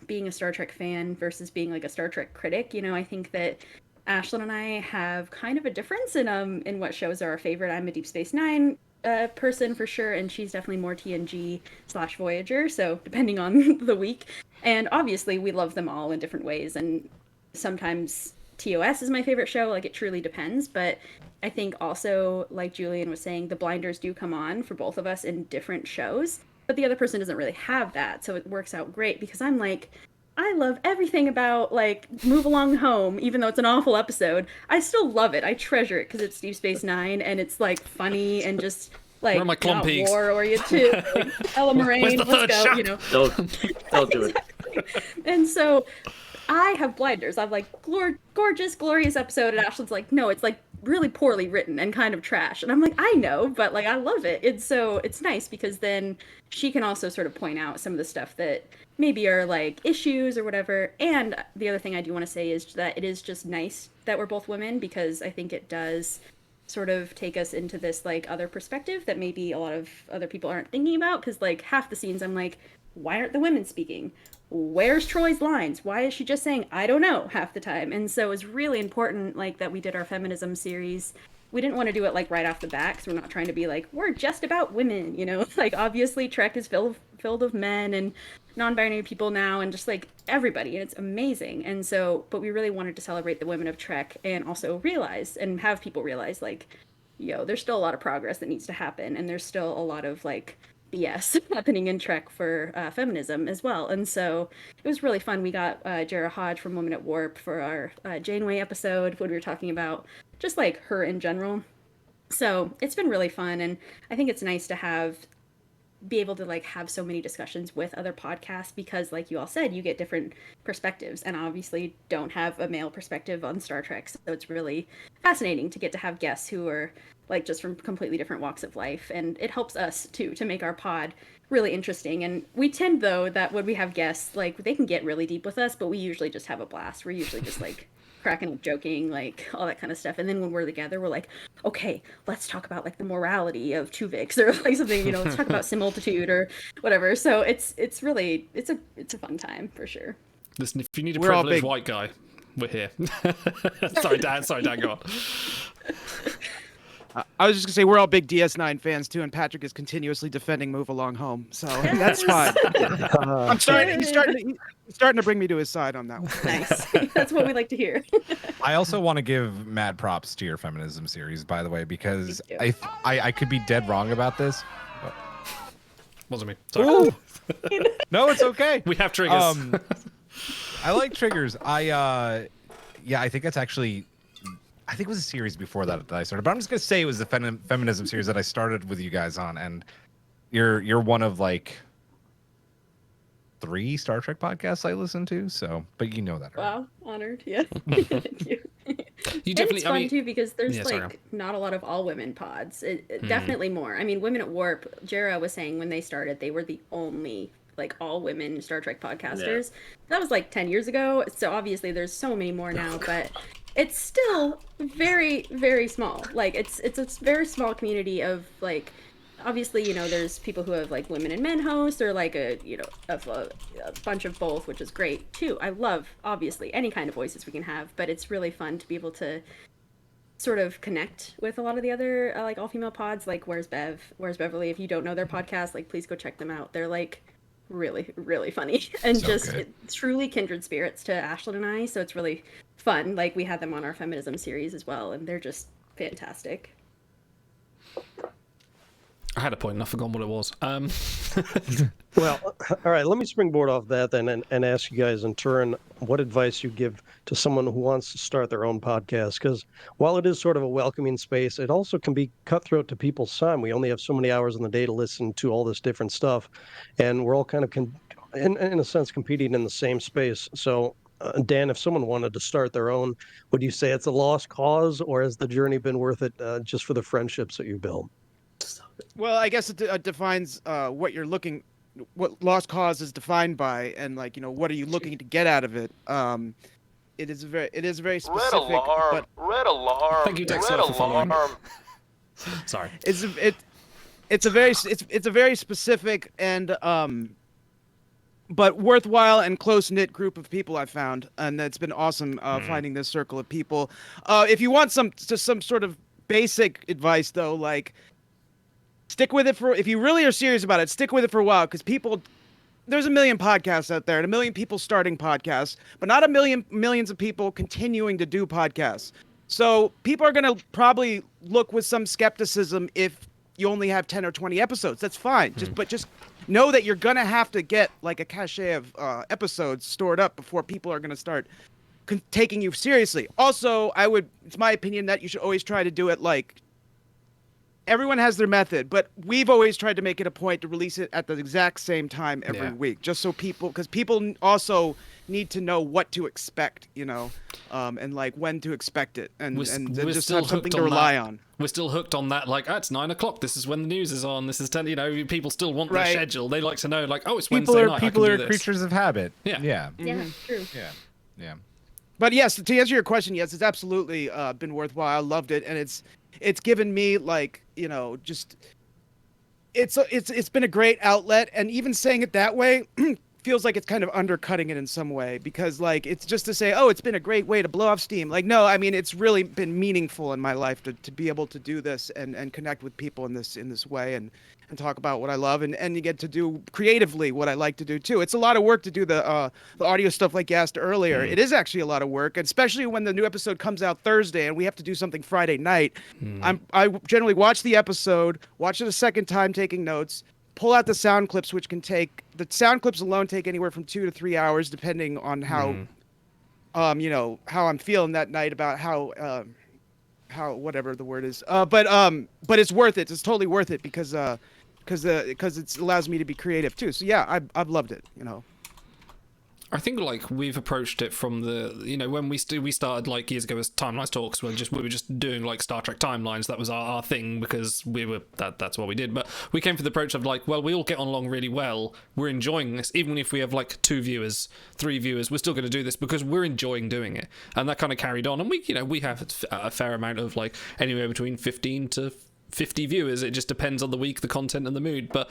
being a Star Trek fan versus being like a Star Trek critic. You know, I think that Ashlyn and I have kind of a difference in what shows are our favorite. I'm a Deep Space Nine person for sure, and she's definitely more TNG/Voyager. So depending on the week, and obviously we love them all in different ways. And sometimes TOS is my favorite show. Like, it truly depends. But I think also, like Julian was saying, the blinders do come on for both of us in different shows, but the other person doesn't really have that. So it works out great, because I'm like, I love everything about like Move Along Home, even though it's an awful episode. I still love it. I treasure it because it's Deep Space Nine and it's like funny and just like Where are my not Clompies? war oriented. Like, Ella Moraine, Where's the let's third go, shot? you know. Don't do it. And so I have blinders. I'm like, gorgeous, glorious episode, and Ashlyn's like, no, it's like really poorly written and kind of trash. And I'm like, I know, but like I love it. And so it's nice because then she can also sort of point out some of the stuff that maybe are like issues or whatever. And the other thing I do want to say is that it is just nice that we're both women, because I think it does sort of take us into this like other perspective that maybe a lot of other people aren't thinking about. Because like half the scenes I'm like, why aren't the women speaking? Where's Troy's lines? Why is she just saying, I don't know, half the time? And so it's really important, like, that we did our feminism series. We didn't want to do it, like, right off the bat, because we're not trying to be like, we're just about women, you know? Like, obviously, Trek is filled of men and non-binary people now, and just, like, everybody, and it's amazing. And so, but we really wanted to celebrate the women of Trek, and also realize, and have people realize, like, yo, there's still a lot of progress that needs to happen, and there's still a lot of, like, BS happening in Trek for feminism as well. And so it was really fun. We got Jara Hodge from Women at Warp for our Janeway episode when we were talking about just like her in general. So it's been really fun, and I think it's nice to be able to like have so many discussions with other podcasts, because like you all said, you get different perspectives, and obviously don't have a male perspective on Star Trek. So it's really fascinating to get to have guests who are like just from completely different walks of life, and it helps us too to make our pod really interesting. And we tend, though, that when we have guests, like, they can get really deep with us, but we usually just have a blast. We're usually just like cracking up, joking, like all that kind of stuff. And then when we're together, we're like, okay, let's talk about like the morality of Tuvix or like something, you know, let's talk about similitude or whatever. So it's really it's a fun time for sure. Listen, if you need a We're all privileged big- white guy, we're here. Sorry, Dan, go on. I was just gonna say we're all big DS9 fans too, and Patrick is continuously defending Move Along Home, so that's fine. I'm starting. He's starting to bring me to his side on that one. Nice. That's what we like to hear. I also want to give mad props to your feminism series, by the way, because I could be dead wrong about this. wasn't me. Sorry. No, it's okay. We have triggers. I like triggers. I think that's actually. I think it was a series before that I started, but I'm just gonna say it was the feminism series that I started with you guys on, and you're one of like 3 Star Trek podcasts I listen to. So, but you know that. Wow, honored. Yeah, thank you. You And definitely. it's fun I mean, too because there's yeah, sorry. like not a lot of all women pods. Definitely more. I mean, Women at Warp. Jera was saying when they started, they were the only like all women Star Trek podcasters. That was like 10 years ago. So obviously there's so many more now, but it's still very, very small. Like it's a very small community of like, obviously, you know, there's people who have like women and men hosts or like a bunch of both, which is great too. I love obviously any kind of voices we can have, but it's really fun to be able to sort of connect with a lot of the other like all female pods, like Where's Beverly. If you don't know their podcast, like please go check them out. They're like really, really funny and so just truly kindred spirits to Ashlyn and I. So it's really fun. Like we had them on our feminism series as well, and they're just fantastic. I had a point and I forgot what it was. Well, all right, let me springboard off that then and ask you guys in turn what advice you give to someone who wants to start their own podcast. Because while it is sort of a welcoming space, it also can be cutthroat to people's time. We only have so many hours in the day to listen to all this different stuff. And we're all kind of, in a sense, competing in the same space. So, Dan, if someone wanted to start their own, would you say it's a lost cause, or has the journey been worth it just for the friendships that you build? Well, I guess it defines what you're looking, what lost cause is defined by, and like, you know, what are you looking to get out of it? It is very specific. Red alarm. Thank you, Dexter, for following. Sorry. It's a very specific and but worthwhile and close-knit group of people I've found, and it's been awesome finding this circle of people. If you want some sort of basic advice though, like, stick with it if you really are serious about it, stick with it for a while, because there's a million podcasts out there and a million people starting podcasts, but not millions of people continuing to do podcasts. So people are going to probably look with some skepticism if you only have 10 or 20 episodes. That's fine. Just know that you're going to have to get like a cachet of episodes stored up before people are going to start taking you seriously. Also, it's my opinion that you should always try to do it like, everyone has their method, but we've always tried to make it a point to release it at the exact same time every week, just so because people also need to know what to expect, you know, and like when to expect it, and just have something to rely on. We're still hooked on that, like, it's 9 o'clock, this is when the news is on, this is 10, you know, people still want their schedule. They like to know, like, oh, it's Wednesday night, People are creatures of habit. Yeah. True. Yeah. But yes, to answer your question, yes, it's absolutely been worthwhile. I loved it, and it's given me, like, you know, just it's been a great outlet, and even saying it that way feels like it's kind of undercutting it in some way, because like it's just to say, oh, it's been a great way to blow off steam. Like, no, I mean, it's really been meaningful in my life to be able to do this and connect with people in this way and talk about what I love and you get to do creatively what I like to do too. It's a lot of work to do the audio stuff like you asked earlier. It is actually a lot of work, especially when the new episode comes out Thursday and we have to do something Friday night. I generally watch the episode, watch it a second time, taking notes, pull out the sound clips, which the sound clips alone take anywhere from 2 to 3 hours, depending on how, you know, how I'm feeling that night about how whatever the word is. But it's worth it. It's totally worth it because it allows me to be creative too. So yeah, I've loved it, you know. I think like we've approached it from the, you know, when we started like years ago as Timelines Talks, we were just doing like Star Trek timelines. That was our thing because that's what we did. But we came from the approach of like, well, we all get on along really well. We're enjoying this, even if we have like 2 viewers, 3 viewers. We're still going to do this because we're enjoying doing it, and that kind of carried on. And we have a fair amount of like anywhere between 15 to 50 viewers. It just depends on the week, the content, and the mood. But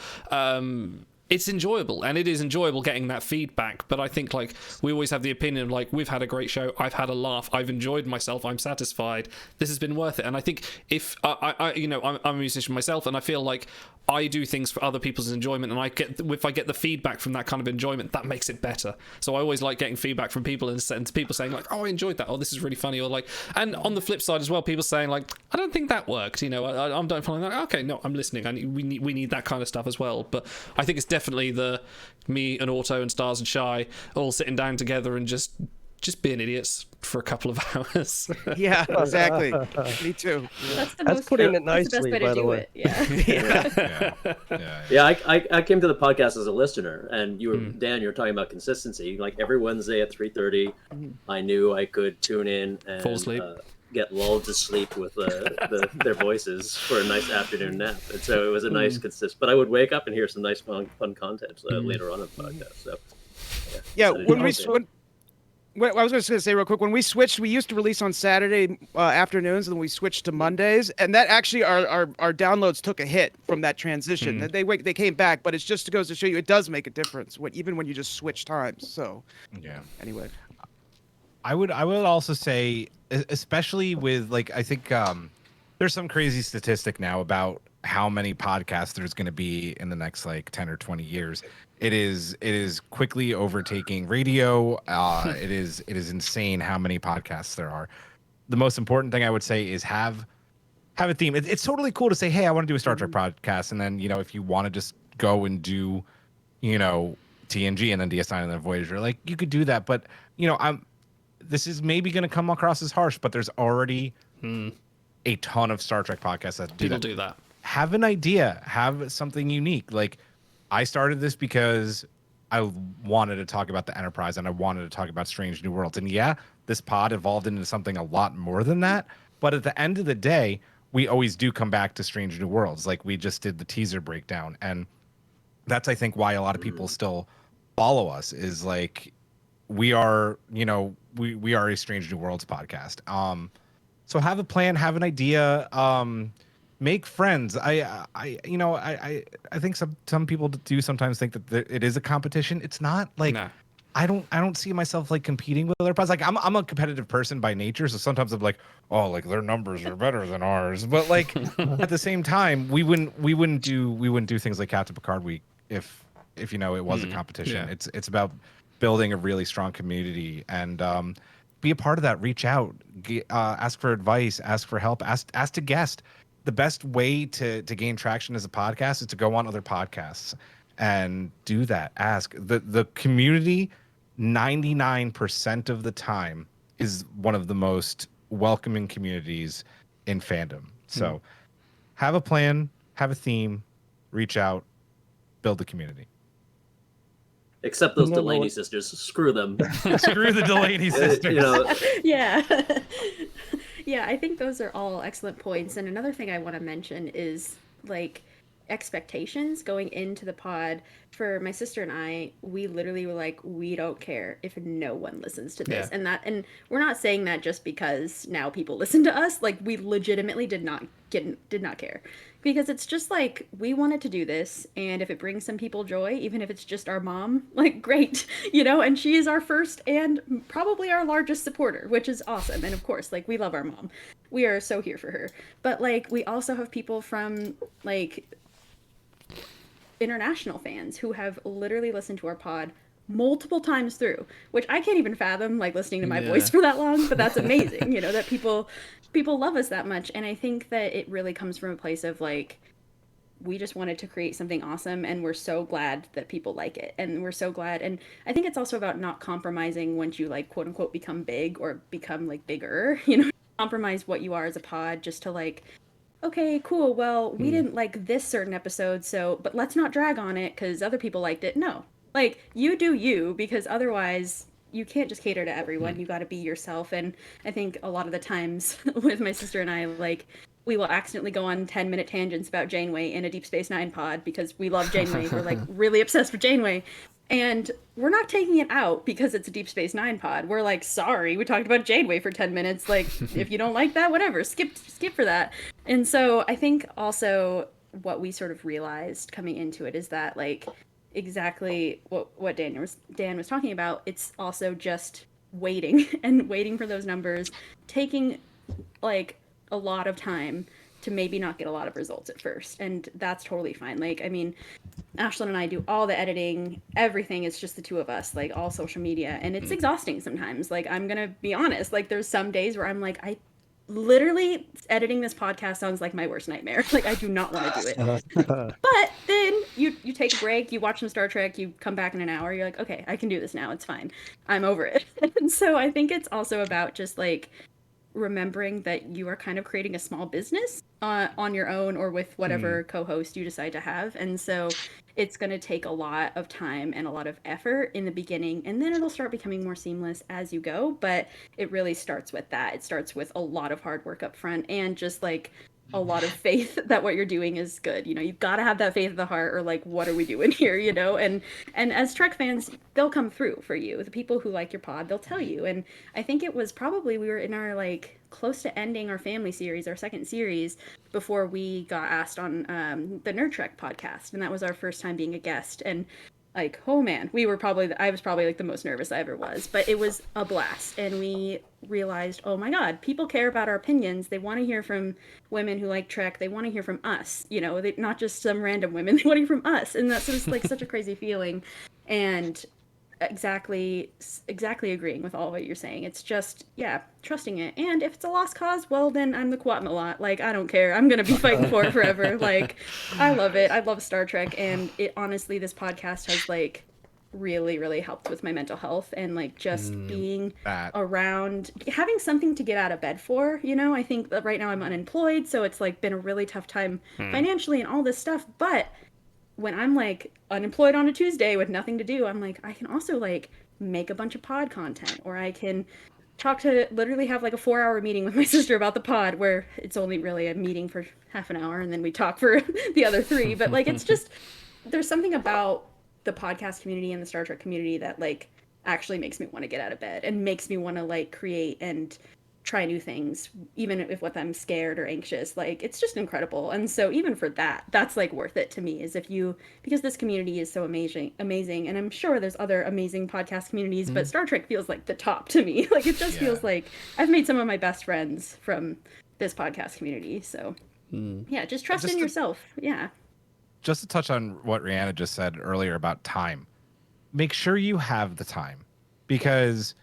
it's enjoyable, and it is enjoyable getting that feedback. But I think like we always have the opinion of, like, we've had a great show, I've had a laugh, I've enjoyed myself, I'm satisfied, this has been worth it. And I think if I'm a musician myself, and I feel like I do things for other people's enjoyment, and if I get the feedback from that kind of enjoyment, that makes it better. So I always like getting feedback from people, and people saying like, oh, I enjoyed that, oh, this is really funny, or like, and on the flip side as well, people saying like, I don't think that worked, I'm don't find that. Okay, no, I'm listening. We need that kind of stuff as well. But I think it's definitely me and Auto and Stars and Shy all sitting down together and just being idiots for a couple of hours. Yeah, exactly. Me too. That's putting it nicely, by the way. Yeah, I came to the podcast as a listener, and Dan, you were talking about consistency. Like every Wednesday at 3:30, I knew I could tune in and fall asleep. Get lulled to sleep with their voices for a nice afternoon nap. And so it was a nice consist. But I would wake up and hear some nice fun content later on in the podcast. So yeah, I was going to say real quick, when we switched, we used to release on Saturday afternoons, and then we switched to Mondays, and that actually our downloads took a hit from that transition. They came back, but it just goes to show you it does make a difference even when you just switch times. So anyway, I would also say, especially with like, I think there's some crazy statistic now about how many podcasts there's going to be in the next like 10 or 20 years. It is quickly overtaking radio. It is insane how many podcasts there are. The most important thing I would say is have a theme. It's totally cool to say, hey, I want to do a Star Trek podcast, and then if you want to just go and do TNG and then DS9 and then Voyager, like you could do that. But this is maybe going to come across as harsh, but there's already a ton of Star Trek podcasts that do that. Have an idea, have something unique. Like I started this because I wanted to talk about the Enterprise and I wanted to talk about Strange New Worlds. And yeah, this pod evolved into something a lot more than that. But at the end of the day, we always do come back to Strange New Worlds. Like we just did the teaser breakdown. And that's, I think, why a lot of people still follow us, is like we are, we are a Strange New Worlds podcast. So have a plan, have an idea, make friends. I think some people do sometimes think that it is a competition. It's not. Like I don't see myself like competing with other pods. Like I'm a competitive person by nature, so sometimes I'm like, oh, like their numbers are better than ours. But like at the same time, we wouldn't do things like Captain Picard Week if it was a competition. Yeah. It's about building a really strong community and be a part of that. Reach out, ask for advice, ask for help, ask to guest. The best way to gain traction as a podcast is to go on other podcasts and do that. Ask the community. 99% of the time is one of the most welcoming communities in fandom. So have a plan, have a theme, reach out, build a community. Except those Delaney sisters. Screw them. Screw the Delaney sisters. Yeah. Yeah, I think those are all excellent points. And another thing I want to mention is like expectations going into the pod. For my sister and I, we literally were like, we don't care if no one listens to this. Yeah. And we're not saying that just because now people listen to us. Like we legitimately did not care. Because it's just like, we wanted to do this, and if it brings some people joy, even if it's just our mom, like, great, and she is our first and probably our largest supporter, which is awesome. And of course, like, we love our mom. We are so here for her. But, like, we also have people from, like, international fans who have literally listened to our pod multiple times through, which I can't even fathom, like, listening to my voice for that long, but that's amazing, that people love us that much. And I think that it really comes from a place of like, we just wanted to create something awesome, and we're so glad that people like it, and we're so glad. And I think it's also about not compromising once you like quote unquote become big or become like bigger, compromise what you are as a pod just to like, okay, cool, well, we didn't like this certain episode, but let's not drag on it because other people liked it. No, like, you do you, because otherwise you can't just cater to everyone. You got to be yourself. And I think a lot of the times with my sister and I, like, we will accidentally go on 10-minute tangents about Janeway in a Deep Space Nine pod because we love Janeway. We're like really obsessed with Janeway. And we're not taking it out because it's a Deep Space Nine pod. We're like, sorry, we talked about Janeway for 10 minutes. Like, if you don't like that, whatever, skip for that. And so I think also what we sort of realized coming into it is that, like, exactly what Dan was talking about. It's also just waiting and waiting for those numbers, taking like a lot of time to maybe not get a lot of results at first, and that's totally fine. Like, I mean, Ashlyn and I do all the editing, everything. It's just the two of us, like all social media, and it's exhausting sometimes. Like, I'm gonna be honest, like there's some days where I'm like, I literally editing this podcast sounds like my worst nightmare. Like, I do not want to do it. But then you take a break, you watch some Star Trek, you come back in an hour, you're like, okay, I can do this now. It's fine. I'm over it. And so I think it's also about just like remembering that you are kind of creating a small business on your own or with whatever co-host you decide to have. And so it's going to take a lot of time and a lot of effort in the beginning, and then it'll start becoming more seamless as you go. But it really starts with that. It starts with a lot of hard work up front and just like a lot of faith that what you're doing is good. You know, you've got to have that faith of the heart, or like, what are we doing here? You know, and as Trek fans, they'll come through for you. The people who like your pod, they'll tell you. And I think it was probably we were in our like close to ending our family series, our second series, before we got asked on the Nerd Trek podcast, and that was our first time being a guest. And like, oh man, I was probably like the most nervous I ever was, but it was a blast. And we realized, oh my God, people care about our opinions. They want to hear from women who like Trek. They want to hear from us, you know, not just some random women. They want to hear from us. And that's just like such a crazy feeling. And exactly agreeing with all what you're saying. It's just, yeah, trusting it. And if it's a lost cause, well, then I'm the Quatmalot. Like, I don't care. I'm gonna be fighting for it forever. Like, I love it. I love Star Trek, and it honestly, this podcast has like really helped with my mental health and like just being around, having something to get out of bed for. You know, I think that right now I'm unemployed, so it's like been a really tough time financially and all this stuff. But when I'm like unemployed on a Tuesday with nothing to do, I'm like, I can also like make a bunch of pod content, or I can literally have like a 4-hour meeting with my sister about the pod, where it's only really a meeting for half an hour and then we talk for the other 3. But like, it's just, there's something about the podcast community and the Star Trek community that like actually makes me want to get out of bed and makes me want to like create and try new things, even if with I'm scared or anxious. Like, it's just incredible. And so even for that, that's like worth it to me, is because this community is so amazing, and I'm sure there's other amazing podcast communities, but Star Trek feels like the top to me. Like, it just feels like I've made some of my best friends from this podcast community. So yeah, just trust in yourself. Yeah. Just to touch on what Rihanna just said earlier about time, make sure you have the time, because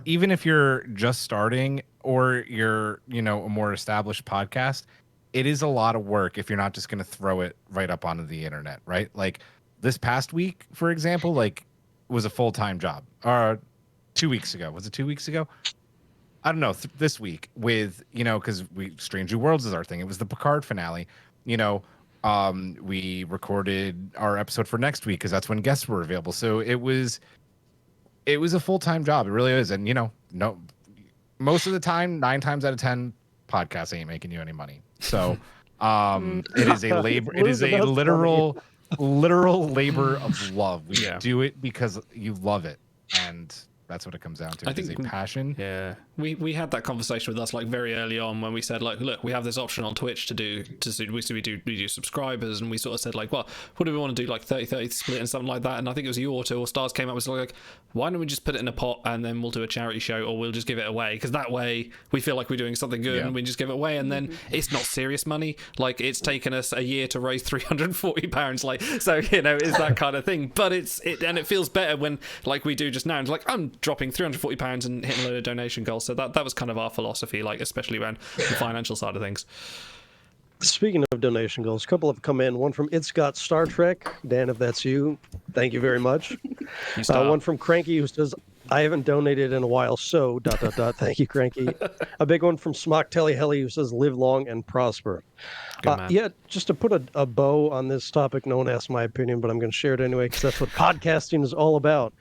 even if you're just starting or you're, you know, a more established podcast, it is a lot of work if you're not just going to throw it right up onto the internet, right? Like this past week, for example, like was a full-time job. Or 2 weeks ago. Was it 2 weeks ago? I don't know. This week with, you know, because Strange New Worlds is our thing. It was the Picard finale. You know, we recorded our episode for next week because that's when guests were available. So it was a full-time job. It really is. And, you know, most of the time, 9 times out of 10, podcasts ain't making you any money. So it is a labor. It is a literal labor of love. We do it because you love it. And that's what it comes down to. I think it's a passion. Yeah, we had that conversation with us like very early on when we said like, look, we have this option on Twitch to do subscribers, and we sort of said like, well, what do we want to do, like 30-30 split and something like that? And I think it was you or Stars came up with like, why don't we just put it in a pot and then we'll do a charity show, or we'll just give it away, because that way we feel like we're doing something good and we just give it away, and then it's not serious money. Like, it's taken us a year to raise £340, like, so, you know, it's that kind of thing. But it feels better when like we do just now. It's like, I'm dropping £340 and hitting a load of donation goals. So that was kind of our philosophy, like, especially around the financial side of things. Speaking of donation goals, a couple have come in. One from It's Got Star Trek. Dan, if that's you, thank you very much. One from Cranky, who says, I haven't donated in a while, so ... Thank you, Cranky. A big one from Smock Telly Helly, who says, live long and prosper. Yeah, just to put a bow on this topic, no one asked my opinion, but I'm going to share it anyway, because that's what podcasting is all about.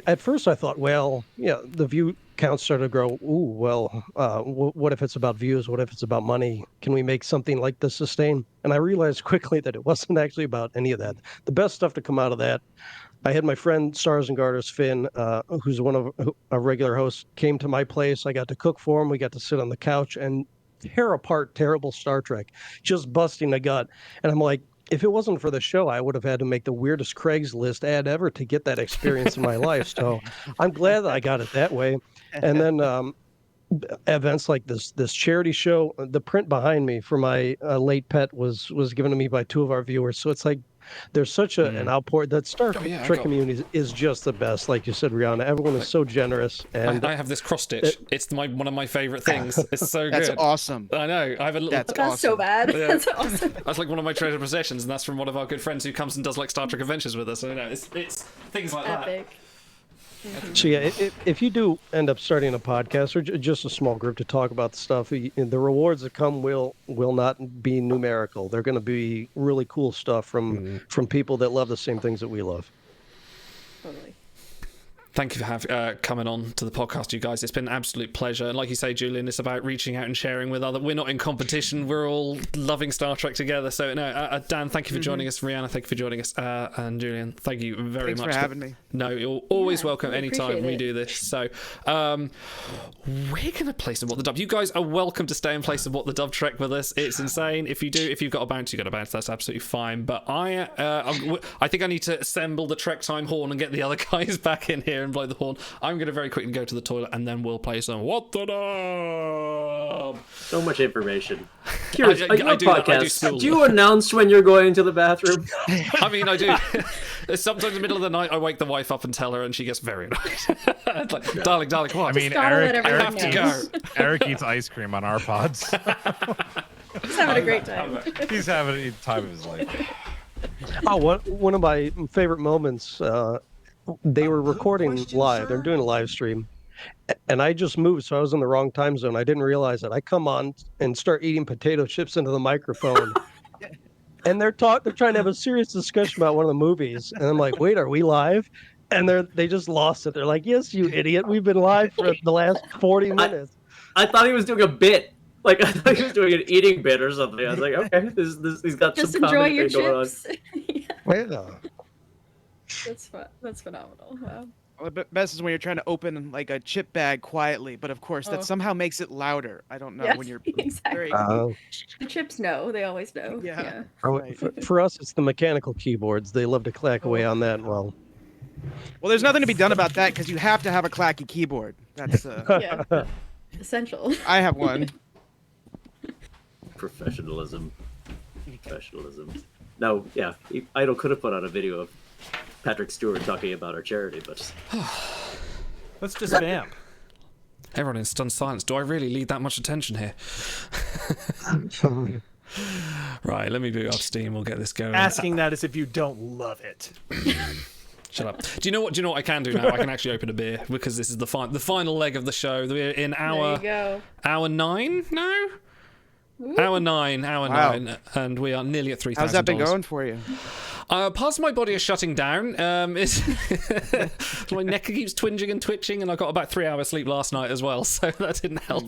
At first I thought, well, yeah, the view count started to grow. Ooh, well, what if it's about views? What if it's about money? Can we make something like this sustain? And I realized quickly that it wasn't actually about any of that. The best stuff to come out of that, I had my friend Stars and Garters Finn, who's one of a regular host, came to my place. I got to cook for him. We got to sit on the couch and tear apart terrible Star Trek, just busting a gut. And I'm like, if it wasn't for the show, I would have had to make the weirdest Craigslist ad ever to get that experience in my life. So I'm glad that I got it that way. And then events like this charity show, the print behind me for my late pet was given to me by 2 of our viewers. So it's like there's such an outpour. That Star Trek community is just the best. Like you said, Rihanna, everyone is so generous. And I have this cross stitch. It's one of my favorite things. It's so That's good. awesome. I know. I have a little. That's awesome. So bad. Yeah. That's awesome. That's like one of my treasured possessions, and that's from one of our good friends who comes and does like Star Trek adventures with us. So, it's things like Epic. So yeah, if you do end up starting a podcast or just a small group to talk about the stuff, the rewards that come will not be numerical. They're going to be really cool stuff from people that love the same things that we love. Totally. Thank you for coming on to the podcast, you guys. It's been an absolute pleasure. And like you say, Julian, it's about reaching out and sharing with other. We're not in competition. We're all loving Star Trek together. So, no, Dan, thank you for joining us. Rihanna, thank you for joining us. And Julian, thank you very much. Thanks for having me. No, you're always welcome anytime we it. do this. So, we're going to play some What the Dub. You guys are welcome to stay and play some What the Dub Trek with us. It's insane. If you've got a bounce, you've got a bounce. That's absolutely fine. But I think I need to assemble the Trek Time horn and get the other guys back in here and blow the horn. I'm going to very quickly go to the toilet and then we'll play some What the Dub. So much information. Curious, I do podcast. Do you announce when you're going to the bathroom? I mean, I do. Sometimes in the middle of the night, I wake the wife up and tell her, and she gets very annoyed. It's like, darling, come on. I mean, Eric have to go. Eric eats ice cream on our pods. He's having a great time. He's having the time of his life. Oh, one of my favorite moments. They were recording live. They're doing a live stream. And I just moved, so I was in the wrong time zone. I didn't realize it. I come on and start eating potato chips into the microphone. And they're trying to have a serious discussion about one of the movies. And I'm like, wait, are we live? And they just lost it. They're like, yes, you idiot. We've been live for the last 40 minutes. I thought he was doing a bit. Like, I thought he was doing an eating bit or something. I was like, okay, he's got Just some enjoy comedy your thing going on. chips. Yeah. That's phenomenal. Wow. Well, the best is when you're trying to open like a chip bag quietly, but of course that somehow makes it louder. I don't know Yes, when you're exactly. very... The chips know. They always know. Yeah. For us, it's the mechanical keyboards. They love to clack away on that. Well, there's nothing to be done about that because you have to have a clacky keyboard. That's yeah. Essential. I have one. Professionalism. No, yeah. Idol could have put out a video of Patrick Stewart talking about our charity, but let's just vamp. Everyone in stunned silence. Do I really need that much attention here? Right, let me boot up Steam. We'll get this going. Asking that as if you don't love it. Shut up. Do you know what I can do now? I can actually open a beer because this is the final leg of the show. We're in hour 9 now. Hour 9, and we are nearly at $3,000. How's that been going for you? Parts of my body are shutting down. My neck keeps twinging and twitching, and I got about 3 hours sleep last night as well, so that didn't help.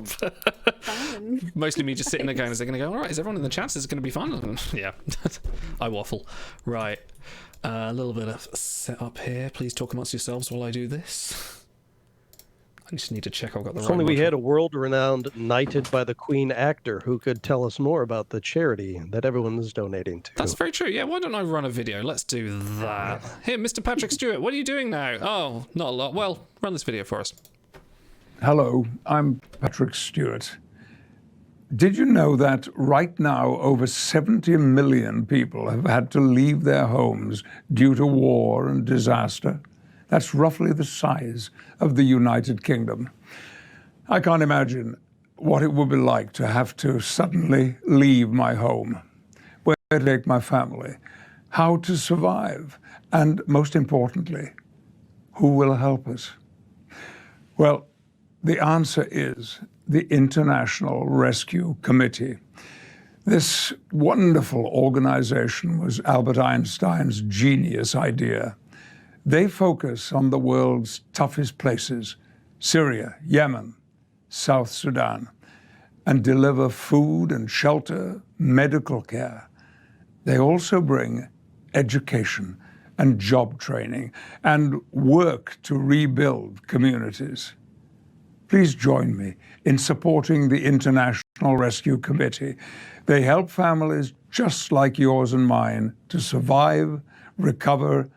Mostly me just sitting there going, is it going to go all right? Is everyone in the chat? Is it going to be fun? Yeah, I waffle. Right, a little bit of setup here. Please talk amongst yourselves while I do this. I just need to check I've got the right if only we module. had a world-renowned knighted by the Queen actor who could tell us more about the charity that everyone is donating to. That's very true. Yeah, why don't I run a video? Let's do that. Here, Mr. Patrick Stewart, what are you doing now? Oh, not a lot. Well, run this video for us. Hello, I'm Patrick Stewart. Did you know that right now over 70 million people have had to leave their homes due to war and disaster? That's roughly the size of the United Kingdom. I can't imagine what it would be like to have to suddenly leave my home, where to take my family, how to survive, and most importantly, who will help us? Well, the answer is the International Rescue Committee. This wonderful organization was Albert Einstein's genius idea. They focus on the world's toughest places, Syria, Yemen, South Sudan, and deliver food and shelter, medical care. They also bring education and job training and work to rebuild communities. Please join me in supporting the International National Rescue Committee. They help families just like yours and mine to survive, recover,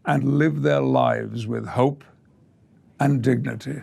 and live their lives with hope and dignity.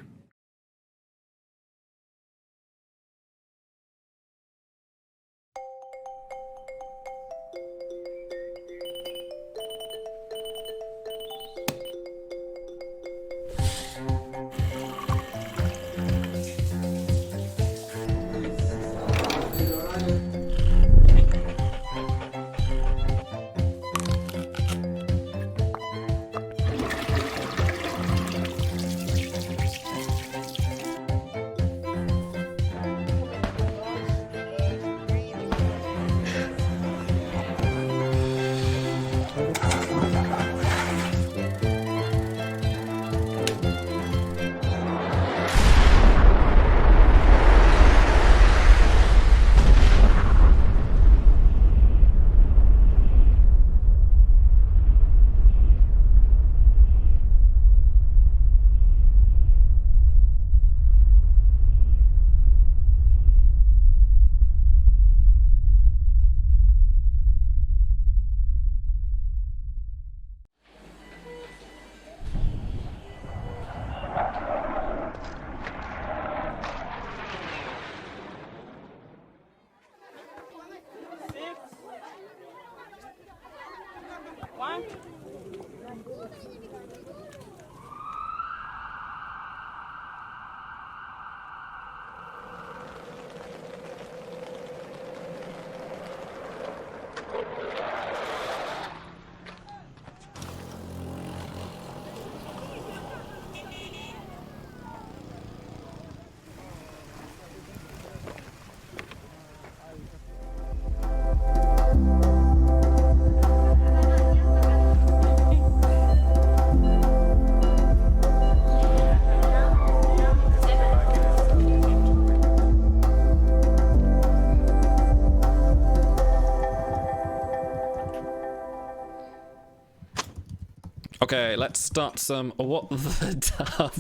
Okay, let's start some What the Dub.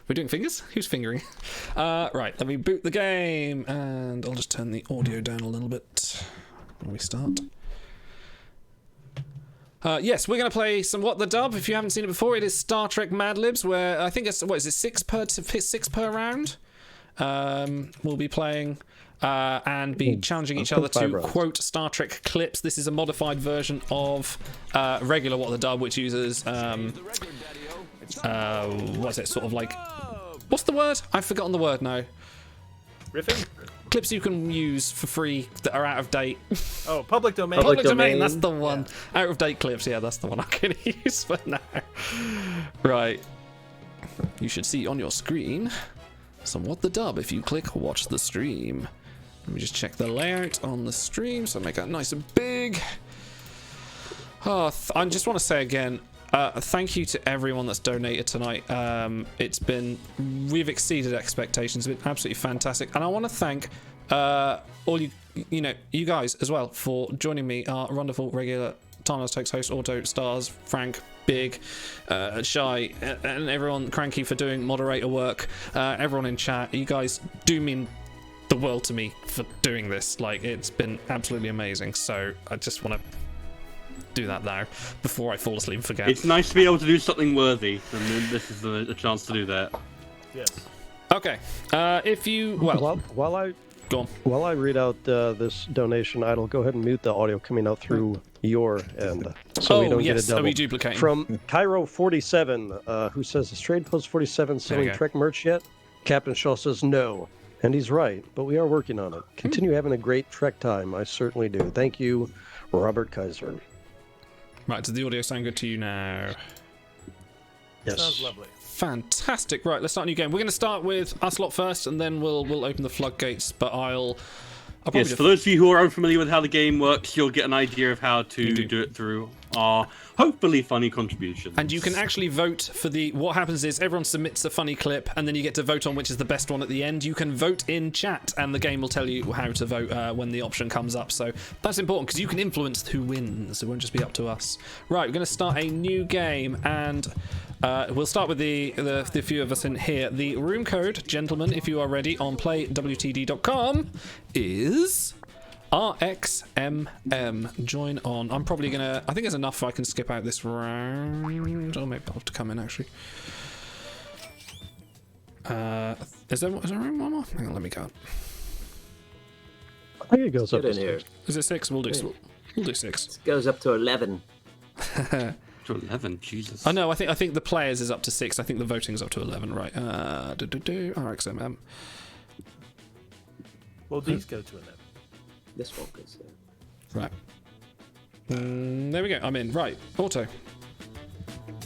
We're doing fingers? Who's fingering? Right, let me boot the game, and I'll just turn the audio down a little bit when we start. Yes, we're going to play some What the Dub. If you haven't seen it before, it is Star Trek Mad Libs, where I think it's, what is it, six per round? We'll be playing and be challenging each other to quote Star Trek clips. This is a modified version of regular What the Dub, which uses what's it, sort of like, what's the word? I've forgotten the word now. Riffing? Clips you can use for free that are out of date. Oh, public domain. Public domain, that's the one. Yeah. Out of date clips, yeah, that's the one I'm going to use for now. Right. You should see on your screen some What the Dub if you click watch the stream. Let me just check the layout on the stream so make that nice and big. Oh, I just want to say again, thank you to everyone that's donated tonight. We've exceeded expectations. It's been absolutely fantastic, and I want to thank all you guys as well for joining me. Our wonderful regular Timeless Takes host, Auto, Stars, Frank, Big, Shy, and everyone, Cranky for doing moderator work. Everyone in chat, you guys do mean the world to me for doing this. Like, it's been absolutely amazing. So I just want to do that now before I fall asleep and forget. It's nice to be able to do something worthy, and then this is the chance to do that. Yes. Okay. If you while I read out this donation, Idle, go ahead and mute the audio coming out through your end, so we don't get a double. Are we duplicating? From Cairo47, who says, "Is Trade Post 47 selling Trek merch yet?" Captain Shaw says no, and he's right, but we are working on it. Continue having a great Trek time. I certainly do. Thank you, Robert Kaiser. Right, does the audio sound good to you now? Yes. Sounds lovely. Fantastic. Right, let's start a new game. We're going to start with us lot first, and then we'll open the floodgates. But I'll probably yes, for those of you who are unfamiliar with how the game works, you'll get an idea of how to do it through our hopefully funny contributions. And you can actually vote for what happens is everyone submits a funny clip, and then you get to vote on which is the best one at the end. You can vote in chat, and the game will tell you how to vote when the option comes up. So that's important, because you can influence who wins. It won't just be up to us. Right, we're going to start a new game, and We'll start with the few of us in here. The room code, gentlemen, if you are ready on playwtd.com, is RXMM. Join on. I'm probably gonna. I think it's enough if I can skip out this round. Or maybe I'll have to come in actually. Is there room one more? Hang on, let me count. I think it goes up Get to in here. 6. Is it 6? We'll do 6. It goes up to 11. To 11, Jesus. Oh no, I think the players is up to 6. I think the voting's up to 11, right? RXMM. Well, these go to 11. This one goes there. Right. There we go. I'm in. Right. Auto.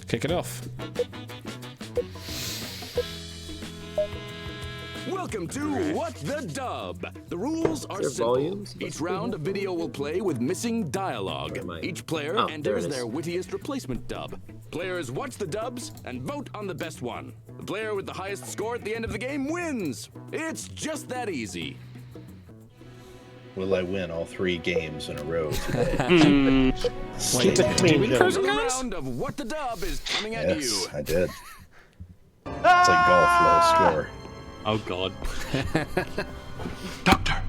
Kick it off. Welcome to What the Dub. The rules are simple. Volumes? Each round, a video will play with missing dialogue. Each player enters their wittiest replacement dub. Players watch the dubs and vote on the best one. The player with the highest score at the end of the game wins. It's just that easy. Will I win all 3 games in a row today? Wait, the round of What the Dub is coming at you. Yes, I did. It's like golf, low score. Oh God. Doctor.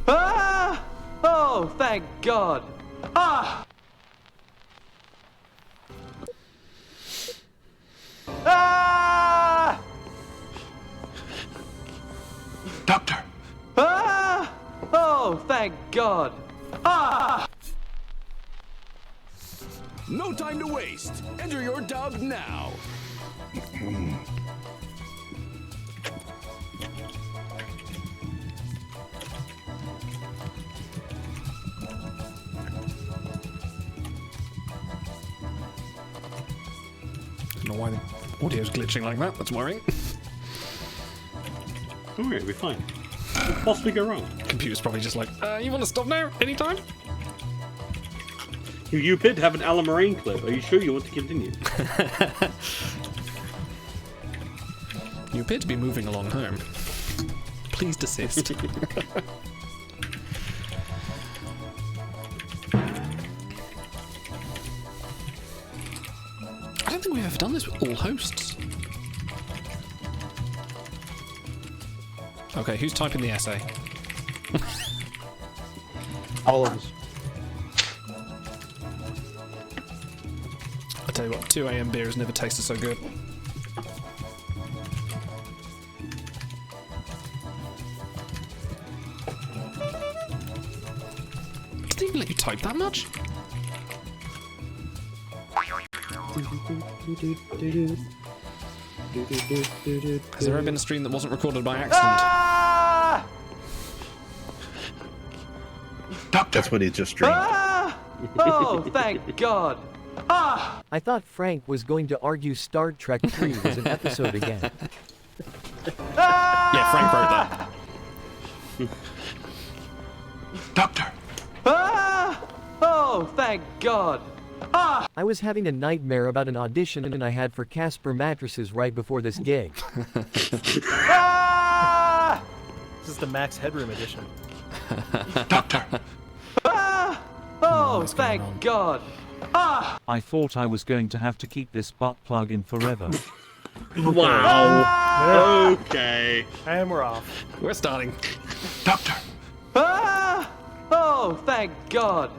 Ah! Oh, thank God. Ah! Ah! Doctor. Ah! Oh, thank God. Ah! No time to waste. Enter your dub now. I don't know why the audio's glitching like that. That's worrying. Don't worry, it'll be fine. What could possibly go wrong? Computer's probably just like, you want to stop now? Anytime? You appear to have an Alan Moraine clip. Are you sure you want to continue? You appear to be moving along home. Please desist. I don't think we've ever done this with all hosts. Okay, who's typing the essay? All of us. I tell you what, 2 AM beer has never tasted so good. Did they even let you type that much? Has there ever been a stream that wasn't recorded by accident? Ah! That's what he just drank. Ah! Oh, thank God. Ah! I thought Frank was going to argue Star Trek 3 was an episode again. Yeah, Frank wrote that. Doctor. Ah! Oh, thank God. Ah! I was having a nightmare about an audition I had for Casper Mattresses right before this gig. Ah! This is the Max Headroom edition. Doctor. Ah! Oh, thank God. Ah! I thought I was going to have to keep this butt plug in forever. Wow. Okay. And we're off. We're starting. Doctor. Ah! Oh, thank God.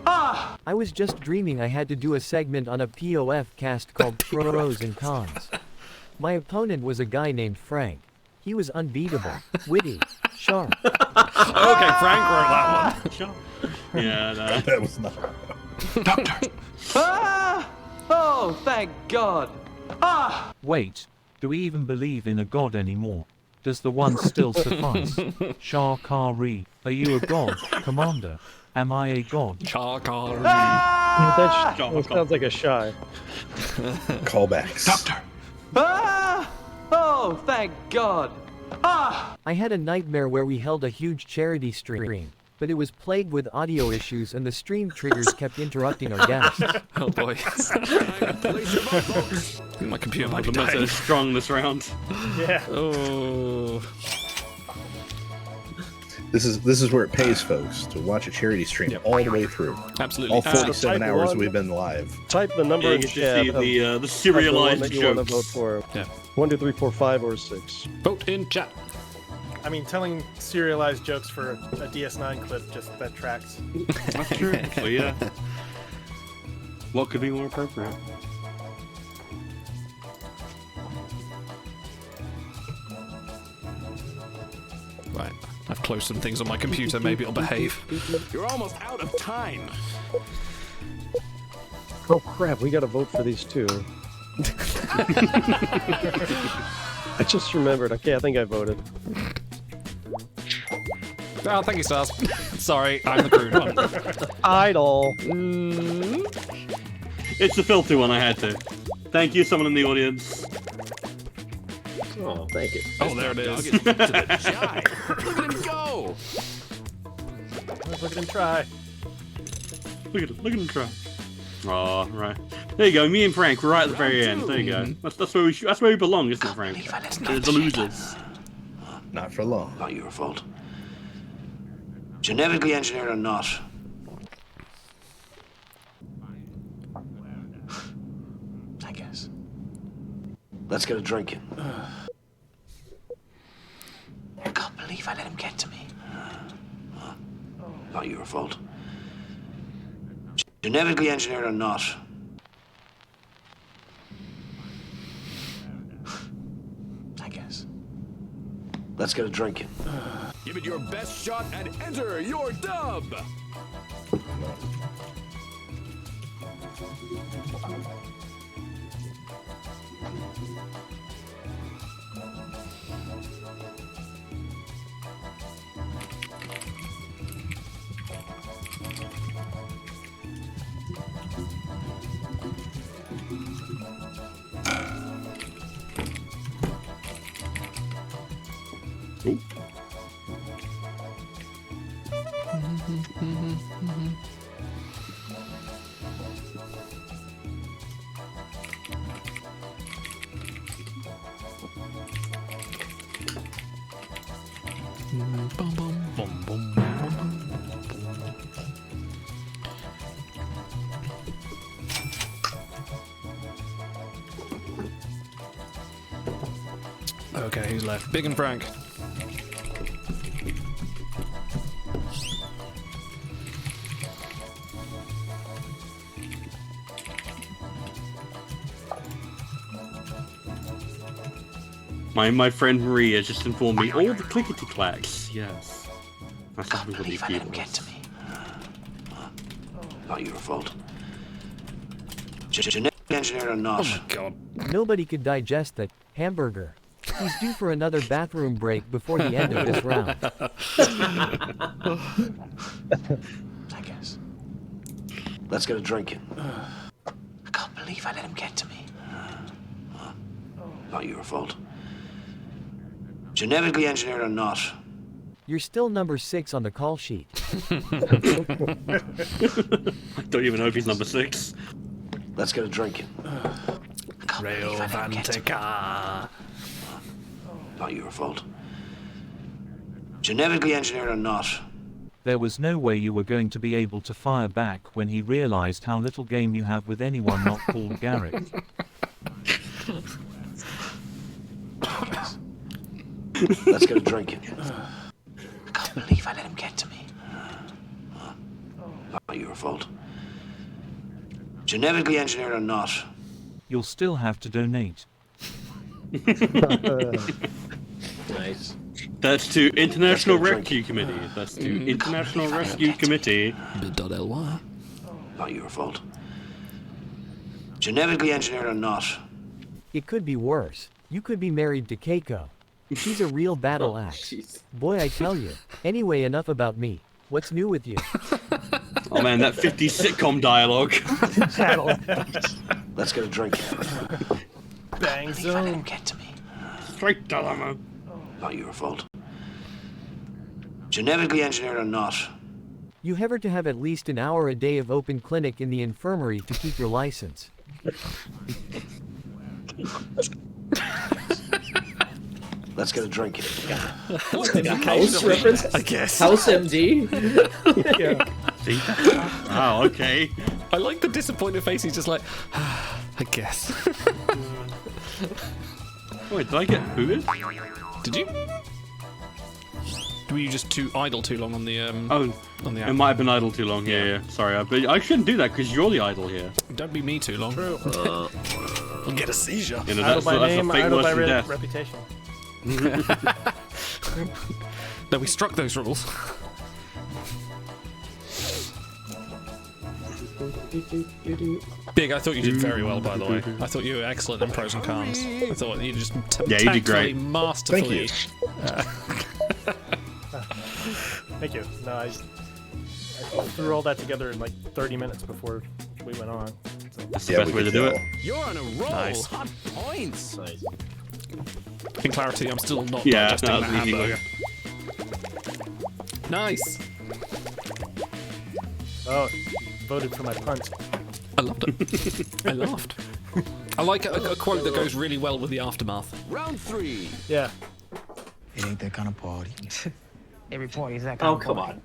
Ah! I was just dreaming I had to do a segment on a POF cast called Pros and Cons. My opponent was a guy named Frank. He was unbeatable, witty, sharp. Okay, Frank wrote that one. Sure. Yeah, no. That was not. Doctor. Ah! Oh, thank God. Ah! Wait, do we even believe in a god anymore? Does the one still suffice? Shar-Kari, are you a god, Commander? Am I a god? Shar-Kari. Ah! That sounds like a shy. Callbacks. Doctor. Ah! Oh, thank God. Ah! I had a nightmare where we held a huge charity stream, but it was plagued with audio issues and the stream triggers kept interrupting our guests. Oh boy. I think my computer might be The message dying. is strong this round. Yeah. Oh. This is where it pays, folks, to watch a charity stream all the way through. Absolutely. All 47 Type hours one. we've been live. Type the number Yeah, in you get to chat. see of the one serialized that you want to jokes. vote for. Yeah. 1, 2, 3, 4, 5, or 6. Vote in chat. I mean, telling serialized jokes for a DS9 clip just that tracks. That's true. So yeah. What could be more appropriate? Right. I've closed some things on my computer. Maybe it'll behave. You're almost out of time. Oh crap, we gotta vote for these two. I just remembered. Okay, I think I voted. Oh, thank you, Stars. Sorry, I'm the crude one. Idol. It's the filthy one. I had to. Thank you, someone in the audience. Oh, thank you. Oh, there it is. Look at him go. Look at him try. Look at him try. Oh, right. There you go. Me and Frank, we're right at the very end. There you go. That's where we belong, isn't it, Frank? The losers. Not for long. Not your fault. Genetically engineered or not. I guess. Let's get a drink in. I can't believe I let him get to me. Not your fault. Genetically engineered or not. I guess. Let's get a drink in. Give it your best shot and enter your dub. Okay, who's left? Big and Frank. My friend Maria just informed me all the clickety clacks. Yes. That's how we these people. Get to me. Not your fault. Genetic engineer or not. Oh my god. Nobody could digest that hamburger. He's due for another bathroom break before the end of this round. I guess. Let's get a drink in. I can't believe I let him get to me. Not your fault. Genetically engineered or not. You're still number 6 on the call sheet. Don't even know if he's number 6. Let's get a drink in. Rail Vantica. Not your fault. Genetically engineered or not. There was no way you were going to be able to fire back when he realized how little game you have with anyone not called Garrett. Let's get a drink in. I can't believe I let him get to me. Not your fault. Genetically engineered or not. You'll still have to donate. Nice. That's to International Rescue Committee. That's to International Rescue Committee. Bit.ly. Not your fault. Genetically engineered or not. It could be worse. You could be married to Keiko. She's a real battle axe. Boy, I tell you. Anyway, enough about me. What's new with you? Oh man, that 50s sitcom dialogue. Let's get a drink. Bang zoom. Get to me. Straight dilemma. Not your fault. Genetically engineered or not. You have to have at least an hour a day of open clinic in the infirmary to keep your license. Let's get a drink in. Like a house reference? I guess. House MD? Yeah. See? Oh, okay. I like the disappointed face. He's just like, I guess. Wait, did I get booted? Did you? Were you just too idle too long on the on the app? It might have been idle too long. Yeah. Sorry, I shouldn't do that because you're the idle here. Don't be me too long. True. I'll get a seizure. You know, Idle that's by a name, fate idle worse by than death. reputation. No, we struck those rules. Big, I thought you did very well, by the way. I thought you were excellent in pros and cons. I thought you just Yeah, you did great. masterfully. Thank you. No, I threw all that together in like 30 minutes before we went on. So. That's the best way to do it. You're on a roll. Nice. Hot points. Nice. In clarity, I'm still not Yeah, digesting that that was easy hamburger. Nice. Oh, voted for my punt. I loved it. I laughed. I like a quote that goes really well with the aftermath. Round 3. Yeah. It ain't that kind of party. Every party is that kind Oh, of come party. on.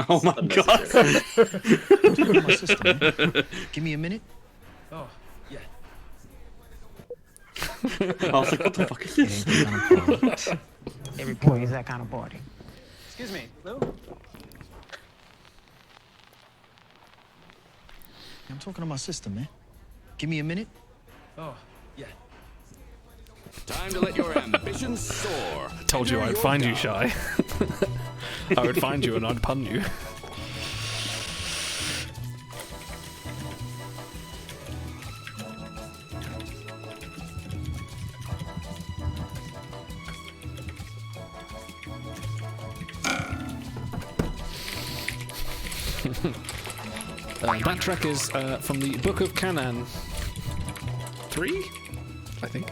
Oh my god. My sister, man. Give me a minute. Oh, yeah. I was like, what the fuck is this? It ain't that kind of party. Every party is that kind of party. Excuse me, Lou? I'm talking to my sister, man. Give me a minute. Oh, yeah. Time to let your ambitions soar. I told you I'd find you, Shy. I would find you and I'd pun you. That track is from the Book of Canaan 3, I think.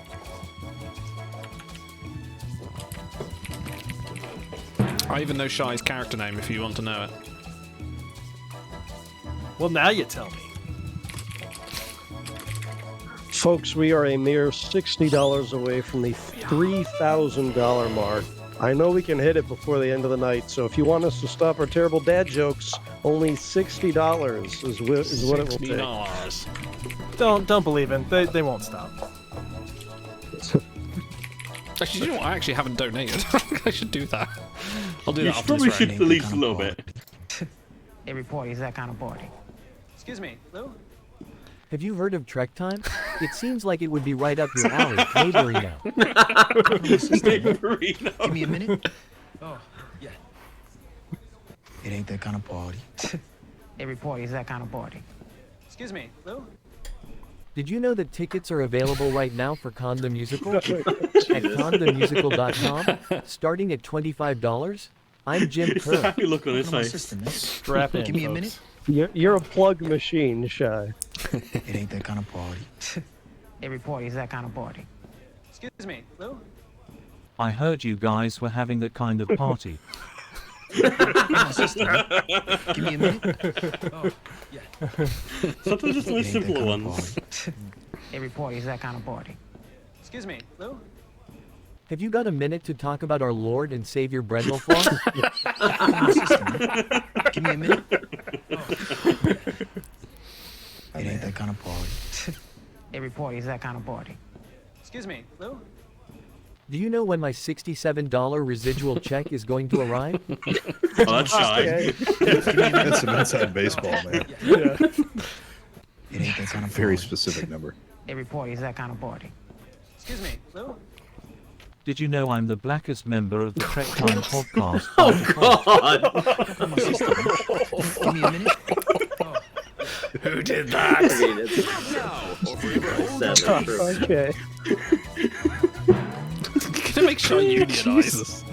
I even know Shy's character name if you want to know it. Well, now you tell me. Folks, we are a mere $60 away from the $3,000 mark. I know we can hit it before the end of the night, so if you want us to stop our terrible dad jokes, only $60 is what it will take. $60. Don't believe him. They won't stop. Actually, you know what? I actually haven't donated. I should do that. I'll do You that after probably this should round. at least a little bit. Every party is that kind of party. Excuse me, Lou? Have you heard of Trek Time? It seems like it would be right up your alley. Neighborino. Neighborino. Give me a minute. Oh, yeah. It ain't that kind of party. Every party is that kind of party. Excuse me, Lou? Did you know that tickets are available right now for Con the Musical? At conthemusical.com, starting at $25? I'm Jim It's Kerr. a happy look on his face. Strap in. Give me a folks. minute. You're a plug machine, Shy. It ain't that kind of party. Every party is that kind of party. Excuse me, Lou? I heard you guys were having that kind of party. My sister. Give me a minute. Oh, yeah. Sometimes it's the most It ain't that simpler kind of ones. party. Every party is that kind of party. Excuse me, Lou? Have you got a minute to talk about our Lord and Savior Brendel Floss? My sister. Give me a minute. Oh, yeah. It ain't that kind of party. Every party is that kind of party. Excuse me, Lou? Do you know when my $67 residual check is going to arrive? Oh, that's Shy. That's some inside baseball, man. Yeah. It ain't that kind of Very party. specific number. Every party is that kind of party. Excuse me, Lou? Did you know I'm the blackest member of the Trek Time podcast? Oh, God! My sister. Give me a minute. Oh, Who did that? I mean, it's Okay. Gonna make Shy unionize.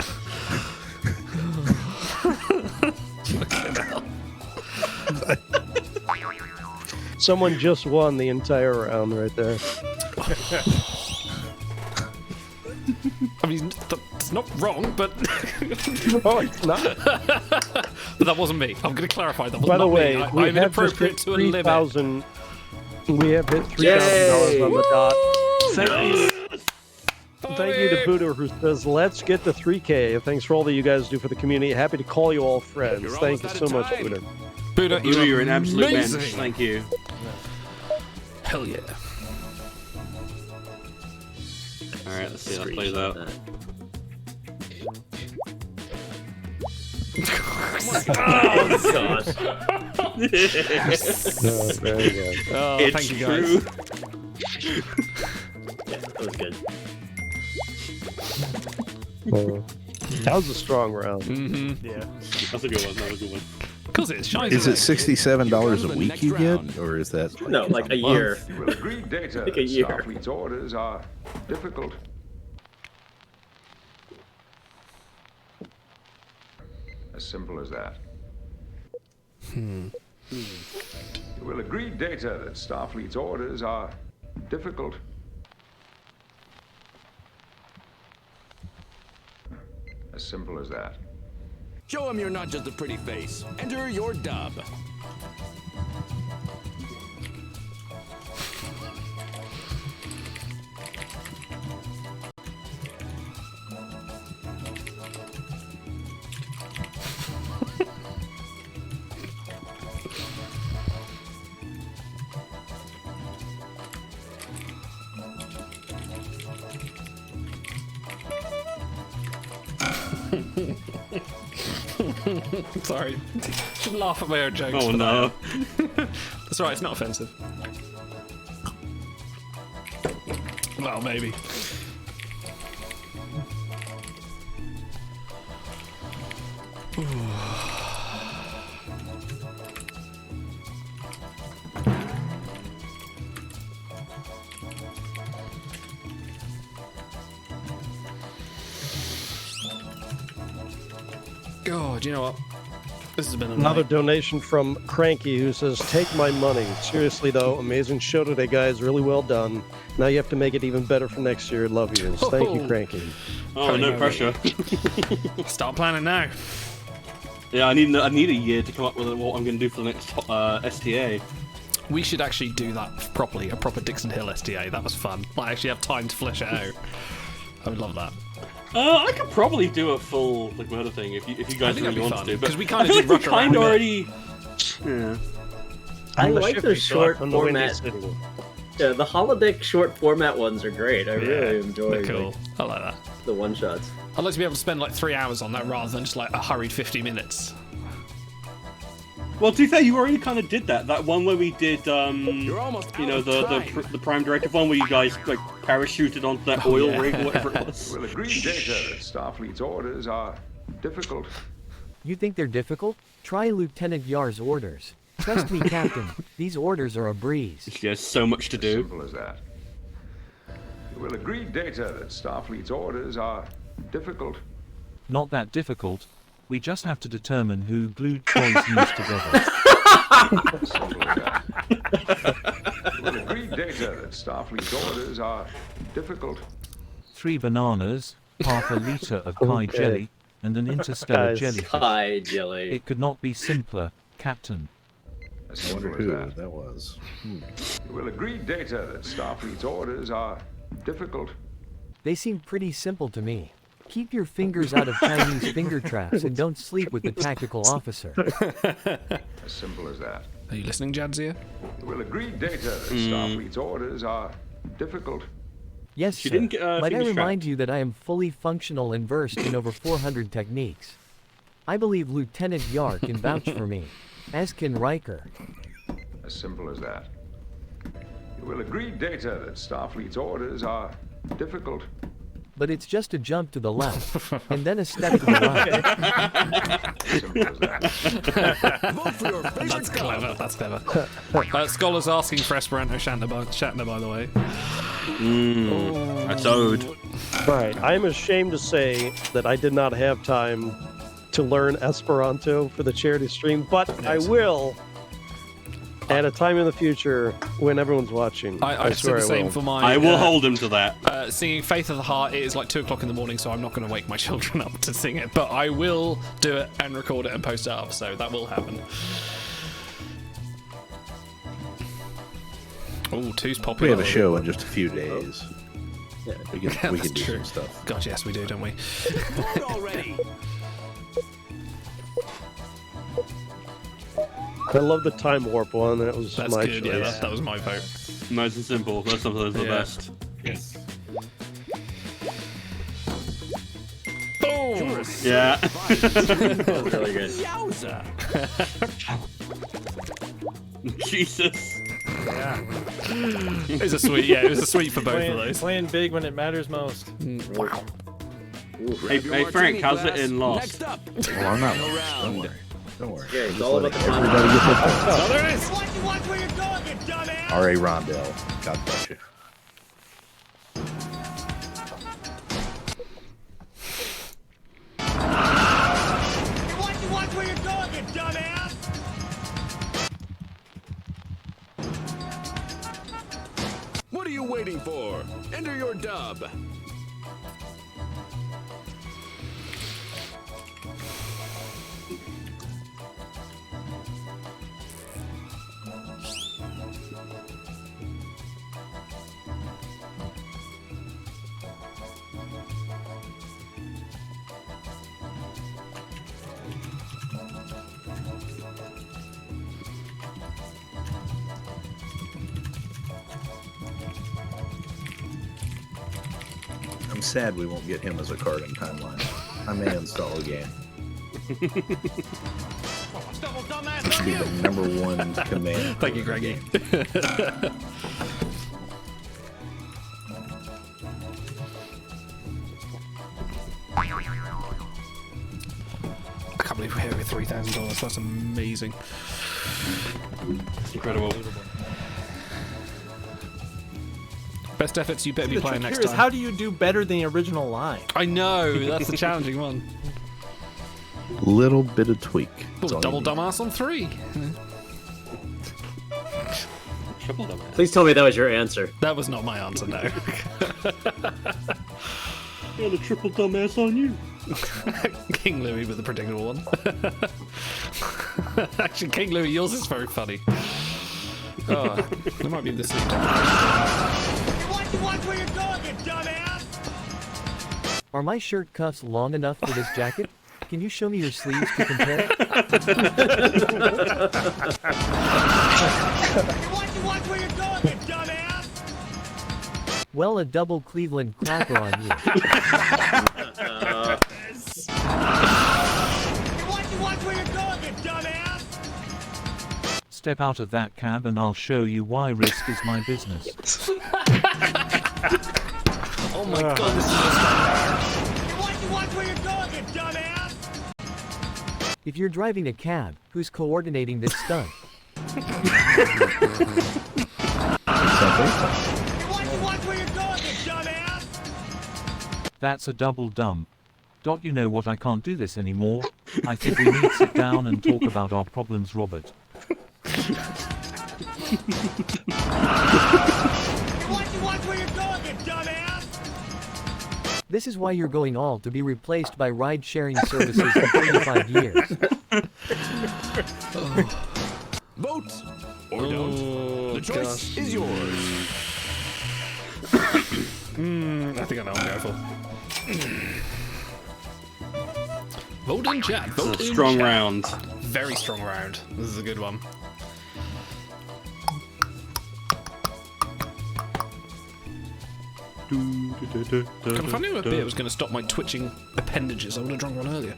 Someone just won the entire round right there. I mean, that's not wrong, but Oh, it's not. but that wasn't me. I'm going to clarify that was By the not way, me. we I'm have just inappropriate hit to a limit. 3,000. We have hit $3,000 on the dot. Thank you to Buddha, who says, "Let's get to 3K." Thanks for all that you guys do for the community. Happy to call you all friends. Thank you so much, Buddha. Buddha, You're an absolute amazing. bench. Thank you. Hell yeah. Alright, let's see how that plays out. Oh, gosh. Very good. Oh, It's thank you true. guys. Yeah, that was good. That was a strong round. Mm-hmm. Yeah. That's a good one. That was a good one. Because it's shiny. Is it $67 a week you get, or is that No, like a year. Will agreed data Like a year. Starfleet's orders are difficult. As simple as that. You will agree data that Starfleet's orders are difficult. As simple as that. Show him you're not just a pretty face. Enter your dub. Sorry. Shouldn't laugh at my own jokes. Oh no. That's alright, it's not offensive. Well, maybe. God, you know what? This has been Another donation from Cranky, who says, "Take my money. Seriously though, amazing show today, guys. Really well done. Now you have to make it even better for next year. Love you." Thank you, Cranky. Oh, no pressure. Start planning now. Yeah, I need a year to come up with what I'm going to do for the next STA. We should actually do that properly, a proper Dixon Hill STA. That was fun. I actually have time to flesh it out. I would love that. I could probably do a full like murder thing if you guys really want to. Because we I kind feel of like we kind of already. Yeah. I I'm the like the shifty, so I short come to Windy format. City. Yeah, the holodeck short format ones are great. I really enjoy They're cool. like, I like that. the one shots. I'd like to be able to spend like 3 hours on that rather than just like a hurried 50 minutes. Well, to be fair, you already kind of did that. That one where we did, You're almost you know, out of the Prime Directive one where you guys like parachuted onto that oil rig or whatever it was. Will agreed data that Starfleet's orders are difficult. You think they're difficult? Try Lieutenant Yar's orders. Trust me, Captain. These orders are a breeze. There's so much to do. Simple as that. Will agreed data that Starfleet's orders are difficult. Not that difficult. We just have to determine who glued poisons together. Simple as that. Will agreed data that Starfleet's orders are difficult. 3 bananas, half a litre of Kai jelly, and an interstellar Guys, jellyfish. Kai jelly. It could not be simpler, Captain. As I wonder simple as who that. that was. Will agreed data that Starfleet's orders are difficult. They seem pretty simple to me. Keep your fingers out of Chinese finger traps and don't sleep with the tactical officer. As simple as that. Are you listening, Jadzia? Will agreed data that Starfleet's orders are difficult. Yes, She sir. didn't get, Might I finger remind you that I am fully functional and versed in over 400 techniques. I believe Lieutenant Yar can vouch for me, as can Riker. As simple as that. You will agreed data that Starfleet's orders are difficult. But it's just a jump to the left, and then a step to the right. Simple as that. Vote for your favorite That's clever. dub. That's clever. Scholars asking for Esperanto Shatner, by the way. A toad. Right. I'm ashamed to say that I did not have time to learn Esperanto for the charity stream, but I will at a time in the future when everyone's watching. I said the same for my... I will hold him to that. Singing Faith of the Heart, it is like 2 o'clock in the morning, so I'm not going to wake my children up to sing it, but I will do it and record it and post it up, so that will happen. Oh, 2's popular. We have a show in just a few days. We can do some stuff. God, yes, we do, don't we? Already. I love the time warp one. That was That's my good. choice. Yeah, that was my vote. Nice and simple. That's sometimes the Yeah. best. Yes. Boom! Yeah. Really good. Yowza. Jesus. Yeah. It was a sweet. Yeah, it was a sweet for both of those. Playing big when it matters most. Wow. Hey, Frank, how's it in Lost? Next up. Well, I'm not lost. Don't worry. Don't worry. Yeah, it's all about the time. Everybody get their Oh, there it is. Watch where you're going, you dumbass! R.A. Rondell. God bless you. Watch where you're going, you dumbass! What are you waiting for? Enter your dub. I'm sad we won't get him as a card in timeline. I may install a game. This should be the #1 command. Thank you, Greggy. I can't believe we're here with $3,000. That's amazing. Incredible. Best efforts you better be The playing trick next here is time. how do you do better than the original line? I know, that's the challenging one. Little bit of tweak. That's all you Double need. dumbass on 3. Triple dumbass. Please tell me that was your answer. That was not my answer, no. Yeah, the triple dumbass on you. King Louis with the predictable one. Actually, King Louis, yours is very funny. Oh, there might be the sleep. Watch where you're going, you dumbass! Are my shirt cuffs long enough for this jacket? Can you show me your sleeves to compare? Watch where you're going, you dumbass! Well, a double Cleveland cracker on you. Watch where you're going, you dumbass! Step out of that cab and I'll show you why risk is my business. Oh my god, this is Watch where you're going, you dumbass! If you're driving a cab, who's coordinating this stunt? Watch where you're going, you dumbass! That's a double dumb. Dot, you know what, I can't do this anymore. I think we need to sit down and talk about our problems, Robert. Watch where you're going, you dumbass! This is why you're going all to be replaced by ride-sharing services in 35 years. Vote or don't. The choice is yours. I think I know what I'm going for. Vote in chat. Vote It's a in strong chat. round. Very strong round. This is a good one. If I knew a beer was going to stop my twitching appendages, I would have drunk one earlier.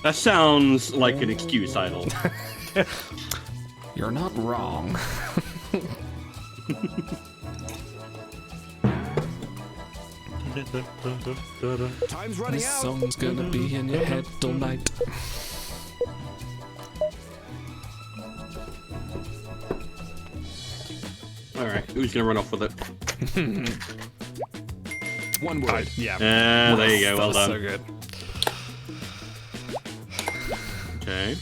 That sounds like an excuse, Idol. You're not wrong. Time's running This out. song's gonna be in your head all night. Alright, who's gonna run off with it? One word. Yeah. There you go, That well was done. so good. Okay.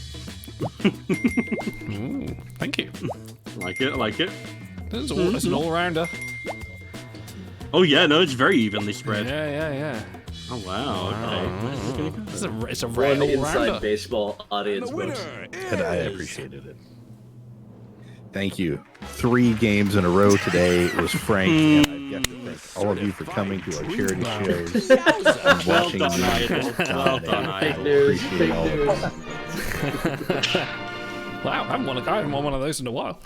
Ooh, thank you. Like it, I like it. It's an all-rounder. Oh yeah, no, it's very evenly spread. Yeah. Oh wow, okay. It's a One rare inside all-rounder. baseball audience The winner vote. And I is appreciated it. Thank you. 3 games in a row today. It was Frank, and I've got to thank all of you for coming to our charity shows and watching Well done, Idol. Well done, Idol. Appreciate all of it. Wow, I haven't won one of those in a while.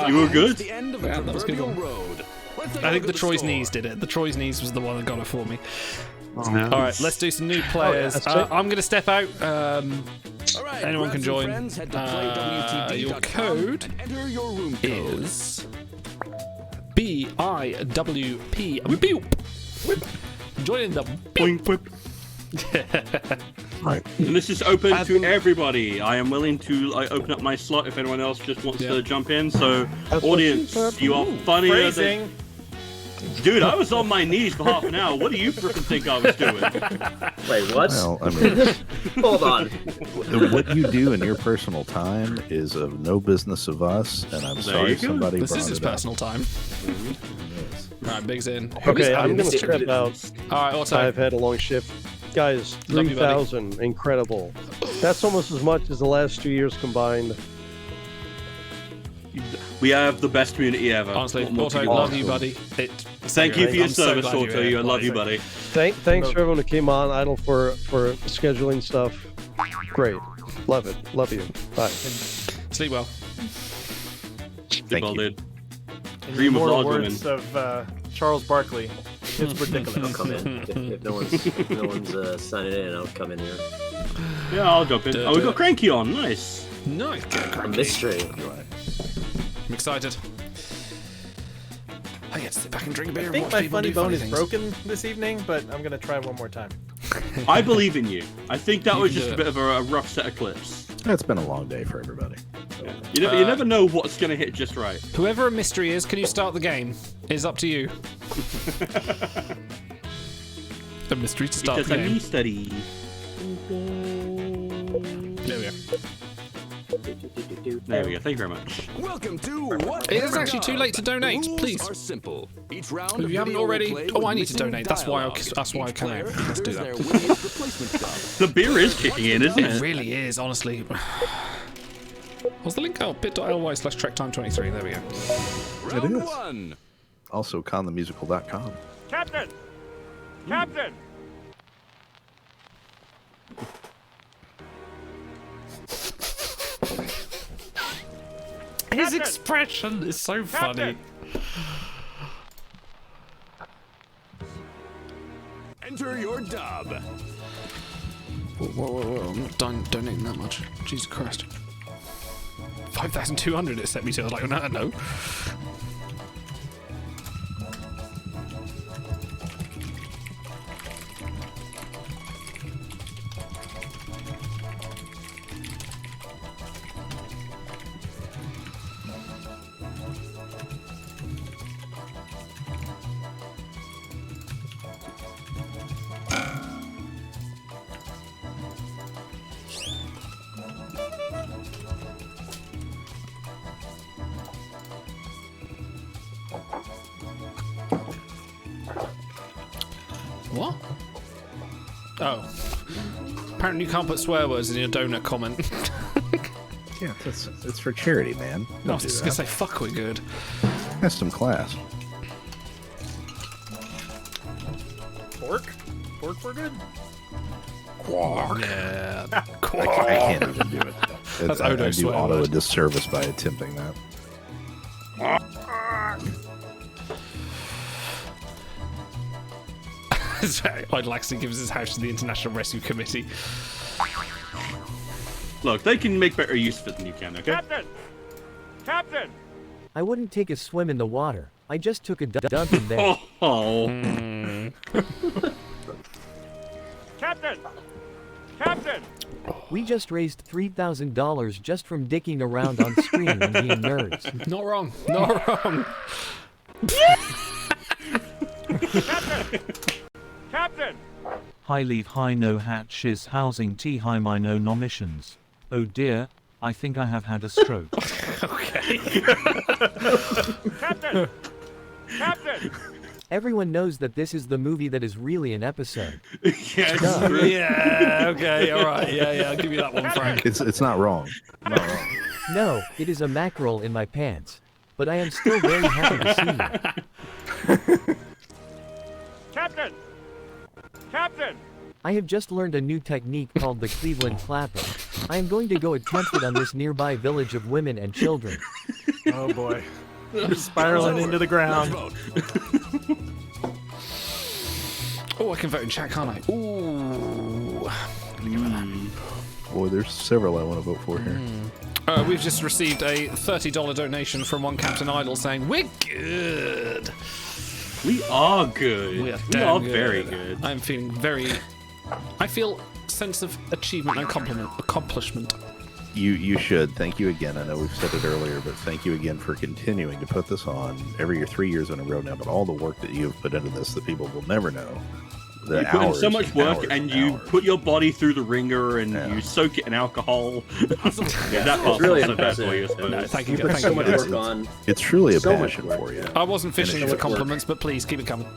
You were good. Yeah, that was a good one. I think the Troy's Knees did it. The Troy's Knees was the one that got it for me. All right, let's do some new players. I'm going to step out. Anyone can join. Your code is BIWP. Join the Boink Whip. Right. And this is open to everybody. I am willing to open up my slot if anyone else just wants to jump in. So, audience, you are funnier than... Dude, I was on my knees for half an hour. What do you freaking think I was doing? Wait, what? Well, I mean, Hold on. what you do in your personal time is of no business of us, and I'm sorry somebody This brought is his it up. personal time. Alright, Big's in. Okay, I'm going to step out. Alright, Otto. I've had a long shift. Guys, Love you, buddy. 3,000. Incredible. That's almost as much as the last 2 years combined. We have the best community ever. Honestly, What more Otto, could love you you, want? buddy. Thank you for your I'm so service, glad you're Otto. here. I love you, buddy. Thanks for everyone who came on, Idle, for scheduling stuff. Great. Love it. Love you. Bye. Sleep well. Sleep well, dude. In Dream of the large words women. of Charles Barkley, it's ridiculous. I'll come in. If no one's signing in, I'll come in here. Yeah, I'll jump in. Oh, we got Cranky on. Nice. Nice. A mystery. I'm excited. I get to sit back and drink a beer I and think watch my people funny do bone funny is things. broken this evening, but I'm gonna try one more time. I believe in you. I think that You was can just do a it. bit of a rough set of clips. It's been a long day for everybody. You never know what's going to hit just right. Whoever a mystery is, can you start the game? It's up to you. A mystery to start Because the a game. mystery. There we go. There we go. Thank you very much. Welcome to What It is Ever actually too Dub. late to donate, The rules please. are simple. Each round If of you haven't video will already, play oh, with I need to missing donate. That's why I dialogue. came out. Let's do Their that. wittiest replacement dub. The beer is kicking in, isn't It it? really is, honestly. What's the link? Oh, bit.ly/trektime23. There we go. Round is. one. Also, conthemusical.com. Captain! Captain! His expression is so funny. Enter your dub. Whoa. I'm not donating that much. Jesus Christ. 5,200 it set me to. I was like, no. What? Oh. Apparently you can't put swear words in your donut comment. Yeah, it's for charity, man. I Don't was do just that. gonna say, fuck, we're good. That's some class. Pork? Pork, we're good. Quark. Yeah. I can't even do it. That's I Odo do swear Otto a word. disservice by attempting that. I'd like to give his house to the International Rescue Committee. Look, they can make better use of it than you can, okay? Captain! Captain! I wouldn't take a swim in the water. I just took a dump in there. Oh. Captain! Captain! We just raised $3,000 just from dicking around on screen and being nerds. Not wrong. Not wrong. Captain! Captain! High leave high no hat shiz housing T high my no nomissions. Oh dear, I think I have had a stroke. Okay. Captain! Captain! Everyone knows that this is the movie that is really an episode. Yeah, Duh. it's true. Yeah, okay, alright. Yeah, I'll give you that one, Frank. It's not wrong. Not wrong. No, it is a mackerel in my pants. But I am still very happy to see you. Captain! Captain! I have just learned a new technique called the Cleveland Clapper. I am going to go attempt it on this nearby village of women and children. Oh boy. You're spiraling into the ground. Oh, I can vote in chat, can't I? Ooh. Boy, there's several I want to vote for here. We've just received a $30 donation from one Captain Idol saying, "We're good." We are good. We are good. Very good. I'm feeling I feel sense of achievement and accomplishment. You should. Thank you again. I know we've said it earlier, but thank you again for continuing to put this on every year, 3 years in a row now. But all the work that you've put into this that people will never know. You put in so much work, and you put your body through the ringer, and you soak it in alcohol. That part's really not so bad for you. No, thank you. You put so much work on. It's truly a So much passion work. for you. I wasn't fishing for compliments, but please keep it coming.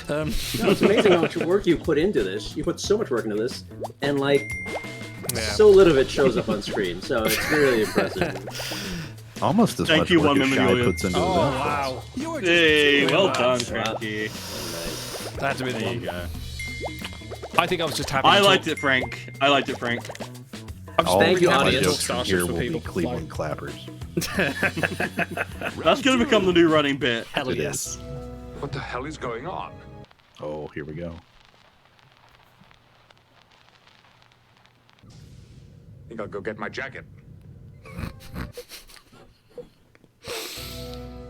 No, it's amazing how much work you put into this. You put so much work into this, and so little of it shows up on screen. So it's really impressive. Almost as much work as Shy puts into the wow. Hey, well done, Frankie. That had to be the one. There you go. I think I was just happy. I liked it, Frank. Thank you, audience. Jokes from here will be Cleveland clappers. That's going to become the new running bit. Hell yes. What the hell is going on? Oh, here we go. Think I'll go get my jacket.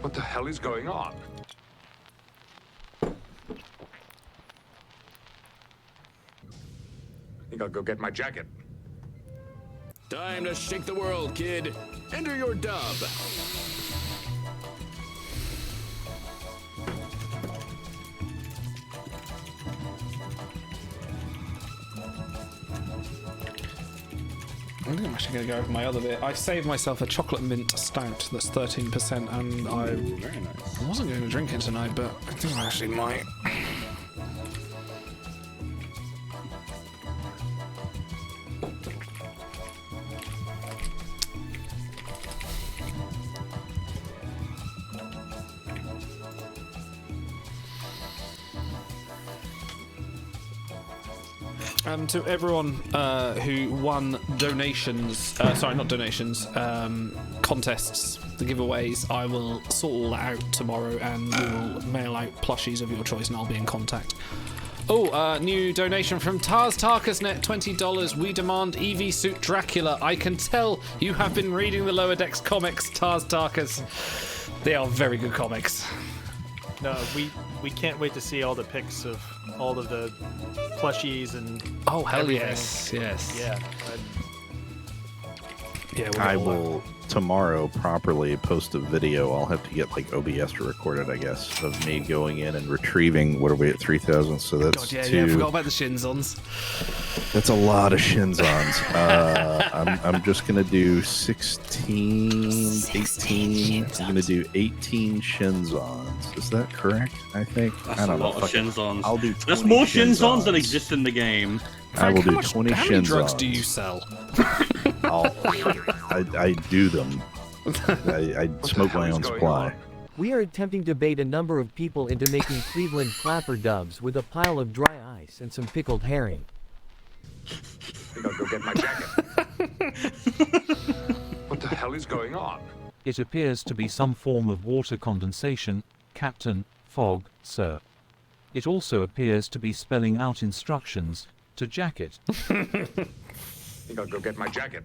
What the hell is going on? Think I'll go get my jacket. Time to shake the world, kid. Enter your dub. I think I'm actually going to go over my other bit. I saved myself a chocolate mint stout that's 13%, and I wasn't going to drink it tonight, but I think I actually might. To everyone who won donations, sorry, not donations, contests, the giveaways, I will sort all that out tomorrow, and we will mail out plushies of your choice, and I'll be in contact. Oh, new donation from Tars Tarkusnet, $20. We demand EV Suit Dracula. I can tell you have been reading the Lower Decks comics, Tars Tarkus. They are very good comics. No, we can't wait to see all the pics of all of the plushies and hell everything. yes. Yeah. I will tomorrow properly post a video. I'll have to get OBS to record it, I guess, of me going in and retrieving. What are we at 3,000? So that's God, yeah, I forgot about the Shinzons. That's a lot of Shinzons. I'm just gonna do 16, 18. I'm gonna do 18 Shinzons. Is that correct? I think. That's I don't a know. lot of Shinzons. I'll do. There's more Shinzons than exist in the game. I will do how 20 How many Shinzons. drugs do you sell? I do them. I smoke my own supply. We are attempting to bait a number of people into making Cleveland clapper dubs with a pile of dry ice and some pickled herring. Think I'll go get my jacket. What the hell is going on? It appears to be some form of water condensation, Captain Fog, sir. It also appears to be spelling out instructions to jacket. Think I'll go get my jacket.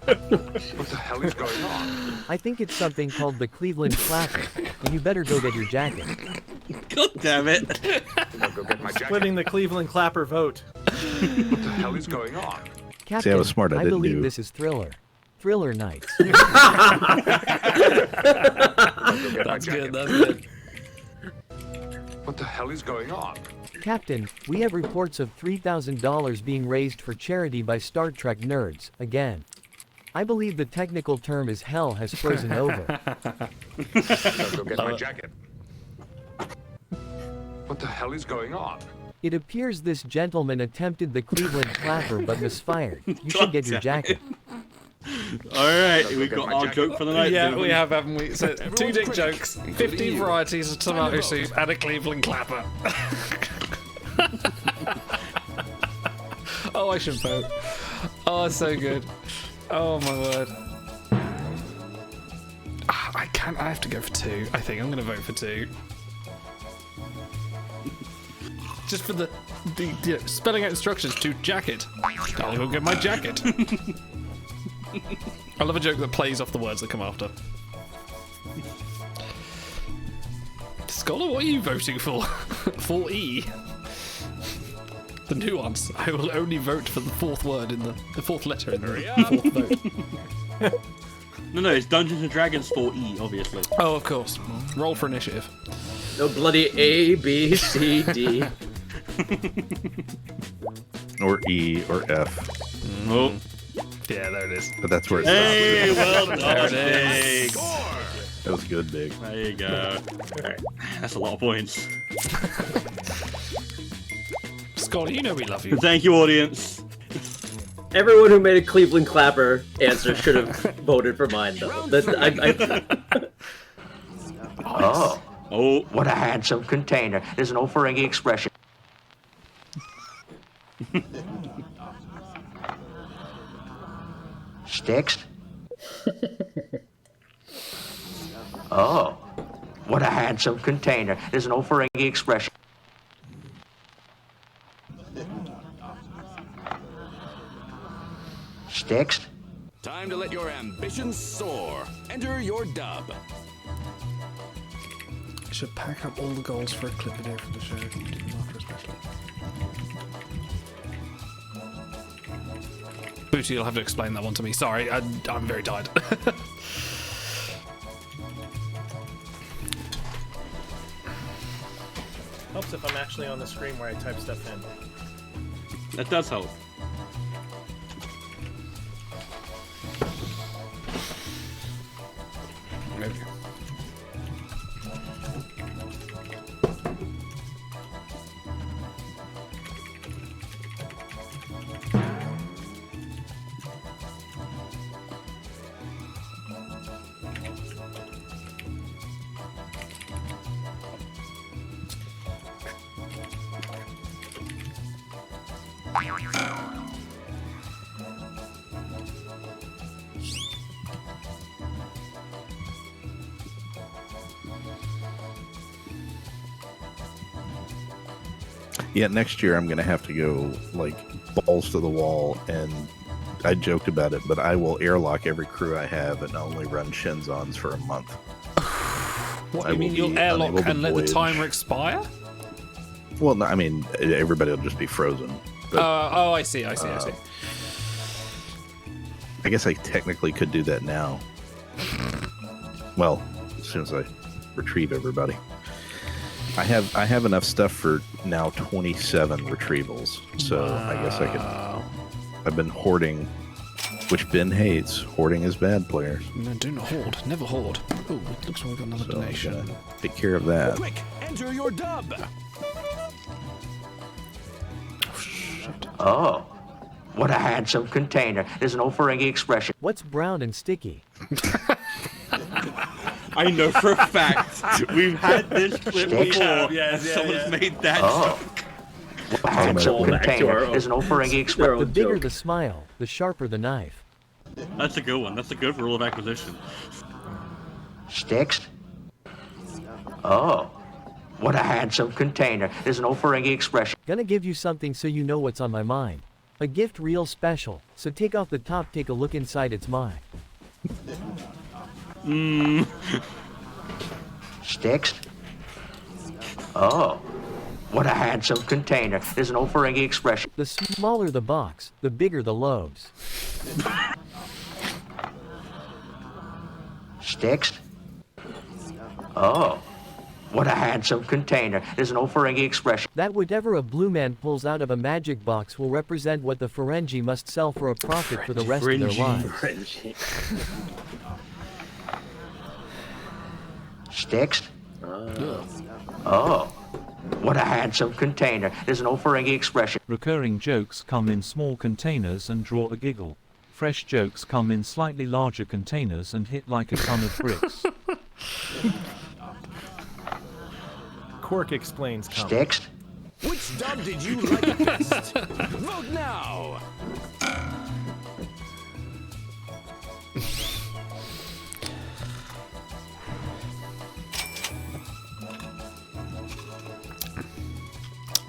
What the hell is going on? I think it's something called the Cleveland Clapper, and you better go get your jacket. God damn it. Think I'll go get my jacket. Splitting the Cleveland Clapper vote. What the hell is going on? Captain, See, I was smart. I didn't believe do. this is Thriller. Thriller Nights. That's good, that's good. What the hell is going on? Captain, we have reports of $3,000 being raised for charity by Star Trek nerds, again. I believe the technical term is hell has frozen over. I'll go get my jacket. What the hell is going on? It appears this gentleman attempted the Cleveland Clapper but misfired. You should get your jacket. Alright, we've got our joke for the night. Yeah, gentlemen. we have, haven't we? So, 2 dick jokes, 15 varieties of tomato soup, and a Cleveland clapper. Oh, I should vote. Oh, it's so good. Oh, my word. I can't. I have to go for 2. I think I'm going to vote for 2. Just for the spelling out instructions to jacket. I'll go get my jacket. I love a joke that plays off the words that come after. Scholar, what are you voting for? For E. The nuance. I will only vote for the 4th word in the 4th letter in the 4th vote. No, it's Dungeons and Dragons 4E, obviously. Oh, of course. Roll for initiative. No bloody A, B, C, D. Or E or F. Oh. Yeah, there it is. But that's where it Hey, stops. well done, Big. That was good, Big. There you go. Alright, that's a lot of points. Scotty, you know we love you. Thank you, audience. Everyone who made a Cleveland Clapper answer should have voted for mine, though. Oh, what a handsome container. There's an old Ferengi expression. Sticks? Oh, what a handsome container. There's an old Ferengi expression. Sticks? Time to let your ambitions soar. Enter your dub. I should pack up all the goals for a clip video for the show. Do them after especially. Booty, you'll have to explain that one to me. Sorry, I'm very tired. Helps if I'm actually on the screen where I type stuff in. That does help. Maybe. Yeah, next year I'm going to have to go, like, balls to the wall, and I joked about it, but I will airlock every crew I have and only run Shenzons for a month. What, you mean you'll airlock and let the timer expire? Well, no, I mean, everybody will just be frozen. But, oh, I see. I see. I guess I technically could do that now. Well, as soon as I retrieve everybody. I have enough stuff for now 27 retrievals, so I guess I could. I've been hoarding, which Ben hates. Hoarding is bad, players. No, do not hoard. Never hoard. Oh, it looks like we've got another donation. Take care of that. Quick, enter your dub. Oh, what a handsome container. There's an old Ferengi expression. What's brown and sticky? I know for a fact we've had this clip before. Yes, Someone's made that joke. What a handsome container. There's an old Ferengi expression. The bigger the smile, the sharper the knife. That's a good one. That's a good rule of acquisition. Sticks? Oh, what a handsome container. There's an old Ferengi expression. Gonna give you something so you know what's on my mind. A gift real special, so take off the top, take a look inside, it's mine. Sticks? Oh, what a handsome container. There's an old Ferengi expression. The smaller the box, the bigger the loaves. Sticks? Oh, what a handsome container. There's an old Ferengi expression. That whatever a blue man pulls out of a magic box will represent what the Ferengi must sell for a profit for the rest of their lives. Sticks? Oh, what a handsome container. There's an old Ferengi expression. Recurring jokes come in small containers and draw a giggle. fresh jokes come in slightly larger containers and hit like a ton of bricks. Quark explains. Sticks? Which dub did you like best? Vote now!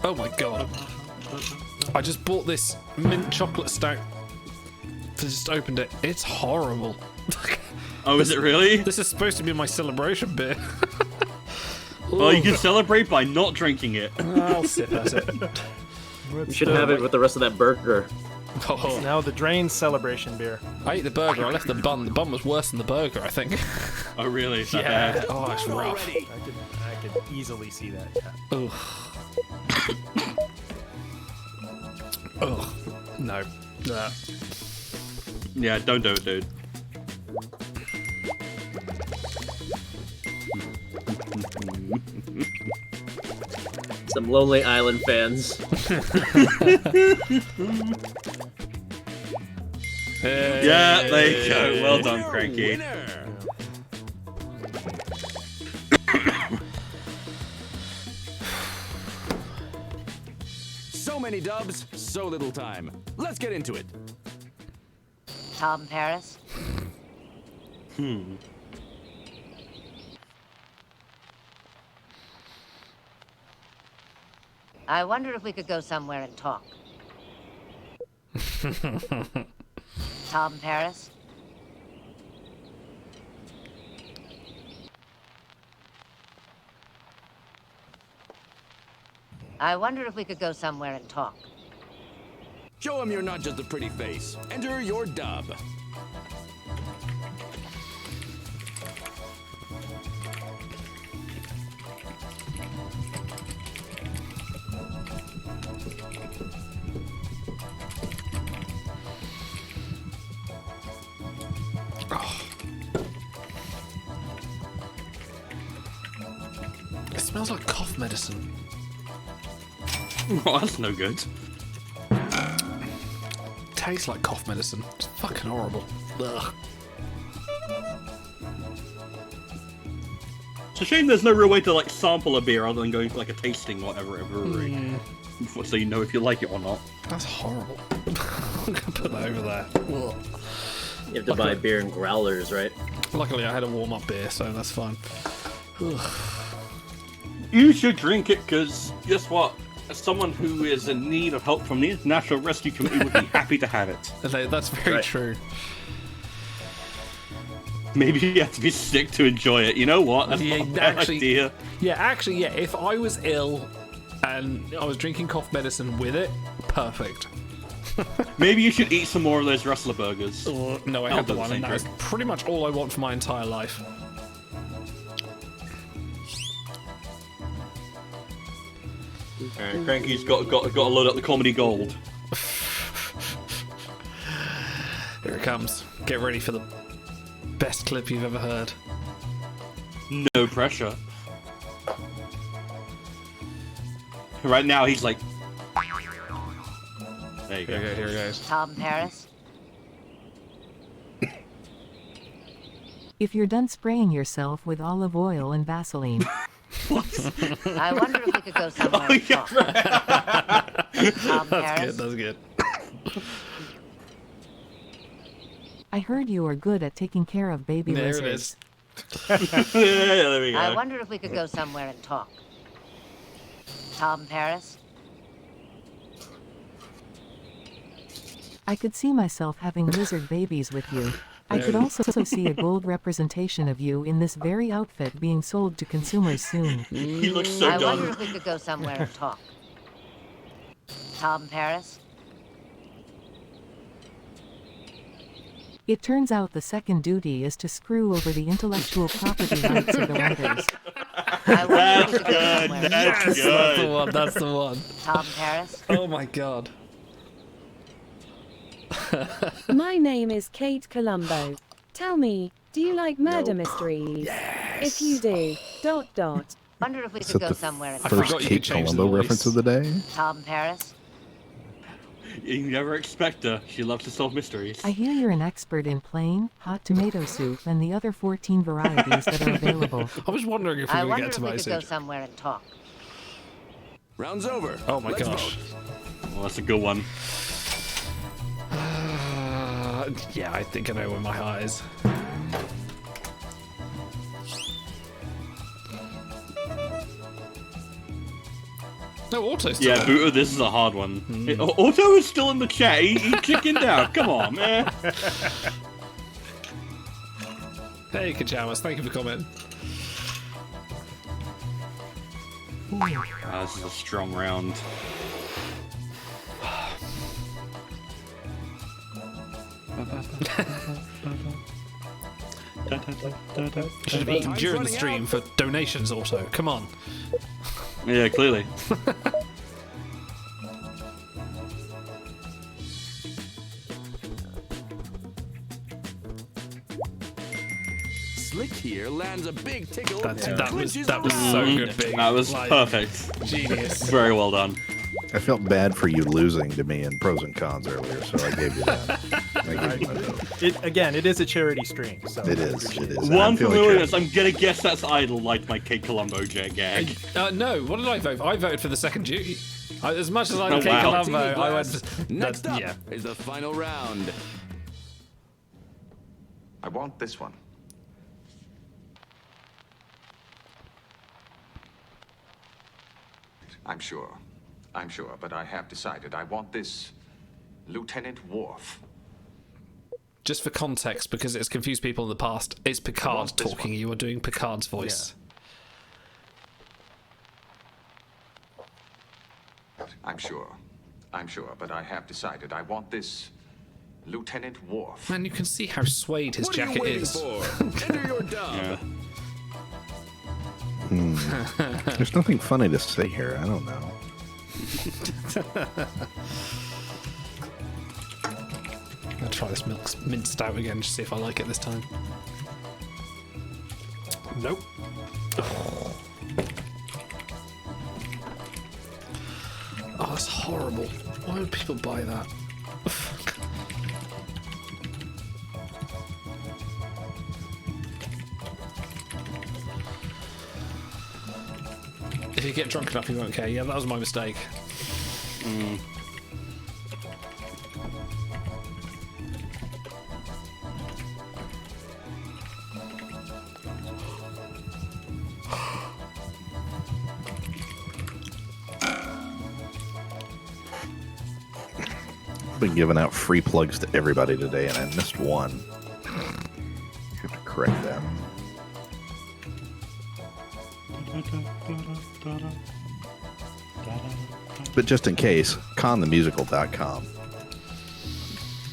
Oh my god. I just bought this mint chocolate stout. I just opened it. It's horrible. Oh, is it really? This is supposed to be my celebration beer. Well, you can celebrate by not drinking it. I'll sip at it. You should have it with the rest of that burger. It's now the Drain celebration beer. I ate the burger, I left the bun. The bun was worse than the burger, I think. Oh, really? Is that Yeah. bad? Oh, it's rough. I could easily see that. Yeah. Ugh. Ugh. No. Nah. Yeah, don't do it, dude. Some Lonely Island fans. Yeah, there you go. Well done, Cranky. So many dubs, so little time. Let's get into it. Tom Paris? I wonder if we could go somewhere and talk. Tom Paris? I wonder if we could go somewhere and talk. Show him you're not just a pretty face. Enter your dub. It smells like cough medicine. Oh, that's no good. Tastes like cough medicine. It's fucking horrible. Ugh. It's a shame there's no real way to like sample a beer other than going to like a tasting or whatever at a brewery, so you know if you like it or not. That's horrible. I'm gonna put that over there. Ugh. You have to buy beer in growlers, right? Luckily, I had a warm-up beer, so that's fine. Ugh. You should drink it because guess what? As someone who is in need of help from the International Rescue Committee would be happy to have it. That's very true. Maybe you have to be sick to enjoy it. You know what? That's not a bad idea. Yeah, if I was ill and I was drinking cough medicine with it, perfect. Maybe you should eat some more of those Rustler burgers. No, I had the one, and that was pretty much all I want for my entire life. Alright, Cranky's got to load up the comedy gold. Here it comes. Get ready for the best clip you've ever heard. No pressure. Right now, he's like... There you go. Here it goes. Tom Paris? If you're done spraying yourself with olive oil and Vaseline. I wonder if we could go somewhere and talk. Tom Paris? That's good. I heard you are good at taking care of baby There lizards. it is. Yeah, there we go. I wonder if we could go somewhere and talk. Tom Paris? I could see myself having lizard babies with you. I could also see a gold representation of you in this very outfit being sold to consumers soon. He looks so I dumb. wonder if we could go somewhere and talk. Tom Paris? It turns out the second duty is to screw over the intellectual property rights of the writers. That's good. That's Yes, good. that's the one. That's the one. Tom Paris? Oh my god. My name is Kate Colombo. Tell me, do you like murder mysteries? If you do, ... Wonder if we Is could that go the somewhere and first talk. Kate Colombo reference of the day? Tom Paris? You never expect her. She loves to solve mysteries. I hear you're an expert in plain, hot tomato soup and the other 14 varieties that are available. I was wondering if we I were going wonder to get if we tomato could go soup. somewhere and talk. Round's over. Oh my Let's gosh. vote. Well, that's a good one. Yeah, I think I know where my heart is. No, Auto's still Yeah, there. Booter, this is a hard one. Auto is still in the chat. He chickened out. Come on, man. Hey, Kajamas, thank you for commenting. This is a strong round. Should have eaten during the stream for donations also. Come on. Yeah, clearly. Slick here lands a big tickle. That and was clinches so the good, Big. That was Like, perfect. Genius. Very well done. I felt bad for you losing to me in pros and cons earlier, so I gave you that. I gave you my vote. Again, it is a charity stream. So It is. It is. One I'm for feeling Williams. I'm gonna guess that's Idol, like my Kate Columbo gag. No, what did I vote? I voted for the second duty. As much as I Oh, like Kate wow. Columbo, I went for... Next up yeah. is the final round. I want this one. I'm sure, but I have decided I want this Lieutenant Worf. Just for context, because it's confused people in the past, it's Picard talking. You are doing Picard's voice. I'm sure, but I have decided I want this Lieutenant Worf. Man, you can see how suede his What are you jacket waiting is. for? Enter your dub. There's nothing funny to say here. I don't know. I'll try this mint stout again, just see if I like it this time. Nope. Oh, that's horrible. Why would people buy that? If you get drunk enough, you won't care. Yeah, that was my mistake. I've been giving out free plugs to everybody today, and I missed one. I have to correct that. But just in case, conthemusical.com.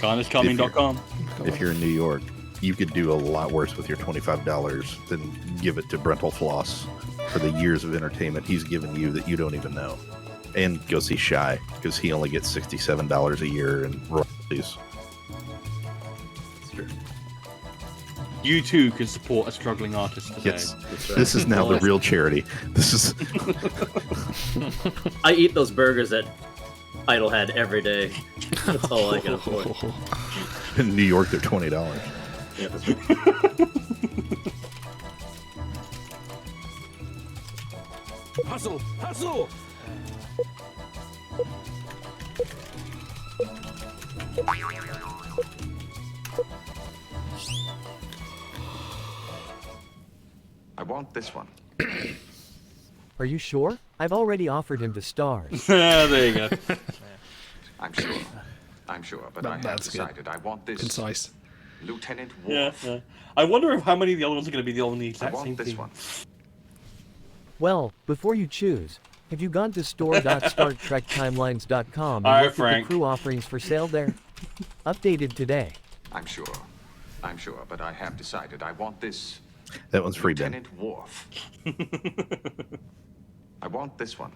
Coniscoming.com. If you're in New York, you could do a lot worse with your $25 than give it to Brental Floss for the years of entertainment he's given you that you don't even know. And go see Shy, because he only gets $67 a year in royalties. You too can support a struggling artist today. Yes. This is now the real charity. This is. I eat those burgers that Idol had every day. That's all I can afford. In New York, they're $20. Yeah, that's right. Hustle! Hustle! I want this one. Are you sure? I've already offered him to stars. There you go. I'm sure, but I have decided I want this Concise. Lieutenant Yeah, Worf. yeah. I wonder if how many of the other ones are going to be the only I exact same want this thing. one. Well, before you choose, have you gone to store.startrektimelines.com and All right, looked at the Frank. crew offerings for sale there? Updated today. I'm sure, but I have decided I want this That one's free, Ben. Lieutenant Worf. I want this one.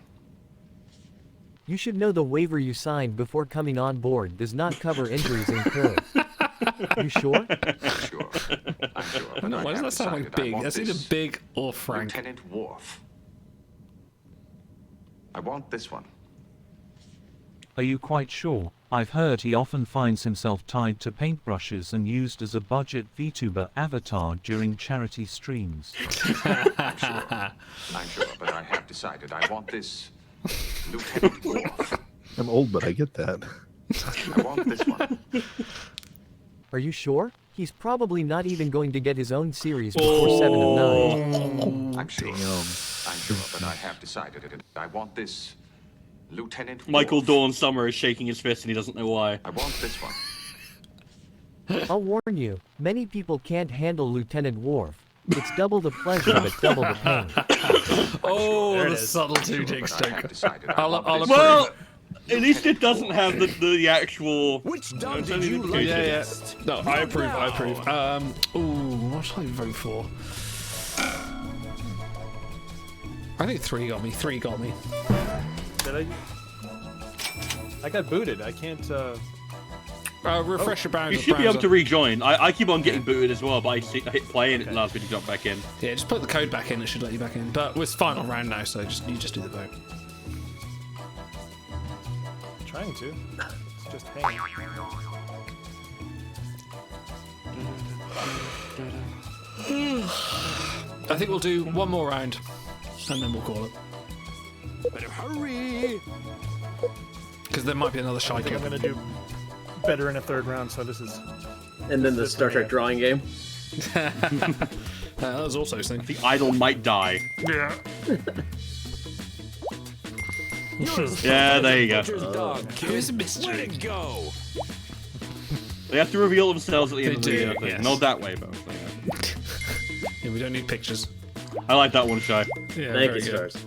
You should know the waiver you signed before coming on board does not cover injuries incurred. You sure? I'm sure. I know, why does that sound like Big? That's either Big or Frank. Lieutenant Worf. I want this one. Are you quite sure? I've heard he often finds himself tied to paintbrushes and used as a budget VTuber avatar during charity streams. I'm sure, but I have decided I want this Lieutenant Worf. I'm old, but I get that. I want this one. Are you sure? He's probably not even going to get his own series before 7 of 9. I'm sure. I'm sure, but I have decided it. I want this Lieutenant Michael Worf. Dawn Summer is shaking his fist and he doesn't know why. I want this one. I'll warn you, many people can't handle Lieutenant Worf. It's double the pleasure, but double the pain. Oh, the subtle two-dick joke. I'll approve. Well, at least it doesn't have the actual. Which dub did you like? Yeah. No, I approve. Ooh, what should I vote for? I think 3 got me. 3 got me. Did I got booted. I can't. Refresh your browser. You should be able to rejoin. I keep on getting booted as well, but I hit play and it allows me to jump back in. Yeah, just put the code back in. It should let you back in. But it's final round now, so you just do the vote. Trying to. It's just hanging. I think we'll do one more round, and then we'll call it. Better hurry. Because there might be another shy I think I'm clip. gonna do better in a 3rd round, so this is. And then the Star Trek drawing game. That was also a thing. The idol might die. Yeah. Yeah, there you go. Here's a mystery. Way to go. They have to reveal themselves at the end of the do, video thing. yes. Not that way, but. Yeah, we don't need pictures. I like that one, Shy. Yeah, Thank very you, good. Stars.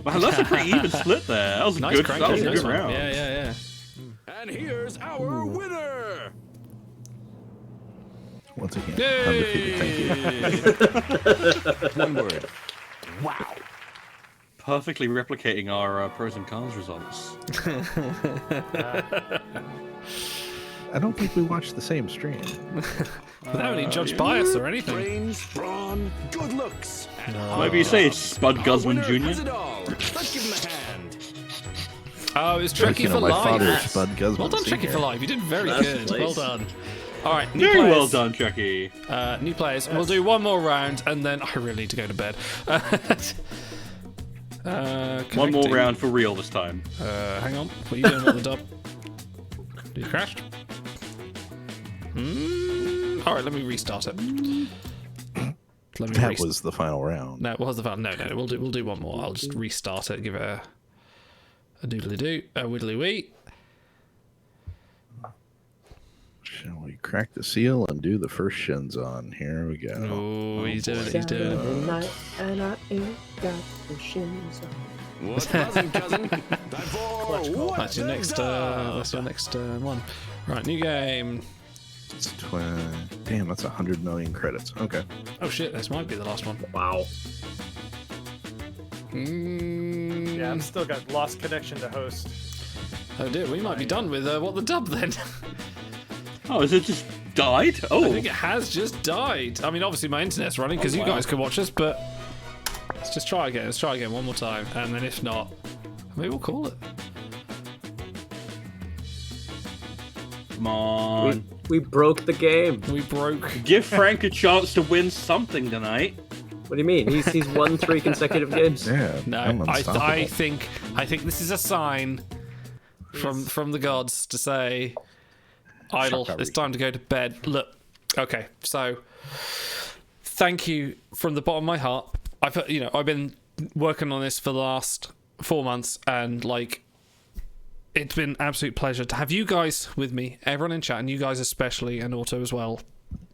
Wow, that's a pretty even split there. That was a Nice good, cranky, that was a nice good one. round. Yeah. And here's our winner. Once again, Yay! undefeated. Thank you. One word. Wow. Perfectly replicating our pros and cons results. I don't think we watched the same stream. Without any judge bias or anything. Brains, brawn, good looks. Maybe you say it's Spud Guzman Winner has Jr. it all. Let's give him a hand. Oh, it's Trekkie for my life. father is Spud Guzman. Well done, Trekkie Sr. for life. You did very Last good. place. Well done. All right, new Very players. well done, Trekkie. New players. We'll do one more round, and then I really need to go to bed. One more Connecting. round for real this time. Hang on. What are you doing at the dub? You crashed? All right, let me restart it. Let me That was the final round. No, it was the final. No. We'll do one more. I'll just restart it. Give it a doodly doo, a widdly wee. Shall we crack the seal and do the first shins on? Here we go. Oh, he's doing it. He's doing it. And I ain't got the shins on. What's buzzing, cousin? Time for what That's your next. That's your next one. Right, new game. It's damn, that's 100 million credits. Okay. Oh shit, this might be the last one. Wow. Yeah, I've still got lost connection to host. Oh dear, we might be done with what the dub then. Oh, is it just died? Oh. I think it has just died. I mean, obviously my internet's running because you guys can watch us, but let's just try again. Let's try again one more time, and then if not, maybe we'll call it. Come on. We broke the game. We broke. Give Frank a chance to win something tonight. What do you mean? He's won 3 consecutive games. Yeah. No, I'm unstoppable. I think this is a sign from the gods to say, Idol, it's time to go to bed. Look, okay, so thank you from the bottom of my heart. I've been working on this for the last 4 months, and like, it's been an absolute pleasure to have you guys with me, everyone in chat, and you guys especially, and Auto as well,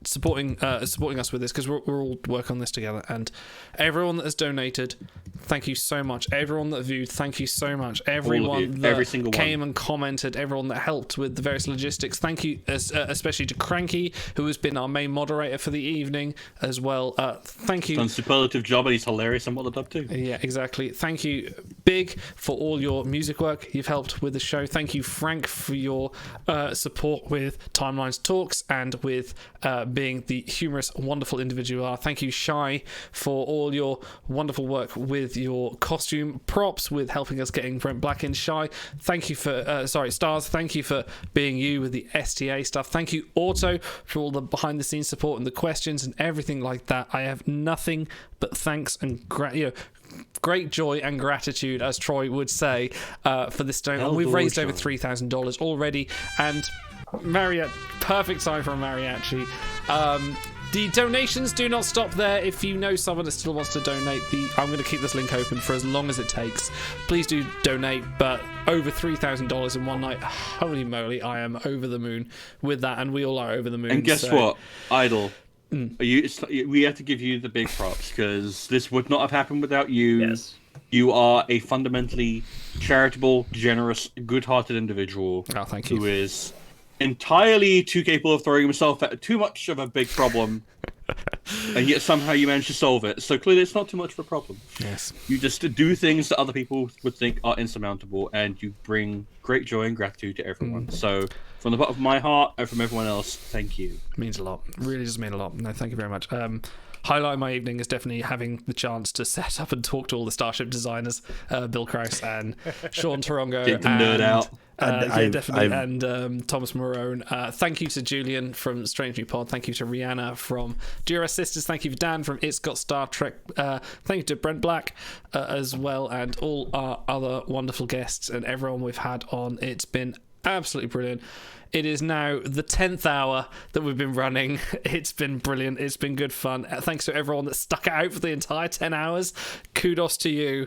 supporting us with this, because we're all working on this together. And everyone that has donated, thank you so much. Everyone that viewed, thank you so much. Everyone that every single came and commented, everyone that helped with the various logistics, thank you, especially to Cranky, who has been our main moderator for the evening as well. Thank you. Done a superlative job, and he's hilarious on what the dub too. Yeah, exactly. Thank you, Big, for all your music work. You've helped with the show. Thank you, Frank, for your support with Timelines Talks and with being the humorous, wonderful individual you are. Thank you, Shy, for all your wonderful work with your costume props, with helping us getting Brent Black in. Shy, thank you for Stars, thank you for being you with the STA stuff. Thank you, Auto, for all the behind the scenes support and the questions and everything like that. I have nothing but thanks and great joy and gratitude, as Troy would say, for this donation. We've raised over $3,000 already, and perfect time for a mariachi. The donations do not stop there. If you know someone that still wants to donate, I'm going to keep this link open for as long as it takes. Please do donate, but over $3,000 in one night, holy moly, I am over the moon with that, and we all are over the moon. And guess what, Idol? We have to give you the big props, because this would not have happened without you. Yes. You are a fundamentally charitable, generous, good-hearted individual. Oh, thank you. Who is entirely too capable of throwing himself at too much of a big problem, and yet somehow you manage to solve it. So clearly it's not too much of a problem. Yes. You just do things that other people would think are insurmountable, and you bring great joy and gratitude to everyone. So from the bottom of my heart and from everyone else, thank you. It means a lot. It really does mean a lot. No, thank you very much. Highlight of my evening is definitely having the chance to set up and talk to all the Starship designers, Bill Krause and Sean Tarongo. Get the nerd out. Definitely. And Thomas Marone. Thank you to Julian from Strange New Pod. Thank you to Rihanna from Dura Sisters. Thank you to Dan from It's Got Star Trek. Thank you to Brent Black as well, and all our other wonderful guests and everyone we've had on. It's been absolutely brilliant. It is now the 10th hour that we've been running. It's been brilliant. It's been good fun. Thanks to everyone that stuck it out for the entire 10 hours. Kudos to you.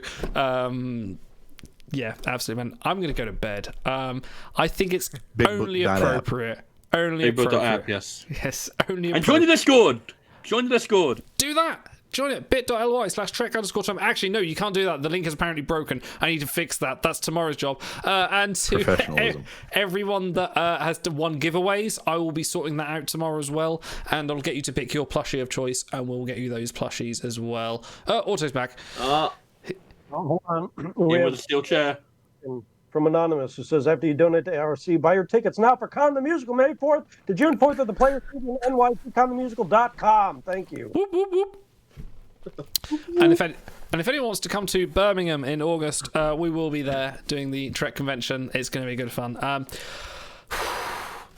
Yeah, absolutely, man. I'm going to go to bed. I think it's only appropriate. Only appropriate. App, yes. Yes, only appropriate. And join the Discord. Join the Discord. Do that. Join it. bit.ly/trek_time. Actually, no, you can't do that. The link is apparently broken. I need to fix that. That's tomorrow's job. And to everyone that has won giveaways, I will be sorting that out tomorrow as well. And I'll get you to pick your plushie of choice, and we'll get you those plushies as well. Auto's back. Hold on. With a steel chair. From Anonymous, who says, after you donate to ARC, buy your tickets now for Con the Musical, May 4th to June 4th at the Players Studio in NYCConthemusical.com. Thank you. Whoop, whoop, whoop. And if anyone wants to come to Birmingham in August, we will be there doing the Trek convention. It's going to be good fun.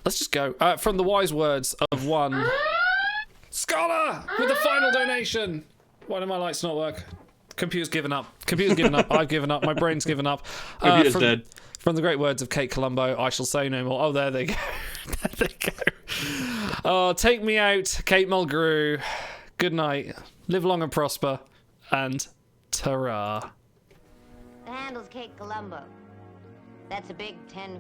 Let's just go. From the wise words of one Scholar with the final donation. Why do my lights not work? Computer's given up. I've given up. My brain's given up. Computer's dead. From the great words of Kate Colombo, I shall say no more. Oh, there they go. There they go. Oh, take me out, Kate Mulgrew. Good night. Live long and prosper. And ta-ra. The handle's Kate Colombo. That's a big 10-4.